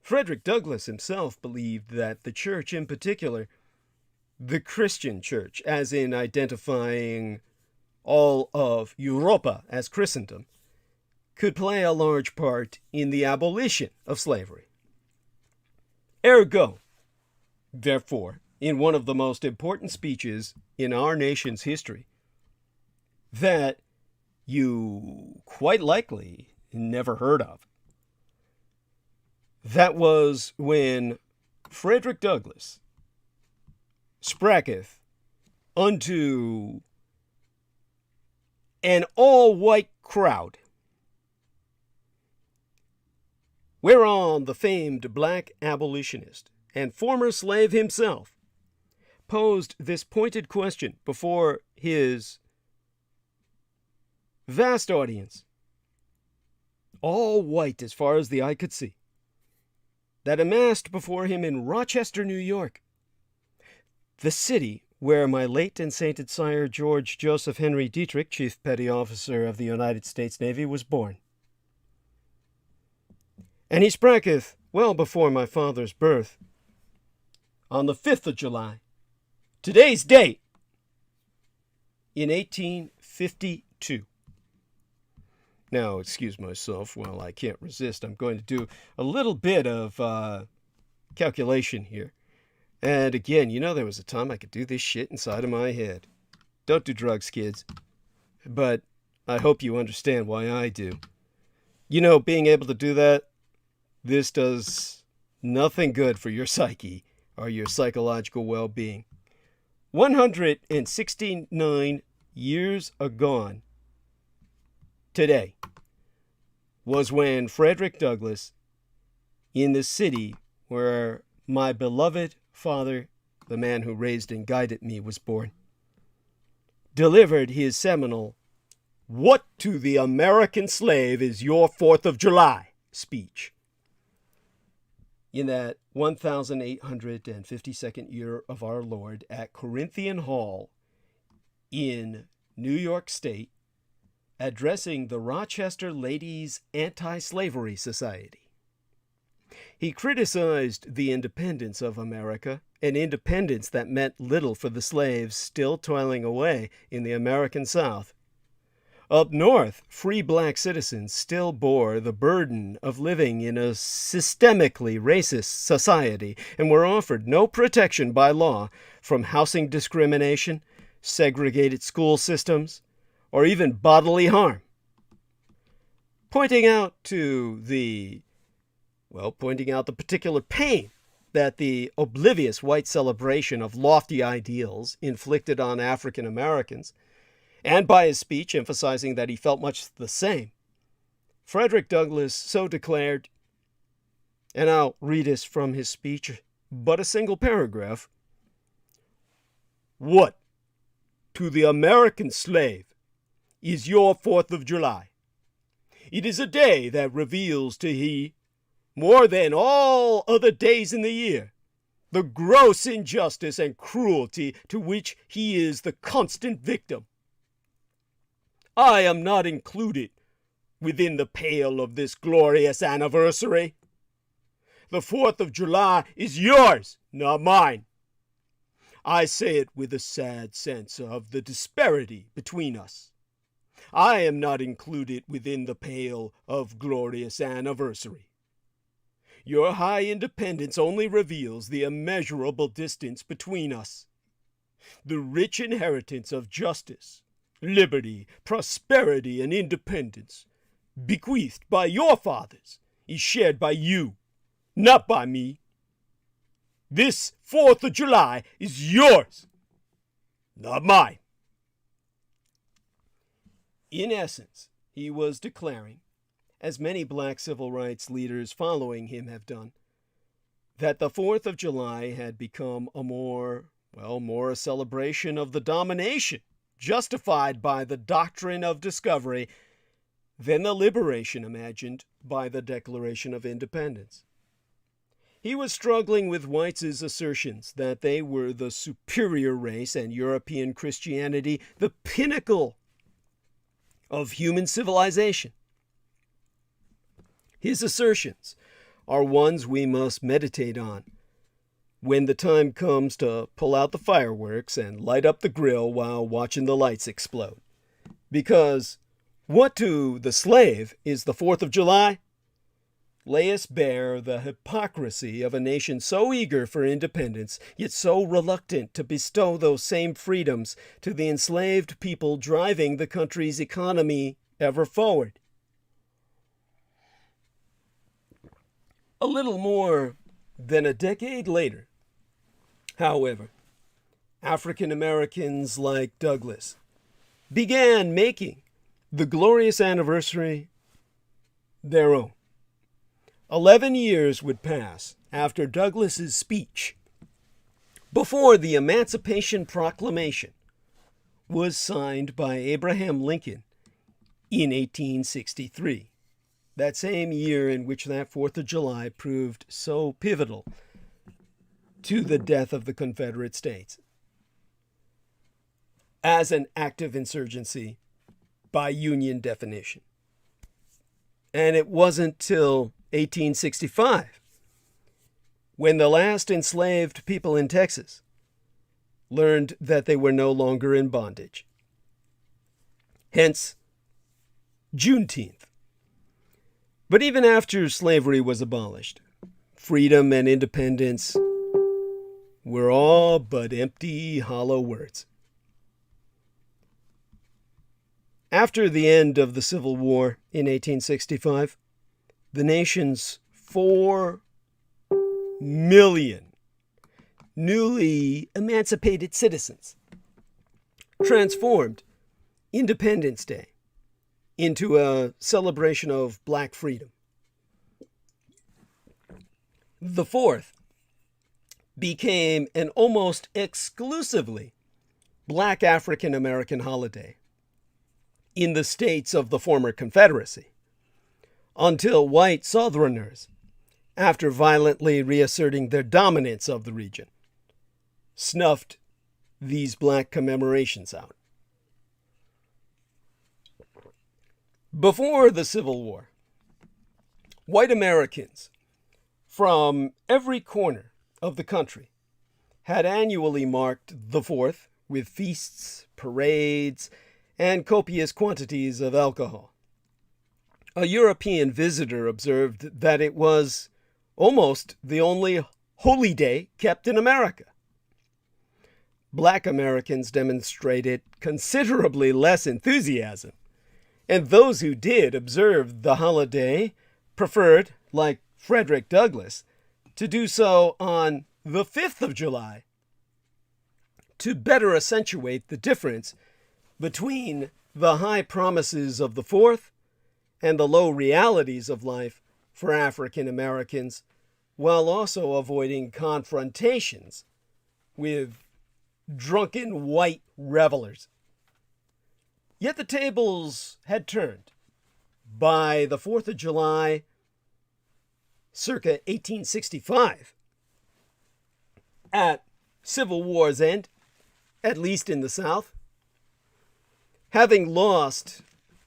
Frederick Douglass himself believed that the church in particular, the Christian church, as in identifying all of Europa as Christendom, could play a large part in the abolition of slavery. Ergo, therefore, in one of the most important speeches in our nation's history, that you quite likely never heard of, that was when Frederick Douglass spraketh unto an all-white crowd, whereon the famed black abolitionist and former slave himself posed this pointed question before his vast audience, all white as far as the eye could see, that amassed before him in Rochester, New York, the city where my late and sainted sire George Joseph Henry Dietrich, Chief Petty Officer of the United States Navy, was born. And he spraketh well before my father's birth, on the 5th of July, today's date, in 1852. Now, excuse myself while I can't resist. I'm going to do a little bit of calculation here. And again, you know, there was a time I could do this shit inside of my head. Don't do drugs, kids. But I hope you understand why I do. You know, being able to do that, this does nothing good for your psyche or your psychological well-being. 169 years agone today was when Frederick Douglass, in the city where my beloved father, the man who raised and guided me, was born, delivered his seminal "What to the American slave is your 4th of July" speech. in that 1852nd year of our Lord at Corinthian Hall in New York State, addressing the Rochester Ladies Anti-Slavery Society. He criticized the independence of America, an independence that meant little for the slaves still toiling away in the American South. Up north, free black citizens still bore the burden of living in a systemically racist society and were offered no protection by law from housing discrimination, segregated school systems, or even bodily harm. Pointing out the particular pain that the oblivious white celebration of lofty ideals inflicted on African Americans, and by his speech emphasizing that he felt much the same, Frederick Douglass so declared, and I'll read this from his speech, but a single paragraph. "What, to the American slave, is your 4th of July? It is a day that reveals to he, more than all other days in the year, the gross injustice and cruelty to which he is the constant victim. I am not included within the pale of this glorious anniversary. The 4th of July is yours, not mine. I say it with a sad sense of the disparity between us. I am not included within the pale of glorious anniversary. Your high independence only reveals the immeasurable distance between us. The rich inheritance of justice, liberty, prosperity, and independence, bequeathed by your fathers, is shared by you, not by me. This 4th of July is yours, not mine." In essence, he was declaring, as many black civil rights leaders following him have done, that the 4th of July had become more a celebration of the domination justified by the doctrine of discovery than the liberation imagined by the Declaration of Independence. He was struggling with whites' assertions that they were the superior race and European Christianity the pinnacle of human civilization. His assertions are ones we must meditate on when the time comes to pull out the fireworks and light up the grill while watching the lights explode. Because what to the slave is the 4th of July? Lay us bare the hypocrisy of a nation so eager for independence, yet so reluctant to bestow those same freedoms to the enslaved people driving the country's economy ever forward. A little more than a decade later, however, African Americans like Douglass began making the glorious anniversary their own. 11 years would pass after Douglass's speech before the Emancipation Proclamation was signed by Abraham Lincoln in 1863. That same year in which that 4th of July proved so pivotal to the death of the Confederate States as an act of insurgency by Union definition. And it wasn't till 1865 when the last enslaved people in Texas learned that they were no longer in bondage. Hence, Juneteenth. But even after slavery was abolished, freedom and independence were all but empty, hollow words. After the end of the Civil War in 1865, the nation's 4 million newly emancipated citizens transformed Independence Day into a celebration of black freedom. The 4th became an almost exclusively black African American holiday in the states of the former Confederacy, until white Southerners after violently reasserting their dominance of the region, snuffed these black commemorations out. Before the Civil War, white Americans from every corner of the country had annually marked the 4th with feasts, parades, and copious quantities of alcohol. A European visitor observed that it was almost the only holy day kept in America. Black Americans demonstrated considerably less enthusiasm, and those who did observe the holiday preferred, like Frederick Douglass, to do so on the 5th of July to better accentuate the difference between the high promises of the 4th and the low realities of life for African Americans, while also avoiding confrontations with drunken white revelers. Yet the tables had turned. By the 4th of July, circa 1865, at Civil War's end, at least in the South, having lost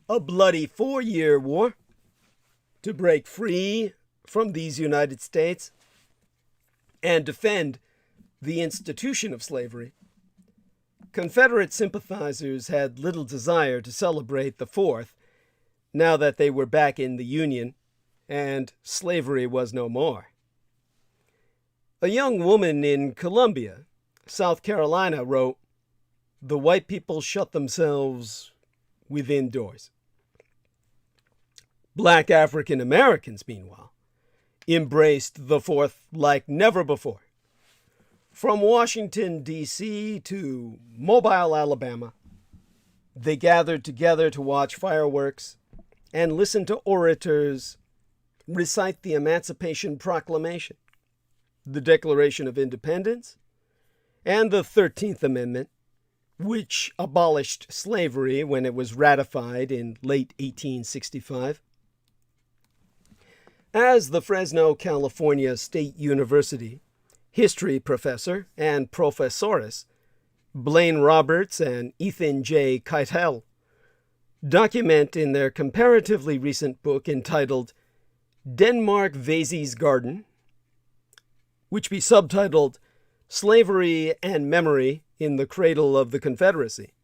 a bloody 4-year war to break free from these United States and defend the institution of slavery, Confederate sympathizers had little desire to celebrate the 4th now that they were back in the Union and slavery was no more. A young woman in Columbia, South Carolina, wrote, "The white people shut themselves within doors." Black African Americans, meanwhile, embraced the 4th like never before. From Washington, D.C. to Mobile, Alabama, they gathered together to watch fireworks and listen to orators recite the Emancipation Proclamation, the Declaration of Independence, and the 13th Amendment, which abolished slavery when it was ratified in late 1865. As the Fresno, California State University history professor and professores Blaine Roberts and Ethan J. Keitel document in their comparatively recent book entitled Denmark Vesey's Garden, which be subtitled Slavery and Memory in the Cradle of the Confederacy,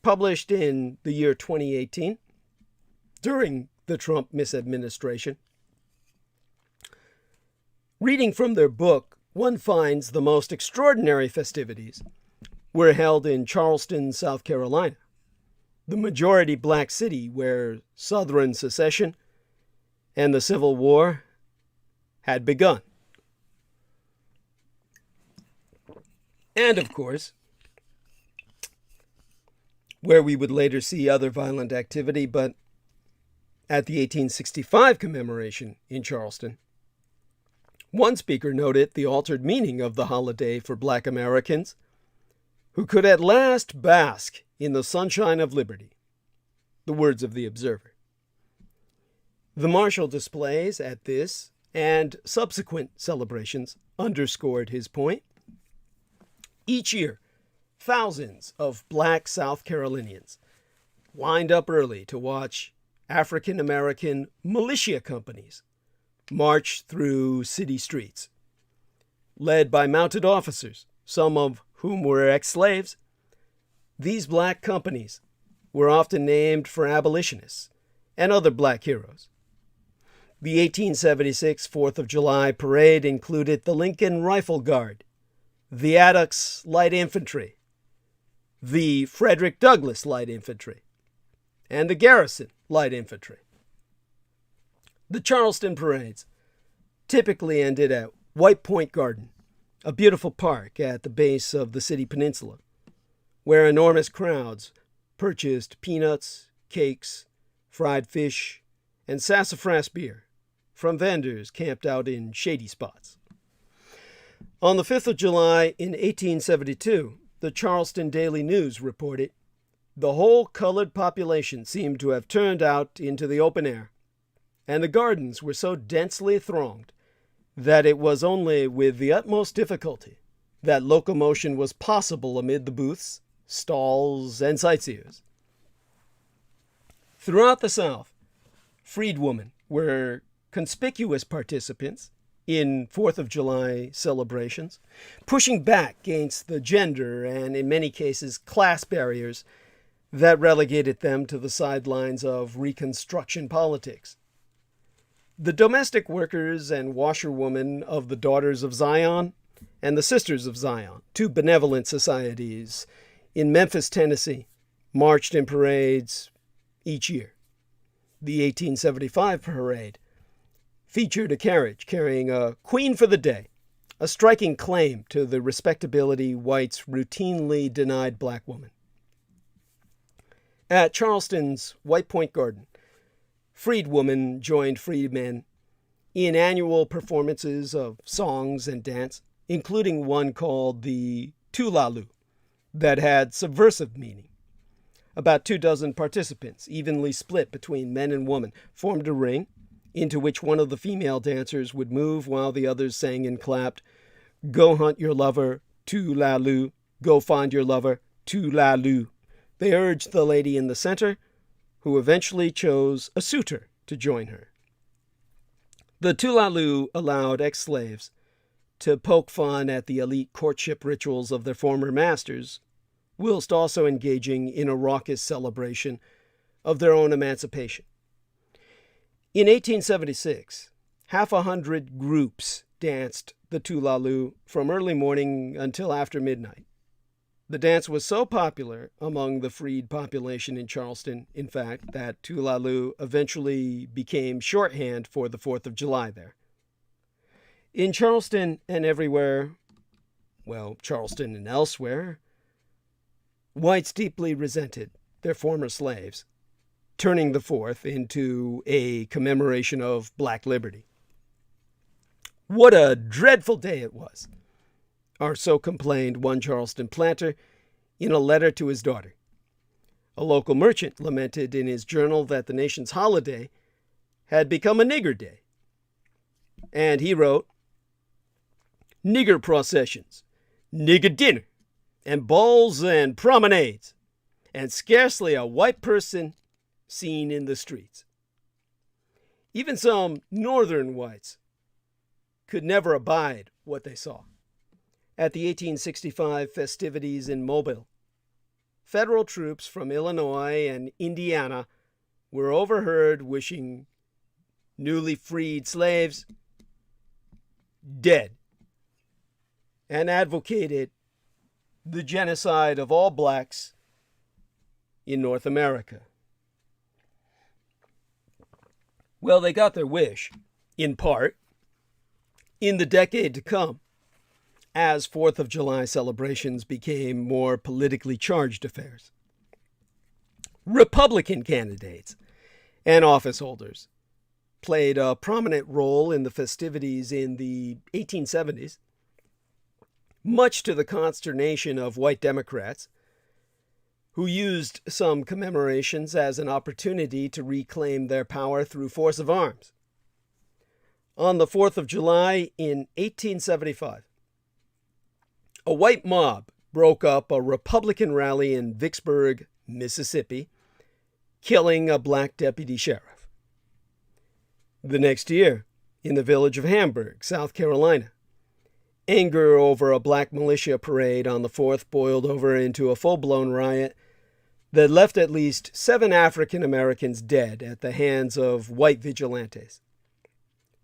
published in the year 2018 during the Trump misadministration. Reading from their book, one finds the most extraordinary festivities were held in Charleston, South Carolina, the majority black city where Southern secession and the Civil War had begun. And of course, where we would later see other violent activity, but at the 1865 commemoration in Charleston, one speaker noted the altered meaning of the holiday for Black Americans, who could at last bask in the sunshine of liberty. The words of the observer. The martial displays at this and subsequent celebrations underscored his point. Each year, thousands of Black South Carolinians lined up early to watch African American militia companies march through city streets. Led by mounted officers, some of whom were ex-slaves, these black companies were often named for abolitionists and other black heroes. The 1876 4th of July parade included the Lincoln Rifle Guard, the Attucks Light Infantry, the Frederick Douglass Light Infantry, and the Garrison Light Infantry. The Charleston parades typically ended at White Point Garden, a beautiful park at the base of the city peninsula, where enormous crowds purchased peanuts, cakes, fried fish, and sassafras beer from vendors camped out in shady spots. On the 5th of July in 1872, the Charleston Daily News reported, "The whole colored population seemed to have turned out into the open air, and the gardens were so densely thronged that it was only with the utmost difficulty that locomotion was possible amid the booths, stalls, and sightseers. Throughout the South, freedwomen were conspicuous participants in 4th of July celebrations, pushing back against the gender and, in many cases, class barriers that relegated them to the sidelines of Reconstruction politics. The domestic workers and washerwomen of the Daughters of Zion and the Sisters of Zion, two benevolent societies in Memphis, Tennessee, marched in parades each year. The 1875 parade featured a carriage carrying a Queen for the Day, a striking claim to the respectability whites routinely denied black women. At Charleston's White Point Garden, freedwomen joined freedmen in annual performances of songs and dance, including one called the Tulaloo, that had subversive meaning. About 24 participants, evenly split between men and women, formed a ring into which one of the female dancers would move while the others sang and clapped, "Go hunt your lover, Tulaloo, go find your lover, Tulaloo." They urged the lady in the center, who eventually chose a suitor to join her. The Tulaloo allowed ex-slaves to poke fun at the elite courtship rituals of their former masters, whilst also engaging in a raucous celebration of their own emancipation. In 1876, 100 groups danced the Tulaloo from early morning until after midnight. The dance was so popular among the freed population in Charleston, in fact, that Tulaloo eventually became shorthand for the 4th of July there. In Charleston and everywhere, well, Charleston and elsewhere, whites deeply resented their former slaves, turning the 4th into a commemoration of black liberty. What a dreadful day it was, or so complained one Charleston planter in a letter to his daughter. A local merchant lamented in his journal that the nation's holiday had become a nigger day. And he wrote, "Nigger processions, nigger dinner, and balls and promenades, and scarcely a white person seen in the streets." Even some northern whites could never abide what they saw. At the 1865 festivities in Mobile, federal troops from Illinois and Indiana were overheard wishing newly freed slaves dead and advocated the genocide of all blacks in North America. Well, they got their wish, in part, in the decade to come, as 4th of July celebrations became more politically charged affairs. Republican candidates and office holders played a prominent role in the festivities in the 1870s, much to the consternation of white Democrats, who used some commemorations as an opportunity to reclaim their power through force of arms. On the 4th of July in 1875, a white mob broke up a Republican rally in Vicksburg, Mississippi, killing a black deputy sheriff. The next year, in the village of Hamburg, South Carolina, anger over a black militia parade on the 4th boiled over into a full-blown riot that left at least 7 African Americans dead at the hands of white vigilantes.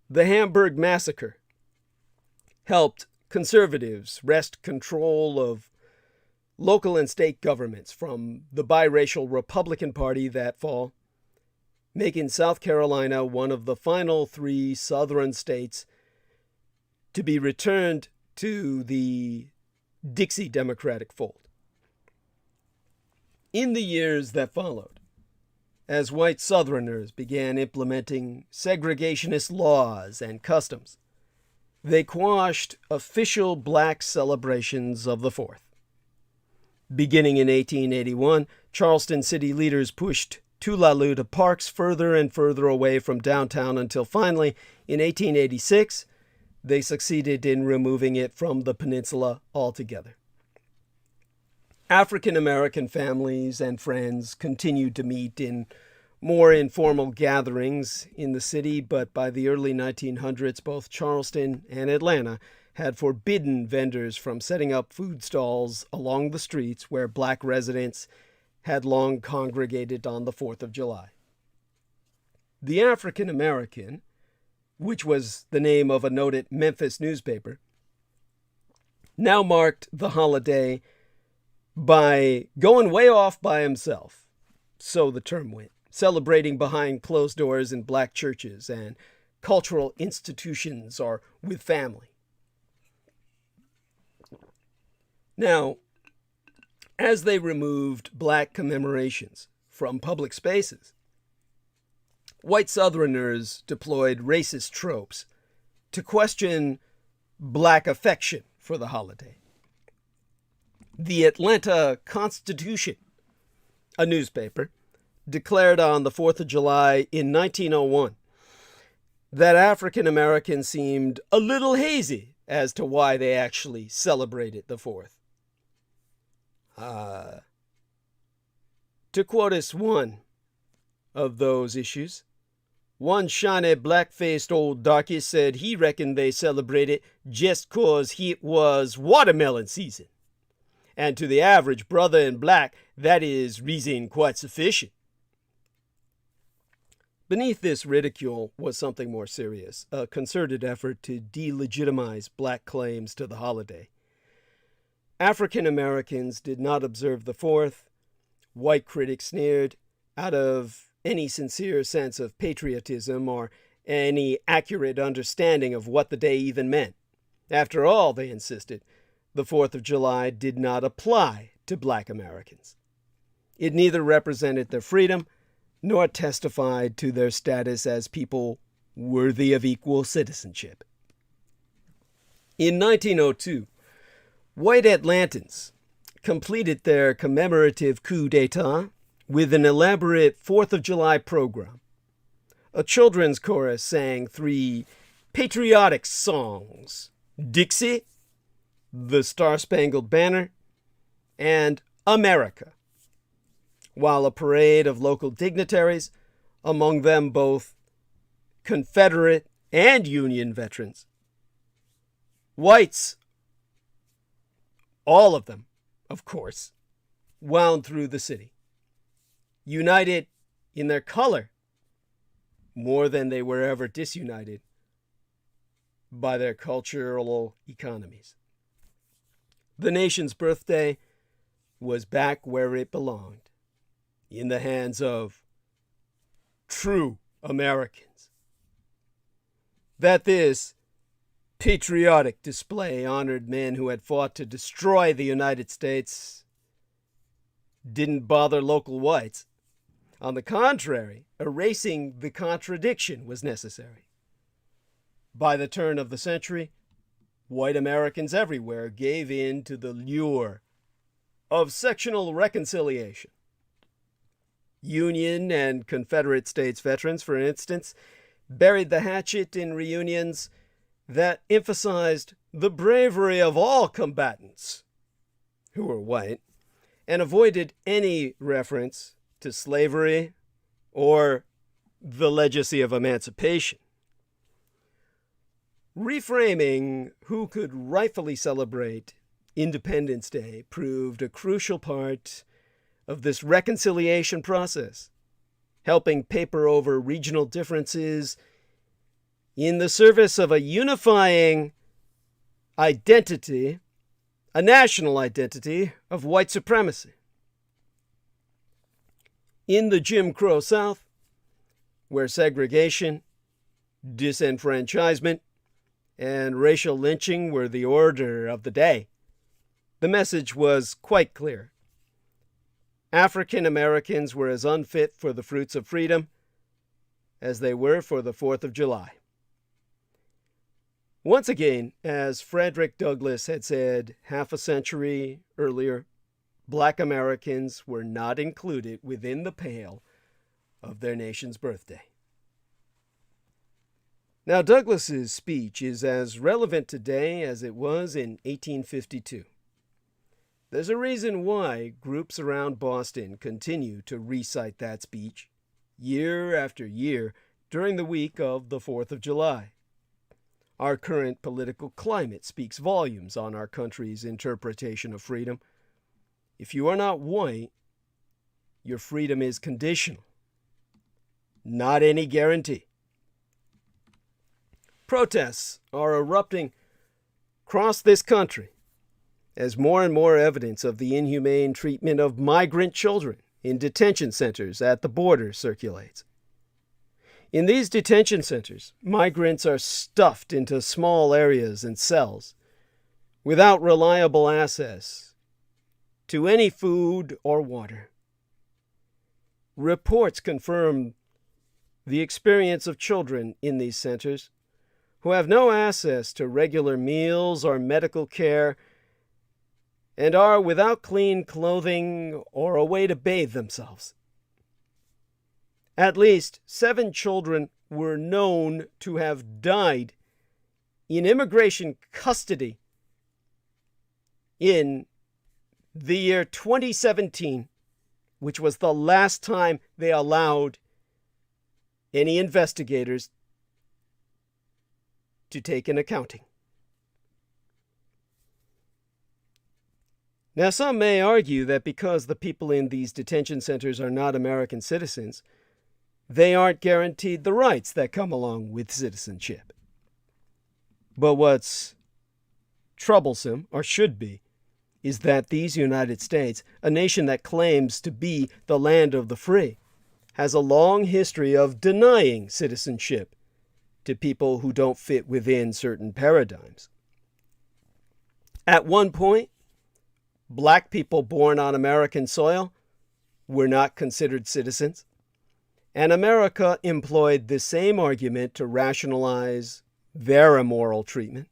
The Hamburg Massacre helped conservatives wrest control of local and state governments from the biracial Republican Party that fall, making South Carolina one of the final 3 southern states to be returned to the Dixie Democratic fold. In the years that followed, as white Southerners began implementing segregationist laws and customs, they quashed official black celebrations of the 4th. Beginning in 1881, Charleston city leaders pushed Tulaloo to parks further and further away from downtown until finally, in 1886, they succeeded in removing it from the peninsula altogether. African American families and friends continued to meet in more informal gatherings in the city, but by the early 1900s, both Charleston and Atlanta had forbidden vendors from setting up food stalls along the streets where black residents had long congregated on the 4th of July. The African American, which was the name of a noted Memphis newspaper, now marked the holiday by going way off by himself, so the term went, celebrating behind closed doors in black churches and cultural institutions or with family. Now, as they removed black commemorations from public spaces, white Southerners deployed racist tropes to question black affection for the holiday. The Atlanta Constitution, a newspaper, declared on the 4th of July in 1901 that African Americans seemed a little hazy as to why they actually celebrated the 4th. To quote us one of those issues, one shiny black-faced old darky said he reckoned they celebrated just 'cause it was watermelon season. And to the average brother in black, that is reason quite sufficient. Beneath this ridicule was something more serious, a concerted effort to delegitimize black claims to the holiday. African Americans did not observe the 4th. White critics sneered out of any sincere sense of patriotism or any accurate understanding of what the day even meant. After all, they insisted, the 4th of July did not apply to black Americans. It neither represented their freedom nor testified to their status as people worthy of equal citizenship. In 1902, white Atlantans completed their commemorative coup d'etat with an elaborate 4th of July program. A children's chorus sang 3 patriotic songs, Dixie, The Star-Spangled Banner, and America, while a parade of local dignitaries, among them both Confederate and Union veterans, whites, all of them, of course, wound through the city, united in their color more than they were ever disunited by their cultural economies. The nation's birthday was back where it belonged, in the hands of true Americans. That this patriotic display honored men who had fought to destroy the United States didn't bother local whites. On the contrary, erasing the contradiction was necessary. By the turn of the century, white Americans everywhere gave in to the lure of sectional reconciliation. Union and Confederate States veterans, for instance, buried the hatchet in reunions that emphasized the bravery of all combatants who were white and avoided any reference to slavery or the legacy of emancipation. Reframing who could rightfully celebrate Independence Day proved a crucial part of this reconciliation process, helping paper over regional differences in the service of a unifying identity, a national identity of white supremacy. In the Jim Crow South, where segregation, disenfranchisement, and racial lynching were the order of the day, the message was quite clear. African Americans were as unfit for the fruits of freedom as they were for the 4th of July. Once again, as Frederick Douglass had said half a century earlier, black Americans were not included within the pale of their nation's birthday. Now, Douglas's speech is as relevant today as it was in 1852. There's a reason why groups around Boston continue to recite that speech year after year during the week of the 4th of July. Our current political climate speaks volumes on our country's interpretation of freedom. If you are not white, your freedom is conditional, not any guarantee. Protests are erupting across this country as more and more evidence of the inhumane treatment of migrant children in detention centers at the border circulates. In these detention centers, migrants are stuffed into small areas and cells without reliable access to any food or water. Reports confirm the experience of children in these centers who have no access to regular meals or medical care and are without clean clothing or a way to bathe themselves. At least 7 children were known to have died in immigration custody in the year 2017, which was the last time they allowed any investigators to take an accounting. Now, some may argue that because the people in these detention centers are not American citizens, they aren't guaranteed the rights that come along with citizenship. But what's troublesome, or should be, is that these United States, a nation that claims to be the land of the free, has a long history of denying citizenship to people who don't fit within certain paradigms. At one point, black people born on American soil were not considered citizens, and America employed the same argument to rationalize their immoral treatment.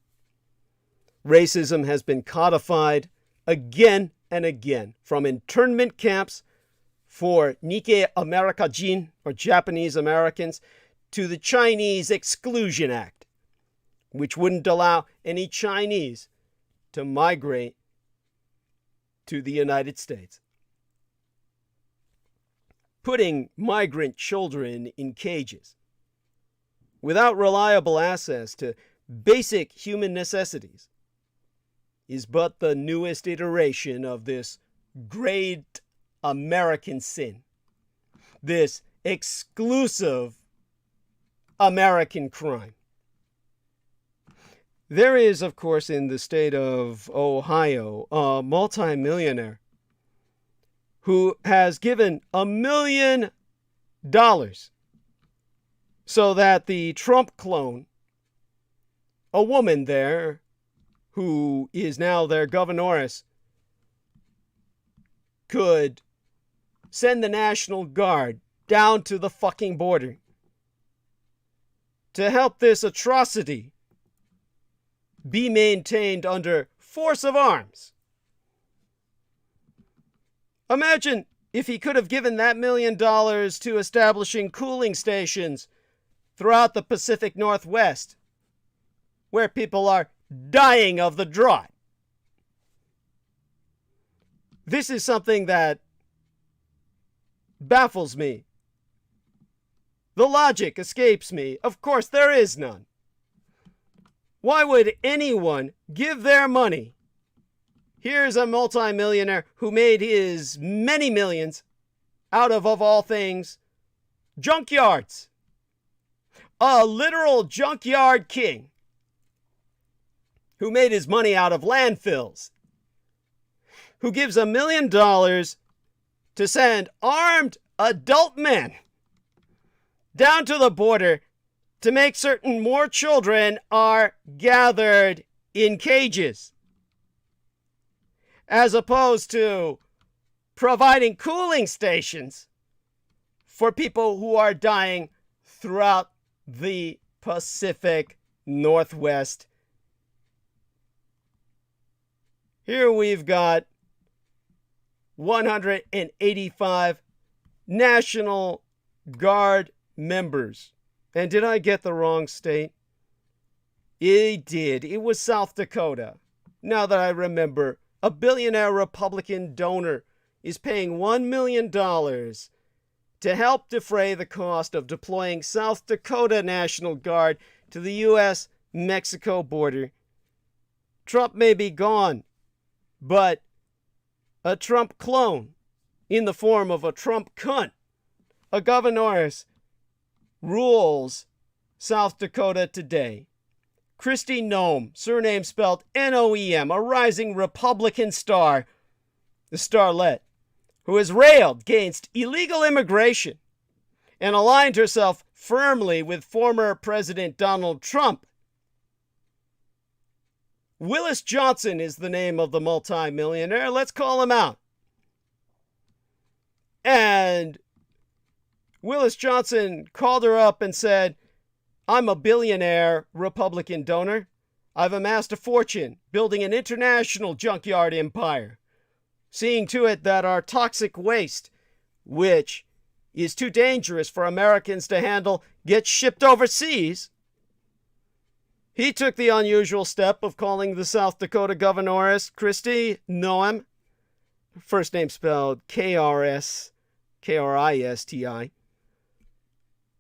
Racism has been codified again and again, from internment camps for Nikkei Amerikajin, or Japanese Americans, to the Chinese Exclusion Act, which wouldn't allow any Chinese to migrate to the United States. Putting migrant children in cages without reliable access to basic human necessities is but the newest iteration of this great American sin, this exclusive American crime. There is, of course, in the state of Ohio, a multimillionaire who has given $1 million so that the Trump clone, a woman there who is now their governoress, could send the National Guard down to the fucking border to help this atrocity be maintained under force of arms. Imagine if he could have given that $1 million to establishing cooling stations throughout the Pacific Northwest, where people are dying of the drought. This is something that baffles me. The logic escapes me. Of course, there is none. Why would anyone give their money? Here's a multimillionaire who made his many millions out of all things, junkyards. A literal junkyard king who made his money out of landfills, who gives $1 million to send armed adult men down to the border to make certain more children are gathered in cages, as opposed to providing cooling stations for people who are dying throughout the Pacific Northwest. Here we've got 185 National Guard members. And did I get the wrong state? He did. It was South Dakota. Now that I remember, a billionaire Republican donor is paying $1 million to help defray the cost of deploying South Dakota National Guard to the U.S.-Mexico border. Trump may be gone, but a Trump clone in the form of a Trump cunt, a governess, rules South Dakota today. Kristi Noem, surname spelled N-O-E-M, a rising Republican star, the starlet, who has railed against illegal immigration and aligned herself firmly with former President Donald Trump. Willis Johnson is the name of the multimillionaire. Let's call him out. And Willis Johnson called her up and said, I'm a billionaire Republican donor. I've amassed a fortune building an international junkyard empire, seeing to it that our toxic waste, which is too dangerous for Americans to handle, gets shipped overseas. He took the unusual step of calling the South Dakota governess Kristi Noem, first name spelled Kristi,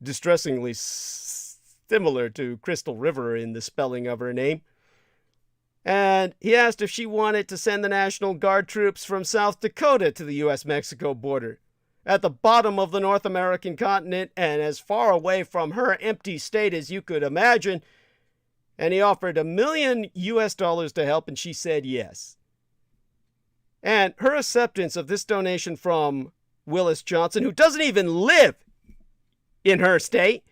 distressingly similar to Crystal River in the spelling of her name. And he asked if she wanted to send the National Guard troops from South Dakota to the U.S.-Mexico border, at the bottom of the North American continent and as far away from her empty state as you could imagine. And he offered $1 million to help, and she said yes. And her acceptance of this donation from Willis Johnson, who doesn't even live in her state,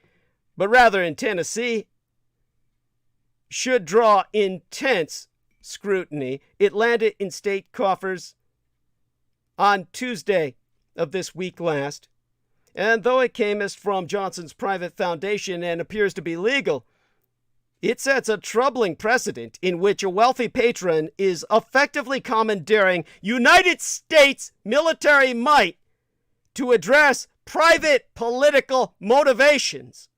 but rather in Tennessee, should draw intense scrutiny. It landed in state coffers on Tuesday of this week last. And though it came as from Johnson's private foundation and appears to be legal, it sets a troubling precedent in which a wealthy patron is effectively commandeering United States military might to address private political motivations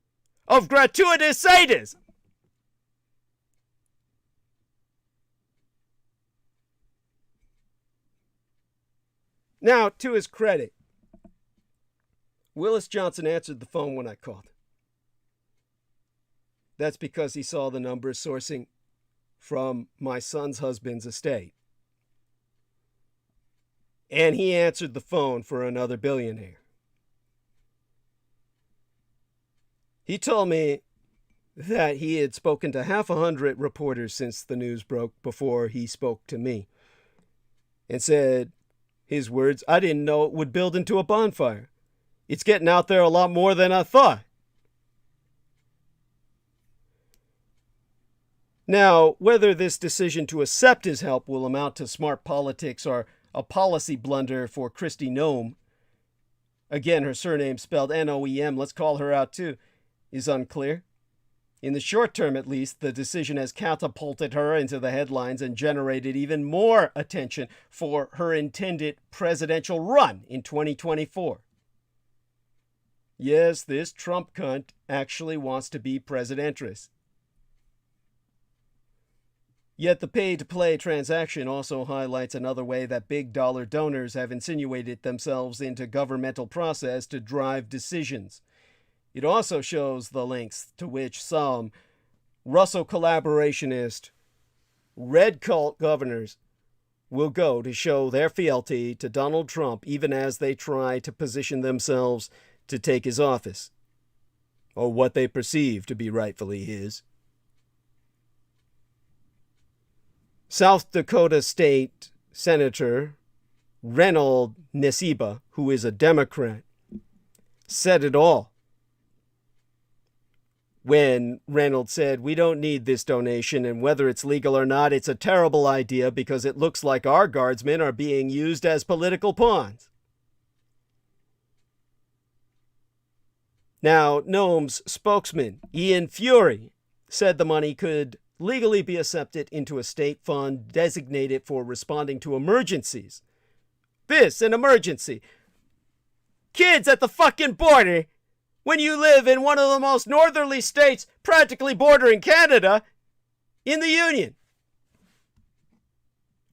of gratuitous sadism. Now, to his credit, Willis Johnson answered the phone when I called. That's because he saw the numbers sourcing from my son's husband's estate. And he answered the phone for another billionaire. He told me that he had spoken to 600 reporters since the news broke before he spoke to me, and said, his words, I didn't know it would build into a bonfire. It's getting out there a lot more than I thought. Now, whether this decision to accept his help will amount to smart politics or a policy blunder for Kristi Noem, again, her surname spelled N-O-E-M, let's call her out too, is unclear. In the short term, at least, the decision has catapulted her into the headlines and generated even more attention for her intended presidential run in 2024. Yes, this Trump cunt actually wants to be presidentress. Yet the pay-to-play transaction also highlights another way that big-dollar donors have insinuated themselves into governmental process to drive decisions. It also shows the lengths to which some Russo collaborationist red cult governors will go to show their fealty to Donald Trump, even as they try to position themselves to take his office, or what they perceive to be rightfully his. South Dakota State Senator Reynold Nesiba, who is a Democrat, said it all when Reynolds said, we don't need this donation, and whether it's legal or not, it's a terrible idea because it looks like our guardsmen are being used as political pawns. Now, Noem's spokesman, Ian Fury, said the money could legally be accepted into a state fund designated for responding to emergencies. This, an emergency. Kids at the fucking border, when you live in one of the most northerly states practically bordering Canada, in the Union.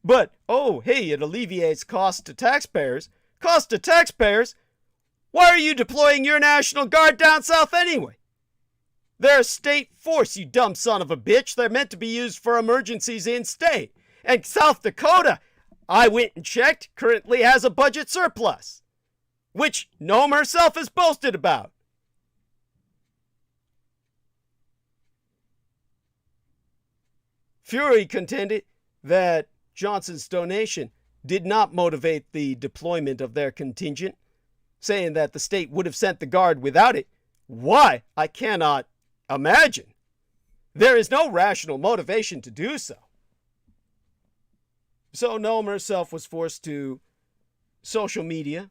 But, oh, hey, it alleviates costs to taxpayers. Cost to taxpayers? Why are you deploying your National Guard down south anyway? They're a state force, you dumb son of a bitch. They're meant to be used for emergencies in state. And South Dakota, I went and checked, currently has a budget surplus, which Nome herself has boasted about. Fury contended that Johnson's donation did not motivate the deployment of their contingent, saying that the state would have sent the Guard without it. Why? I cannot imagine. There is no rational motivation to do so. So Nome herself was forced to social media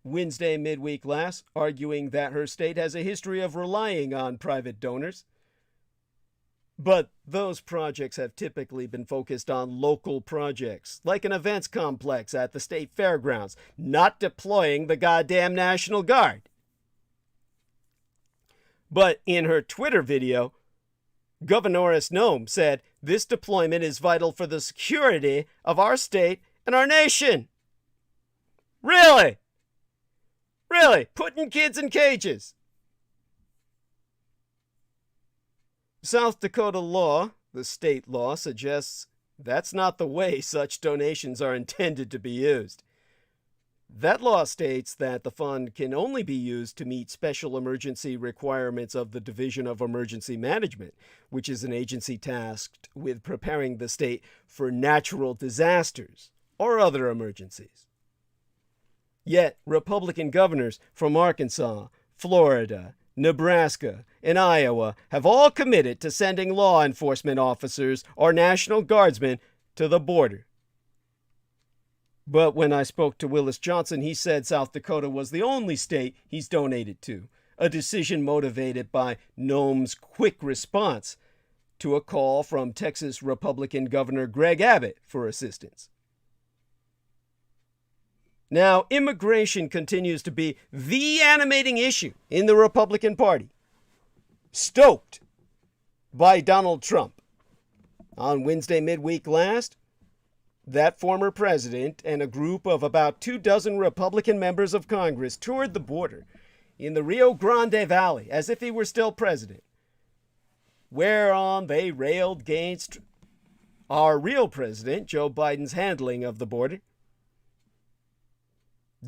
Wednesday midweek last, arguing that her state has a history of relying on private donors. But those projects have typically been focused on local projects, like an events complex at the state fairgrounds, not deploying the goddamn National Guard. But in her Twitter video, Governoress Nome said, "This deployment is vital for the security of our state and our nation." Really? Really? Putting kids in cages? South Dakota law, the state law, suggests that's not the way such donations are intended to be used. That law states that the fund can only be used to meet special emergency requirements of the Division of Emergency Management, which is an agency tasked with preparing the state for natural disasters or other emergencies. Yet, Republican governors from Arkansas, Florida, Nebraska, and Iowa have all committed to sending law enforcement officers or National Guardsmen to the border. But when I spoke to Willis Johnson, he said South Dakota was the only state he's donated to, a decision motivated by Nome's quick response to a call from Texas Republican Governor Greg Abbott for assistance. Now, immigration continues to be the animating issue in the Republican Party, stoked by Donald Trump. On Wednesday midweek last, that former president and a group of about 24 Republican members of Congress toured the border in the Rio Grande Valley as if he were still president, whereon they railed against our real president, Joe Biden's handling of the border.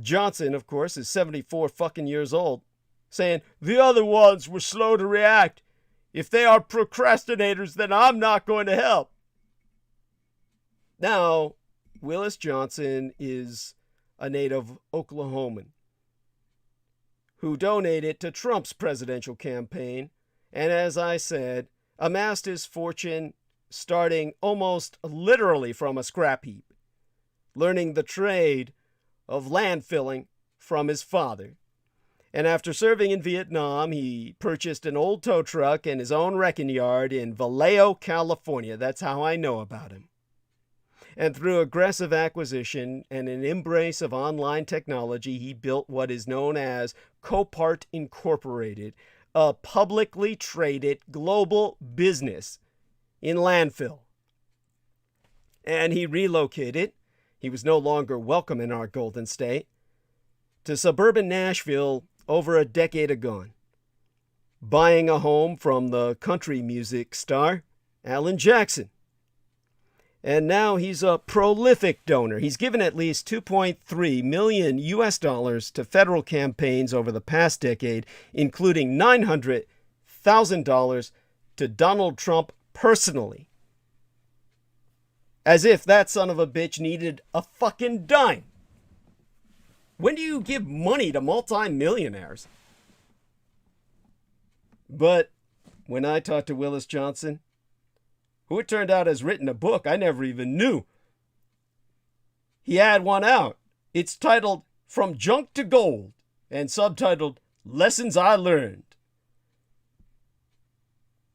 Johnson, of course, is 74 fucking years old, saying, "The other ones were slow to react. If they are procrastinators, then I'm not going to help." Now, Willis Johnson is a native Oklahoman who donated to Trump's presidential campaign, and as I said, amassed his fortune starting almost literally from a scrap heap, learning the trade of landfilling from his father. And after serving in Vietnam, he purchased an old tow truck and his own wrecking yard in Vallejo, California. That's how I know about him. And through aggressive acquisition and an embrace of online technology, he built what is known as Copart Incorporated, a publicly traded global business in landfill. And he relocated. He was no longer welcome in our Golden State, to suburban Nashville over a decade ago, buying a home from the country music star, Alan Jackson. And now he's a prolific donor. He's given at least $2.3 million to federal campaigns over the past decade, including $900,000 to Donald Trump personally. As if that son of a bitch needed a fucking dime. When do you give money to multi-millionaires? But when I talked to Willis Johnson, who it turned out has written a book I never even knew, he had one out. It's titled From Junk to Gold and subtitled Lessons I Learned.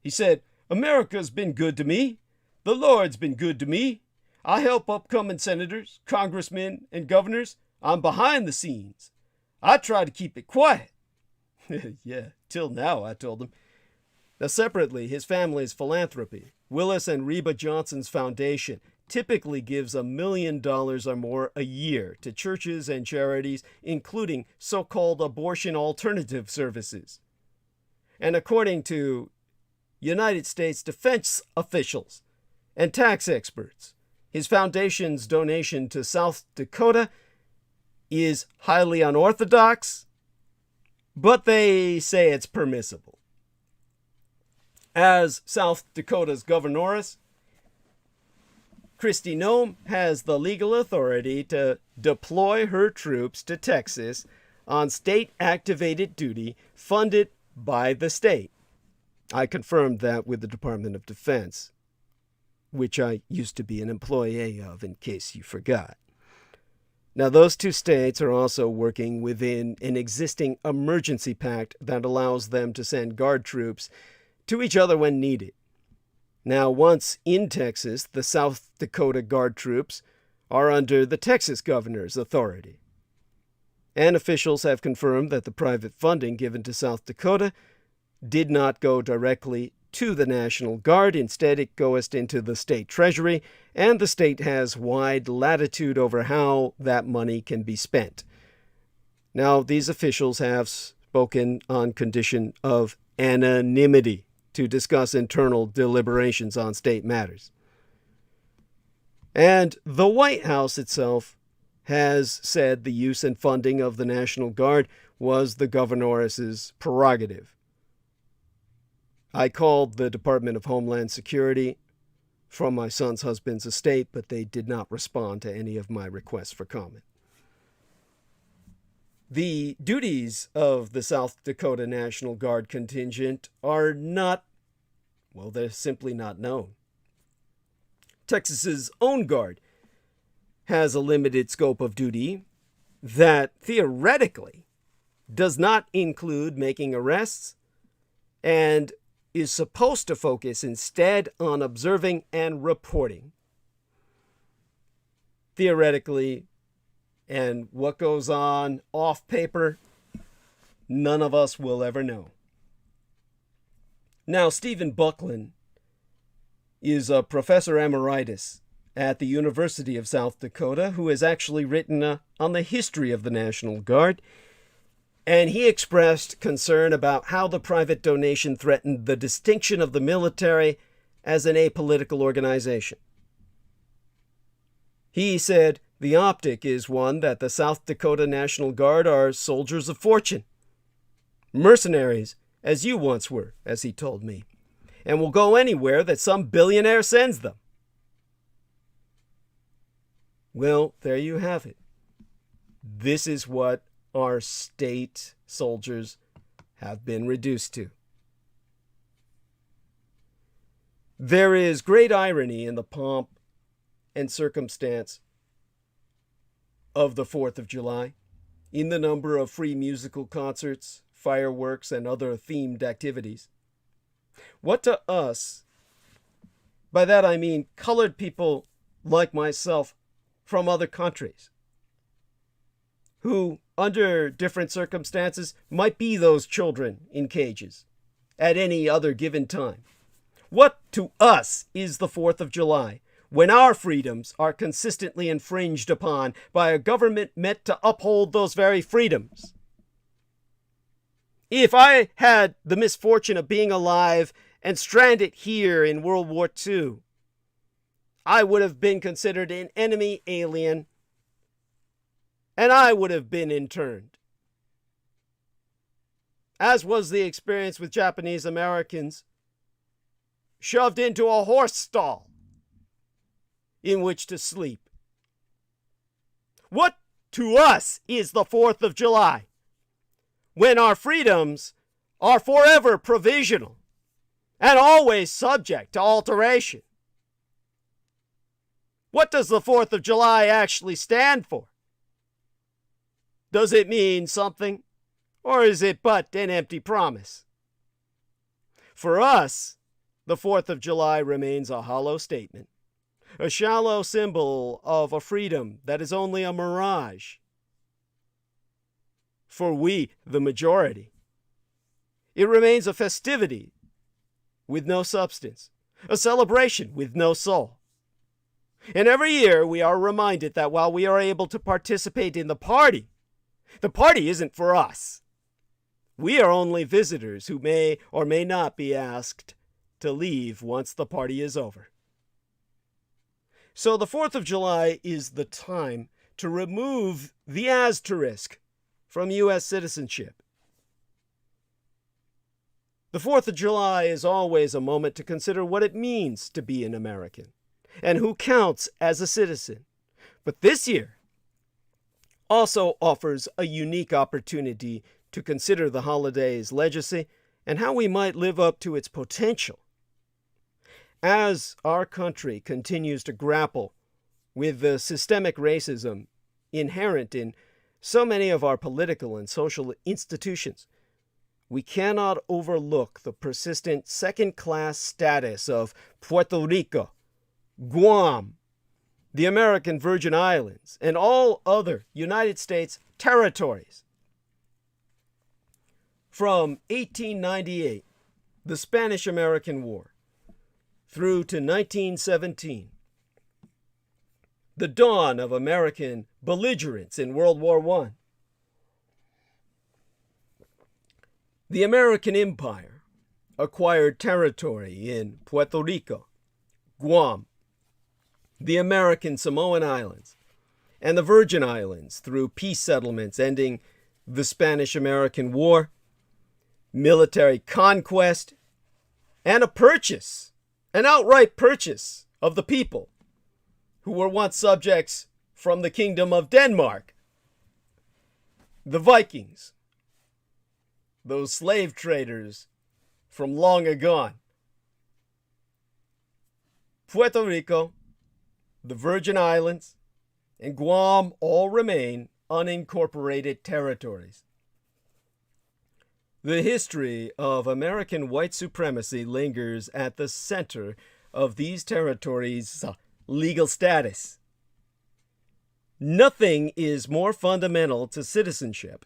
He said, "America's been good to me. The Lord's been good to me. I help upcoming senators, congressmen, and governors. I'm behind the scenes. I try to keep it quiet." Yeah, till now, I told him. Now, separately, his family's philanthropy, Willis and Reba Johnson's foundation, typically gives $1 million or more a year to churches and charities, including so-called abortion alternative services. And according to United States defense officials and tax experts, his foundation's donation to South Dakota is highly unorthodox, but they say it's permissible. As South Dakota's governoress, Kristi Noem has the legal authority to deploy her troops to Texas on state-activated duty funded by the state. I confirmed that with the Department of Defense, which I used to be an employee of, in case you forgot. Now, those two states are also working within an existing emergency pact that allows them to send Guard troops to each other when needed. Now, once in Texas, the South Dakota Guard troops are under the Texas governor's authority. And officials have confirmed that the private funding given to South Dakota did not go directly to the National Guard. Instead, it goes into the state treasury, and the state has wide latitude over how that money can be spent. Now, these officials have spoken on condition of anonymity to discuss internal deliberations on state matters. And the White House itself has said the use and funding of the National Guard was the governoress's prerogative. I called the Department of Homeland Security from my son's husband's estate, but they did not respond to any of my requests for comment. The duties of the South Dakota National Guard contingent are not, well, they're simply not known. Texas's own Guard has a limited scope of duty that theoretically does not include making arrests and is supposed to focus instead on observing and reporting. Theoretically, and what goes on off paper, none of us will ever know. Now, Stephen Buckland is a professor emeritus at the University of South Dakota who has actually written on the history of the National Guard, and he expressed concern about how the private donation threatened the distinction of the military as an apolitical organization. He said, "The optic is one that the South Dakota National Guard are soldiers of fortune, mercenaries, as you once were," as he told me, "and will go anywhere that some billionaire sends them." Well, there you have it. This is what our state soldiers have been reduced to. There is great irony in the pomp and circumstance of the 4th of July, in the number of free musical concerts, fireworks, and other themed activities. What to us, by that I mean colored people like myself from other countries, who, under different circumstances, might be those children in cages at any other given time. What to us is the 4th of July, when our freedoms are consistently infringed upon by a government meant to uphold those very freedoms? If I had the misfortune of being alive and stranded here in World War II, I would have been considered an enemy alien, and I would have been interned. As was the experience with Japanese Americans, shoved into a horse stall in which to sleep. What to us is the 4th of July, when our freedoms are forever provisional and always subject to alteration? What does the 4th of July actually stand for? Does it mean something, or is it but an empty promise? For us, the 4th of July remains a hollow statement, a shallow symbol of a freedom that is only a mirage. For we, the majority, it remains a festivity with no substance, a celebration with no soul. And every year we are reminded that while we are able to participate in the party isn't for us. We are only visitors who may or may not be asked to leave once the party is over. So the 4th of July is the time to remove the asterisk from U.S. citizenship. The 4th of July is always a moment to consider what it means to be an American and who counts as a citizen. But this year also offers a unique opportunity to consider the holiday's legacy and how we might live up to its potential. As our country continues to grapple with the systemic racism inherent in so many of our political and social institutions, we cannot overlook the persistent second-class status of Puerto Rico, Guam, the American Virgin Islands, and all other United States territories. From 1898, the Spanish-American War, through to 1917, the dawn of American belligerence in World War I, the American Empire acquired territory in Puerto Rico, Guam, the American Samoan Islands, and the Virgin Islands through peace settlements ending the Spanish-American War, military conquest, and an outright purchase of the people who were once subjects from the Kingdom of Denmark, the Vikings, those slave traders from long agone. Puerto Rico, the Virgin Islands, and Guam all remain unincorporated territories. The history of American white supremacy lingers at the center of these territories' legal status. Nothing is more fundamental to citizenship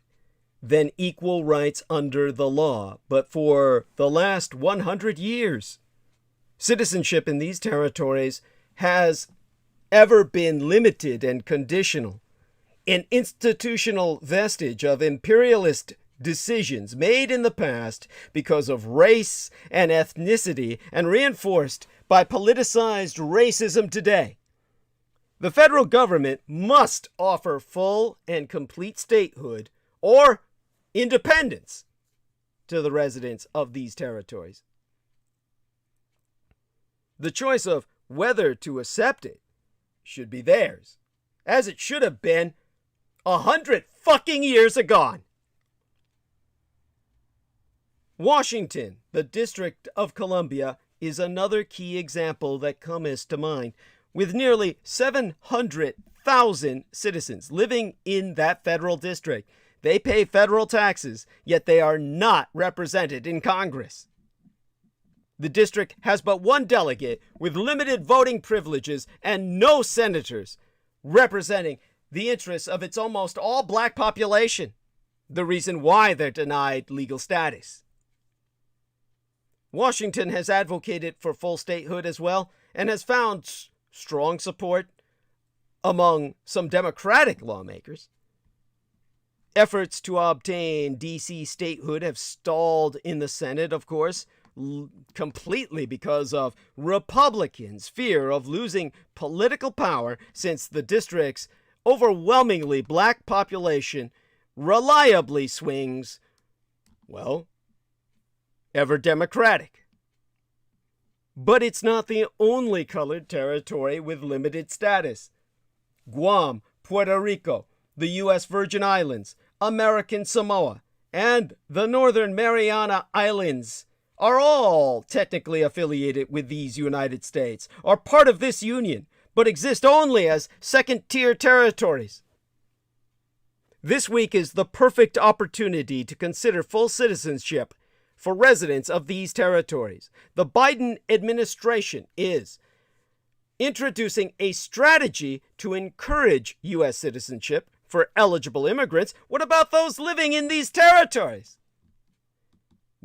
than equal rights under the law, but for the last 100 years, citizenship in these territories has ever been limited and conditional, an institutional vestige of imperialist decisions made in the past because of race and ethnicity and reinforced by politicized racism today. The federal government must offer full and complete statehood or independence to the residents of these territories. The choice of whether to accept it should be theirs, as it should have been 100 fucking years ago. Washington, the District of Columbia, is another key example that comes to mind, with nearly 700,000 citizens living in that federal district. They pay federal taxes, yet they are not represented in Congress. The district has but one delegate with limited voting privileges and no senators representing the interests of its almost all black population, the reason why they're denied legal status. Washington has advocated for full statehood as well and has found strong support among some Democratic lawmakers. Efforts to obtain D.C. statehood have stalled in the Senate, of course, completely because of Republicans' fear of losing political power since the district's overwhelmingly black population reliably swings, well, ever Democratic. But it's not the only colored territory with limited status. Guam, Puerto Rico, the U.S. Virgin Islands, American Samoa, and the Northern Mariana Islands are all technically affiliated with these United States, are part of this union, but exist only as second-tier territories. This week is the perfect opportunity to consider full citizenship for residents of these territories. The Biden administration is introducing a strategy to encourage U.S. citizenship for eligible immigrants. What about those living in these territories?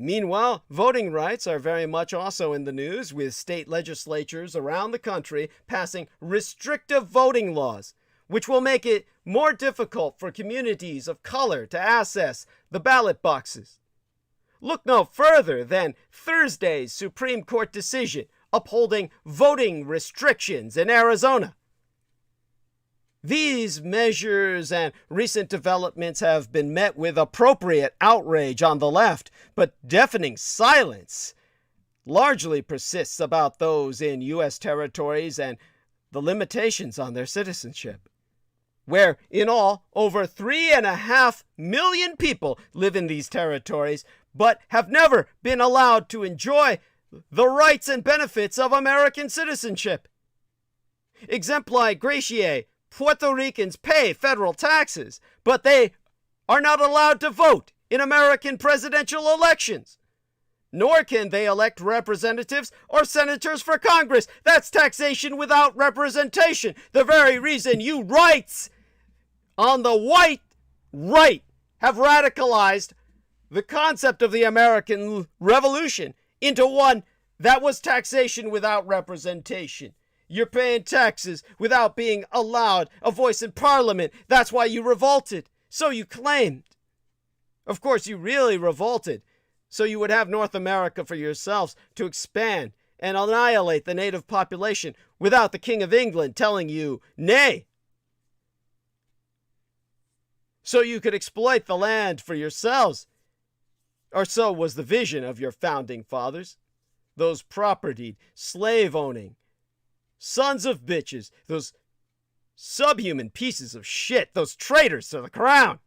Meanwhile, voting rights are very much also in the news, with state legislatures around the country passing restrictive voting laws, which will make it more difficult for communities of color to access the ballot boxes. Look no further than Thursday's Supreme Court decision upholding voting restrictions in Arizona. These measures and recent developments have been met with appropriate outrage on the left, but deafening silence largely persists about those in U.S. territories and the limitations on their citizenship, where in all over 3.5 million people live in these territories, but have never been allowed to enjoy the rights and benefits of American citizenship. Exempli gratiae, Puerto Ricans pay federal taxes, but they are not allowed to vote in American presidential elections. Nor can they elect representatives or senators for Congress. That's taxation without representation. The very reason you rights on the white right have radicalized the concept of the American Revolution into one that was taxation without representation. You're paying taxes without being allowed a voice in Parliament. That's why you revolted. So you claimed. Of course, you really revolted so you would have North America for yourselves to expand and annihilate the native population without the King of England telling you nay. So you could exploit the land for yourselves. Or so was the vision of your founding fathers. Those propertied, slave-owning sons of bitches, those subhuman pieces of shit, those traitors to the crown.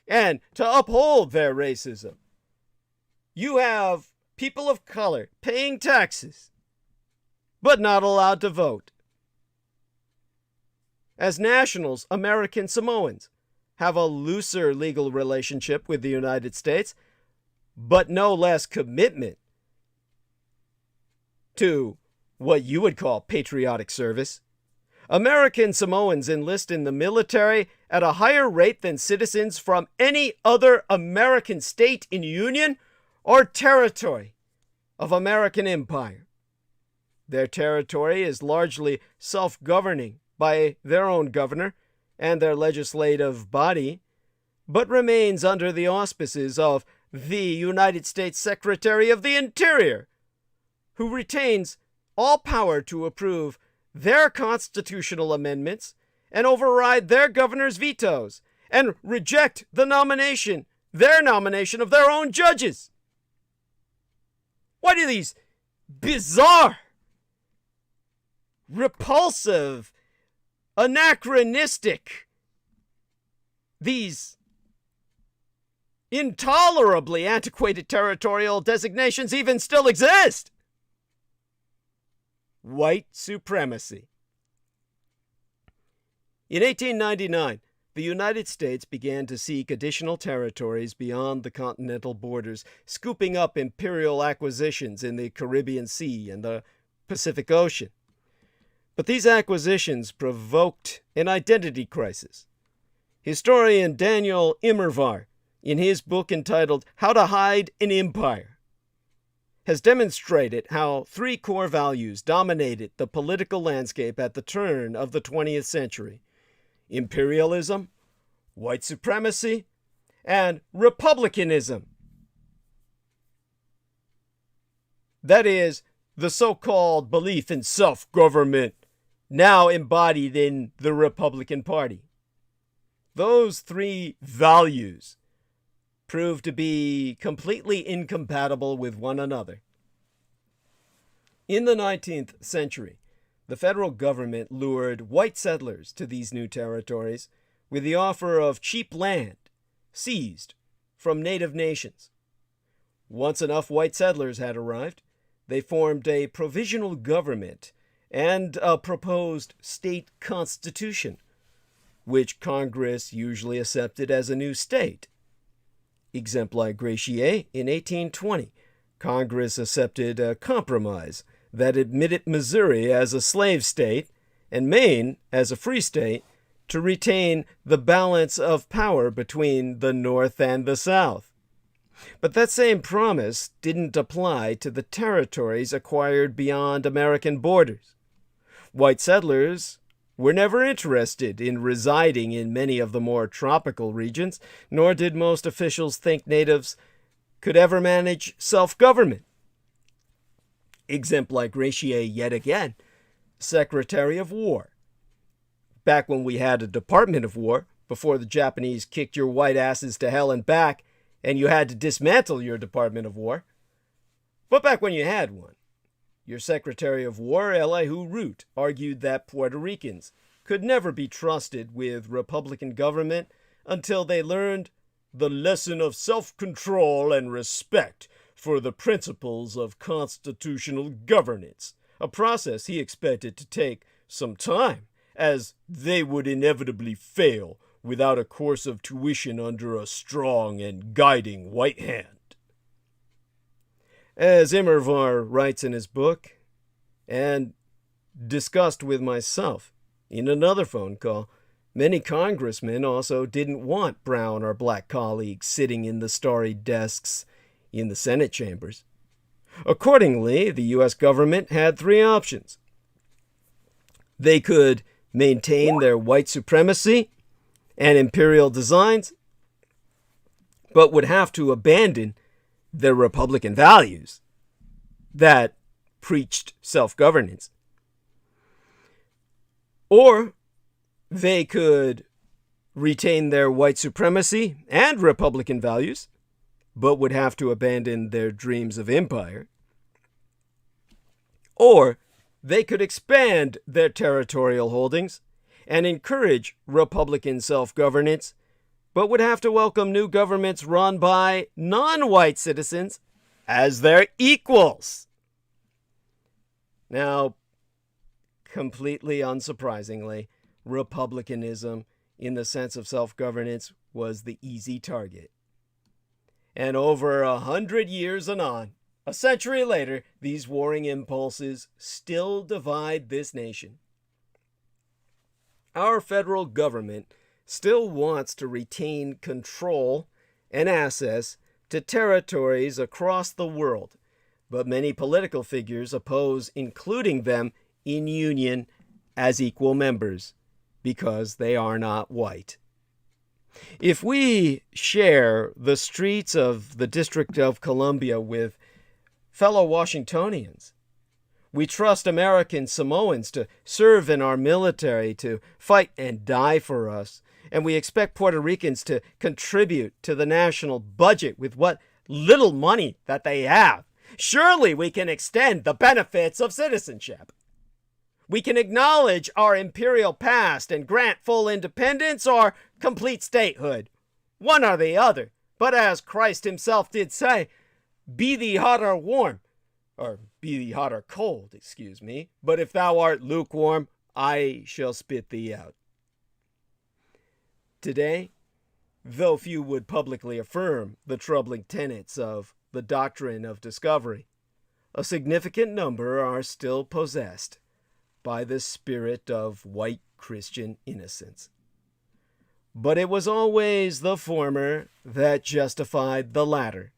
And to uphold their racism, you have people of color paying taxes, but not allowed to vote. As nationals, American Samoans have a looser legal relationship with the United States, but no less commitment to what you would call patriotic service. American Samoans enlist in the military at a higher rate than citizens from any other American state in union or territory of American empire. Their territory is largely self-governing by their own governor and their legislative body, but remains under the auspices of the United States Secretary of the Interior, who retains all power to approve their constitutional amendments and override their governor's vetoes and reject their nomination of their own judges. Why do these bizarre, repulsive, anachronistic, these intolerably antiquated territorial designations even still exist? White supremacy. In 1899, the United States began to seek additional territories beyond the continental borders, scooping up imperial acquisitions in the Caribbean Sea and the Pacific Ocean. But these acquisitions provoked an identity crisis. Historian Daniel Immerwahr, in his book entitled How to Hide an Empire, has demonstrated how three core values dominated the political landscape at the turn of the 20th century: imperialism, white supremacy, and republicanism. That is, the so-called belief in self-government, now embodied in the Republican Party. Those three values proved to be completely incompatible with one another. In the 19th century, the federal government lured white settlers to these new territories with the offer of cheap land seized from native nations. Once enough white settlers had arrived, they formed a provisional government and a proposed state constitution, which Congress usually accepted as a new state. Exempli gratiae, in 1820, Congress accepted a compromise that admitted Missouri as a slave state and Maine as a free state to retain the balance of power between the North and the South. But that same promise didn't apply to the territories acquired beyond American borders. White settlers were never interested in residing in many of the more tropical regions, nor did most officials think natives could ever manage self-government. Exemplification yet again, Secretary of War. Back when we had a Department of War, before the Japanese kicked your white asses to hell and back, and you had to dismantle your Department of War. But back when you had one, your Secretary of War, Elihu Root, argued that Puerto Ricans could never be trusted with Republican government until they learned the lesson of self-control and respect for the principles of constitutional governance, a process he expected to take some time, as they would inevitably fail without a course of tuition under a strong and guiding white hand. As Immerwahr writes in his book, and discussed with myself in another phone call, many congressmen also didn't want brown or black colleagues sitting in the starry desks in the Senate chambers. Accordingly, the U.S. government had three options. They could maintain their white supremacy and imperial designs, but would have to abandon their Republican values that preached self-governance. Or they could retain their white supremacy and Republican values, but would have to abandon their dreams of empire. Or they could expand their territorial holdings and encourage Republican self-governance, but would have to welcome new governments run by non-white citizens as their equals. Now, completely unsurprisingly, Republicanism, in the sense of self-governance, was the easy target. And over 100 years and on, a century later, these warring impulses still divide this nation. Our federal government still wants to retain control and access to territories across the world, but many political figures oppose including them in union as equal members because they are not white. If we share the streets of the District of Columbia with fellow Washingtonians, we trust American Samoans to serve in our military, to fight and die for us, and we expect Puerto Ricans to contribute to the national budget with what little money that they have. Surely we can extend the benefits of citizenship. We can acknowledge our imperial past and grant full independence or complete statehood. One or the other. But as Christ himself did say, be thee hot or warm, or be thee hot or cold, excuse me, but if thou art lukewarm, I shall spit thee out. Today, though few would publicly affirm the troubling tenets of the doctrine of discovery, a significant number are still possessed by the spirit of white Christian innocence. But it was always the former that justified the latter.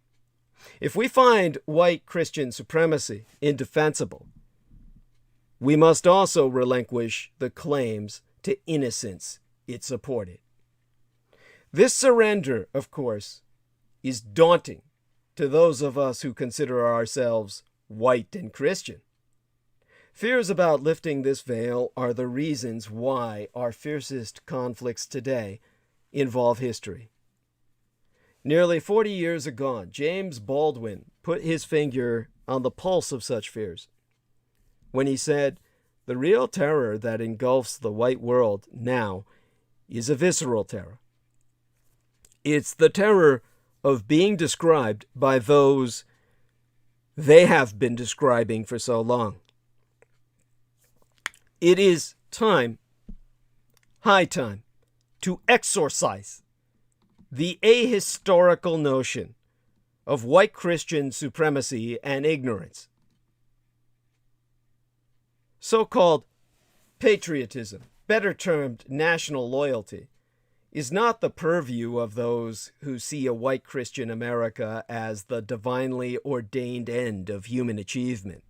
If we find white Christian supremacy indefensible, we must also relinquish the claims to innocence it supported. This surrender, of course, is daunting to those of us who consider ourselves white and Christian. Fears about lifting this veil are the reasons why our fiercest conflicts today involve history. Nearly 40 years ago, James Baldwin put his finger on the pulse of such fears when he said, "The real terror that engulfs the white world now is a visceral terror. It's the terror of being described by those they have been describing for so long. It is time, high time, to exorcise the ahistorical notion of white Christian supremacy and ignorance. So-called patriotism, better termed national loyalty, is not the purview of those who see a white Christian America as the divinely ordained end of human achievement.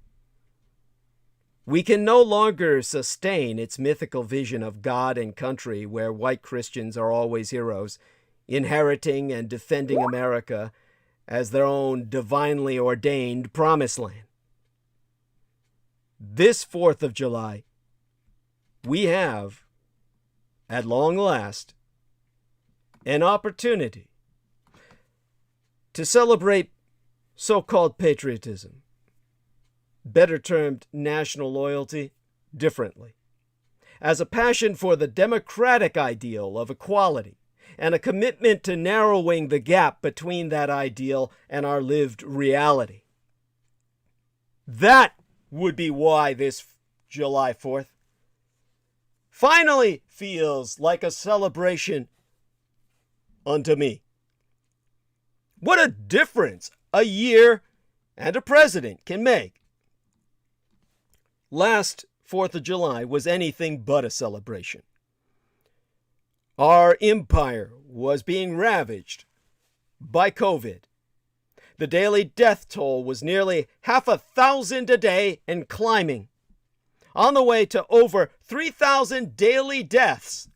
We can no longer sustain its mythical vision of God and country where white Christians are always heroes, inheriting and defending America as their own divinely ordained promised land. This 4th of July, we have, at long last, an opportunity to celebrate so-called patriotism, better termed national loyalty, differently, as a passion for the democratic ideal of equality and a commitment to narrowing the gap between that ideal and our lived reality. That would be why this July 4th finally feels like a celebration unto me. What a difference a year and a president can make. Last 4th of July was anything but a celebration. Our empire was being ravaged by COVID. The daily death toll was nearly 500,000 a day and climbing, on the way to over 3,000 daily deaths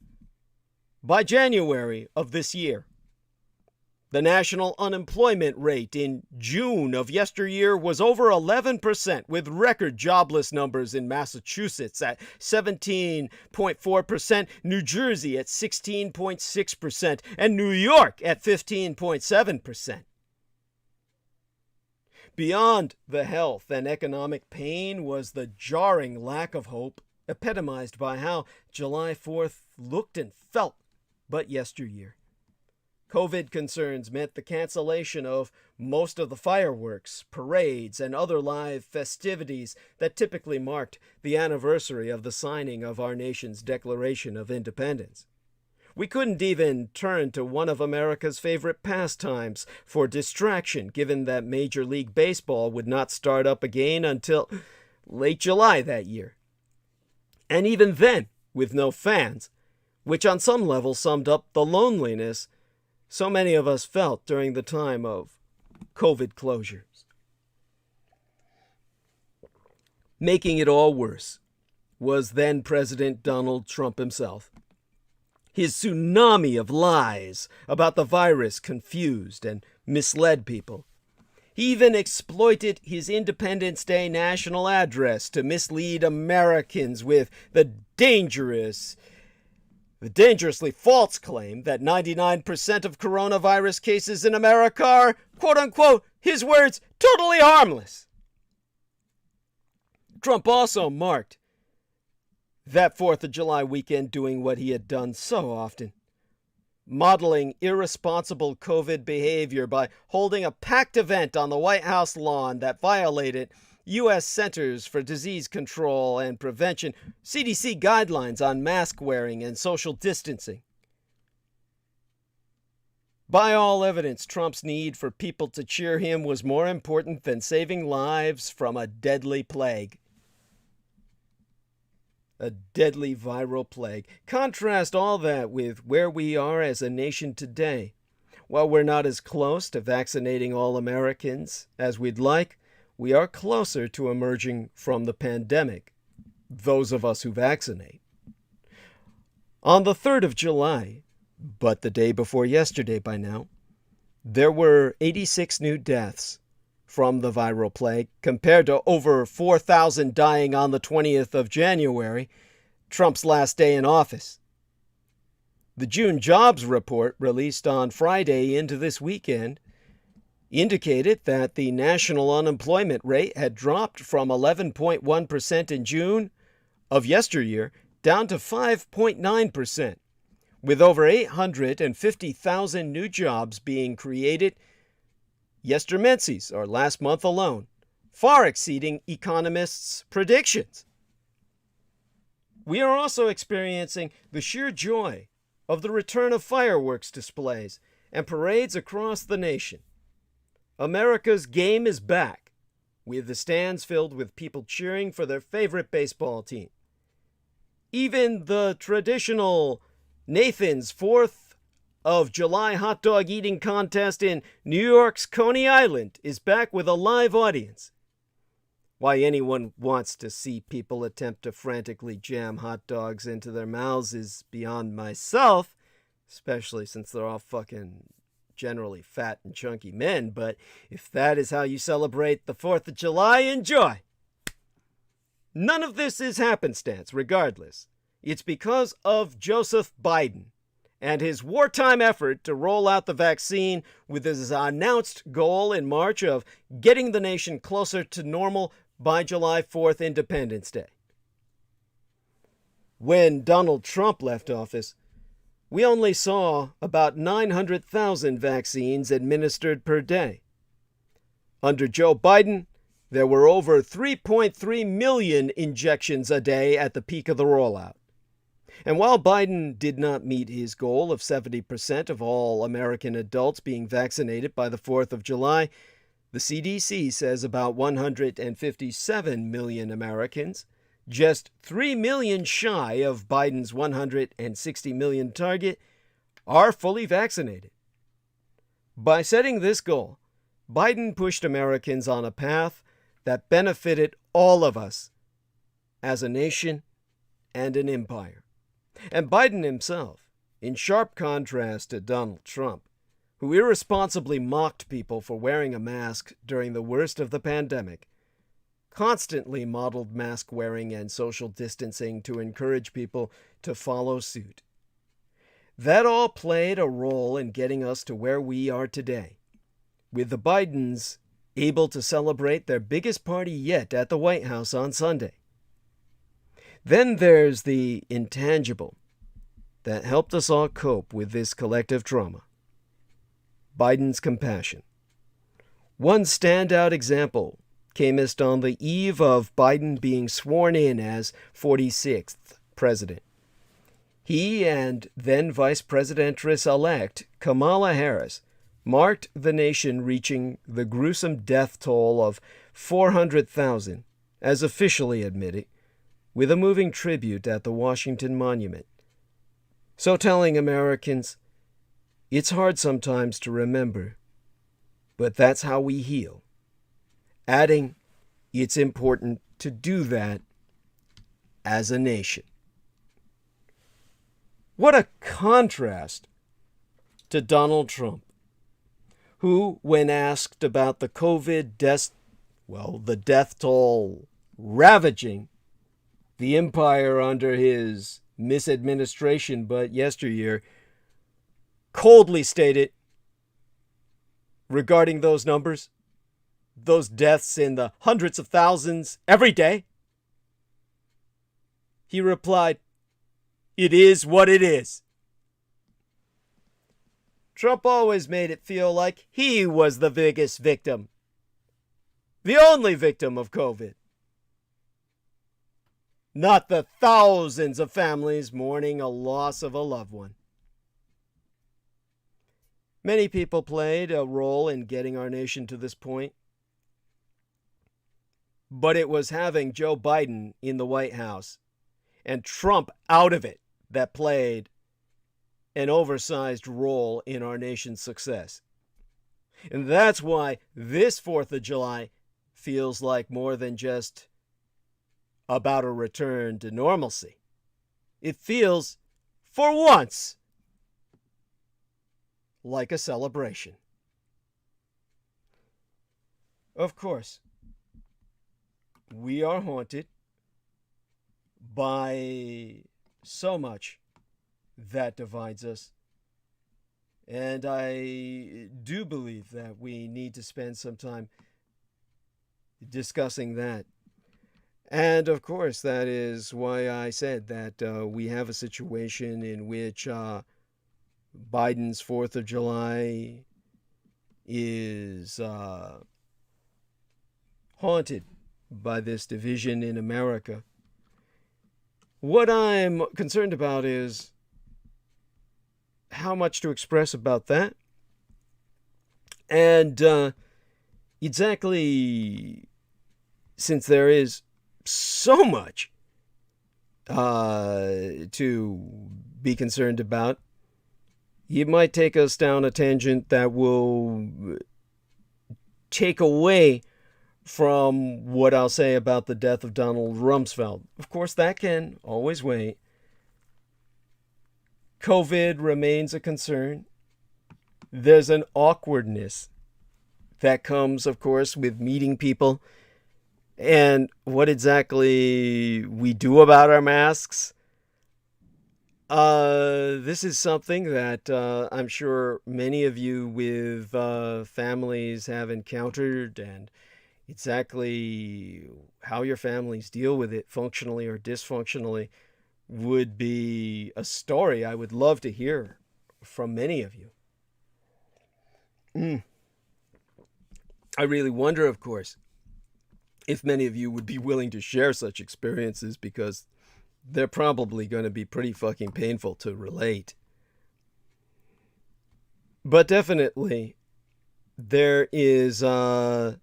by January of this year. The national unemployment rate in June of yesteryear was over 11%, with record jobless numbers in Massachusetts at 17.4%, New Jersey at 16.6%, and New York at 15.7%. Beyond the health and economic pain was the jarring lack of hope, epitomized by how July 4th looked and felt but yesteryear. COVID concerns meant the cancellation of most of the fireworks, parades, and other live festivities that typically marked the anniversary of the signing of our nation's Declaration of Independence. We couldn't even turn to one of America's favorite pastimes for distraction, given that Major League Baseball would not start up again until late July that year. And even then, with no fans, which on some level summed up the loneliness so many of us felt during the time of COVID closures. Making it all worse was then President Donald Trump himself. His tsunami of lies about the virus confused and misled people. He even exploited his Independence Day national address to mislead Americans with the dangerously false claim that 99% of coronavirus cases in America are, quote-unquote, his words, totally harmless. Trump also marked that 4th of July weekend doing what he had done so often, modeling irresponsible COVID behavior by holding a packed event on the White House lawn that violated U.S. Centers for Disease Control and Prevention, CDC guidelines on mask wearing and social distancing. By all evidence, Trump's need for people to cheer him was more important than saving lives from a deadly plague. A deadly viral plague. Contrast all that with where we are as a nation today. While we're not as close to vaccinating all Americans as we'd like, we are closer to emerging from the pandemic, those of us who vaccinate. On the 3rd of July, but the day before yesterday by now, there were 86 new deaths from the viral plague, compared to over 4,000 dying on the 20th of January, Trump's last day in office. The June jobs report, released on Friday into this weekend, indicated that the national unemployment rate had dropped from 11.1% in June of yesteryear down to 5.9%, with over 850,000 new jobs being created yestermencies, or last month alone, far exceeding economists' predictions. We are also experiencing the sheer joy of the return of fireworks displays and parades across the nation. America's game is back, with the stands filled with people cheering for their favorite baseball team. Even the traditional Nathan's 4th of July hot dog eating contest in New York's Coney Island is back with a live audience. Why anyone wants to see people attempt to frantically jam hot dogs into their mouths is beyond myself, especially since they're all fucking generally fat and chunky men, but if that is how you celebrate the 4th of July, enjoy! None of this is happenstance, regardless. It's because of Joseph Biden and his wartime effort to roll out the vaccine with his announced goal in March of getting the nation closer to normal by July 4th, Independence Day. When Donald Trump left office, we only saw about 900,000 vaccines administered per day. Under Joe Biden, there were over 3.3 million injections a day at the peak of the rollout. And while Biden did not meet his goal of 70% of all American adults being vaccinated by the 4th of July, the CDC says about 157 million Americans, just 3 million shy of Biden's 160 million target, are fully vaccinated. By setting this goal, Biden pushed Americans on a path that benefited all of us as a nation and an empire. And Biden himself, in sharp contrast to Donald Trump, who irresponsibly mocked people for wearing a mask during the worst of the pandemic, constantly modeled mask wearing and social distancing to encourage people to follow suit. That all played a role in getting us to where we are today, with the Bidens able to celebrate their biggest party yet at the White House on Sunday. Then there's the intangible that helped us all cope with this collective trauma: Biden's compassion. One standout example came on the eve of Biden being sworn in as 46th president. He and then Vice Presidentess-elect Kamala Harris marked the nation reaching the gruesome death toll of 400,000, as officially admitted, with a moving tribute at the Washington Monument. So telling Americans, it's hard sometimes to remember, but that's how we heal. Adding, it's important to do that as a nation. What a contrast to Donald Trump, who, when asked about the COVID the death toll ravaging the empire under his misadministration, but yesteryear, coldly stated regarding those numbers, those deaths in the hundreds of thousands every day, he replied, "It is what it is." Trump always made it feel like he was the biggest victim, the only victim of COVID, not the thousands of families mourning a loss of a loved one. Many people played a role in getting our nation to this point, but it was having Joe Biden in the White House and Trump out of it that played an oversized role in our nation's success. And that's why this 4th of July feels like more than just about a return to normalcy. It feels, for once, like a celebration. Of course, we are haunted by so much that divides us. And I do believe that we need to spend some time discussing that. And of course, that is why I said that we have a situation in which Biden's 4th of July is haunted by this division in America. What I'm concerned about is how much to express about that. And exactly, since there is so much to be concerned about, it might take us down a tangent that will take away from what I'll say about the death of Donald Rumsfeld. Of course, that can always wait. COVID remains a concern. There's an awkwardness that comes, of course, with meeting people and what exactly we do about our masks. This is something that I'm sure many of you with families have encountered, and exactly how your families deal with it, functionally or dysfunctionally, would be a story I would love to hear from many of you. I really wonder, of course, if many of you would be willing to share such experiences, because they're probably going to be pretty fucking painful to relate. But definitely, there is no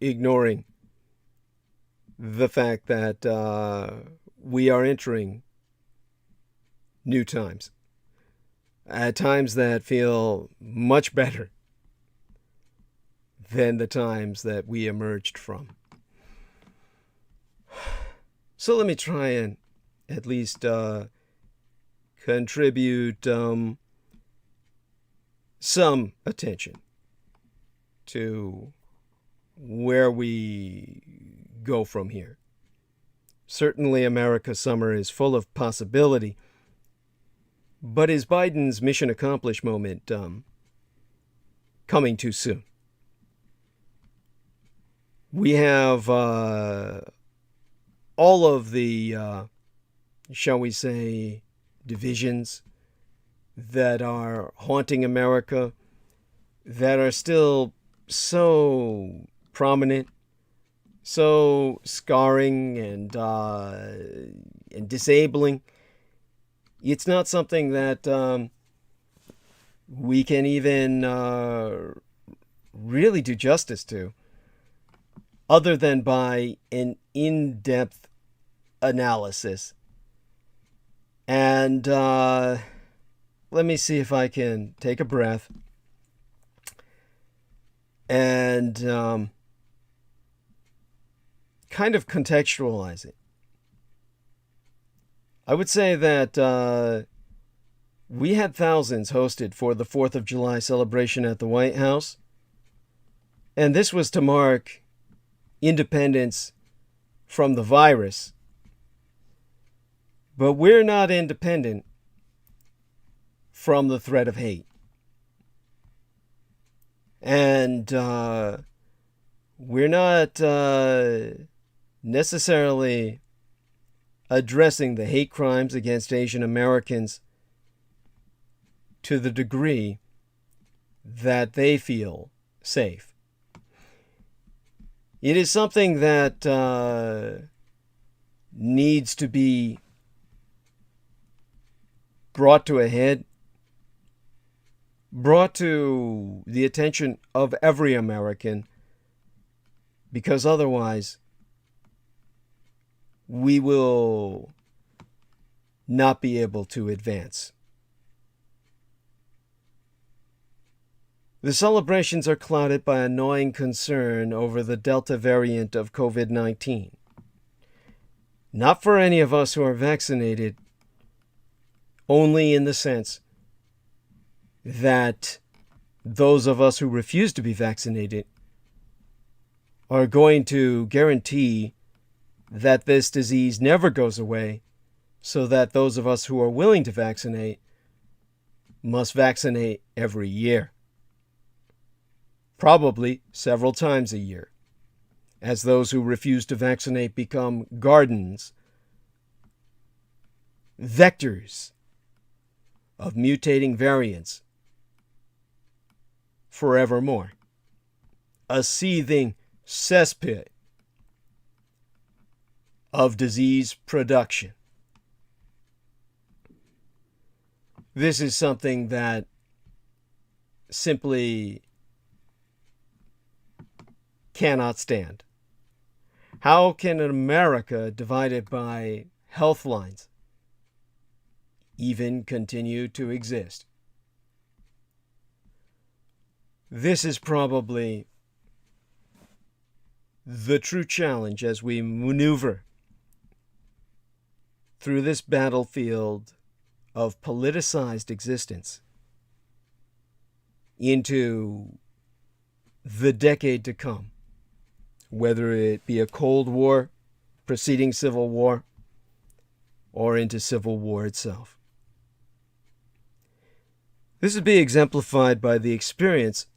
ignoring the fact that we are entering new times. At times that feel much better than the times that we emerged from. So let me try and at least contribute some attention to where we go from here. Certainly America's summer is full of possibility, but is Biden's mission accomplished moment coming too soon? We have all of the, shall we say, divisions that are haunting America, that are still so prominent, so scarring and disabling. It's not something that we can even really do justice to, other than by an in-depth analysis. And let me see if I can take a breath and kind of contextualize it. I would say that we had thousands hosted for the 4th of July celebration at the White House, and this was to mark independence from the virus. But we're not independent from the threat of hate. And we're not necessarily addressing the hate crimes against Asian Americans to the degree that they feel safe. It is something that needs to be brought to a head, brought to the attention of every American, because otherwise we will not be able to advance. The celebrations are clouded by a gnawing concern over the Delta variant of COVID-19. Not for any of us who are vaccinated, only in the sense that those of us who refuse to be vaccinated are going to guarantee that this disease never goes away, so that those of us who are willing to vaccinate must vaccinate every year. Probably several times a year, as those who refuse to vaccinate become gardens, vectors of mutating variants forevermore. A seething cesspit of disease production. This is something that simply cannot stand. How can an America divided by health lines, even continue to exist. This is probably the true challenge as we maneuver through this battlefield of politicized existence into the decade to come, whether it be a Cold War preceding Civil War or into Civil War itself. This would be exemplified by the experience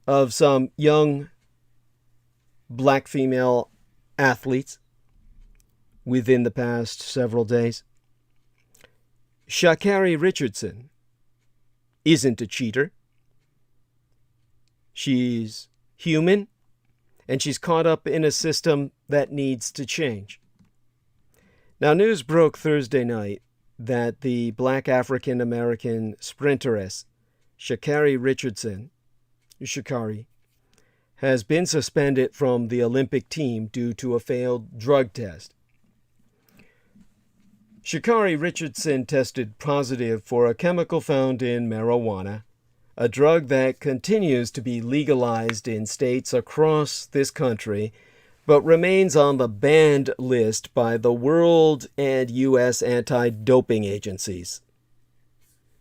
of some young black female athletes within the past several days. Sha'Carri Richardson isn't a cheater. She's human, and she's caught up in a system that needs to change. Now, news broke Thursday night that the black African-American sprinteress, Sha'Carri Richardson, Sha'Carri, has been suspended from the Olympic team due to a failed drug test. Sha'Carri Richardson tested positive for a chemical found in marijuana, a drug that continues to be legalized in states across this country, but remains on the banned list by the world and U.S. anti-doping agencies,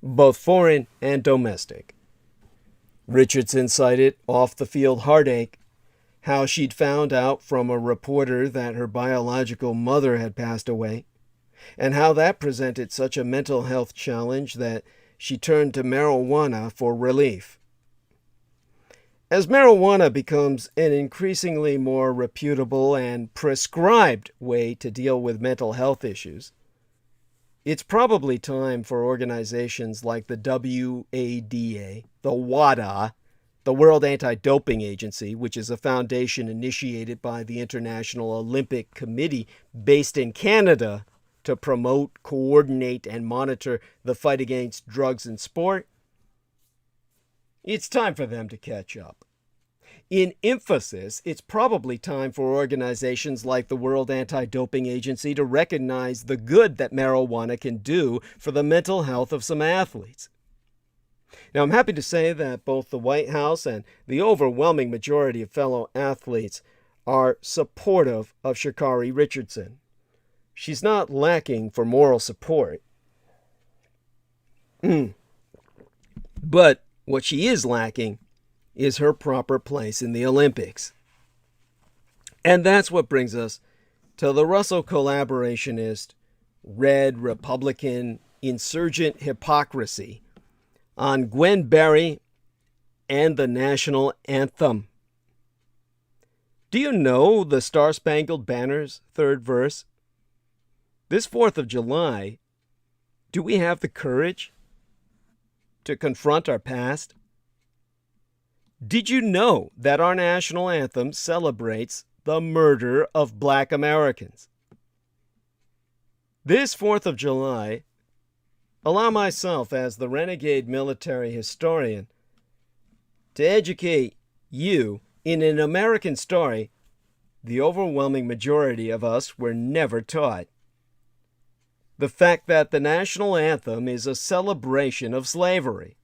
both foreign and domestic. Richardson cited off-the-field heartache, how she'd found out from a reporter that her biological mother had passed away, and how that presented such a mental health challenge that she turned to marijuana for relief. As marijuana becomes an increasingly more reputable and prescribed way to deal with mental health issues, it's probably time for organizations like the WADA, the WADA, the World Anti-Doping Agency, which is a foundation initiated by the International Olympic Committee based in Canada, to promote, coordinate, and monitor the fight against drugs in sport. It's time for them to catch up. In emphasis, it's probably time for organizations like the World Anti-Doping Agency to recognize the good that marijuana can do for the mental health of some athletes. Now, I'm happy to say that both the White House and the overwhelming majority of fellow athletes are supportive of Sha'Carri Richardson. She's not lacking for moral support. But what she is lacking is her proper place in the Olympics. And that's what brings us to the Russo collaborationist, red Republican insurgent hypocrisy on Gwen Berry and the national anthem. Do you know the Star-Spangled Banner's third verse? This 4th of July, do we have the courage to confront our past? Did you know that our national anthem celebrates the murder of black Americans? This 4th of July, allow myself as the renegade military historian to educate you in an American story the overwhelming majority of us were never taught. The fact that the national anthem is a celebration of slavery.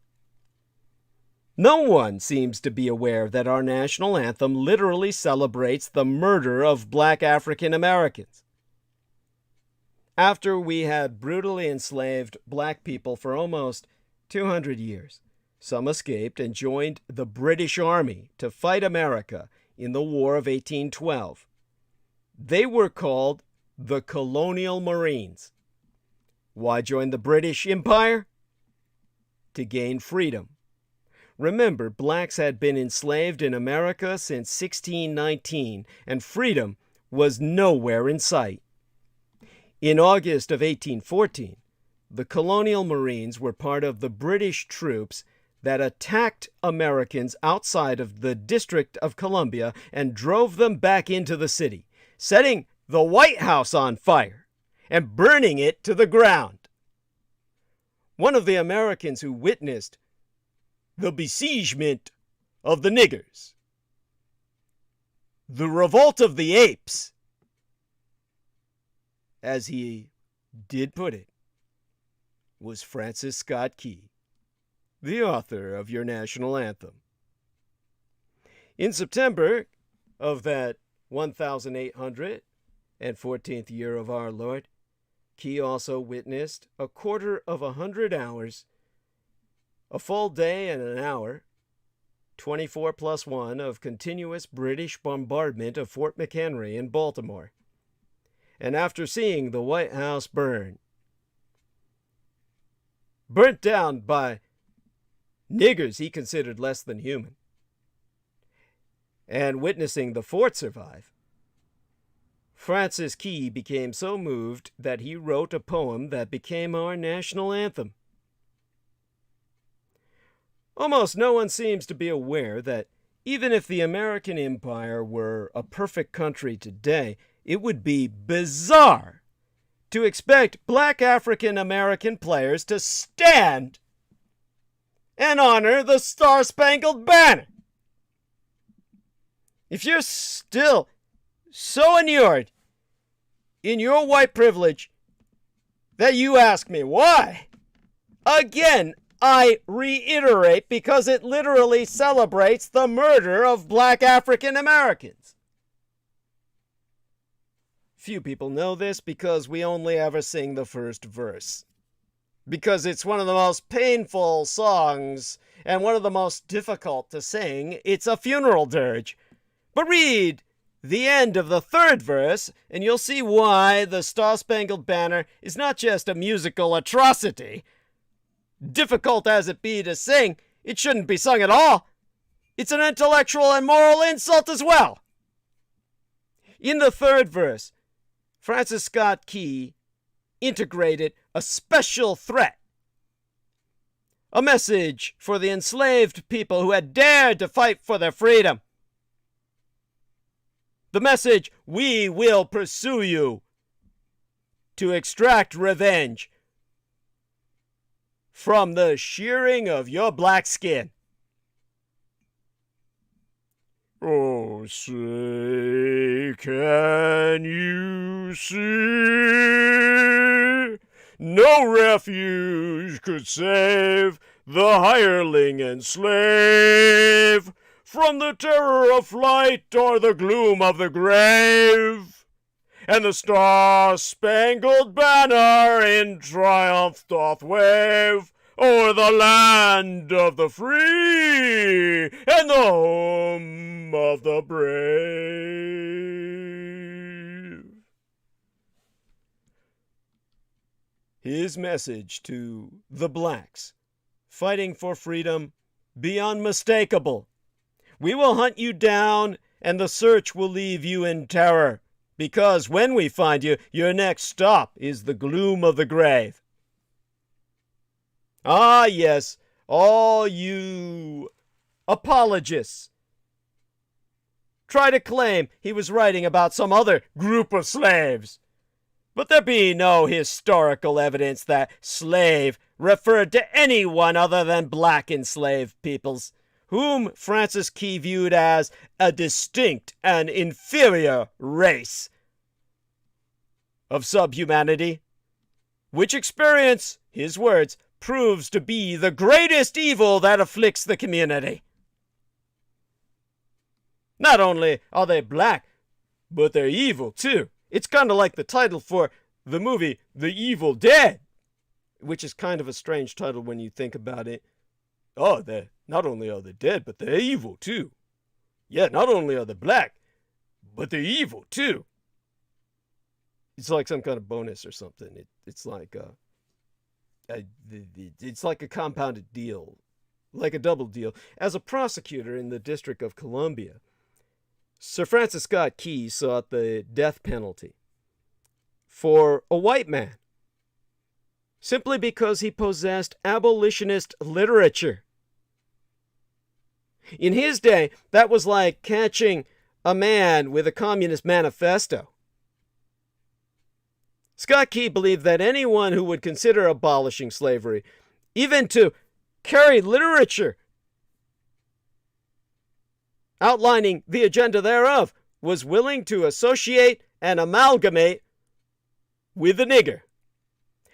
No one seems to be aware that our national anthem literally celebrates the murder of black African Americans. After we had brutally enslaved black people for almost 200 years, some escaped and joined the British Army to fight America in the War of 1812. They were called the Colonial Marines. Why join the British Empire? To gain freedom. Remember, blacks had been enslaved in America since 1619, and freedom was nowhere in sight. In August of 1814, the Colonial Marines were part of the British troops that attacked Americans outside of the District of Columbia and drove them back into the city, setting the White House on fire and burning it to the ground. One of the Americans who witnessed the besiegement of the niggers, the revolt of the apes, as he did put it, was Francis Scott Key, the author of your national anthem. In September of that 1814th year of our Lord, Key also witnessed 1/4 hours, a full day and an hour, 24+1 of continuous British bombardment of Fort McHenry in Baltimore. And after seeing the White House burnt down by niggers he considered less than human, and witnessing the fort survive, Francis Key became so moved that he wrote a poem that became our national anthem. Almost no one seems to be aware that even if the American Empire were a perfect country today, it would be bizarre to expect black African American players to stand and honor the Star-Spangled Banner. If you're still so inured in your white privilege that you ask me why, again, I reiterate, because it literally celebrates the murder of black African Americans. Few people know this because we only ever sing the first verse, because it's one of the most painful songs and one of the most difficult to sing. It's a funeral dirge. But read the end of the third verse, and you'll see why the Star-Spangled Banner is not just a musical atrocity. Difficult as it be to sing, it shouldn't be sung at all. It's an intellectual and moral insult as well. In the third verse, Francis Scott Key integrated a special threat, a message for the enslaved people who had dared to fight for their freedom. The message, "We will pursue you to extract revenge from the shearing of your black skin." Oh, say, can you see? No refuge could save the hireling and slave from the terror of flight or the gloom of the grave. And the Star-Spangled Banner in triumph doth wave o'er the land of the free and the home of the brave. His message to the blacks fighting for freedom be unmistakable. We will hunt you down, and the search will leave you in terror, because when we find you, your next stop is the gloom of the grave. Ah, yes, all you apologists try to claim he was writing about some other group of slaves. But there be no historical evidence that slave referred to anyone other than black enslaved peoples, whom Francis Key viewed as a distinct and inferior race of subhumanity, which experience, his words, proves to be the greatest evil that afflicts the community. Not only are they black, but they're evil too. It's kind of like the title for the movie The Evil Dead, which is kind of a strange title when you think about it. Oh, they're not only are they dead, but they're evil too. Yeah, not only are they black, but they're evil too. It's like some kind of bonus or something. It's like it's like a compounded deal, like a double deal. As a prosecutor in the District of Columbia, Sir Francis Scott Key sought the death penalty for a white man simply because he possessed abolitionist literature. In his day, that was like catching a man with a communist manifesto. Scott Key believed that anyone who would consider abolishing slavery, even to carry literature outlining the agenda thereof, was willing to associate and amalgamate with the nigger.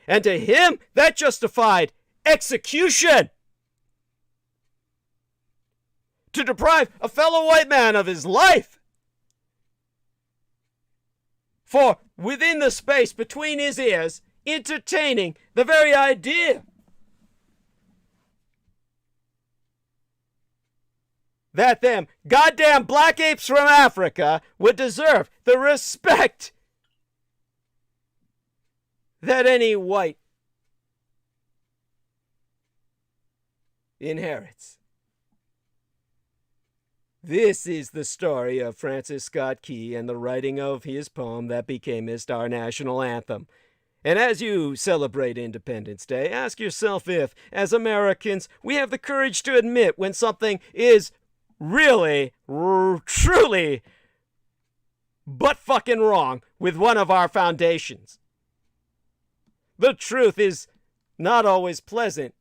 And to him, that justified execution. To deprive a fellow white man of his life. For within the space between his ears, entertaining the very idea that them goddamn black apes from Africa would deserve the respect that any white inherits. This is the story of Francis Scott Key and the writing of his poem that became our national anthem. And as you celebrate Independence Day, ask yourself if, as Americans, we have the courage to admit when something is really, truly, but fucking wrong with one of our foundations. The truth is not always pleasant.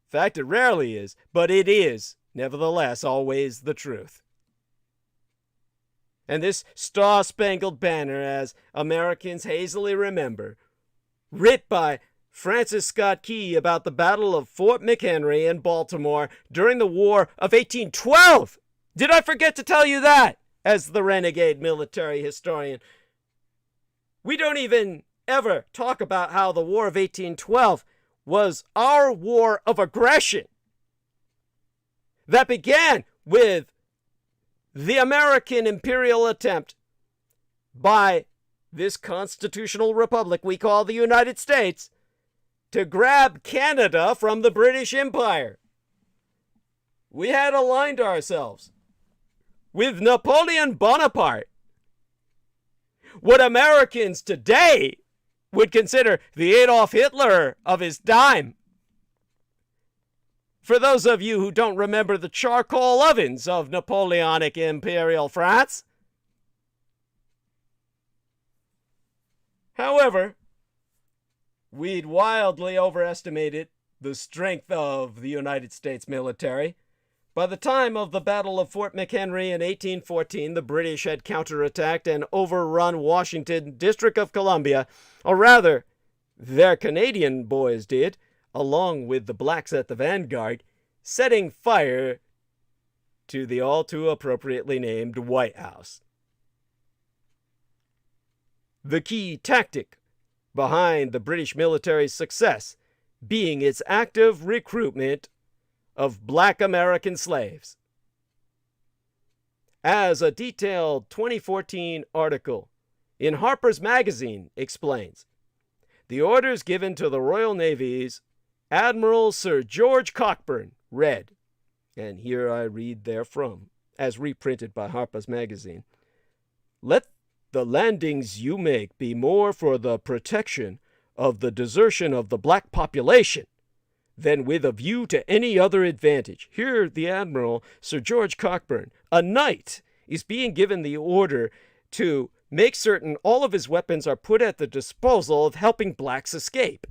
In fact, it rarely is, but it is, nevertheless, always the truth. And this Star-Spangled Banner, as Americans hazily remember, writ by Francis Scott Key about the Battle of Fort McHenry in Baltimore during the War of 1812. Did I forget to tell you that, as the renegade military historian? We don't even ever talk about how the War of 1812 was our war of aggression that began with the American imperial attempt by this constitutional republic we call the United States to grab Canada from the British Empire. We had aligned ourselves with Napoleon Bonaparte, what Americans today would consider the Adolf Hitler of his time. For those of you who don't remember the charcoal ovens of Napoleonic Imperial France. However, we'd wildly overestimated the strength of the United States military. By the time of the Battle of Fort McHenry in 1814, the British had counterattacked and overrun Washington, District of Columbia, or rather, their Canadian boys did, along with the blacks at the vanguard, setting fire to the all too appropriately named White House. The key tactic behind the British military's success being its active recruitment of black American slaves. As a detailed 2014 article in Harper's Magazine explains, the orders given to the Royal Navy's Admiral Sir George Cockburn read, and here I read therefrom, as reprinted by Harper's Magazine, "Let the landings you make be more for the protection of the desertion of the black population than with a view to any other advantage." Here the Admiral, Sir George Cockburn, a knight, is being given the order to make certain all of his weapons are put at the disposal of helping blacks escape.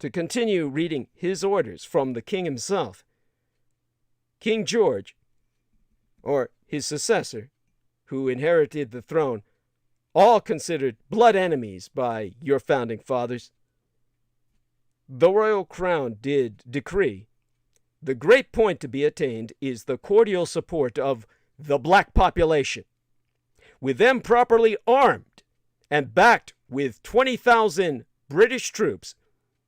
To continue reading his orders from the king himself, King George, or his successor, who inherited the throne, all considered blood enemies by your founding fathers, the royal crown did decree, the great point to be attained is the cordial support of the black population. With them properly armed and backed with 20,000 British troops,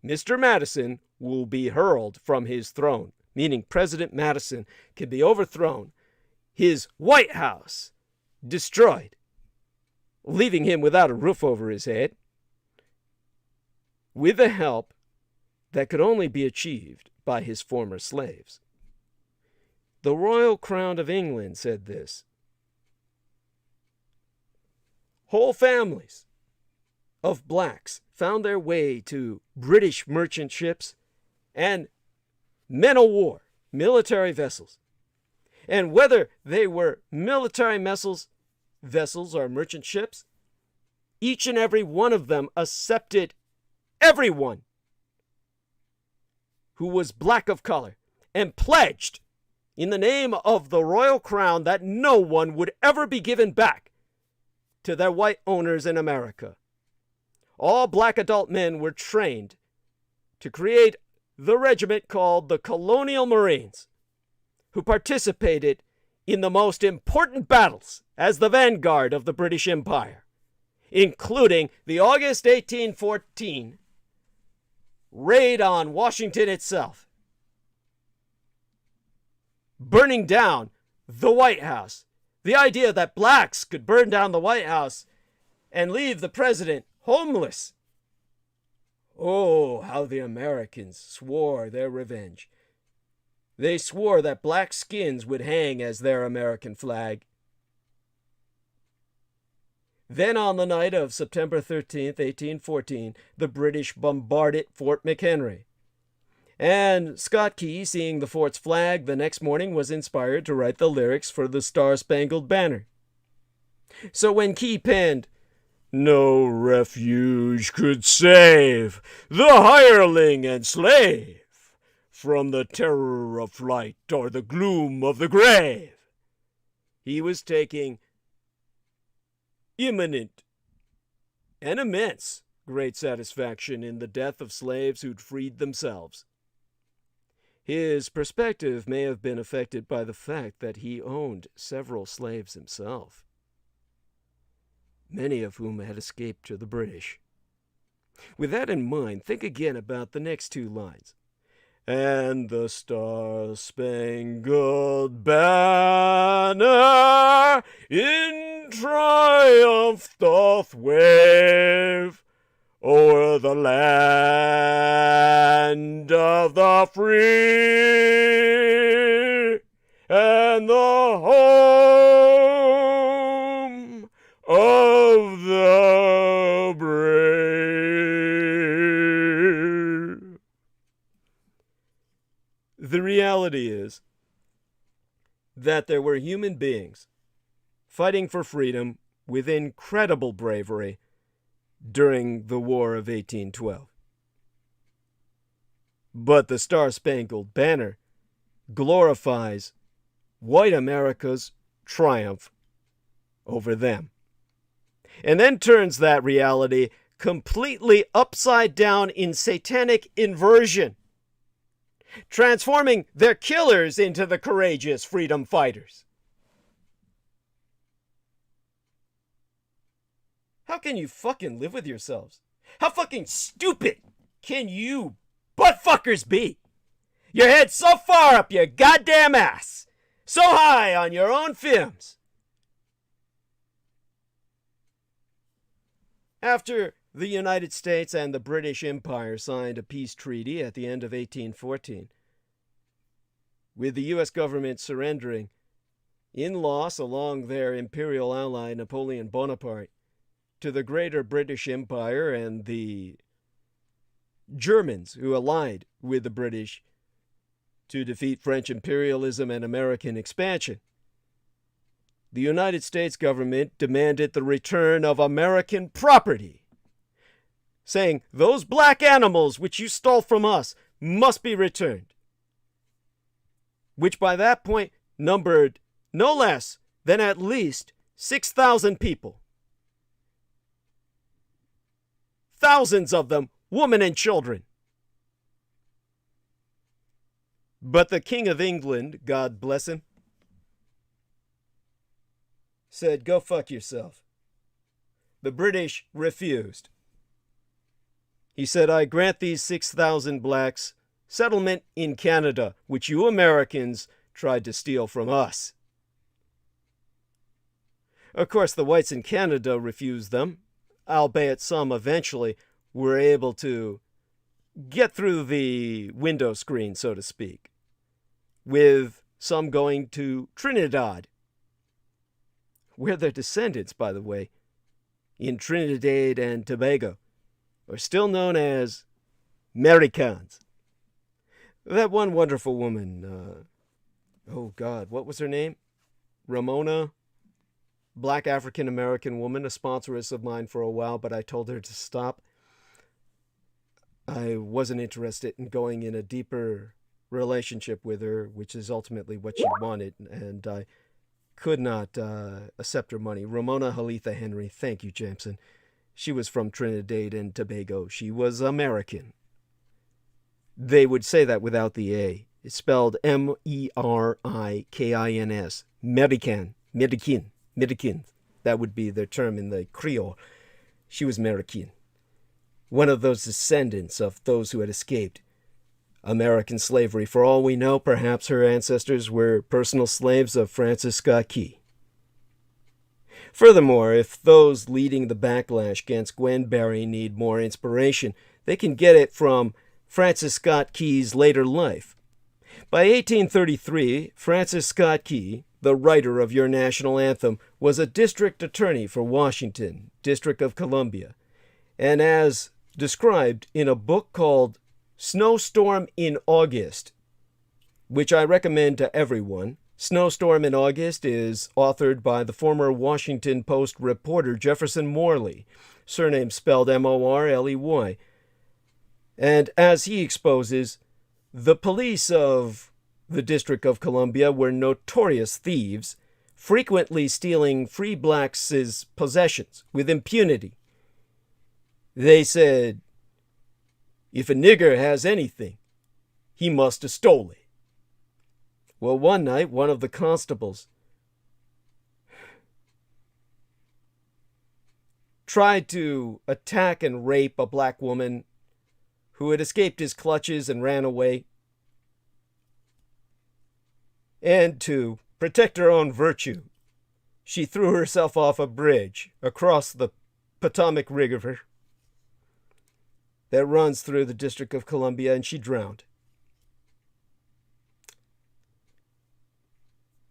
Mr. Madison will be hurled from his throne, meaning President Madison can be overthrown, his White House destroyed, leaving him without a roof over his head, with a help that could only be achieved by his former slaves. The Royal Crown of England said this: whole families of blacks found their way to British merchant ships and men of war, military vessels. And whether they were military vessels or merchant ships, each and every one of them accepted everyone who was black of color and pledged in the name of the royal crown that no one would ever be given back to their white owners in America. all black adult men were trained to create the regiment called the Colonial Marines, who participated in the most important battles as the vanguard of the British Empire, including the August 1814 raid on Washington itself, burning down the White House. The idea that blacks could burn down the White House and leave the president homeless. Oh, how the Americans swore their revenge. They swore that black skins would hang as their American flag. Then on the night of September 13th, 1814, the British bombarded Fort McHenry. And Scott Key, seeing the fort's flag the next morning, was inspired to write the lyrics for the Star-Spangled Banner. So when Key penned, "No refuge could save the hireling and slave from the terror of flight or the gloom of the grave," he was taking imminent and immense great satisfaction in the death of slaves who'd freed themselves. His perspective may have been affected by the fact that he owned several slaves himself, many of whom had escaped to the British. With that in mind, think again about the next two lines. "And the star-spangled banner in triumph doth wave o'er the land of the free and the home of the brave." The reality is that there were human beings fighting for freedom with incredible bravery during the War of 1812. But the Star-Spangled Banner glorifies white America's triumph over them, and then turns that reality completely upside down in satanic inversion, transforming their killers into the courageous freedom fighters. How can you fucking live with yourselves? How fucking stupid can you buttfuckers be? Your head's so far up your goddamn ass, so high on your own films. After the United States and the British Empire signed a peace treaty at the end of 1814, with the U.S. government surrendering in loss along their imperial ally Napoleon Bonaparte to the greater British Empire and the Germans who allied with the British to defeat French imperialism and American expansion, the United States government demanded the return of American property, saying, "Those black animals which you stole from us must be returned," which by that point numbered no less than at least 6,000 people. Thousands of them women and children. But the King of England, God bless him, said, "Go fuck yourself." The British refused. He said, "I grant these 6,000 blacks settlement in Canada, which you Americans tried to steal from us." Of course, the whites in Canada refused them, albeit some eventually were able to get through the window screen, so to speak, with some going to Trinidad, where their descendants, by the way, in Trinidad and Tobago, are still known as Americans. That one wonderful woman, oh God, what was her name? Ramona, black African-American woman, a sponsoress of mine for a while, but I told her to stop. I wasn't interested in going in a deeper relationship with her, which is ultimately what she wanted, and I could not accept her money. Ramona Halitha Henry, thank you, Jameson. She was from Trinidad and Tobago. She was American. They would say that without the A. It's spelled M-E-R-I-K-I-N-S. American. American. That would be their term in the Creole. She was American. One of those descendants of those who had escaped American slavery. For all we know, perhaps her ancestors were personal slaves of Francis Scott Key. Furthermore, if those leading the backlash against Gwen Berry need more inspiration, they can get it from Francis Scott Key's later life. By 1833, Francis Scott Key, the writer of your national anthem, was a district attorney for Washington, District of Columbia, and as described in a book called Snowstorm in August, which I recommend to everyone. Snowstorm in August is authored by the former Washington Post reporter Jefferson Morley, surname spelled M-O-R-L-E-Y. And as he exposes, the police of the District of Columbia were notorious thieves, frequently stealing free blacks' possessions with impunity. They said, if a nigger has anything, he must have stole it. Well, one night, one of the constables tried to attack and rape a black woman who had escaped his clutches and ran away. And to protect her own virtue, she threw herself off a bridge across the Potomac River that runs through the District of Columbia, and she drowned.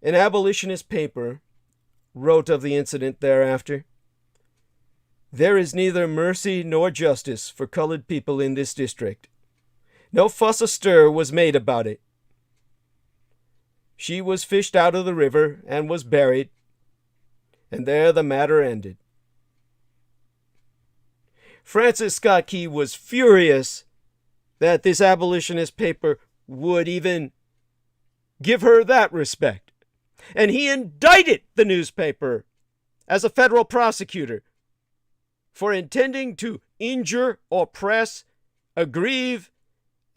An abolitionist paper wrote of the incident thereafter, "There is neither mercy nor justice for colored people in this district. No fuss or stir was made about it. She was fished out of the river and was buried, and there the matter ended." Francis Scott Key was furious that this abolitionist paper would even give her that respect. And he indicted the newspaper as a federal prosecutor for intending to injure, oppress, aggrieve,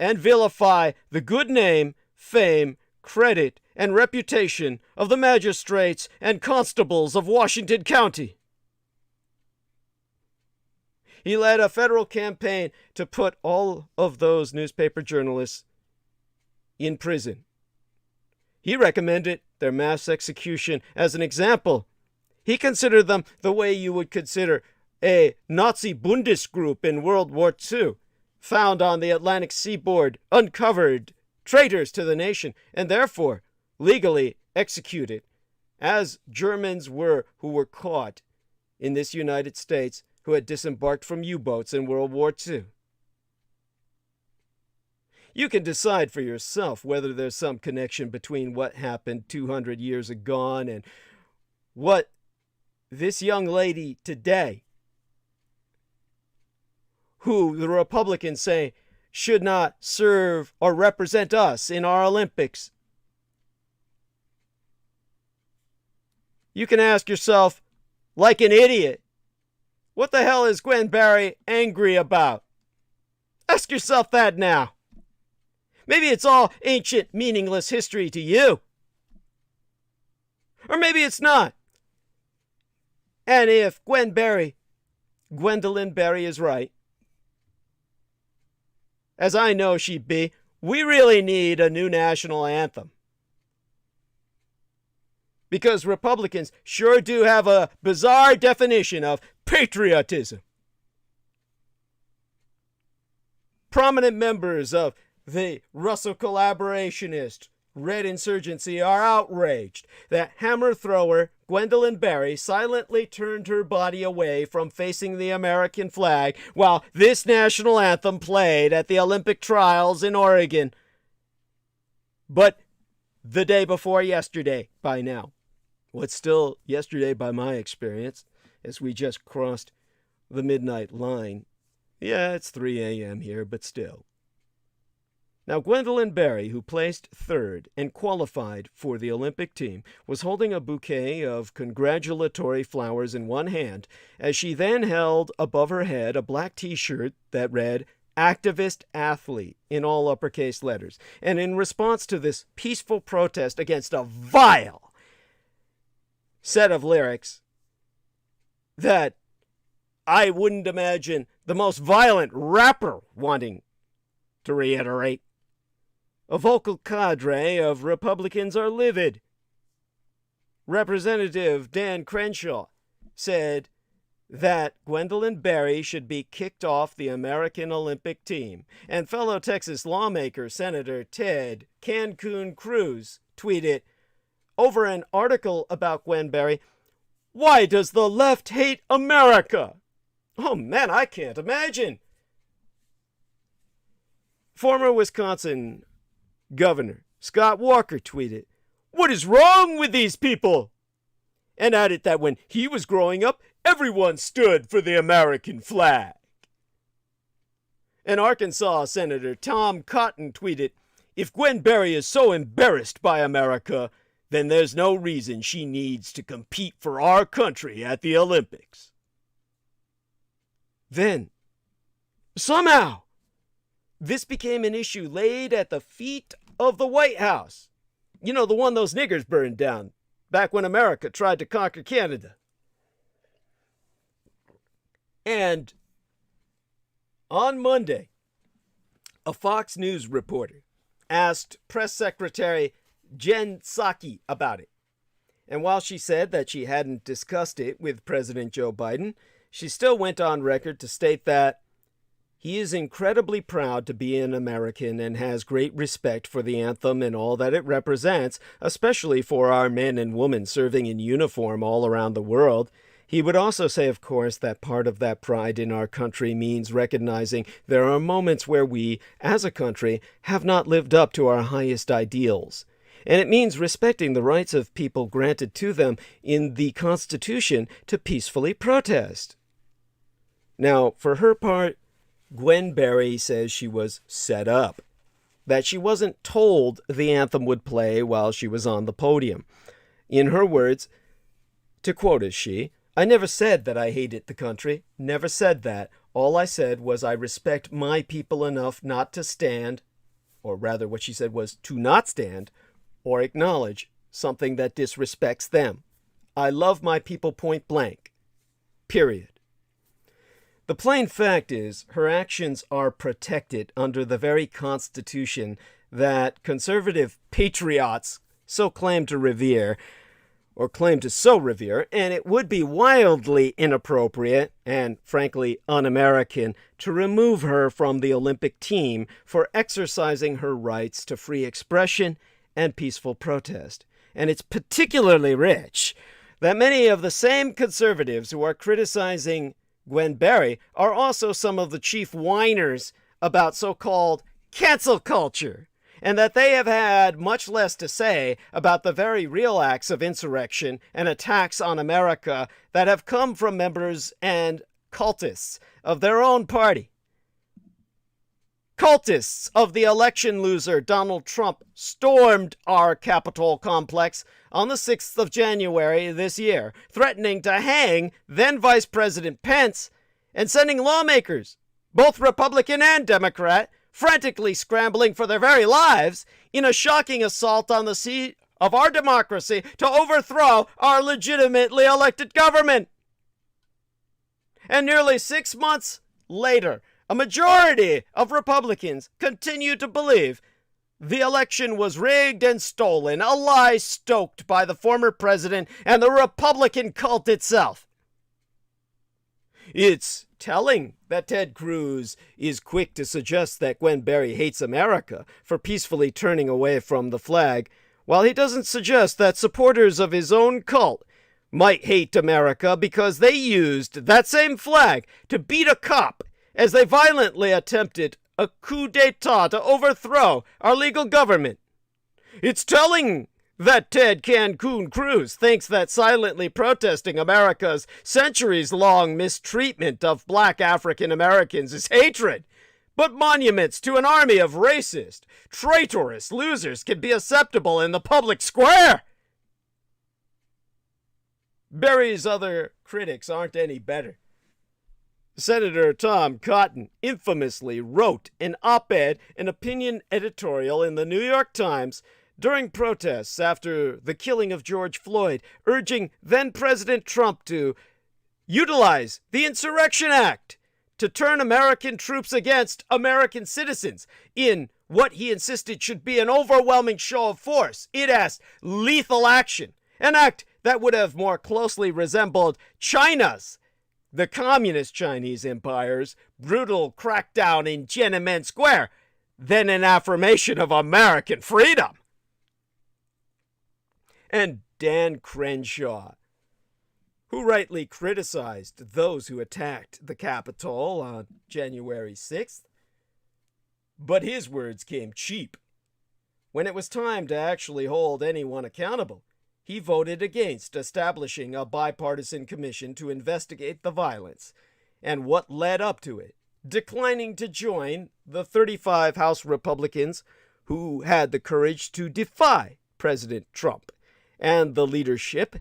and vilify the good name, fame, credit, and reputation of the magistrates and constables of Washington County. He led a federal campaign to put all of those newspaper journalists in prison. He recommended their mass execution as an example. He considered them the way you would consider a Nazi Bundesgroup in World War II, found on the Atlantic seaboard, uncovered, traitors to the nation, and therefore legally executed, as Germans were who were caught in this United States who had disembarked from U-boats in World War II. You can decide for yourself whether there's some connection between what happened 200 years ago and what this young lady today, who the Republicans say should not serve or represent us in our Olympics. You can ask yourself, like an idiot, what the hell is Gwen Berry angry about? Ask yourself that now. Maybe it's all ancient, meaningless history to you. Or maybe it's not. And if Gwendolyn Berry is right, as I know she'd be, we really need a new national anthem. Because Republicans sure do have a bizarre definition of patriotism. Prominent members of the Russo collaborationist Red Insurgency are outraged that hammer thrower Gwendolyn Berry silently turned her body away from facing the American flag while this national anthem played at the Olympic trials in Oregon. But the day before yesterday, by now. What's still yesterday by my experience, as we just crossed the midnight line. Yeah, it's 3 a.m. here, but still. Now, Gwendolyn Berry, who placed third and qualified for the Olympic team, was holding a bouquet of congratulatory flowers in one hand as she then held above her head a black t-shirt that read, "Activist Athlete," in all uppercase letters. And in response to this peaceful protest against a vile set of lyrics that I wouldn't imagine the most violent rapper wanting to reiterate, a vocal cadre of Republicans are livid. Representative Dan Crenshaw said that Gwendolyn Berry should be kicked off the American Olympic team. And fellow Texas lawmaker Senator Ted Cancun Cruz tweeted over an article about Gwen Berry, "Why does the left hate America?" Oh man, I can't imagine. Former Wisconsin Governor Scott Walker tweeted, "What is wrong with these people?" And added that when he was growing up, everyone stood for the American flag. And Arkansas Senator Tom Cotton tweeted, "If Gwen Berry is so embarrassed by America, then there's no reason she needs to compete for our country at the Olympics." Then, somehow, this became an issue laid at the feet of the White House. You know, the one those niggers burned down back when America tried to conquer Canada. And on Monday, a Fox News reporter asked Press Secretary Jen Psaki about it. And while she said that she hadn't discussed it with President Joe Biden, she still went on record to state that he is incredibly proud to be an American and has great respect for the anthem and all that it represents, especially for our men and women serving in uniform all around the world. He would also say, of course, that part of that pride in our country means recognizing there are moments where we, as a country, have not lived up to our highest ideals. And it means respecting the rights of people granted to them in the Constitution to peacefully protest. Now, for her part, Gwen Berry says she was set up, that she wasn't told the anthem would play while she was on the podium. In her words, to quote as she, "I never said that I hated the country, never said that. All I said was I respect my people enough not to stand," or rather what she said was to not stand, or acknowledge something that disrespects them. "I love my people point blank. Period." The plain fact is, her actions are protected under the very Constitution that conservative patriots so claim to revere, or claim to so revere, and it would be wildly inappropriate and, frankly, un-American to remove her from the Olympic team for exercising her rights to free expression and peaceful protest. And it's particularly rich that many of the same conservatives who are criticizing Gwen Berry are also some of the chief whiners about so-called cancel culture, and that they have had much less to say about the very real acts of insurrection and attacks on America that have come from members and cultists of their own party. Cultists of the election loser Donald Trump stormed our Capitol complex on the 6th of January this year, threatening to hang then Vice President Pence and sending lawmakers, both Republican and Democrat, frantically scrambling for their very lives in a shocking assault on the seat of our democracy to overthrow our legitimately elected government. And nearly 6 months later, a majority of Republicans continue to believe the election was rigged and stolen, a lie stoked by the former president and the Republican cult itself. It's telling that Ted Cruz is quick to suggest that Gwen Berry hates America for peacefully turning away from the flag, while he doesn't suggest that supporters of his own cult might hate America because they used that same flag to beat a cop as they violently attempted a coup d'etat to overthrow our legal government. It's telling that Ted Cancun Cruz thinks that silently protesting America's centuries-long mistreatment of black African Americans is hatred, But monuments to an army of racist, traitorous losers can be acceptable in the public square. Berry's other critics aren't any better. Senator Tom Cotton infamously wrote an op-ed, an opinion editorial in the New York Times during protests after the killing of George Floyd, urging then-President Trump to utilize the Insurrection Act to turn American troops against American citizens in what he insisted should be an overwhelming show of force. It asked lethal action, an act that would have more closely resembled China's, the communist Chinese empire's, brutal crackdown in Tiananmen Square than an affirmation of American freedom. And Dan Crenshaw, who rightly criticized those who attacked the Capitol on January 6th, but his words came cheap. When it was time to actually hold anyone accountable, he voted against establishing a bipartisan commission to investigate the violence and what led up to it, declining to join the 35 House Republicans who had the courage to defy President Trump and the leadership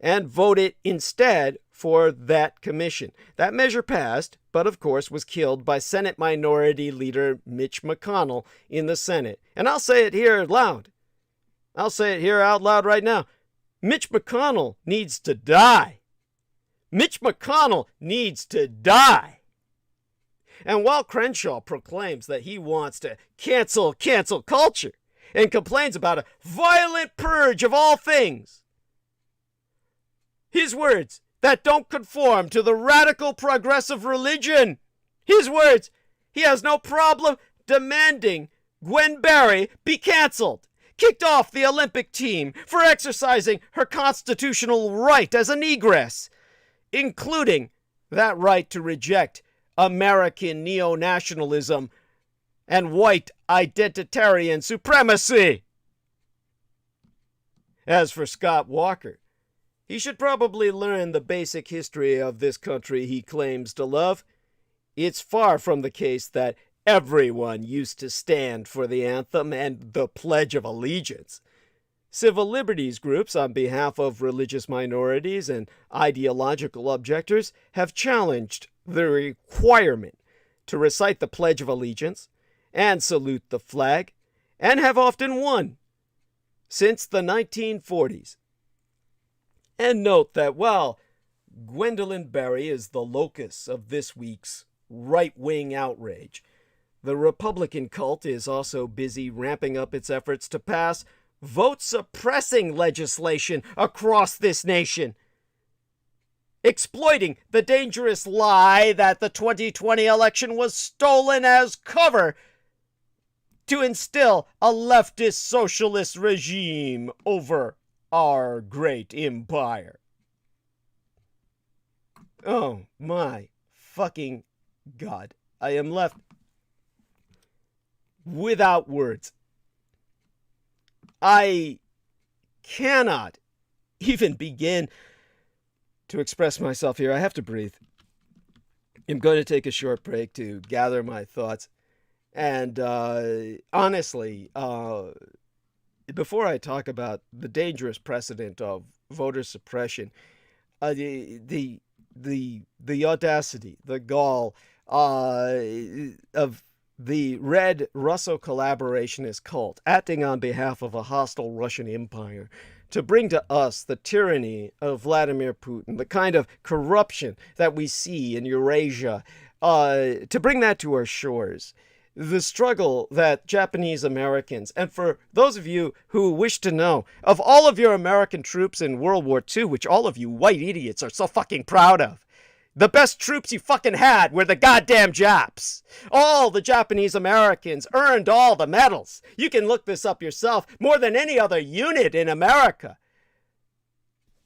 and voted instead for that commission. That measure passed, but of course was killed by Senate Minority Leader Mitch McConnell in the Senate. And I'll say it here loud. I'll say it here out loud right now. Mitch McConnell needs to die. Mitch McConnell needs to die. And while Crenshaw proclaims that he wants to cancel culture and complains about a violent purge of all things, his words that don't conform to the radical progressive religion, his words, he has no problem demanding Gwen Berry be canceled, kicked off the Olympic team for exercising her constitutional right as a negress, including that right to reject American neo-nationalism and white identitarian supremacy. As for Scott Walker, he should probably learn the basic history of this country he claims to love. It's far from the case that everyone used to stand for the anthem and the Pledge of Allegiance. Civil liberties groups on behalf of religious minorities and ideological objectors have challenged the requirement to recite the Pledge of Allegiance and salute the flag, and have often won since the 1940s. And note that while Gwendolyn Berry is the locus of this week's right-wing outrage, the Republican cult is also busy ramping up its efforts to pass vote-suppressing legislation across this nation, exploiting the dangerous lie that the 2020 election was stolen as cover to instill a leftist socialist regime over our great empire. Oh my fucking God. I am left without words. I cannot even begin to express myself here. I have to breathe. I'm going to take a short break to gather my thoughts. And honestly, before I talk about the dangerous precedent of voter suppression, the audacity, the gall of the Red Russo collaborationist cult acting on behalf of a hostile Russian empire to bring to us the tyranny of Vladimir Putin, the kind of corruption that we see in Eurasia, to bring that to our shores. The struggle that Japanese Americans, and for those of you who wish to know, of all of your American troops in World War II, which all of you white idiots are so fucking proud of, the best troops you fucking had were the goddamn Japs. All the Japanese Americans earned all the medals. You can look this up yourself, more than any other unit in America.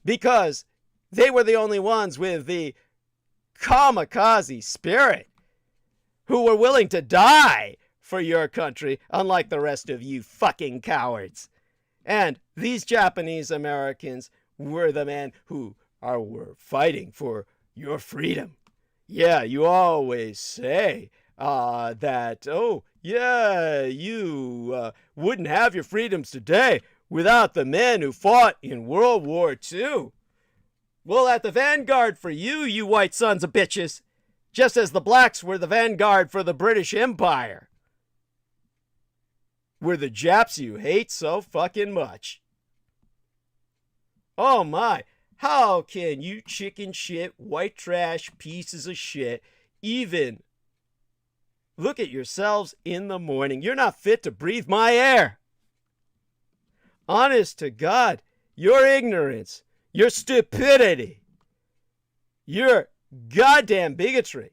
Because they were the only ones with the kamikaze spirit who were willing to die for your country, unlike the rest of you fucking cowards. And these Japanese Americans were the men who were fighting for your freedom. Yeah, you always say that, oh, yeah, you wouldn't have your freedoms today without the men who fought in World War II. Well, at the vanguard for you, you white sons of bitches, just as the blacks were the vanguard for the British Empire. We're the Japs you hate so fucking much. Oh my, how can you chicken shit, white trash pieces of shit even look at yourselves in the morning? You're not fit to breathe my air. Honest to God, your ignorance, your stupidity, your goddamn bigotry,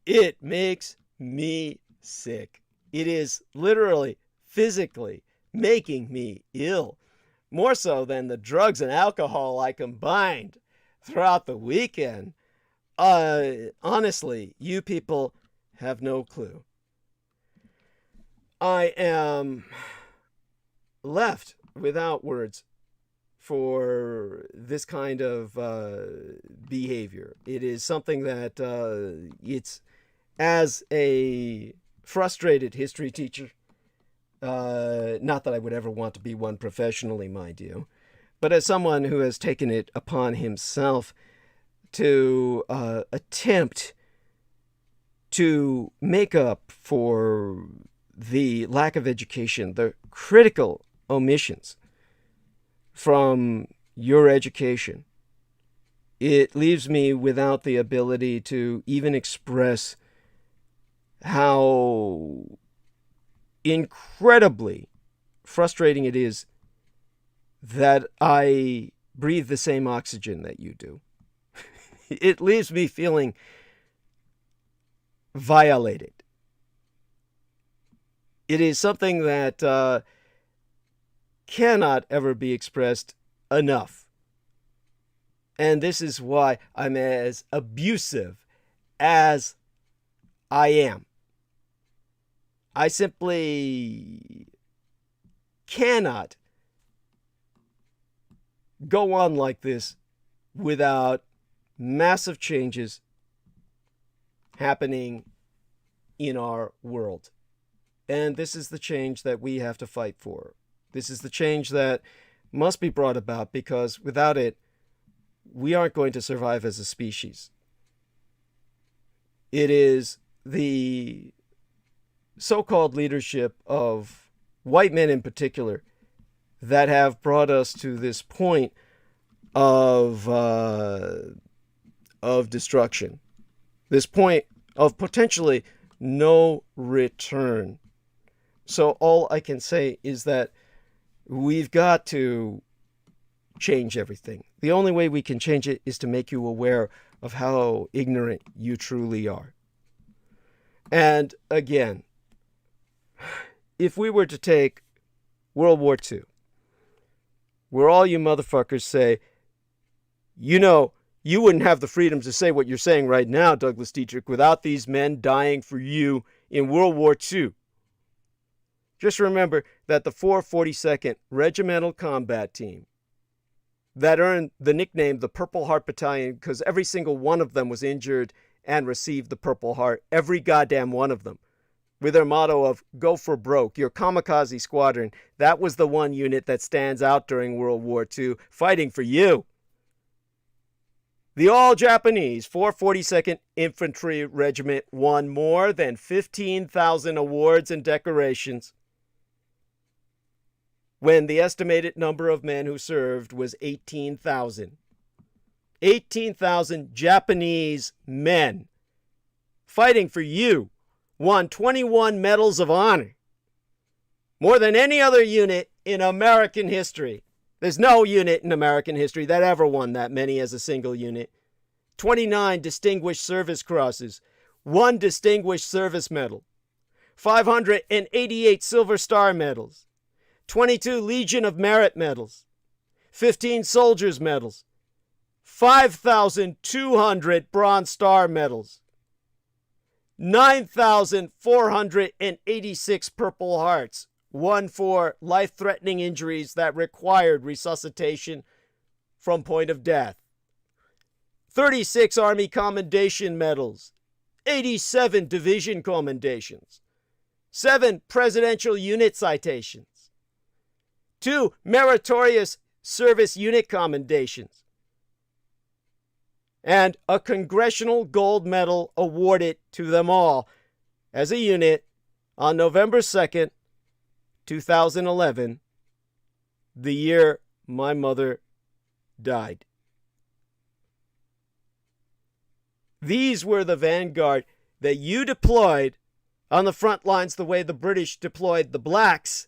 it makes me sick. It is literally, physically making me ill. More so than the drugs and alcohol I combined throughout the weekend. Honestly, you people have no clue. I am left without words for this kind of behavior. It is something that it's, as a frustrated history teacher, not that I would ever want to be one professionally, mind you, but as someone who has taken it upon himself to attempt to make up for the lack of education, the critical omissions from your education, it leaves me without the ability to even express how incredibly frustrating it is that I breathe the same oxygen that you do. It leaves me feeling violated. It is something that cannot ever be expressed enough. And this is why I'm as abusive as I am. I simply cannot go on like this without massive changes happening in our world. And this is the change that we have to fight for. This is the change that must be brought about, because without it, we aren't going to survive as a species. It is the so-called leadership of white men in particular that have brought us to this point of destruction, this point of potentially no return. So all I can say is that we've got to change everything. The only way we can change it is to make you aware of how ignorant you truly are. And again, if we were to take World War II, where all you motherfuckers say, you know, you wouldn't have the freedom to say what you're saying right now, Douglas Dietrich, without these men dying for you in World War II. Just remember that the 442nd Regimental Combat Team, that earned the nickname the Purple Heart Battalion because every single one of them was injured and received the Purple Heart, every goddamn one of them, with their motto of go for broke, your kamikaze squadron. That was the one unit that stands out during World War II, fighting for you. The all-Japanese 442nd Infantry Regiment won more than 15,000 awards and decorations, when the estimated number of men who served was 18,000. 18,000 Japanese men fighting for you won 21 Medals of Honor, more than any other unit in American history. There's no unit in American history that ever won that many as a single unit. 29 Distinguished Service Crosses, 1 Distinguished Service Medal, 588 Silver Star Medals, 22 Legion of Merit Medals, 15 Soldiers Medals, 5,200 Bronze Star Medals, 9,486 Purple Hearts, one for life-threatening injuries that required resuscitation from point of death, 36 Army Commendation Medals, 87 division commendations, 7 presidential unit citations, 2 meritorious service unit commendations, and a Congressional Gold Medal awarded to them all as a unit on November 2nd, 2011, the year my mother died. These were the vanguard that you deployed on the front lines the way the British deployed the blacks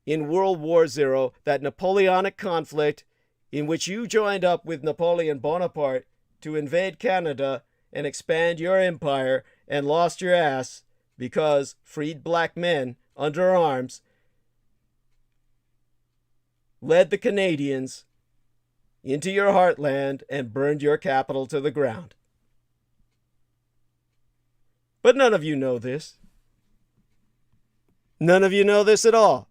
in World War Zero, that Napoleonic conflict in which you joined up with Napoleon Bonaparte to invade Canada and expand your empire and lost your ass because freed black men under arms led the Canadians into your heartland and burned your capital to the ground. But none of you know this. None of you know this at all.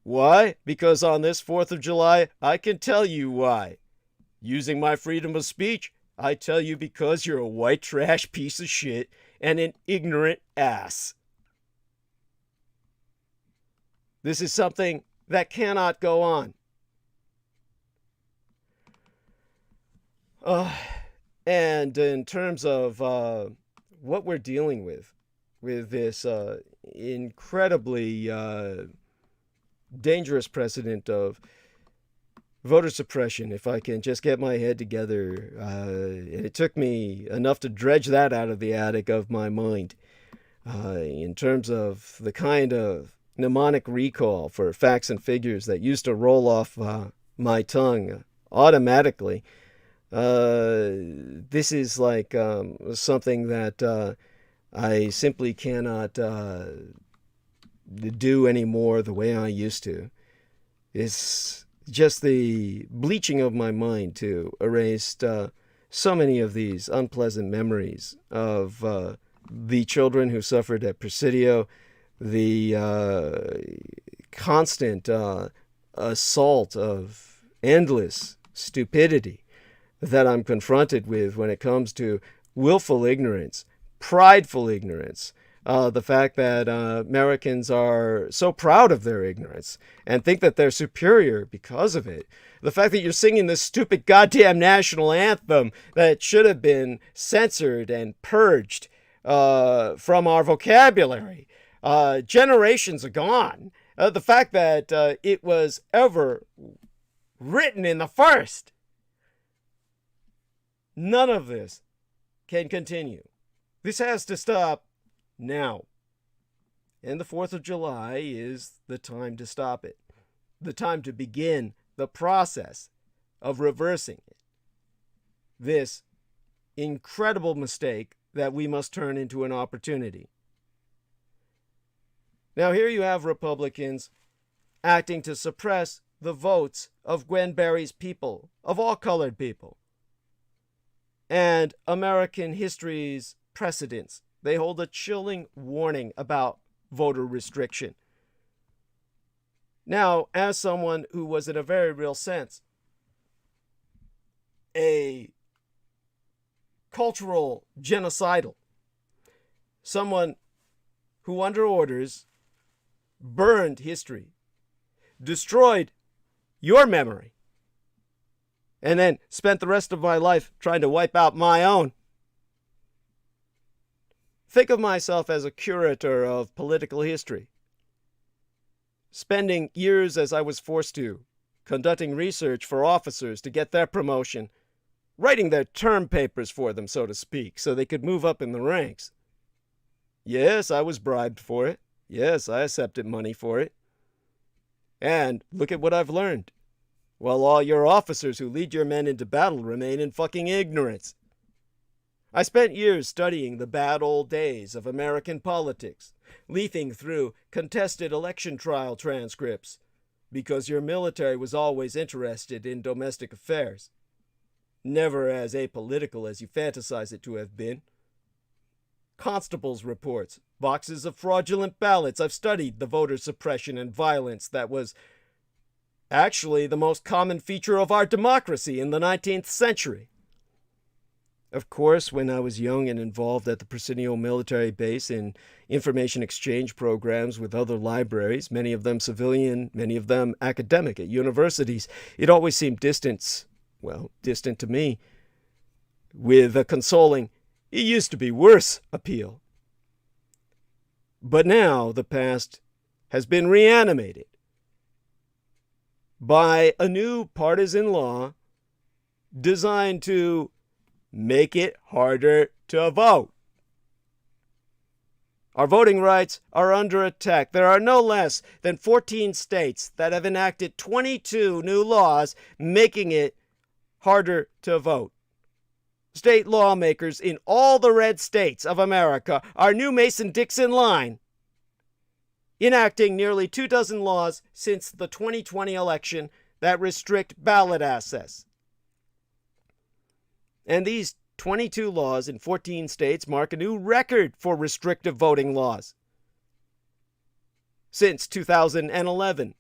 Why? Because on this 4th of July, I can tell you why. Using my freedom of speech, I tell you because you're a white trash piece of shit and an ignorant ass. This is something that cannot go on. And in terms of what we're dealing with this incredibly dangerous precedent of voter suppression, if I can just get my head together, it took me enough to dredge that out of the attic of my mind. In terms of the kind of mnemonic recall for facts and figures that used to roll off my tongue automatically. This is like something that I simply cannot do anymore the way I used to. It's just the bleaching of my mind to erase so many of these unpleasant memories of the children who suffered at Presidio, the constant assault of endless stupidity that I'm confronted with when it comes to willful ignorance, prideful ignorance, the fact that Americans are so proud of their ignorance and think that they're superior because of it. The fact that you're singing this stupid goddamn national anthem that should have been censored and purged from our vocabulary. Generations gone. The fact that it was ever written in the first. None of this can continue. This has to stop now. And the 4th of July is the time to stop it. The time to begin the process of reversing it. This incredible mistake that we must turn into an opportunity. Now here you have Republicans acting to suppress the votes of Gwen Berry's people, of all colored people, and American history's precedents. They hold a chilling warning about voter restriction. Now, as someone who was in a very real sense a cultural genocidal, someone who under orders burned history, destroyed your memory, and then spent the rest of my life trying to wipe out my own. Think of myself as a curator of political history, spending years, as I was forced to, conducting research for officers to get their promotion, writing their term papers for them, so to speak, so they could move up in the ranks. Yes, I was bribed for it. Yes, I accepted money for it. And look at what I've learned. While all your officers who lead your men into battle remain in fucking ignorance. I spent years studying the bad old days of American politics, leafing through contested election trial transcripts, because your military was always interested in domestic affairs. Never as apolitical as you fantasize it to have been. Constables' reports, boxes of fraudulent ballots. I've studied the voter suppression and violence that was actually the most common feature of our democracy in the 19th century. Of course, when I was young and involved at the Presidio military base in information exchange programs with other libraries, many of them civilian, many of them academic at universities, it always seemed distant to me, with a consoling, "It used to be worse" appeal. But now the past has been reanimated by a new partisan law designed to make it harder to vote. Our voting rights are under attack. There are no less than 14 states that have enacted 22 new laws making it harder to vote. State lawmakers in all the red states of America are new Mason-Dixon line, enacting nearly 24 laws since the 2020 election that restrict ballot access. And these 22 laws in 14 states mark a new record for restrictive voting laws. Since 2011,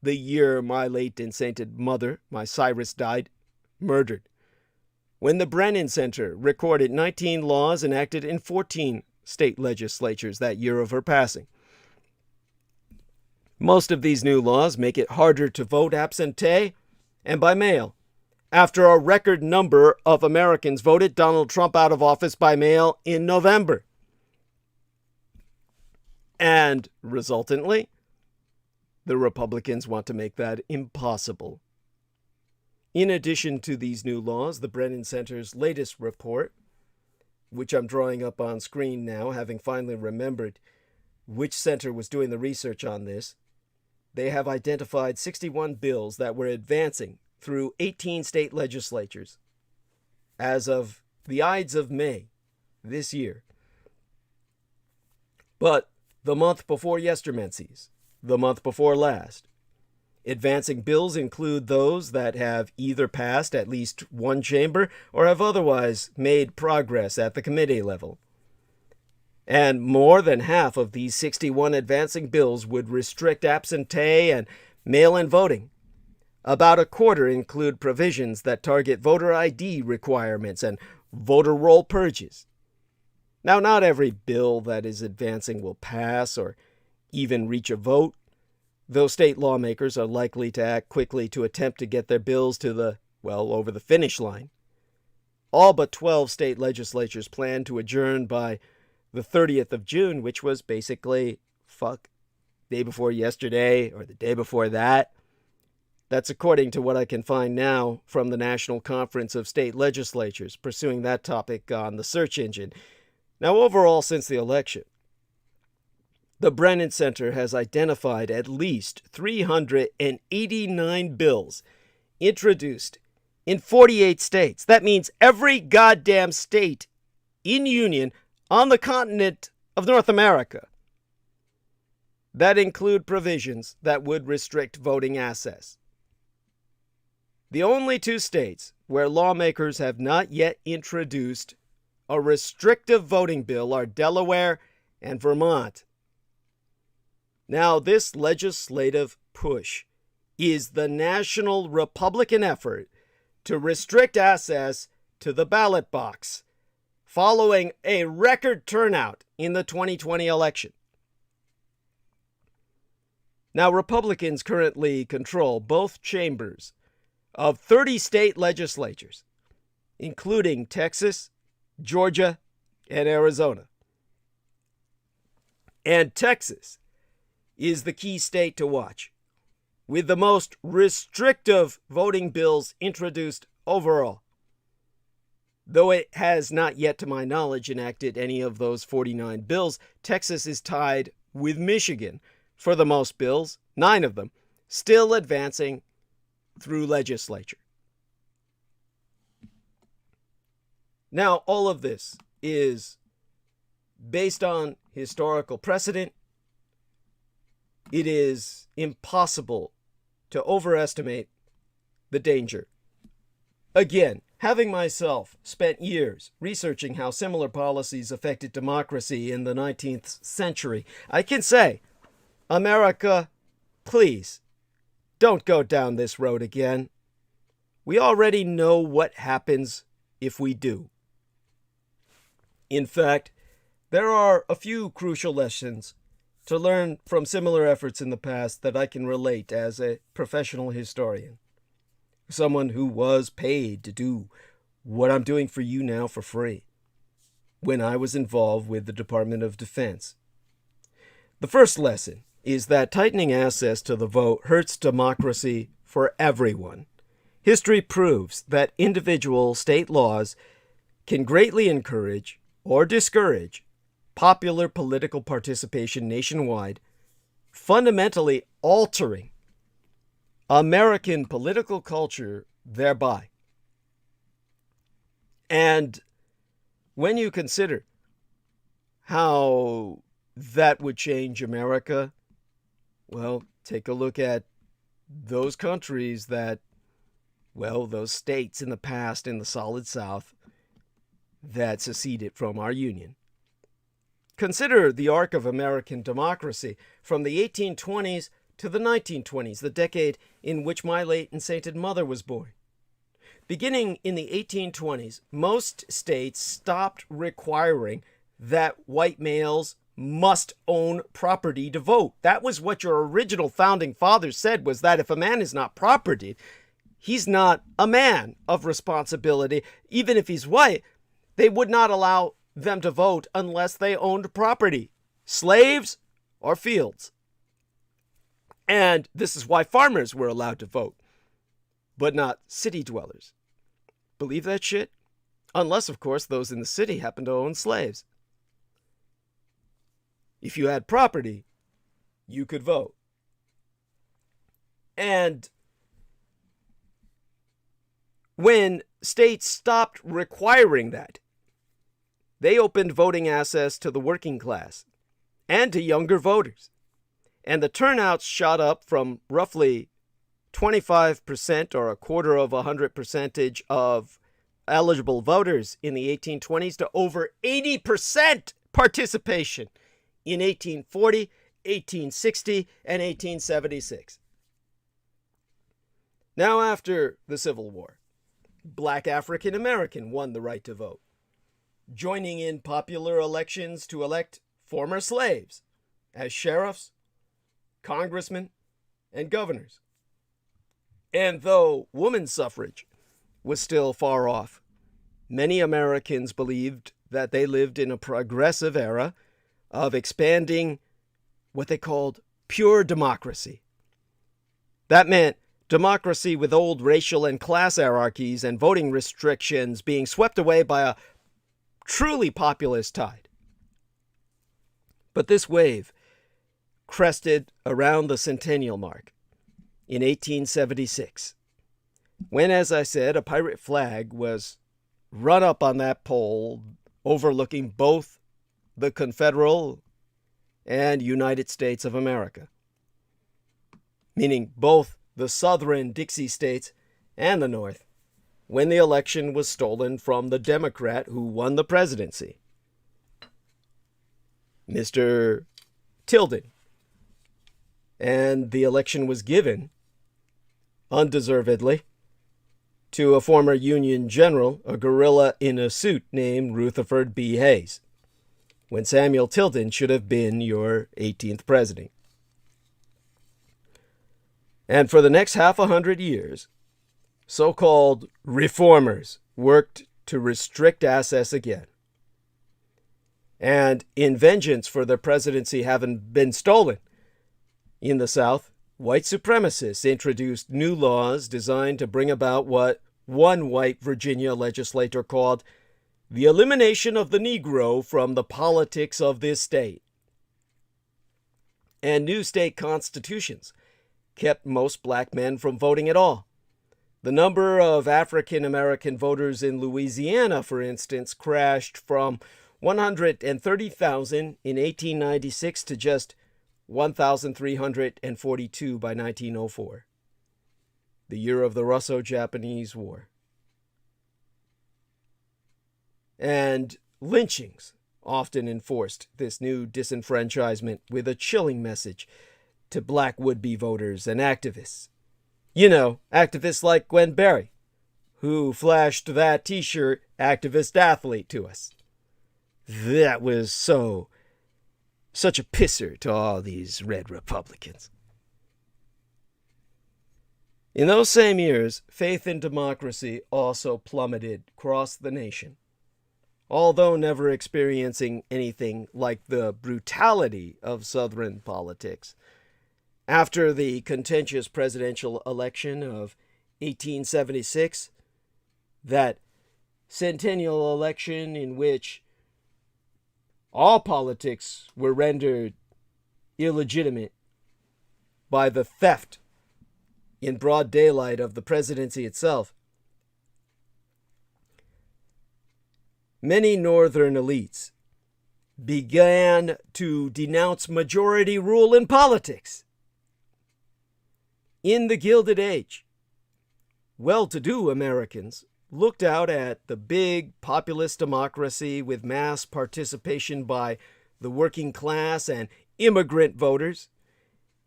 the year my late and sainted mother, my Cyrus, died, murdered, when the Brennan Center recorded 19 laws enacted in 14 state legislatures that year of her passing. Most of these new laws make it harder to vote absentee and by mail, after a record number of Americans voted Donald Trump out of office by mail in November. And resultantly, the Republicans want to make that impossible. In addition to these new laws, the Brennan Center's latest report, which I'm drawing up on screen now, having finally remembered which center was doing the research on this, they have identified 61 bills that were advancing through 18 state legislatures as of the Ides of May this year. But the month before yestermenses, the month before last, advancing bills include those that have either passed at least one chamber or have otherwise made progress at the committee level. And more than half of these 61 advancing bills would restrict absentee and mail-in voting. About a quarter include provisions that target voter ID requirements and voter roll purges. Now, not every bill that is advancing will pass or even reach a vote, though state lawmakers are likely to act quickly to attempt to get their bills to over the finish line. All but 12 state legislatures plan to adjourn by the 30th of June, which was basically, day before yesterday or the day before that. That's according to what I can find now from the National Conference of State Legislatures, pursuing that topic on the search engine. Now, overall, since the election, the Brennan Center has identified at least 389 bills introduced in 48 states. That means every goddamn state in union on the continent of North America that include provisions that would restrict voting access. The only two states where lawmakers have not yet introduced a restrictive voting bill are Delaware and Vermont. Now, this legislative push is the national Republican effort to restrict access to the ballot box, following a record turnout in the 2020 election. Now, Republicans currently control both chambers of 30 state legislatures, including Texas, Georgia, and Arizona. And Texas is the key state to watch, with the most restrictive voting bills introduced overall. Though it has not yet, to my knowledge, enacted any of those 49 bills, Texas is tied with Michigan for the most bills, 9 of them, still advancing through legislature. Now, all of this is based on historical precedent. It is impossible to overestimate the danger. Again, having myself spent years researching how similar policies affected democracy in the 19th century, I can say, America, please, don't go down this road again. We already know what happens if we do. In fact, there are a few crucial lessons to learn from similar efforts in the past that I can relate as a professional historian. Someone who was paid to do what I'm doing for you now for free when I was involved with the Department of Defense. The first lesson is that tightening access to the vote hurts democracy for everyone. History proves that individual state laws can greatly encourage or discourage popular political participation nationwide, fundamentally altering American political culture thereby. And when you consider how that would change America, well, take a look at those countries that, well, those states in the past in the Solid South that seceded from our Union. Consider the arc of American democracy from the 1820s to the 1920s, the decade in which my late and sainted mother was born. Beginning in the 1820s, most states stopped requiring that white males must own property to vote. That was what your original founding fathers said, was that if a man is not property, he's not a man of responsibility. Even if he's white, they would not allow them to vote unless they owned property, slaves or fields. And this is why farmers were allowed to vote, but not city dwellers. Believe that shit? Unless, of course, those in the city happen to own slaves. If you had property, you could vote. And when states stopped requiring that, they opened voting access to the working class and to younger voters. And the turnouts shot up from roughly 25% or a quarter of 100% of eligible voters in the 1820s to over 80% participation in 1840, 1860, and 1876. Now, after the Civil War, Black African American won the right to vote, joining in popular elections to elect former slaves as sheriffs, congressmen, and governors. And though women's suffrage was still far off, many Americans believed that they lived in a progressive era of expanding what they called pure democracy. That meant democracy with old racial and class hierarchies and voting restrictions being swept away by a truly populist tide. But this wave crested around the centennial mark in 1876, when, as I said, a pirate flag was run up on that pole overlooking both the Confederate and United States of America, meaning both the southern Dixie states and the North, when the election was stolen from the Democrat who won the presidency, Mr. Tilden. And the election was given, undeservedly, to a former Union general, a guerrilla in a suit named Rutherford B. Hayes, when Samuel Tilden should have been your 18th president. And for the next half a hundred years, so-called reformers worked to restrict access again. And in vengeance for their presidency having been stolen in the South, white supremacists introduced new laws designed to bring about what one white Virginia legislator called the elimination of the Negro from the politics of this state. And new state constitutions kept most black men from voting at all. The number of African American voters in Louisiana, for instance, crashed from 130,000 in 1896 to just 1,342 by 1904, the year of the Russo-Japanese War. And lynchings often enforced this new disenfranchisement with a chilling message to black would-be voters and activists You know, activists like Gwen Berry, who flashed that t-shirt activist athlete to us. That was such a pisser to all these red Republicans. In those same years, faith in democracy also plummeted across the nation. Although never experiencing anything like the brutality of Southern politics, after the contentious presidential election of 1876, that centennial election in which all politics were rendered illegitimate by the theft in broad daylight of the presidency itself, many northern elites began to denounce majority rule in politics. In the Gilded Age, well-to-do Americans looked out at the big populist democracy with mass participation by the working class and immigrant voters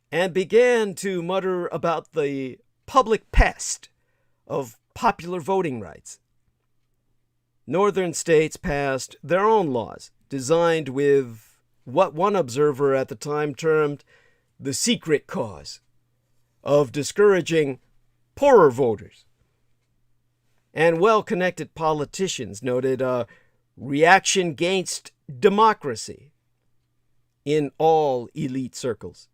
and began to mutter about the public pest of popular voting rights. Northern states passed their own laws designed with what one observer at the time termed the secret cause of discouraging poorer voters. And well-connected politicians noted a reaction against democracy in all elite circles.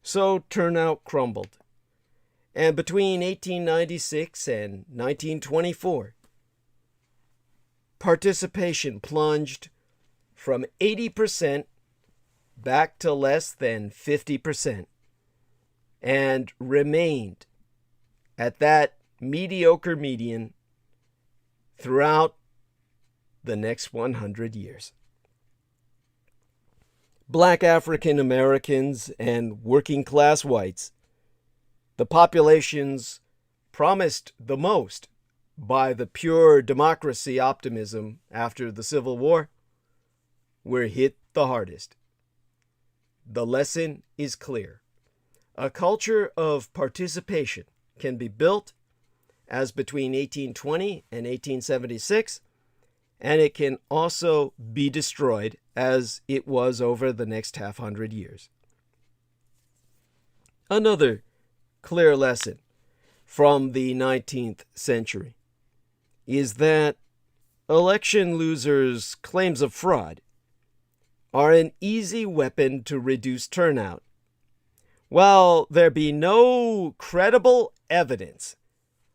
So turnout crumbled. And between 1896 and 1924, participation plunged from 80% back to less than 50%. And remained at that mediocre median throughout the next 100 years. Black African Americans and working class whites, the populations promised the most by the pure democracy optimism after the Civil War, were hit the hardest. The lesson is clear. A culture of participation can be built as between 1820 and 1876, and it can also be destroyed as it was over the next 500 years. Another clear lesson from the 19th century is that election losers' claims of fraud are an easy weapon to reduce turnout, while there be no credible evidence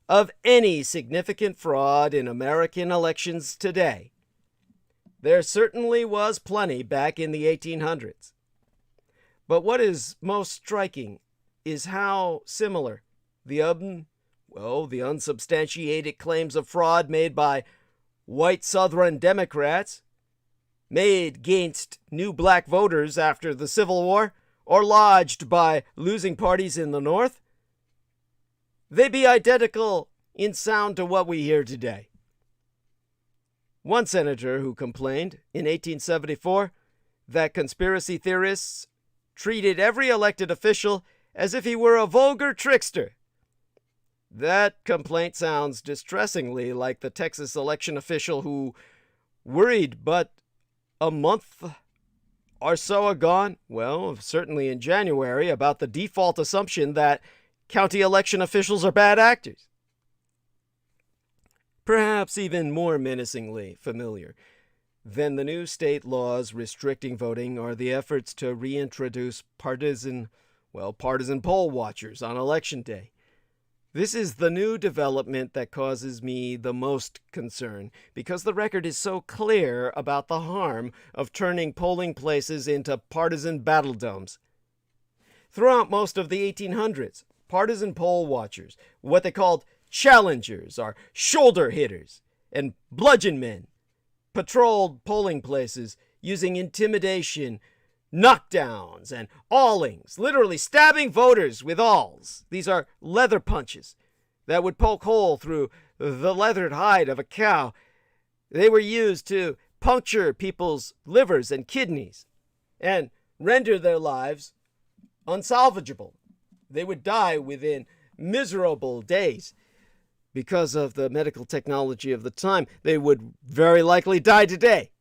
of any significant fraud in American elections today. There certainly was plenty back in the 1800s. But what is most striking is how similar the unsubstantiated claims of fraud made by white Southern Democrats, made against new black voters after the Civil War, or lodged by losing parties in the North, they be identical in sound to what we hear today. One senator who complained in 1874 that conspiracy theorists treated every elected official as if he were a vulgar trickster. That complaint sounds distressingly like the Texas election official who worried but a month or so agone, certainly in January, about the default assumption that county election officials are bad actors. Perhaps even more menacingly familiar than the new state laws restricting voting are the efforts to reintroduce partisan poll watchers on Election Day. This is the new development that causes me the most concern, because the record is so clear about the harm of turning polling places into partisan battle domes. Throughout most of the 1800s, partisan poll watchers, what they called challengers or shoulder hitters and bludgeon men, patrolled polling places using intimidation, knockdowns, and aulings, literally stabbing voters with awls. These are leather punches that would poke hole through the leathered hide of a cow. They were used to puncture people's livers and kidneys and render their lives unsalvageable. They would die within miserable days. Because of the medical technology of the time, they would very likely die today.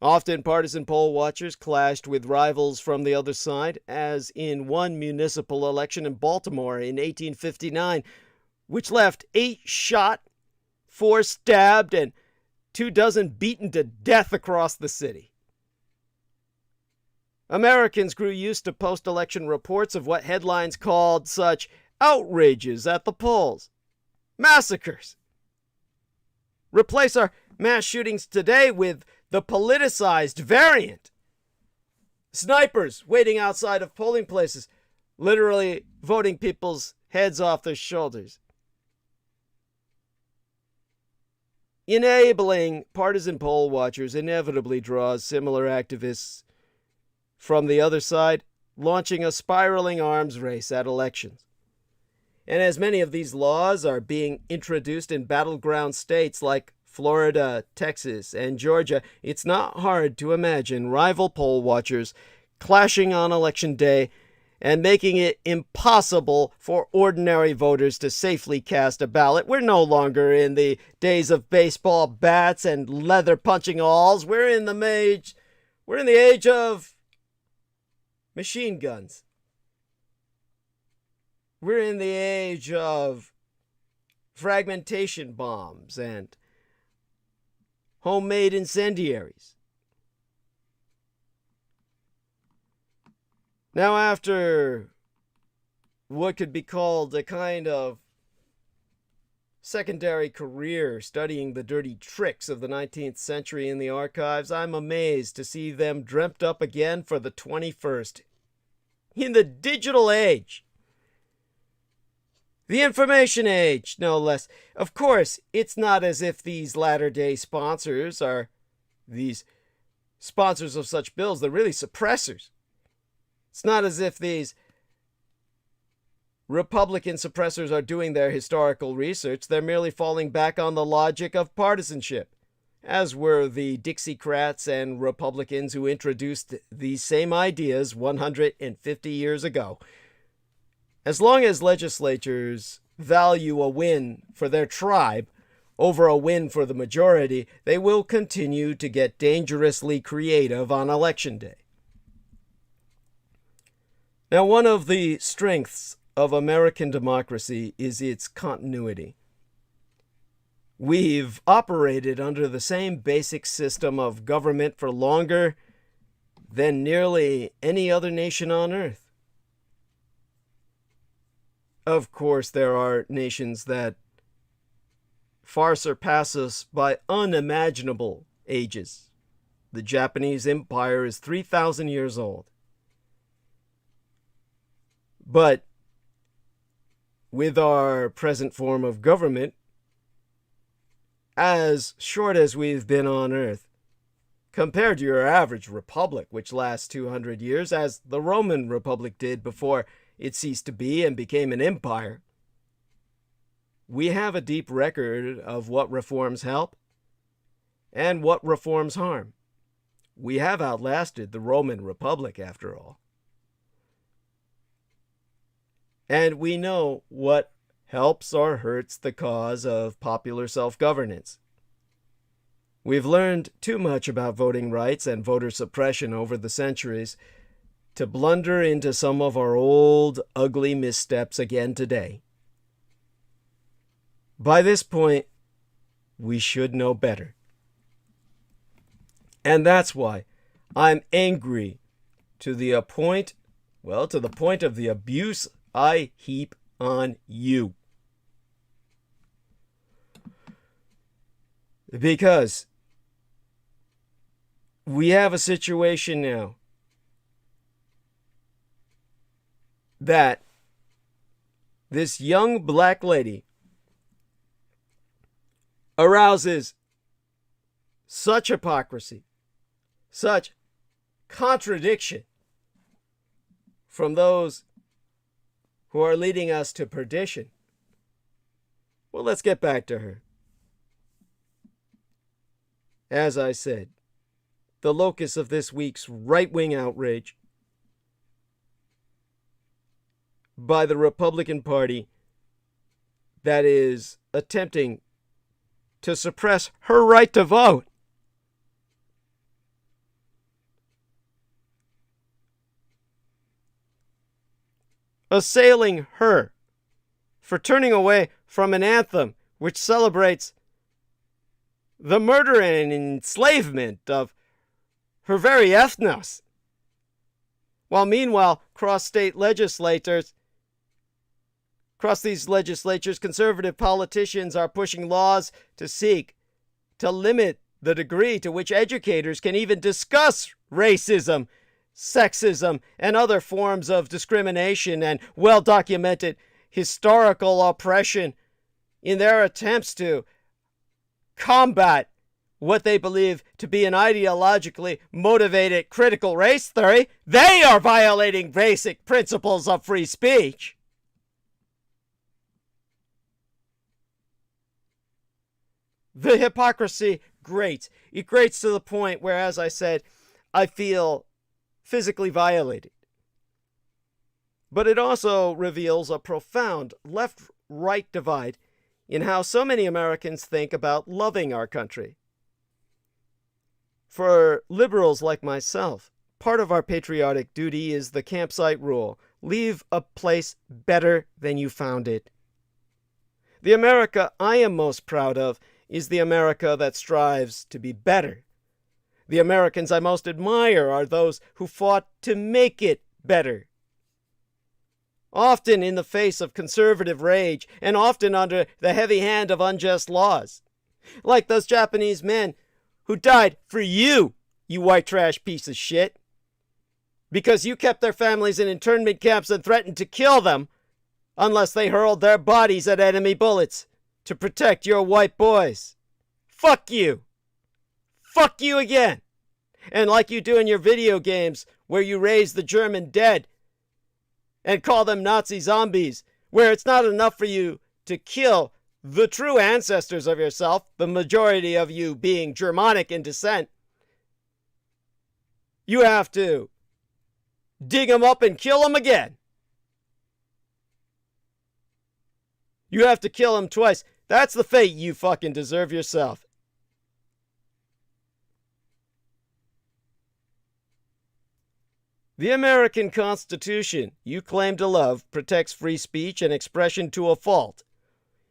Often partisan poll watchers clashed with rivals from the other side, as in one municipal election in Baltimore in 1859, which left 8 shot, 4 stabbed, and 24 beaten to death across the city. Americans grew used to post-election reports of what headlines called such outrages at the polls, massacres. Replace our mass shootings today with the politicized variant. Snipers waiting outside of polling places, literally voting people's heads off their shoulders. Enabling partisan poll watchers inevitably draws similar activists from the other side, launching a spiraling arms race at elections. And as many of these laws are being introduced in battleground states like Florida, Texas, and Georgia, it's not hard to imagine rival poll watchers clashing on election day and making it impossible for ordinary voters to safely cast a ballot. We're no longer in the days of baseball bats and leather punching awls. We're in the age of machine guns. We're in the age of fragmentation bombs and homemade incendiaries. Now, after what could be called a kind of secondary career studying the dirty tricks of the 19th century in the archives, I'm amazed to see them dreamt up again for the 21st. In the digital age. The information age, no less. Of course, it's not as if these latter-day sponsors are these sponsors of such bills. They're really suppressors. It's not as if these Republican suppressors are doing their historical research. They're merely falling back on the logic of partisanship, as were the Dixiecrats and Republicans who introduced these same ideas 150 years ago. As long as legislatures value a win for their tribe over a win for the majority, they will continue to get dangerously creative on election day. Now, one of the strengths of American democracy is its continuity. We've operated under the same basic system of government for longer than nearly any other nation on earth. Of course, there are nations that far surpass us by unimaginable ages. The Japanese Empire is 3,000 years old. But with our present form of government, as short as we've been on Earth, compared to your average republic, which lasts 200 years, as the Roman Republic did before it ceased to be and became an empire, we have a deep record of what reforms help and what reforms harm. We have outlasted the Roman Republic, after all. And we know what helps or hurts the cause of popular self-governance. We've learned too much about voting rights and voter suppression over the centuries to blunder into some of our old, ugly missteps again today. By this point, we should know better. And that's why I'm angry to the point of the abuse I heap on you. Because we have a situation now that this young black lady arouses such hypocrisy, such contradiction from those who are leading us to perdition. Well, let's get back to her. As I said, the locus of this week's right-wing outrage by the Republican Party that is attempting to suppress her right to vote. Assailing her for turning away from an anthem which celebrates the murder and enslavement of her very ethnos. While meanwhile, across these legislatures, conservative politicians are pushing laws to seek to limit the degree to which educators can even discuss racism, sexism, and other forms of discrimination and well-documented historical oppression in their attempts to combat what they believe to be an ideologically motivated critical race theory. They are violating basic principles of free speech. The hypocrisy grates. It grates to the point where, as I said, I feel physically violated. But it also reveals a profound left-right divide in how so many Americans think about loving our country. For liberals like myself, part of our patriotic duty is the campsite rule. Leave a place better than you found it. The America I am most proud of is the America that strives to be better. The Americans I most admire are those who fought to make it better. Often in the face of conservative rage, and often under the heavy hand of unjust laws. Like those Japanese men who died for you, you white trash piece of shit. Because you kept their families in internment camps and threatened to kill them unless they hurled their bodies at enemy bullets to protect your white boys. Fuck you. Fuck you again. And like you do in your video games where you raise the German dead and call them Nazi zombies, where it's not enough for you to kill the true ancestors of yourself, the majority of you being Germanic in descent, you have to dig them up and kill them again. You have to kill them twice. That's the fate you fucking deserve yourself. The American Constitution you claim to love protects free speech and expression to a fault,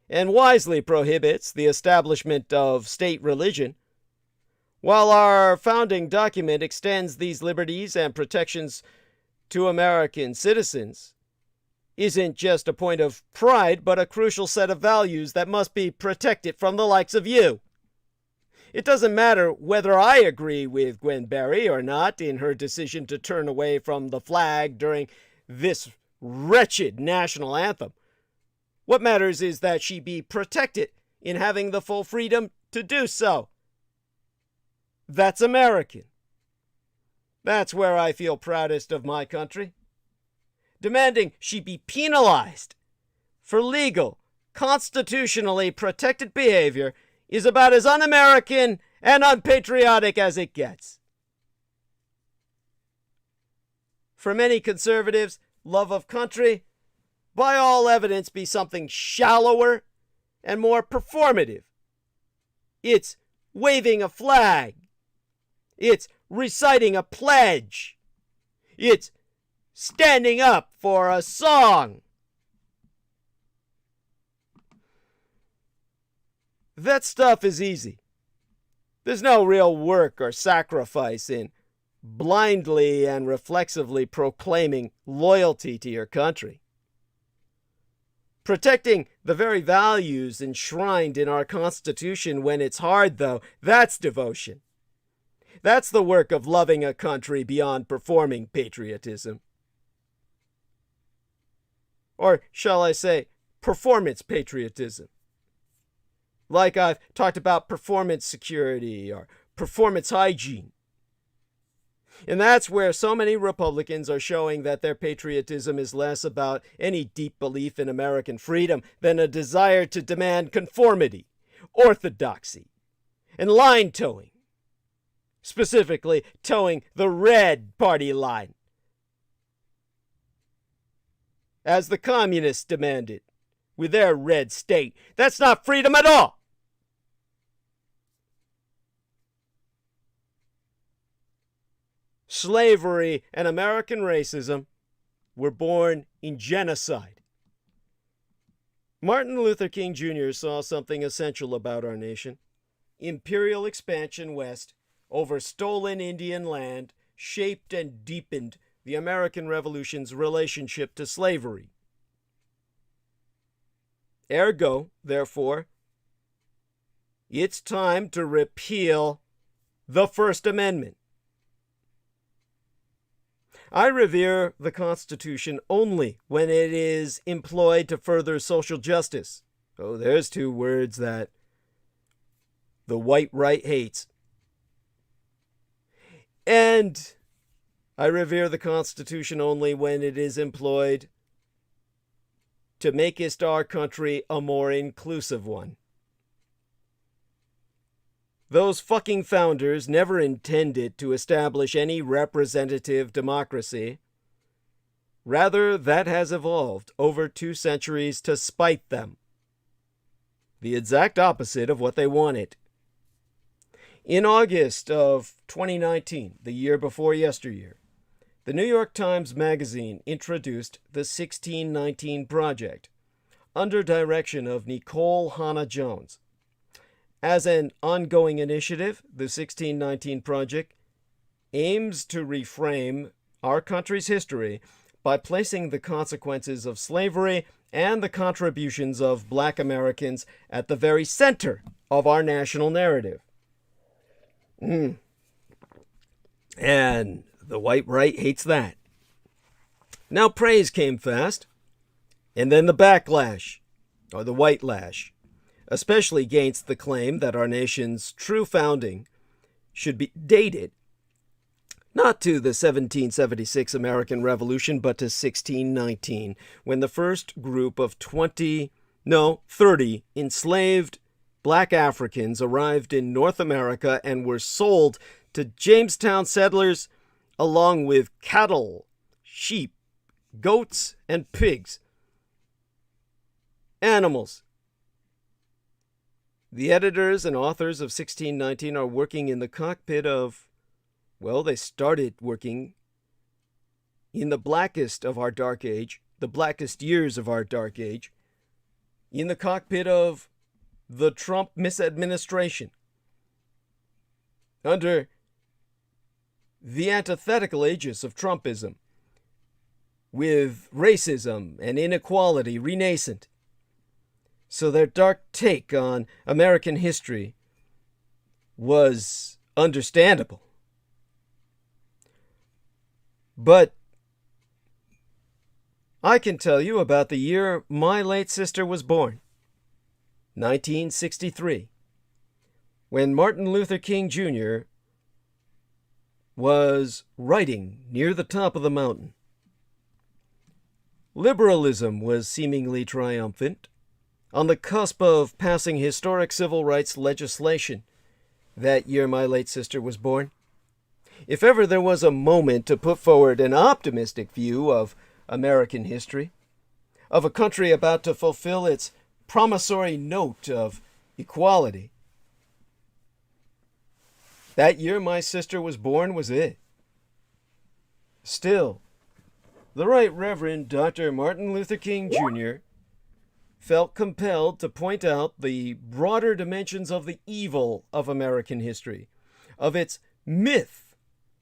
and wisely prohibits the establishment of state religion, while our founding document extends these liberties and protections to American citizens. Isn't just a point of pride, but a crucial set of values that must be protected from the likes of you. It doesn't matter whether I agree with Gwen Berry or not in her decision to turn away from the flag during this wretched national anthem. What matters is that she be protected in having the full freedom to do so. That's American. That's where I feel proudest of my country. Demanding she be penalized for legal, constitutionally protected behavior is about as un-American and unpatriotic as it gets. For many conservatives, love of country, by all evidence, be something shallower and more performative. It's waving a flag. It's reciting a pledge. It's standing up for a song. That stuff is easy. There's no real work or sacrifice in blindly and reflexively proclaiming loyalty to your country. Protecting the very values enshrined in our Constitution when it's hard, though, that's devotion. That's the work of loving a country beyond performing patriotism. Or shall I say, performance patriotism. Like I've talked about performance security or performance hygiene. And that's where so many Republicans are showing that their patriotism is less about any deep belief in American freedom than a desire to demand conformity, orthodoxy, and line towing. Specifically, towing the red party line. as the communists demanded with their red state. That's not freedom at all. Slavery and American racism were born in genocide. Martin Luther King Jr. saw something essential about our nation. Imperial expansion west over stolen Indian land shaped and deepened the American Revolution's relationship to slavery. Ergo, therefore, it's time to repeal the First Amendment. I revere the Constitution only when it is employed to further social justice. Oh, there's two words that the white right hates. And I revere the Constitution only when it is employed to makest our country a more inclusive one. Those fucking founders never intended to establish any representative democracy. Rather, that has evolved over 2 centuries to spite them. The exact opposite of what they wanted. In August of 2019, the year before yesteryear, the New York Times Magazine introduced the 1619 Project under direction of Nicole Hannah-Jones. As an ongoing initiative, the 1619 Project aims to reframe our country's history by placing the consequences of slavery and the contributions of Black Americans at the very center of our national narrative. And the white right hates that. Now praise came fast, and then the backlash, or the white lash, especially against the claim that our nation's true founding should be dated not to the 1776 American Revolution, but to 1619, when the first group of 30 enslaved Black Africans arrived in North America and were sold to Jamestown settlers along with cattle, sheep, goats, and pigs. Animals. The editors and authors of 1619 are working in the cockpit of, well, they started working in the blackest of our dark age, the blackest years of our dark age, in the cockpit of the Trump misadministration, under the antithetical aegis of Trumpism, with racism and inequality renascent. So their dark take on American history was understandable. But I can tell you about the year my late sister was born, 1963, when Martin Luther King Jr. was riding near the top of the mountain. Liberalism was seemingly triumphant, on the cusp of passing historic civil rights legislation that year my late sister was born. If ever there was a moment to put forward an optimistic view of American history, of a country about to fulfill its promissory note of equality, that year my sister was born was it. Still, the Right Reverend Dr. Martin Luther King Jr. felt compelled to point out the broader dimensions of the evil of American history, of its myth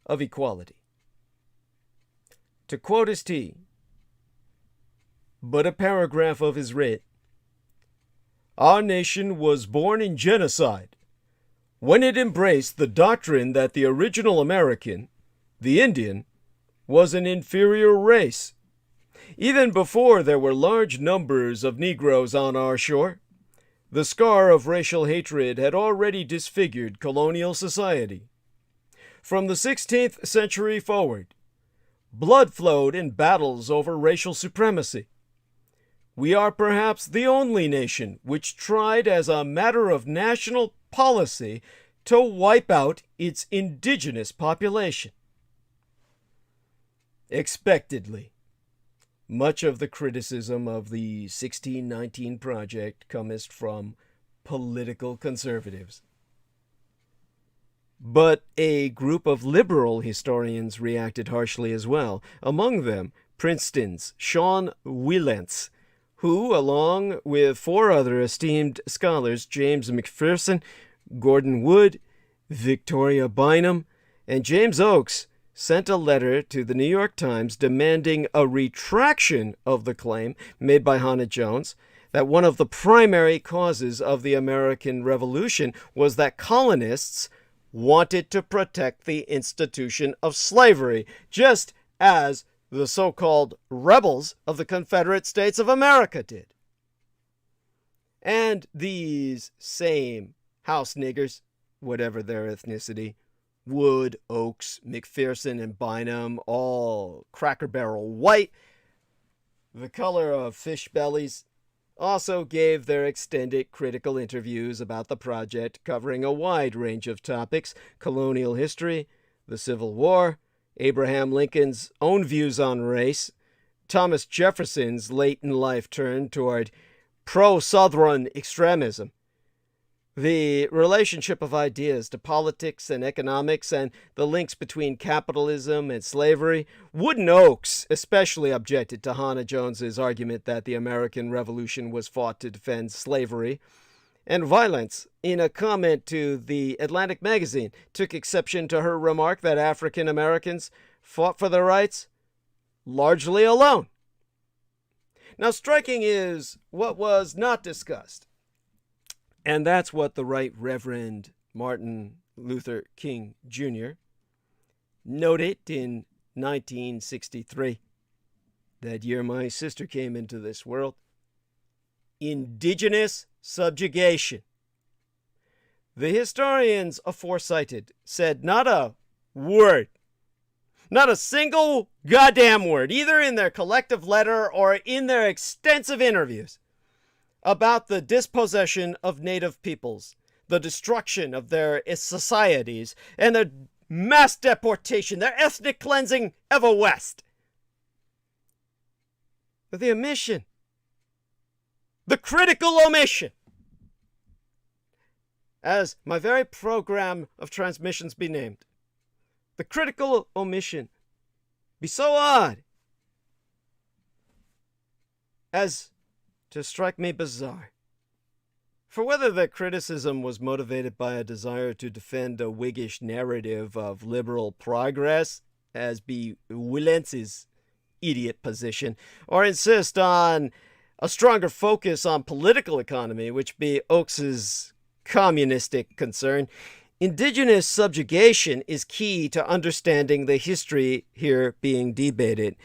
of equality. To quote his but a paragraph of his writ, "Our nation was born in genocide when it embraced the doctrine that the original American, the Indian, was an inferior race. Even before there were large numbers of Negroes on our shore, the scar of racial hatred had already disfigured colonial society. From the 16th century forward, blood flowed in battles over racial supremacy. We are perhaps the only nation which tried as a matter of national policy to wipe out its indigenous population. Expectedly, much of the criticism of the 1619 project cometh from political conservatives. But a group of liberal historians reacted harshly as well, among them Princeton's Sean Wilentz, who, along with 4 other esteemed scholars, James McPherson, Gordon Wood, Victoria Bynum, and James Oakes, sent a letter to the New York Times demanding a retraction of the claim made by Hannah Jones that one of the primary causes of the American Revolution was that colonists wanted to protect the institution of slavery, just as the so-called rebels of the Confederate States of America did. And these same house niggers, whatever their ethnicity, Wood, Oakes, McPherson, and Bynum, all Cracker Barrel white, the color of fish bellies, also gave their extended critical interviews about the project, covering a wide range of topics: colonial history, the Civil War, Abraham Lincoln's own views on race, Thomas Jefferson's late-in-life turn toward pro-Southern extremism, the relationship of ideas to politics and economics, and the links between capitalism and slavery. Wood and Oakes especially objected to Hannah Jones's argument that the American Revolution was fought to defend slavery. And Violence, in a comment to the Atlantic magazine, took exception to her remark that African Americans fought for their rights largely alone. Now, striking is what was not discussed. And that's what the Right Reverend Martin Luther King Jr. noted in 1963, that year my sister came into this world. Indigenous subjugation. The historians aforecited said not a word, not a single goddamn word, either in their collective letter or in their extensive interviews, about the dispossession of native peoples, the destruction of their societies, and their mass deportation, their ethnic cleansing ever west. The omission, the critical omission, as my very program of transmissions be named, the critical omission be so odd as to strike me bizarre. For whether the criticism was motivated by a desire to defend a Whiggish narrative of liberal progress, as be Wilentz's idiot position, or insist on a stronger focus on political economy, which be Oakes's communistic concern, indigenous subjugation is key to understanding the history here being debated.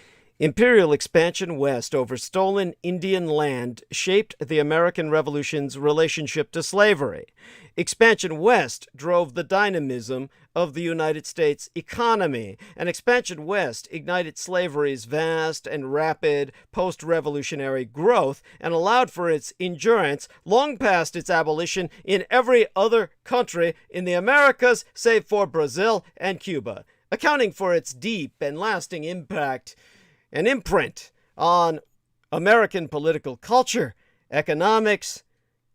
Imperial expansion west over stolen Indian land shaped the American Revolution's relationship to slavery. Expansion west drove the dynamism of the United States economy, and expansion west ignited slavery's vast and rapid post-revolutionary growth and allowed for its endurance long past its abolition in every other country in the Americas save for Brazil and Cuba, accounting for its deep and lasting impact an imprint on American political culture, economics,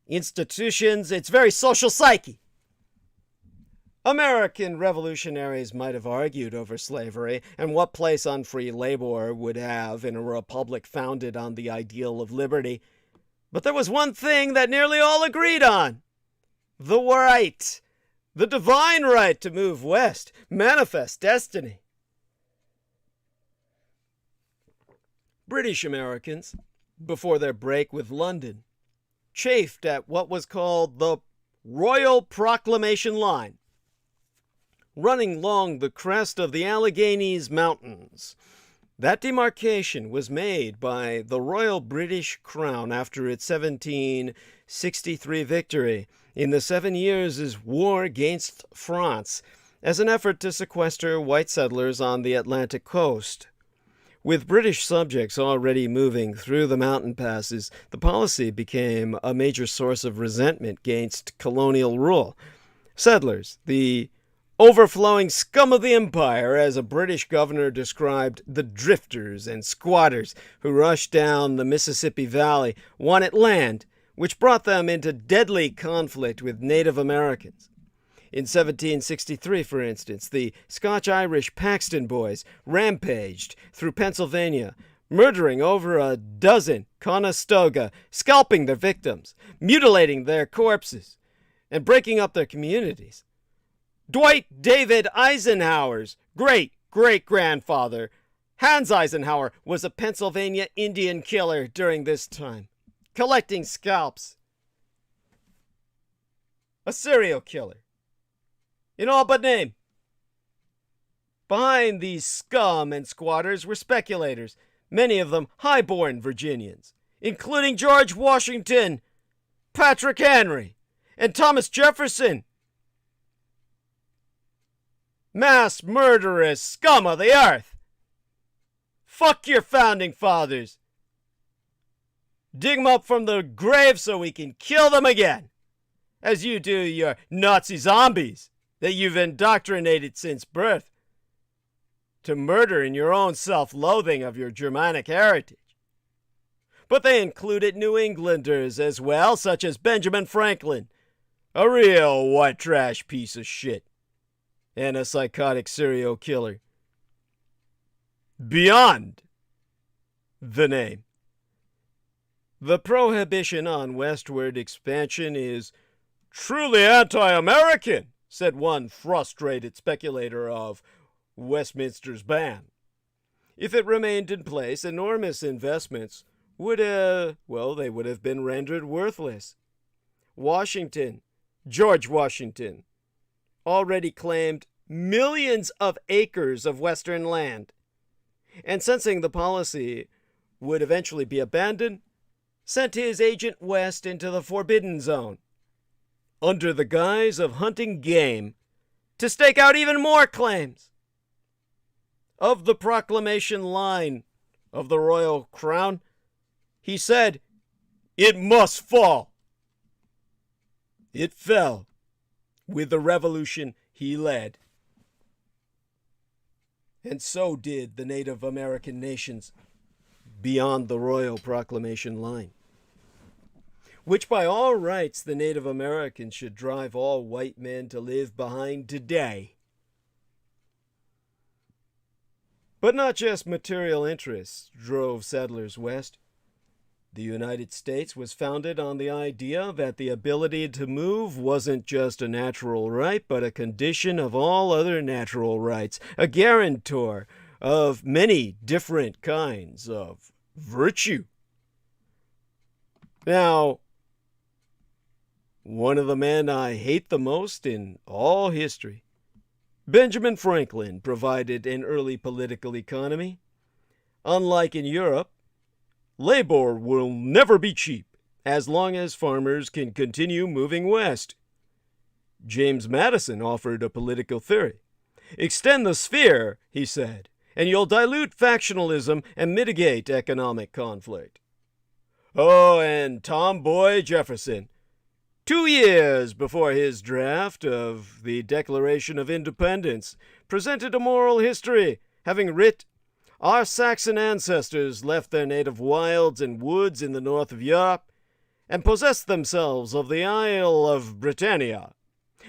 institutions, its very social psyche. American revolutionaries might have argued over slavery and what place unfree labor would have in a republic founded on the ideal of liberty. But there was one thing that nearly all agreed on: the right, the divine right to move west, manifest destiny. British Americans, before their break with London, chafed at what was called the Royal Proclamation Line, running along the crest of the Alleghenies Mountains. That demarcation was made by the Royal British Crown after its 1763 victory in the 7 Years' War against France as an effort to sequester white settlers on the Atlantic coast. With British subjects already moving through the mountain passes, the policy became a major source of resentment against colonial rule. Settlers, the overflowing scum of the empire, as a British governor described the drifters and squatters who rushed down the Mississippi Valley, wanted land, which brought them into deadly conflict with Native Americans. In 1763, for instance, the Scotch-Irish Paxton Boys rampaged through Pennsylvania, murdering over a dozen Conestoga, scalping their victims, mutilating their corpses, and breaking up their communities. Dwight David Eisenhower's great-great-grandfather, Hans Eisenhower, was a Pennsylvania Indian killer during this time, collecting scalps. A serial killer. In all but name. Behind these scum and squatters were speculators, many of them high-born Virginians, including George Washington, Patrick Henry, and Thomas Jefferson. Mass murderous scum of the earth. Fuck your founding fathers. Dig them up from the grave so we can kill them again, as you do your Nazi zombies that you've indoctrinated since birth to murder in your own self-loathing of your Germanic heritage. But they included New Englanders as well, such as Benjamin Franklin, a real white trash piece of shit, and a psychotic serial killer. Beyond the name. The prohibition on westward expansion is truly anti-American, said one frustrated speculator of Westminster's ban. If it remained in place, enormous investments would have been rendered worthless. George Washington, already claimed millions of acres of western land, and sensing the policy would eventually be abandoned, sent his agent west into the Forbidden Zone, under the guise of hunting game, to stake out even more claims. Of the proclamation line of the royal crown, he said, "It must fall." It fell with the revolution he led. And so did the Native American nations beyond the royal proclamation line, which by all rights the Native Americans should drive all white men to live behind today. But not just material interests drove settlers west. The United States was founded on the idea that the ability to move wasn't just a natural right, but a condition of all other natural rights, a guarantor of many different kinds of virtue. Now, one of the men I hate the most in all history, Benjamin Franklin, provided an early political economy. Unlike in Europe, labor will never be cheap as long as farmers can continue moving west. James Madison offered a political theory. Extend the sphere, he said, and you'll dilute factionalism and mitigate economic conflict. Oh, and Tomboy Jefferson, 2 years before his draft of the Declaration of Independence, presented a moral history, having writ, "Our Saxon ancestors left their native wilds and woods in the north of Europe, and possessed themselves of the Isle of Britannia."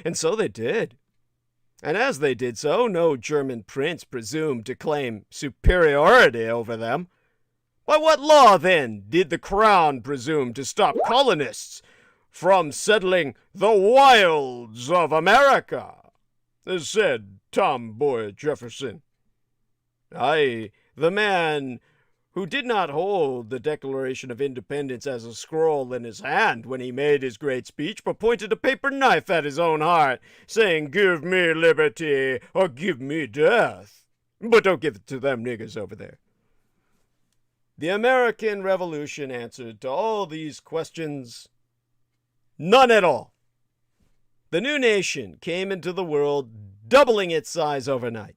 And so they did. And as they did so, no German prince presumed to claim superiority over them. By what law, then, did the crown presume to stop colonists from settling the wilds of America? Said Tomboy Jefferson. Aye, the man who did not hold the Declaration of Independence as a scroll in his hand when he made his great speech, but pointed a paper knife at his own heart, saying, "Give me liberty or give me death. But don't give it to them niggers over there." The American Revolution answered to all these questions none at all. The new nation came into the world, doubling its size overnight.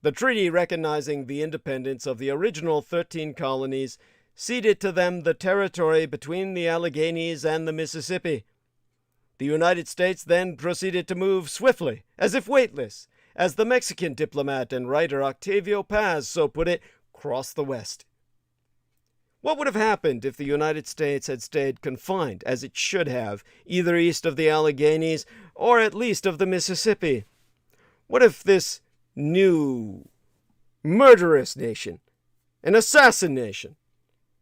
The treaty recognizing the independence of the original 13 colonies ceded to them the territory between the Alleghenies and the Mississippi. The United States then proceeded to move swiftly, as if weightless, as the Mexican diplomat and writer Octavio Paz so put it, crossed the West. What would have happened if the United States had stayed confined, as it should have, either east of the Alleghenies or at least of the Mississippi? What if this new, murderous nation, an assassin nation,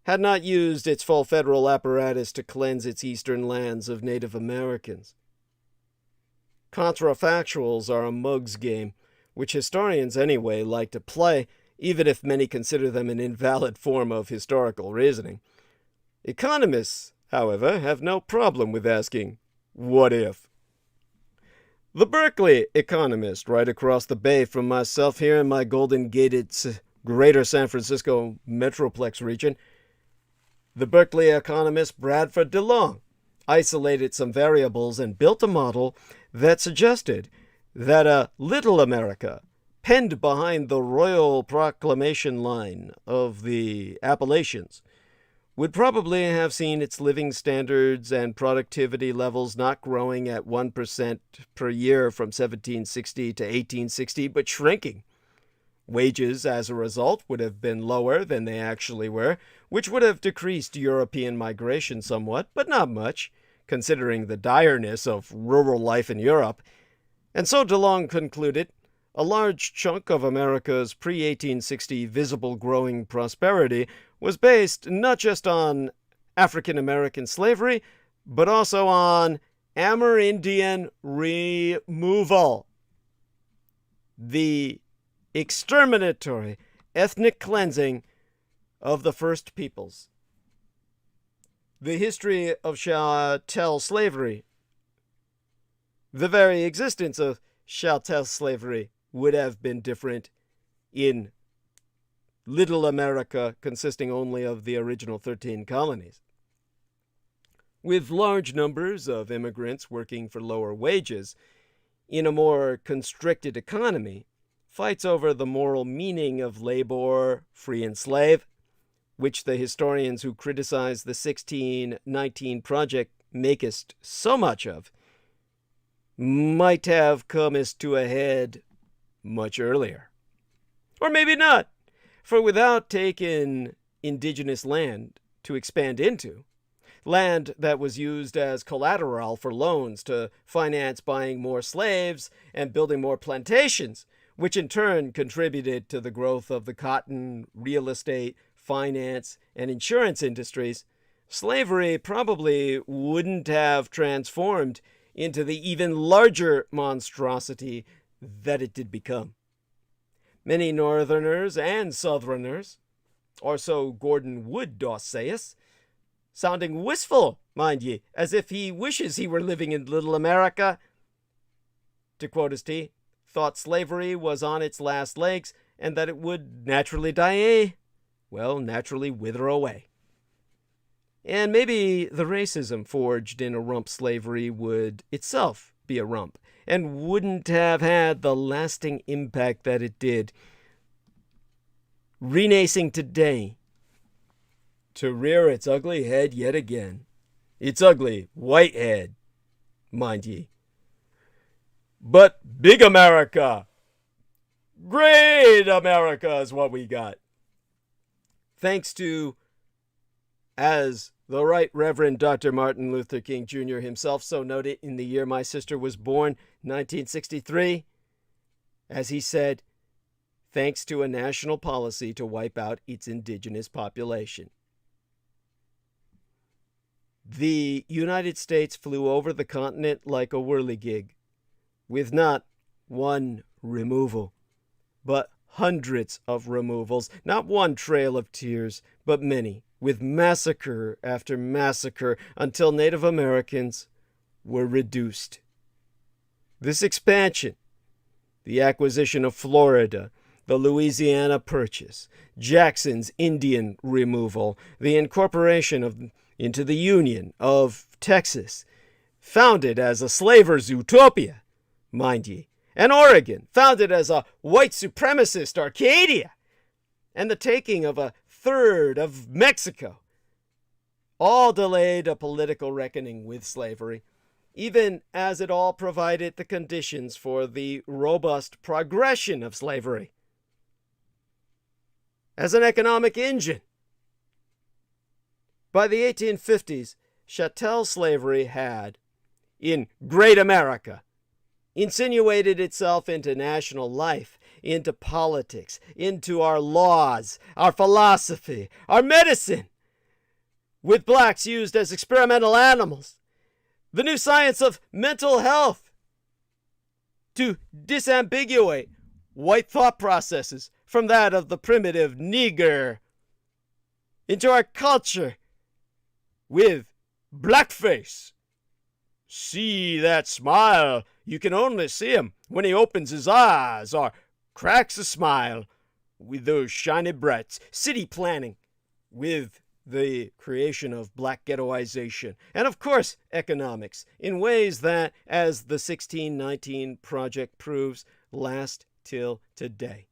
had not used its full federal apparatus to cleanse its eastern lands of Native Americans? Contrafactuals are a mug's game, which historians anyway like to play, even if many consider them an invalid form of historical reasoning. Economists, however, have no problem with asking, what if? The Berkeley economist, right across the bay from myself here in my golden-gated greater San Francisco metroplex region, the Berkeley economist Bradford DeLong isolated some variables and built a model that suggested that a little America, penned behind the royal proclamation line of the Appalachians, would probably have seen its living standards and productivity levels not growing at 1% per year from 1760 to 1860, but shrinking. Wages, as a result, would have been lower than they actually were, which would have decreased European migration somewhat, but not much, considering the direness of rural life in Europe. And so DeLong concluded, a large chunk of America's pre-1860 visible growing prosperity was based not just on African-American slavery, but also on Amerindian removal. The exterminatory ethnic cleansing of the first peoples. The history of chattel slavery, the very existence of chattel slavery, would have been different in Little America, consisting only of the original 13 colonies. With large numbers of immigrants working for lower wages, in a more constricted economy, fights over the moral meaning of labor, free and slave, which the historians who criticize the 1619 Project makest so much of, might have comest to a head much earlier. Or maybe not, for without taking indigenous land to expand into, land that was used as collateral for loans to finance buying more slaves and building more plantations, which in turn contributed to the growth of the cotton, real estate, finance, and insurance industries, slavery probably wouldn't have transformed into the even larger monstrosity that it did become. Many Northerners and Southerners, or so Gordon Wood doth say us, sounding wistful, mind ye, as if he wishes he were living in Little America, to quote his T, thought slavery was on its last legs and that it would naturally die, naturally wither away. And maybe the racism forged in a rump slavery would itself be a rump, and wouldn't have had the lasting impact that it did, renascing today to rear its ugly head yet again. Its ugly white head, mind ye. But big America, great America is what we got. Thanks to, as the Right Reverend Dr. Martin Luther King Jr. himself so noted in the year my sister was born, 1963, as he said, thanks to a national policy to wipe out its indigenous population. The United States flew over the continent like a whirligig, with not one removal, but hundreds of removals, not one trail of tears, but many, with massacre after massacre, until Native Americans were reduced. This expansion, the acquisition of Florida, the Louisiana Purchase, Jackson's Indian removal, the incorporation into the Union of Texas, founded as a slaver's utopia, mind ye, and Oregon, founded as a white supremacist Arcadia, and the taking of a third of Mexico, all delayed a political reckoning with slavery, even as it all provided the conditions for the robust progression of slavery as an economic engine. By the 1850s, chattel slavery had, in Great America, insinuated itself into national life, into politics, into our laws, our philosophy, our medicine, with blacks used as experimental animals, the new science of mental health, to disambiguate white thought processes from that of the primitive nigger, into our culture with blackface. See that smile? You can only see him when he opens his eyes or cracks a smile, with those shiny brights. City planning with the creation of black ghettoization. And of course, economics in ways that, as the 1619 Project proves, last till today.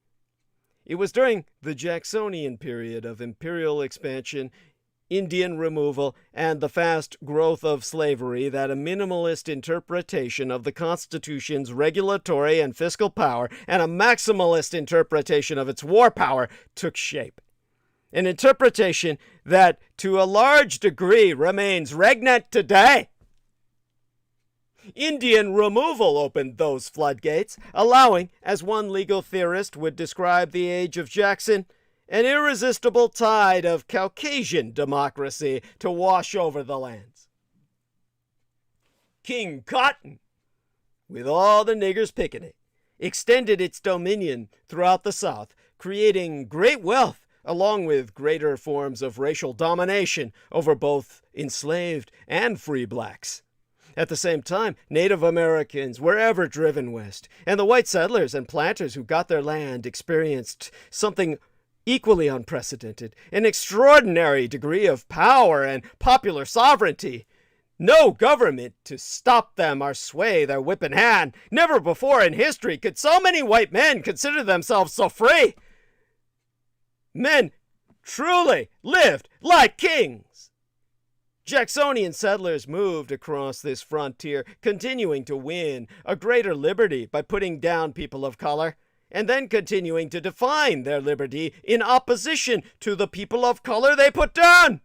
It was during the Jacksonian period of imperial expansion, Indian removal, and the fast growth of slavery that a minimalist interpretation of the Constitution's regulatory and fiscal power and a maximalist interpretation of its war power took shape. An interpretation that, to a large degree, remains regnant today. Indian removal opened those floodgates, allowing, as one legal theorist would describe the age of Jackson, an irresistible tide of Caucasian democracy to wash over the lands. King Cotton, with all the niggers picking it, extended its dominion throughout the South, creating great wealth along with greater forms of racial domination over both enslaved and free blacks. At the same time, Native Americans were ever driven west, and the white settlers and planters who got their land experienced something equally unprecedented, an extraordinary degree of power and popular sovereignty. No government to stop them or sway their whip in hand. Never before in history could so many white men consider themselves so free. Men truly lived like kings. Jacksonian settlers moved across this frontier, continuing to win a greater liberty by putting down people of color, and then continuing to define their liberty in opposition to the people of color they put down.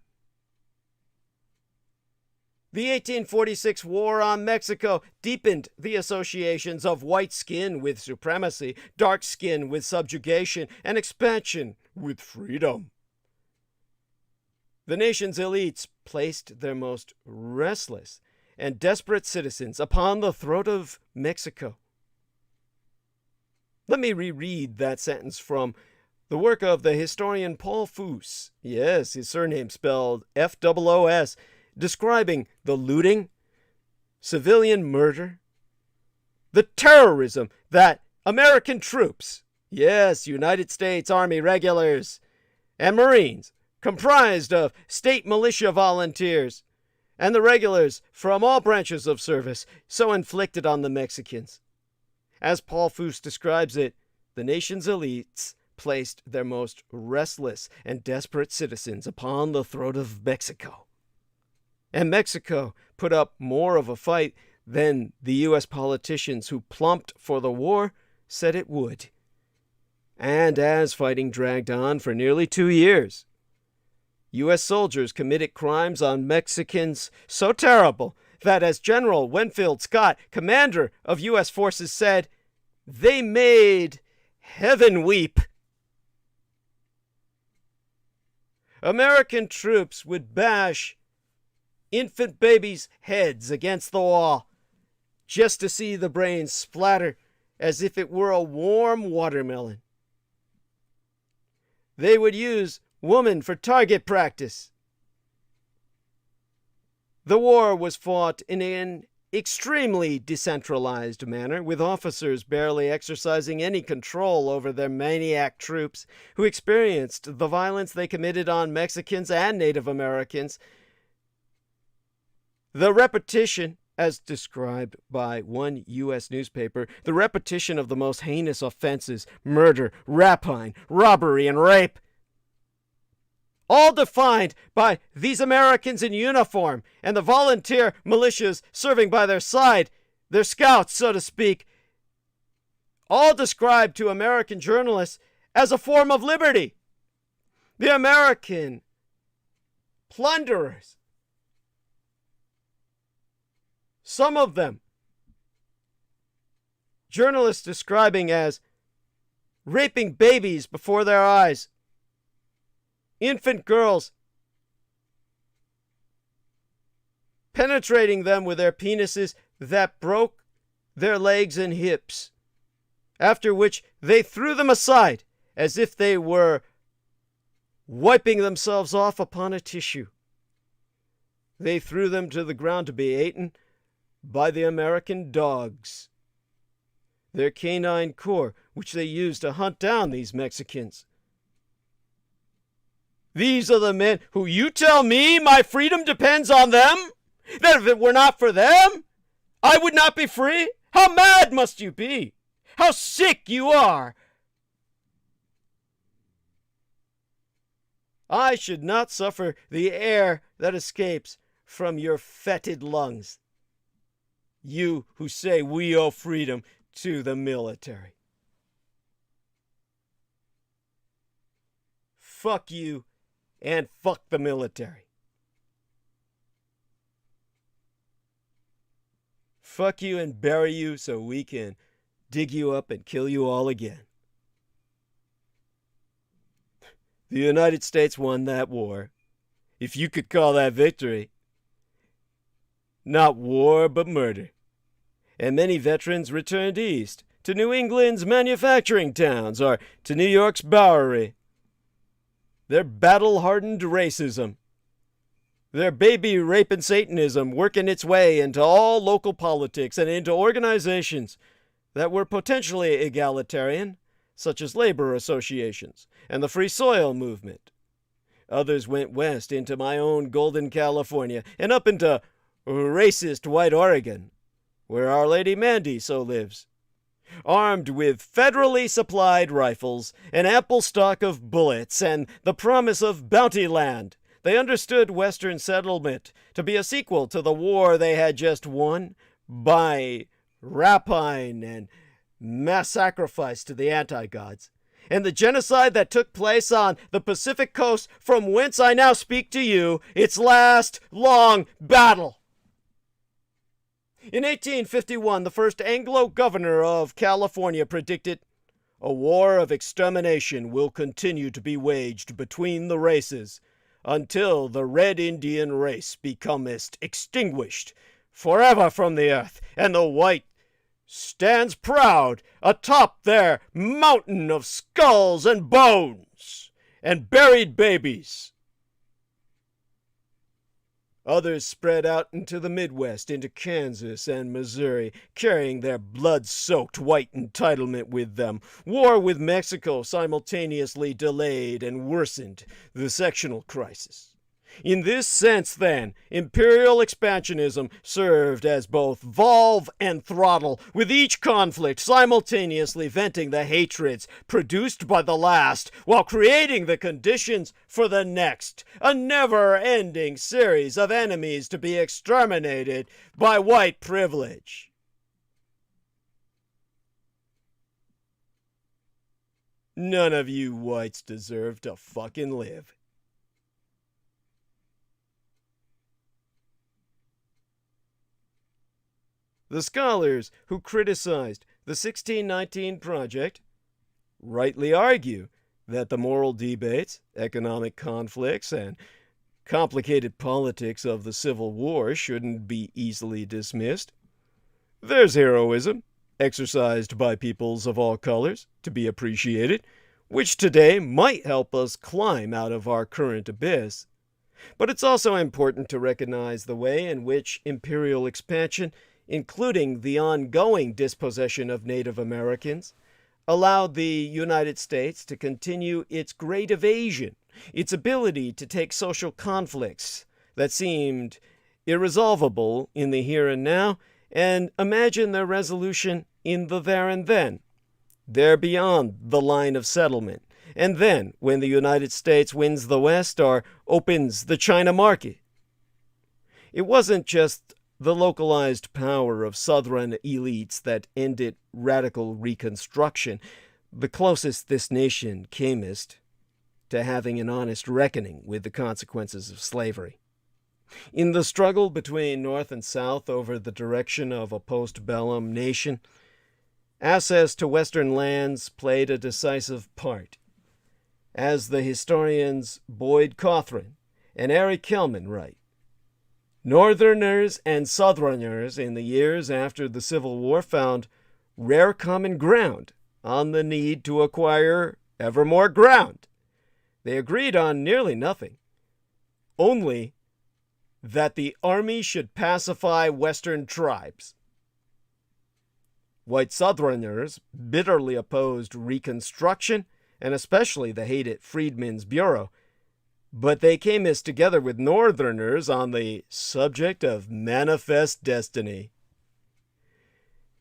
The 1846 War on Mexico deepened the associations of white skin with supremacy, dark skin with subjugation, and expansion with freedom. The nation's elites placed their most restless and desperate citizens upon the throat of Mexico. Let me reread that sentence from the work of the historian Paul Foos, yes, his surname spelled F-O-O-S, describing the looting, civilian murder, the terrorism that American troops, yes, United States Army regulars, and Marines, comprised of state militia volunteers, and the regulars from all branches of service, so inflicted on the Mexicans. As Paul Foos describes it, the nation's elites placed their most restless and desperate citizens upon the throat of Mexico. And Mexico put up more of a fight than the U.S. politicians who plumped for the war said it would. And as fighting dragged on for nearly 2 years, U.S. soldiers committed crimes on Mexicans so terrible that, as General Winfield Scott, commander of U.S. forces, said, they made heaven weep. American troops would bash infant babies' heads against the wall just to see the brains splatter as if it were a warm watermelon. They would use women for target practice. The war was fought in an extremely decentralized manner, with officers barely exercising any control over their maniac troops who experienced the violence they committed on Mexicans and Native Americans. The repetition, as described by one U.S. newspaper, the repetition of the most heinous offenses, murder, rapine, robbery, and rape, all defined by these Americans in uniform and the volunteer militias serving by their side, their scouts, so to speak, all described to American journalists as a form of liberty. The American plunderers, some of them, journalists describing as raping babies before their eyes, infant girls, penetrating them with their penises that broke their legs and hips, after which they threw them aside as if they were wiping themselves off upon a tissue. They threw them to the ground to be eaten by the American dogs, their canine corps, which they used to hunt down these Mexicans. These are the men who you tell me my freedom depends on them? That if it were not for them, I would not be free? How mad must you be? How sick you are! I should not suffer the air that escapes from your fetid lungs. You who say we owe freedom to the military. Fuck you and fuck the military. Fuck you and bury you so we can dig you up and kill you all again. The United States won that war, if you could call that victory. Not war, but murder. And many veterans returned east, to New England's manufacturing towns, or to New York's Bowery. Their battle-hardened racism, their baby-raping Satanism working its way into all local politics and into organizations that were potentially egalitarian, such as labor associations and the Free Soil movement. Others went west into my own golden California and up into racist white Oregon, where Our Lady Mandy so lives, armed with federally supplied rifles, an ample stock of bullets, and the promise of bounty land. They understood Western settlement to be a sequel to the war they had just won by rapine and mass sacrifice to the anti-gods, and the genocide that took place on the Pacific coast from whence I now speak to you, its last long battle. In 1851, the first Anglo governor of California predicted, "A war of extermination will continue to be waged between the races until the red Indian race becometh extinguished forever from the earth, and the white stands proud atop their mountain of skulls and bones and buried babies." Others spread out into the Midwest, into Kansas and Missouri, carrying their blood-soaked white entitlement with them. War with Mexico simultaneously delayed and worsened the sectional crisis. In this sense, then, imperial expansionism served as both valve and throttle, with each conflict simultaneously venting the hatreds produced by the last, while creating the conditions for the next, a never-ending series of enemies to be exterminated by white privilege. None of you whites deserve to fucking live. The scholars who criticized the 1619 Project rightly argue that the moral debates, economic conflicts, and complicated politics of the Civil War shouldn't be easily dismissed. There's heroism, exercised by peoples of all colors, to be appreciated, which today might help us climb out of our current abyss. But it's also important to recognize the way in which imperial expansion, including the ongoing dispossession of Native Americans, allowed the United States to continue its great evasion, its ability to take social conflicts that seemed irresolvable in the here and now, and imagine their resolution in the there and then. They're beyond the line of settlement, and then, when the United States wins the West or opens the China market. It wasn't just the localized power of Southern elites that ended radical Reconstruction. The closest this nation camest to having an honest reckoning with the consequences of slavery. In the struggle between North and South over the direction of a postbellum nation, access to Western lands played a decisive part. As the historians Boyd Cothran and Eric Kelman write, Northerners and Southerners in the years after the Civil War found rare common ground on the need to acquire ever more ground. They agreed on nearly nothing, only that the army should pacify Western tribes. White Southerners bitterly opposed Reconstruction, and especially the hated Freedmen's Bureau, but they came as together with Northerners on the subject of manifest destiny.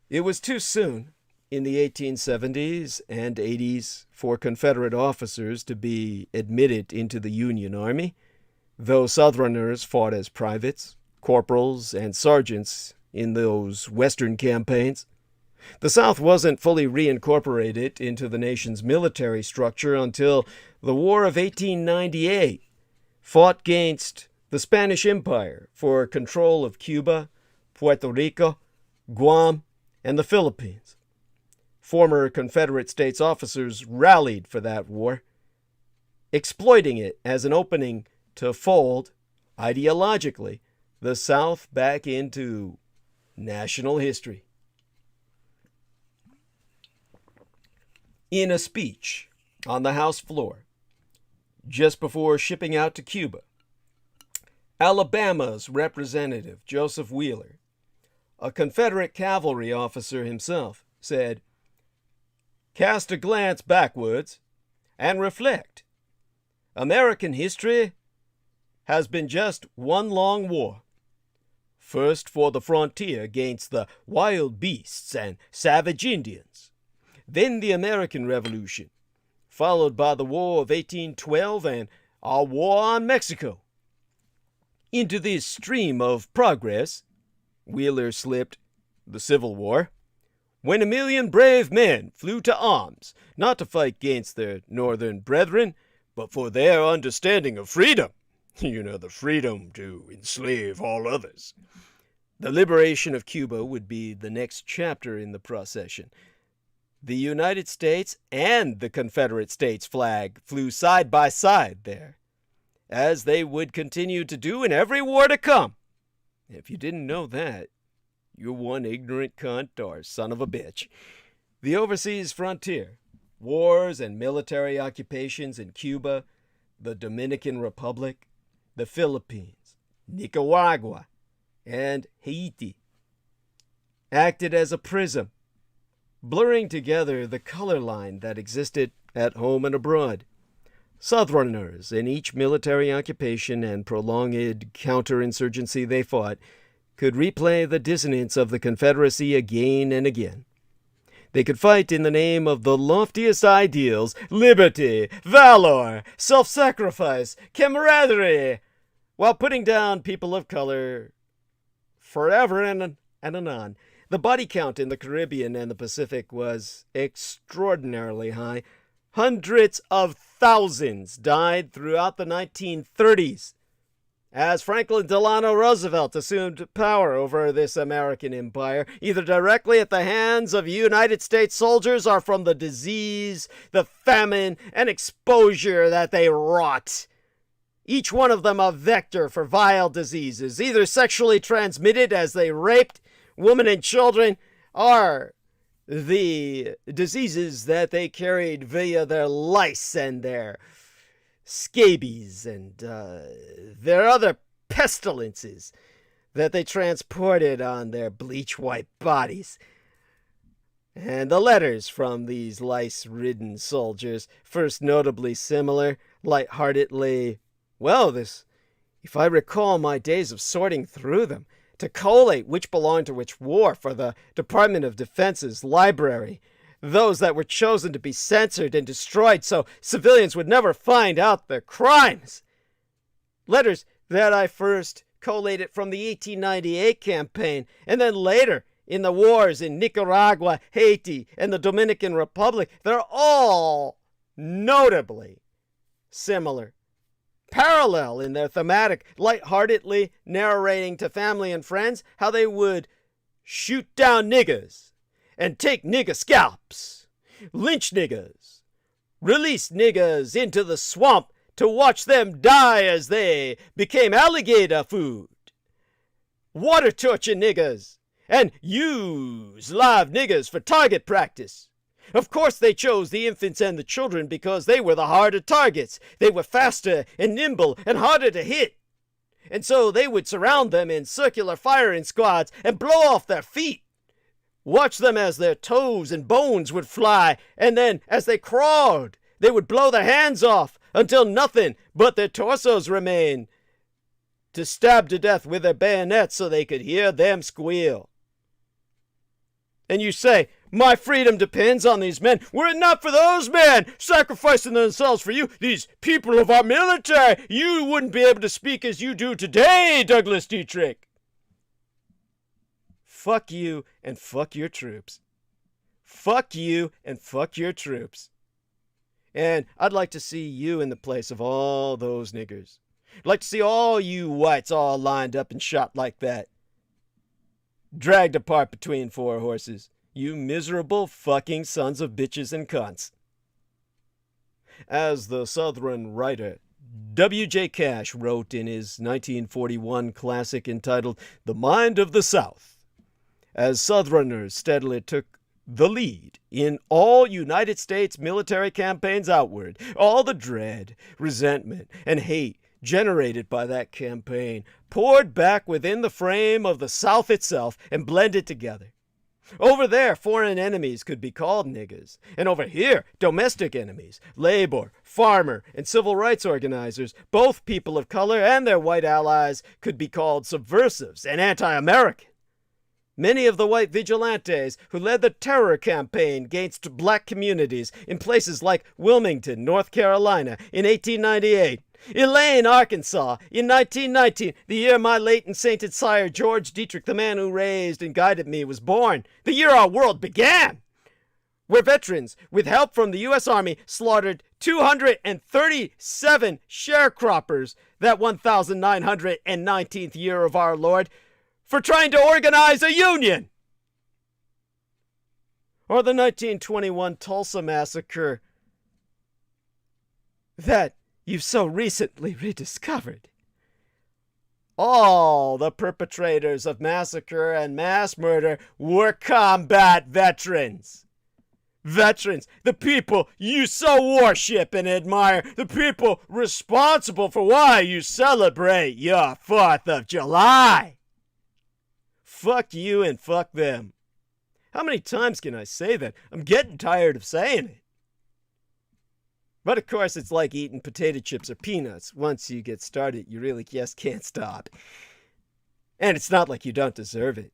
It was too soon in the 1870s and 80s for Confederate officers to be admitted into the Union Army, though Southerners fought as privates, corporals, and sergeants in those Western campaigns. The South wasn't fully reincorporated into the nation's military structure until the War of 1898 fought against the Spanish Empire for control of Cuba, Puerto Rico, Guam, and the Philippines. Former Confederate States officers rallied for that war, exploiting it as an opening to fold, ideologically, the South back into national history. In a speech on the House floor, just before shipping out to Cuba, Alabama's Representative Joseph Wheeler, a Confederate cavalry officer himself, said, "Cast a glance backwards and reflect. American history has been just one long war. First for the frontier against the wild beasts and savage Indians. Then the American Revolution, followed by the War of 1812 and our war on Mexico. Into this stream of progress, Wheeler slipped the Civil War, when 1,000,000 brave men flew to arms, not to fight against their northern brethren, but for their understanding of freedom. You know, the freedom to enslave all others." The liberation of Cuba would be the next chapter in the procession. The United States and the Confederate States flag flew side by side there, as they would continue to do in every war to come. If you didn't know that, you're one ignorant cunt or son of a bitch. The overseas frontier, wars and military occupations in Cuba, the Dominican Republic, the Philippines, Nicaragua, and Haiti, acted as a prism, blurring together the color line that existed at home and abroad. Southerners in each military occupation and prolonged counterinsurgency they fought could replay the dissonance of the Confederacy again and again. They could fight in the name of the loftiest ideals, liberty, valor, self-sacrifice, camaraderie, while putting down people of color forever and anon. The body count in the Caribbean and the Pacific was extraordinarily high. Hundreds of thousands died throughout the 1930s as Franklin Delano Roosevelt assumed power over this American empire, either directly at the hands of United States soldiers or from the disease, the famine, and exposure that they wrought. Each one of them a vector for vile diseases, either sexually transmitted as they raped women and children, or the diseases that they carried via their lice and their scabies and their other pestilences that they transported on their bleach-white bodies. And the letters from these lice-ridden soldiers, first notably similar, lightheartedly, well, if I recall my days of sorting through them, to collate which belonged to which war for the Department of Defense's library, those that were chosen to be censored and destroyed so civilians would never find out their crimes. Letters that I first collated from the 1898 campaign, and then later in the wars in Nicaragua, Haiti, and the Dominican Republic. They're all notably similar, parallel in their thematic, lightheartedly narrating to family and friends how they would shoot down niggas and take nigga scalps, lynch niggas, release niggas into the swamp to watch them die as they became alligator food, water torture niggas, and use live niggas for target practice. Of course they chose the infants and the children because they were the harder targets. They were faster and nimble and harder to hit. And so they would surround them in circular firing squads and blow off their feet. Watch them as their toes and bones would fly, and then as they crawled, they would blow their hands off until nothing but their torsos remained to stab to death with their bayonets so they could hear them squeal. And you say, my freedom depends on these men. Were it not for those men sacrificing themselves for you, these people of our military, you wouldn't be able to speak as you do today, Douglas Dietrich. Fuck you and fuck your troops. Fuck you and fuck your troops. And I'd like to see you in the place of all those niggers. I'd like to see all you whites all lined up and shot like that. Dragged apart between four horses. You miserable fucking sons of bitches and cunts. As the Southern writer W.J. Cash wrote in his 1941 classic entitled The Mind of the South, as Southerners steadily took the lead in all United States military campaigns outward, all the dread, resentment, and hate generated by that campaign poured back within the frame of the South itself and blended together. Over there, foreign enemies could be called niggers, and over here, domestic enemies, labor, farmer, and civil rights organizers, both people of color and their white allies, could be called subversives and anti-American. Many of the white vigilantes who led the terror campaign against black communities in places like Wilmington, North Carolina in 1898, Elaine, Arkansas, in 1919, the year my late and sainted sire George Dietrich, the man who raised and guided me, was born, the year our world began, where veterans, with help from the U.S. Army, slaughtered 237 sharecroppers that 1919th year of our Lord for trying to organize a union. Or the 1921 Tulsa massacre that you've so recently rediscovered. All the perpetrators of massacre and mass murder were combat veterans. Veterans, the people you so worship and admire, the people responsible for why you celebrate your 4th of July. Fuck you and fuck them. How many times can I say that? I'm getting tired of saying it. But of course, it's like eating potato chips or peanuts. Once you get started, you really just can't stop. And it's not like you don't deserve it.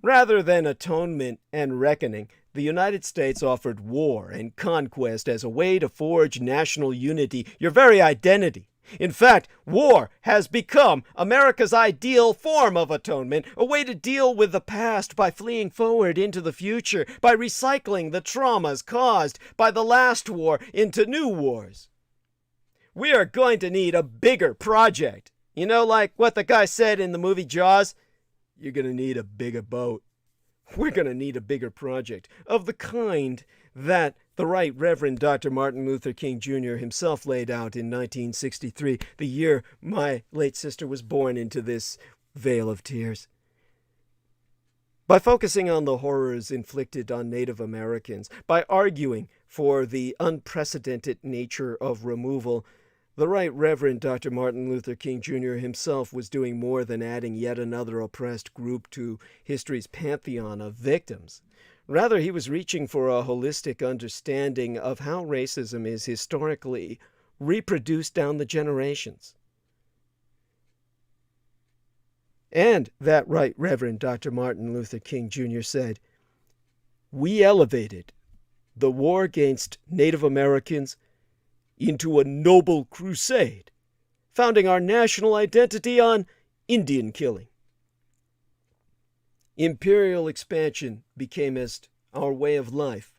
Rather than atonement and reckoning, the United States offered war and conquest as a way to forge national unity, your very identity. In fact, war has become America's ideal form of atonement, a way to deal with the past by fleeing forward into the future, by recycling the traumas caused by the last war into new wars. We are going to need a bigger project. You know, like what the guy said in the movie Jaws? You're going to need a bigger boat. We're going to need a bigger project of the kind that the Right Reverend Dr. Martin Luther King Jr. himself laid out in 1963, the year my late sister was born into this vale of tears. By focusing on the horrors inflicted on Native Americans, by arguing for the unprecedented nature of removal, the Right Reverend Dr. Martin Luther King Jr. himself was doing more than adding yet another oppressed group to history's pantheon of victims. Rather, he was reaching for a holistic understanding of how racism is historically reproduced down the generations. And that Right Reverend Dr. Martin Luther King Jr. said, "We elevated the war against Native Americans into a noble crusade, founding our national identity on Indian killing. Imperial expansion became as our way of life,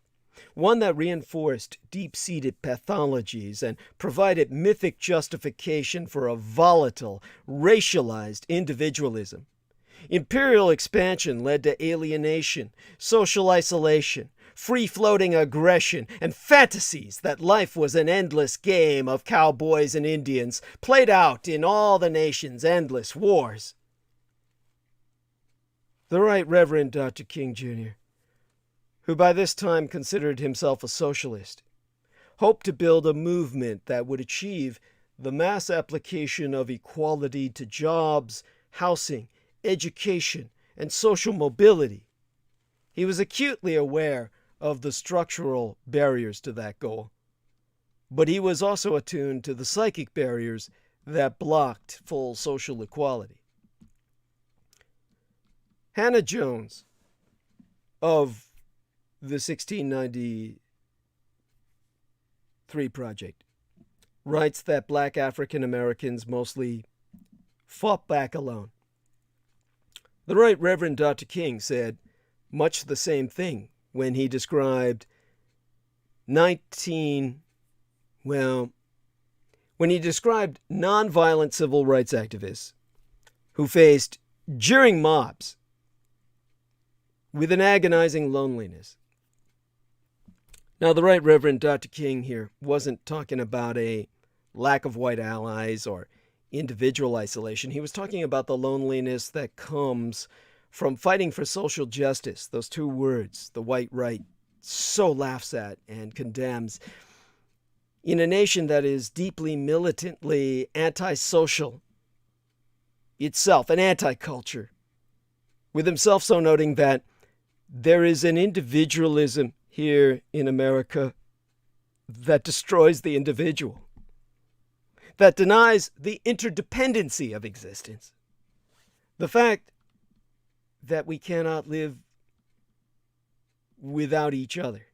one that reinforced deep-seated pathologies and provided mythic justification for a volatile, racialized individualism. Imperial expansion led to alienation, social isolation, free-floating aggression, and fantasies that life was an endless game of cowboys and Indians played out in all the nation's endless wars. The Right Reverend Dr. King Jr., who by this time considered himself a socialist, hoped to build a movement that would achieve the mass application of equality to jobs, housing, education, and social mobility. He was acutely aware of the structural barriers to that goal, but he was also attuned to the psychic barriers that blocked full social equality. Hannah Jones of the 1693 Project writes that Black African Americans mostly fought back alone. The Right Reverend Dr. King said much the same thing when he described nonviolent civil rights activists who faced jeering mobs with an agonizing loneliness. Now, the Right Reverend Dr. King here wasn't talking about a lack of white allies or individual isolation. He was talking about the loneliness that comes from fighting for social justice. Those two words the white right so laughs at and condemns. In a nation that is deeply militantly antisocial itself, an anti-culture, with himself so noting that there is an individualism here in America that destroys the individual, that denies the interdependency of existence. The fact that we cannot live without each other.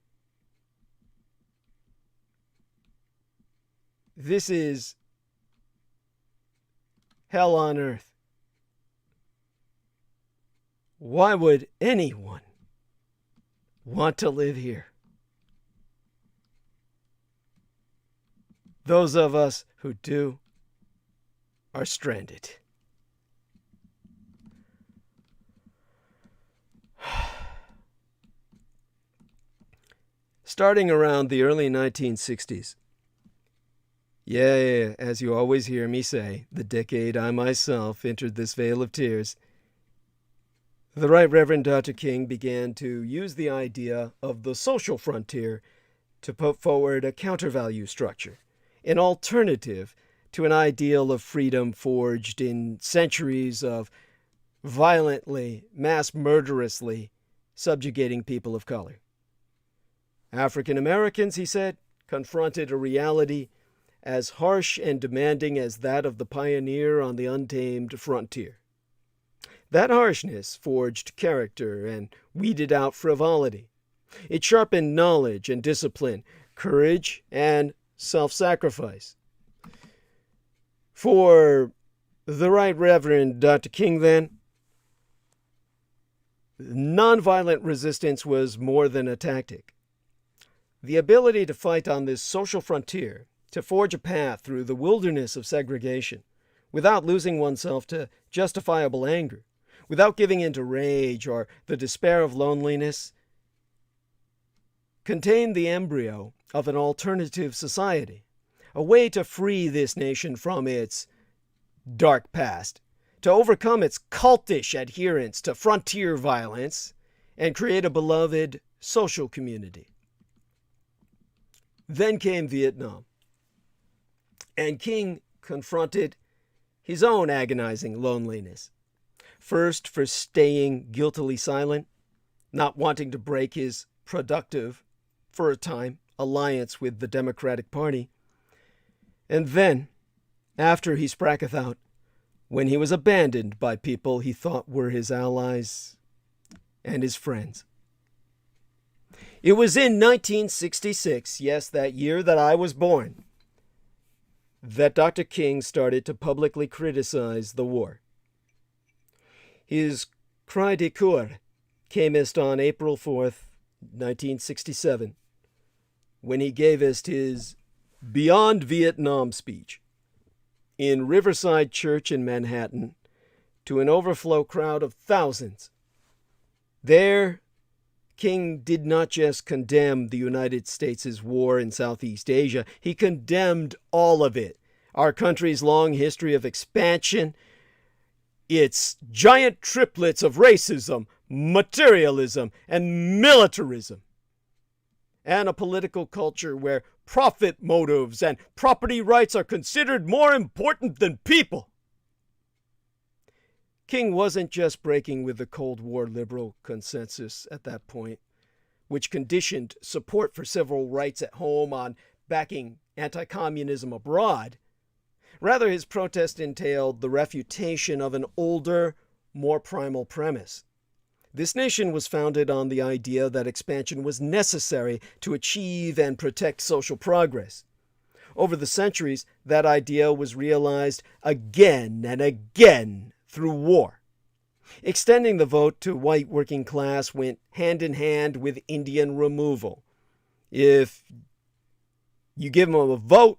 This is hell on earth. Why would anyone want to live here? Those of us who do are stranded. Starting around the early 1960s, as you always hear me say, the decade I myself entered this vale of tears, the Right Reverend Dr. King began to use the idea of the social frontier to put forward a counter-value structure, an alternative to an ideal of freedom forged in centuries of violently, mass murderously subjugating people of color. African Americans, he said, confronted a reality as harsh and demanding as that of the pioneer on the untamed frontier. That harshness forged character and weeded out frivolity. It sharpened knowledge and discipline, courage and self-sacrifice. For the Right Reverend Dr. King, then, nonviolent resistance was more than a tactic. The ability to fight on this social frontier, to forge a path through the wilderness of segregation, without losing oneself to justifiable anger, without giving in to rage or the despair of loneliness, contained the embryo of an alternative society, a way to free this nation from its dark past, to overcome its cultish adherence to frontier violence, and create a beloved social community. Then came Vietnam, and King confronted his own agonizing loneliness. First, for staying guiltily silent, not wanting to break his productive, for a time, alliance with the Democratic Party. And then, after he spracketh out, when he was abandoned by people he thought were his allies and his friends. It was in 1966, yes, that year that I was born, that Dr. King started to publicly criticize the war. His cri de coeur came on April 4th, 1967, when he gave us his Beyond Vietnam speech in Riverside Church in Manhattan to an overflow crowd of thousands. There, King did not just condemn the United States' war in Southeast Asia, he condemned all of it. Our country's long history of expansion, its giant triplets of racism, materialism, and militarism, and a political culture where profit motives and property rights are considered more important than people. King wasn't just breaking with the Cold War liberal consensus at that point, which conditioned support for civil rights at home on backing anti-communism abroad. Rather, his protest entailed the refutation of an older, more primal premise. This nation was founded on the idea that expansion was necessary to achieve and protect social progress. Over the centuries, that idea was realized again and again through war. Extending the vote to white working class went hand in hand with Indian removal. If you give them a vote,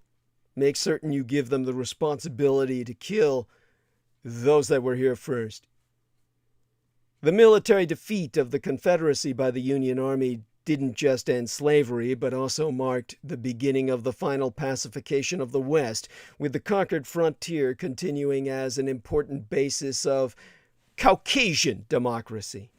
make certain you give them the responsibility to kill those that were here first. The military defeat of the Confederacy by the Union Army didn't just end slavery, but also marked the beginning of the final pacification of the West, with the conquered frontier continuing as an important basis of Caucasian democracy.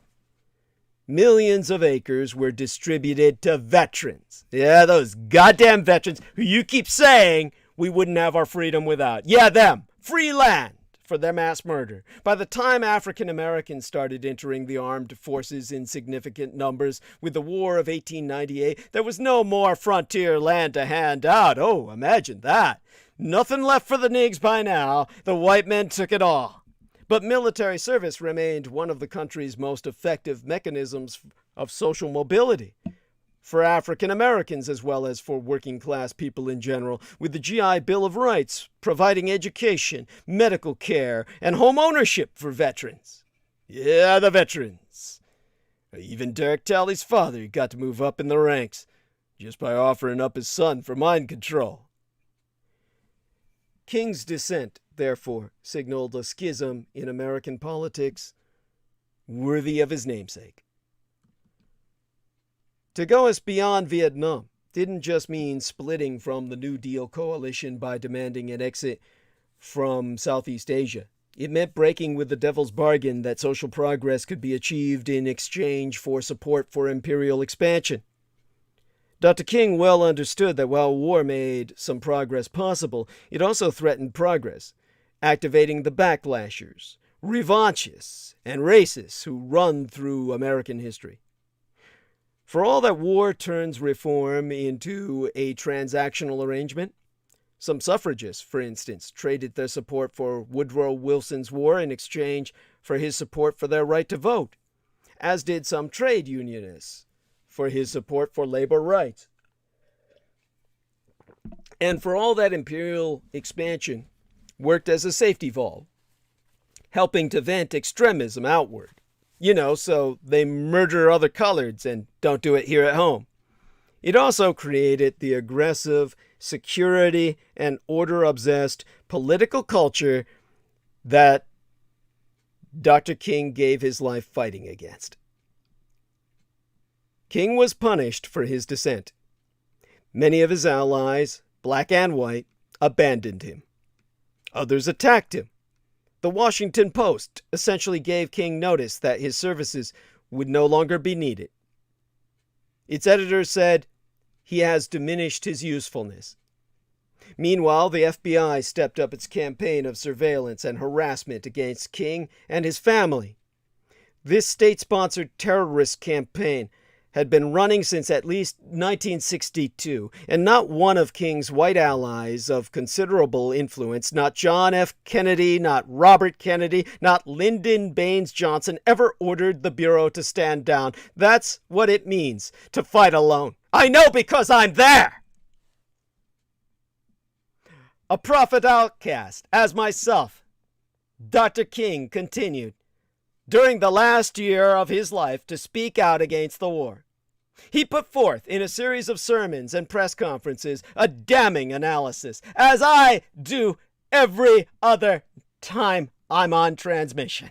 Millions of acres were distributed to veterans. Yeah, those goddamn veterans who you keep saying we wouldn't have our freedom without. Yeah, them. Free land for their mass murder. By the time African Americans started entering the armed forces in significant numbers with the War of 1898, there was no more frontier land to hand out. Oh, imagine that. Nothing left for the nigs by now. The white men took it all. But military service remained one of the country's most effective mechanisms of social mobility for African Americans as well as for working class people in general, with the GI Bill of Rights providing education, medical care, and home ownership for veterans. Yeah, the veterans. Even Derek Talley's father got to move up in the ranks just by offering up his son for mind control. King's dissent, therefore, signaled a schism in American politics worthy of his namesake. To go us beyond Vietnam didn't just mean splitting from the New Deal coalition by demanding an exit from Southeast Asia. It meant breaking with the devil's bargain that social progress could be achieved in exchange for support for imperial expansion. Dr. King well understood that while war made some progress possible, it also threatened progress, activating the backlashers, revanchists, and racists who run through American history. For all that war turns reform into a transactional arrangement, some suffragists, for instance, traded their support for Woodrow Wilson's war in exchange for his support for their right to vote, as did some trade unionists for his support for labor rights. And for all that imperial expansion worked as a safety valve, helping to vent extremism outward. You know, so they murder other coloreds and don't do it here at home. It also created the aggressive, security, and order-obsessed political culture that Dr. King gave his life fighting against. King was punished for his dissent. Many of his allies, black and white, abandoned him. Others attacked him. The Washington Post essentially gave King notice that his services would no longer be needed. Its editor said, "He has diminished his usefulness." Meanwhile, the FBI stepped up its campaign of surveillance and harassment against King and his family. This state-sponsored terrorist campaign had been running since at least 1962, and not one of King's white allies of considerable influence, not John F. Kennedy, not Robert Kennedy, not Lyndon Baines Johnson, ever ordered the Bureau to stand down. That's what it means to fight alone. I know because I'm there! A prophet outcast, as myself, Dr. King continued, during the last year of his life, to speak out against the war. He put forth in a series of sermons and press conferences a damning analysis, as I do every other time I'm on transmission.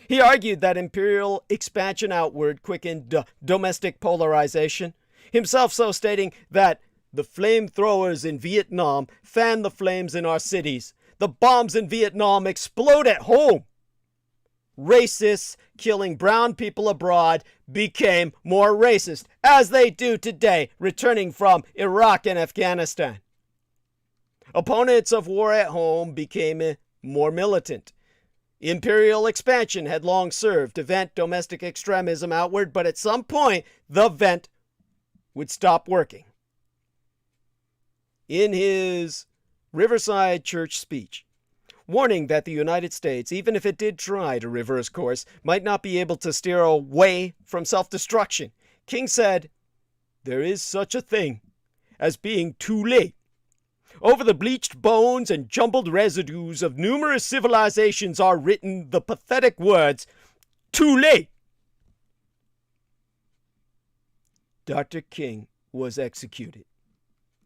He argued that imperial expansion outward quickened domestic polarization, himself so stating that the flamethrowers in Vietnam fan the flames in our cities. The bombs in Vietnam explode at home. Racists killing brown people abroad became more racist, as they do today, returning from Iraq and Afghanistan. Opponents of war at home became more militant. Imperial expansion had long served to vent domestic extremism outward, but at some point, the vent would stop working. In his Riverside Church speech, warning that the United States, even if it did try to reverse course, might not be able to steer away from self-destruction, King said, "There is such a thing as being too late. Over the bleached bones and jumbled residues of numerous civilizations are written the pathetic words, 'Too late.'" Dr. King was executed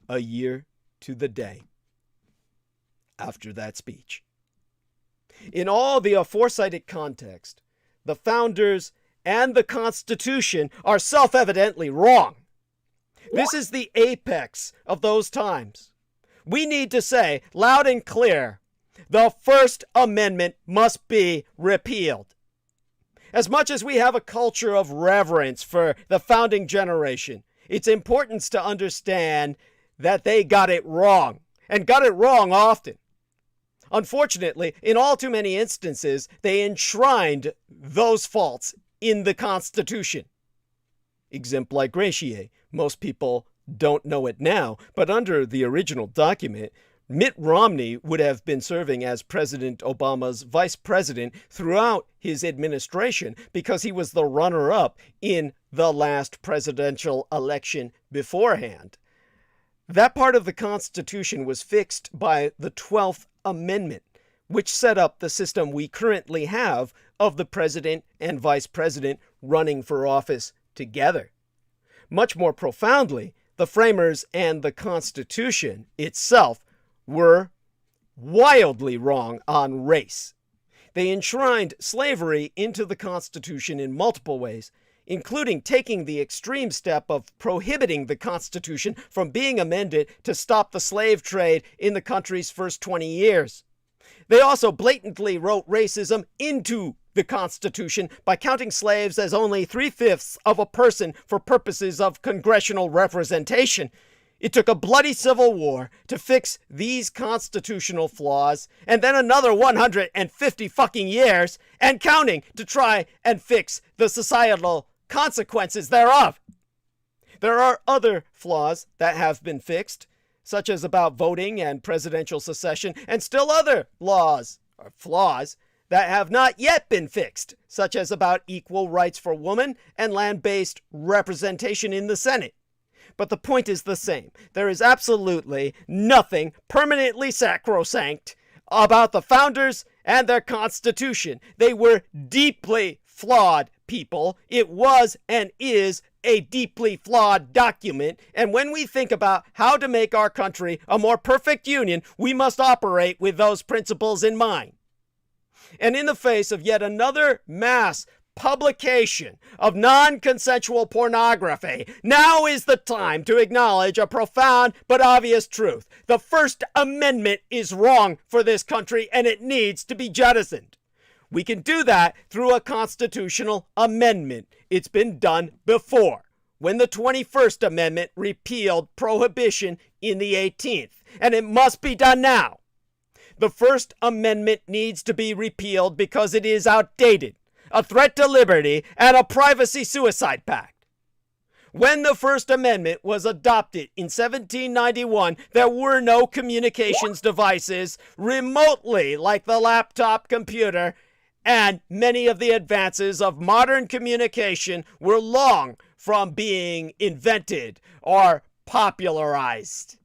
a year to the day after that speech. In all the aforecited context, the founders and the Constitution are self-evidently wrong. This is the apex of those times. We need to say loud and clear, the First Amendment must be repealed. As much as we have a culture of reverence for the founding generation, it's important to understand that they got it wrong, and got it wrong often. Unfortunately, in all too many instances, they enshrined those faults in the Constitution. Exemplar gratiae. Most people don't know it now, but under the original document, Mitt Romney would have been serving as President Obama's vice president throughout his administration because he was the runner-up in the last presidential election beforehand. That part of the Constitution was fixed by the 12th Amendment, which set up the system we currently have of the president and vice president running for office together. Much more profoundly, the framers and the Constitution itself were wildly wrong on race. They enshrined slavery into the Constitution in multiple ways, including taking the extreme step of prohibiting the Constitution from being amended to stop the slave trade in the country's first 20 years. They also blatantly wrote racism into the Constitution by counting slaves as only 3/5 of a person for purposes of congressional representation. It took a bloody civil war to fix these constitutional flaws, and then another 150 fucking years and counting to try and fix the societal consequences thereof. There are other flaws that have been fixed, such as about voting and presidential succession, and still other laws or flaws that have not yet been fixed, such as about equal rights for women and land-based representation in the Senate. But the point is the same. There is absolutely nothing permanently sacrosanct about the founders and their Constitution. They were deeply flawed people. It was and is a deeply flawed document. And when we think about how to make our country a more perfect union, we must operate with those principles in mind. And in the face of yet another mass publication of non-consensual pornography, now is the time to acknowledge a profound but obvious truth. The First Amendment is wrong for this country and it needs to be jettisoned. We can do that through a constitutional amendment. It's been done before, when the 21st Amendment repealed prohibition in the 18th, and it must be done now. The First Amendment needs to be repealed because it is outdated. a threat to liberty, and a privacy suicide pact. When the First Amendment was adopted in 1791, there were no communications devices remotely like the laptop computer, and many of the advances of modern communication were long from being invented or popularized.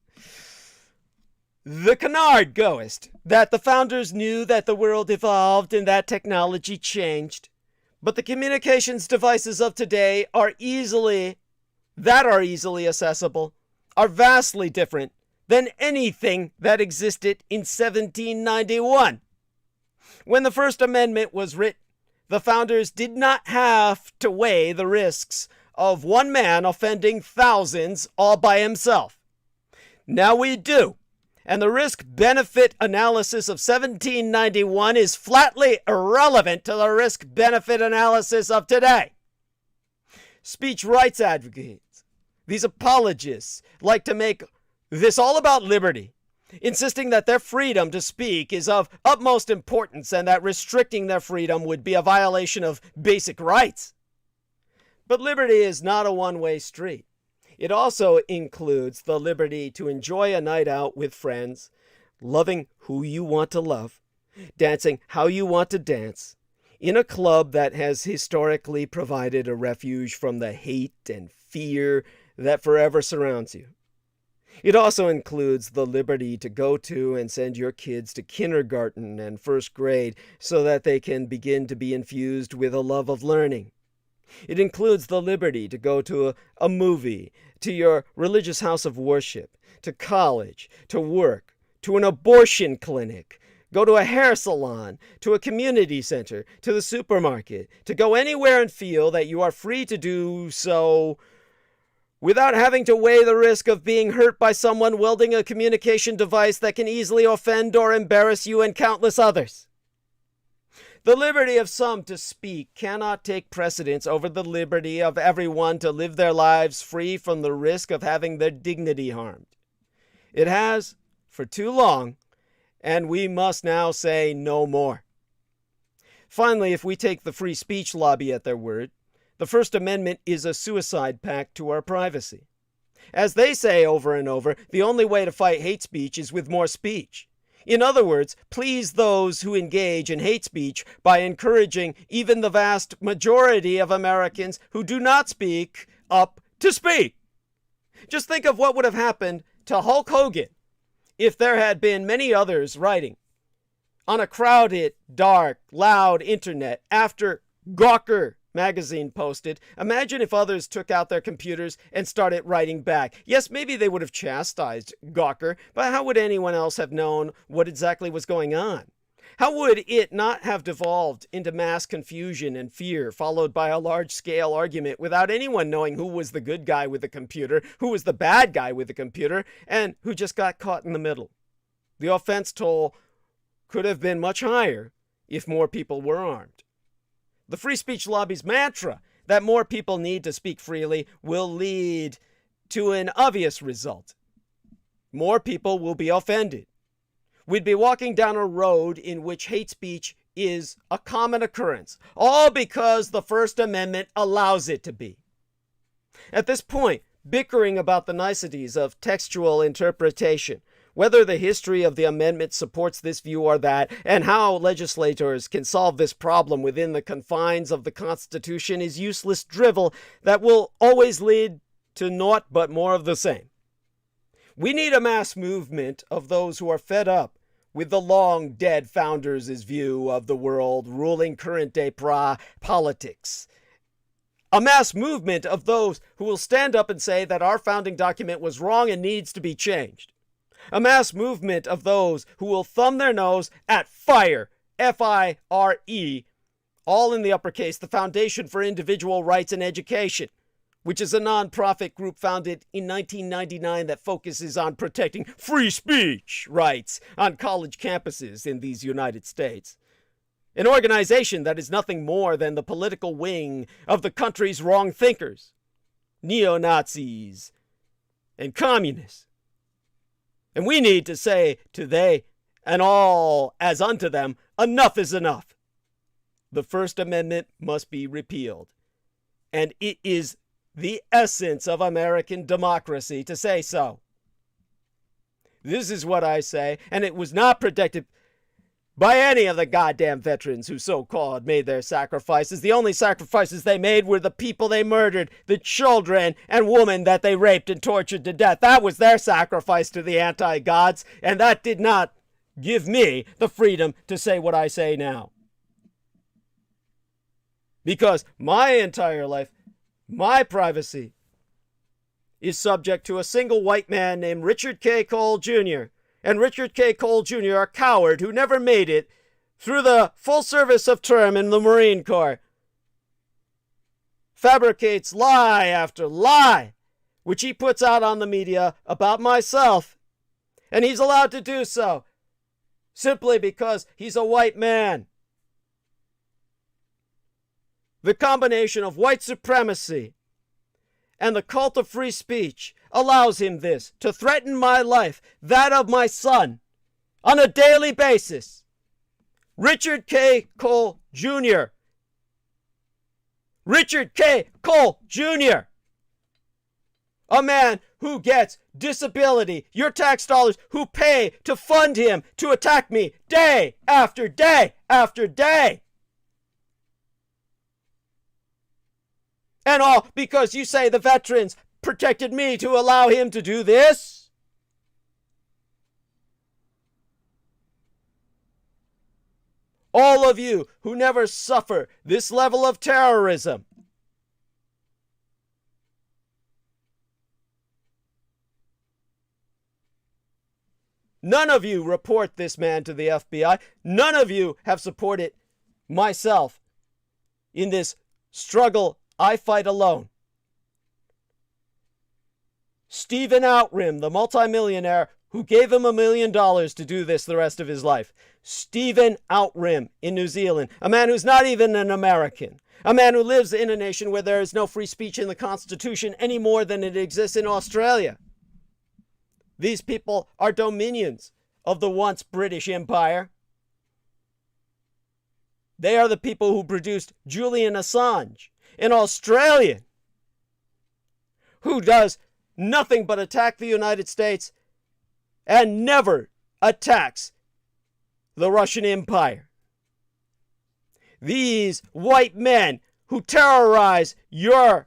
The canard goest that the founders knew that the world evolved and that technology changed, but the communications devices of today are easily accessible, are vastly different than anything that existed in 1791. When the First Amendment was written, the founders did not have to weigh the risks of one man offending thousands all by himself. Now we do, and the risk-benefit analysis of 1791 is flatly irrelevant to the risk-benefit analysis of today. Speech rights advocates, these apologists, like to make this all about liberty, insisting that their freedom to speak is of utmost importance and that restricting their freedom would be a violation of basic rights. But liberty is not a one-way street. It also includes the liberty to enjoy a night out with friends, loving who you want to love, dancing how you want to dance, in a club that has historically provided a refuge from the hate and fear that forever surrounds you. It also includes the liberty to go to and send your kids to kindergarten and first grade so that they can begin to be infused with a love of learning. It includes the liberty to go to a movie, to your religious house of worship, to college, to work, to an abortion clinic, go to a hair salon, to a community center, to the supermarket, to go anywhere and feel that you are free to do so without having to weigh the risk of being hurt by someone wielding a communication device that can easily offend or embarrass you and countless others. The liberty of some to speak cannot take precedence over the liberty of everyone to live their lives free from the risk of having their dignity harmed. It has for too long, and we must now say no more. Finally, if we take the free speech lobby at their word, the First Amendment is a suicide pact to our privacy. As they say over and over, the only way to fight hate speech is with more speech. In other words, please those who engage in hate speech by encouraging even the vast majority of Americans who do not speak up to speak. Just think of what would have happened to Hulk Hogan if there had been many others writing on a crowded, dark, loud internet after Gawker magazine posted. Imagine if others took out their computers and started writing back. Yes, maybe they would have chastised Gawker, but how would anyone else have known what exactly was going on? How would it not have devolved into mass confusion and fear, followed by a large-scale argument without anyone knowing who was the good guy with the computer, who was the bad guy with the computer, and who just got caught in the middle? The offense toll could have been much higher if more people were armed. The free speech lobby's mantra that more people need to speak freely will lead to an obvious result. More people will be offended. We'd be walking down a road in which hate speech is a common occurrence, all because the First Amendment allows it to be. At this point, bickering about the niceties of textual interpretation, whether the history of the amendment supports this view or that, and how legislators can solve this problem within the confines of the Constitution is useless drivel that will always lead to naught but more of the same. We need a mass movement of those who are fed up with the long-dead founders' view of the world ruling current-day politics. A mass movement of those who will stand up and say that our founding document was wrong and needs to be changed. A mass movement of those who will thumb their nose at FIRE, F-I-R-E, all in the uppercase, the Foundation for Individual Rights and Education, which is a nonprofit group founded in 1999 that focuses on protecting free speech rights on college campuses in these United States. An organization that is nothing more than the political wing of the country's wrong thinkers, neo-Nazis, and communists. And we need to say to they and all as unto them, enough is enough. the First Amendment must be repealed. And it is the essence of American democracy to say so. This is what I say, and it was not protected by any of the goddamn veterans who so-called made their sacrifices. The only sacrifices they made were the people they murdered, the children and women that they raped and tortured to death. That was their sacrifice to the anti-gods, and that did not give me the freedom to say what I say now. Because my entire life, my privacy, is subject to a single white man named Richard K. Cole Jr., and Richard K. Cole Jr., a coward who never made it through the full service of term in the Marine Corps, fabricates lie after lie, which he puts out on the media about myself. And he's allowed to do so simply because he's a white man. The combination of white supremacy and the cult of free speech allows him this, to threaten my life, that of my son, on a daily basis. Richard K. Cole Jr. Richard K. Cole Jr. A man who gets disability, your tax dollars, who pay to fund him to attack me day after day after day. And all because you say the veterans protected me to allow him to do this? All of you who never suffer this level of terrorism, none of you report this man to the FBI. None of you have supported myself in this struggle I fight alone. Stephen Outram, the multimillionaire who gave him $1 million to do this the rest of his life. Stephen Outram in New Zealand, a man who's not even an American. A man who lives in a nation where there is no free speech in the Constitution any more than it exists in Australia. These people are dominions of the once British Empire. They are the people who produced Julian Assange, an Australian who does nothing but attack the United States and never attacks the Russian Empire. These white men who terrorize your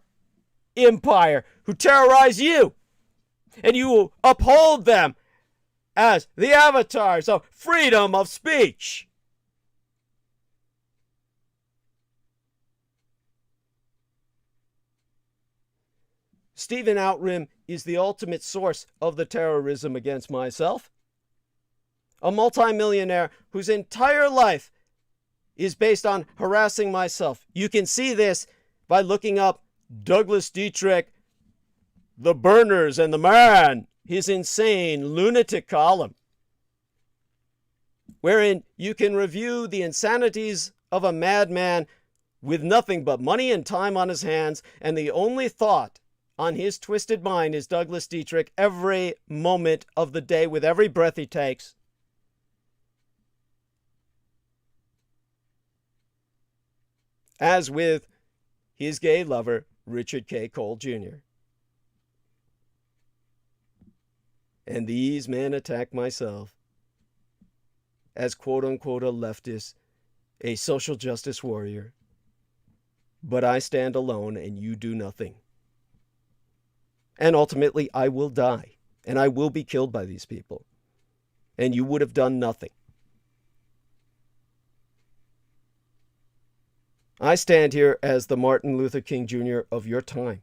empire, who terrorize you, and you uphold them as the avatars of freedom of speech. Stephen Outram is the ultimate source of the terrorism against myself. A multimillionaire whose entire life is based on harassing myself. You can see this by looking up Douglas Dietrich, The Burners and the Man, his insane lunatic column, wherein you can review the insanities of a madman with nothing but money and time on his hands, and the only thought on his twisted mind is Douglas Dietrich every moment of the day with every breath he takes. As with his gay lover, Richard K. Cole Jr. And these men attack myself as quote-unquote a leftist, a social justice warrior. But I stand alone and you do nothing. And ultimately, I will die, and I will be killed by these people. And you would have done nothing. I stand here as the Martin Luther King Jr. of your time.